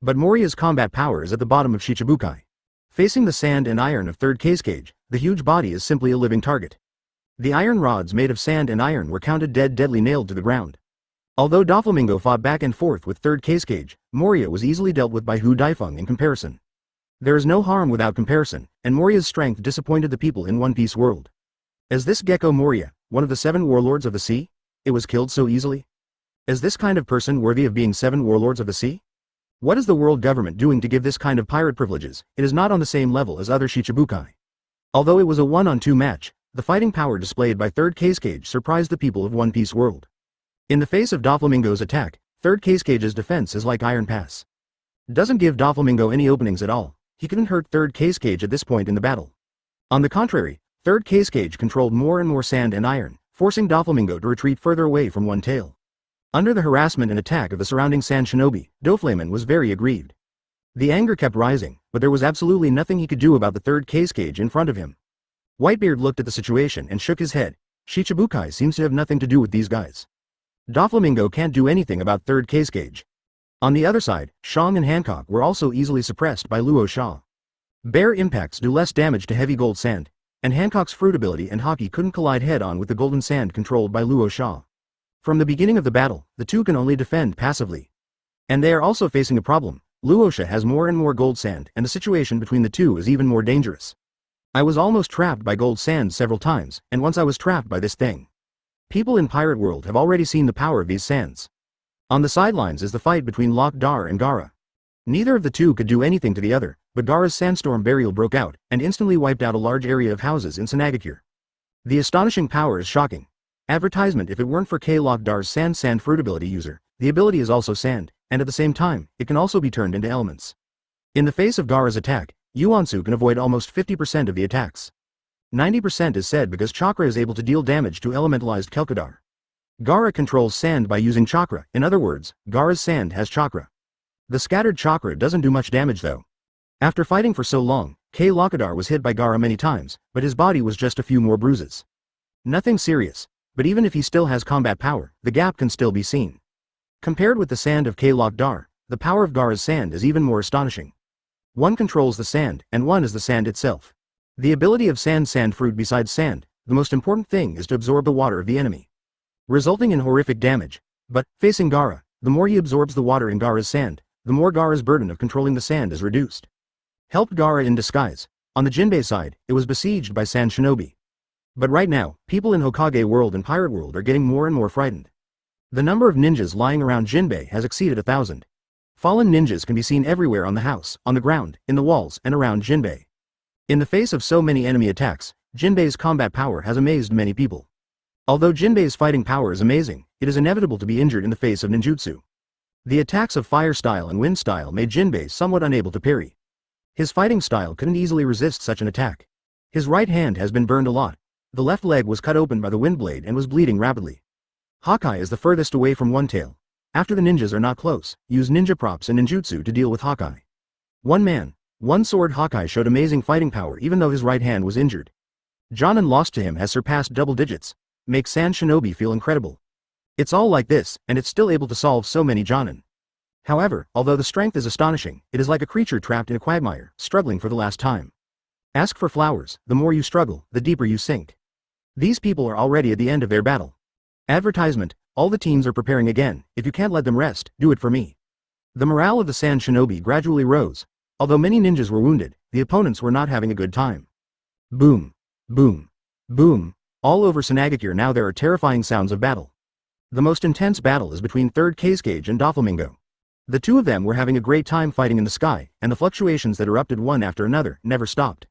But Moria's combat power is at the bottom of Shichibukai. Facing the sand and iron of Third Kage, the huge body is simply a living target. The iron rods made of sand and iron were counted deadly nailed to the ground. Although Doflamingo fought back and forth with Third Kage, Moria was easily dealt with by Hu Daifeng in comparison. There is no harm without comparison, and Moria's strength disappointed the people in One Piece world. As this Gecko Moria, one of the 7 warlords of the sea? It was killed so easily? Is this kind of person worthy of being 7 warlords of the sea? What is the world government doing to give this kind of pirate privileges? It is not on the same level as other Shichibukai. Although it was a 1-on-2 match, the fighting power displayed by Third Kage surprised the people of One Piece world. In the face of Doflamingo's attack, Third Kage's defense is like Iron Pass. Doesn't give Doflamingo any openings at all. He couldn't hurt Third Kage at this point in the battle. On the contrary, Third Kage controlled more and more sand and iron, forcing Doflamingo to retreat further away from One Tail. Under the harassment and attack of the surrounding sand shinobi, Doflamingo was very aggrieved. The anger kept rising, but there was absolutely nothing he could do about the Third Kage in front of him. Whitebeard looked at the situation and shook his head. Shichibukai seems to have nothing to do with these guys. Doflamingo can't do anything about Third Kage. On the other side, Shang and Hancock were also easily suppressed by Luo Sha. Bare impacts do less damage to heavy gold sand, and Hancock's fruit ability and hockey couldn't collide head-on with the golden sand controlled by Luo Sha. From the beginning of the battle, the two can only defend passively. And they are also facing a problem. Luo Sha has more and more gold sand, and the situation between the two is even more dangerous. I was almost trapped by gold sand several times, and once I was trapped by this thing. People in Pirate World have already seen the power of these sands. On the sidelines is the fight between Lock Dar and Gaara. Neither of the two could do anything to the other, but Gaara's sandstorm burial broke out, and instantly wiped out a large area of houses in Sunagakure. The astonishing power is shocking. Advertisement: if it weren't for Lock Dar's sand fruit ability user, the ability is also sand, and at the same time, it can also be turned into elements. In the face of Gaara's attack, Yuansu can avoid almost 50% of the attacks. 90% is said because Chakra is able to deal damage to elementalized Kelkadar. Gaara controls sand by using Chakra, in other words, Gaara's sand has Chakra. The scattered Chakra doesn't do much damage though. After fighting for so long, Lokadar was hit by Gaara many times, but his body was just a few more bruises. Nothing serious, but even if he still has combat power, the gap can still be seen. Compared with the sand of Lokadar, the power of Gaara's sand is even more astonishing. One controls the sand, and one is the sand itself. The ability of sand fruit besides sand, the most important thing is to absorb the water of the enemy, resulting in horrific damage. But, facing Gaara, the more he absorbs the water in Gaara's sand, the more Gaara's burden of controlling the sand is reduced. Helped Gaara in disguise. On the Jinbei side, it was besieged by sand shinobi. But right now, people in Hokage world and Pirate world are getting more and more frightened. The number of ninjas lying around Jinbei has exceeded 1,000. Fallen ninjas can be seen everywhere on the house, on the ground, in the walls, and around Jinbei. In the face of so many enemy attacks, Jinbei's combat power has amazed many people. Although Jinbei's fighting power is amazing, it is inevitable to be injured in the face of ninjutsu. The attacks of fire style and wind style made Jinbei somewhat unable to parry. His fighting style couldn't easily resist such an attack. His right hand has been burned a lot. The left leg was cut open by the wind blade and was bleeding rapidly. Hawkeye is the furthest away from One Tail. After the ninjas are not close, use ninja props and ninjutsu to deal with Hawkeye. One man, one sword. Hawkeye showed amazing fighting power even though his right hand was injured. Jonin lost to him has surpassed double digits. Makes Sand Shinobi feel incredible. It's all like this, and it's still able to solve so many Jonin. However, although the strength is astonishing, it is like a creature trapped in a quagmire, struggling for the last time. Ask for flowers, the more you struggle, the deeper you sink. These people are already at the end of their battle. Advertisement: all the teams are preparing again. If you can't let them rest, do it for me. The morale of the Sand Shinobi gradually rose. Although many ninjas were wounded, the opponents were not having a good time. Boom. Boom. Boom. All over Sanagakure now there are terrifying sounds of battle. The most intense battle is between 3rd Kage and Doflamingo. The two of them were having a great time fighting in the sky, and the fluctuations that erupted one after another never stopped.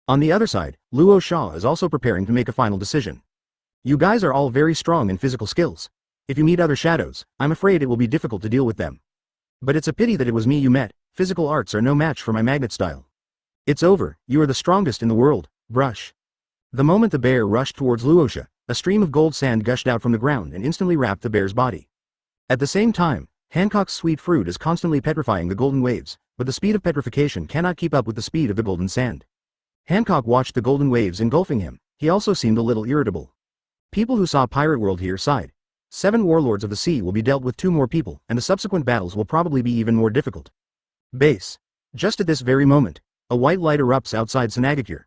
On the other side, Luo Sha is also preparing to make a final decision. You guys are all very strong in physical skills. If you meet other shadows, I'm afraid it will be difficult to deal with them. But it's a pity that it was me you met. Physical arts are no match for my magnet style. It's over, you are the strongest in the world, brush. The moment the bear rushed towards Luosha, a stream of gold sand gushed out from the ground and instantly wrapped the bear's body. At the same time, Hancock's sweet fruit is constantly petrifying the golden waves, but the speed of petrification cannot keep up with the speed of the golden sand. Hancock watched the golden waves engulfing him. He also seemed a little irritable. People who saw Pirate World here sighed. 7 warlords of the sea will be dealt with 2 more people, and the subsequent battles will probably be even more difficult. Base. Just at this very moment, a white light erupts outside Sanagakure.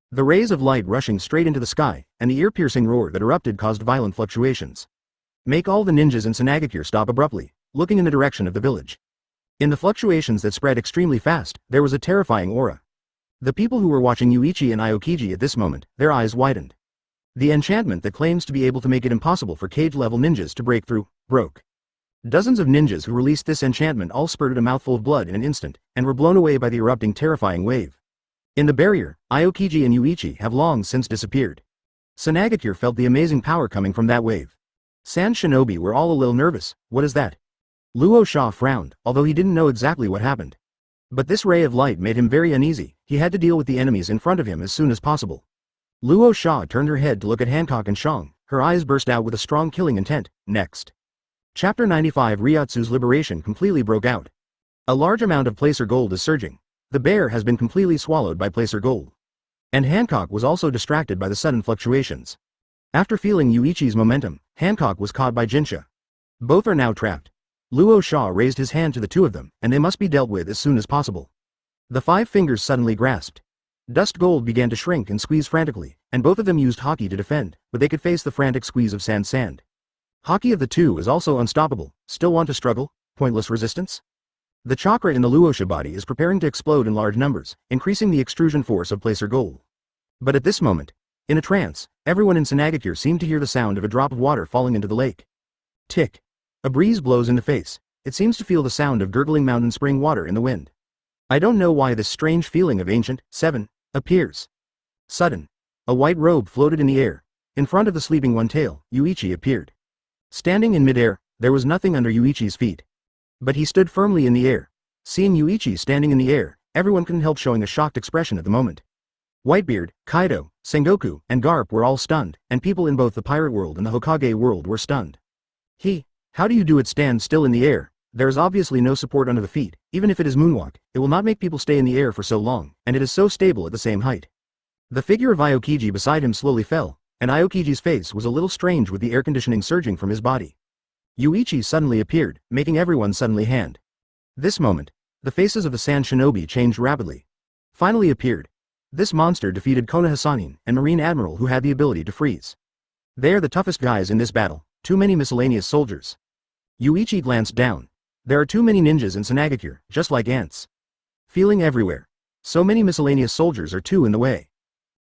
The rays of light rushing straight into the sky, and the ear-piercing roar that erupted caused violent fluctuations. Make all the ninjas in Sanagakure stop abruptly, looking in the direction of the village. In the fluctuations that spread extremely fast, there was a terrifying aura. The people who were watching Yuichi and Aokiji at this moment, their eyes widened. The enchantment that claims to be able to make it impossible for cage-level ninjas to break through, broke. Dozens of ninjas who released this enchantment all spurted a mouthful of blood in an instant, and were blown away by the erupting terrifying wave. In the barrier, Aokiji and Yuichi have long since disappeared. Sanagakure felt the amazing power coming from that wave. Sand Shinobi were all a little nervous. What is that? Luo Sha frowned, although he didn't know exactly what happened. But this ray of light made him very uneasy. He had to deal with the enemies in front of him as soon as possible. Luo Sha turned her head to look at Hancock and Shang. Her eyes burst out with a strong killing intent. Next. Chapter 95 Ryotsu's liberation completely broke out. A large amount of placer gold is surging. The bear has been completely swallowed by placer gold. And Hancock was also distracted by the sudden fluctuations. After feeling Yuichi's momentum, Hancock was caught by Jinsha. Both are now trapped. Luo Sha raised his hand to the two of them, and they must be dealt with as soon as possible. The 5 fingers suddenly grasped. Dust gold began to shrink and squeeze frantically, and both of them used Haki to defend, but they could face the frantic squeeze of sand. Haki of the two is also unstoppable. Still want to struggle? Pointless resistance? The chakra in the Luosha body is preparing to explode in large numbers, increasing the extrusion force of placer gold. But at this moment, in a trance, everyone in Sanagakure seemed to hear the sound of a drop of water falling into the lake. Tick. A breeze blows in the face. It seems to feel the sound of gurgling mountain spring water in the wind. I don't know why this strange feeling of ancient, 7, appears. Sudden. A white robe floated in the air. In front of the sleeping one tail, Yuichi appeared. Standing in midair, there was nothing under Yuichi's feet. But he stood firmly in the air. Seeing Yuichi standing in the air, everyone couldn't help showing a shocked expression at the moment. Whitebeard, Kaido, Sengoku, and Garp were all stunned, and people in both the pirate world and the Hokage world were stunned. How do you do it stand still in the air? There is obviously no support under the feet. Even if it is moonwalk, it will not make people stay in the air for so long, and it is so stable at the same height. The figure of Aokiji beside him slowly fell, and Aokiji's face was a little strange with the air conditioning surging from his body. Yuichi suddenly appeared, making everyone suddenly hand. This moment, the faces of the Sand Shinobi changed rapidly. Finally appeared. This monster defeated Konaha Sanin and Marine Admiral who had the ability to freeze. They are the toughest guys in this battle. Too many miscellaneous soldiers. Yuichi glanced down. There are too many ninjas in Sanagakure, just like ants. Feeling everywhere. So many miscellaneous soldiers are too in the way.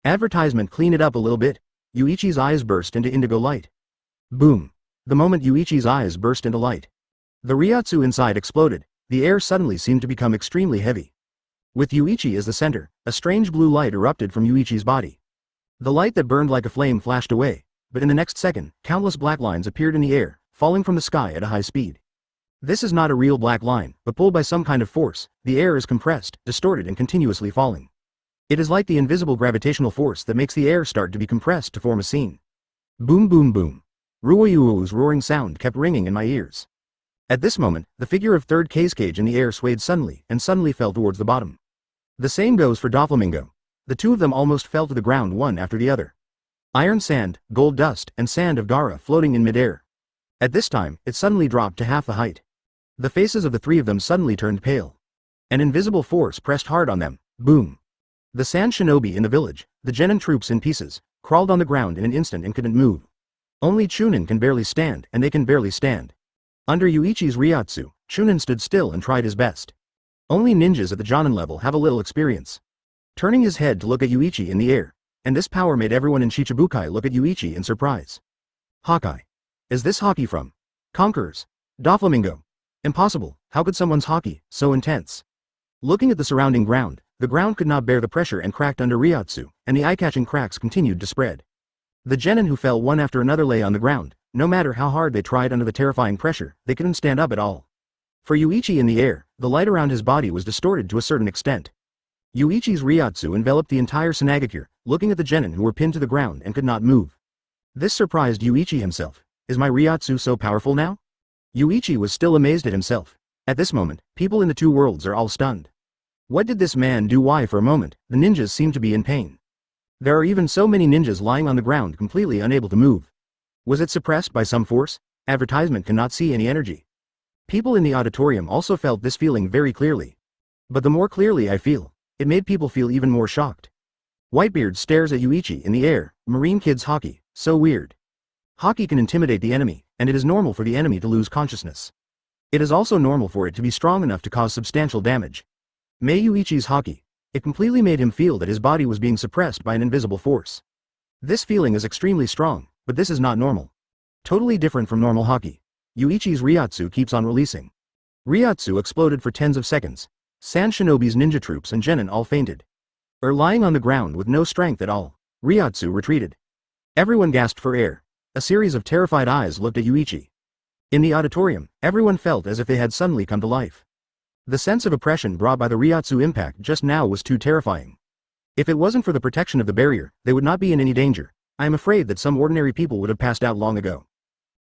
Advertisement clean it up a little bit. Yuichi's eyes burst into indigo light. Boom. The moment Yuichi's eyes burst into light, the Ryotsu inside exploded. The air suddenly seemed to become extremely heavy. With Yuichi as the center, a strange blue light erupted from Yuichi's body. The light that burned like a flame flashed away, but in the next second, countless black lines appeared in the air, falling from the sky at a high speed. This is not a real black line, but pulled by some kind of force, the air is compressed, distorted and continuously falling. It is like the invisible gravitational force that makes the air start to be compressed to form a scene. Boom boom boom. Ruoyuo's roaring sound kept ringing in my ears. At this moment, the figure of 3rd Kage in the air swayed suddenly, and suddenly fell towards the bottom. The same goes for Doflamingo. The two of them almost fell to the ground one after the other. Iron sand, gold dust, and sand of Dara floating in midair. At this time, it suddenly dropped to half the height. The faces of the 3 of them suddenly turned pale. An invisible force pressed hard on them. Boom. The Sand Shinobi in the village, the genin troops in pieces, crawled on the ground in an instant and couldn't move. Only Chunin can barely stand, and they can barely stand. Under Yuichi's Ryotsu, Chunin stood still and tried his best. Only ninjas at the Jonin level have a little experience. Turning his head to look at Yuichi in the air, and this power made everyone in Shichibukai look at Yuichi in surprise. Hawkeye. Is this Haki from Conquerors? Doflamingo. Impossible, how could someone's Haki, so intense? Looking at the surrounding ground, the ground could not bear the pressure and cracked under Ryotsu, and the eye-catching cracks continued to spread. The genin who fell one after another lay on the ground. No matter how hard they tried under the terrifying pressure, they couldn't stand up at all. For Yuichi in the air, the light around his body was distorted to a certain extent. Yuichi's Ryotsu enveloped the entire Sunagakure, looking at the genin who were pinned to the ground and could not move. This surprised Yuichi himself. Is my Ryotsu so powerful now? Yuichi was still amazed at himself. At this moment, people in the two worlds are all stunned. What did this man do? Why for a moment, the ninjas seem to be in pain. There are even so many ninjas lying on the ground completely unable to move. Was it suppressed by some force? Advertisement cannot see any energy. People in the auditorium also felt this feeling very clearly. But the more clearly I feel, it made people feel even more shocked. Whitebeard stares at Yuichi in the air. Marine Kid's Haki, so weird. Haki can intimidate the enemy, and it is normal for the enemy to lose consciousness. It is also normal for it to be strong enough to cause substantial damage. Mei Yuichi's Haki. It completely made him feel that his body was being suppressed by an invisible force. This feeling is extremely strong, but this is not normal. Totally different from normal Haki. Yuichi's Ryotsu keeps on releasing. Ryotsu exploded for tens of seconds. Sand Shinobi's ninja troops and genin all fainted. Lying on the ground with no strength at all. Ryotsu retreated. Everyone gasped for air. A series of terrified eyes looked at Yuichi. In the auditorium, everyone felt as if they had suddenly come to life. The sense of oppression brought by the Ryotsu impact just now was too terrifying. If it wasn't for the protection of the barrier, they would not be in any danger. I am afraid that some ordinary people would have passed out long ago.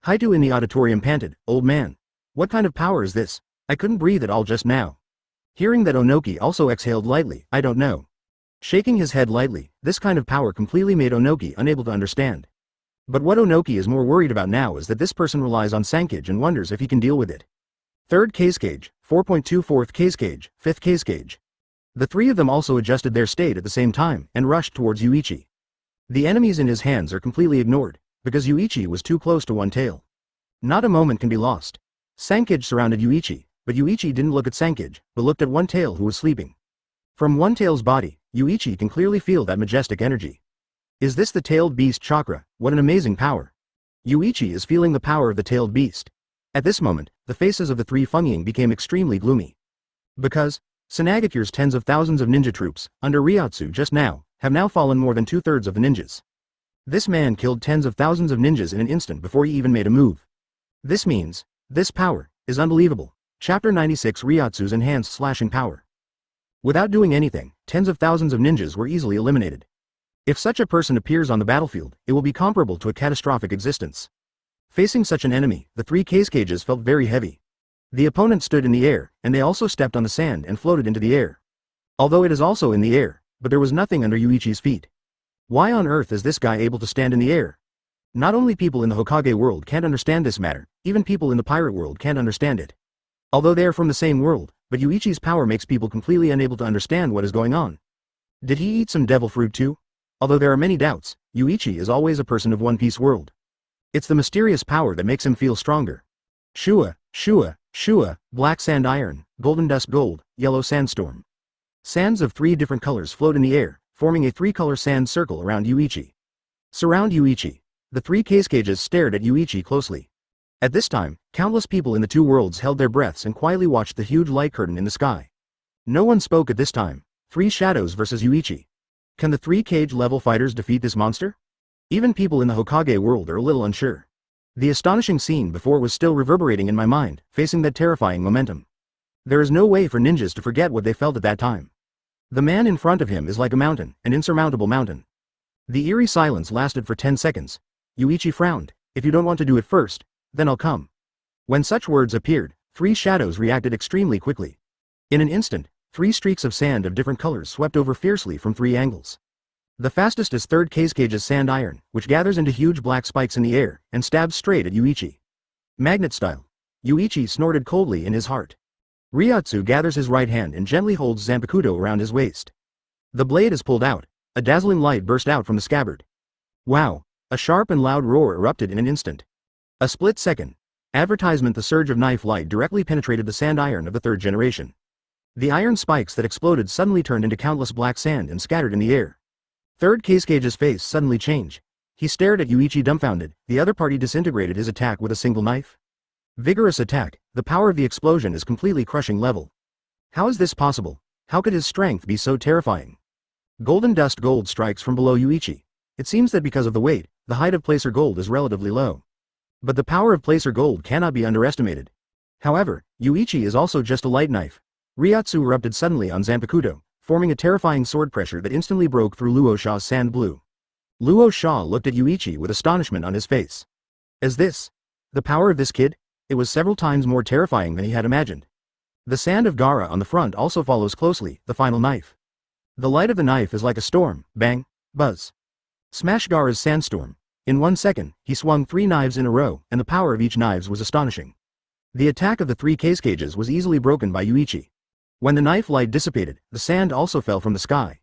Haitu in the auditorium panted, "Old man. What kind of power is this? I couldn't breathe at all just now." Hearing that Onoki also exhaled lightly, "I don't know." Shaking his head lightly, this kind of power completely made Onoki unable to understand. But what Onoki is more worried about now is that this person relies on Sankage and wonders if he can deal with it. 3rd Kages, 4.2 4th Kages, 5th Kages. The three of them also adjusted their state at the same time and rushed towards Yuichi. The enemies in his hands are completely ignored, because Yuichi was too close to one tail. Not a moment can be lost. Sankage surrounded Yuichi, but Yuichi didn't look at Sankage, but looked at One Tail who was sleeping. From One Tail's body, Yuichi can clearly feel that majestic energy. Is this the tailed beast chakra? What an amazing power. Yuichi is feeling the power of the tailed beast. At this moment, the faces of the three Fengyin became extremely gloomy. Because Sunagakure's tens of thousands of ninja troops, under Ryotsu just now, have now fallen more than 2/3 of the ninjas. This man killed tens of thousands of ninjas in an instant before he even made a move. This means, this power is unbelievable. Chapter 96 Ryotsu's enhanced slashing power. Without doing anything, tens of thousands of ninjas were easily eliminated. If such a person appears on the battlefield, it will be comparable to a catastrophic existence. Facing such an enemy, the three Kages felt very heavy. The opponent stood in the air, and they also stepped on the sand and floated into the air. Although it is also in the air, but there was nothing under Yuichi's feet. Why on earth is this guy able to stand in the air? Not only people in the Hokage world can't understand this matter, even people in the pirate world can't understand it. Although they are from the same world, but Yuichi's power makes people completely unable to understand what is going on. Did he eat some devil fruit too? Although there are many doubts, Yuichi is always a person of One Piece world. It's the mysterious power that makes him feel stronger. Shua, Shua, Shua, black sand iron, golden dust gold, yellow sandstorm. Sands of 3 different colors float in the air, forming a 3-color sand circle around Yuichi. Surround Yuichi. The 3 Kages stared at Yuichi closely. At this time, countless people in the two worlds held their breaths and quietly watched the huge light curtain in the sky. No one spoke at this time. 3 shadows versus Yuichi. Can the 3 Kage level fighters defeat this monster? Even people in the Hokage world are a little unsure. The astonishing scene before was still reverberating in my mind, facing that terrifying momentum. There is no way for ninjas to forget what they felt at that time. The man in front of him is like a mountain, an insurmountable mountain. The eerie silence lasted for 10 seconds. Yuichi frowned. If you don't want to do it first, then I'll come. When such words appeared, 3 shadows reacted extremely quickly. In an instant, 3 streaks of sand of different colors swept over fiercely from 3 angles. The fastest is 3rd Kage's sand iron, which gathers into huge black spikes in the air, and stabs straight at Yuichi. Magnet style. Yuichi snorted coldly in his heart. Ryotsu gathers his right hand and gently holds Zanpakuto around his waist. The blade is pulled out. A dazzling light burst out from the scabbard. Wow! A sharp and loud roar erupted in an instant. A split second. Advertisement. The surge of knife light directly penetrated the sand iron of the third generation. The iron spikes that exploded suddenly turned into countless black sand and scattered in the air. Third Kage's face suddenly changed. He stared at Yuichi dumbfounded. The other party disintegrated his attack with a single knife. Vigorous attack. The power of the explosion is completely crushing level. How is this possible? How could his strength be so terrifying? Golden dust gold strikes from below Yuichi. It seems that because of the weight, the height of placer gold is relatively low. But the power of placer gold cannot be underestimated. However, Yuichi is also just a light knife. Ryotsu erupted suddenly on Zanpakuto, forming a terrifying sword pressure that instantly broke through Luo Sha's sand blue. Luo Sha looked at Yuichi with astonishment on his face. Is this the power of this kid? It was several times more terrifying than he had imagined. The sand of Gaara on the front also follows closely, the final knife. The light of the knife is like a storm, bang, buzz. Smash Gaara's sandstorm. In 1 second, he swung 3 knives in a row, and the power of each knives was astonishing. The attack of the 3 Kages was easily broken by Yuichi. When the knife light dissipated, the sand also fell from the sky.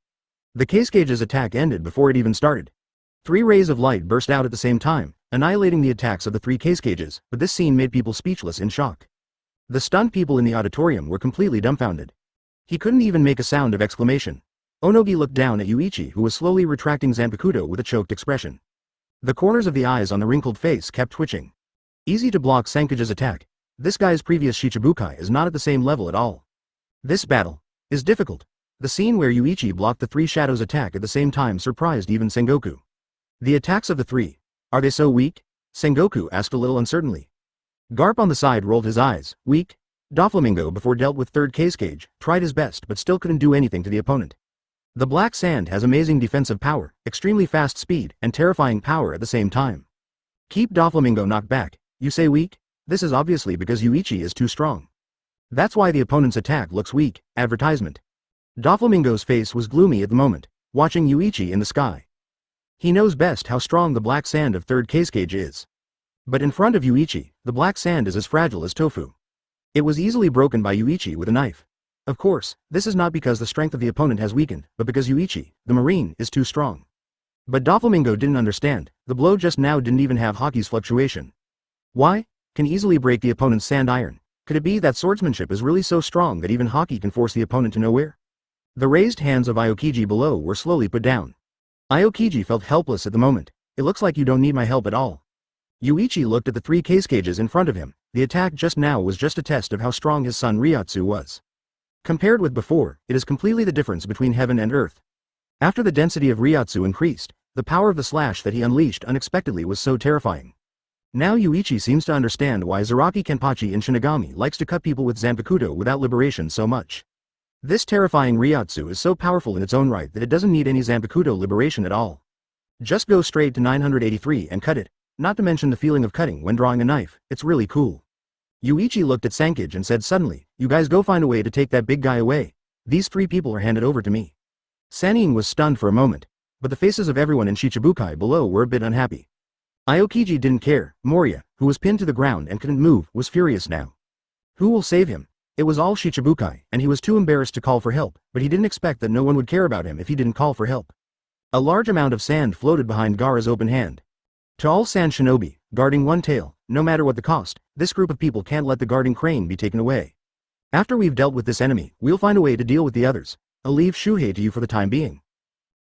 The Kage's attack ended before it even started. 3 rays of light burst out at the same time, annihilating the attacks of the 3 Kages, but this scene made people speechless in shock. The stunned people in the auditorium were completely dumbfounded. He couldn't even make a sound of exclamation. Onogi looked down at Yuichi, who was slowly retracting Zanpakuto with a choked expression. The corners of the eyes on the wrinkled face kept twitching. Easy to block Sankage's attack. This guy's previous Shichibukai is not at the same level at all. This battle is difficult. The scene where Yuichi blocked the 3 shadows attack at the same time surprised even Sengoku. The attacks of the 3, are they so weak? Sengoku asked a little uncertainly. Garp on the side rolled his eyes. Weak? Doflamingo, before dealt with third Kage, tried his best but still couldn't do anything to the opponent. The black sand has amazing defensive power, extremely fast speed, and terrifying power at the same time. Keep Doflamingo knocked back. You say weak? This is obviously because Yuichi is too strong. That's why the opponent's attack looks weak. Advertisement. Doflamingo's face was gloomy at the moment, watching Yuichi in the sky. He knows best how strong the black sand of third Kage is. But in front of Yuichi, the black sand is as fragile as tofu. It was easily broken by Yuichi with a knife. Of course, this is not because the strength of the opponent has weakened, but because Yuichi, the Marine, is too strong. But Doflamingo didn't understand. The blow just now didn't even have Hockey's fluctuation. Why? Can easily break the opponent's sand iron. Could it be that swordsmanship is really so strong that even Hockey can force the opponent to nowhere? The raised hands of Aokiji below were slowly put down. Aokiji felt helpless at the moment. It looks like you don't need my help at all. Yuichi looked at the 3 Kages in front of him. The attack just now was just a test of how strong his son Ryotsu was. Compared with before, it is completely the difference between heaven and earth. After the density of Ryotsu increased, the power of the slash that he unleashed unexpectedly was so terrifying. Now Yuichi seems to understand why Zaraki Kenpachi in Shinigami likes to cut people with Zanpakuto without liberation so much. This terrifying Ryotsu is so powerful in its own right that it doesn't need any Zanpakuto liberation at all. Just go straight to 983 and cut it. Not to mention the feeling of cutting when drawing a knife, it's really cool. Yuichi looked at Sankage and said suddenly, you guys go find a way to take that big guy away. These 3 people are handed over to me. Sanin was stunned for a moment, but the faces of everyone in Shichibukai below were a bit unhappy. Aokiji didn't care. Moria, who was pinned to the ground and couldn't move, was furious now. Who will save him? It was all Shichibukai, and he was too embarrassed to call for help, but he didn't expect that no one would care about him if he didn't call for help. A large amount of sand floated behind Gaara's open hand. To all sand shinobi, guarding one tail, no matter what the cost, this group of people can't let the guarding crane be taken away. After we've dealt with this enemy, we'll find a way to deal with the others. I'll leave Shuhei to you for the time being.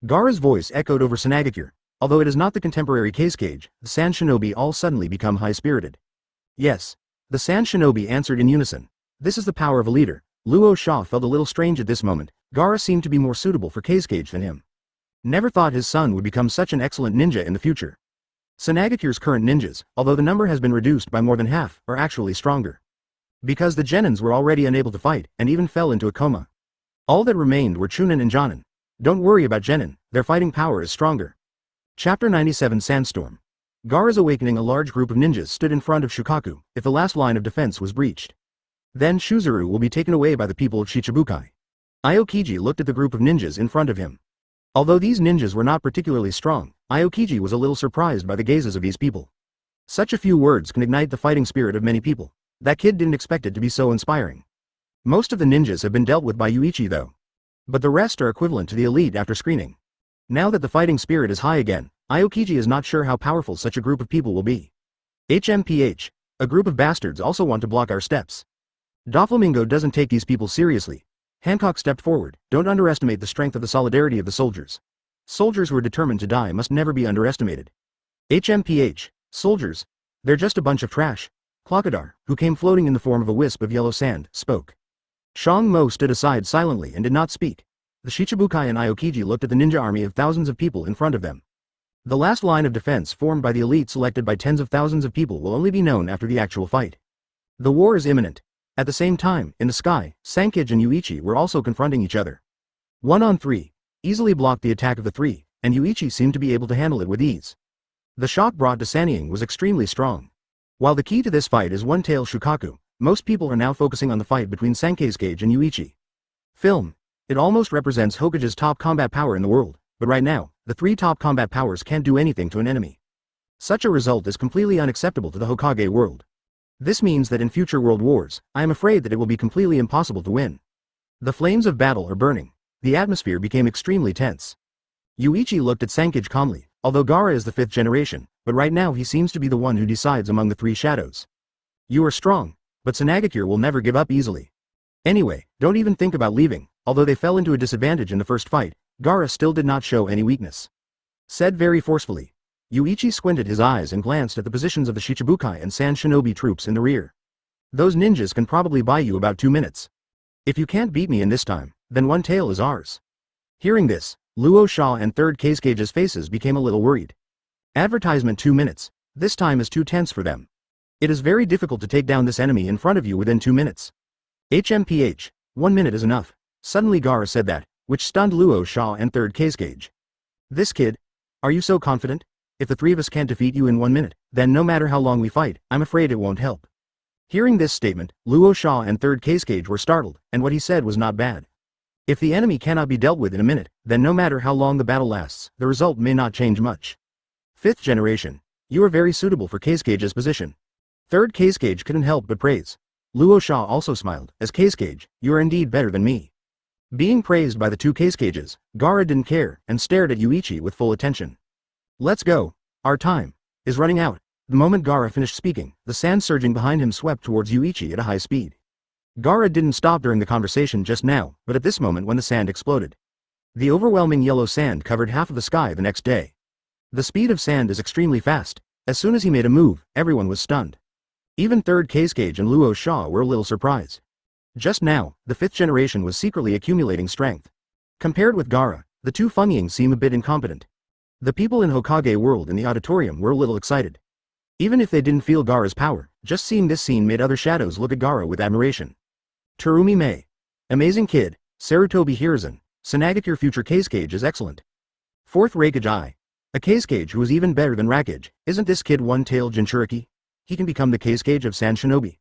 Gaara's voice echoed over Sanagakure. Although it is not the contemporary Kage, the sand shinobi all suddenly become high-spirited. Yes. The sand shinobi answered in unison. This is the power of a leader. Luo Sha felt a little strange at this moment. Gaara seemed to be more suitable for Kage than him. Never thought his son would become such an excellent ninja in the future. Sanagakure's current ninjas, although the number has been reduced by more than half, are actually stronger. Because the Genins were already unable to fight, and even fell into a coma. All that remained were Chunin and Jonin. Don't worry about Genin, their fighting power is stronger. Chapter 97 Sandstorm. Gaara's awakening. A large group of ninjas stood in front of Shukaku, if the last line of defense was breached. Then Shuzuru will be taken away by the people of Shichibukai. Aokiji looked at the group of ninjas in front of him. Although these ninjas were not particularly strong, Aokiji was a little surprised by the gazes of these people. Such a few words can ignite the fighting spirit of many people. That kid didn't expect it to be so inspiring. Most of the ninjas have been dealt with by Yuichi though. But the rest are equivalent to the elite after screening. Now that the fighting spirit is high again, Aokiji is not sure how powerful such a group of people will be. HMPH. A group of bastards also want to block our steps. Doflamingo doesn't take these people seriously. Hancock stepped forward. Don't underestimate the strength of the solidarity of the soldiers. Soldiers who are determined to die must never be underestimated. HMPH. Soldiers. They're just a bunch of trash. Clockadar, who came floating in the form of a wisp of yellow sand, spoke. Shang Mo stood aside silently and did not speak. The Shichibukai and Aokiji looked at the ninja army of thousands of people in front of them. The last line of defense formed by the elite selected by tens of thousands of people will only be known after the actual fight. The war is imminent. At the same time, in the sky, Sankage and Yuichi were also confronting each other. 1-on-3. Easily blocked the attack of the three, and Yuichi seemed to be able to handle it with ease. The shock brought to Sannying was extremely strong. While the key to this fight is one-tail Shukaku, most people are now focusing on the fight between Sankage and Yuichi. Film. It almost represents Hokage's top combat power in the world, but right now, the three top combat powers can't do anything to an enemy. Such a result is completely unacceptable to the Hokage world. This means that in future world wars, I am afraid that it will be completely impossible to win. The flames of battle are burning. The atmosphere became extremely tense. Yuichi looked at Sankage calmly, although Gaara is the 5th generation, but right now he seems to be the one who decides among the three shadows. You are strong, but Sanagakure will never give up easily. Anyway, don't even think about leaving. Although they fell into a disadvantage in the first fight, Gaara still did not show any weakness. Said very forcefully. Yuichi squinted his eyes and glanced at the positions of the Shichibukai and Sand Shinobi troops in the rear. Those ninjas can probably buy you about 2 minutes. If you can't beat me in this time, then one tail is ours. Hearing this, Luo Sha and 3rd Kage's faces became a little worried. Advertisement 2 minutes. This time is too tense for them. It is very difficult to take down this enemy in front of you within 2 minutes. HMPH. 1 minute is enough. Suddenly Gaara said that, which stunned Luo Sha and 3rd Kage. This kid? Are you so confident? If the three of us can't defeat you in 1 minute, then no matter how long we fight, I'm afraid it won't help. Hearing this statement, Luo Sha and 3rd Kage were startled, and what he said was not bad. If the enemy cannot be dealt with in a minute, then no matter how long the battle lasts, the result may not change much. 5th generation. You are very suitable for Kage's position. 3rd Kage couldn't help but praise. Luo Sha also smiled, as Kage, you are indeed better than me. Being praised by the two Kages, Gaara didn't care, and stared at Yuichi with full attention. Let's go. Our time is running out. The moment Gaara finished speaking, the sand surging behind him swept towards Yuichi at a high speed. Gaara didn't stop during the conversation just now, but at this moment when the sand exploded. The overwhelming yellow sand covered half of the sky the next day. The speed of sand is extremely fast. As soon as he made a move, everyone was stunned. Even 3rd Kage and Luo Sha were a little surprised. Just now, the 5th generation was secretly accumulating strength. Compared with Gaara, the two Fengying seem a bit incompetent. The people in Hokage world in the auditorium were a little excited. Even if they didn't feel Gaara's power, just seeing this scene made other shadows look at Gaara with admiration. Terumi Mei. Amazing kid. Sarutobi Hiruzen. Sanagakure future Kage is excellent. 4th Raikage. A Kage who is even better than Rakage. Isn't this kid one-tailed Jinchuriki? He can become the Kage of Sand Shinobi.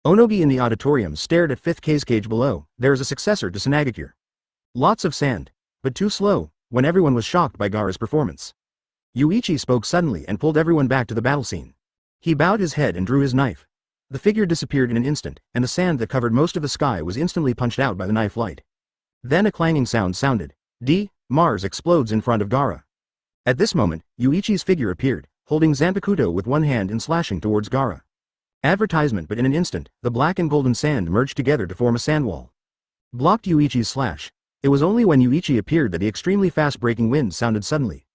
Onogi in the auditorium stared at 5th Kage below. There is a successor to Sanagakure. Lots of sand, but too slow, when everyone was shocked by Gaara's performance. Yuichi spoke suddenly and pulled everyone back to the battle scene. He bowed his head and drew his knife. The figure disappeared in an instant, and the sand that covered most of the sky was instantly punched out by the knife light. Then a clanging sound sounded. Mars explodes in front of Gaara. At this moment, Yuichi's figure appeared, holding Zanpakuto with one hand and slashing towards Gaara. Advertisement, but in an instant, the black and golden sand merged together to form a sand wall. Blocked Yuichi's slash. It was only when Yuichi appeared that the extremely fast breaking wind sounded suddenly.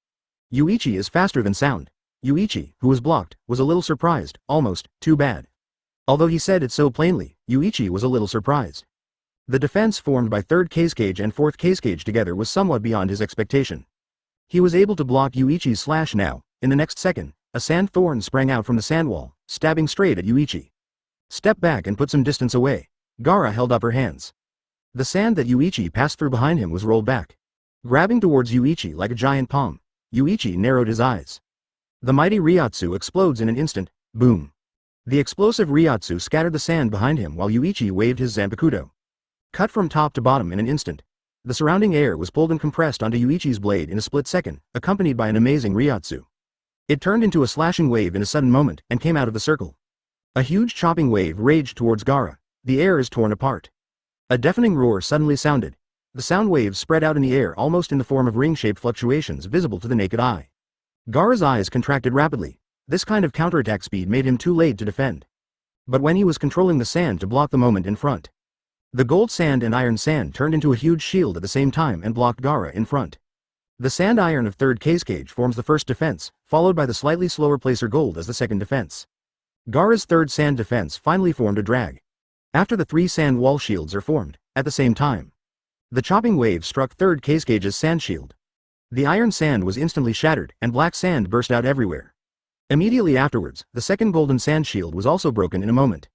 Yuichi is faster than sound. Yuichi, who was blocked, was a little surprised, almost, too bad. Although he said it so plainly, Yuichi was a little surprised. The defense formed by 3rd Kage and 4th Kage together was somewhat beyond his expectation. He was able to block Yuichi's slash now. In the next second, a sand thorn sprang out from the sand wall, stabbing straight at Yuichi. Step back and put some distance away. Gaara held up her hands. The sand that Yuichi passed through behind him was rolled back. Grabbing towards Yuichi like a giant palm, Yuichi narrowed his eyes. The mighty Ryotsu explodes in an instant. Boom. The explosive Ryotsu scattered the sand behind him while Yuichi waved his Zanpakuto. Cut from top to bottom in an instant. The surrounding air was pulled and compressed onto Yuichi's blade in a split second, accompanied by an amazing Ryotsu. It turned into a slashing wave in a sudden moment and came out of the circle. A huge chopping wave raged towards Gaara. The air is torn apart. A deafening roar suddenly sounded. The sound waves spread out in the air almost in the form of ring-shaped fluctuations visible to the naked eye. Gaara's eyes contracted rapidly. This kind of counterattack speed made him too late to defend. But when he was controlling the sand to block the moment in front, the gold sand and iron sand turned into a huge shield at the same time and blocked Gaara in front. The sand iron of third Kage forms the first defense, followed by the slightly slower placer gold as the second defense. Gaara's third sand defense finally formed a drag. After the 3 sand wall shields are formed, at the same time, the chopping wave struck third Kage's sand shield. The iron sand was instantly shattered, and black sand burst out everywhere. Immediately afterwards, the second golden sand shield was also broken in a moment.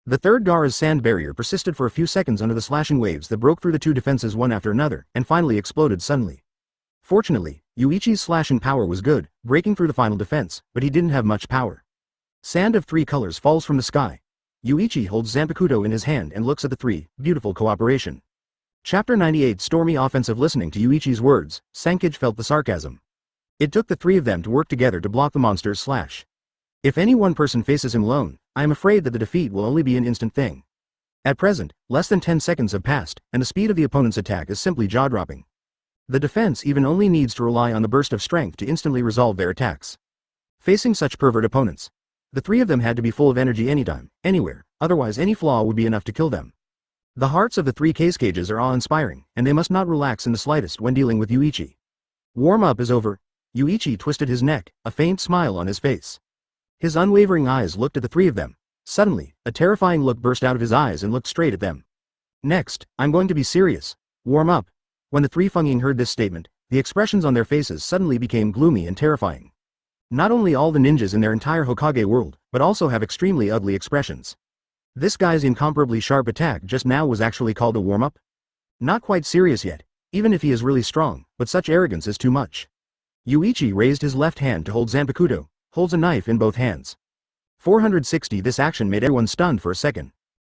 The third Gaara's sand barrier persisted for a few seconds under the slashing waves that broke through the 2 defenses one after another, and finally exploded suddenly. Fortunately, Yuichi's slashing power was good, breaking through the final defense, but he didn't have much power. Sand of 3 colors falls from the sky. Yuichi holds Zanpakuto in his hand and looks at the 3, beautiful cooperation. Chapter 98 Stormy offensive. Listening to Yuichi's words, Sankage felt the sarcasm. It took the 3 of them to work together to block the monster's slash. If any one person faces him alone, I am afraid that the defeat will only be an instant thing. At present, less than 10 seconds have passed, and the speed of the opponent's attack is simply jaw-dropping. The defense even only needs to rely on the burst of strength to instantly resolve their attacks. Facing such pervert opponents, the 3 of them had to be full of energy anytime, anywhere, otherwise any flaw would be enough to kill them. The hearts of the 3 Kages are awe-inspiring, and they must not relax in the slightest when dealing with Yuichi. Warm-up is over. Yuichi twisted his neck, a faint smile on his face. His unwavering eyes looked at the 3 of them. Suddenly, a terrifying look burst out of his eyes and looked straight at them. Next, I'm going to be serious. Warm up. When the 3 Feng Ying heard this statement, the expressions on their faces suddenly became gloomy and terrifying. Not only all the ninjas in their entire Hokage world, but also have extremely ugly expressions. This guy's incomparably sharp attack just now was actually called a warm-up? Not quite serious yet, even if he is really strong, but such arrogance is too much. Yuichi raised his left hand to hold Zanpakuto, holds a knife in both hands. 460. This action made everyone stunned for a second.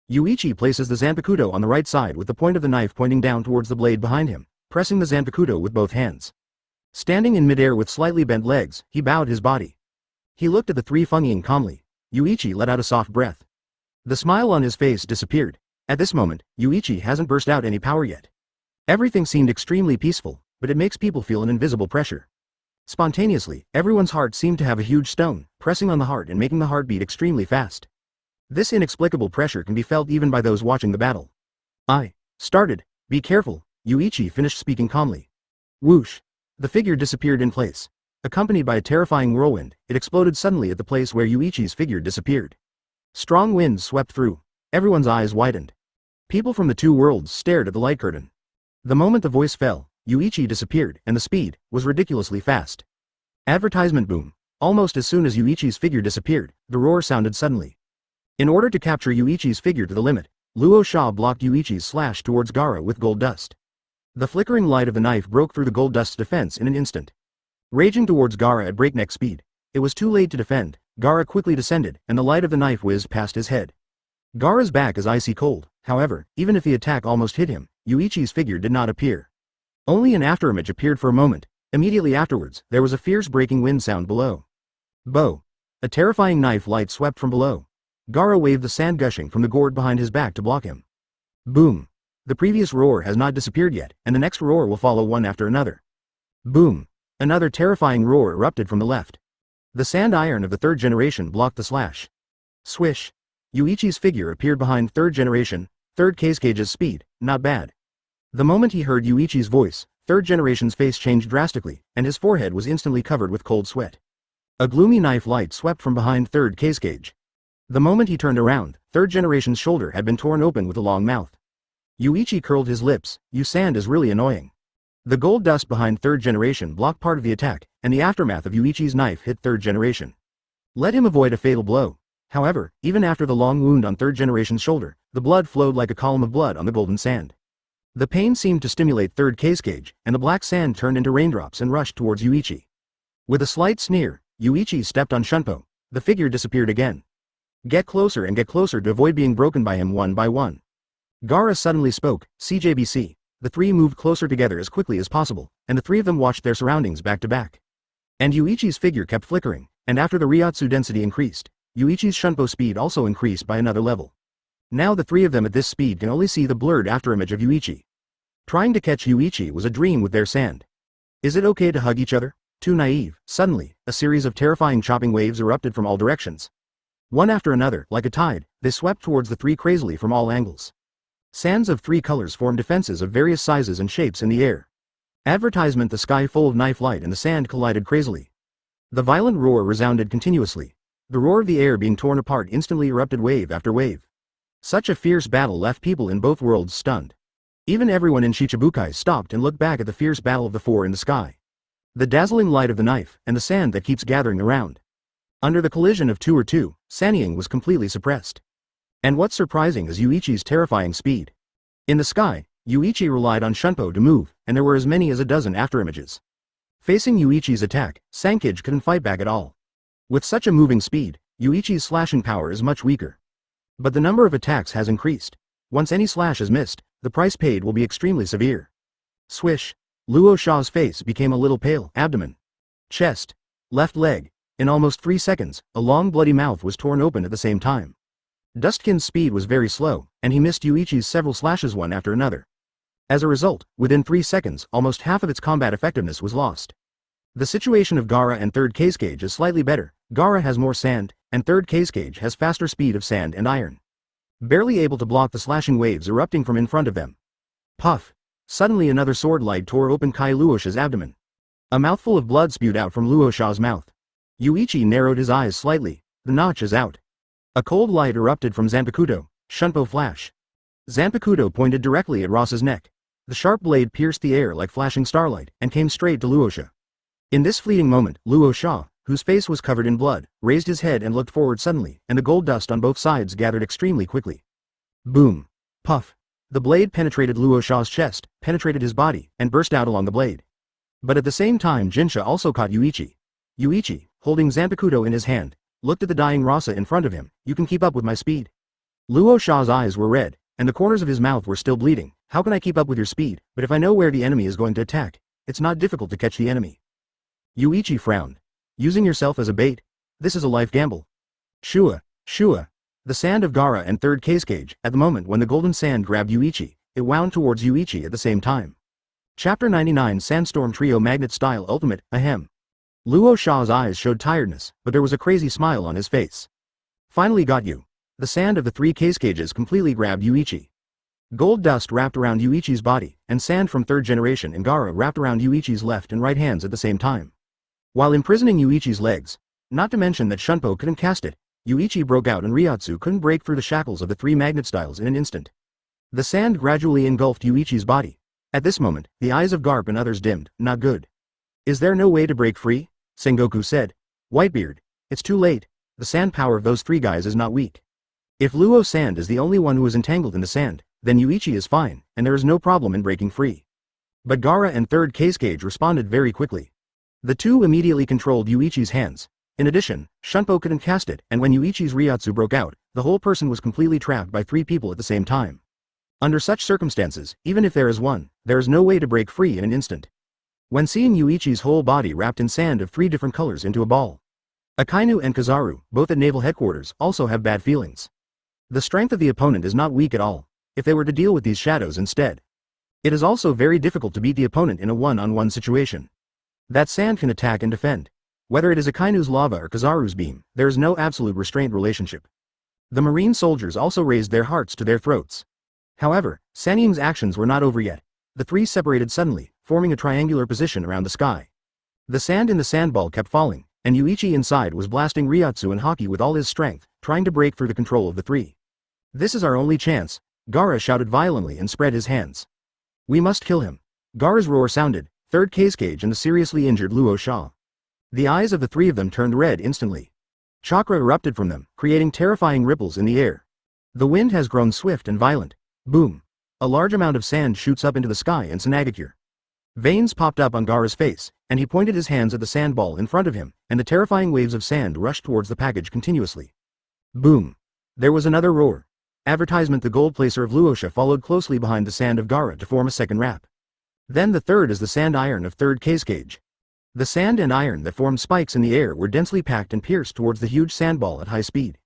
Yuichi places the Zanpakuto on the right side with the point of the knife pointing down towards the blade behind him, pressing the Zanpakuto with both hands. Standing in midair with slightly bent legs, he bowed his body. He looked at the 3 Feng Ying calmly. Yuichi let out a soft breath. The smile on his face disappeared. At this moment, Yuichi hasn't burst out any power yet. Everything seemed extremely peaceful, but it makes people feel an invisible pressure. Spontaneously, everyone's heart seemed to have a huge stone, pressing on the heart and making the heart beat extremely fast. This inexplicable pressure can be felt even by those watching the battle. I started. Be careful, Yuichi finished speaking calmly. Whoosh. The figure disappeared in place. Accompanied by a terrifying whirlwind, it exploded suddenly at the place where Yuichi's figure disappeared. Strong winds swept through. Everyone's eyes widened. People from the 2 worlds stared at the light curtain. The moment the voice fell, Yuichi disappeared, and the speed was ridiculously fast. Advertisement boom. Almost as soon as Yuichi's figure disappeared, the roar sounded suddenly. In order to capture Yuichi's figure to the limit, Luo Sha blocked Yuichi's slash towards Gaara with gold dust. The flickering light of the knife broke through the gold dust's defense in an instant. Raging towards Gaara at breakneck speed, it was too late to defend. Gaara quickly descended, and the light of the knife whizzed past his head. Gaara's back is icy cold, however, even if the attack almost hit him, Yuichi's figure did not appear. Only an afterimage appeared for a moment. Immediately afterwards, there was a fierce breaking wind sound below. Bo! A terrifying knife light swept from below. Gaara waved the sand gushing from the gourd behind his back to block him. Boom! The previous roar has not disappeared yet, and the next roar will follow one after another. Boom! Another terrifying roar erupted from the left. The sand iron of the 3rd generation blocked the slash. Swish! Yuichi's figure appeared behind 3rd generation, 3rd Kage's speed, not bad. The moment he heard Yuichi's voice, 3rd generation's face changed drastically, and his forehead was instantly covered with cold sweat. A gloomy knife light swept from behind 3rd Kage. The moment he turned around, 3rd generation's shoulder had been torn open with a long mouth. Yuichi curled his lips. You sand is really annoying. The gold dust behind 3rd generation blocked part of the attack, and the aftermath of Yuichi's knife hit 3rd generation. Let him avoid a fatal blow. However, even after the long wound on 3rd generation's shoulder, the blood flowed like a column of blood on the golden sand. The pain seemed to stimulate 3rd Kage, and the black sand turned into raindrops and rushed towards Yuichi. With a slight sneer, Yuichi stepped on Shunpo. The figure disappeared again. Get closer and get closer to avoid being broken by him one by one. Gaara suddenly spoke. CJBC. The 3 moved closer together as quickly as possible, and the 3 of them watched their surroundings back to back. And Yuichi's figure kept flickering, and after the Ryotsu density increased, Yuichi's Shunpo speed also increased by another level. Now the 3 of them at this speed can only see the blurred afterimage of Yuichi. Trying to catch Yuichi was a dream with their sand. Is it okay to hug each other? Too naive. Suddenly, a series of terrifying chopping waves erupted from all directions. One after another, like a tide, they swept towards the three crazily from all angles. Sands of three colors formed defenses of various sizes and shapes in the air. Advertisement: the sky full of knife light and the sand collided crazily. The violent roar resounded continuously. The roar of the air being torn apart instantly erupted wave after wave. Such a fierce battle left people in both worlds stunned. Even everyone in Shichibukai stopped and looked back at the fierce battle of the four in the sky. The dazzling light of the knife, and the sand that keeps gathering around. Under the collision of two, Sannying was completely suppressed. And what's surprising is Yuichi's terrifying speed. In the sky, Yuichi relied on Shunpo to move, and there were as many as a dozen afterimages. Facing Yuichi's attack, Sankage couldn't fight back at all. With such a moving speed, Yuichi's slashing power is much weaker. But the number of attacks has increased. Once any slash is missed, the price paid will be extremely severe. Swish. Luo Sha's face became a little pale. Abdomen, chest, left leg. In almost 3 seconds, a long bloody mouth was torn open at the same time. Dustkin's speed was very slow, and he missed Yuichi's several slashes one after another. As a result, within 3 seconds, almost half of its combat effectiveness was lost. The situation of Gaara and 3rd Kages is slightly better. Gaara has more sand, and 3rd Kages has faster speed of sand and iron. Barely able to block the slashing waves erupting from in front of them. Puff! Suddenly another sword light tore open Kai Luosha's abdomen. A mouthful of blood spewed out from Luosha's mouth. Yuichi narrowed his eyes slightly. The notch is out. A cold light erupted from Zanpakuto. Shunpo flash. Zanpakuto pointed directly at Ross's neck. The sharp blade pierced the air like flashing starlight, and came straight to Luosha. In this fleeting moment, Luosha, whose face was covered in blood, raised his head and looked forward suddenly, and the gold dust on both sides gathered extremely quickly. Boom! Puff! The blade penetrated Luosha's chest, penetrated his body, and burst out along the blade. But at the same time Jinsha also caught Yuichi. Yuichi, holding Zanpakuto in his hand, looked at the dying Rasa in front of him. You can keep up with my speed. Luosha's eyes were red, and the corners of his mouth were still bleeding. How can I keep up with your speed? But if I know where the enemy is going to attack, it's not difficult to catch the enemy. Yuichi frowned. Using yourself as a bait? This is a life gamble. Shua. The sand of Gaara and 3rd Kages. At the moment when the golden sand grabbed Yuichi, it wound towards Yuichi at the same time. Chapter 99 Sandstorm Trio Magnet Style Ultimate, Ahem. Luosha's eyes showed tiredness, but there was a crazy smile on his face. Finally got you. The sand of the 3 Kages completely grabbed Yuichi. Gold dust wrapped around Yuichi's body, and sand from 3rd generation and Gaara wrapped around Yuichi's left and right hands at the same time. While imprisoning Yuichi's legs, not to mention that Shunpo couldn't cast it, Yuichi broke out and Ryotsu couldn't break through the shackles of the 3 magnet styles in an instant. The sand gradually engulfed Yuichi's body. At this moment, the eyes of Garp and others dimmed. Not good. Is there no way to break free? Sengoku said. Whitebeard, it's too late. The sand power of those 3 guys is not weak. If Luo Sand is the only one who is entangled in the sand, then Yuichi is fine, and there is no problem in breaking free. But Gaara and 3rd Kages responded very quickly. The two immediately controlled Yuichi's hands. In addition, Shunpo couldn't cast it, and when Yuichi's Ryotsu broke out, the whole person was completely trapped by 3 people at the same time. Under such circumstances, even if there is one, there is no way to break free in an instant. When seeing Yuichi's whole body wrapped in sand of 3 different colors into a ball, Akainu and Kizaru, both at naval headquarters, also have bad feelings. The strength of the opponent is not weak at all, if they were to deal with these shadows instead. It is also very difficult to beat the opponent in a one-on-one situation. That sand can attack and defend. Whether it is Akainu's lava or Kizaru's beam, there is no absolute restraint relationship. The marine soldiers also raised their hearts to their throats. However, Sannying's actions were not over yet. The 3 separated suddenly, forming a triangular position around the sky. The sand in the sandball kept falling, and Yuichi inside was blasting Ryotsu and Haki with all his strength, trying to break through the control of the 3. This is our only chance, Gaara shouted violently and spread his hands. We must kill him. Gaara's roar sounded, 3rd Kages and the seriously injured Luosha. The eyes of the 3 of them turned red instantly. Chakra erupted from them, creating terrifying ripples in the air. The wind has grown swift and violent. Boom. A large amount of sand shoots up into the sky in Sanagakure. Veins popped up on Gaara's face, and he pointed his hands at the sandball in front of him, and the terrifying waves of sand rushed towards the package continuously. Boom. There was another roar. Advertisement: the gold placer of Luosha followed closely behind the sand of Gaara to form a second wrap. Then the third is the sand iron of 3rd Kages. The sand and iron that formed spikes in the air were densely packed and pierced towards the huge sandball at high speed.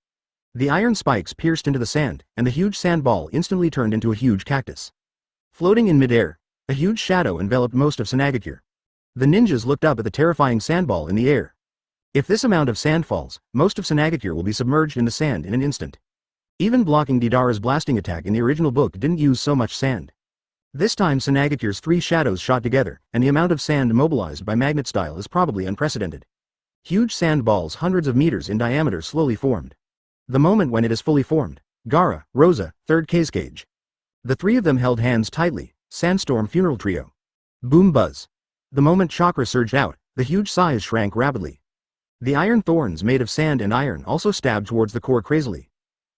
The iron spikes pierced into the sand, and the huge sandball instantly turned into a huge cactus. Floating in midair, a huge shadow enveloped most of Sanagakure. The ninjas looked up at the terrifying sandball in the air. If this amount of sand falls, most of Sanagakure will be submerged in the sand in an instant. Even blocking Deidara's blasting attack in the original book didn't use so much sand. This time Sanagecure's 3 shadows shot together, and the amount of sand mobilized by magnet style is probably unprecedented. Huge sand balls hundreds of meters in diameter slowly formed. The moment when it is fully formed, Gaara, Rosa, 3rd Kage. The 3 of them held hands tightly, sandstorm funeral trio. Boom buzz. The moment chakra surged out, the huge size shrank rapidly. The iron thorns made of sand and iron also stabbed towards the core crazily.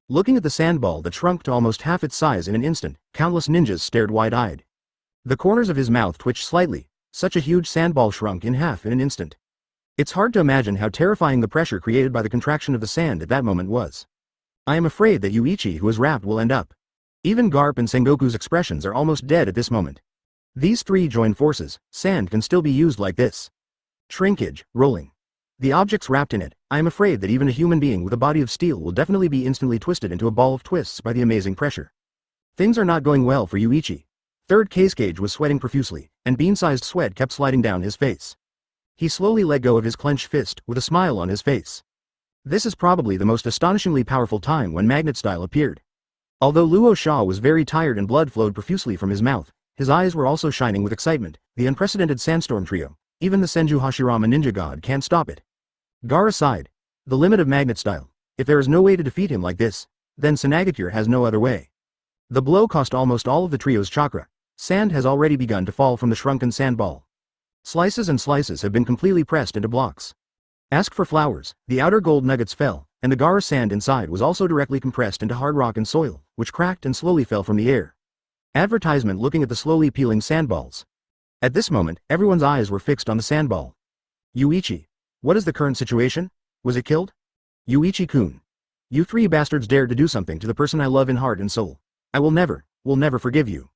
Looking at the sandball that shrunk to almost half its size in an instant, countless ninjas stared wide-eyed. The corners of his mouth twitched slightly, such a huge sandball shrunk in half in an instant. It's hard to imagine how terrifying the pressure created by the contraction of the sand at that moment was. I am afraid that Yuichi who is wrapped will end up. Even Garp and Sengoku's expressions are almost dead at this moment. These 3 join forces, sand can still be used like this. Shrinkage, rolling. The objects wrapped in it, I am afraid that even a human being with a body of steel will definitely be instantly twisted into a ball of twists by the amazing pressure. Things are not going well for Yuichi. 3rd Kage was sweating profusely, and bean-sized sweat kept sliding down his face. He slowly let go of his clenched fist, with a smile on his face. This is probably the most astonishingly powerful time when magnet style appeared. Although Luo Sha was very tired and blood flowed profusely from his mouth, his eyes were also shining with excitement. The unprecedented sandstorm trio, even the Senju Hashirama ninja god can't stop it. Gaara sighed. The limit of magnet style. If there is no way to defeat him like this, then Sanagakure has no other way. The blow cost almost all of the trio's chakra. Sand has already begun to fall from the shrunken sand ball. Slices and slices have been completely pressed into blocks. Ask for flowers, the outer gold nuggets fell, and the Gaara sand inside was also directly compressed into hard rock and soil, which cracked and slowly fell from the air. Advertisement looking at the slowly peeling sandballs. At this moment, everyone's eyes were fixed on the sandball. Yuichi. What is the current situation? Was it killed? Yuichi-kun. You 3 bastards dared to do something to the person I love in heart and soul. I will never forgive you.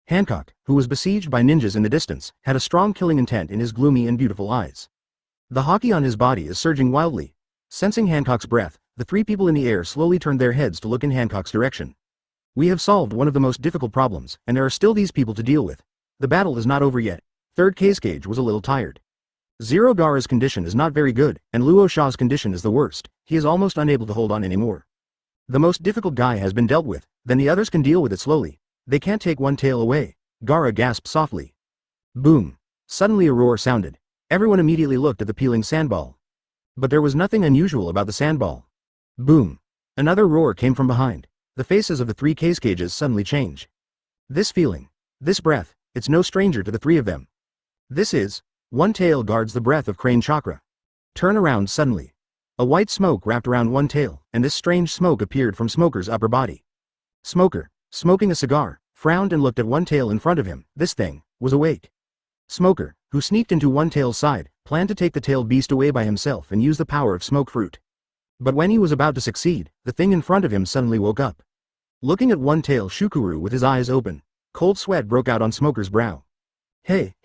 Hancock, who was besieged by ninjas in the distance, had a strong killing intent in his gloomy and beautiful eyes. The haki on his body is surging wildly. Sensing Hancock's breath, the 3 people in the air slowly turned their heads to look in Hancock's direction. We have solved one of the most difficult problems, and there are still these people to deal with. The battle is not over yet. 3rd Kage was a little tired. Zero Gaara's condition is not very good, and Luo Sha's condition is the worst. He is almost unable to hold on anymore. The most difficult guy has been dealt with, then the others can deal with it slowly. They can't take one tail away. Gaara gasped softly. Boom. Suddenly a roar sounded. Everyone immediately looked at the peeling sandball. But there was nothing unusual about the sandball. Boom. Another roar came from behind. The faces of the 3 Kages suddenly change. This feeling. This breath, it's no stranger to the 3 of them. This is. One tail guards the breath of crane chakra. Turn around suddenly. A white smoke wrapped around one tail, and this strange smoke appeared from Smoker's upper body. Smoker, smoking a cigar, frowned and looked at one tail in front of him. This thing was awake. Smoker, who sneaked into one tail's side, planned to take the tailed beast away by himself and use the power of smoke fruit. But when he was about to succeed, the thing in front of him suddenly woke up. Looking at one tail Shukuru with his eyes open, cold sweat broke out on Smoker's brow. Hey.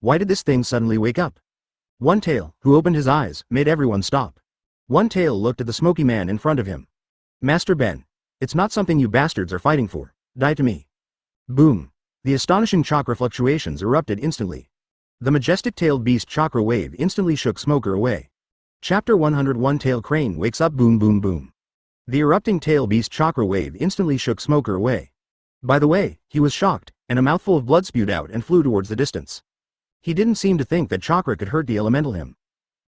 Why did this thing suddenly wake up? One tail, who opened his eyes, made everyone stop. One tail looked at the smoky man in front of him. Master Ben. It's not something you bastards are fighting for. Die to me. Boom. The astonishing chakra fluctuations erupted instantly. The majestic tailed beast chakra wave instantly shook Smoker away. Chapter 101 Tail Crane wakes up. Boom boom boom. The erupting tail beast chakra wave instantly shook Smoker away. By the way, he was shocked, and a mouthful of blood spewed out and flew towards the distance. He didn't seem to think that chakra could hurt the elemental him.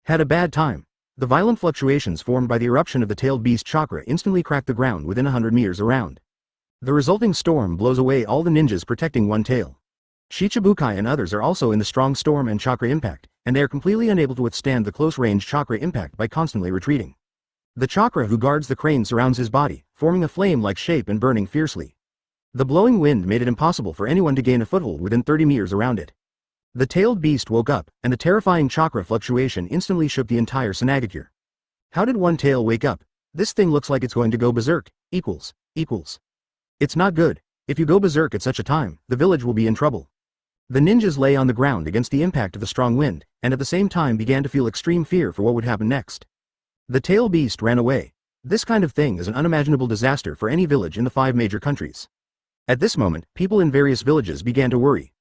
Had a bad time. The violent fluctuations formed by the eruption of the tailed beast chakra instantly cracked the ground within 100 meters around. The resulting storm blows away all the ninjas protecting one tail. Shichibukai and others are also in the strong storm and chakra impact, and they are completely unable to withstand the close-range chakra impact by constantly retreating. The chakra who guards the crane surrounds his body, forming a flame-like shape and burning fiercely. The blowing wind made it impossible for anyone to gain a foothold within 30 meters around it. The tailed beast woke up, and the terrifying chakra fluctuation instantly shook the entire Sanagakure. How did one tail wake up? This thing looks like it's going to go berserk. Equals. It's not good. If you go berserk at such a time, the village will be in trouble. The ninjas lay on the ground against the impact of the strong wind, and at the same time began to feel extreme fear for what would happen next. The tail beast ran away. This kind of thing is an unimaginable disaster for any village in the 5 major countries. At this moment, people in various villages began to worry.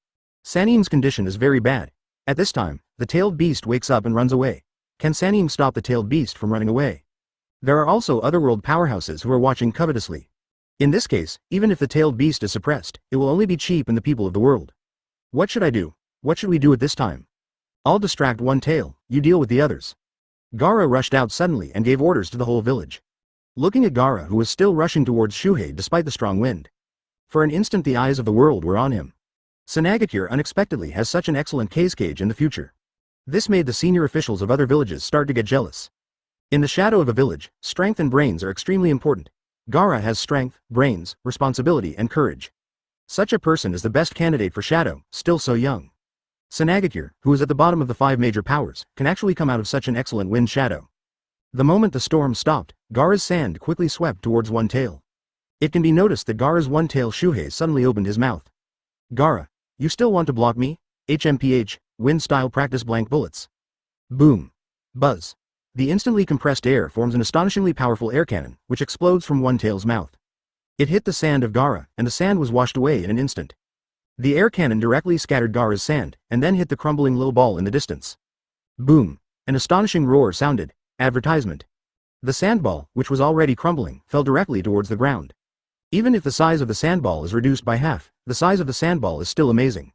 Sanim's condition is very bad. At this time, the tailed beast wakes up and runs away. Can Sanim stop the tailed beast from running away? There are also otherworld powerhouses who are watching covetously. In this case, even if the tailed beast is suppressed, it will only be cheap in the people of the world. What should I do? What should we do at this time? I'll distract one tail, you deal with the others. Gaara rushed out suddenly and gave orders to the whole village. Looking at Gaara, who was still rushing towards Shuhei despite the strong wind. For an instant the eyes of the world were on him. Shinigami unexpectedly has such an excellent Kage in the future. This made the senior officials of other villages start to get jealous. In the shadow of a village, strength and brains are extremely important. Gaara has strength, brains, responsibility and courage. Such a person is the best candidate for shadow, still so young. Shinigami, who is at the bottom of the 5 major powers, can actually come out of such an excellent wind shadow. The moment the storm stopped, Gaara's sand quickly swept towards one tail. It can be noticed that Gaara's one tail Shuhei suddenly opened his mouth. Gaara, you still want to block me? HMPH, wind style practice blank bullets. Boom. Buzz. The instantly compressed air forms an astonishingly powerful air cannon, which explodes from one tail's mouth. It hit the sand of Gaara, and the sand was washed away in an instant. The air cannon directly scattered Gaara's sand, and then hit the crumbling little ball in the distance. Boom. An astonishing roar sounded. Advertisement. The sandball, which was already crumbling, fell directly towards the ground. Even if the size of the sandball is reduced by half, the size of the sandball is still amazing.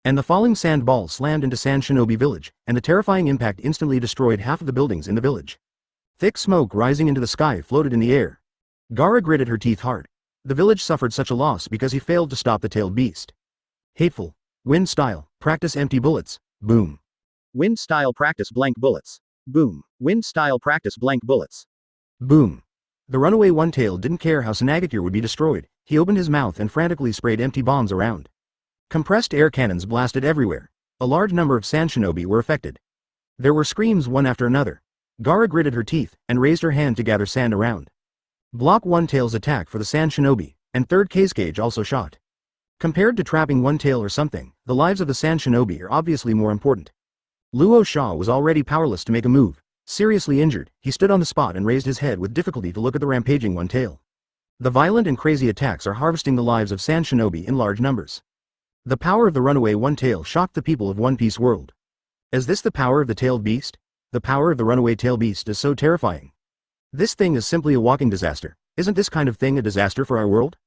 And the falling sandball slammed into Sand Shinobi village, and the terrifying impact instantly destroyed half of the buildings in the village. Thick smoke rising into the sky floated in the air. Gaara gritted her teeth hard. The village suffered such a loss because he failed to stop the tailed beast. Hateful. Wind style, practice empty bullets. Boom. Wind style practice blank bullets. Boom. Wind style practice blank bullets. Boom. The runaway one-tail didn't care how Shinigami would be destroyed. He opened his mouth and frantically sprayed empty bombs around. Compressed air cannons blasted everywhere. A large number of Sand Shinobi were affected. There were screams one after another. Gaara gritted her teeth and raised her hand to gather sand around. Block one-tail's attack for the Sand Shinobi, and third Kage also shot. Compared to trapping one tail or something, the lives of the Sand Shinobi are obviously more important. Luo Sha was already powerless to make a move. Seriously injured, he stood on the spot and raised his head with difficulty to look at the rampaging one tail. The violent and crazy attacks are harvesting the lives of Sand Shinobi in large numbers. The power of the runaway one tail shocked the people of One Piece world. Is this the power of the tailed beast? The power of the runaway tail beast is so terrifying. This thing is simply a walking disaster. Isn't this kind of thing a disaster for our world?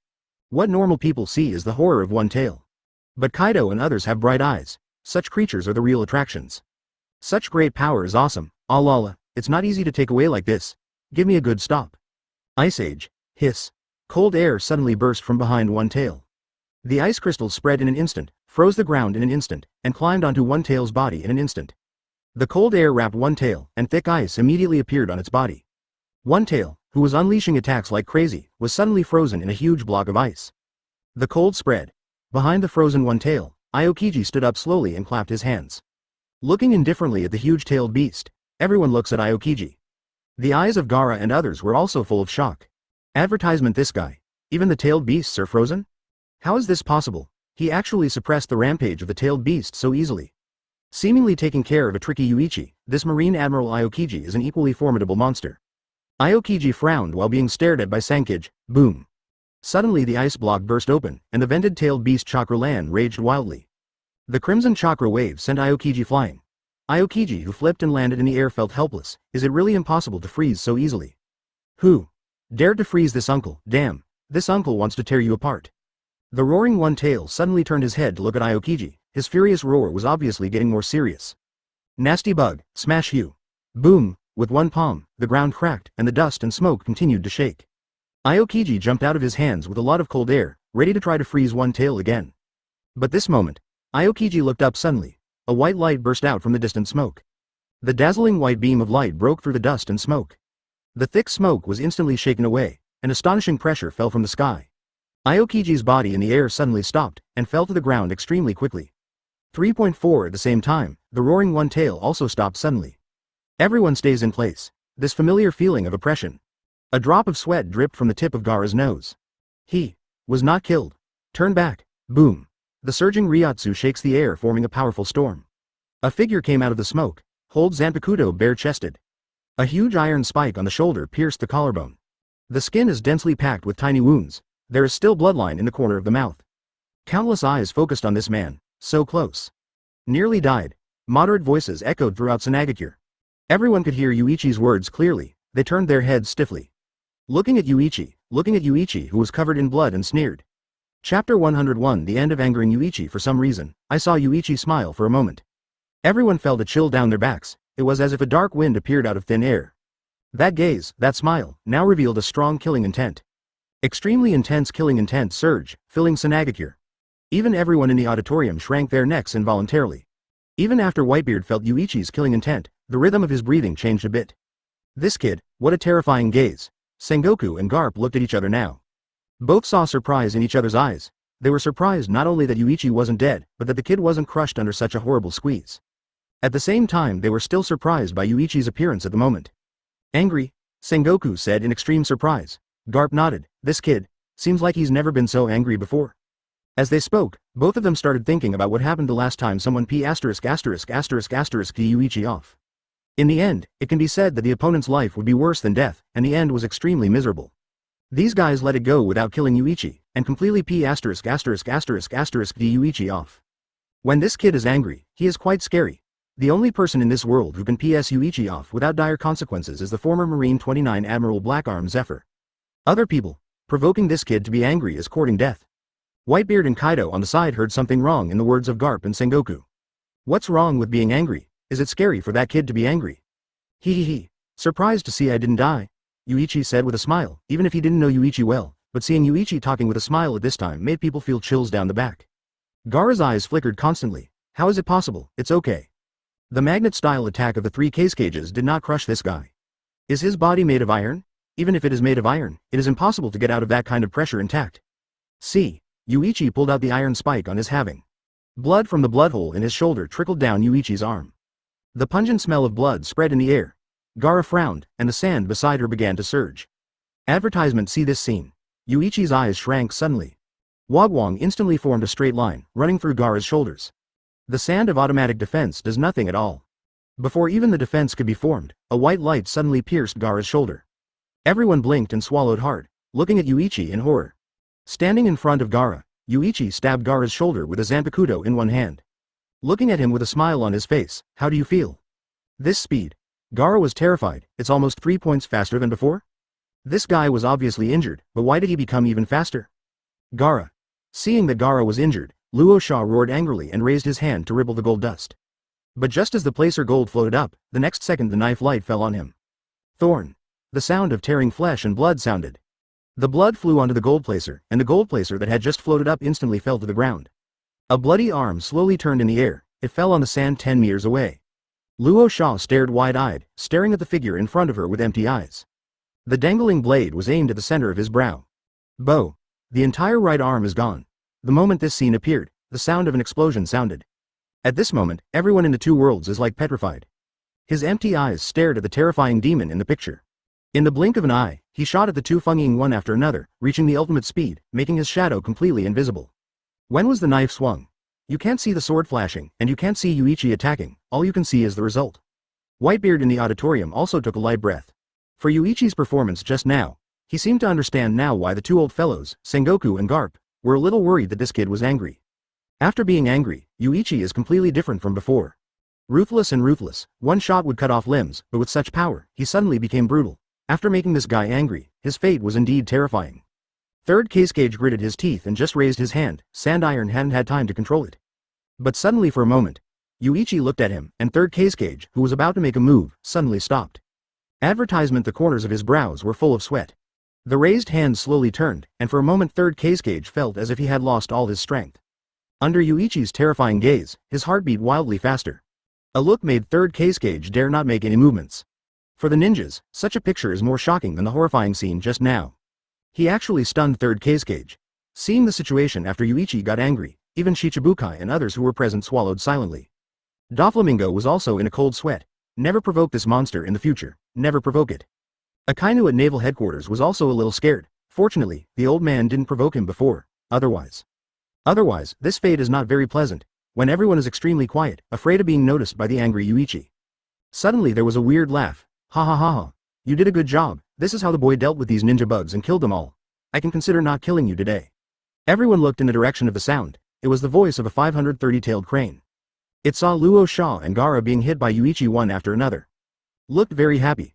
What normal people see is the horror of one tail. But Kaido and others have bright eyes. Such creatures are the real attractions. Such great power is awesome. Allah, it's not easy to take away like this. Give me a good stop. Ice Age. Hiss. Cold air suddenly burst from behind one tail. The ice crystals spread in an instant, froze the ground in an instant, and climbed onto one tail's body in an instant. The cold air wrapped one tail, and thick ice immediately appeared on its body. One tail, who was unleashing attacks like crazy, was suddenly frozen in a huge block of ice. The cold spread. Behind the frozen one tail, Aokiji stood up slowly and clapped his hands. Looking indifferently at the huge-tailed beast, everyone looks at Aokiji. The eyes of Gaara and others were also full of shock. Advertisement, this guy. Even the tailed beasts are frozen? How is this possible? He actually suppressed the rampage of the tailed beast so easily. Seemingly taking care of a tricky Yuichi, this Marine Admiral Aokiji is an equally formidable monster. Aokiji frowned while being stared at by Sankage. Boom. Suddenly the ice block burst open, and the vented tailed beast chakra land raged wildly. The crimson chakra wave sent Aokiji flying. Aokiji, who flipped and landed in the air, felt helpless. Is it really impossible to freeze so easily? Who dared to freeze this uncle? Damn, this uncle wants to tear you apart. The roaring one tail suddenly turned his head to look at Aokiji. His furious roar was obviously getting more serious. Nasty bug, smash you. Boom, with one palm, the ground cracked, and the dust and smoke continued to shake. Aokiji jumped out of his hands with a lot of cold air, ready to try to freeze one tail again. But this moment, Aokiji looked up suddenly. A white light burst out from the distant smoke. The dazzling white beam of light broke through the dust and smoke. The thick smoke was instantly shaken away, and astonishing pressure fell from the sky. Aokiji's body in the air suddenly stopped, and fell to the ground extremely quickly. 3.4 At the same time, the roaring one tail also stopped suddenly. Everyone stays in place. This familiar feeling of oppression. A drop of sweat dripped from the tip of Gaara's nose. He was not killed. Turn back. Boom. The surging Ryotsu shakes the air, forming a powerful storm. A figure came out of the smoke, holds Zanpakuto bare-chested. A huge iron spike on the shoulder pierced the collarbone. The skin is densely packed with tiny wounds. There is still bloodline in the corner of the mouth. Countless eyes focused on this man, so close. Nearly died. Moderate voices echoed throughout Shinigami. Everyone could hear Yuichi's words clearly. they turned their heads stiffly. Looking at Yuichi who was covered in blood and sneered. Chapter 101 The end of angering Yuichi. For some reason, I saw Yuichi smile for a moment. Everyone felt a chill down their backs. It was as if a dark wind appeared out of thin air. That gaze, that smile, now revealed a strong killing intent. Extremely intense killing intent surged, filling Shinigami. Even everyone in the auditorium shrank their necks involuntarily. Even after Whitebeard felt Yuichi's killing intent, the rhythm of his breathing changed a bit. This kid, what a terrifying gaze. Sengoku and Garp looked at each other now. Both saw surprise in each other's eyes. They were surprised not only that Yuichi wasn't dead, but that the kid wasn't crushed under such a horrible squeeze. At the same time they were still surprised by Yuichi's appearance at the moment. Angry? Sengoku said in extreme surprise. Garp nodded. This kid, seems like he's never been so angry before. As they spoke, both of them started thinking about what happened the last time someone ************ Yuichi off. In the end, it can be said that the opponent's life would be worse than death, and the end was extremely miserable. These guys let it go without killing Yuichi, and completely Yuichi off. When this kid is angry, he is quite scary. The only person in this world who can PS Yuichi off without dire consequences is the former Marine 29 Admiral Blackarm Zephyr. Other people, provoking this kid to be angry is courting death. Whitebeard and Kaido on the side heard something wrong in the words of Garp and Sengoku. What's wrong with being angry? Is it scary for that kid to be angry? He. Surprised to see I didn't die? Yuichi said with a smile, even if he didn't know Yuichi well, but seeing Yuichi talking with a smile at this time made people feel chills down the back. Gaara's eyes flickered constantly. How is it possible? It's okay. The magnet-style attack of the 3 Kages did not crush this guy. Is his body made of iron? Even if it is made of iron, it is impossible to get out of that kind of pressure intact. See, Yuichi pulled out the iron spike on his having. Blood from the blood hole in his shoulder trickled down Yuichi's arm. The pungent smell of blood spread in the air. Gaara frowned, and the sand beside her began to surge. Advertisement. See this scene. Yuichi's eyes shrank suddenly. Wagwong instantly formed a straight line, running through Gaara's shoulders. The sand of automatic defense does nothing at all. Before even the defense could be formed, a white light suddenly pierced Gaara's shoulder. Everyone blinked and swallowed hard, looking at Yuichi in horror. Standing in front of Gaara, Yuichi stabbed Gaara's shoulder with a Zanpakuto in one hand. Looking at him with a smile on his face, how do you feel? This speed. Gaara was terrified. It's almost 3 points faster than before? This guy was obviously injured, but why did he become even faster? Gaara. Seeing that Gaara was injured, Luo Sha roared angrily and raised his hand to ripple the gold dust. But just as the placer gold floated up, the next second the knife light fell on him. Thorn. The sound of tearing flesh and blood sounded. The blood flew onto the gold placer, and the gold placer that had just floated up instantly fell to the ground. A bloody arm slowly turned in the air. It fell on the sand 10 meters away. Luo Sha stared wide-eyed, staring at the figure in front of her with empty eyes. The dangling blade was aimed at the center of his brow. Bow. The entire right arm is gone. The moment this scene appeared, the sound of an explosion sounded. At this moment, everyone in the 2 worlds is like petrified. His empty eyes stared at the terrifying demon in the picture. In the blink of an eye, he shot at the 2 Fengying one after another, reaching the ultimate speed, making his shadow completely invisible. When was the knife swung? You can't see the sword flashing, and you can't see Yuichi attacking, all you can see is the result. Whitebeard in the auditorium also took a light breath. For Yuichi's performance just now, he seemed to understand now why the 2 old fellows, Sengoku and Garp, were a little worried that this kid was angry. After being angry, Yuichi is completely different from before. Ruthless and ruthless, one shot would cut off limbs, but with such power, he suddenly became brutal. After making this guy angry, his fate was indeed terrifying. 3rd Kage gritted his teeth and just raised his hand. Sand Iron hadn't had time to control it. But suddenly for a moment, Yuichi looked at him, and 3rd Kage, who was about to make a move, suddenly stopped. Advertisement. The corners of his brows were full of sweat. The raised hand slowly turned, and for a moment 3rd Kage felt as if he had lost all his strength. Under Yuichi's terrifying gaze, his heart beat wildly faster. A look made 3rd Kage dare not make any movements. For the ninjas, such a picture is more shocking than the horrifying scene just now. He actually stunned 3rd Kage. Seeing the situation after Yuichi got angry, even Shichibukai and others who were present swallowed silently. Doflamingo was also in a cold sweat. Never provoke this monster in the future, never provoke it. Akainu at Naval Headquarters was also a little scared. Fortunately, the old man didn't provoke him before, otherwise, this fate is not very pleasant, when everyone is extremely quiet, afraid of being noticed by the angry Yuichi. Suddenly there was a weird laugh. Ha ha ha ha. You did a good job. This is how the boy dealt with these ninja bugs and killed them all. I can consider not killing you today. Everyone looked in the direction of the sound. It was the voice of a 530-tailed crane. It saw Luo Sha and Gaara being hit by Yuichi one after another. Looked very happy.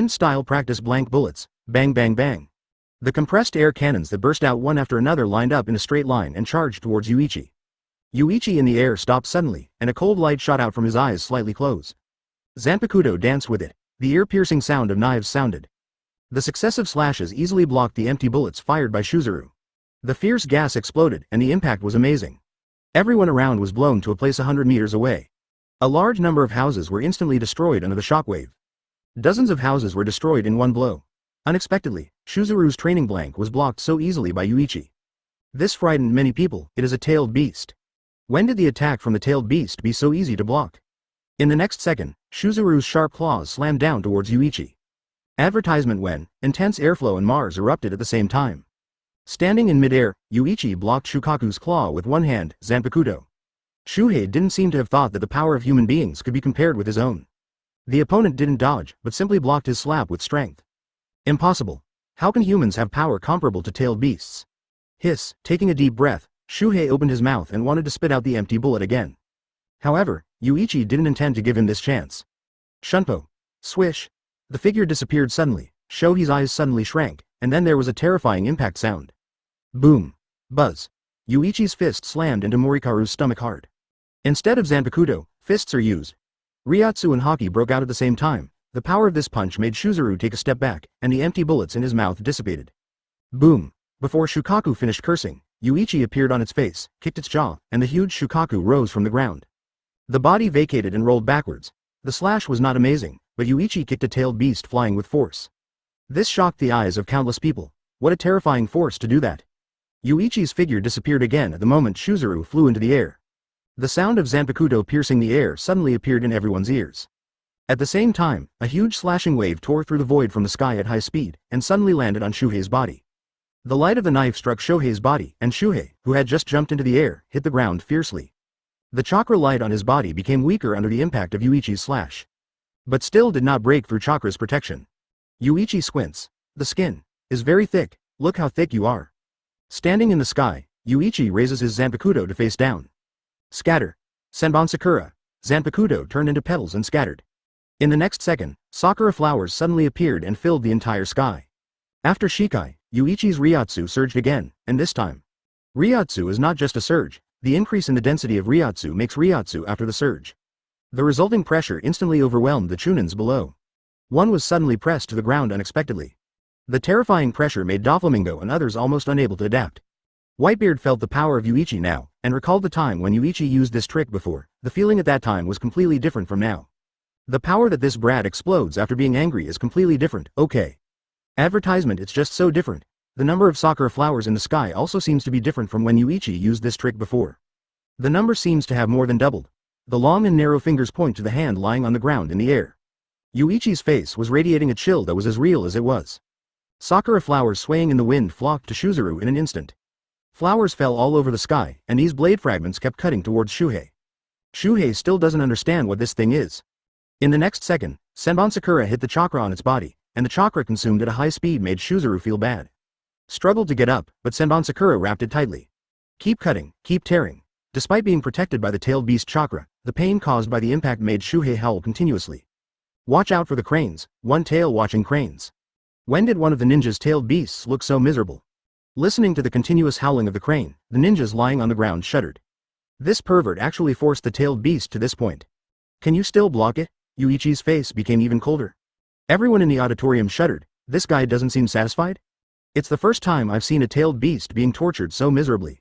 Wind-style practice blank bullets, bang bang bang. The compressed air cannons that burst out one after another lined up in a straight line and charged towards Yuichi. Yuichi in the air stopped suddenly, and a cold light shot out from his eyes slightly closed. Zanpakuto danced with it. The ear-piercing sound of knives sounded. The successive slashes easily blocked the empty bullets fired by Shuzuru. The fierce gas exploded, and the impact was amazing. Everyone around was blown to a place 100 meters away. A large number of houses were instantly destroyed under the shockwave. Dozens of houses were destroyed in one blow. Unexpectedly, Shuzuru's training blank was blocked so easily by Yuichi. This frightened many people. It is a tailed beast. When did the attack from the tailed beast be so easy to block? In the next second, Shuzuru's sharp claws slammed down towards Yuichi. Advertisement when, intense airflow and Mars erupted at the same time. Standing in midair, Yuichi blocked Shukaku's claw with one hand, Zanpakuto. Shuhei didn't seem to have thought that the power of human beings could be compared with his own. The opponent didn't dodge, but simply blocked his slap with strength. Impossible. How can humans have power comparable to tailed beasts? Hiss, taking a deep breath, Shuhei opened his mouth and wanted to spit out the empty bullet again. However, Yuichi didn't intend to give him this chance. Shunpo. Swish. The figure disappeared suddenly, Shohei's eyes suddenly shrank, and then there was a terrifying impact sound. Boom. Buzz. Yuichi's fist slammed into Morikaru's stomach hard. Instead of Zanpakuto, fists are used. Ryatsu and Haki broke out at the same time. The power of this punch made Shuzuru take a step back, and the empty bullets in his mouth dissipated. Boom. Before Shukaku finished cursing, Yuichi appeared on its face, kicked its jaw, and the huge Shukaku rose from the ground. The body vacated and rolled backwards. The slash was not amazing, but Yuichi kicked a tailed beast flying with force. This shocked the eyes of countless people. What a terrifying force to do that. Yuichi's figure disappeared again at the moment Shuzuru flew into the air. The sound of Zanpakuto piercing the air suddenly appeared in everyone's ears. At the same time, a huge slashing wave tore through the void from the sky at high speed, and suddenly landed on Shuhei's body. The light of the knife struck Shohei's body, and Shuhei, who had just jumped into the air, hit the ground fiercely. The chakra light on his body became weaker under the impact of Yuichi's slash. But still did not break through chakra's protection. Yuichi squints. The skin is very thick. Look how thick you are. Standing in the sky, Yuichi raises his Zanpakuto to face down. Scatter. Senbon Sakura. Zanpakuto turned into petals and scattered. In the next second, sakura flowers suddenly appeared and filled the entire sky. After Shikai, Yuichi's Ryotsu surged again, and this time. Ryotsu is not just a surge, the increase in the density of Ryotsu makes Ryotsu after the surge. The resulting pressure instantly overwhelmed the Chunins below. One was suddenly pressed to the ground unexpectedly. The terrifying pressure made Doflamingo and others almost unable to adapt. Whitebeard felt the power of Yuichi now, and recalled the time when Yuichi used this trick before. The feeling at that time was completely different from now. The power that this brat explodes after being angry is completely different. Okay. Advertisement, it's just so different. The number of sakura flowers in the sky also seems to be different from when Yuichi used this trick before. The number seems to have more than doubled. The long and narrow fingers point to the hand lying on the ground in the air. Yuichi's face was radiating a chill that was as real as it was. Sakura flowers swaying in the wind flocked to Shuzuru in an instant. Flowers fell all over the sky, and these blade fragments kept cutting towards Shuhei. Shuhei still doesn't understand what this thing is. In the next second, Senbon Sakura hit the chakra on its body, and the chakra consumed at a high speed made Shuzuru feel bad. Struggled to get up, but Senbon Sakura wrapped it tightly. Keep cutting, keep tearing. Despite being protected by the tailed beast chakra, the pain caused by the impact made Shuhei howl continuously. Watch out for the cranes, one tail watching cranes. When did one of the ninja's tailed beasts look so miserable? Listening to the continuous howling of the crane, the ninjas lying on the ground shuddered. This pervert actually forced the tailed beast to this point. Can you still block it? Yuichi's face became even colder. Everyone in the auditorium shuddered. This guy doesn't seem satisfied? It's the first time I've seen a tailed beast being tortured so miserably.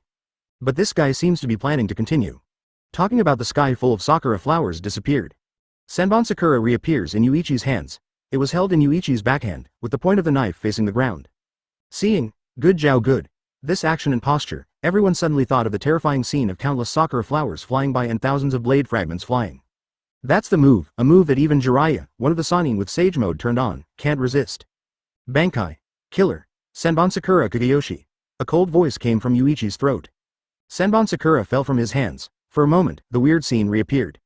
But this guy seems to be planning to continue. Talking about the sky full of sakura flowers disappeared. Senbon Sakura reappears in Yuichi's hands. It was held in Yuichi's backhand, with the point of the knife facing the ground. Seeing, good Zhao good, this action and posture, everyone suddenly thought of the terrifying scene of countless sakura flowers flying by and thousands of blade fragments flying. That's the move, a move that even Jiraiya, one of the Sannin with Sage Mode turned on, can't resist. Bankai. Killer. Senbon Sakura Kageyoshi. A cold voice came from Yuichi's throat. Senbon Sakura fell from his hands. For a moment, the weird scene reappeared.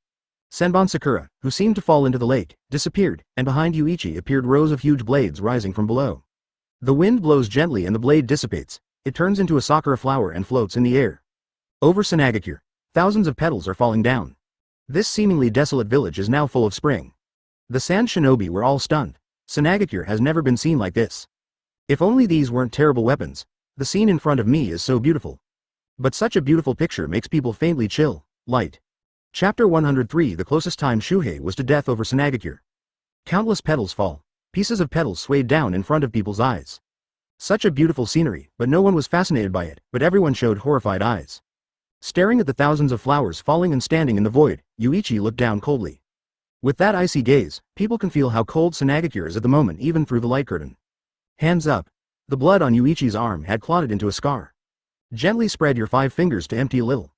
Senbon Sakura, who seemed to fall into the lake, disappeared, and behind Yuichi appeared rows of huge blades rising from below. The wind blows gently and the blade dissipates. It turns into a sakura flower and floats in the air. Over Sanagakure, thousands of petals are falling down. This seemingly desolate village is now full of spring. The sand shinobi were all stunned. Sanagakure has never been seen like this. If only these weren't terrible weapons. The scene in front of me is so beautiful. But such a beautiful picture makes people faintly chill. Light. Chapter 103. The closest time Shuhei was to death over Sanagakure. Countless petals fall. Pieces of petals swayed down in front of people's eyes. Such a beautiful scenery, but no one was fascinated by it, but everyone showed horrified eyes. Staring at the thousands of flowers falling and standing in the void, Yuichi looked down coldly. With that icy gaze, people can feel how cold Sanagakure is at the moment even through the light curtain. Hands up. The blood on Yuichi's arm had clotted into a scar. Gently spread your 5 fingers to empty a little.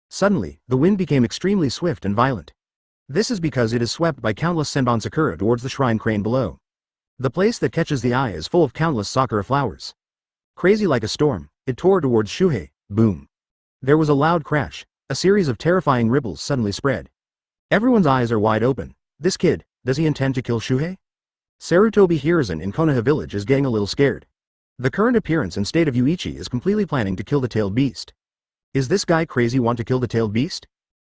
Suddenly, the wind became extremely swift and violent. This is because it is swept by countless Senbon Sakura towards the shrine crane below. The place that catches the eye is full of countless sakura flowers. Crazy like a storm, it tore towards Shuhei. Boom. There was a loud crash. A series of terrifying ripples suddenly spread. Everyone's eyes are wide open. This kid, does he intend to kill Shuhei? Sarutobi Hiruzen in Konaha village is getting a little scared. The current appearance and state of Yuichi is completely planning to kill the tailed beast. Is this guy crazy want to kill the tailed beast?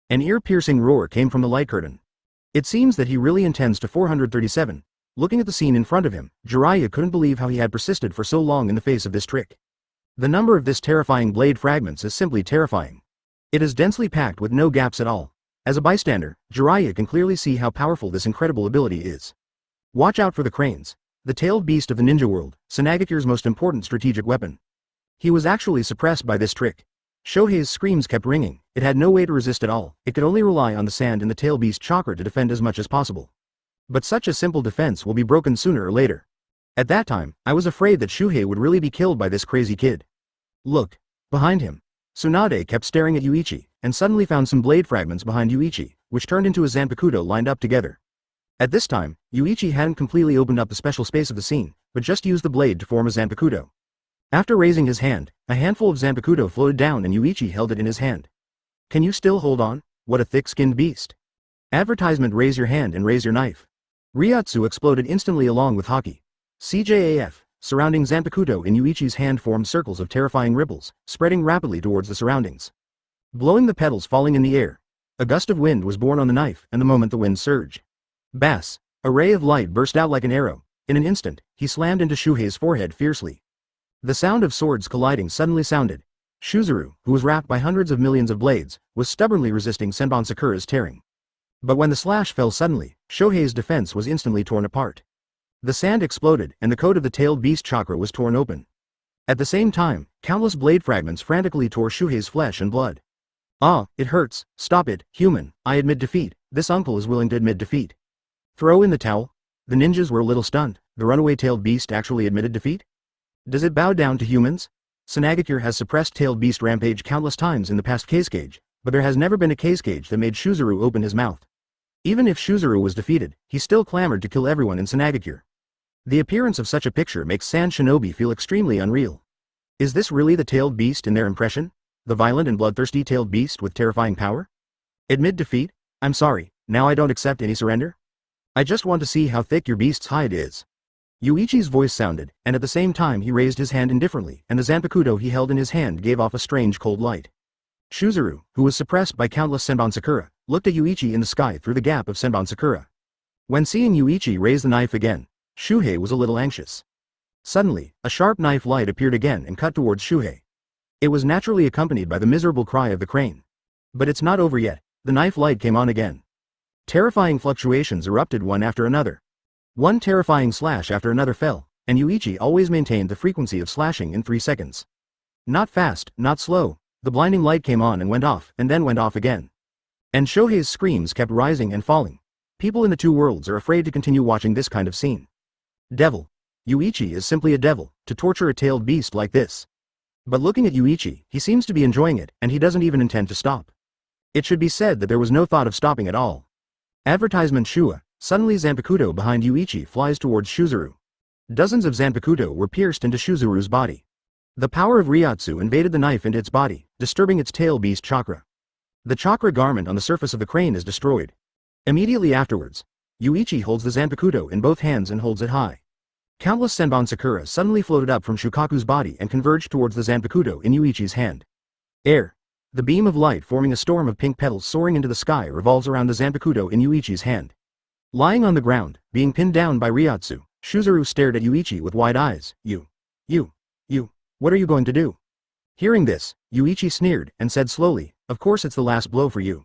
An ear-piercing roar came from the light curtain. It seems that he really intends to 437. Looking at the scene in front of him, Jiraiya couldn't believe how he had persisted for so long in the face of this trick. The number of this terrifying blade fragments is simply terrifying. It is densely packed with no gaps at all. As a bystander, Jiraiya can clearly see how powerful this incredible ability is. Watch out for the cranes. The tailed beast of the ninja world, Sanagakure's most important strategic weapon. He was actually suppressed by this trick. Shohei's screams kept ringing. It had no way to resist at all. It could only rely on the sand in the tail beast chakra to defend as much as possible. But such a simple defense will be broken sooner or later. At that time, I was afraid that Shuhei would really be killed by this crazy kid. Look. Behind him. Tsunade kept staring at Yuichi, and suddenly found some blade fragments behind Yuichi, which turned into a Zanpakuto lined up together. At this time, Yuichi hadn't completely opened up the special space of the scene, but just used the blade to form a Zanpakuto. After raising his hand, a handful of Zanpakuto floated down and Yuichi held it in his hand. Can you still hold on? What a thick-skinned beast. Advertisement: raise your hand and raise your knife. Ryotsu exploded instantly along with Haki. CJAF, surrounding Zanpakuto in Yuichi's hand formed circles of terrifying ripples, spreading rapidly towards the surroundings. Blowing the petals falling in the air. A gust of wind was born on the knife, and the moment the wind surged. Bass. A ray of light burst out like an arrow. In an instant, he slammed into Shuhei's forehead fiercely. The sound of swords colliding suddenly sounded. Shuzuru, who was wrapped by hundreds of millions of blades, was stubbornly resisting Senbon Sakura's tearing. But when the slash fell suddenly, Shohei's defense was instantly torn apart. The sand exploded, and the coat of the tailed beast chakra was torn open. At the same time, countless blade fragments frantically tore Shuhei's flesh and blood. Ah, it hurts, stop it, human, I admit defeat, this uncle is willing to admit defeat. Throw in the towel? The ninjas were a little stunned, the runaway tailed beast actually admitted defeat? Does it bow down to humans? Sunagakure has suppressed tailed beast rampage countless times in the past Kage, but there has never been a Kage that made Shuzuru open his mouth. Even if Shuzuru was defeated, he still clamored to kill everyone in Sunagakure. The appearance of such a picture makes Sand Shinobi feel extremely unreal. Is this really the tailed beast in their impression? The violent and bloodthirsty tailed beast with terrifying power? Admit defeat? I'm sorry, now I don't accept any surrender? I just want to see how thick your beast's hide is. Yuichi's voice sounded, and at the same time he raised his hand indifferently, and the Zanpakuto he held in his hand gave off a strange cold light. Shuzuru, who was suppressed by countless Senbon Sakura, looked at Yuichi in the sky through the gap of Senbon Sakura. When seeing Yuichi raise the knife again, Shuhei was a little anxious. Suddenly, a sharp knife light appeared again and cut towards Shuhei. It was naturally accompanied by the miserable cry of the crane. But it's not over yet, the knife light came on again. Terrifying fluctuations erupted one after another. One terrifying slash after another fell, and Yuichi always maintained the frequency of slashing in 3 seconds. Not fast, not slow, the blinding light came on and went off, and then went off again. And Shohei's screams kept rising and falling. People in the two worlds are afraid to continue watching this kind of scene. Devil. Yuichi is simply a devil, to torture a tailed beast like this. But looking at Yuichi, he seems to be enjoying it, and he doesn't even intend to stop. It should be said that there was no thought of stopping at all. Advertisement Shua, suddenly Zanpakuto behind Yuichi flies towards Shuzuru. Dozens of Zanpakuto were pierced into Shuzuru's body. The power of Ryotsu invaded the knife into its body, disturbing its tail beast chakra. The chakra garment on the surface of the crane is destroyed. Immediately afterwards, Yuichi holds the Zanpakuto in both hands and holds it high. Countless Senbon Sakura suddenly floated up from Shukaku's body and converged towards the Zanpakuto in Yuichi's hand. Air. The beam of light forming a storm of pink petals soaring into the sky revolves around the Zanpakuto in Yuichi's hand. Lying on the ground, being pinned down by Ryotsu, Shuzuru stared at Yuichi with wide eyes. You, what are you going to do? Hearing this, Yuichi sneered and said slowly, of course it's the last blow for you.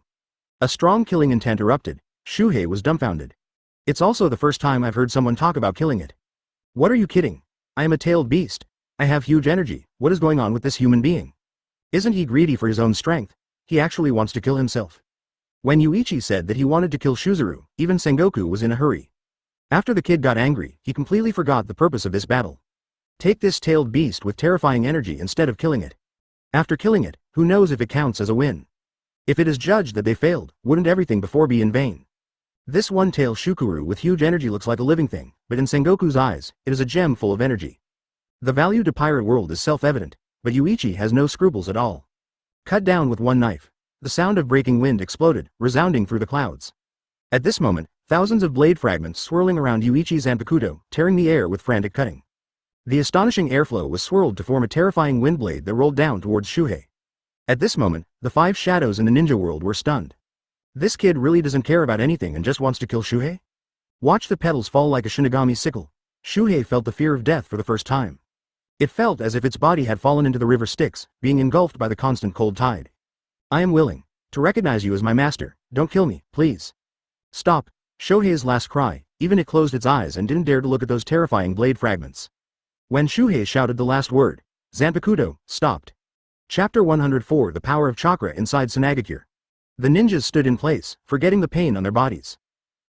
A strong killing intent erupted. Shuhei was dumbfounded. It's also the first time I've heard someone talk about killing it. What are you kidding? I am a tailed beast. I have huge energy, what is going on with this human being? Isn't he greedy for his own strength? He actually wants to kill himself. When Yuichi said that he wanted to kill Shuzuru, even Sengoku was in a hurry. After the kid got angry, he completely forgot the purpose of this battle. Take this tailed beast with terrifying energy instead of killing it. After killing it, who knows if it counts as a win? If it is judged that they failed, wouldn't everything before be in vain? This one-tailed Shukuru with huge energy looks like a living thing, but in Sengoku's eyes, it is a gem full of energy. The value to pirate world is self-evident, but Yuichi has no scruples at all. Cut down with one knife. The sound of breaking wind exploded, resounding through the clouds. At this moment, thousands of blade fragments swirling around Yuichi's Zanpakuto, tearing the air with frantic cutting. The astonishing airflow was swirled to form a terrifying wind blade that rolled down towards Shuhei. At this moment, the 5 shadows in the ninja world were stunned. This kid really doesn't care about anything and just wants to kill Shuhei? Watch the petals fall like a Shinigami sickle. Shuhei felt the fear of death for the first time. It felt as if its body had fallen into the river Styx, being engulfed by the constant cold tide. I am willing to recognize you as my master, don't kill me, please. Stop. Shuhei's last cry, even it closed its eyes and didn't dare to look at those terrifying blade fragments. When Shuhei shouted the last word, Zanpakuto stopped. Chapter 104 The Power of Chakra Inside Sunagakure. The ninjas stood in place, forgetting the pain on their bodies.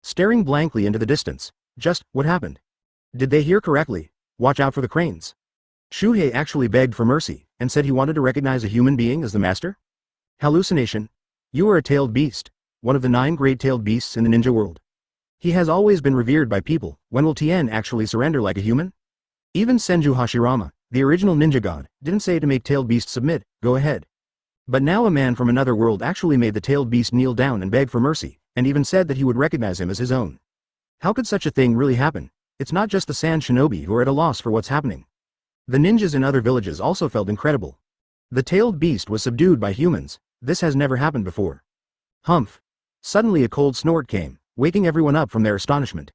Staring blankly into the distance. Just, what happened? Did they hear correctly? Watch out for the cranes. Shuhei actually begged for mercy, and said he wanted to recognize a human being as the master? Hallucination. You are a tailed beast, one of the 9 great tailed beasts in the ninja world. He has always been revered by people, when will Tien actually surrender like a human? Even Senju Hashirama, the original ninja god, didn't say to make tailed beast submit, go ahead. But now a man from another world actually made the tailed beast kneel down and beg for mercy, and even said that he would recognize him as his own. How could such a thing really happen? It's not just the Sand Shinobi who are at a loss for what's happening. The ninjas in other villages also felt incredible. The tailed beast was subdued by humans. This has never happened before. Humph. Suddenly a cold snort came, waking everyone up from their astonishment.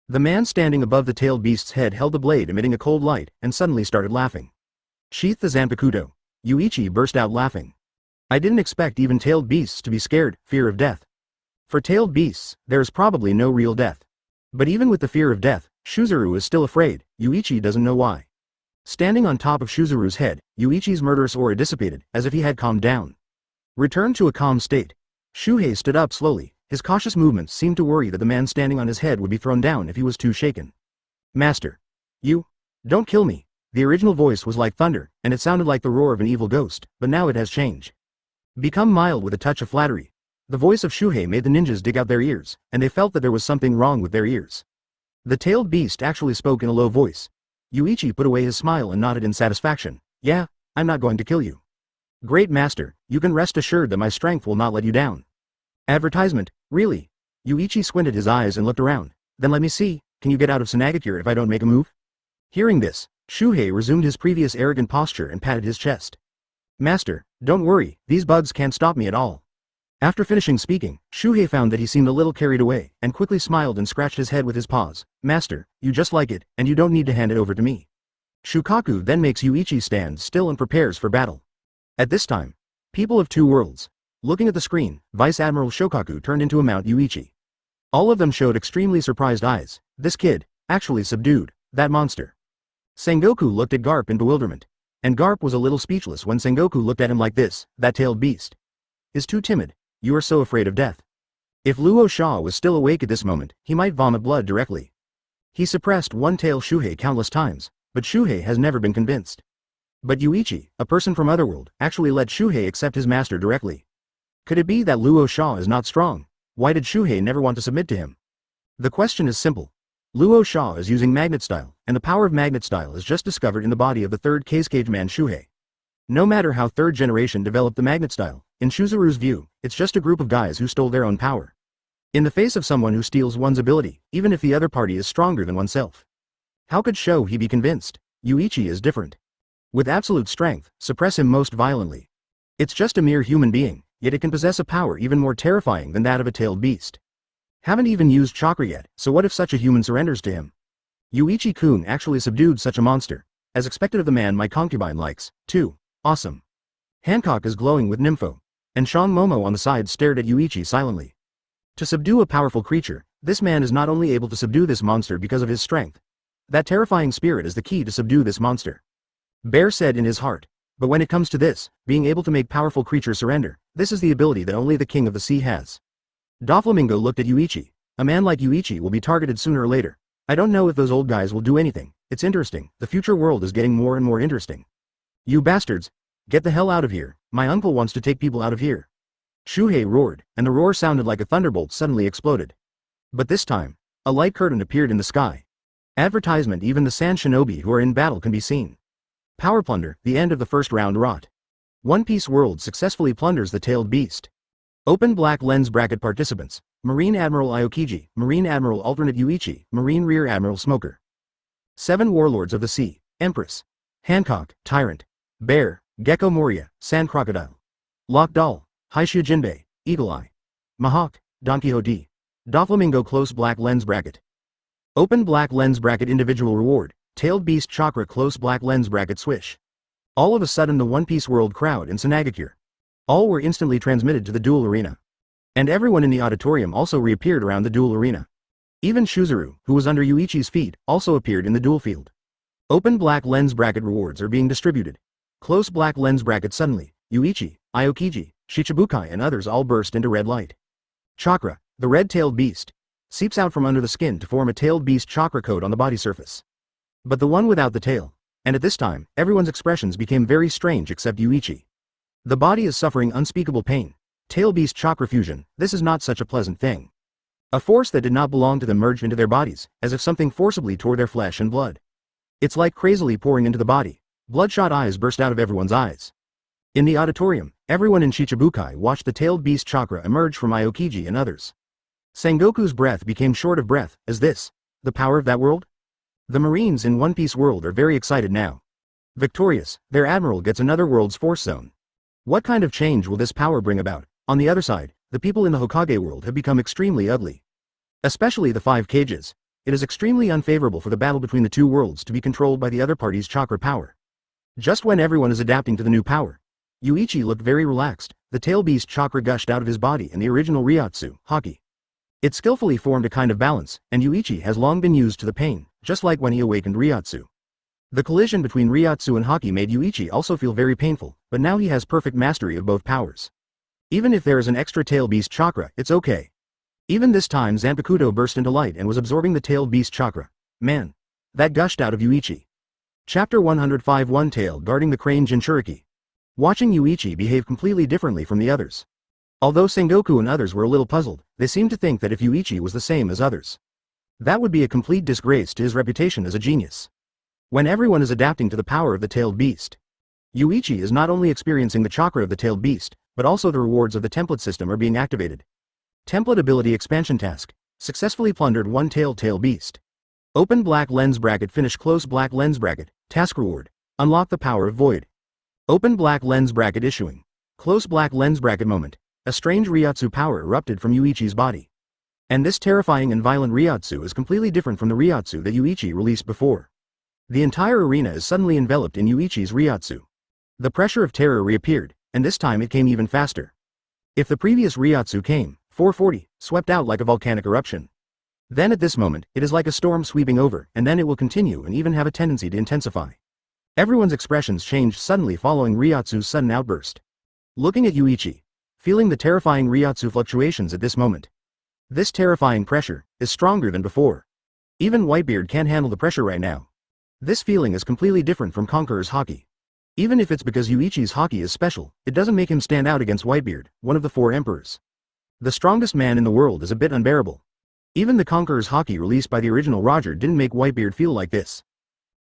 The man standing above the tailed beast's head held the blade emitting a cold light, and suddenly started laughing. Sheath the Zanpakuto. Yuichi burst out laughing. I didn't expect even tailed beasts to be scared, fear of death. For tailed beasts, there is probably no real death. But even with the fear of death, Shuzuru is still afraid, Yuichi doesn't know why. Standing on top of Shuzuru's head, Yuichi's murderous aura dissipated, as if he had calmed down. Returned to a calm state. Shuhei stood up slowly, his cautious movements seemed to worry that the man standing on his head would be thrown down if he was too shaken. Master. You? Don't kill me. The original voice was like thunder, and it sounded like the roar of an evil ghost, but now it has changed. Become mild with a touch of flattery. The voice of Shuhei made the ninjas dig out their ears, and they felt that there was something wrong with their ears. The tailed beast actually spoke in a low voice. Yuichi put away his smile and nodded in satisfaction. Yeah, I'm not going to kill you. Great master, you can rest assured that my strength will not let you down. Advertisement, really? Yuichi squinted his eyes and looked around. Then let me see, can you get out of Sunagakure if I don't make a move? Hearing this, Shuhei resumed his previous arrogant posture and patted his chest. Master, don't worry, these bugs can't stop me at all. After finishing speaking, Shuhei found that he seemed a little carried away, and quickly smiled and scratched his head with his paws. Master, you just like it, and you don't need to hand it over to me. Shukaku then makes Yuichi stand still and prepares for battle. At this time, people of two worlds. Looking at the screen, Vice Admiral Shokaku turned into a Mount Yuichi. All of them showed extremely surprised eyes. This kid, actually subdued, that monster. Sengoku looked at Garp in bewilderment. And Garp was a little speechless when Sengoku looked at him like this, that tailed beast. Is too timid. You are so afraid of death. If Luo Sha was still awake at this moment, he might vomit blood directly. He suppressed one-tail Shuhei countless times, but Shuhei has never been convinced. But Yuichi, a person from Otherworld, actually let Shuhei accept his master directly. Could it be that Luo Sha is not strong? Why did Shuhei never want to submit to him? The question is simple. Luo Sha is using magnet style, and the power of magnet style is just discovered in the body of the third Kage man Shuhei. No matter how third generation developed the magnet style, in Shuzuru's view, it's just a group of guys who stole their own power. In the face of someone who steals one's ability, even if the other party is stronger than oneself. How could he be convinced? Yuichi is different. With absolute strength, suppress him most violently. It's just a mere human being, yet it can possess a power even more terrifying than that of a tailed beast. Haven't even used chakra yet, so what if such a human surrenders to him? Yuichi-kun actually subdued such a monster. As expected of the man my concubine likes, too. Awesome. Hancock is glowing with nympho. And Shang Momo on the side stared at Yuichi silently. To subdue a powerful creature, this man is not only able to subdue this monster because of his strength. That terrifying spirit is the key to subdue this monster. Bear said in his heart. But when it comes to this, being able to make powerful creatures surrender, this is the ability that only the king of the sea has. Doflamingo looked at Yuichi. A man like Yuichi will be targeted sooner or later. I don't know if those old guys will do anything. It's interesting, the future world is getting more and more interesting. You bastards! Get the hell out of here, my uncle wants to take people out of here. Shuhei roared, and the roar sounded like a thunderbolt suddenly exploded. But this time, a light curtain appeared in the sky. Advertisement: even the sand shinobi who are in battle can be seen. Power plunder, the end of the first round rot. One Piece World successfully plunders the tailed beast. Open black lens bracket participants. Marine Admiral Aokiji, Marine Admiral Alternate Yuichi, Marine Rear Admiral Smoker. 7 Warlords of the Sea, Empress. Hancock, Tyrant. Bear, Gecko Moria, Sand Crocodile. Lock Doll, Haishia Jinbei, Eagle Eye. Mahawk, Don Quixote. Doflamingo close black lens bracket. Open black lens bracket individual reward, Tailed Beast Chakra close black lens bracket swish. All of a sudden the One Piece World crowd in Sunagakure. All were instantly transmitted to the duel arena. And everyone in the auditorium also reappeared around the duel arena. Even Shuzuru, who was under Yuichi's feet, also appeared in the duel field. Open black lens bracket rewards are being distributed. Close black lens bracket suddenly, Yuichi, Aokiji, Shichibukai and others all burst into red light. Chakra, the red-tailed beast, seeps out from under the skin to form a tailed beast chakra coat on the body surface. But the one without the tail. And at this time, everyone's expressions became very strange except Yuichi. The body is suffering unspeakable pain. Tail beast chakra fusion, this is not such a pleasant thing. A force that did not belong to them merged into their bodies, as if something forcibly tore their flesh and blood. It's like crazily pouring into the body. Bloodshot eyes burst out of everyone's eyes. In the auditorium, everyone in Shichibukai watched the tailed beast chakra emerge from Aokiji and others. Sengoku's breath became short of breath. Is this the power of that world? The Marines in One Piece World are very excited now. Victorious, their admiral gets another world's force zone. What kind of change will this power bring about? On the other side, the people in the Hokage world have become extremely ugly. Especially the 5 Kages. It is extremely unfavorable for the battle between the two worlds to be controlled by the other party's chakra power. Just when everyone is adapting to the new power, Yuichi looked very relaxed. The tail beast chakra gushed out of his body in the original Ryotsu, Haki. It skillfully formed a kind of balance, and Yuichi has long been used to the pain, just like when he awakened Ryotsu. The collision between Ryotsu and Haki made Yuichi also feel very painful, but now he has perfect mastery of both powers. Even if there is an extra tail beast chakra, it's okay. Even this time Zanpakuto burst into light and was absorbing the tail beast chakra. Man. That gushed out of Yuichi. Chapter 105 One Tail Guarding the Crane Jinchuriki. Watching Yuichi behave completely differently from the others. Although Sengoku and others were a little puzzled, they seemed to think that if Yuichi was the same as others, that would be a complete disgrace to his reputation as a genius. When everyone is adapting to the power of the tailed beast, Yuichi is not only experiencing the chakra of the tailed beast, but also the rewards of the template system are being activated. Template ability expansion task. Successfully plundered one tail beast. Open black lens bracket, finish close black lens bracket. Task reward. Unlock the power of void. Open black lens bracket issuing. Close black lens bracket moment. A strange Ryotsu power erupted from Yuichi's body. And this terrifying and violent Ryotsu is completely different from the Ryotsu that Yuichi released before. The entire arena is suddenly enveloped in Yuichi's Ryotsu. The pressure of terror reappeared, and this time it came even faster. If the previous Ryotsu came, 440, swept out like a volcanic eruption. Then at this moment, it is like a storm sweeping over, and then it will continue and even have a tendency to intensify. Everyone's expressions changed suddenly following Ryotsu's sudden outburst. Looking at Yuichi, feeling the terrifying Ryotsu fluctuations at this moment. This terrifying pressure is stronger than before. Even Whitebeard can't handle the pressure right now. This feeling is completely different from Conqueror's Haki. Even if it's because Yuichi's Haki is special, it doesn't make him stand out against Whitebeard, one of the four emperors. The strongest man in the world is a bit unbearable. Even the Conqueror's Haki released by the original Roger didn't make Whitebeard feel like this.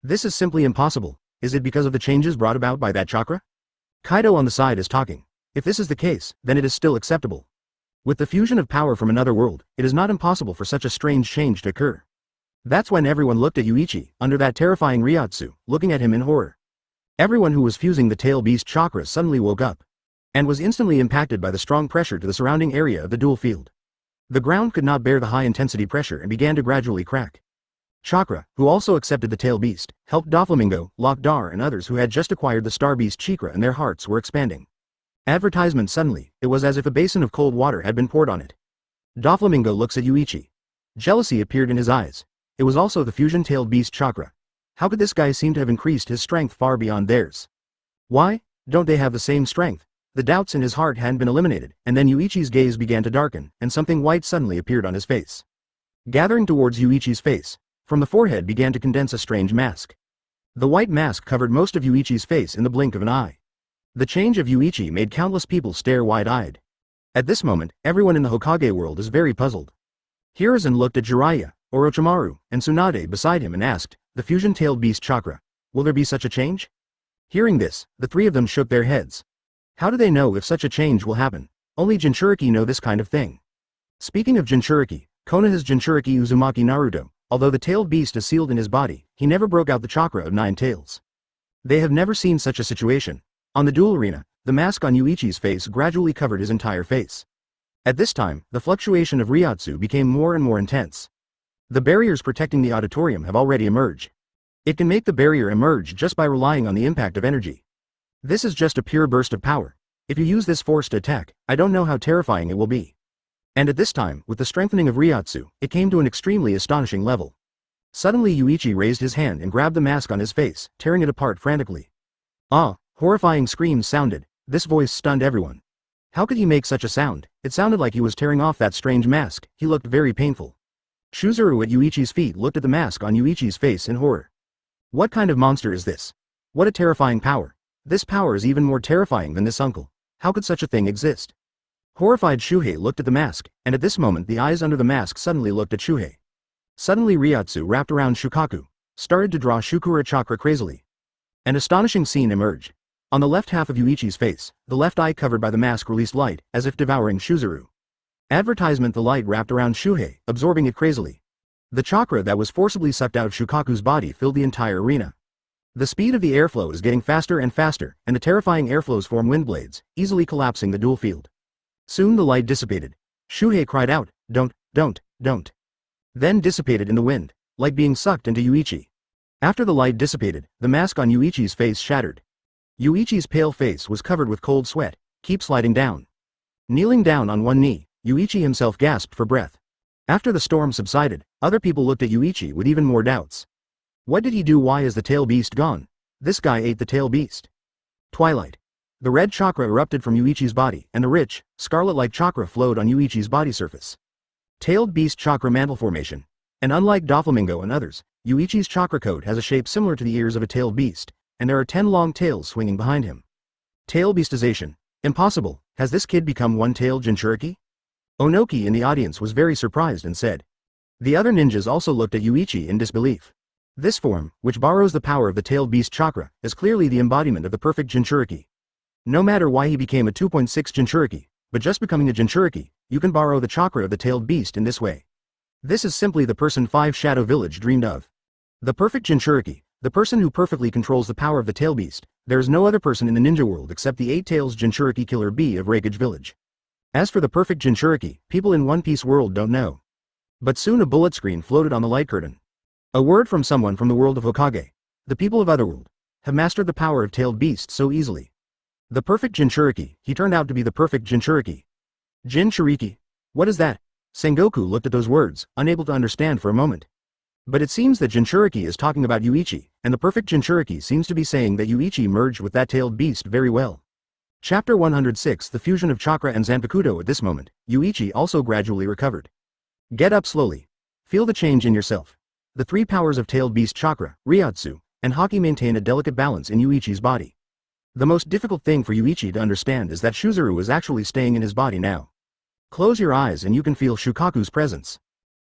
This is simply impossible. Is it because of the changes brought about by that chakra? Kaido on the side is talking. If this is the case, then it is still acceptable. With the fusion of power from another world, it is not impossible for such a strange change to occur. That's when everyone looked at Yuichi, under that terrifying Ryotsu, looking at him in horror. Everyone who was fusing the tail beast chakra suddenly woke up, and was instantly impacted by the strong pressure to the surrounding area of the duel field. The ground could not bear the high-intensity pressure and began to gradually crack. Chakra, who also accepted the tail beast, helped Doflamingo, Lockdar and others who had just acquired the star beast chakra and their hearts were expanding. Advertisement suddenly, it was as if a basin of cold water had been poured on it. Doflamingo looks at Yuichi. Jealousy appeared in his eyes. It was also the fusion-tailed beast chakra. How could this guy seem to have increased his strength far beyond theirs? Why? Don't they have the same strength? The doubts in his heart hadn't been eliminated, and then Yuichi's gaze began to darken, and something white suddenly appeared on his face. Gathering towards Yuichi's face, from the forehead began to condense a strange mask. The white mask covered most of Yuichi's face in the blink of an eye. The change of Yuichi made countless people stare wide-eyed. At this moment, everyone in the Hokage world is very puzzled. Hiruzen looked at Jiraiya, Orochimaru, and Tsunade beside him and asked, the fusion-tailed beast chakra, will there be such a change? Hearing this, the three of them shook their heads. How do they know if such a change will happen? Only Jinchuriki know this kind of thing. Speaking of Jinchuriki, Konaha's Jinchuriki Uzumaki Naruto, although the tailed beast is sealed in his body, he never broke out the chakra of 9 tails. They have never seen such a situation. On the duel arena, the mask on Yuichi's face gradually covered his entire face. At this time, the fluctuation of Ryotsu became more and more intense. The barriers protecting the auditorium have already emerged. It can make the barrier emerge just by relying on the impact of energy. This is just a pure burst of power. If you use this force to attack, I don't know how terrifying it will be. And at this time, with the strengthening of Ryotsu, it came to an extremely astonishing level. Suddenly Yuichi raised his hand and grabbed the mask on his face, tearing it apart frantically. Ah! Horrifying screams sounded. This voice stunned everyone. How could he make such a sound? It sounded like he was tearing off that strange mask. He looked very painful. Shuzuru at Yuichi's feet looked at the mask on Yuichi's face in horror. What kind of monster is this? What a terrifying power. This power is even more terrifying than this uncle. How could such a thing exist? Horrified Shuhei looked at the mask, and at this moment the eyes under the mask suddenly looked at Shuhei. Suddenly Ryotsu wrapped around Shukaku, started to draw Shukura chakra crazily. An astonishing scene emerged. On the left half of Yuichi's face, the left eye covered by the mask released light, as if devouring Shuzuru. Advertisement: the light wrapped around Shuhei, absorbing it crazily. The chakra that was forcibly sucked out of Shukaku's body filled the entire arena. The speed of the airflow is getting faster and faster, and the terrifying airflows form wind blades, easily collapsing the duel field. Soon the light dissipated. Shuhei cried out, don't. then dissipated in the wind, like being sucked into Yuichi. After the light dissipated, the mask on Yuichi's face shattered. Yuichi's pale face was covered with cold sweat. Keep sliding down. Kneeling down on one knee, Yuichi himself gasped for breath. After the storm subsided, other people looked at Yuichi with even more doubts. What did he do? Why is the tail beast gone? This guy ate the tail beast. Twilight. The red chakra erupted from Yuichi's body, and the rich, scarlet-like chakra flowed on Yuichi's body surface. Tailed beast chakra mantle formation. And unlike Doflamingo and others, Yuichi's chakra coat has a shape similar to the ears of a tailed beast, and there are 10 long tails swinging behind him. Tail beastization. Impossible. Has this kid become one-tailed Jinchuriki? Onoki in the audience was very surprised and said. The other ninjas also looked at Yuichi in disbelief. This form, which borrows the power of the tailed beast chakra, is clearly the embodiment of the perfect Jinchuriki. No matter why he became a 2.6 Jinchuriki, but just becoming a Jinchuriki, you can borrow the chakra of the tailed beast in this way. This is simply the person 5 Shadow Village dreamed of. The perfect Jinchuriki, the person who perfectly controls the power of the tail beast. There is no other person in the ninja world except the 8 Tails Jinchuriki Killer Bee of Kage Village. As for the perfect Jinchuriki, people in One Piece world don't know. But soon a bullet screen floated on the light curtain. A word from someone from the world of Hokage. The people of Otherworld have mastered the power of tailed beasts so easily. The perfect Jinchuriki, he turned out to be the perfect Jinchuriki. Jinchuriki? What is that? Sengoku looked at those words, unable to understand for a moment. But it seems that Jinchuriki is talking about Yuichi, and the perfect Jinchuriki seems to be saying that Yuichi merged with that tailed beast very well. Chapter 106 The Fusion of Chakra and Zanpakuto. At this moment, Yuichi also gradually recovered. Get up slowly. Feel the change in yourself. The 3 powers of tailed beast chakra, Ryotsu, and Haki maintain a delicate balance in Yuichi's body. The most difficult thing for Yuichi to understand is that Shuzuru is actually staying in his body now. Close your eyes and you can feel Shukaku's presence.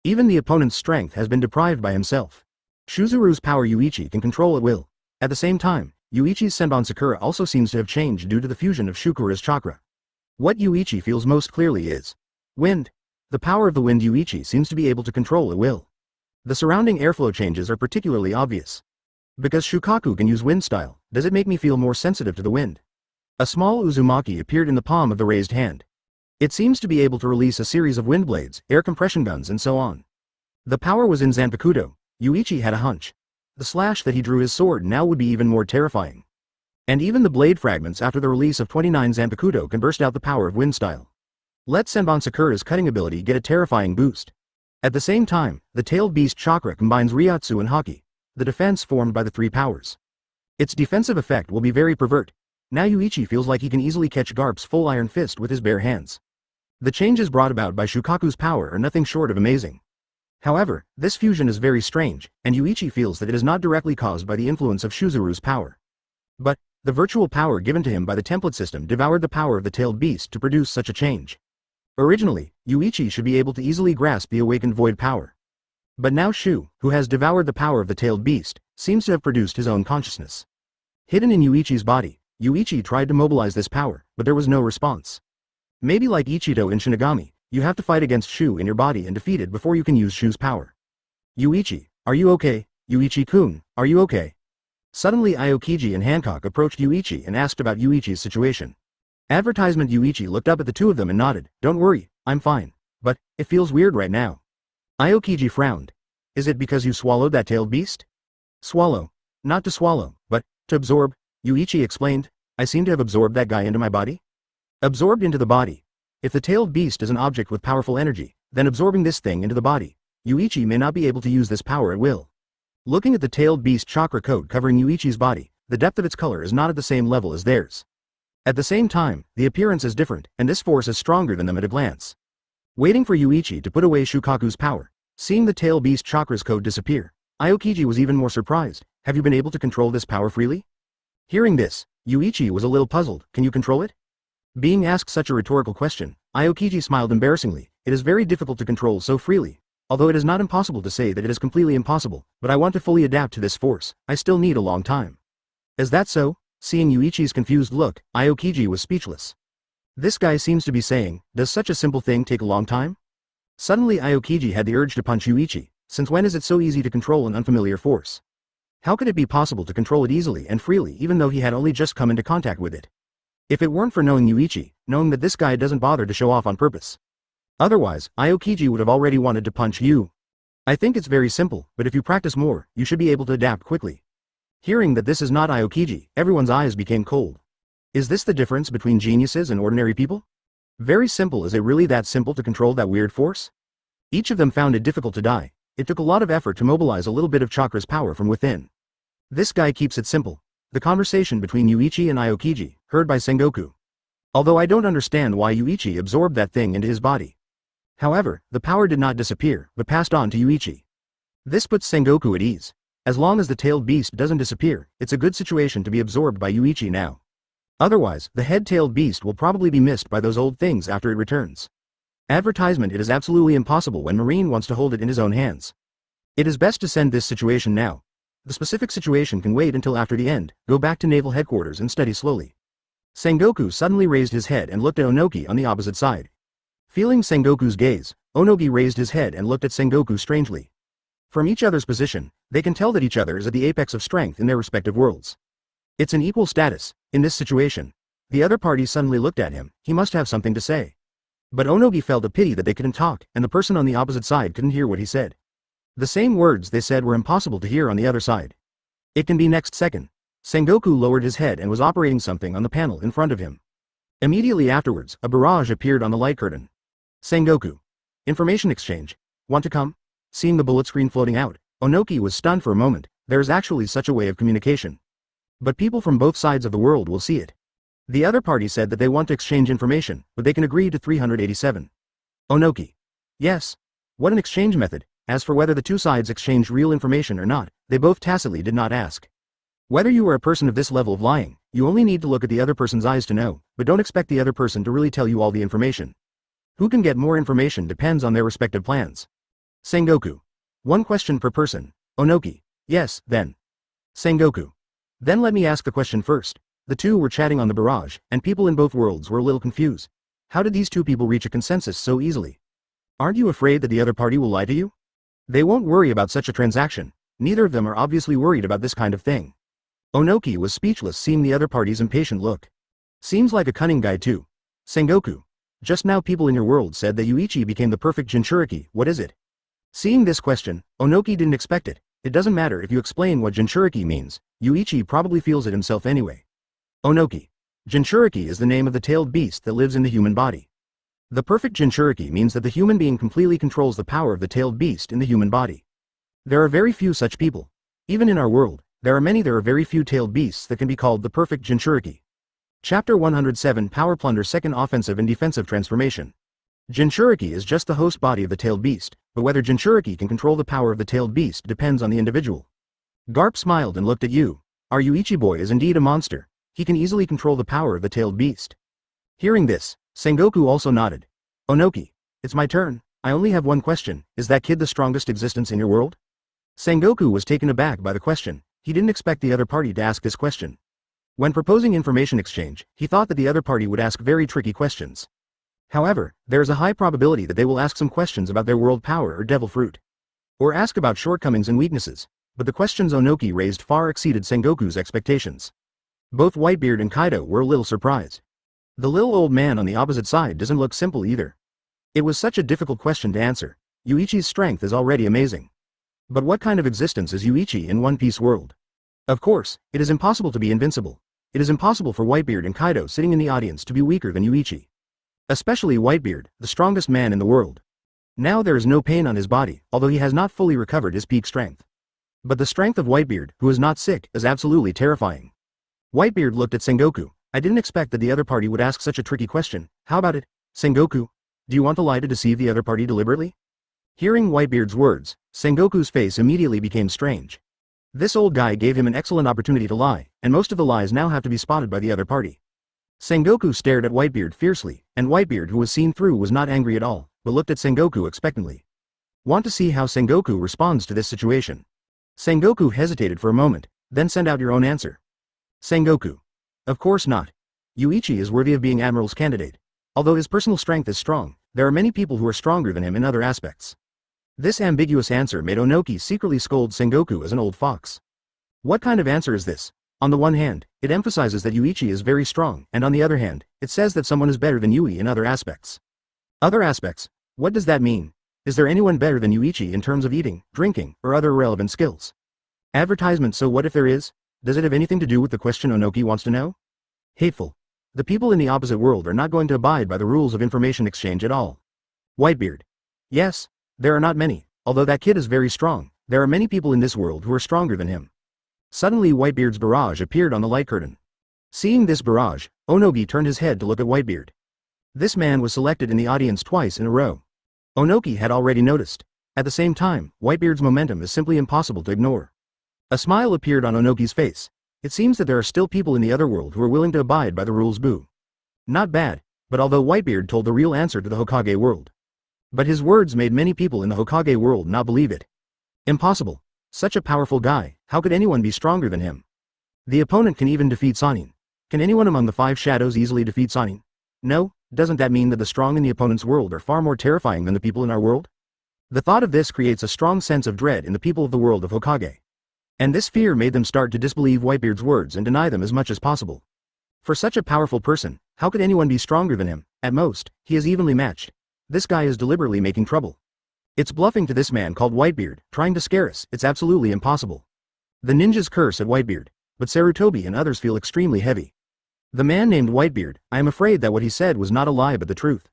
Even the opponent's strength has been deprived by himself. Shuzuru's power Yuichi can control at will. At the same time, Yuichi's Senbon Sakura also seems to have changed due to the fusion of Shukura's chakra. What Yuichi feels most clearly is wind. The power of the wind Yuichi seems to be able to control at will. The surrounding airflow changes are particularly obvious. Because Shukaku can use wind style, does it make me feel more sensitive to the wind? A small Uzumaki appeared in the palm of the raised hand. It seems to be able to release a series of wind blades, air compression guns and so on. The power was in Zanpakuto. Yuichi had a hunch. The slash that he drew his sword now would be even more terrifying. And even the blade fragments after the release of 29 Zanpakuto can burst out the power of wind style. Let Senbon Sakura's cutting ability get a terrifying boost. At the same time, the tailed beast chakra combines Ryotsu and Haki, the defense formed by the 3 powers. Its defensive effect will be very pervert. Now Yuichi feels like he can easily catch Garp's full iron fist with his bare hands. The changes brought about by Shukaku's power are nothing short of amazing. However, this fusion is very strange, and Yuichi feels that it is not directly caused by the influence of Shuzuru's power. But, the virtual power given to him by the template system devoured the power of the tailed beast to produce such a change. Originally, Yuichi should be able to easily grasp the awakened void power. But now Shu, who has devoured the power of the tailed beast, seems to have produced his own consciousness. Hidden in Yuichi's body, Yuichi tried to mobilize this power, but there was no response. Maybe like Ichido in Shinigami, you have to fight against Shu in your body and defeat it before you can use Shu's power. Yuichi, are you okay? Yuichi-kun, are you okay? Suddenly Aokiji and Hancock approached Yuichi and asked about Yuichi's situation. Advertisement. Yuichi looked up at the two of them and nodded. Don't worry, I'm fine. But, it feels weird right now. Aokiji frowned. Is it because you swallowed that tailed beast? Swallow. Not to swallow, but, to absorb, Yuichi explained. I seem to have absorbed that guy into my body. Absorbed into the body. If the tailed beast is an object with powerful energy, then absorbing this thing into the body, Yuichi may not be able to use this power at will. Looking at the tailed beast chakra coat covering Yuichi's body, the depth of its color is not at the same level as theirs. At the same time, the appearance is different, and this force is stronger than them at a glance. Waiting for Yuichi to put away Shukaku's power, seeing the tail beast chakra's code disappear, Aokiji was even more surprised. Have you been able to control this power freely? Hearing this, Yuichi was a little puzzled. Can you control it? Being asked such a rhetorical question, Aokiji smiled embarrassingly. It is very difficult to control so freely. Although it is not impossible to say that it is completely impossible, but I want to fully adapt to this force, I still need a long time. Is that so? Seeing Yuichi's confused look, Aokiji was speechless. This guy seems to be saying, does such a simple thing take a long time? Suddenly Aokiji had the urge to punch Yuichi. Since when is it so easy to control an unfamiliar force? How could it be possible to control it easily and freely even though he had only just come into contact with it? If it weren't for knowing Yuichi, knowing that this guy doesn't bother to show off on purpose. Otherwise, Aokiji would have already wanted to punch you. I think it's very simple, but if you practice more, you should be able to adapt quickly. Hearing that this is not Aokiji, everyone's eyes became cold. Is this the difference between geniuses and ordinary people? Very simple. Is it really that simple to control that weird force? Each of them found it difficult to die. It took a lot of effort to mobilize a little bit of chakra's power from within. This guy keeps it simple. The conversation between Yuichi and Aokiji, heard by Sengoku. Although I don't understand why Yuichi absorbed that thing into his body. However, the power did not disappear, but passed on to Yuichi. This puts Sengoku at ease. As long as the tailed beast doesn't disappear, it's a good situation to be absorbed by Yuichi now. Otherwise, the head-tailed beast will probably be missed by those old things after it returns. Advertisement. It is absolutely impossible when Marine wants to hold it in his own hands. It is best to send this situation now. The specific situation can wait until after the end. Go back to naval headquarters and study slowly. Sengoku suddenly raised his head and looked at Onoki on the opposite side. Feeling Sengoku's gaze, Onoki raised his head and looked at Sengoku strangely. From each other's position, they can tell that each other is at the apex of strength in their respective worlds. It's an equal status. In this situation, the other party suddenly looked at him. He must have something to say. But Onogi felt a pity that they couldn't talk, and the person on the opposite side couldn't hear what he said. The same words they said were impossible to hear on the other side. It can be next second. Sengoku lowered his head and was operating something on the panel in front of him. Immediately afterwards, a barrage appeared on the light curtain. Sengoku. Information exchange. Want to come? Seeing the bullet screen floating out, Onoki was stunned for a moment. There is actually such a way of communication. But people from both sides of the world will see it. The other party said that they want to exchange information, but they can agree to 387. Onoki. Yes. What an exchange method. As for whether the two sides exchanged real information or not, they both tacitly did not ask. Whether you are a person of this level of lying, you only need to look at the other person's eyes to know, but don't expect the other person to really tell you all the information. Who can get more information depends on their respective plans. Sengoku. One question per person. Onoki. Yes, then. Sengoku. Then let me ask the question first. The two were chatting on the barrage, and people in both worlds were a little confused. How did these two people reach a consensus so easily? Aren't you afraid that the other party will lie to you? They won't worry about such a transaction. Neither of them are obviously worried about this kind of thing. Onoki was speechless seeing the other party's impatient look. Seems like a cunning guy too. Sengoku. Just now people in your world said that Yuichi became the perfect Jinchuriki. What is it? Seeing this question, Onoki didn't expect it. It doesn't matter if you explain what Jinchuriki means. Yuichi probably feels it himself anyway. Onoki. Jinchuriki is the name of the tailed beast that lives in the human body. The perfect Jinchuriki means that the human being completely controls the power of the tailed beast in the human body. There are very few such people. Even in our world, there are very few tailed beasts that can be called the perfect Jinchuriki. Chapter 107 Power Plunder Second Offensive and Defensive Transformation. Jinchuriki is just the host body of the tailed beast, but whether Jinchuriki can control the power of the tailed beast depends on the individual. Garp smiled and looked at you. Our Yuichi boy is indeed a monster. He can easily control the power of the tailed beast. Hearing this, Sengoku also nodded. Onoki. It's my turn. I only have one question. Is that kid the strongest existence in your world? Sengoku was taken aback by the question. He didn't expect the other party to ask this question. When proposing information exchange, he thought that the other party would ask very tricky questions. However, there is a high probability that they will ask some questions about their world power or devil fruit. Or ask about shortcomings and weaknesses. But the questions Onoki raised far exceeded Sengoku's expectations. Both Whitebeard and Kaido were a little surprised. The little old man on the opposite side doesn't look simple either. It was such a difficult question to answer. Yuichi's strength is already amazing. But what kind of existence is Yuichi in One Piece world? Of course, it is impossible to be invincible. It is impossible for Whitebeard and Kaido sitting in the audience to be weaker than Yuichi. Especially Whitebeard, the strongest man in the world. Now there is no pain on his body, although he has not fully recovered his peak strength. But the strength of Whitebeard, who is not sick, is absolutely terrifying. Whitebeard looked at Sengoku. I didn't expect that the other party would ask such a tricky question. How about it, Sengoku? Do you want to lie to deceive the other party deliberately? Hearing Whitebeard's words, Sengoku's face immediately became strange. This old guy gave him an excellent opportunity to lie, and most of the lies now have to be spotted by the other party. Sengoku stared at Whitebeard fiercely, and Whitebeard, who was seen through, was not angry at all, but looked at Sengoku expectantly. Want to see how Sengoku responds to this situation? Sengoku hesitated for a moment, then sent out your own answer. Sengoku. Of course not. Yuichi is worthy of being Admiral's candidate. Although his personal strength is strong, there are many people who are stronger than him in other aspects. This ambiguous answer made Onoki secretly scold Sengoku as an old fox. What kind of answer is this? On the one hand, it emphasizes that Yuichi is very strong, and on the other hand, it says that someone is better than Yui in other aspects. Other aspects? What does that mean? Is there anyone better than Yuichi in terms of eating, drinking, or other relevant skills? Advertisement. So what if there is? Does it have anything to do with the question Onoki wants to know? Hateful. The people in the opposite world are not going to abide by the rules of information exchange at all. Whitebeard. Yes, there are not many, although that kid is very strong, there are many people in this world who are stronger than him. Suddenly Whitebeard's barrage appeared on the light curtain. Seeing this barrage, Onoki turned his head to look at Whitebeard. This man was selected in the audience twice in a row. Onoki had already noticed. At the same time, Whitebeard's momentum is simply impossible to ignore. A smile appeared on Onoki's face. It seems that there are still people in the other world who are willing to abide by the rules. Boo. Not bad, but although Whitebeard told the real answer to the Hokage world. But his words made many people in the Hokage world not believe it. Impossible. Such a powerful guy, how could anyone be stronger than him? The opponent can even defeat Sannin. Can anyone among the 5 shadows easily defeat Sannin? No, doesn't that mean that the strong in the opponent's world are far more terrifying than the people in our world? The thought of this creates a strong sense of dread in the people of the world of Hokage. And this fear made them start to disbelieve Whitebeard's words and deny them as much as possible. For such a powerful person, how could anyone be stronger than him? At most, he is evenly matched. This guy is deliberately making trouble. It's bluffing to this man called Whitebeard, trying to scare us. It's absolutely impossible. The ninjas curse at Whitebeard, but Sarutobi and others feel extremely heavy. The man named Whitebeard, I am afraid that what he said was not a lie but the truth.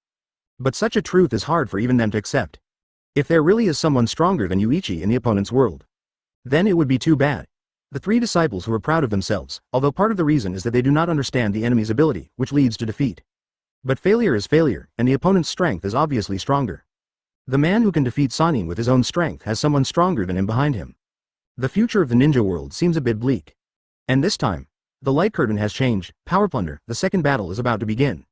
But such a truth is hard for even them to accept. If there really is someone stronger than Yuichi in the opponent's world, then it would be too bad. The 3 disciples who are proud of themselves, although part of the reason is that they do not understand the enemy's ability, which leads to defeat. But failure is failure, and the opponent's strength is obviously stronger. The man who can defeat Sannin with his own strength has someone stronger than him behind him. The future of the ninja world seems a bit bleak. And this time, the light curtain has changed. Power Plunder, the second battle is about to begin.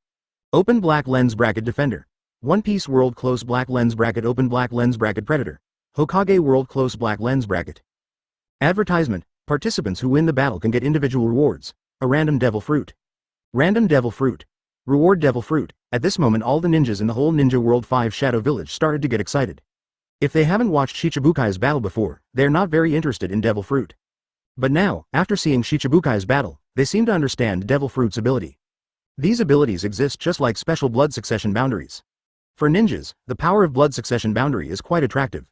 Open black lens bracket Defender. One Piece World close black lens bracket open black lens bracket Predator. Hokage World close black lens bracket. Advertisement. Participants who win the battle can get individual rewards. A random devil fruit. Random devil fruit. Reward devil fruit. At this moment all the ninjas in the whole Ninja World 5 Shadow Village started to get excited. If they haven't watched Shichibukai's battle before, they are not very interested in devil fruit. But now, after seeing Shichibukai's battle, they seem to understand devil fruit's ability. These abilities exist just like special blood succession boundaries. For ninjas, the power of blood succession boundary is quite attractive.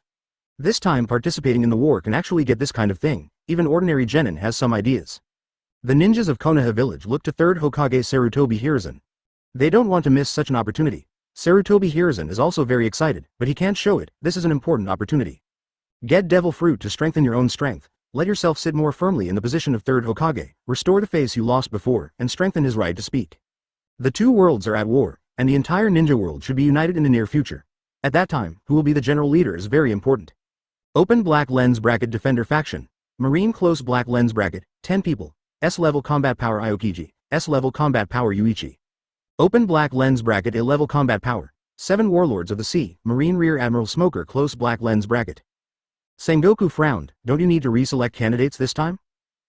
This time participating in the war can actually get this kind of thing. Even ordinary genin has some ideas. The ninjas of Konaha village look to 3rd Hokage Sarutobi Hiruzen. They don't want to miss such an opportunity. Sarutobi Hiruzen is also very excited, but he can't show it. This is an important opportunity. Get devil fruit to strengthen your own strength. Let yourself sit more firmly in the position of 3rd Hokage, restore the face you lost before, and strengthen his right to speak. The 2 worlds are at war, and the entire ninja world should be united in the near future. At that time, who will be the general leader is very important. Open black lens bracket Defender faction. Marine close black lens bracket, 10 people. S-level combat power Aokiji, S-level combat power Yuichi. Open black lens bracket A-level combat power. 7 Warlords of the Sea, Marine Rear Admiral Smoker close black lens bracket. Sengoku frowned. Don't you need to reselect candidates this time?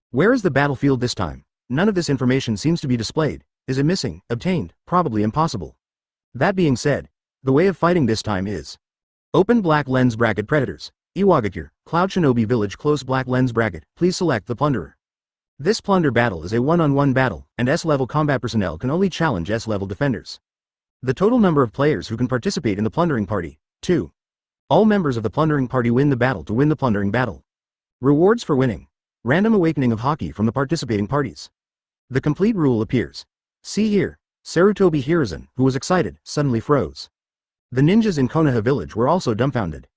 Where is the battlefield this time? None of this information seems to be displayed. Is it missing, obtained, probably impossible. That being said, the way of fighting this time is open black lens bracket Predators. Iwagakure, Cloud Shinobi Village close black lens bracket, please select the Plunderer. This plunder battle is a one-on-one battle, and S-level combat personnel can only challenge S-level defenders. The total number of players who can participate in the plundering party, 2. All members of the plundering party win the battle to win the plundering battle. Rewards for winning. Random awakening of Haki from the participating parties. The complete rule appears. See here, Sarutobi Hiruzen, who was excited, suddenly froze. The ninjas in Konaha village were also dumbfounded.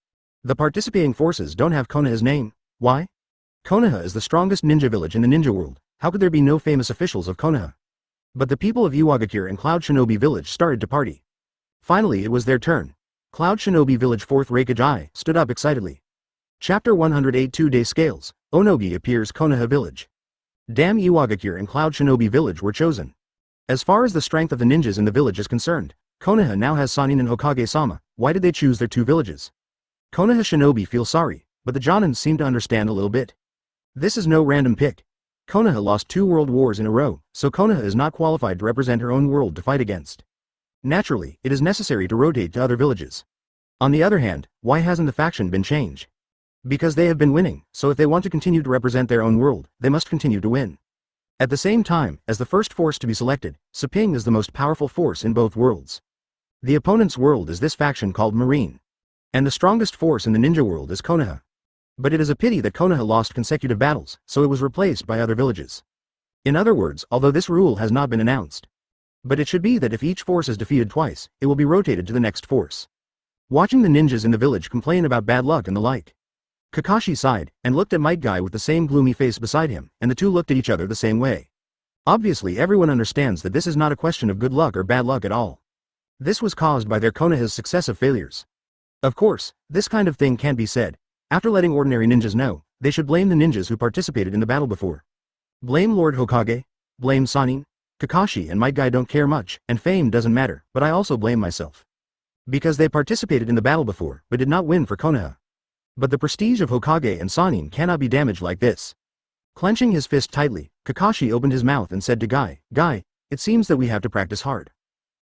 The participating forces don't have Konaha's name. Why? Konaha is the strongest ninja village in the ninja world. How could there be no famous officials of Konaha? But the people of Iwagakure and Cloud Shinobi village started to party. Finally it was their turn. Cloud Shinobi village 4th Reikage stood up excitedly. Chapter 108 2-Day Scales. Onogi appears Konaha village. Damn, Iwagakure and Cloud Shinobi village were chosen. As far as the strength of the ninjas in the village is concerned, Konaha now has Sannin and Hokage-sama. Why did they choose their 2 villages? Konaha Shinobi feel sorry, but the Jonins seem to understand a little bit. This is no random pick. Konaha lost 2 world wars in a row, so Konaha is not qualified to represent her own world to fight against. Naturally, it is necessary to rotate to other villages. On the other hand, why hasn't the faction been changed? Because they have been winning, so if they want to continue to represent their own world, they must continue to win. At the same time, as the first force to be selected, Seping is the most powerful force in both worlds. The opponent's world is this faction called Marine. And the strongest force in the ninja world is Konaha. But it is a pity that Konaha lost consecutive battles, so it was replaced by other villages. In other words, although this rule has not been announced. But it should be that if each force is defeated twice, it will be rotated to the next force. Watching the ninjas in the village complain about bad luck and the like. Kakashi sighed, and looked at Might Guy with the same gloomy face beside him, and the two looked at each other the same way. Obviously everyone understands that this is not a question of good luck or bad luck at all. This was caused by their Konoha's successive failures. Of course, this kind of thing can't be said. After letting ordinary ninjas know, they should blame the ninjas who participated in the battle before. Blame Lord Hokage? Blame Sanin? Kakashi and Might Guy don't care much, and fame doesn't matter, but I also blame myself. Because they participated in the battle before, but did not win for Konoha. But the prestige of Hokage and Sanin cannot be damaged like this. Clenching his fist tightly, Kakashi opened his mouth and said to Guy, "Guy, it seems that we have to practice hard."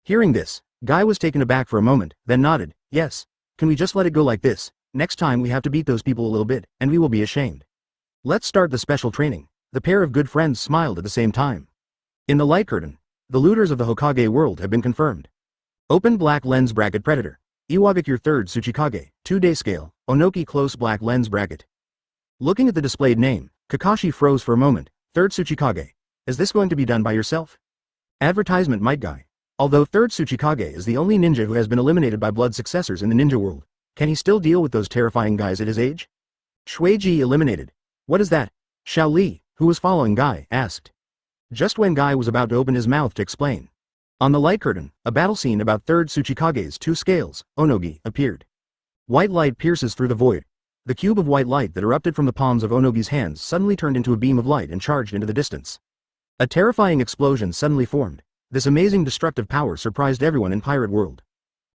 Hearing this, Guy was taken aback for a moment, then nodded, "Yes. Can we just let it go like this? Next time we have to beat those people a little bit, and we will be ashamed. Let's start the special training." The pair of good friends smiled at the same time. In the light curtain, the looters of the Hokage world have been confirmed. Open black lens bracket predator. Iwagaki your third Tsuchikage, 2-day scale, Onoki close black lens bracket. Looking at the displayed name, Kakashi froze for a moment. Third Tsuchikage. Is this going to be done by yourself? Advertisement Might Guy. Although third Tsuchikage is the only ninja who has been eliminated by blood successors in the ninja world, can he still deal with those terrifying guys at his age? Shueiji eliminated. What is that? Xiao Li, who was following Guy, asked. Just when Guy was about to open his mouth to explain. On the light curtain, a battle scene about third Tsuchikage's 2 scales, Onogi, appeared. White light pierces through the void. The cube of white light that erupted from the palms of Onogi's hands suddenly turned into a beam of light and charged into the distance. A terrifying explosion suddenly formed. This amazing destructive power surprised everyone in Pirate World.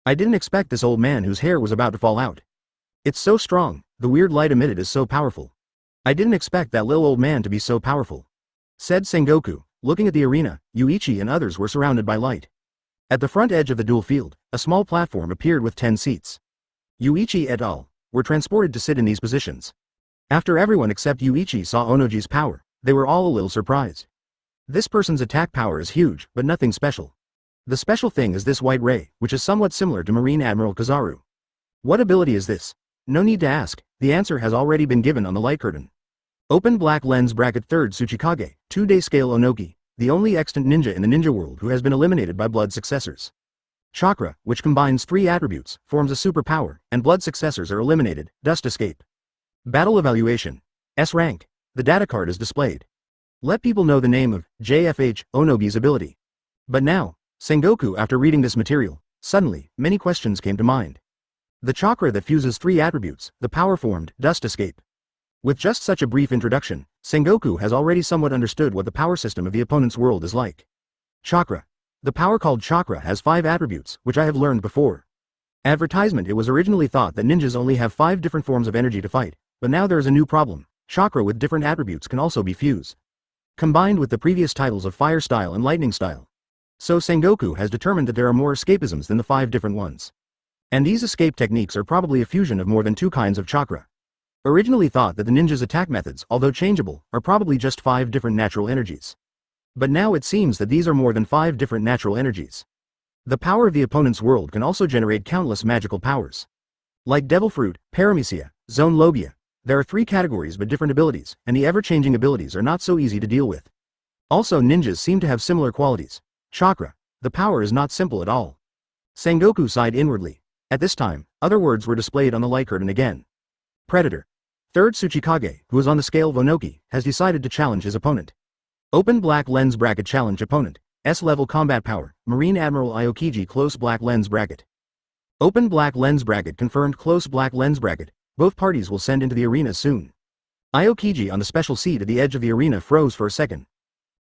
I didn't expect this old man whose hair was about to fall out. It's so strong, the weird light emitted is so powerful. I didn't expect that little old man to be so powerful. Said Sengoku. Looking at the arena, Yuichi and others were surrounded by light. At the front edge of the duel field, a small platform appeared with 10 seats. Yuichi et al. Were transported to sit in these positions. After everyone except Yuichi saw Onogi's power, they were all a little surprised. This person's attack power is huge, but nothing special. The special thing is this white ray, which is somewhat similar to Marine Admiral Kizaru. What ability is this? No need to ask, the answer has already been given on the light curtain. Open black lens bracket third Tsuchikage, 2-day scale Onogi, the only extant ninja in the ninja world who has been eliminated by blood successors. Chakra, which combines 3 attributes, forms a superpower, and blood successors are eliminated, dust escape. Battle evaluation. S rank. The data card is displayed. Let people know the name of JFH, Onogi's ability. But now, Sengoku after reading this material, suddenly, many questions came to mind. The chakra that fuses 3 attributes, the power formed, dust escape. With just such a brief introduction, Sengoku has already somewhat understood what the power system of the opponent's world is like. Chakra. The power called chakra has 5 attributes, which I have learned before. Advertisement. It was originally thought that ninjas only have 5 different forms of energy to fight, but now there is a new problem. Chakra with different attributes can also be fused. Combined with the previous titles of fire style and lightning style. So Sengoku has determined that there are more escapisms than the 5 different ones. And these escape techniques are probably a fusion of more than 2 kinds of chakra. Originally thought that the ninja's attack methods, although changeable, are probably just 5 different natural energies. But now it seems that these are more than 5 different natural energies. The power of the opponent's world can also generate countless magical powers. Like Devil Fruit, Paramecia, Zone Logia, there are 3 categories but different abilities, and the ever-changing abilities are not so easy to deal with. Also ninjas seem to have similar qualities. Chakra. The power is not simple at all. Sengoku sighed inwardly. At this time, other words were displayed on the light curtain again. Predator. Third Tsuchikage, who is on the scale of Onoki, has decided to challenge his opponent. Open black lens bracket challenge opponent. S-level combat power, Marine Admiral Aokiji close black lens bracket. Open black lens bracket confirmed close black lens bracket. Both parties will send into the arena soon. Aokiji on the special seat at the edge of the arena froze for a second.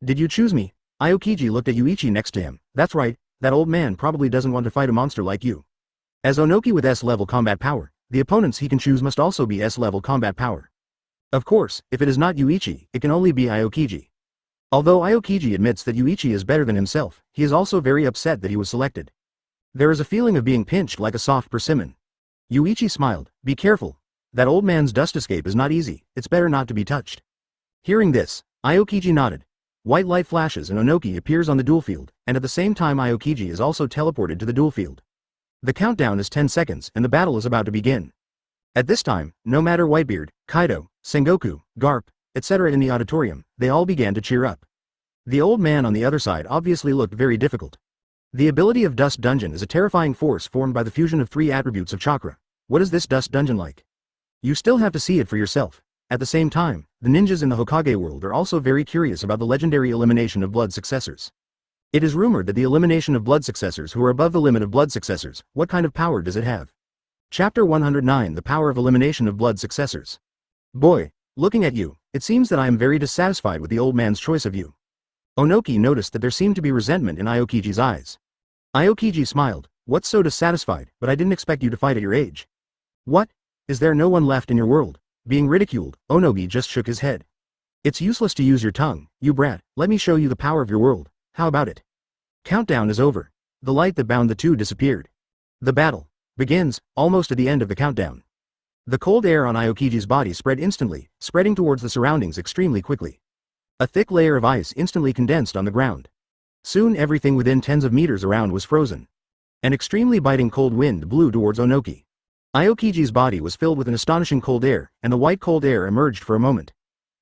Did you choose me? Aokiji looked at Yuichi next to him. That's right, that old man probably doesn't want to fight a monster like you. As Onoki with S-level combat power, the opponents he can choose must also be S-level combat power. Of course, if it is not Yuichi, it can only be Aokiji. Although Aokiji admits that Yuichi is better than himself, he is also very upset that he was selected. There is a feeling of being pinched like a soft persimmon. Yuichi smiled. Be careful. That old man's dust escape is not easy, it's better not to be touched. Hearing this, Aokiji nodded. White light flashes and Onoki appears on the duel field, and at the same time Aokiji is also teleported to the duel field. The countdown is 10 seconds and the battle is about to begin. At this time, no matter Whitebeard, Kaido, Sengoku, Garp, etc. in the auditorium, they all began to cheer up. The old man on the other side obviously looked very difficult. The ability of Dust Dungeon is a terrifying force formed by the fusion of 3 attributes of chakra. What is this Dust Dungeon like? You still have to see it for yourself. At the same time, the ninjas in the Hokage world are also very curious about the legendary elimination of blood successors. It is rumored that the elimination of blood successors who are above the limit of blood successors, what kind of power does it have? Chapter 109 The Power of Elimination of Blood Successors. Boy, looking at you, it seems that I am very dissatisfied with the old man's choice of you. Onoki noticed that there seemed to be resentment in Aokiji's eyes. Aokiji smiled, what's so dissatisfied, but I didn't expect you to fight at your age. What? Is there no one left in your world? Being ridiculed, Onogi just shook his head. It's useless to use your tongue, you brat, let me show you the power of your world, how about it? Countdown is over. The light that bound the two disappeared. The battle begins, almost at the end of the countdown. The cold air on Aokiji's body spread instantly, spreading towards the surroundings extremely quickly. A thick layer of ice instantly condensed on the ground. Soon everything within tens of meters around was frozen. An extremely biting cold wind blew towards Onoki. Aokiji's body was filled with an astonishing cold air, and the white cold air emerged for a moment.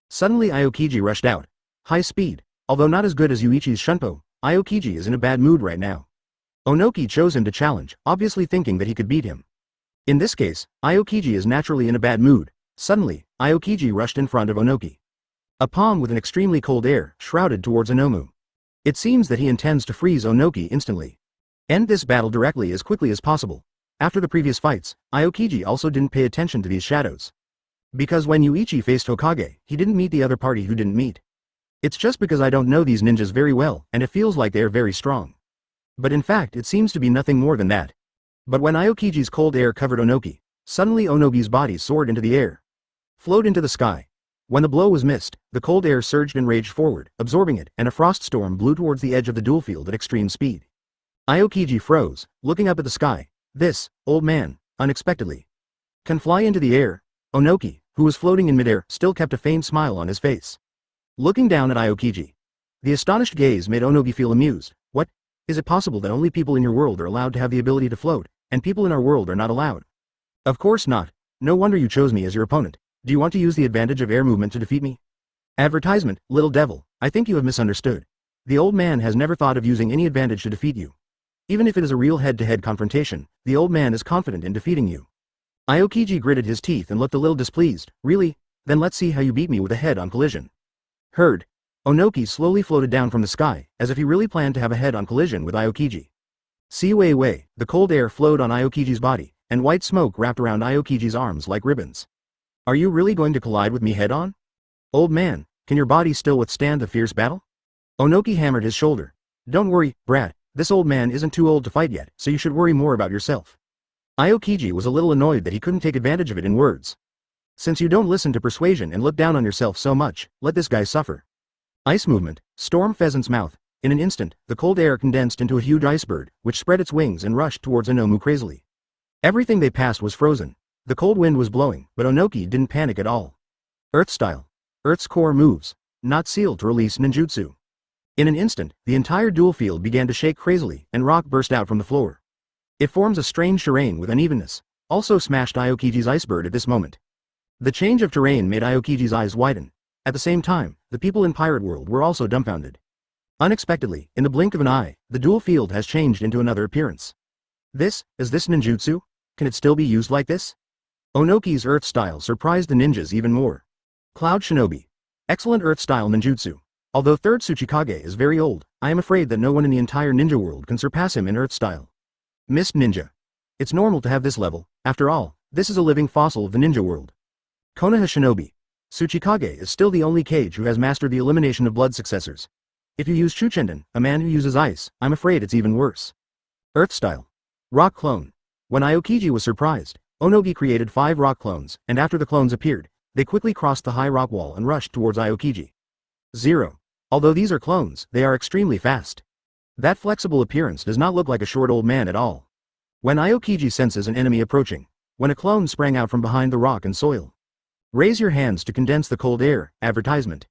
Suddenly Aokiji rushed out. High speed. Although not as good as Yuichi's Shunpo, Aokiji is in a bad mood right now. Onoki chose him to challenge, obviously thinking that he could beat him. In this case, Aokiji is naturally in a bad mood. Suddenly, Aokiji rushed in front of Onoki. A palm with an extremely cold air, shrouded towards Onomu. It seems that he intends to freeze Onoki instantly. End this battle directly as quickly as possible. After the previous fights, Aokiji also didn't pay attention to these shadows. Because when Yuichi faced Hokage, he didn't meet the other party who didn't meet. It's just because I don't know these ninjas very well, and it feels like they are very strong. But in fact it seems to be nothing more than that. But when Aokiji's cold air covered Onoki, suddenly Onogi's body soared into the air. Flowed into the sky. When the blow was missed, the cold air surged and raged forward, absorbing it, and a frost storm blew towards the edge of the duel field at extreme speed. Aokiji froze, looking up at the sky. This, old man, unexpectedly, can fly into the air. Onoki, who was floating in midair, still kept a faint smile on his face. Looking down at Aokiji. The astonished gaze made Onogi feel amused. What? Is it possible that only people in your world are allowed to have the ability to float, and people in our world are not allowed? Of course not. No wonder you chose me as your opponent. Do you want to use the advantage of air movement to defeat me? Advertisement, little devil, I think you have misunderstood. The old man has never thought of using any advantage to defeat you. Even if it is a real head-to-head confrontation, the old man is confident in defeating you. Aokiji gritted his teeth and looked a little displeased. Really? Then let's see how you beat me with a head-on collision. Heard. Onoki slowly floated down from the sky, as if he really planned to have a head-on collision with Aokiji. Wei, the cold air flowed on Aokiji's body, and white smoke wrapped around Aokiji's arms like ribbons. Are you really going to collide with me head-on? Old man, can your body still withstand the fierce battle? Onoki hammered his shoulder. Don't worry, brat. This old man isn't too old to fight yet, so you should worry more about yourself. Aokiji was a little annoyed that he couldn't take advantage of it in words. Since you don't listen to persuasion and look down on yourself so much, let this guy suffer. Ice movement, storm pheasant's mouth. In an instant, the cold air condensed into a huge icebird, which spread its wings and rushed towards Onomu crazily. Everything they passed was frozen. The cold wind was blowing, but Onoki didn't panic at all. Earth style. Earth's core moves. Not sealed to release ninjutsu. In an instant, the entire duel field began to shake crazily, and rock burst out from the floor. It forms a strange terrain with unevenness. Also smashed Aokiji's icebird at this moment. The change of terrain made Aokiji's eyes widen. At the same time, the people in Pirate World were also dumbfounded. Unexpectedly, in the blink of an eye, the duel field has changed into another appearance. Is this ninjutsu? Can it still be used like this? Onoki's earth style surprised the ninjas even more. Cloud Shinobi. Excellent earth style ninjutsu. Although third Tsuchikage is very old, I am afraid that no one in the entire ninja world can surpass him in earth style. Mist Ninja. It's normal to have this level, after all, this is a living fossil of the ninja world. Konaha Shinobi. Tsuchikage is still the only Kage who has mastered the elimination of blood successors. If you use Chuchenden, a man who uses ice, I'm afraid it's even worse. Earth style. Rock clone. When Aokiji was surprised, Onogi created 5 rock clones, and after the clones appeared, they quickly crossed the high rock wall and rushed towards Aokiji. 0. Although these are clones, they are extremely fast. That flexible appearance does not look like a short old man at all. When Aokiji senses an enemy approaching, when a clone sprang out from behind the rock and soil. Raise your hands to condense the cold air, advertisement.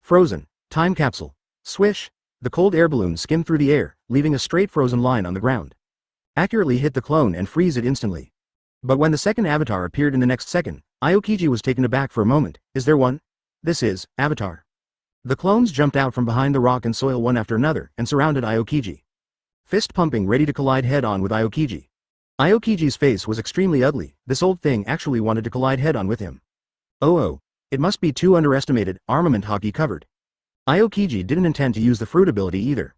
Frozen, time capsule. Swish, the cold air balloon skimmed through the air, leaving a straight frozen line on the ground. accurately hit the clone and freeze it instantly. But when the second avatar appeared in the next second, Aokiji was taken aback for a moment. Is there one? This is, avatar. The clones jumped out from behind the rock and soil one after another, and surrounded Aokiji. Fist pumping ready to collide head-on with Aokiji. Aokiji's face was extremely ugly. This old thing actually wanted to collide head-on with him. Oh, it must be too underestimated, armament hockey covered. Aokiji didn't intend to use the fruit ability either.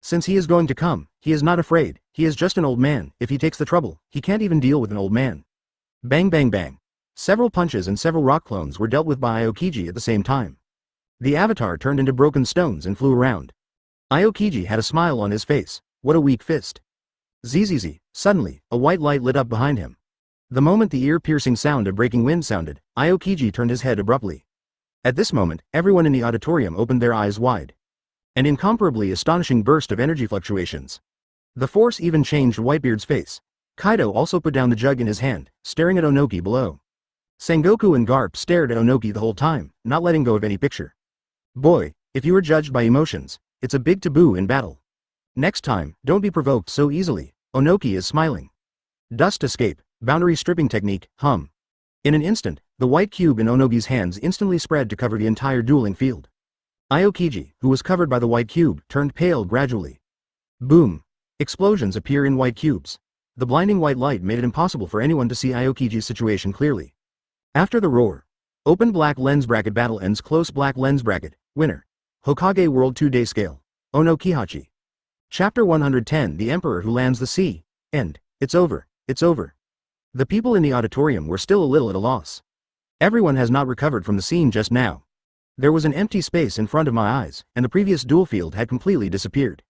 Since he is going to come, he is not afraid. He is just an old man. If he takes the trouble, he can't even deal with an old man. Bang bang bang. Several punches and several rock clones were dealt with by Aokiji at the same time. The avatar turned into broken stones and flew around. Aokiji had a smile on his face. What a weak fist. Zzz. Suddenly, a white light lit up behind him. The moment the ear-piercing sound of breaking wind sounded, Aokiji turned his head abruptly. At this moment, everyone in the auditorium opened their eyes wide. An incomparably astonishing burst of energy fluctuations. The force even changed Whitebeard's face. Kaido also put down the jug in his hand, staring at Onoki below. Sengoku and Garp stared at Onoki the whole time, not letting go of any picture. Boy, if you are judged by emotions, it's a big taboo in battle. Next time, don't be provoked so easily. Onoki is smiling. Dust escape, boundary stripping technique, hum. In an instant, the white cube in Onogi's hands instantly spread to cover the entire dueling field. Aokiji, who was covered by the white cube, turned pale gradually. Boom. Explosions appear in white cubes. The blinding white light made it impossible for anyone to see Aokiji's situation clearly. After the roar. Open black lens bracket battle ends close black lens bracket, winner. Hokage World 2-Day Scale. Ono Kihachi. Chapter 110 The Emperor Who Lands the Sea. End. It's over. It's over. The people in the auditorium were still a little at a loss. Everyone has not recovered from the scene just now. There was an empty space in front of my eyes, and the previous duel field had completely disappeared.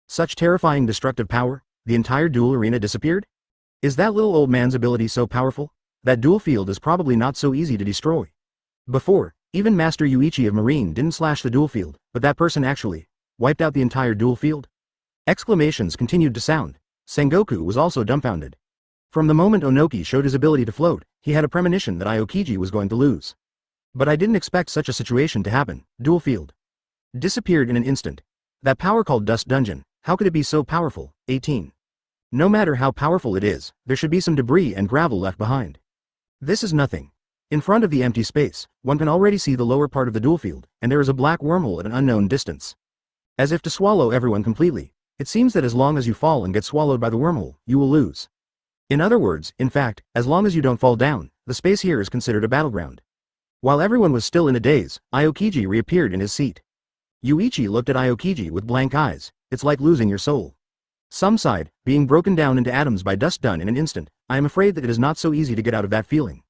Such terrifying destructive power, the entire duel arena disappeared? Is that little old man's ability so powerful? That duel field is probably not so easy to destroy. Before, even Master Yuichi of Marine didn't slash the duel field, but that person actually wiped out the entire duel field? Exclamations continued to sound. Sengoku was also dumbfounded. From the moment Onoki showed his ability to float, he had a premonition that Aokiji was going to lose. But I didn't expect such a situation to happen. Duel field disappeared in an instant. That power called Dust Dungeon, how could it be so powerful? 18. No matter how powerful it is, there should be some debris and gravel left behind. This is nothing. In front of the empty space, one can already see the lower part of the duel field, and there is a black wormhole at an unknown distance. As if to swallow everyone completely, it seems that as long as you fall and get swallowed by the wormhole, you will lose. In other words, in fact, as long as you don't fall down, the space here is considered a battleground. While everyone was still in a daze, Aokiji reappeared in his seat. Yuichi looked at Aokiji with blank eyes. It's like losing your soul. Some sighed, being broken down into atoms by dust done in an instant. I am afraid that it is not so easy to get out of that feeling.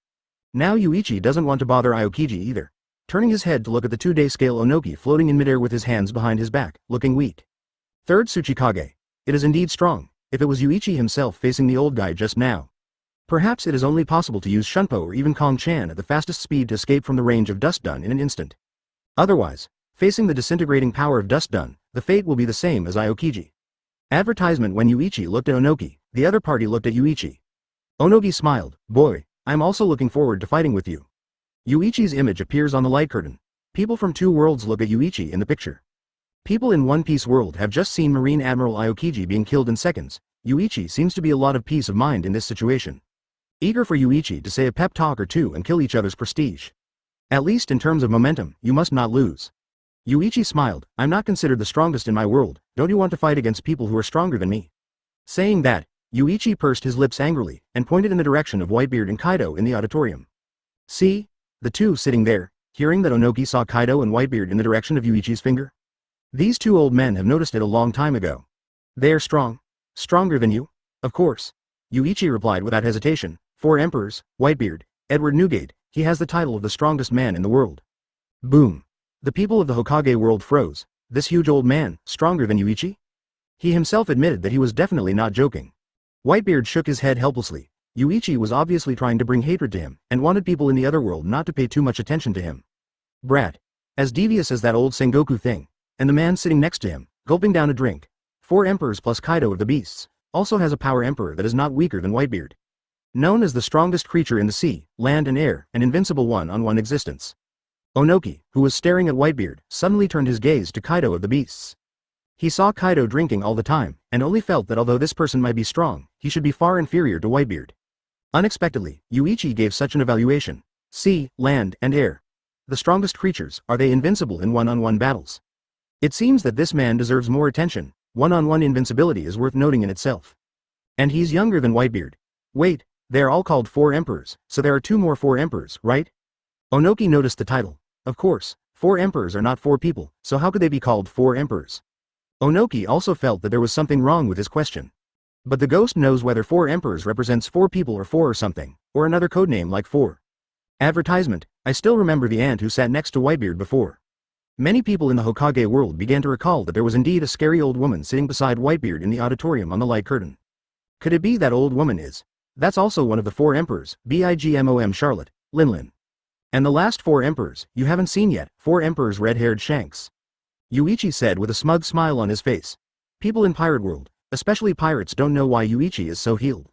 Now Yuichi doesn't want to bother Aokiji either. Turning his head to look at the 2-day scale Onoki floating in midair with his hands behind his back, looking weak. Third Tsuchikage. It is indeed strong. If it was Yuichi himself facing the old guy just now. Perhaps it is only possible to use Shunpo or even Kong-chan at the fastest speed to escape from the range of Dust Dun in an instant. Otherwise, facing the disintegrating power of Dust Dun, the fate will be the same as Aokiji. Advertisement. When Yuichi looked at Onoki, the other party looked at Yuichi. Onoki smiled. Boy, I'm also looking forward to fighting with you. Yuichi's image appears on the light curtain. People from two worlds look at Yuichi in the picture. People in One Piece world have just seen Marine Admiral Aokiji being killed in seconds. Yuichi seems to be a lot of peace of mind in this situation. Eager for Yuichi to say a pep talk or two and kill each other's prestige. At least in terms of momentum, you must not lose. Yuichi smiled. I'm not considered the strongest in my world. Don't you want to fight against people who are stronger than me? Saying that, Yuichi pursed his lips angrily, and pointed in the direction of Whitebeard and Kaido in the auditorium. See? The two sitting there, hearing that Onoki saw Kaido and Whitebeard in the direction of Yuichi's finger? These two old men have noticed it a long time ago. They are strong. Stronger than you? Of course. Yuichi replied without hesitation. 4 emperors, Whitebeard, Edward Newgate, he has the title of the strongest man in the world. Boom. The people of the Hokage world froze. This huge old man, stronger than Yuichi? He himself admitted that he was definitely not joking. Whitebeard shook his head helplessly. Yuichi was obviously trying to bring hatred to him, and wanted people in the other world not to pay too much attention to him. Brat. As devious as that old Sengoku thing. And the man sitting next to him, gulping down a drink. 4 emperors plus Kaido of the beasts, also has a power emperor that is not weaker than Whitebeard. Known as the strongest creature in the sea, land and air, an invincible one-on-one existence. Onoki, who was staring at Whitebeard, suddenly turned his gaze to Kaido of the beasts. He saw Kaido drinking all the time, and only felt that although this person might be strong, he should be far inferior to Whitebeard. Unexpectedly, Yuichi gave such an evaluation. Sea, land, and air. The strongest creatures, are they invincible in one-on-one battles? It seems that this man deserves more attention. One-on-one invincibility is worth noting in itself. And he's younger than Whitebeard. Wait, they are all called Four Emperors, so there are two more Four Emperors, right? Onoki noticed the title. Of course, Four Emperors are not four people, so how could they be called Four Emperors? Onoki also felt that there was something wrong with his question. But the ghost knows whether Four Emperors represents four people or four or something, or another codename like Four. Advertisement, I still remember the ant who sat next to Whitebeard before. Many people in the Hokage world began to recall that there was indeed a scary old woman sitting beside Whitebeard in the auditorium on the light curtain. Could it be that old woman is? That's also one of the Four Emperors, Bigmom Charlotte, Linlin. And the last Four Emperors, you haven't seen yet, Four Emperors red-haired Shanks. Yuichi said with a smug smile on his face. People in Pirate World, especially pirates, don't know why Yuichi is so healed.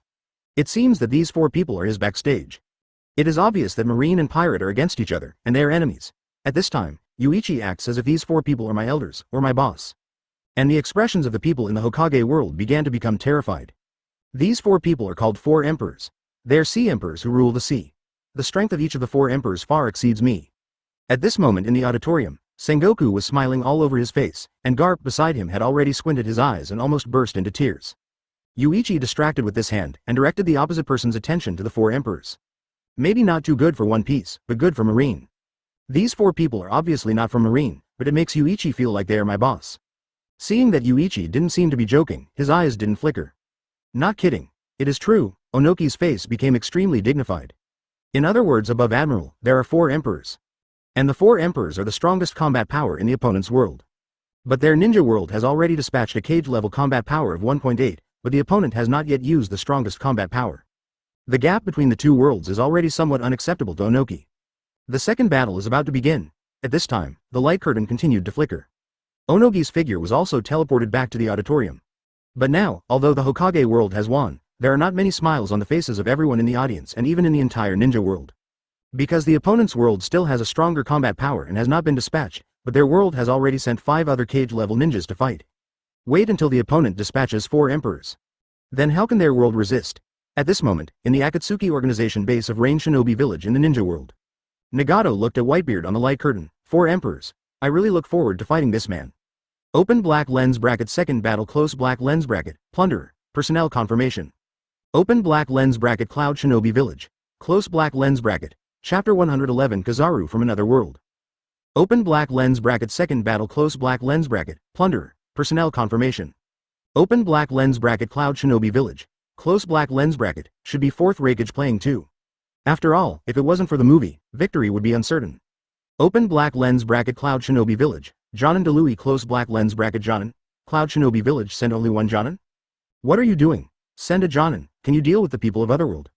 It seems that these four people are his backstage. It is obvious that Marine and Pirate are against each other, and they are enemies. At this time, Yuichi acts as if these four people are my elders, or my boss. And the expressions of the people in the Hokage world began to become terrified. These four people are called Four Emperors. They are Sea Emperors who rule the sea. The strength of each of the Four Emperors far exceeds me. At this moment in the auditorium, Sengoku was smiling all over his face, and Garp beside him had already squinted his eyes and almost burst into tears. Yuichi distracted with this hand, and directed the opposite person's attention to the Four Emperors. Maybe not too good for One Piece, but good for Marine. These four people are obviously not from Marine, but it makes Yuichi feel like they are my boss. Seeing that Yuichi didn't seem to be joking, his eyes didn't flicker. Not kidding. It is true, Onoki's face became extremely dignified. In other words, above Admiral, there are Four Emperors. And the Four Emperors are the strongest combat power in the opponent's world. But their ninja world has already dispatched a Kage-level combat power of 1.8, but the opponent has not yet used the strongest combat power. The gap between the two worlds is already somewhat unacceptable to Onoki. The second battle is about to begin. At this time, the light curtain continued to flicker. Onoki's figure was also teleported back to the auditorium. But now, although the Hokage world has won, there are not many smiles on the faces of everyone in the audience and even in the entire ninja world. Because the opponent's world still has a stronger combat power and has not been dispatched, but their world has already sent 5 other Kage-level ninjas to fight. Wait until the opponent dispatches 4 Emperors. Then how can their world resist? At this moment, in the Akatsuki organization base of Rain Shinobi Village in the ninja world, Nagato looked at Whitebeard on the light curtain. 4 Emperors. I really look forward to fighting this man. Open black lens bracket second battle close black lens bracket, Plunderer, personnel confirmation. Open black lens bracket Cloud Shinobi Village. Close black lens bracket. Chapter 111 Kizaru from Another World. Open black lens bracket second battle close black lens bracket, Plunderer, personnel confirmation. Open black lens bracket Cloud Shinobi Village. Close black lens bracket, should be 4th Raikage playing too. After all, if it wasn't for the movie, victory would be uncertain. Open black lens bracket Cloud Shinobi Village. Jonin Delui close black lens bracket Jonin. Cloud Shinobi Village send only one Jonin? What are you doing? Send a Jonin, can you deal with the people of Otherworld?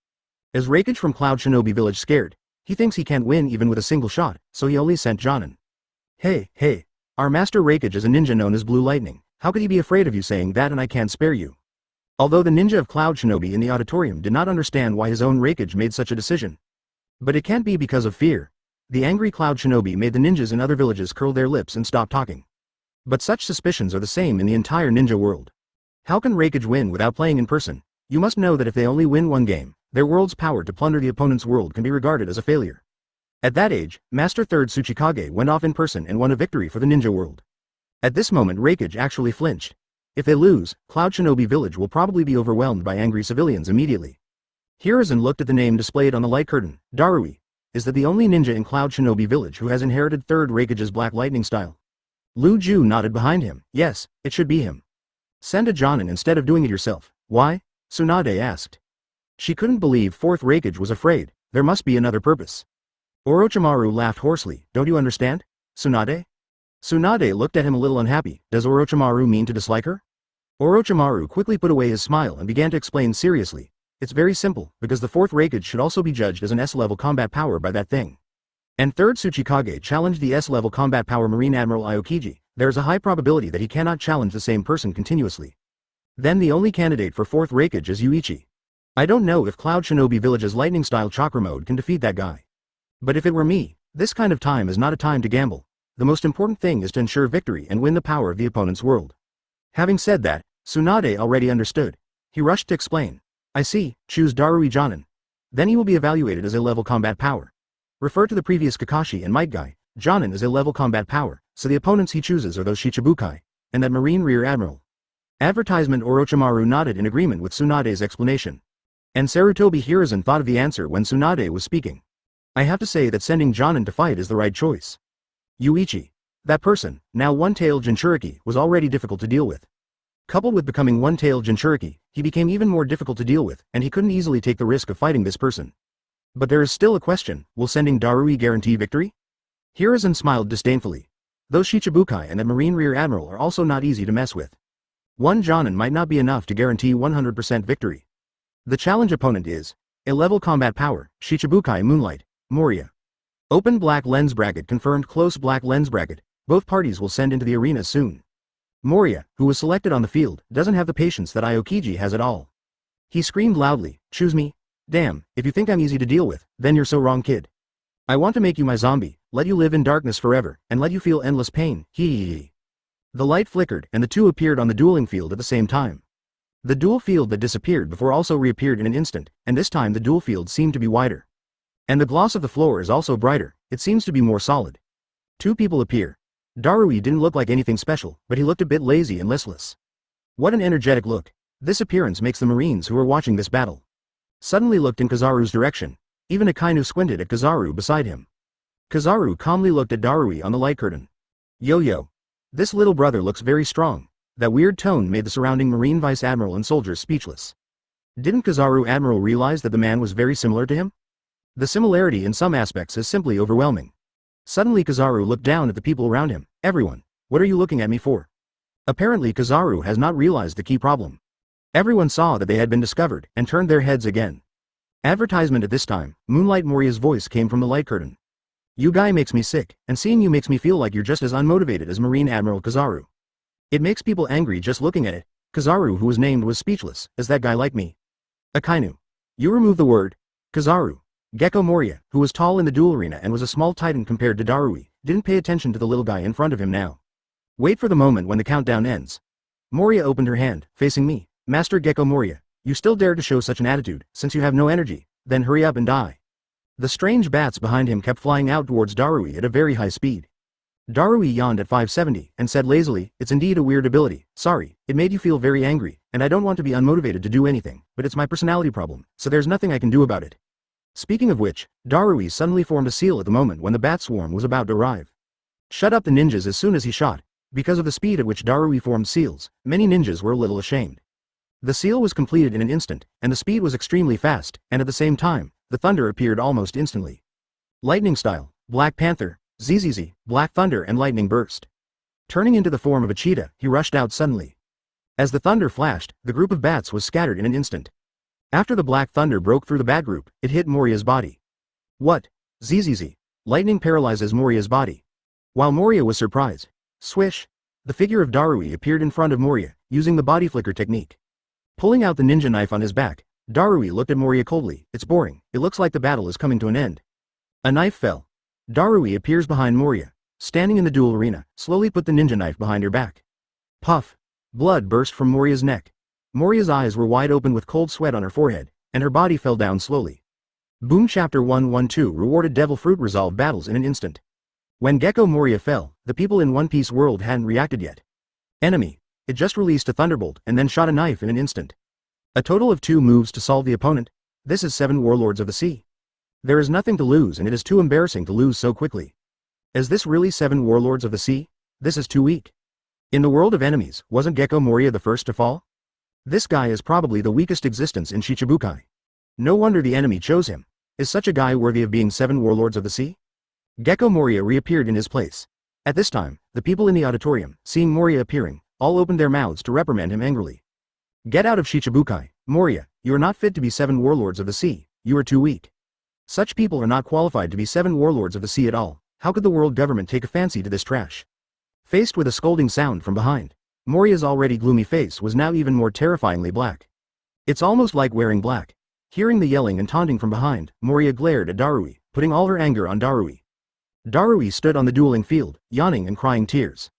Is Raikage from Cloud Shinobi Village scared? He thinks he can't win even with a single shot, so he only sent Jonin. Hey, our master Raikage is a ninja known as Blue Lightning, how could he be afraid of you saying that and I can't spare you? Although the ninja of Cloud Shinobi in the auditorium did not understand why his own Raikage made such a decision. But it can't be because of fear. The angry Cloud Shinobi made the ninjas in other villages curl their lips and stop talking. But such suspicions are the same in the entire ninja world. How can Raikage win without playing in person? You must know that if they only win one game, their world's power to plunder the opponent's world can be regarded as a failure. At that age, Master 3rd Tsuchikage went off in person and won a victory for the ninja world. At this moment Raikage actually flinched. If they lose, Cloud Shinobi Village will probably be overwhelmed by angry civilians immediately. Hiruzen looked at the name displayed on the light curtain, Darui. Is that the only ninja in Cloud Shinobi Village who has inherited 3rd Raikage's Black Lightning style? Lu Ju nodded behind him. Yes, it should be him. Send a Jonin instead of doing it yourself. Why? Tsunade asked. She couldn't believe 4th Raikage was afraid. There must be another purpose. Orochimaru laughed hoarsely. Don't you understand? Tsunade? Tsunade looked at him a little unhappy. Does Orochimaru mean to dislike her? Orochimaru quickly put away his smile and began to explain seriously. It's very simple, because the 4th Raikage should also be judged as an S-level combat power by that thing. And 3rd Tsuchikage challenged the S-level combat power Marine Admiral Aokiji. There is a high probability that he cannot challenge the same person continuously. Then the only candidate for 4th Raikage is Yuichi. I don't know if Cloud Shinobi Village's lightning-style chakra mode can defeat that guy. But if it were me, this kind of time is not a time to gamble. The most important thing is to ensure victory and win the power of the opponent's world. Having said that, Tsunade already understood. He rushed to explain. I see, choose Darui Jonin. Then he will be evaluated as a level combat power. Refer to the previous Kakashi and Might Guy. Jonin is a level combat power, so the opponents he chooses are those Shichibukai, and that Marine Rear Admiral. Advertisement Orochimaru nodded in agreement with Tsunade's explanation. And Sarutobi Hiruzen thought of the answer when Tsunade was speaking. I have to say that sending Jonin to fight is the right choice. Yuichi. That person, now one-tailed Jinchuriki, was already difficult to deal with. Coupled with becoming one-tailed Jinchuriki, he became even more difficult to deal with, and he couldn't easily take the risk of fighting this person. But there is still a question, will sending Darui guarantee victory? Hiruzen smiled disdainfully. Those Shichibukai and that Marine Rear Admiral are also not easy to mess with. One Jonin might not be enough to guarantee 100% victory. The challenge opponent is a level combat power, Shichibukai Moonlight, Moria. Open black lens bracket confirmed close black lens bracket, both parties will send into the arena soon. Moria, who was selected on the field, doesn't have the patience that Aokiji has at all. He screamed loudly, choose me? Damn, if you think I'm easy to deal with, then you're so wrong kid. I want to make you my zombie, let you live in darkness forever, and let you feel endless pain, hee. The light flickered and the two appeared on the dueling field at the same time. The duel field that disappeared before also reappeared in an instant, and this time the duel field seemed to be wider. And the gloss of the floor is also brighter, it seems to be more solid. Two people appear. Darui didn't look like anything special, but he looked a bit lazy and listless. What an energetic look. This appearance makes the Marines who were watching this battle suddenly looked in Kizaru's direction. Even Akainu squinted at Kizaru beside him. Kizaru calmly looked at Darui on the light curtain. Yo. This little brother looks very strong. That weird tone made the surrounding Marine Vice Admiral and soldiers speechless. Didn't Kizaru Admiral realize that the man was very similar to him? The similarity in some aspects is simply overwhelming. Suddenly Kizaru looked down at the people around him. Everyone, what are you looking at me for? Apparently Kizaru has not realized the key problem. Everyone saw that they had been discovered, and turned their heads again. Advertisement at this time, Moonlight Moria's voice came from the light curtain. You guy makes me sick, and seeing you makes me feel like you're just as unmotivated as Marine Admiral Kizaru. It makes people angry just looking at it. Kizaru, who was named, was speechless. Is that guy like me? Akainu. You remove the word. Kizaru. Gecko Moria, who was tall in the duel arena and was a small titan compared to Darui, didn't pay attention to the little guy in front of him now. Wait for the moment when the countdown ends. Moria opened her hand, facing me. Master Gecko Moria, you still dare to show such an attitude, since you have no energy, then hurry up and die. The strange bats behind him kept flying out towards Darui at a very high speed. Darui yawned at 570, and said lazily, it's indeed a weird ability, sorry, it made you feel very angry, and I don't want to be unmotivated to do anything, but it's my personality problem, so there's nothing I can do about it. Speaking of which, Darui suddenly formed a seal at the moment when the bat swarm was about to arrive. Shut up the ninjas as soon as he shot. Because of the speed at which Darui formed seals, many ninjas were a little ashamed. The seal was completed in an instant, and the speed was extremely fast, and at the same time, the thunder appeared almost instantly. Lightning style, Black Panther, ZZZ, Black Thunder and Lightning Burst. Turning into the form of a cheetah, he rushed out suddenly. As the thunder flashed, the group of bats was scattered in an instant. After the Black Thunder broke through the bat group, it hit Moria's body. What? ZZZ. Lightning paralyzes Moria's body. While Moria was surprised, swish, the figure of Darui appeared in front of Moria, using the body flicker technique. Pulling out the ninja knife on his back, Darui looked at Moria coldly. It's boring, it looks like the battle is coming to an end. A knife fell. Darui appears behind Moria, standing in the duel arena, slowly put the ninja knife behind her back. Puff. Blood burst from Moria's neck. Moria's eyes were wide open with cold sweat on her forehead, and her body fell down slowly. Boom Chapter 112 rewarded Devil Fruit resolved battles in an instant. When Gecko Moria fell, the people in One Piece world hadn't reacted yet. Enemy. It just released a thunderbolt and then shot a knife in an instant. A total of 2 moves to solve the opponent. This is 7 Warlords of the Sea. There is nothing to lose and it is too embarrassing to lose so quickly. Is this really 7 Warlords of the Sea? This is too weak. In the world of enemies, wasn't Gecko Moria the first to fall? This guy is probably the weakest existence in Shichibukai. No wonder the enemy chose him. Is such a guy worthy of being 7 Warlords of the Sea? Gecko Moria reappeared in his place. At this time, the people in the auditorium, seeing Moria appearing, all opened their mouths to reprimand him angrily. Get out of Shichibukai, Moria, you are not fit to be 7 Warlords of the Sea, you are too weak. Such people are not qualified to be 7 Warlords of the Sea at all. How could the world government take a fancy to this trash? Faced with a scolding sound from behind, Moria's already gloomy face was now even more terrifyingly black. It's almost like wearing black. Hearing the yelling and taunting from behind, Moria glared at Darui, putting all her anger on Darui. Darui stood on the dueling field, yawning and crying tears.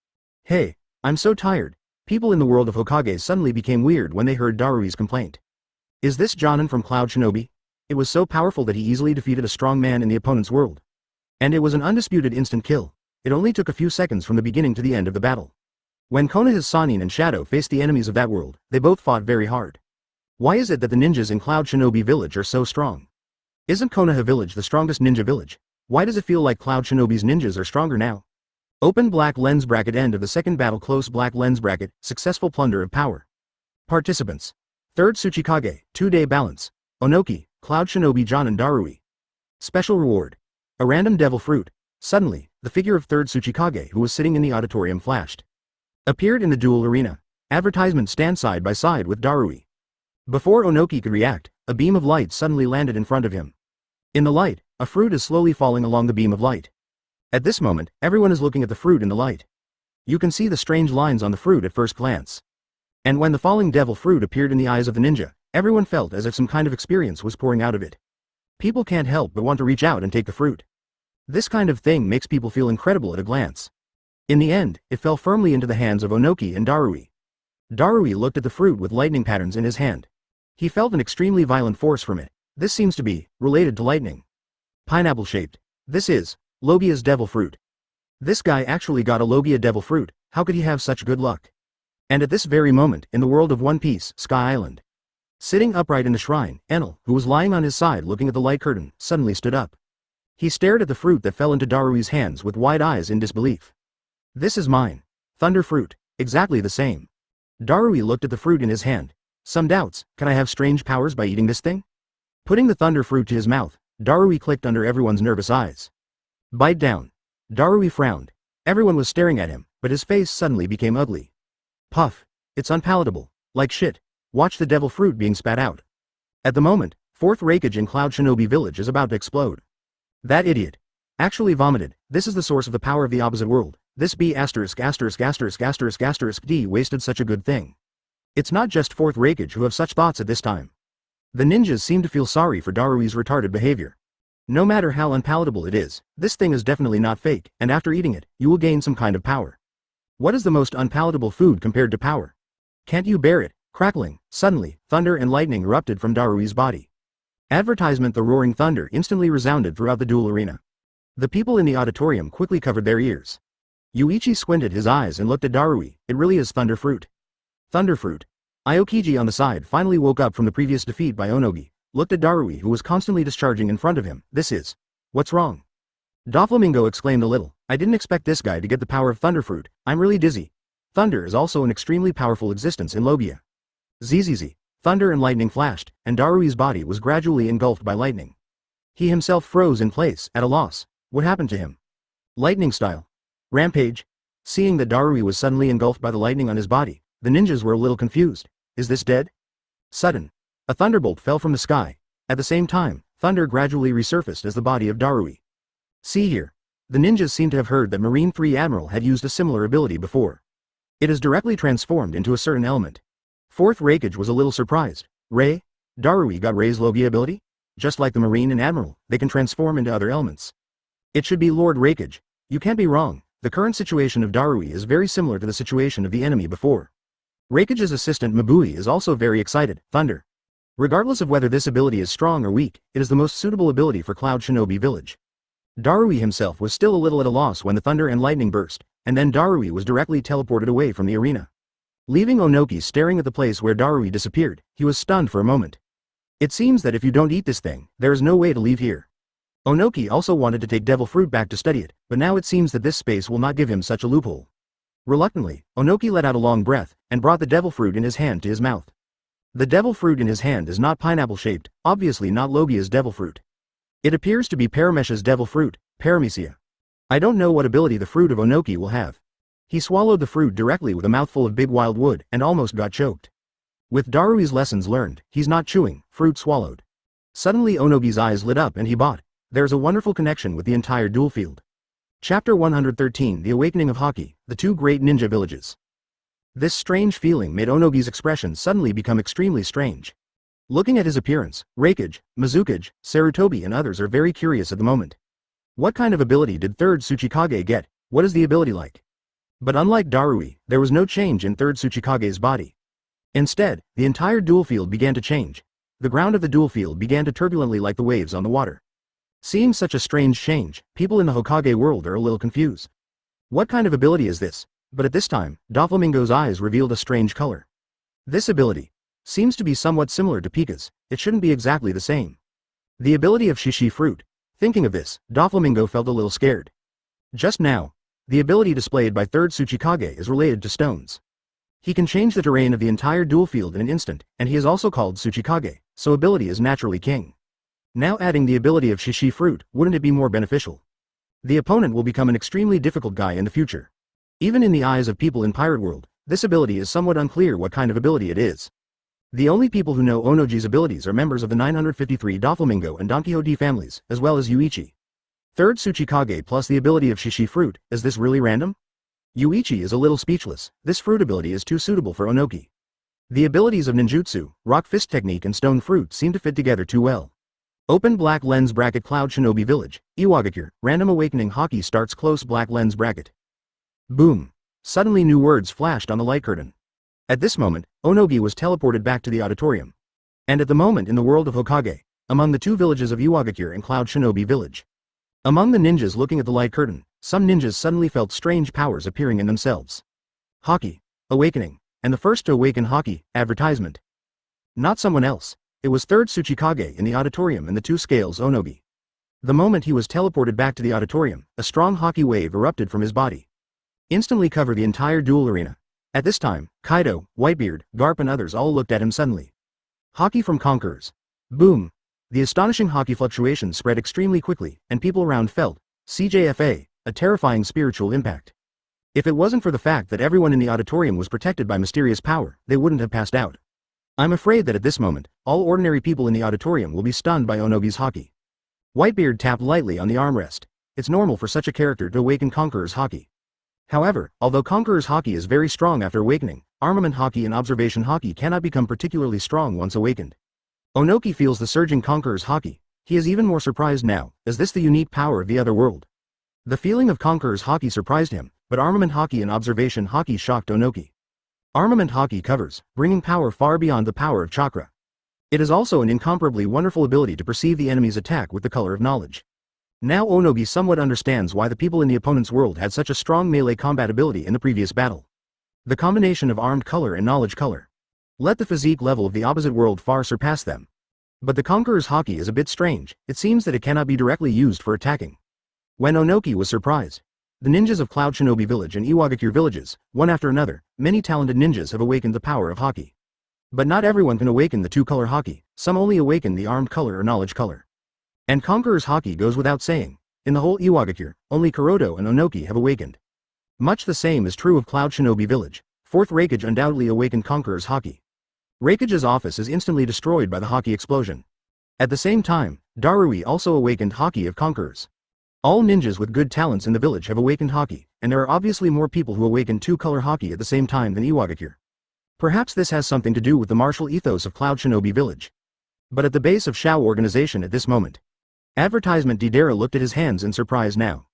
Hey, I'm so tired. People in the world of Hokage suddenly became weird when they heard Darui's complaint. Is this Jonin from Cloud Shinobi? It was so powerful that he easily defeated a strong man in the opponent's world. And it was an undisputed instant kill. It only took a few seconds from the beginning to the end of the battle. When Konaha's Sannin and Shadow faced the enemies of that world, they both fought very hard. Why is it that the ninjas in Cloud Shinobi village are so strong? Isn't Konaha village the strongest ninja village? Why does it feel like Cloud Shinobi's ninjas are stronger now? Open black lens bracket. End of the second battle. Close black lens bracket. Successful plunder of power. Participants. 3rd Tsuchikage, 2-day balance. Onoki, Cloud Shinobi Jonin Darui. Special reward. A random devil fruit. Suddenly, the figure of 3rd Tsuchikage, who was sitting in the auditorium, flashed. Appeared in the duel arena. Advertisement stand side by side with Darui. Before Onoki could react, a beam of light suddenly landed in front of him. In the light, a fruit is slowly falling along the beam of light. At this moment, everyone is looking at the fruit in the light. You can see the strange lines on the fruit at first glance. And when the falling devil fruit appeared in the eyes of the ninja, everyone felt as if some kind of experience was pouring out of it. People can't help but want to reach out and take the fruit. This kind of thing makes people feel incredible at a glance. In the end, it fell firmly into the hands of Onoki and Darui. Darui looked at the fruit with lightning patterns in his hand. He felt an extremely violent force from it. This seems to be related to lightning. Pineapple shaped. This is Logia's devil fruit. This guy actually got a Logia devil fruit. How could he have such good luck? And at this very moment, in the world of One Piece, Sky Island. Sitting upright in the shrine, Enel, who was lying on his side looking at the light curtain, suddenly stood up. He stared at the fruit that fell into Darui's hands with wide eyes in disbelief. This is mine. Thunder fruit. Exactly the same. Darui looked at the fruit in his hand. Some doubts. Can I have strange powers by eating this thing? Putting the thunder fruit to his mouth, Darui clicked under everyone's nervous eyes. Bite down. Darui frowned. Everyone was staring at him, but his face suddenly became ugly. Puff. It's unpalatable. Like shit. Watch the devil fruit being spat out. At the moment, 4th Raikage in Cloud Shinobi village is about to explode. That idiot actually vomited. This is the source of the power of the opposite world. This B*********** D wasted such a good thing. It's not just 4th Raikage who have such thoughts at this time. The ninjas seem to feel sorry for Darui's retarded behavior. No matter how unpalatable it is, this thing is definitely not fake, and after eating it, you will gain some kind of power. What is the most unpalatable food compared to power? Can't you bear it? Crackling. Suddenly, thunder and lightning erupted from Darui's body. Advertisement. The roaring thunder instantly resounded throughout the duel arena. The people in the auditorium quickly covered their ears. Yuichi squinted his eyes and looked at Darui. It really is thunder fruit. Thunder fruit. Aokiji on the side finally woke up from the previous defeat by Onogi, looked at Darui who was constantly discharging in front of him. This is. What's wrong? Doflamingo exclaimed a little. I didn't expect this guy to get the power of thunder fruit. I'm really dizzy. Thunder is also an extremely powerful existence in Logia. Zzz. Thunder and lightning flashed, and Darui's body was gradually engulfed by lightning. He himself froze in place, at a loss. What happened to him? Lightning style. Rampage. Seeing that Darui was suddenly engulfed by the lightning on his body, the ninjas were a little confused. Is this dead? Sudden. A thunderbolt fell from the sky. At the same time, thunder gradually resurfaced as the body of Darui. See here. The ninjas seem to have heard that Marine Admiral had used a similar ability before. It is directly transformed into a certain element. 4th Raikage was a little surprised. Ray? Darui got Ray's Logia ability? Just like the Marine Admiral, they can transform into other elements. It should be Lord Raikage. You can't be wrong. The current situation of Darui is very similar to the situation of the enemy before. Raikage's assistant Mabui is also very excited. Thunder. Regardless of whether this ability is strong or weak, it is the most suitable ability for Cloud Shinobi village. Darui himself was still a little at a loss when the thunder and lightning burst, and then Darui was directly teleported away from the arena. Leaving Onoki staring at the place where Darui disappeared, he was stunned for a moment. It seems that if you don't eat this thing, there is no way to leave here. Onoki also wanted to take devil fruit back to study it, but now it seems that this space will not give him such a loophole. Reluctantly, Onoki let out a long breath, and brought the devil fruit in his hand to his mouth. The devil fruit in his hand is not pineapple-shaped, obviously not Logia's devil fruit. It appears to be Paramesha's devil fruit, Paramecia. I don't know what ability the fruit of Onoki will have. He swallowed the fruit directly with a mouthful of big wild wood, and almost got choked. With Darui's lessons learned, he's not chewing, fruit swallowed. Suddenly Onogi's eyes lit up and he bought. There's a wonderful connection with the entire duel field. Chapter 113 The Awakening of Haki, the Two Great Ninja Villages. This strange feeling made Onogi's expression suddenly become extremely strange. Looking at his appearance, Raikage, Mizukage, Sarutobi and others are very curious at the moment. What kind of ability did 3rd Tsuchikage get? What is the ability like? But unlike Darui, there was no change in third Tsuchikage's body. Instead, the entire duel field began to change. The ground of the duel field began to turbulently like the waves on the water. Seeing such a strange change, people in the Hokage world are a little confused. What kind of ability is this? But at this time, Doflamingo's eyes revealed a strange color. This ability seems to be somewhat similar to Pika's. It shouldn't be exactly the same. The ability of Shishi Fruit. Thinking of this, Doflamingo felt a little scared. Just now, the ability displayed by third Tsuchikage is related to stones. He can change the terrain of the entire duel field in an instant, and he is also called Tsuchikage, so ability is naturally king. Now adding the ability of Shishi Fruit, wouldn't it be more beneficial? The opponent will become an extremely difficult guy in the future. Even in the eyes of people in Pirate World, this ability is somewhat unclear what kind of ability it is. The only people who know Onoji's abilities are members of the 953 Doflamingo and Don Quixote families, as well as Yuichi. Third Tsuchikage plus the ability of Shishi Fruit, is this really random? Yuichi is a little speechless. This fruit ability is too suitable for Onoki. The abilities of ninjutsu, rock fist technique and stone fruit seem to fit together too well. Open black lens bracket Cloud Shinobi Village, Iwagakure, random awakening Haki starts close black lens bracket. Boom. Suddenly new words flashed on the light curtain. At this moment, Onogi was teleported back to the auditorium. And at the moment in the world of Hokage, among the two villages of Iwagakure and Cloud Shinobi Village. Among the ninjas looking at the light curtain, some ninjas suddenly felt strange powers appearing in themselves. Haki, awakening, and the first to awaken Haki, advertisement. Not someone else. It was third Tsuchikage in the auditorium and the two scales Onogi. The moment he was teleported back to the auditorium, a strong Haki wave erupted from his body. Instantly covered the entire duel arena. At this time, Kaido, Whitebeard, Garp and others all looked at him suddenly. Haki from Conquerors. Boom. The astonishing Haki fluctuations spread extremely quickly, and people around felt, CJFA, a terrifying spiritual impact. If it wasn't for the fact that everyone in the auditorium was protected by mysterious power, they wouldn't have passed out. I'm afraid that at this moment, all ordinary people in the auditorium will be stunned by Onogi's Haki. Whitebeard tapped lightly on the armrest. It's normal for such a character to awaken Conqueror's Haki. However, although Conqueror's Haki is very strong after awakening, Armament Haki and Observation Haki cannot become particularly strong once awakened. Onoki feels the surging Conqueror's Haki. He is even more surprised now. Is this the unique power of the other world? The feeling of Conqueror's Haki surprised him, but Armament Haki and Observation Haki shocked Onoki. Armament Haki covers, bringing power far beyond the power of chakra. It is also an incomparably wonderful ability to perceive the enemy's attack with the color of knowledge. Now Onogi somewhat understands why the people in the opponent's world had such a strong melee combat ability in the previous battle. The combination of armed color and knowledge color. Let the physique level of the opposite world far surpass them. But the Conqueror's Haki is a bit strange. It seems that it cannot be directly used for attacking. When Onoki was surprised, the ninjas of Cloud Shinobi Village and Iwagakure villages, one after another, many talented ninjas have awakened the power of Haki. But not everyone can awaken the two-color Haki, some only awaken the armed color or knowledge color. And Conqueror's Haki goes without saying. In the whole Iwagakure, only Kuroto and Onoki have awakened. Much the same is true of Cloud Shinobi Village. Fourth Raikage undoubtedly awakened Conqueror's Haki. Raikage's office is instantly destroyed by the Haki explosion. At the same time, Darui also awakened Haki of Conquerors. All ninjas with good talents in the village have awakened Haki, and there are obviously more people who awaken two-color Haki at the same time than Iwagakure. Perhaps this has something to do with the martial ethos of Cloud Shinobi Village. But at the base of Shao organization at this moment. Advertisement Deidara looked at his hands in surprise now.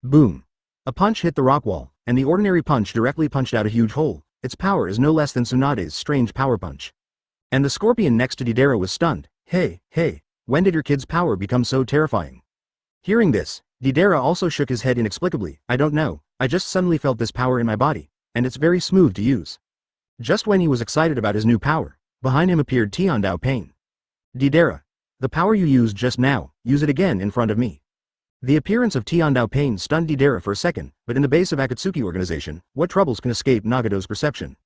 Boom. A punch hit the rock wall, and the ordinary punch directly punched out a huge hole. Its power is no less than Tsunade's strange power punch. And the scorpion next to Deidara was stunned. Hey, when did your kid's power become so terrifying? Hearing this, Deidara also shook his head inexplicably. I don't know, I just suddenly felt this power in my body, and it's very smooth to use. Just when he was excited about his new power, behind him appeared Tiandao Pain. Deidara, the power you used just now, use it again in front of me. The appearance of Tiandao Pain stunned Deidara for a second, but in the base of Akatsuki organization, what troubles can escape Nagato's perception?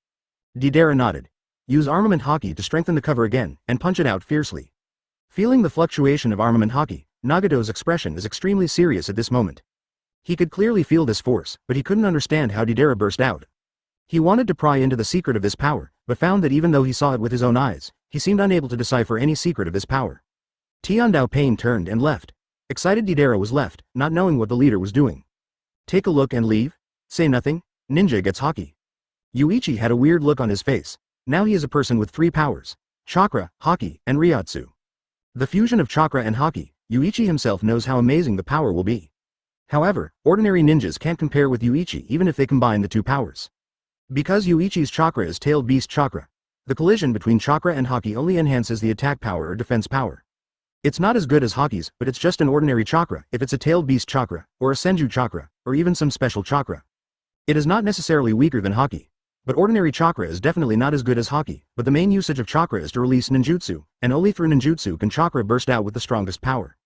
Deidara nodded. Use Armament Haki to strengthen the cover again, and punch it out fiercely. Feeling the fluctuation of Armament Haki, Nagato's expression is extremely serious at this moment. He could clearly feel this force, but he couldn't understand how Deidara burst out. He wanted to pry into the secret of this power, but found that even though he saw it with his own eyes, he seemed unable to decipher any secret of this power. Tiandao Pain turned and left. Excited Deidara was left, not knowing what the leader was doing. Take a look and leave? Say nothing? Ninja gets Haki. Yuichi had a weird look on his face. Now he is a person with three powers: chakra, Haki, and Ryotsu. The fusion of chakra and Haki, Yuichi himself knows how amazing the power will be. However, ordinary ninjas can't compare with Yuichi even if they combine the two powers. Because Yuichi's chakra is tailed beast chakra, the collision between chakra and haki only enhances the attack power or defense power. It's not as good as haki's, but it's just an ordinary chakra if it's a tailed beast chakra, or a senju chakra, or even some special chakra. It is not necessarily weaker than haki. But ordinary chakra is definitely not as good as haki, but the main usage of chakra is to release ninjutsu, and only through ninjutsu can chakra burst out with the strongest power.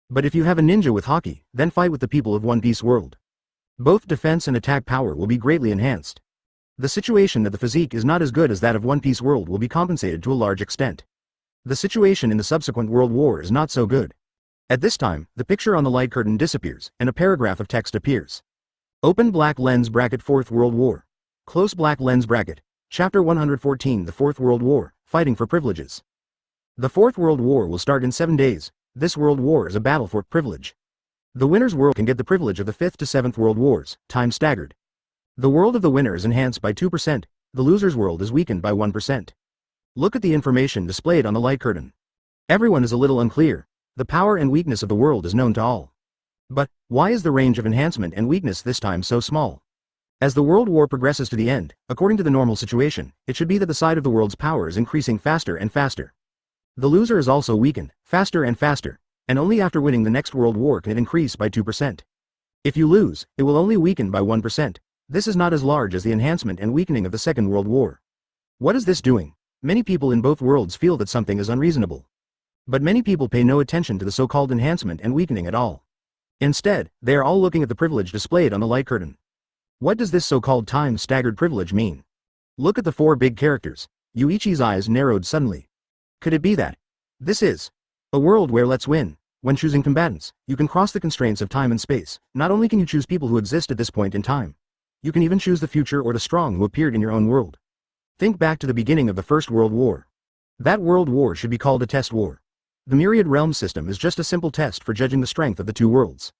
But if you have a ninja with haki, then fight with the people of One Piece world. Both defense and attack power will be greatly enhanced. The situation that the physique is not as good as that of One Piece world will be compensated to a large extent. The situation in the subsequent world war is not so good. At this time, the picture on the light curtain disappears, and a paragraph of text appears. Open black lens bracket Fourth World War. Close black lens bracket. Chapter 114 The Fourth World War, Fighting for Privileges. The Fourth World War will start in 7 days. This world war is a battle for privilege. The winner's world can get the privilege of the 5th to 7th World Wars, time staggered. The world of the winner is enhanced by 2%, the loser's world is weakened by 1%. Look at the information displayed on the light curtain. Everyone is a little unclear. The power and weakness of the world is known to all. But, why is the range of enhancement and weakness this time so small? As the world war progresses to the end, according to the normal situation, it should be that the side of the world's power is increasing faster and faster. The loser is also weakened, faster and faster, and only after winning the next world war can it increase by 2%. If you lose, it will only weaken by 1%. This is not as large as the enhancement and weakening of the Second World War. What is this doing? Many people in both worlds feel that something is unreasonable. But many people pay no attention to the so-called enhancement and weakening at all. Instead, they are all looking at the privilege displayed on the light curtain. What does this so-called time-staggered privilege mean? Look at the 4 big characters. Yuichi's eyes narrowed suddenly. Could it be that this is a world where let's win? When choosing combatants, you can cross the constraints of time and space. Not only can you choose people who exist at this point in time, you can even choose the future or the strong who appeared in your own world. Think back to the beginning of the First World War. That world war should be called a test war. The myriad realm system is just a simple test for judging the strength of the two worlds.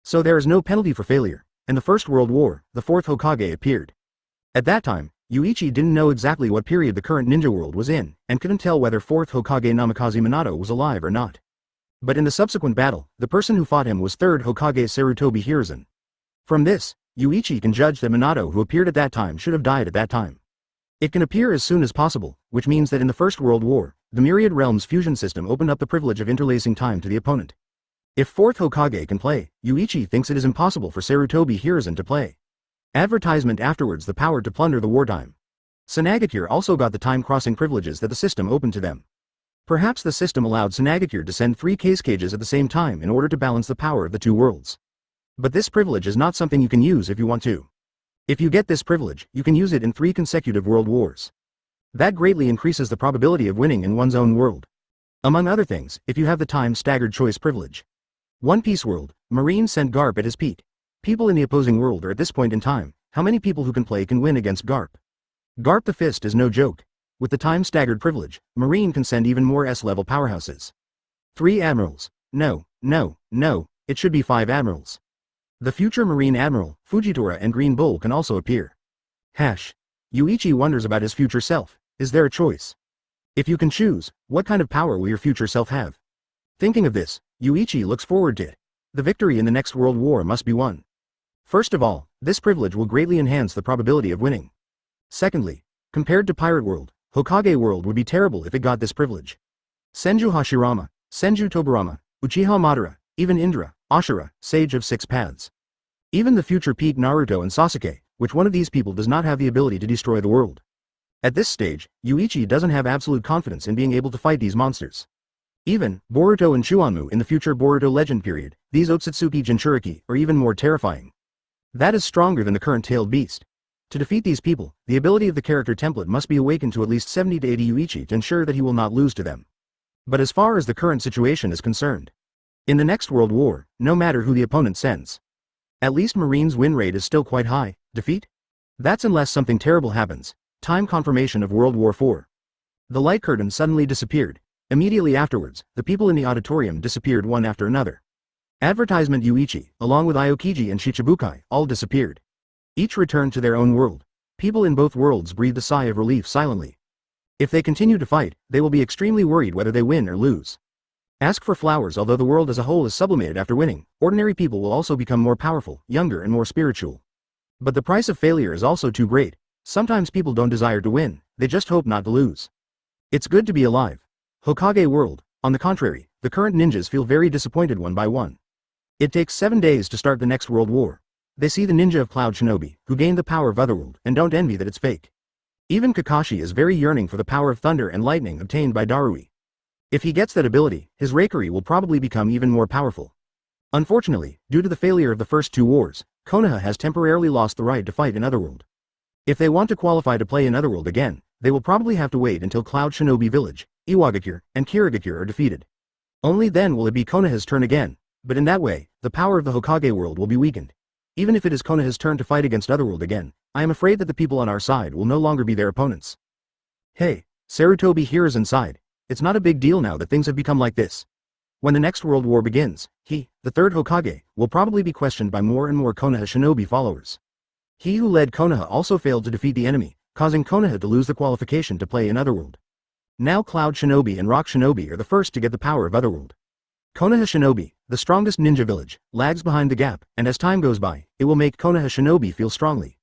So there is no penalty for failure. In the First World War, the 4th Hokage appeared. At that time, Yuichi didn't know exactly what period the current ninja world was in, and couldn't tell whether 4th Hokage Namikaze Minato was alive or not. But in the subsequent battle, the person who fought him was 3rd Hokage Sarutobi Hiruzen. From this, Yuichi can judge that Minato who appeared at that time should have died at that time. It can appear as soon as possible, which means that in the First World War, the Myriad Realms fusion system opened up the privilege of interlacing time to the opponent. If 4th Hokage can play, Yuichi thinks it is impossible for Sarutobi Hiruzen to play. Advertisement afterwards the power to plunder the wartime. Sanagakure also got the time-crossing privileges that the system opened to them. Perhaps the system allowed Sanagakure to send 3 Kages at the same time in order to balance the power of the two worlds. But this privilege is not something you can use if you want to. If you get this privilege, you can use it in 3 consecutive world wars. That greatly increases the probability of winning in one's own world. Among other things, if you have the time-staggered choice privilege. One Piece world, Marine sent Garp at his peak. People in the opposing world are at this point in time, how many people who can play can win against Garp? Garp the Fist is no joke. With the time-staggered privilege, Marine can send even more S-level powerhouses. 3 admirals. No, it should be 5 admirals. The future Marine Admiral, Fujitora and Green Bull can also appear. Yuichi wonders about his future self. Is there a choice? If you can choose, what kind of power will your future self have? Thinking of this, Yuichi looks forward to it. The victory in the next world war must be won. First of all, this privilege will greatly enhance the probability of winning. Secondly, compared to Pirate World, Hokage World would be terrible if it got this privilege. Senju Hashirama, Senju Tobirama, Uchiha Madara, even Indra, Ashura, Sage of 6 Paths. Even the future peak Naruto and Sasuke, which one of these people does not have the ability to destroy the world. At this stage, Yuichi doesn't have absolute confidence in being able to fight these monsters. Even Boruto and Chuanmu in the future Boruto legend period, these Otsutsuki Jinchuriki are even more terrifying. That is stronger than the current tailed beast. To defeat these people, the ability of the character template must be awakened to at least 70 to 80 Yuichi to ensure that he will not lose to them. But as far as the current situation is concerned, in the next world war, no matter who the opponent sends, at least Marine's win rate is still quite high. Defeat? That's unless something terrible happens. Time confirmation of World War IV. The light curtain suddenly disappeared. Immediately afterwards, the people in the auditorium disappeared one after another. Advertisement Yuichi, along with Aokiji and Shichibukai, all disappeared. Each returned to their own world. People in both worlds breathed a sigh of relief silently. If they continue to fight, they will be extremely worried whether they win or lose. Ask for flowers. Although the world as a whole is sublimated after winning, ordinary people will also become more powerful, younger and more spiritual. But the price of failure is also too great. Sometimes people don't desire to win, they just hope not to lose. It's good to be alive. Hokage world, on the contrary, the current ninjas feel very disappointed one by one. It takes 7 days to start the next world war. They see the ninja of Cloud Shinobi, who gained the power of Otherworld, and don't envy that it's fake. Even Kakashi is very yearning for the power of thunder and lightning obtained by Darui. If he gets that ability, his Reikari will probably become even more powerful. Unfortunately, due to the failure of the first 2 wars, Konaha has temporarily lost the right to fight in Otherworld. If they want to qualify to play in Otherworld again, they will probably have to wait until Cloud Shinobi Village, Iwagakure, and Kirigakure are defeated. Only then will it be Konoha's turn again, but in that way, the power of the Hokage world will be weakened. Even if it is Konoha's turn to fight against Otherworld again, I am afraid that the people on our side will no longer be their opponents. Hey, Sarutobi Hiruzen sighed. It's not a big deal now that things have become like this. When the next world war begins, he, the third Hokage, will probably be questioned by more and more Konoha shinobi followers. He who led Konoha also failed to defeat the enemy, causing Konoha to lose the qualification to play in Otherworld. Now Cloud Shinobi and Rock Shinobi are the first to get the power of Otherworld. Konoha Shinobi, the strongest ninja village, lags behind the gap, and as time goes by, it will make Konoha Shinobi feel strongly.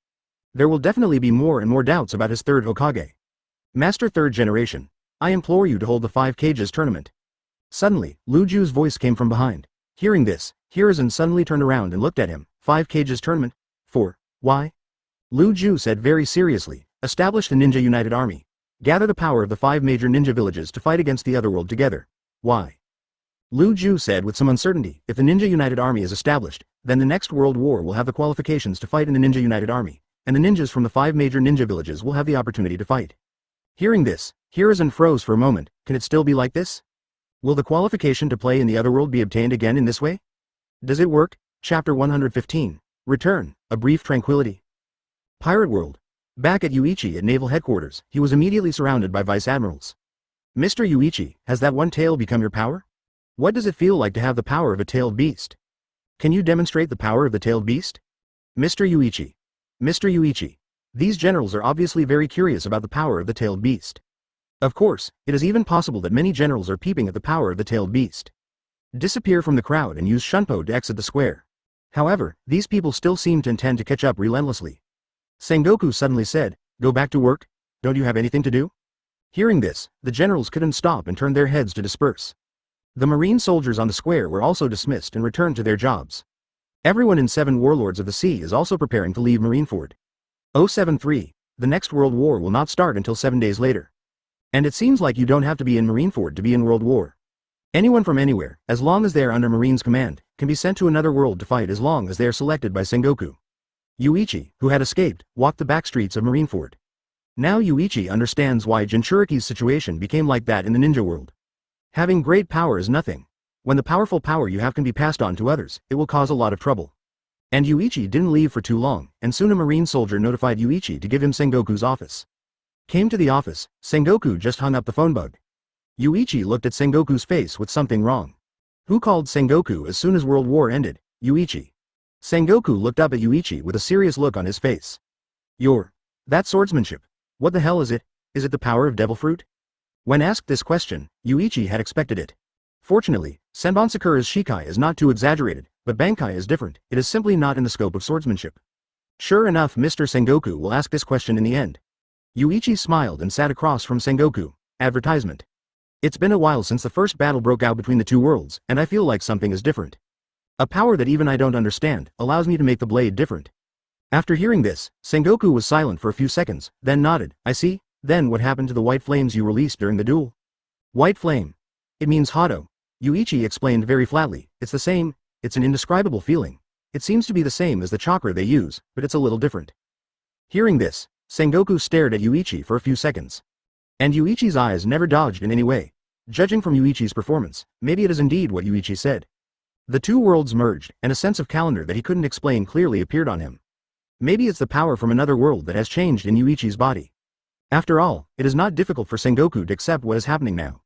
There will definitely be more and more doubts about his third Hokage. Master Third Generation, I implore you to hold the 5 Kages tournament. Suddenly, Lu Ju's voice came from behind. Hearing this, Hiruzen suddenly turned around and looked at him. 5 Kages tournament? Why? Lu Ju said very seriously, establish the Ninja United Army. Gather the power of the 5 major ninja villages to fight against the Otherworld together. Why? Lu Ju said with some uncertainty, if the Ninja United Army is established, then the next world war will have the qualifications to fight in the Ninja United Army, and the ninjas from the 5 major ninja villages will have the opportunity to fight. Hearing this, Hiruzen froze for a moment. Can it still be like this? Will the qualification to play in the Otherworld be obtained again in this way? Does it work? Chapter 115. Return, a brief tranquility. Pirate World. Back at Yuichi at Naval Headquarters, he was immediately surrounded by Vice Admirals. Mr. Yuichi, has that one tail become your power? What does it feel like to have the power of a tailed beast? Can you demonstrate the power of the tailed beast? Mr. Yuichi. Mr. Yuichi. These generals are obviously very curious about the power of the tailed beast. Of course, it is even possible that many generals are peeping at the power of the tailed beast. Disappear from the crowd and use Shunpo to exit the square. However, these people still seem to intend to catch up relentlessly. Sengoku suddenly said, go back to work? Don't you have anything to do? Hearing this, the generals couldn't stop and turned their heads to disperse. The marine soldiers on the square were also dismissed and returned to their jobs. Everyone in 7 Warlords of the Sea is also preparing to leave Marineford. 073, the next world war will not start until 7 days later. And it seems like you don't have to be in Marineford to be in World War. Anyone from anywhere, as long as they are under Marine's command, can be sent to another world to fight as long as they are selected by Sengoku. Yuichi, who had escaped, walked the back streets of Marineford. Now Yuichi understands why Jinchuriki's situation became like that in the ninja world. Having great power is nothing. When the powerful power you have can be passed on to others, it will cause a lot of trouble. And Yuichi didn't leave for too long, and soon a marine soldier notified Yuichi to give him Sengoku's office. Came to the office, Sengoku just hung up the phone bug. Yuichi looked at Sengoku's face with something wrong. Who called Sengoku as soon as World War ended? Yuichi. Sengoku looked up at Yuichi with a serious look on his face. That swordsmanship. What the hell is it? Is it the power of devil fruit? When asked this question, Yuichi had expected it. Fortunately, Senbon Sakura's Shikai is not too exaggerated, but Bankai is different. It is simply not in the scope of swordsmanship. Sure enough, Mr. Sengoku will ask this question in the end. Yuichi smiled and sat across from Sengoku. Advertisement. It's been a while since the first battle broke out between the 2 worlds, and I feel like something is different. A power that even I don't understand, allows me to make the blade different. After hearing this, Sengoku was silent for a few seconds, then nodded. I see. Then what happened to the white flames you released during the duel? White flame. It means Hado. Yuichi explained very flatly. It's the same. It's an indescribable feeling. It seems to be the same as the chakra they use, but it's a little different. Hearing this, Sengoku stared at Yuichi for a few seconds. And Yuichi's eyes never dodged in any way. Judging from Yuichi's performance, maybe it is indeed what Yuichi said. The 2 worlds merged, and a sense of calendar that he couldn't explain clearly appeared on him. Maybe it's the power from another world that has changed in Yuichi's body. After all, it is not difficult for Sengoku to accept what is happening now.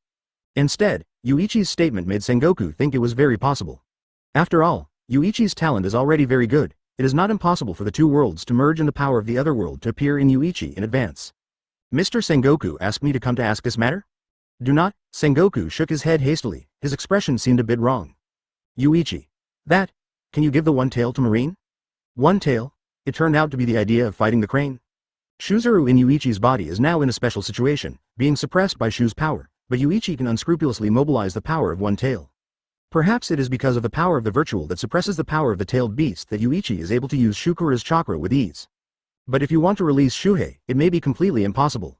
Instead, Yuichi's statement made Sengoku think it was very possible. After all, Yuichi's talent is already very good. It is not impossible for the 2 worlds to merge and the power of the other world to appear in Yuichi in advance. Mr. Sengoku asked me to come to ask this matter? Do not. Sengoku shook his head hastily. his expression seemed a bit wrong. Yuichi. That? Can you give the one tail to Marine? One tail? It turned out to be the idea of fighting the crane. Shuzuru in Yuichi's body is now in a special situation, being suppressed by Shu's power, but Yuichi can unscrupulously mobilize the power of one tail. Perhaps it is because of the power of the virtual that suppresses the power of the tailed beast that Yuichi is able to use Shukura's chakra with ease. But if you want to release Shuhei, it may be completely impossible.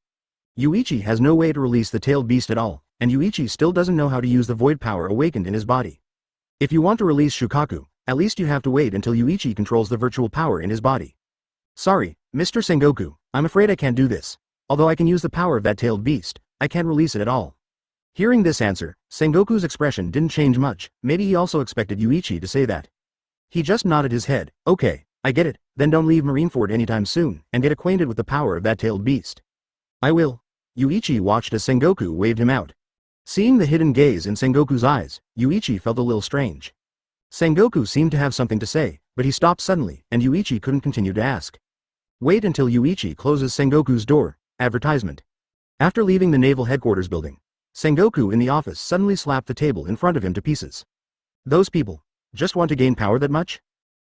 Yuichi has no way to release the tailed beast at all, and Yuichi still doesn't know how to use the void power awakened in his body. If you want to release Shukaku, at least you have to wait until Yuichi controls the virtual power in his body. Sorry, Mr. Sengoku, I'm afraid I can't do this. Although I can use the power of that tailed beast, I can't release it at all. Hearing this answer, Sengoku's expression didn't change much, maybe he also expected Yuichi to say that. He just nodded his head. Okay, I get it, then don't leave Marineford anytime soon, and get acquainted with the power of that tailed beast. I will. Yuichi watched as Sengoku waved him out. Seeing the hidden gaze in Sengoku's eyes, Yuichi felt a little strange. Sengoku seemed to have something to say, but he stopped suddenly, and Yuichi couldn't continue to ask. Wait until Yuichi closes Sengoku's door. Advertisement. After leaving the naval headquarters building, Sengoku in the office suddenly slapped the table in front of him to pieces. Those people just want to gain power that much?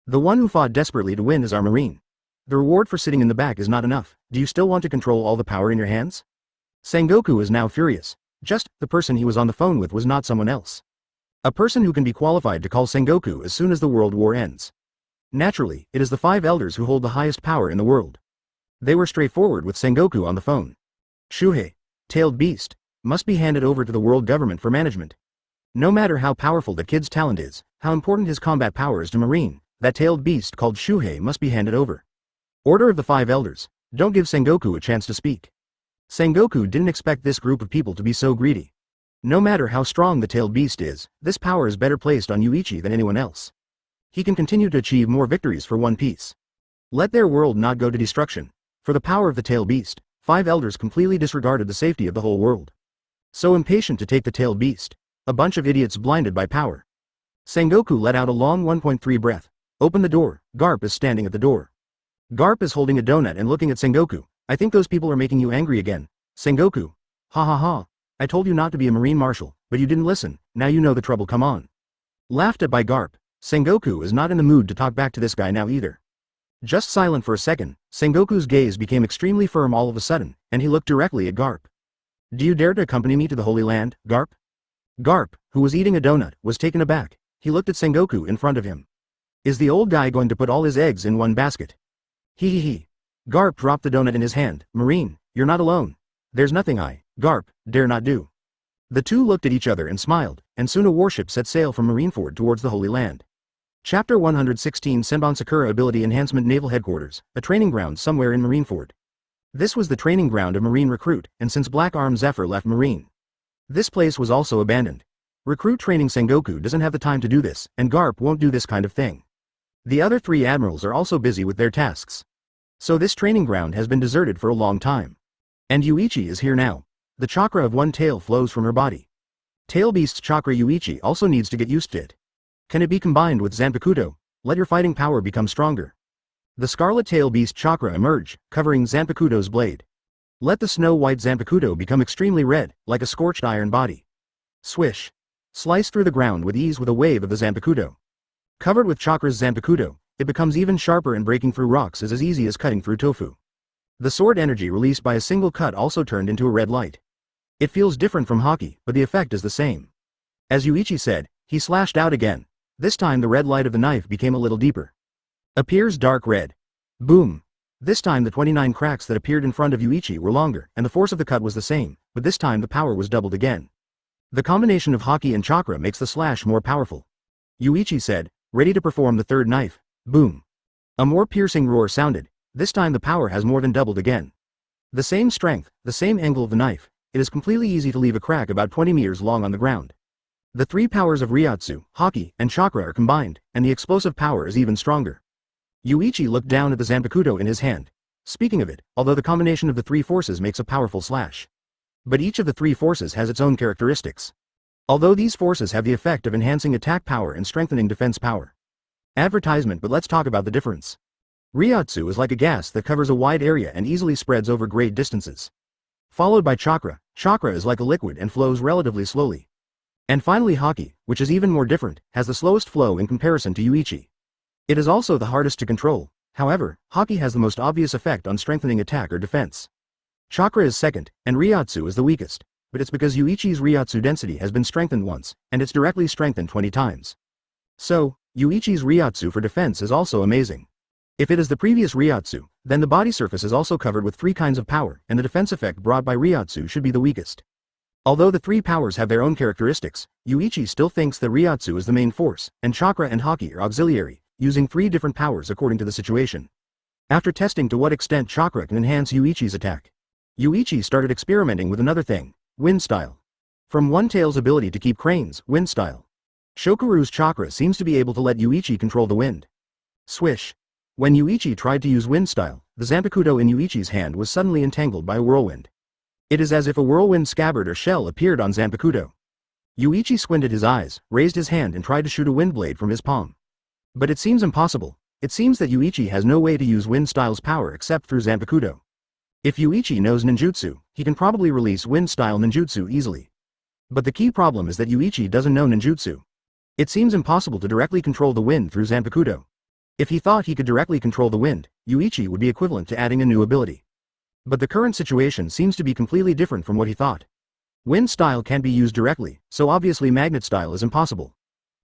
The one who fought desperately to win is our Marine. The reward for sitting in the back is not enough. Do you still want to control all the power in your hands? Sengoku is now furious. Just, the person he was on the phone with was not someone else. A person who can be qualified to call Sengoku as soon as the world war ends. Naturally, it is the 5 elders who hold the highest power in the world. They were straightforward with Sengoku on the phone. Shuhei, tailed beast, must be handed over to the world government for management. No matter how powerful the kid's talent is, how important his combat power is to Marine, that tailed beast called Shuhei must be handed over. Order of the 5 elders, don't give Sengoku a chance to speak. Sengoku didn't expect this group of people to be so greedy. No matter how strong the tailed beast is, this power is better placed on Yuichi than anyone else. He can continue to achieve more victories for One Piece. Let their world not go to destruction. For the power of the tailed beast, 5 elders completely disregarded the safety of the whole world. So impatient to take the tailed beast. A bunch of idiots blinded by power. Sengoku let out a long 1.3 breath. Open the door. Garp is standing at the door. Garp is holding a donut and looking at Sengoku. I think those people are making you angry again. Sengoku. Ha ha ha. I told you not to be a Marine Marshal, but you didn't listen. Now you know the trouble, come on. Laughed at by Garp. Sengoku is not in the mood to talk back to this guy now either. Just silent for a second, Sengoku's gaze became extremely firm all of a sudden, and he looked directly at Garp. Do you dare to accompany me to the Holy Land, Garp? Garp, who was eating a donut, was taken aback. He looked at Sengoku in front of him. Is the old guy going to put all his eggs in one basket? He. Garp dropped the donut in his hand. Marine, you're not alone. There's nothing I, Garp, dare not do. The two looked at each other and smiled, and soon a warship set sail from Marineford towards the Holy Land. Chapter 116 Senbon Sakura Ability Enhancement Naval Headquarters, a training ground somewhere in Marineford. This was the training ground of Marine Recruit, and since Black Arm Zephyr left Marine, this place was also abandoned. Recruit training Sengoku doesn't have the time to do this, and Garp won't do this kind of thing. The other 3 admirals are also busy with their tasks. So this training ground has been deserted for a long time. And Yuichi is here now. The chakra of one tail flows from her body. Tail Beast's chakra Yuichi also needs to get used to it. Can it be combined with Zanpakuto? Let your fighting power become stronger. The Scarlet Tail Beast chakra emerge, covering Zanpakuto's blade. Let the snow-white Zanpakuto become extremely red, like a scorched iron body. Swish. Slice through the ground with ease with a wave of the Zanpakuto. Covered with chakras Zanpakuto, it becomes even sharper, and breaking through rocks is as easy as cutting through tofu. The sword energy released by a single cut also turned into a red light. It feels different from Haki, but the effect is the same. As Yuichi said, he slashed out again. This time the red light of the knife became a little deeper. Appears dark red. Boom. This time the 29 cracks that appeared in front of Yuichi were longer, and the force of the cut was the same, but this time the power was doubled again. The combination of Haki and chakra makes the slash more powerful. Yuichi said, ready to perform the third knife. Boom. A more piercing roar sounded. This time the power has more than doubled again. The same strength, the same angle of the knife. It is completely easy to leave a crack about 20 meters long on the ground. The 3 powers of Ryatsu, Haki, and chakra are combined, and the explosive power is even stronger. Yuichi looked down at the Zanpakuto in his hand. Speaking of it, although the combination of the 3 forces makes a powerful slash. But each of the 3 forces has its own characteristics. Although these forces have the effect of enhancing attack power and strengthening defense power. Advertisement, but let's talk about the difference. Ryatsu is like a gas that covers a wide area and easily spreads over great distances. Followed by chakra. Chakra is like a liquid and flows relatively slowly. And finally Haki, which is even more different, has the slowest flow in comparison to Yuichi. It is also the hardest to control. However, Haki has the most obvious effect on strengthening attack or defense. Chakra is second, and Ryatsu is the weakest, but it's because Yuichi's Ryatsu density has been strengthened once, and it's directly strengthened 20 times. So, Yuichi's Ryatsu for defense is also amazing. If it is the previous Ryatsu, then the body surface is also covered with 3 kinds of power, and the defense effect brought by Ryatsu should be the weakest. Although the 3 powers have their own characteristics, Yuichi still thinks that Ryatsu is the main force, and Chakra and Haki are auxiliary, using 3 different powers according to the situation. After testing to what extent Chakra can enhance Yuichi's attack, Yuichi started experimenting with another thing, wind style. From One Tail's ability to keep cranes, wind style. Shokuru's chakra seems to be able to let Yuichi control the wind. Swish. When Yuichi tried to use wind style, the Zanpakuto in Yuichi's hand was suddenly entangled by a whirlwind. It is as if a whirlwind scabbard or shell appeared on Zanpakuto. Yuichi squinted his eyes, raised his hand and tried to shoot a wind blade from his palm. But it seems impossible. It seems that Yuichi has no way to use wind style's power except through Zanpakuto. If Yuichi knows ninjutsu, he can probably release wind style ninjutsu easily. But the key problem is that Yuichi doesn't know ninjutsu. It seems impossible to directly control the wind through Zanpakuto. If he thought he could directly control the wind, Yuichi would be equivalent to adding a new ability. But the current situation seems to be completely different from what he thought. Wind style can't be used directly, so obviously magnet style is impossible.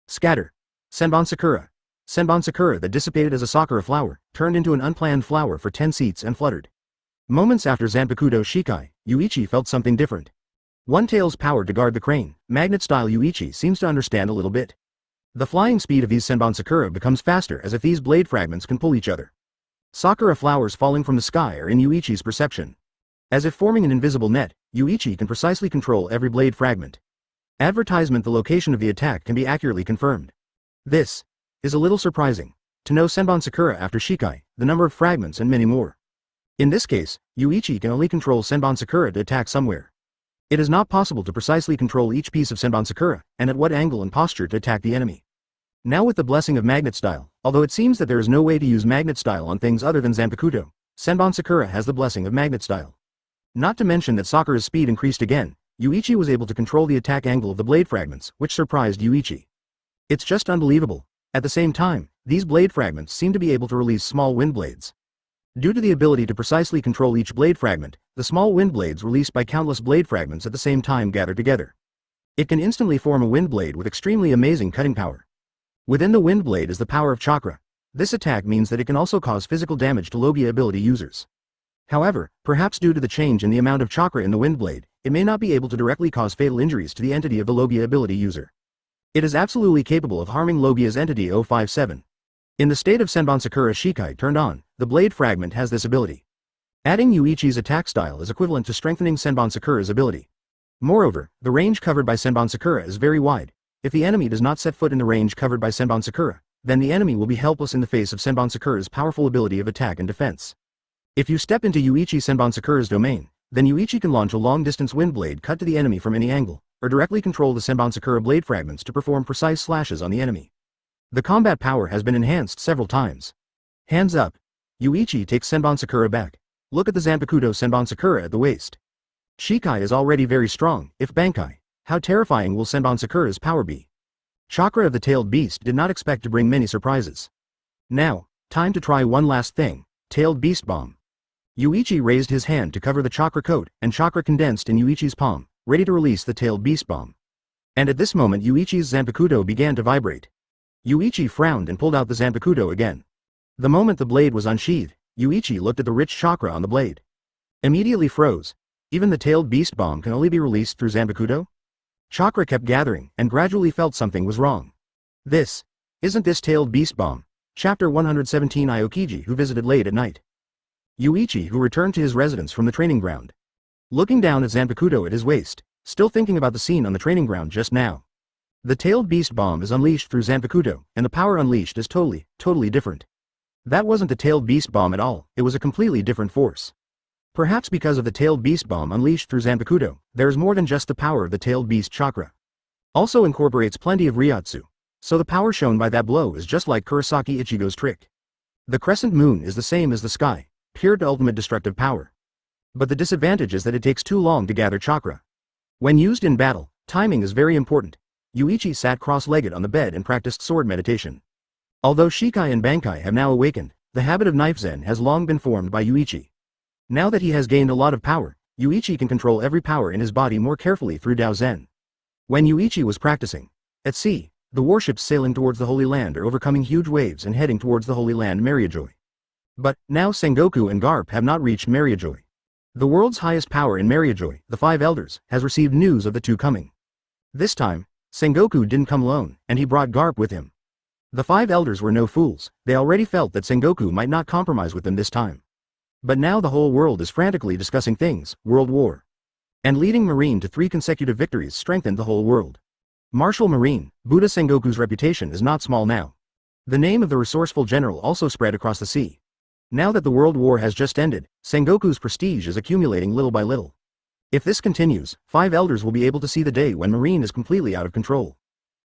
Scatter. Senbon Sakura. Senbon Sakura that dissipated as a sakura flower, turned into an unplanned flower for 10 seats and fluttered. Moments after Zanpakuto Shikai, Yuichi felt something different. One Tail's power to guard the crane, magnet-style Yuichi seems to understand a little bit. The flying speed of these Senbon Sakura becomes faster as if these blade fragments can pull each other. Sakura flowers falling from the sky are in Yuichi's perception. As if forming an invisible net, Yuichi can precisely control every blade fragment. Advertisement: the location of the attack can be accurately confirmed. This is a little surprising. To know Senbon Sakura after Shikai, the number of fragments and many more. In this case, Yuichi can only control Senbon Sakura to attack somewhere. It is not possible to precisely control each piece of Senbon Sakura, and at what angle and posture to attack the enemy. Now with the blessing of magnet style, although it seems that there is no way to use magnet style on things other than Zanpakuto, Senbon Sakura has the blessing of magnet style. Not to mention that Sakura's speed increased again, Yuichi was able to control the attack angle of the blade fragments, which surprised Yuichi. It's just unbelievable. At the same time, these blade fragments seem to be able to release small wind blades. Due to the ability to precisely control each blade fragment, the small wind blades released by countless blade fragments at the same time gather together. It can instantly form a wind blade with extremely amazing cutting power. Within the wind blade is the power of chakra. This attack means that it can also cause physical damage to Logia ability users. However, perhaps due to the change in the amount of chakra in the wind blade, it may not be able to directly cause fatal injuries to the entity of the Logia ability user. It is absolutely capable of harming Logia's entity 057. In the state of Senbon Sakura Shikai turned on, the blade fragment has this ability. Adding Yuichi's attack style is equivalent to strengthening Senbon Sakura's ability. Moreover, the range covered by Senbon Sakura is very wide. If the enemy does not set foot in the range covered by Senbon Sakura, then the enemy will be helpless in the face of Senbon Sakura's powerful ability of attack and defense. If you step into Yuichi Senbon Sakura's domain, then Yuichi can launch a long-distance wind blade cut to the enemy from any angle, or directly control the Senbon Sakura blade fragments to perform precise slashes on the enemy. The combat power has been enhanced several times. Hands up. Yuichi takes Senbon Sakura back. Look at the Zanpakuto Senbon Sakura at the waist. Shikai is already very strong. If Bankai, how terrifying will Senbon Sakura's power be? Chakra of the tailed beast did not expect to bring many surprises. Now, time to try one last thing, tailed beast bomb. Yuichi raised his hand to cover the chakra coat, and chakra condensed in Yuichi's palm, ready to release the tailed beast bomb. And at this moment Yuichi's Zanpakuto began to vibrate. Yuichi frowned and pulled out the Zanpakuto again. The moment the blade was unsheathed, Yuichi looked at the rich chakra on the blade. Immediately froze. Even the tailed beast bomb can only be released through Zanpakuto? Chakra kept gathering, and gradually felt something was wrong. Isn't this tailed beast bomb? Chapter 117. Aokiji who visited late at night. Yuichi who returned to his residence from the training ground. Looking down at Zanpakuto at his waist, still thinking about the scene on the training ground just now. The tailed beast bomb is unleashed through Zanpakuto, and the power unleashed is totally different. That wasn't the tailed beast bomb at all, it was a completely different force. Perhaps because of the tailed beast bomb unleashed through Zanpakuto, there is more than just the power of the tailed beast chakra. Also incorporates plenty of Ryatsu. So the power shown by that blow is just like Kurosaki Ichigo's trick. The crescent moon is the same as the sky, pure to ultimate destructive power. But the disadvantage is that it takes too long to gather chakra. When used in battle, timing is very important. Yuichi sat cross-legged on the bed and practiced sword meditation. Although Shikai and Bankai have now awakened, the habit of knife zen has long been formed by Yuichi. Now that he has gained a lot of power, Yuichi can control every power in his body more carefully through Dao Zen. When Yuichi was practicing, at sea, the warships sailing towards the Holy Land are overcoming huge waves and heading towards the Holy Land Mariajoy. But, now Sengoku and Garp have not reached Mariajoy. The world's highest power in Mariajoy, the Five Elders, has received news of the two coming. This time, Sengoku didn't come alone, and he brought Garp with him. The Five Elders were no fools, they already felt that Sengoku might not compromise with them this time. But now the whole world is frantically discussing things, World War. And leading Marine to 3 consecutive victories strengthened the whole world. Martial Marine, Buddha Sengoku's reputation is not small now. The name of the resourceful general also spread across the sea. Now that the World War has just ended, Sengoku's prestige is accumulating little by little. If this continues, 5 elders will be able to see the day when Marine is completely out of control.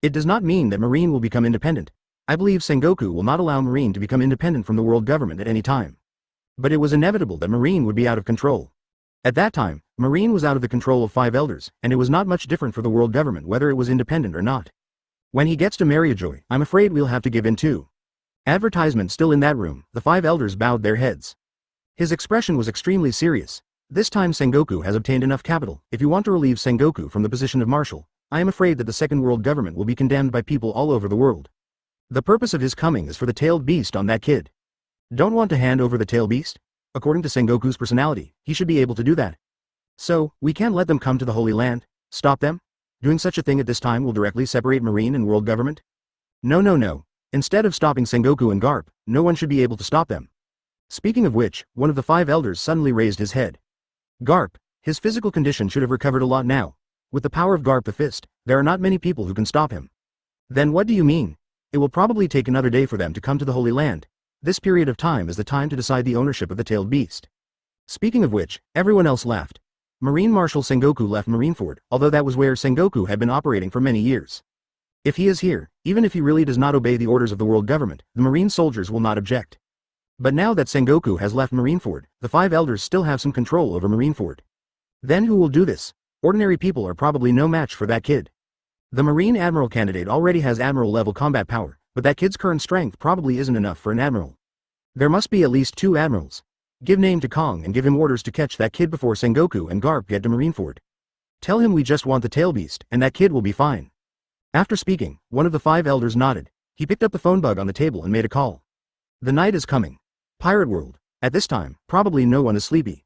It does not mean that Marine will become independent. I believe Sengoku will not allow Marine to become independent from the world government at any time. But it was inevitable that Marine would be out of control. At that time, Marine was out of the control of 5 elders, and it was not much different for the world government whether it was independent or not. When he gets to Mariajoy, I'm afraid we'll have to give in too. Advertisement still in that room, the 5 elders bowed their heads. His expression was extremely serious. This time Sengoku has obtained enough capital. If you want to relieve Sengoku from the position of marshal, I am afraid that the second world government will be condemned by people all over the world. The purpose of his coming is for the tailed beast on that kid. Don't want to hand over the tailed beast? According to Sengoku's personality, he should be able to do that. So, we can't let them come to the Holy Land? Stop them? Doing such a thing at this time will directly separate Marine and world government? No. Instead of stopping Sengoku and Garp, no one should be able to stop them. Speaking of which, one of the 5 elders suddenly raised his head. Garp, his physical condition should have recovered a lot now. With the power of Garp the Fist, there are not many people who can stop him. Then what do you mean? It will probably take another day for them to come to the Holy Land. This period of time is the time to decide the ownership of the tailed beast. Speaking of which, everyone else laughed. Marine Marshal Sengoku left Marineford, although that was where Sengoku had been operating for many years. If he is here, even if he really does not obey the orders of the world government, the Marine soldiers will not object. But now that Sengoku has left Marineford, the 5 elders still have some control over Marineford. Then who will do this? Ordinary people are probably no match for that kid. The Marine Admiral candidate already has Admiral-level combat power, but that kid's current strength probably isn't enough for an Admiral. There must be at least 2 Admirals. Give name to Kong and give him orders to catch that kid before Sengoku and Garp get to Marineford. Tell him we just want the tail beast, and that kid will be fine. After speaking, one of the 5 elders nodded. He picked up the phone bug on the table and made a call. The night is coming. Pirate world. At this time, probably no one is sleepy.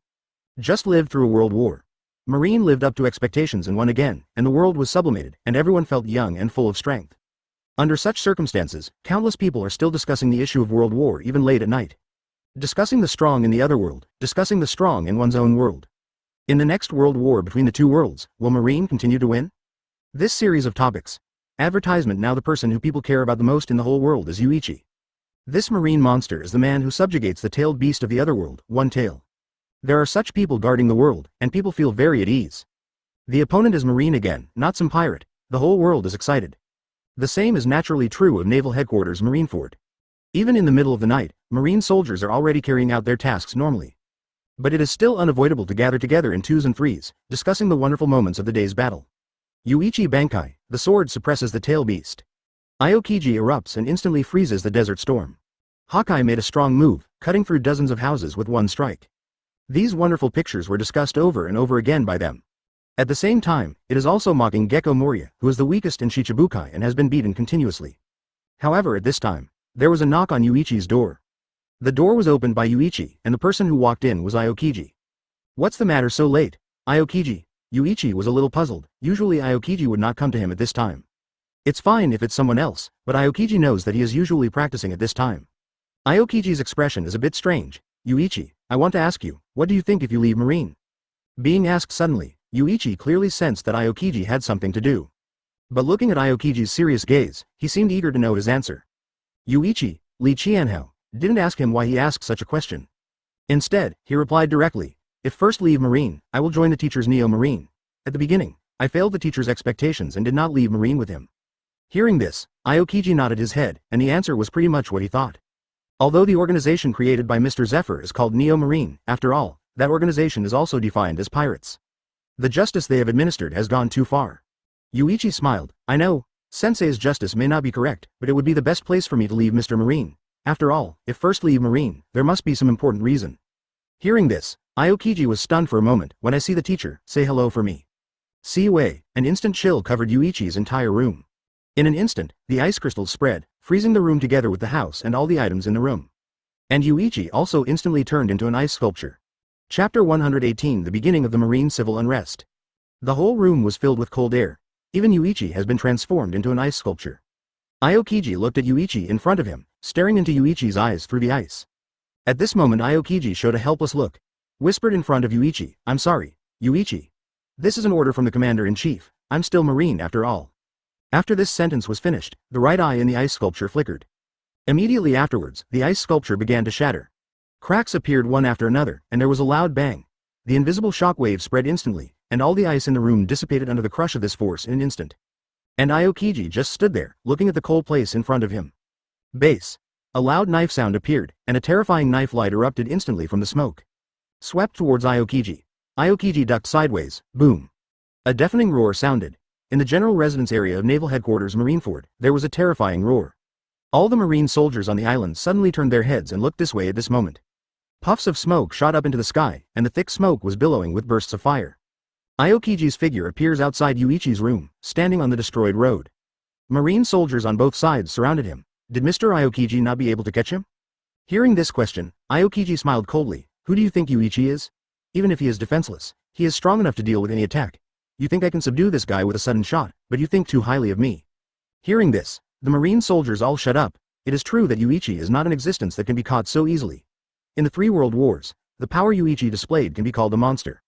Just lived through a world war. Marine lived up to expectations and won again, and the world was sublimated, and everyone felt young and full of strength. Under such circumstances, countless people are still discussing the issue of world war even late at night. Discussing the strong in the other world, discussing the strong in one's own world. In the next world war between the 2 worlds, will Marine continue to win? This series of topics. Advertisement. Now the person who people care about the most in the whole world is Yuichi. This Marine monster is the man who subjugates the tailed beast of the other world, One Tail. There are such people guarding the world, and people feel very at ease. The opponent is Marine again, not some pirate. The whole world is excited. The same is naturally true of Naval Headquarters Marineford. Even in the middle of the night, Marine soldiers are already carrying out their tasks normally. But it is still unavoidable to gather together in 2s and 3s, discussing the wonderful moments of the day's battle. Yuichi Bankai, the sword suppresses the tail beast. Aokiji erupts and instantly freezes the desert storm. Hokage made a strong move, cutting through dozens of houses with one strike. These wonderful pictures were discussed over and over again by them. At the same time, it is also mocking Gecko Moria, who is the weakest in Shichibukai and has been beaten continuously. However, at this time, there was a knock on Yuichi's door. The door was opened by Yuichi, and the person who walked in was Aokiji. What's the matter so late? Aokiji. Yuichi was a little puzzled. Usually Aokiji would not come to him at this time. It's fine if it's someone else, but Aokiji knows that he is usually practicing at this time. Aokiji's expression is a bit strange. Yuichi, I want to ask you, what do you think if you leave Marine? Being asked suddenly, Yuichi clearly sensed that Aokiji had something to do. But looking at Aokiji's serious gaze, he seemed eager to know his answer. Yuichi, Li Qianhao, didn't ask him why he asked such a question. Instead, he replied directly, if first leave Marine, I will join the teacher's Neo Marine. At the beginning, I failed the teacher's expectations and did not leave Marine with him. Hearing this, Aokiji nodded his head, and the answer was pretty much what he thought. Although the organization created by Mr. Zephyr is called Neo Marine, after all, that organization is also defined as pirates. The justice they have administered has gone too far. Yuichi smiled. I know, Sensei's justice may not be correct, but it would be the best place for me to leave Mr. Marine. After all, if first leave Marine, there must be some important reason. Hearing this, Aokiji was stunned for a moment. When I see the teacher, say hello for me. See away, an instant chill covered Yuichi's entire room. In an instant, the ice crystals spread, freezing the room together with the house and all the items in the room. And Yuichi also instantly turned into an ice sculpture. Chapter 118 The beginning of the Marine civil unrest. The whole room was filled with cold air. Even Yuichi has been transformed into an ice sculpture. Aokiji looked at Yuichi in front of him, staring into Yuichi's eyes through the ice. At this moment Aokiji showed a helpless look. Whispered in front of Yuichi, I'm sorry, Yuichi. This is an order from the commander-in-chief, I'm still Marine after all. After this sentence was finished, the right eye in the ice sculpture flickered. Immediately afterwards, the ice sculpture began to shatter. Cracks appeared one after another, and there was a loud bang. The invisible shockwave spread instantly, and all the ice in the room dissipated under the crush of this force in an instant. And Aokiji just stood there, looking at the cold place in front of him. Base. A loud knife sound appeared, and a terrifying knife light erupted instantly from the smoke. Swept towards Aokiji. Aokiji ducked sideways, boom. A deafening roar sounded. In the general residence area of Naval Headquarters Marineford, there was a terrifying roar. All the Marine soldiers on the island suddenly turned their heads and looked this way at this moment. Puffs of smoke shot up into the sky, and the thick smoke was billowing with bursts of fire. Aokiji's figure appears outside Yuichi's room, standing on the destroyed road. Marine soldiers on both sides surrounded him. Did Mr. Aokiji not be able to catch him? Hearing this question, Aokiji smiled coldly. Who do you think Yuichi is? Even if he is defenseless, he is strong enough to deal with any attack. You think I can subdue this guy with a sudden shot, but you think too highly of me. Hearing this, the Marine soldiers all shut up. It is true that Yuichi is not an existence that can be caught so easily. In the 3 world wars, the power Yuichi displayed can be called a monster.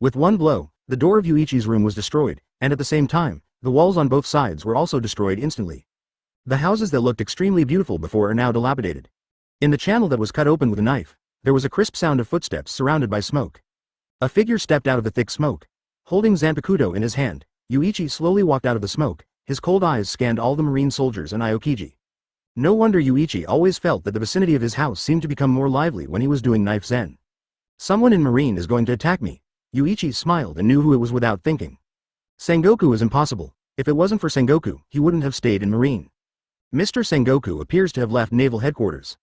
With one blow, the door of Yuichi's room was destroyed, and at the same time, the walls on both sides were also destroyed instantly. The houses that looked extremely beautiful before are now dilapidated. In the channel that was cut open with a knife, there was a crisp sound of footsteps surrounded by smoke. A figure stepped out of the thick smoke. Holding Zanpakuto in his hand, Yuichi slowly walked out of the smoke. His cold eyes scanned all the Marine soldiers and Aokiji. No wonder Yuichi always felt that the vicinity of his house seemed to become more lively when he was doing knife zen. Someone in Marine is going to attack me. Yuichi smiled and knew who it was without thinking. Sengoku is impossible. If it wasn't for Sengoku, he wouldn't have stayed in Marine. Mr. Sengoku appears to have left Naval Headquarters.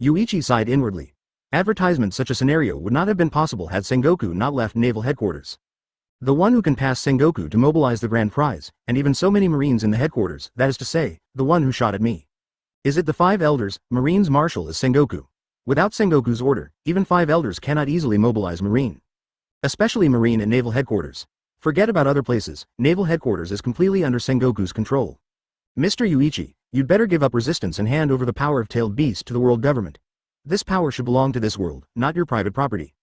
Yuichi sighed inwardly. Advertisement such a scenario would not have been possible had Sengoku not left Naval Headquarters. The one who can pass Sengoku to mobilize the grand prize, and even so many Marines in the headquarters, that is to say, the one who shot at me. Is it the 5 elders? Marine's marshal is Sengoku. Without Sengoku's order, even 5 elders cannot easily mobilize Marine. Especially Marine at Naval Headquarters. Forget about other places, Naval Headquarters is completely under Sengoku's control. Mr. Yuichi, you'd better give up resistance and hand over the power of Tailed Beast to the world government. This power should belong to this world, not your private property.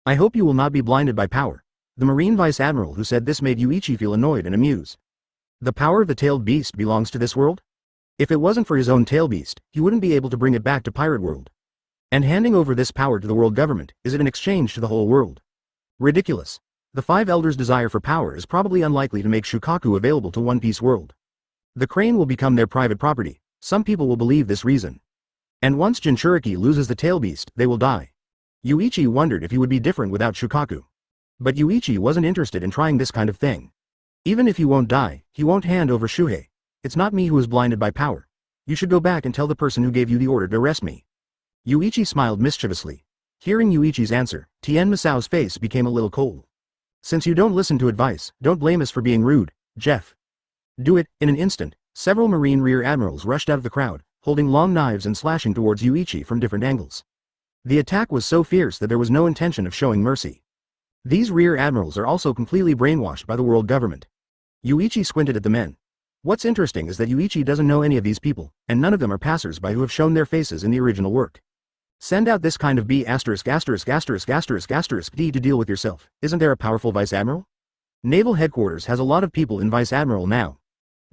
I hope you will not be blinded by power. The Marine Vice Admiral who said this made Yuichi feel annoyed and amused. The power of the Tailed Beast belongs to this world? If it wasn't for his own Tail Beast, he wouldn't be able to bring it back to Pirate World. And handing over this power to the world government, is it an exchange to the whole world? Ridiculous. The 5 elders' desire for power is probably unlikely to make Shukaku available to One Piece world. The crane will become their private property. Some people will believe this reason. And once Jinchuriki loses the Tail Beast, they will die. Yuichi wondered if he would be different without Shukaku. But Yuichi wasn't interested in trying this kind of thing. Even if he won't die, he won't hand over Shuhei. It's not me who is blinded by power. You should go back and tell the person who gave you the order to arrest me. Yuichi smiled mischievously. Hearing Yuichi's answer, Tien Masao's face became a little cold. Since you don't listen to advice, don't blame us for being rude, Jeff. Do it. In an instant, several Marine rear admirals rushed out of the crowd, holding long knives and slashing towards Yuichi from different angles. The attack was so fierce that there was no intention of showing mercy. These rear admirals are also completely brainwashed by the world government. Yuichi squinted at the men. What's interesting is that Yuichi doesn't know any of these people, and none of them are passers-by who have shown their faces in the original work. Send out this kind of B************ D to deal with yourself. Isn't there a powerful Vice Admiral? Naval Headquarters has a lot of people in Vice Admiral now.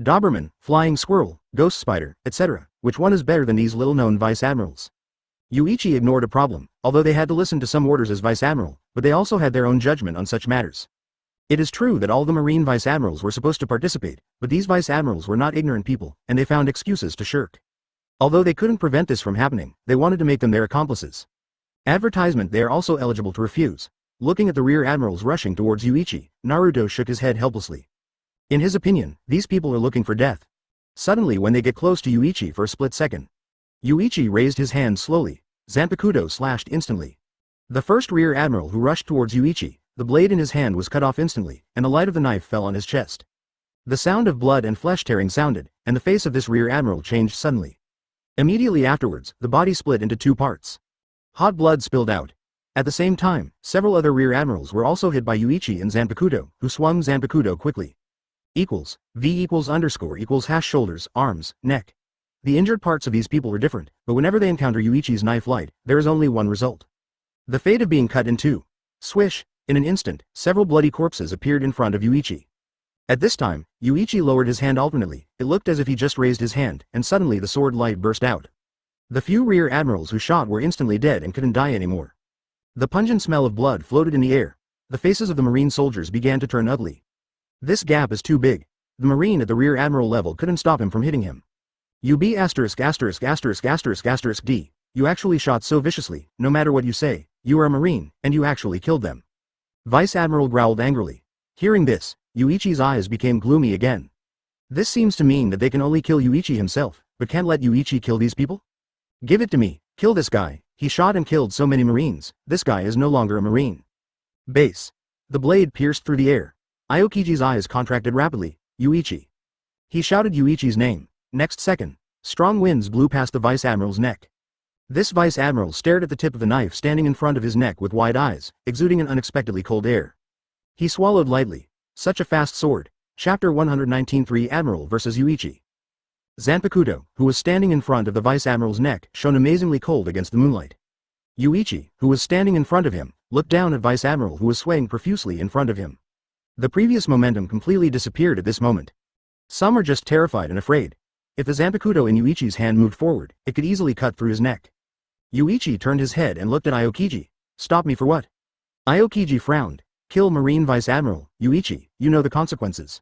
Doberman, Flying Squirrel, Ghost Spider, etc. Which one is better than these little-known Vice Admirals? Yuichi ignored a problem, although they had to listen to some orders as Vice Admiral, but they also had their own judgment on such matters. It is true that all the Marine Vice Admirals were supposed to participate, but these Vice Admirals were not ignorant people, and they found excuses to shirk. Although they couldn't prevent this from happening, they wanted to make them their accomplices. Advertisement they are also eligible to refuse. Looking at the rear admirals rushing towards Yuichi, Naruto shook his head helplessly. In his opinion, these people are looking for death. Suddenly when they get close to Yuichi for a split second, Yuichi raised his hand slowly. Zanpakuto slashed instantly. The first rear admiral who rushed towards Yuichi, the blade in his hand was cut off instantly, and the light of the knife fell on his chest. The sound of blood and flesh tearing sounded, and the face of this rear admiral changed suddenly. Immediately afterwards, the body split into two parts. Hot blood spilled out. At the same time, several other rear admirals were also hit by Yuichi and Zanpakuto, who swung Zanpakuto quickly. V=_= shoulders, arms, neck. The injured parts of these people are different, but whenever they encounter Yuichi's knife light, there is only one result. The fate of being cut in two. Swish! In an instant, several bloody corpses appeared in front of Yuichi. At this time, Yuichi lowered his hand alternately. It looked as if he just raised his hand, and suddenly the sword light burst out. The few rear admirals who shot were instantly dead and couldn't die anymore. The pungent smell of blood floated in the air. The faces of the marine soldiers began to turn ugly. This gap is too big. The marine at the rear admiral level couldn't stop him from hitting him. D. You actually shot so viciously, no matter what you say, you are a marine, and you actually killed them. Vice Admiral growled angrily. Hearing this, Yuichi's eyes became gloomy again. This seems to mean that they can only kill Yuichi himself, but can't let Yuichi kill these people? Give it to me, kill this guy, he shot and killed so many marines, this guy is no longer a marine. Base. The blade pierced through the air. Aokiji's eyes contracted rapidly. Yuichi. He shouted Yuichi's name. Next second, strong winds blew past the vice admiral's neck. This vice admiral stared at the tip of the knife standing in front of his neck with wide eyes, exuding an unexpectedly cold air. He swallowed lightly. Such a fast sword. Chapter 119 Admiral vs Yuichi. Zanpakuto, who was standing in front of the vice admiral's neck, shone amazingly cold against the moonlight. Yuichi, who was standing in front of him, looked down at vice admiral who was swaying profusely in front of him. The previous momentum completely disappeared at this moment. Some are just terrified and afraid. If the Zanpakuto in Yuichi's hand moved forward, it could easily cut through his neck. Yuichi turned his head and looked at Aokiji. Stop me for what? Aokiji frowned. Kill Marine Vice Admiral, Yuichi, you know the consequences.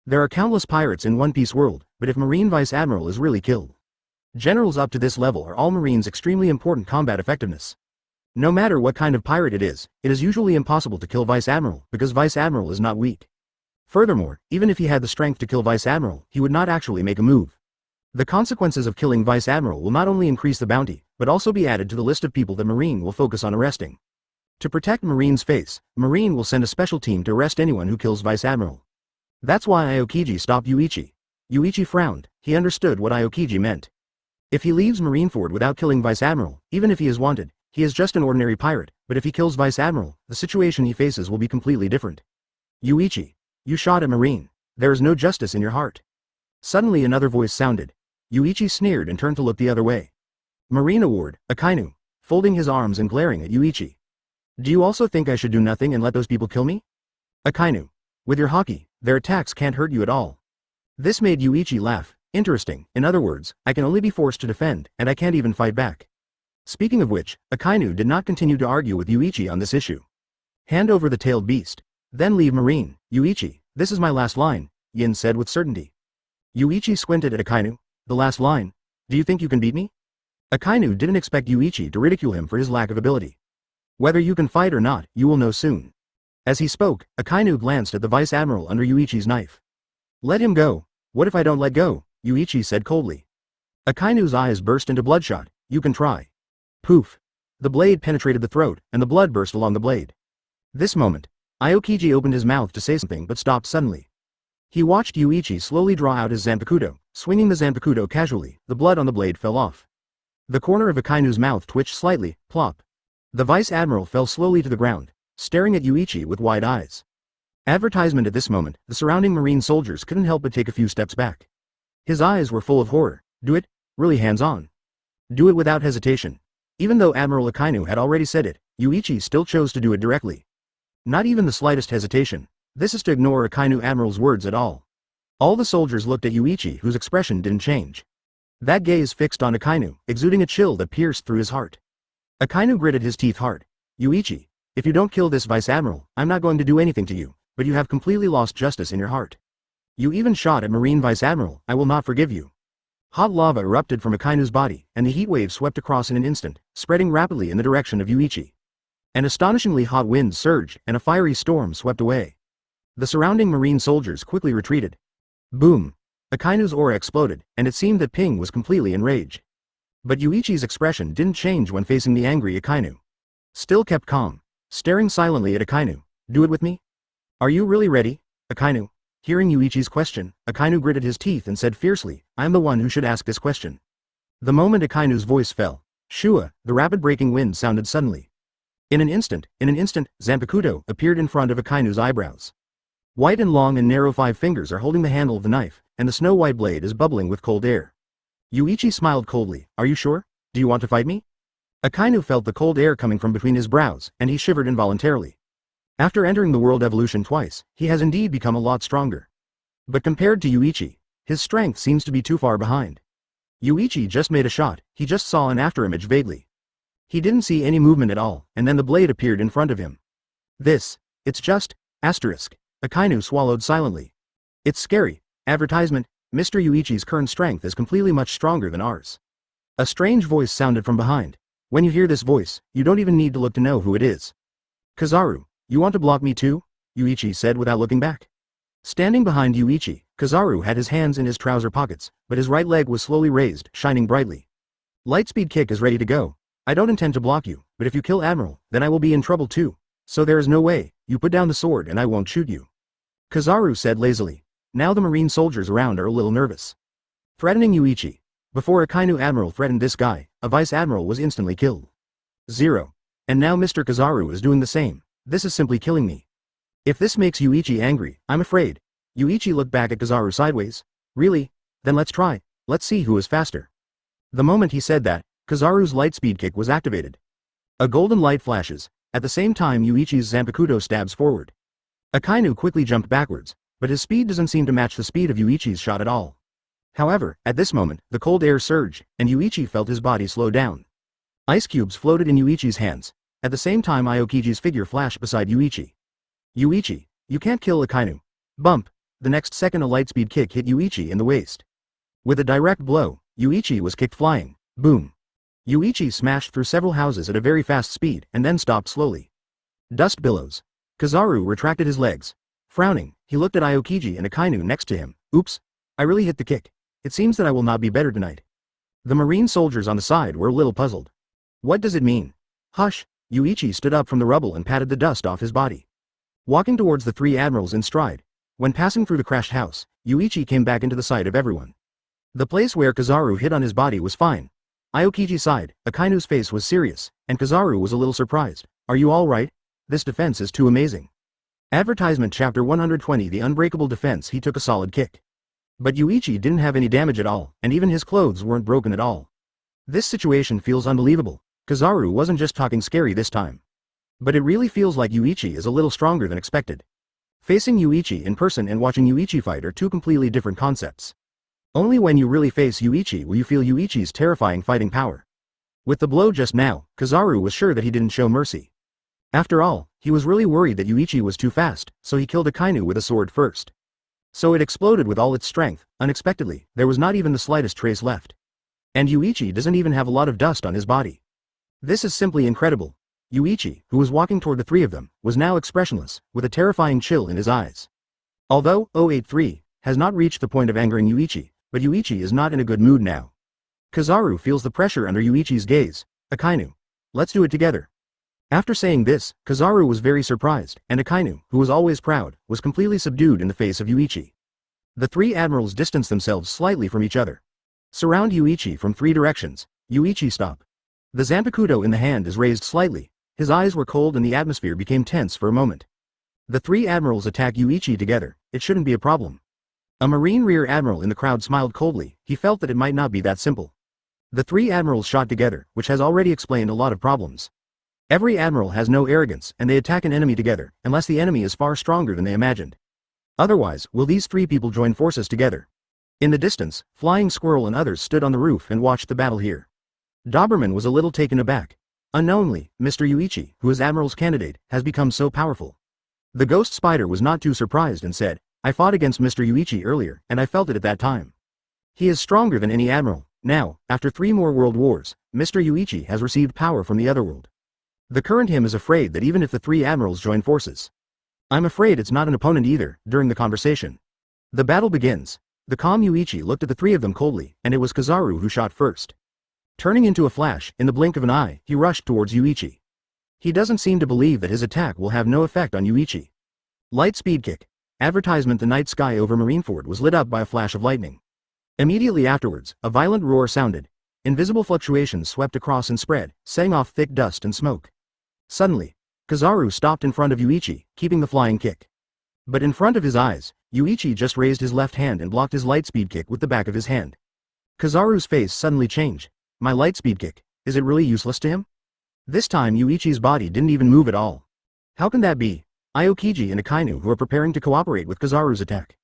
There are countless pirates in One Piece world, but if Marine Vice Admiral is really killed. Generals up to this level are all Marines extremely important combat effectiveness. No matter what kind of pirate it is usually impossible to kill Vice Admiral because Vice Admiral is not weak. Furthermore, even if he had the strength to kill Vice Admiral, he would not actually make a move. The consequences of killing Vice Admiral will not only increase the bounty, but also be added to the list of people that Marine will focus on arresting. To protect Marine's face, Marine will send a special team to arrest anyone who kills Vice Admiral. That's why Aokiji stopped Yuichi. Yuichi frowned. He understood what Aokiji meant. If he leaves Marineford without killing Vice Admiral, even if he is wanted, he is just an ordinary pirate, but if he kills Vice Admiral, the situation he faces will be completely different. Yuichi, you shot a Marine. There is no justice in your heart. Suddenly another voice sounded. Yuichi sneered and turned to look the other way. Marine Award, Akainu, folding his arms and glaring at Yuichi. Do you also think I should do nothing and let those people kill me? Akainu. With your haki, their attacks can't hurt you at all. This made Yuichi laugh. Interesting, in other words, I can only be forced to defend, and I can't even fight back. Speaking of which, Akainu did not continue to argue with Yuichi on this issue. Hand over the tailed beast. Then leave Marine, Yuichi, this is my last line, Yin said with certainty. Yuichi squinted at Akainu. The last line? Do you think you can beat me? Akainu didn't expect Yuichi to ridicule him for his lack of ability. Whether you can fight or not, you will know soon. As he spoke, Akainu glanced at the Vice Admiral under Yuichi's knife. Let him go. What if I don't let go? Yuichi said coldly. Akainu's eyes burst into bloodshot. You can try. Poof. The blade penetrated the throat, and the blood burst along the blade. This moment, Aokiji opened his mouth to say something but stopped suddenly. He watched Yuichi slowly draw out his Zanpakuto. Swinging the Zanpakuto casually, the blood on the blade fell off. The corner of Akainu's mouth twitched slightly, plop. The Vice Admiral fell slowly to the ground, staring at Yuichi with wide eyes. Advertisement at this moment, the surrounding Marine soldiers couldn't help but take a few steps back. His eyes were full of horror. Do it? Really hands-on? Do it without hesitation. Even though Admiral Akainu had already said it, Yuichi still chose to do it directly. Not even the slightest hesitation. This is to ignore Akainu Admiral's words at all. All the soldiers looked at Yuichi whose expression didn't change. That gaze fixed on Akainu, exuding a chill that pierced through his heart. Akainu gritted his teeth hard. Yuichi, if you don't kill this Vice Admiral, I'm not going to do anything to you, but you have completely lost justice in your heart. You even shot at Marine Vice Admiral, I will not forgive you. Hot lava erupted from Akainu's body, and the heat wave swept across in an instant, spreading rapidly in the direction of Yuichi. An astonishingly hot wind surged, and a fiery storm swept away. The surrounding marine soldiers quickly retreated. Boom! Akainu's aura exploded, and it seemed that Ping was completely enraged. But Yuichi's expression didn't change when facing the angry Akainu. Still kept calm, staring silently at Akainu. Do it with me? Are you really ready, Akainu? Hearing Yuichi's question, Akainu gritted his teeth and said fiercely, I am the one who should ask this question. The moment Akainu's voice fell, Shua, the rapid breaking wind sounded suddenly. In an instant, Zanpakuto appeared in front of Akainu's eyebrows. White and long and narrow 5 fingers are holding the handle of the knife, and the snow-white blade is bubbling with cold air. Yuichi smiled coldly. Are you sure? Do you want to fight me? Akainu felt the cold air coming from between his brows, and he shivered involuntarily. After entering the world evolution twice, he has indeed become a lot stronger. But compared to Yuichi, his strength seems to be too far behind. Yuichi just made a shot, he just saw an afterimage vaguely. He didn't see any movement at all, and then the blade appeared in front of him. It's just, asterisk. Akainu swallowed silently. It's scary. Advertisement, Mr. Yuichi's current strength is completely much stronger than ours. A strange voice sounded from behind. When you hear this voice, you don't even need to look to know who it is. Kazaru, you want to block me too? Yuichi said without looking back. Standing behind Yuichi, Kazaru had his hands in his trouser pockets, but his right leg was slowly raised, shining brightly. Lightspeed kick is ready to go. I don't intend to block you, but if you kill Admiral, then I will be in trouble too. So there is no way, you put down the sword and I won't shoot you. Kazaru said lazily. Now the marine soldiers around are a little nervous. Threatening Yuichi. Before Akainu Admiral threatened this guy, a Vice Admiral was instantly killed. 0. And now Mr. Kazaru is doing the same. This is simply killing me. If this makes Yuichi angry, I'm afraid. Yuichi looked back at Kazaru sideways. Really? Then let's try. Let's see who is faster. The moment he said that, Kazaru's lightspeed kick was activated. A golden light flashes. At the same time Yuichi's Zanpakuto stabs forward. Akainu quickly jumped backwards, but his speed doesn't seem to match the speed of Yuichi's shot at all. However, at this moment, the cold air surged, and Yuichi felt his body slow down. Ice cubes floated in Yuichi's hands. At the same time Aokiji's figure flashed beside Yuichi. Yuichi, you can't kill Akainu. Bump. The next second a lightspeed kick hit Yuichi in the waist. With a direct blow, Yuichi was kicked flying. Boom. Yuichi smashed through several houses at a very fast speed and then stopped slowly. Dust billows. Kazaru retracted his legs. Frowning, he looked at Aokiji and Akainu next to him. Oops. I really hit the kick. It seems that I will not be better tonight. The marine soldiers on the side were a little puzzled. What does it mean? Hush. Yuichi stood up from the rubble and patted the dust off his body. Walking towards the 3 admirals in stride. When passing through the crashed house, Yuichi came back into the sight of everyone. The place where Kazaru hit on his body was fine. Aokiji sighed, Akainu's face was serious, and Kazaru was a little surprised. Are you all right? This defense is too amazing. Advertisement Chapter 120 The Unbreakable Defense. He took a solid kick. But Yuichi didn't have any damage at all, and even his clothes weren't broken at all. This situation feels unbelievable. Kazaru wasn't just talking scary this time. But it really feels like Yuichi is a little stronger than expected. Facing Yuichi in person and watching Yuichi fight are two completely different concepts. Only when you really face Yuichi will you feel Yuichi's terrifying fighting power. With the blow just now, Kazaru was sure that he didn't show mercy. After all, he was really worried that Yuichi was too fast, so he killed Akainu with a sword first. So it exploded with all its strength. Unexpectedly, there was not even the slightest trace left. And Yuichi doesn't even have a lot of dust on his body. This is simply incredible. Yuichi, who was walking toward the 3 of them, was now expressionless, with a terrifying chill in his eyes. Although 083 has not reached the point of angering Yuichi, but Yuichi is not in a good mood now. Kazaru feels the pressure under Yuichi's gaze. Akainu. Let's do it together. After saying this, Kazaru was very surprised, and Akainu, who was always proud, was completely subdued in the face of Yuichi. The 3 admirals distanced themselves slightly from each other. Surround Yuichi from 3 directions. Yuichi stop. The Zanpakuto in the hand is raised slightly. His eyes were cold and the atmosphere became tense for a moment. The 3 admirals attack Yuichi together. It shouldn't be a problem. A Marine Rear Admiral in the crowd smiled coldly. He felt that it might not be that simple. The 3 admirals shot together, which has already explained a lot of problems. Every admiral has no arrogance, and they attack an enemy together, unless the enemy is far stronger than they imagined. Otherwise, will these 3 people join forces together? In the distance, Flying Squirrel and others stood on the roof and watched the battle here. Doberman was a little taken aback. Unknowingly, Mr. Yuichi, who is Admiral's candidate, has become so powerful. The Ghost Spider was not too surprised and said, I fought against Mr. Yuichi earlier, and I felt it at that time. He is stronger than any admiral. Now, after 3 more world wars, Mr. Yuichi has received power from the other world. The current him is afraid that even if the 3 admirals join forces, I'm afraid it's not an opponent either. During the conversation, the battle begins. The calm Yuichi looked at the three of them coldly, and it was Kizaru who shot first. Turning into a flash, in the blink of an eye, he rushed towards Yuichi. He doesn't seem to believe that his attack will have no effect on Yuichi. Light speed kick. Advertisement: the night sky over Marineford was lit up by a flash of lightning. Immediately afterwards, a violent roar sounded. Invisible fluctuations swept across and spread, setting off thick dust and smoke. Suddenly, Kizaru stopped in front of Yuichi, keeping the flying kick. But in front of his eyes, Yuichi just raised his left hand and blocked his light speed kick with the back of his hand. Kizaru's face suddenly changed. My light speed kick, is it really useless to him? This time Yuichi's body didn't even move at all. How can that be? Aokiji and Akainu who are preparing to cooperate with Kizaru's attack.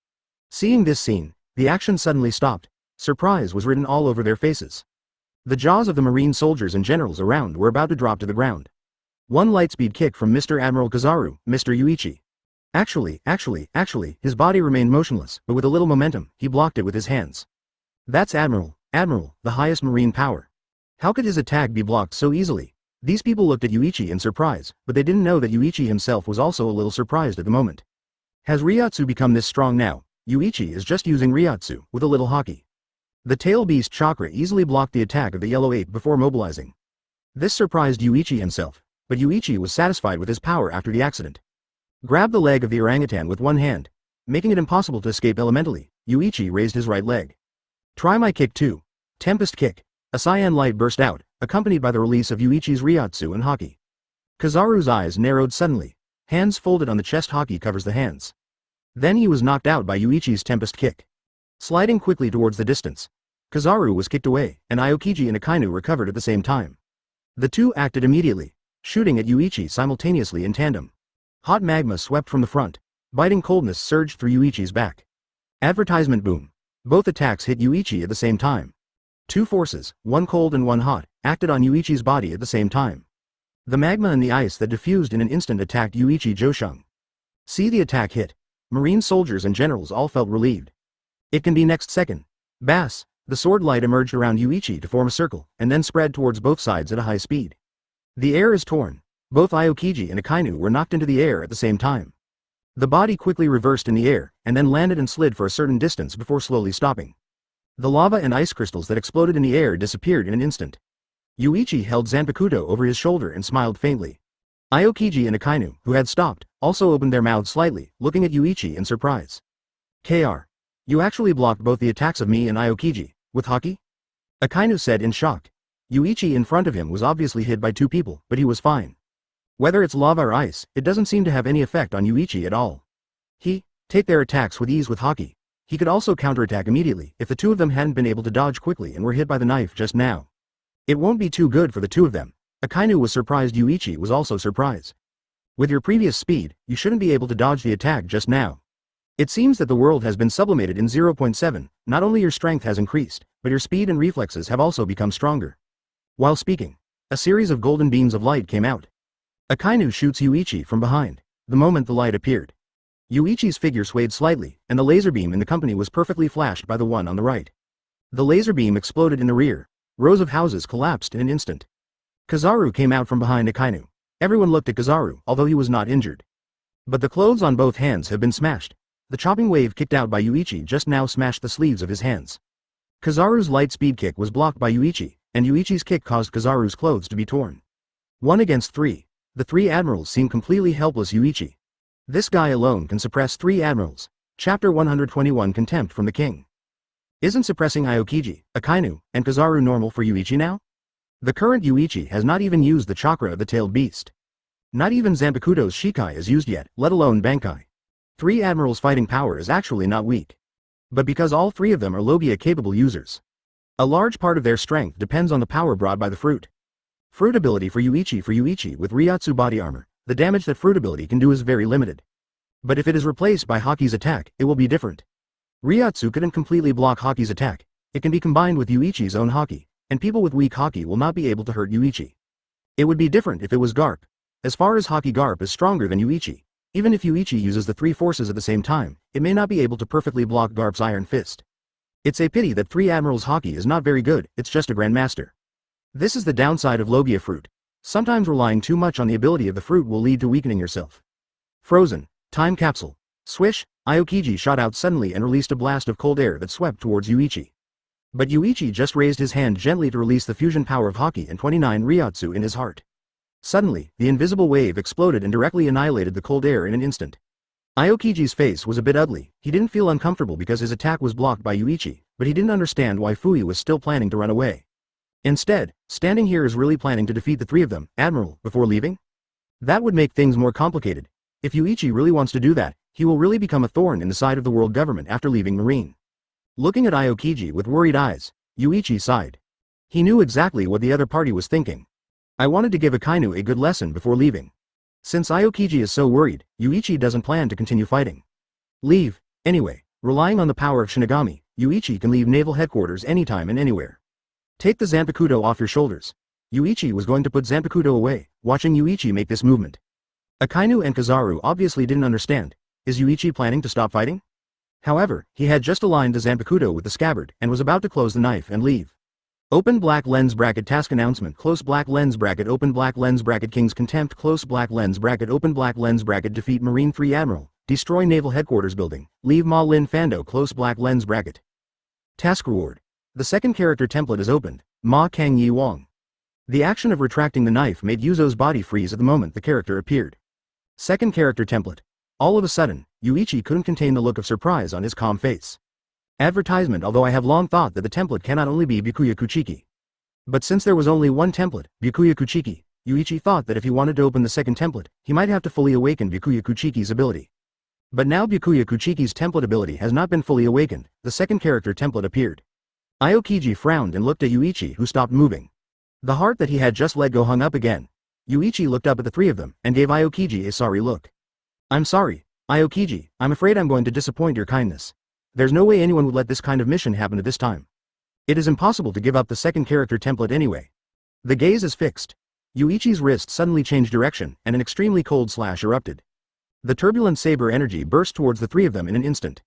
Seeing this scene, the action suddenly stopped. Surprise was written all over their faces. The jaws of the marine soldiers and generals around were about to drop to the ground. One lightspeed kick from Mr. Admiral Kizaru, Mr. Yuichi. Actually, his body remained motionless, but with a little momentum, he blocked it with his hands. That's Admiral, the highest marine power. How could his attack be blocked so easily? These people looked at Yuichi in surprise, but they didn't know that Yuichi himself was also a little surprised at the moment. Has Ryotsu become this strong now? Yuichi is just using Ryotsu, with a little haki. The tail beast chakra easily blocked the attack of the yellow ape before mobilizing. This surprised Yuichi himself, but Yuichi was satisfied with his power after the accident. Grab the leg of the orangutan with one hand. Making it impossible to escape elementally, Yuichi raised his right leg. Try my kick too. Tempest kick. A cyan light burst out, accompanied by the release of Yuichi's Ryotsu and haki. Kizaru's eyes narrowed suddenly. Hands folded on the chest, haki covers the hands. Then he was knocked out by Yuichi's Tempest kick. Sliding quickly towards the distance, Kizaru was kicked away, and Aokiji and Akainu recovered at the same time. The two acted immediately, shooting at Yuichi simultaneously in tandem. Hot magma swept from the front. Biting coldness surged through Yuichi's back. Advertisement boom. Both attacks hit Yuichi at the same time. Two forces, one cold and one hot, acted on Yuichi's body at the same time. The magma and the ice that diffused in an instant attacked Yuichi Joshung. See the attack hit. Marine soldiers and generals all felt relieved. It can be next second. Bass. The sword light emerged around Yuichi to form a circle, and then spread towards both sides at a high speed. The air is torn. Both Aokiji and Akainu were knocked into the air at the same time. The body quickly reversed in the air, and then landed and slid for a certain distance before slowly stopping. The lava and ice crystals that exploded in the air disappeared in an instant. Yuichi held Zanpakuto over his shoulder and smiled faintly. Aokiji and Akainu, who had stopped, also opened their mouths slightly, looking at Yuichi in surprise. "Kr. You actually blocked both the attacks of me and Aokiji, with haki?" Akainu said in shock. Yuichi in front of him was obviously hit by two people, but he was fine. Whether it's lava or ice, it doesn't seem to have any effect on Yuichi at all. Take their attacks with ease with haki. He could also counterattack immediately if the two of them hadn't been able to dodge quickly and were hit by the knife just now. It won't be too good for the two of them. Akainu was surprised. Yuichi was also surprised. With your previous speed, you shouldn't be able to dodge the attack just now. It seems that the world has been sublimated in 0.7, not only your strength has increased, but your speed and reflexes have also become stronger. While speaking, a series of golden beams of light came out. Akainu shoots Yuichi from behind, the moment the light appeared. Yuichi's figure swayed slightly, and the laser beam in the company was perfectly flashed by the one on the right. The laser beam exploded in the rear. Rows of houses collapsed in an instant. Kizaru came out from behind Akainu. Everyone looked at Kizaru, although he was not injured. But the clothes on both hands have been smashed. The chopping wave kicked out by Yuichi just now smashed the sleeves of his hands. Kizaru's light speed kick was blocked by Yuichi, and Yuichi's kick caused Kizaru's clothes to be torn. 1 against 3. The three admirals seemed completely helpless. Yuichi. This guy alone can suppress 3 admirals. Chapter 121 Contempt from the King. Isn't suppressing Aokiji, Akainu, and Kizaru normal for Yuichi now? The current Yuichi has not even used the chakra of the tailed beast. Not even Zanpakuto's Shikai is used yet, let alone Bankai. 3 admirals' fighting power is actually not weak. But because all 3 of them are Logia-capable users. A large part of their strength depends on the power brought by the fruit. Fruit ability for Yuichi with Ryotsu body armor, the damage that fruit ability can do is very limited. But if it is replaced by Haki's attack, it will be different. Ryotsu couldn't completely block Haki's attack. It can be combined with Yuichi's own haki, and people with weak haki will not be able to hurt Yuichi. It would be different if it was Garp. As far as haki, Garp is stronger than Yuichi. Even if Yuichi uses the 3 forces at the same time, it may not be able to perfectly block Garp's iron fist. It's a pity that 3 admirals' haki is not very good, it's just a grandmaster. This is the downside of Logia fruit. Sometimes relying too much on the ability of the fruit will lead to weakening yourself. Frozen. Time capsule. Swish, Aokiji shot out suddenly and released a blast of cold air that swept towards Yuichi. But Yuichi just raised his hand gently to release the fusion power of Haki and 29 Ryotsu in his heart. Suddenly, the invisible wave exploded and directly annihilated the cold air in an instant. Aokiji's face was a bit ugly. He didn't feel uncomfortable because his attack was blocked by Yuichi, but he didn't understand why Fui was still planning to run away. Instead, standing here is really planning to defeat the three of them, Admiral, before leaving? That would make things more complicated. If Yuichi really wants to do that, he will really become a thorn in the side of the world government after leaving Marine. Looking at Aokiji with worried eyes, Yuichi sighed. He knew exactly what the other party was thinking. I wanted to give Akainu a good lesson before leaving. Since Aokiji is so worried, Yuichi doesn't plan to continue fighting. Leave, anyway. Relying on the power of Shinigami, Yuichi can leave naval headquarters anytime and anywhere. Take the Zanpakuto off your shoulders. Yuichi was going to put Zanpakuto away, watching Yuichi make this movement. Akainu and Kizaru obviously didn't understand. Is Yuichi planning to stop fighting? However, he had just aligned the Zanpakuto with the scabbard and was about to close the knife and leave. Open black lens bracket task announcement close black lens bracket open black lens bracket King's Contempt close black lens bracket open black lens bracket defeat Marine 3 Admiral, destroy naval headquarters building, leave Ma Lin Fando close black lens bracket. Task reward. The second character template is opened, Ma Kang Yi Wong. The action of retracting the knife made Yuzo's body freeze at the moment the character appeared. Second character template. All of a sudden, Yuichi couldn't contain the look of surprise on his calm face. Advertisement. Although I have long thought that the template cannot only be Byakuya Kuchiki. But since there was only one template, Byakuya Kuchiki, Yuichi thought that if he wanted to open the second template, he might have to fully awaken Byakuya Kuchiki's ability. But now Byakuya Kuchiki's template ability has not been fully awakened, the second character template appeared. Aokiji frowned and looked at Yuichi, who stopped moving. The heart that he had just let go hung up again. Yuichi looked up at the three of them, and gave Aokiji a sorry look. I'm sorry, Aokiji, I'm afraid I'm going to disappoint your kindness. There's no way anyone would let this kind of mission happen at this time. It is impossible to give up the second character template anyway. The gaze is fixed. Yuichi's wrist suddenly changed direction, and an extremely cold slash erupted. The turbulent saber energy burst towards the three of them in an instant.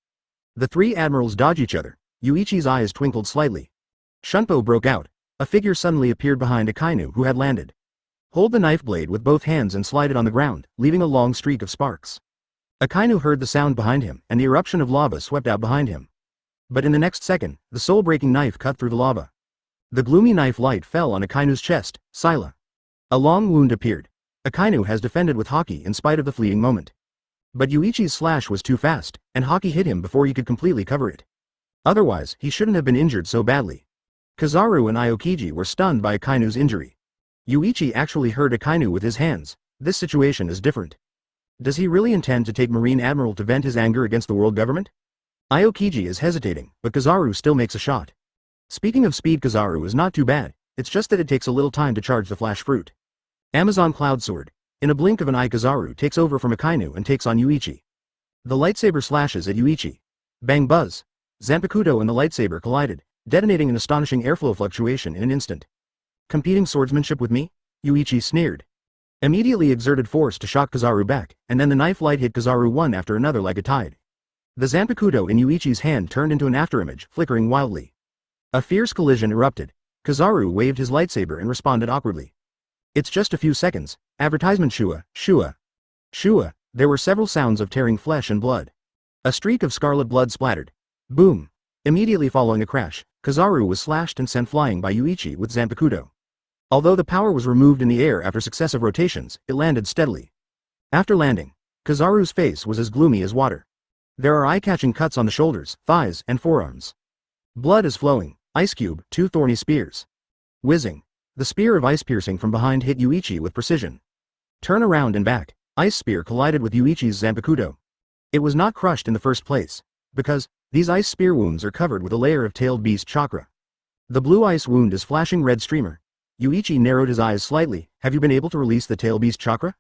The three admirals dodged each other. Yuichi's eyes twinkled slightly. Shunpo broke out. A figure suddenly appeared behind Akainu, who had landed. Hold the knife blade with both hands and slide it on the ground, leaving a long streak of sparks. Akainu heard the sound behind him, and the eruption of lava swept out behind him. But in the next second, the soul-breaking knife cut through the lava. The gloomy knife light fell on Akainu's chest, Sila. A long wound appeared. Akainu has defended with Haki in spite of the fleeting moment. But Yuichi's slash was too fast, and Haki hit him before he could completely cover it. Otherwise, he shouldn't have been injured so badly. Kizaru and Aokiji were stunned by Akainu's injury. Yuichi actually hurt Akainu with his hands. This situation is different. Does he really intend to take Marine Admiral to vent his anger against the world government? Aokiji is hesitating, but Kizaru still makes a shot. Speaking of speed, Kizaru is not too bad, it's just that it takes a little time to charge the flash fruit. Amazon Cloud Sword. In a blink of an eye, Kizaru takes over from Akainu and takes on Yuichi. The lightsaber slashes at Yuichi. Bang buzz. Zanpakuto and the lightsaber collided, detonating an astonishing airflow fluctuation in an instant. Competing swordsmanship with me? Yuichi sneered. Immediately exerted force to shock Kizaru back, and then the knife light hit Kizaru one after another like a tide. The Zanpakuto in Yuichi's hand turned into an afterimage, flickering wildly. A fierce collision erupted. Kizaru waved his lightsaber and responded awkwardly. It's just a few seconds. Advertisement shua, shua. Shua. There were several sounds of tearing flesh and blood. A streak of scarlet blood splattered. Boom. Immediately following a crash, Kizaru was slashed and sent flying by Yuichi with Zanpakuto. Although the power was removed in the air after successive rotations, it landed steadily. After landing, Kizaru's face was as gloomy as water. There are eye-catching cuts on the shoulders, thighs, and forearms. Blood is flowing. Ice cube, two thorny spears. Whizzing. The spear of ice piercing from behind hit Yuichi with precision. Turn around and back. Ice spear collided with Yuichi's Zanpakuto. It was not crushed in the first place, because these ice spear wounds are covered with a layer of tailed beast chakra. The blue ice wound is flashing red streamer. Yuichi narrowed his eyes slightly. Have you been able to release the tail beast chakra?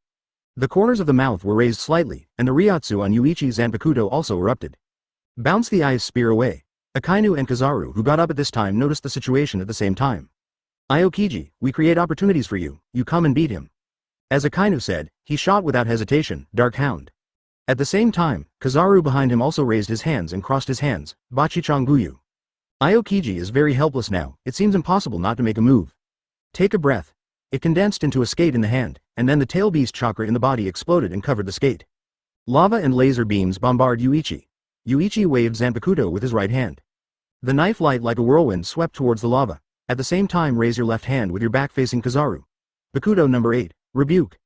The corners of the mouth were raised slightly, and the Ryotsu on Yuichi's Zanpakuto also erupted. Bounce the ice spear away. Akainu and Kizaru, who got up at this time, noticed the situation at the same time. Aokiji, we create opportunities for you, you come and beat him. As Akainu said, he shot without hesitation, Dark Hound. At the same time, Kizaru behind him also raised his hands and crossed his hands, Bachichanguyu. Aokiji is very helpless now, it seems impossible not to make a move. Take a breath. It condensed into a skate in the hand, and then the tail beast chakra in the body exploded and covered the skate. Lava and laser beams bombard Yuichi. Yuichi waved Zanpakuto with his right hand. The knife light like a whirlwind swept towards the lava. At the same time raise your left hand with your back facing Kizaru. Bakuto number 8. Rebuke.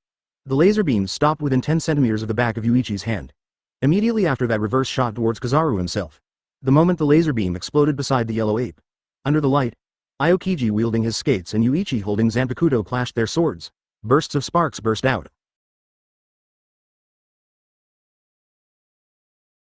The laser beam stopped within 10 centimeters of the back of Yuichi's hand. Immediately after that reverse shot towards Kizaru himself. The moment the laser beam exploded beside the yellow ape. Under the light, Aokiji wielding his skates and Yuichi holding Zanpakuto clashed their swords. Bursts of sparks burst out.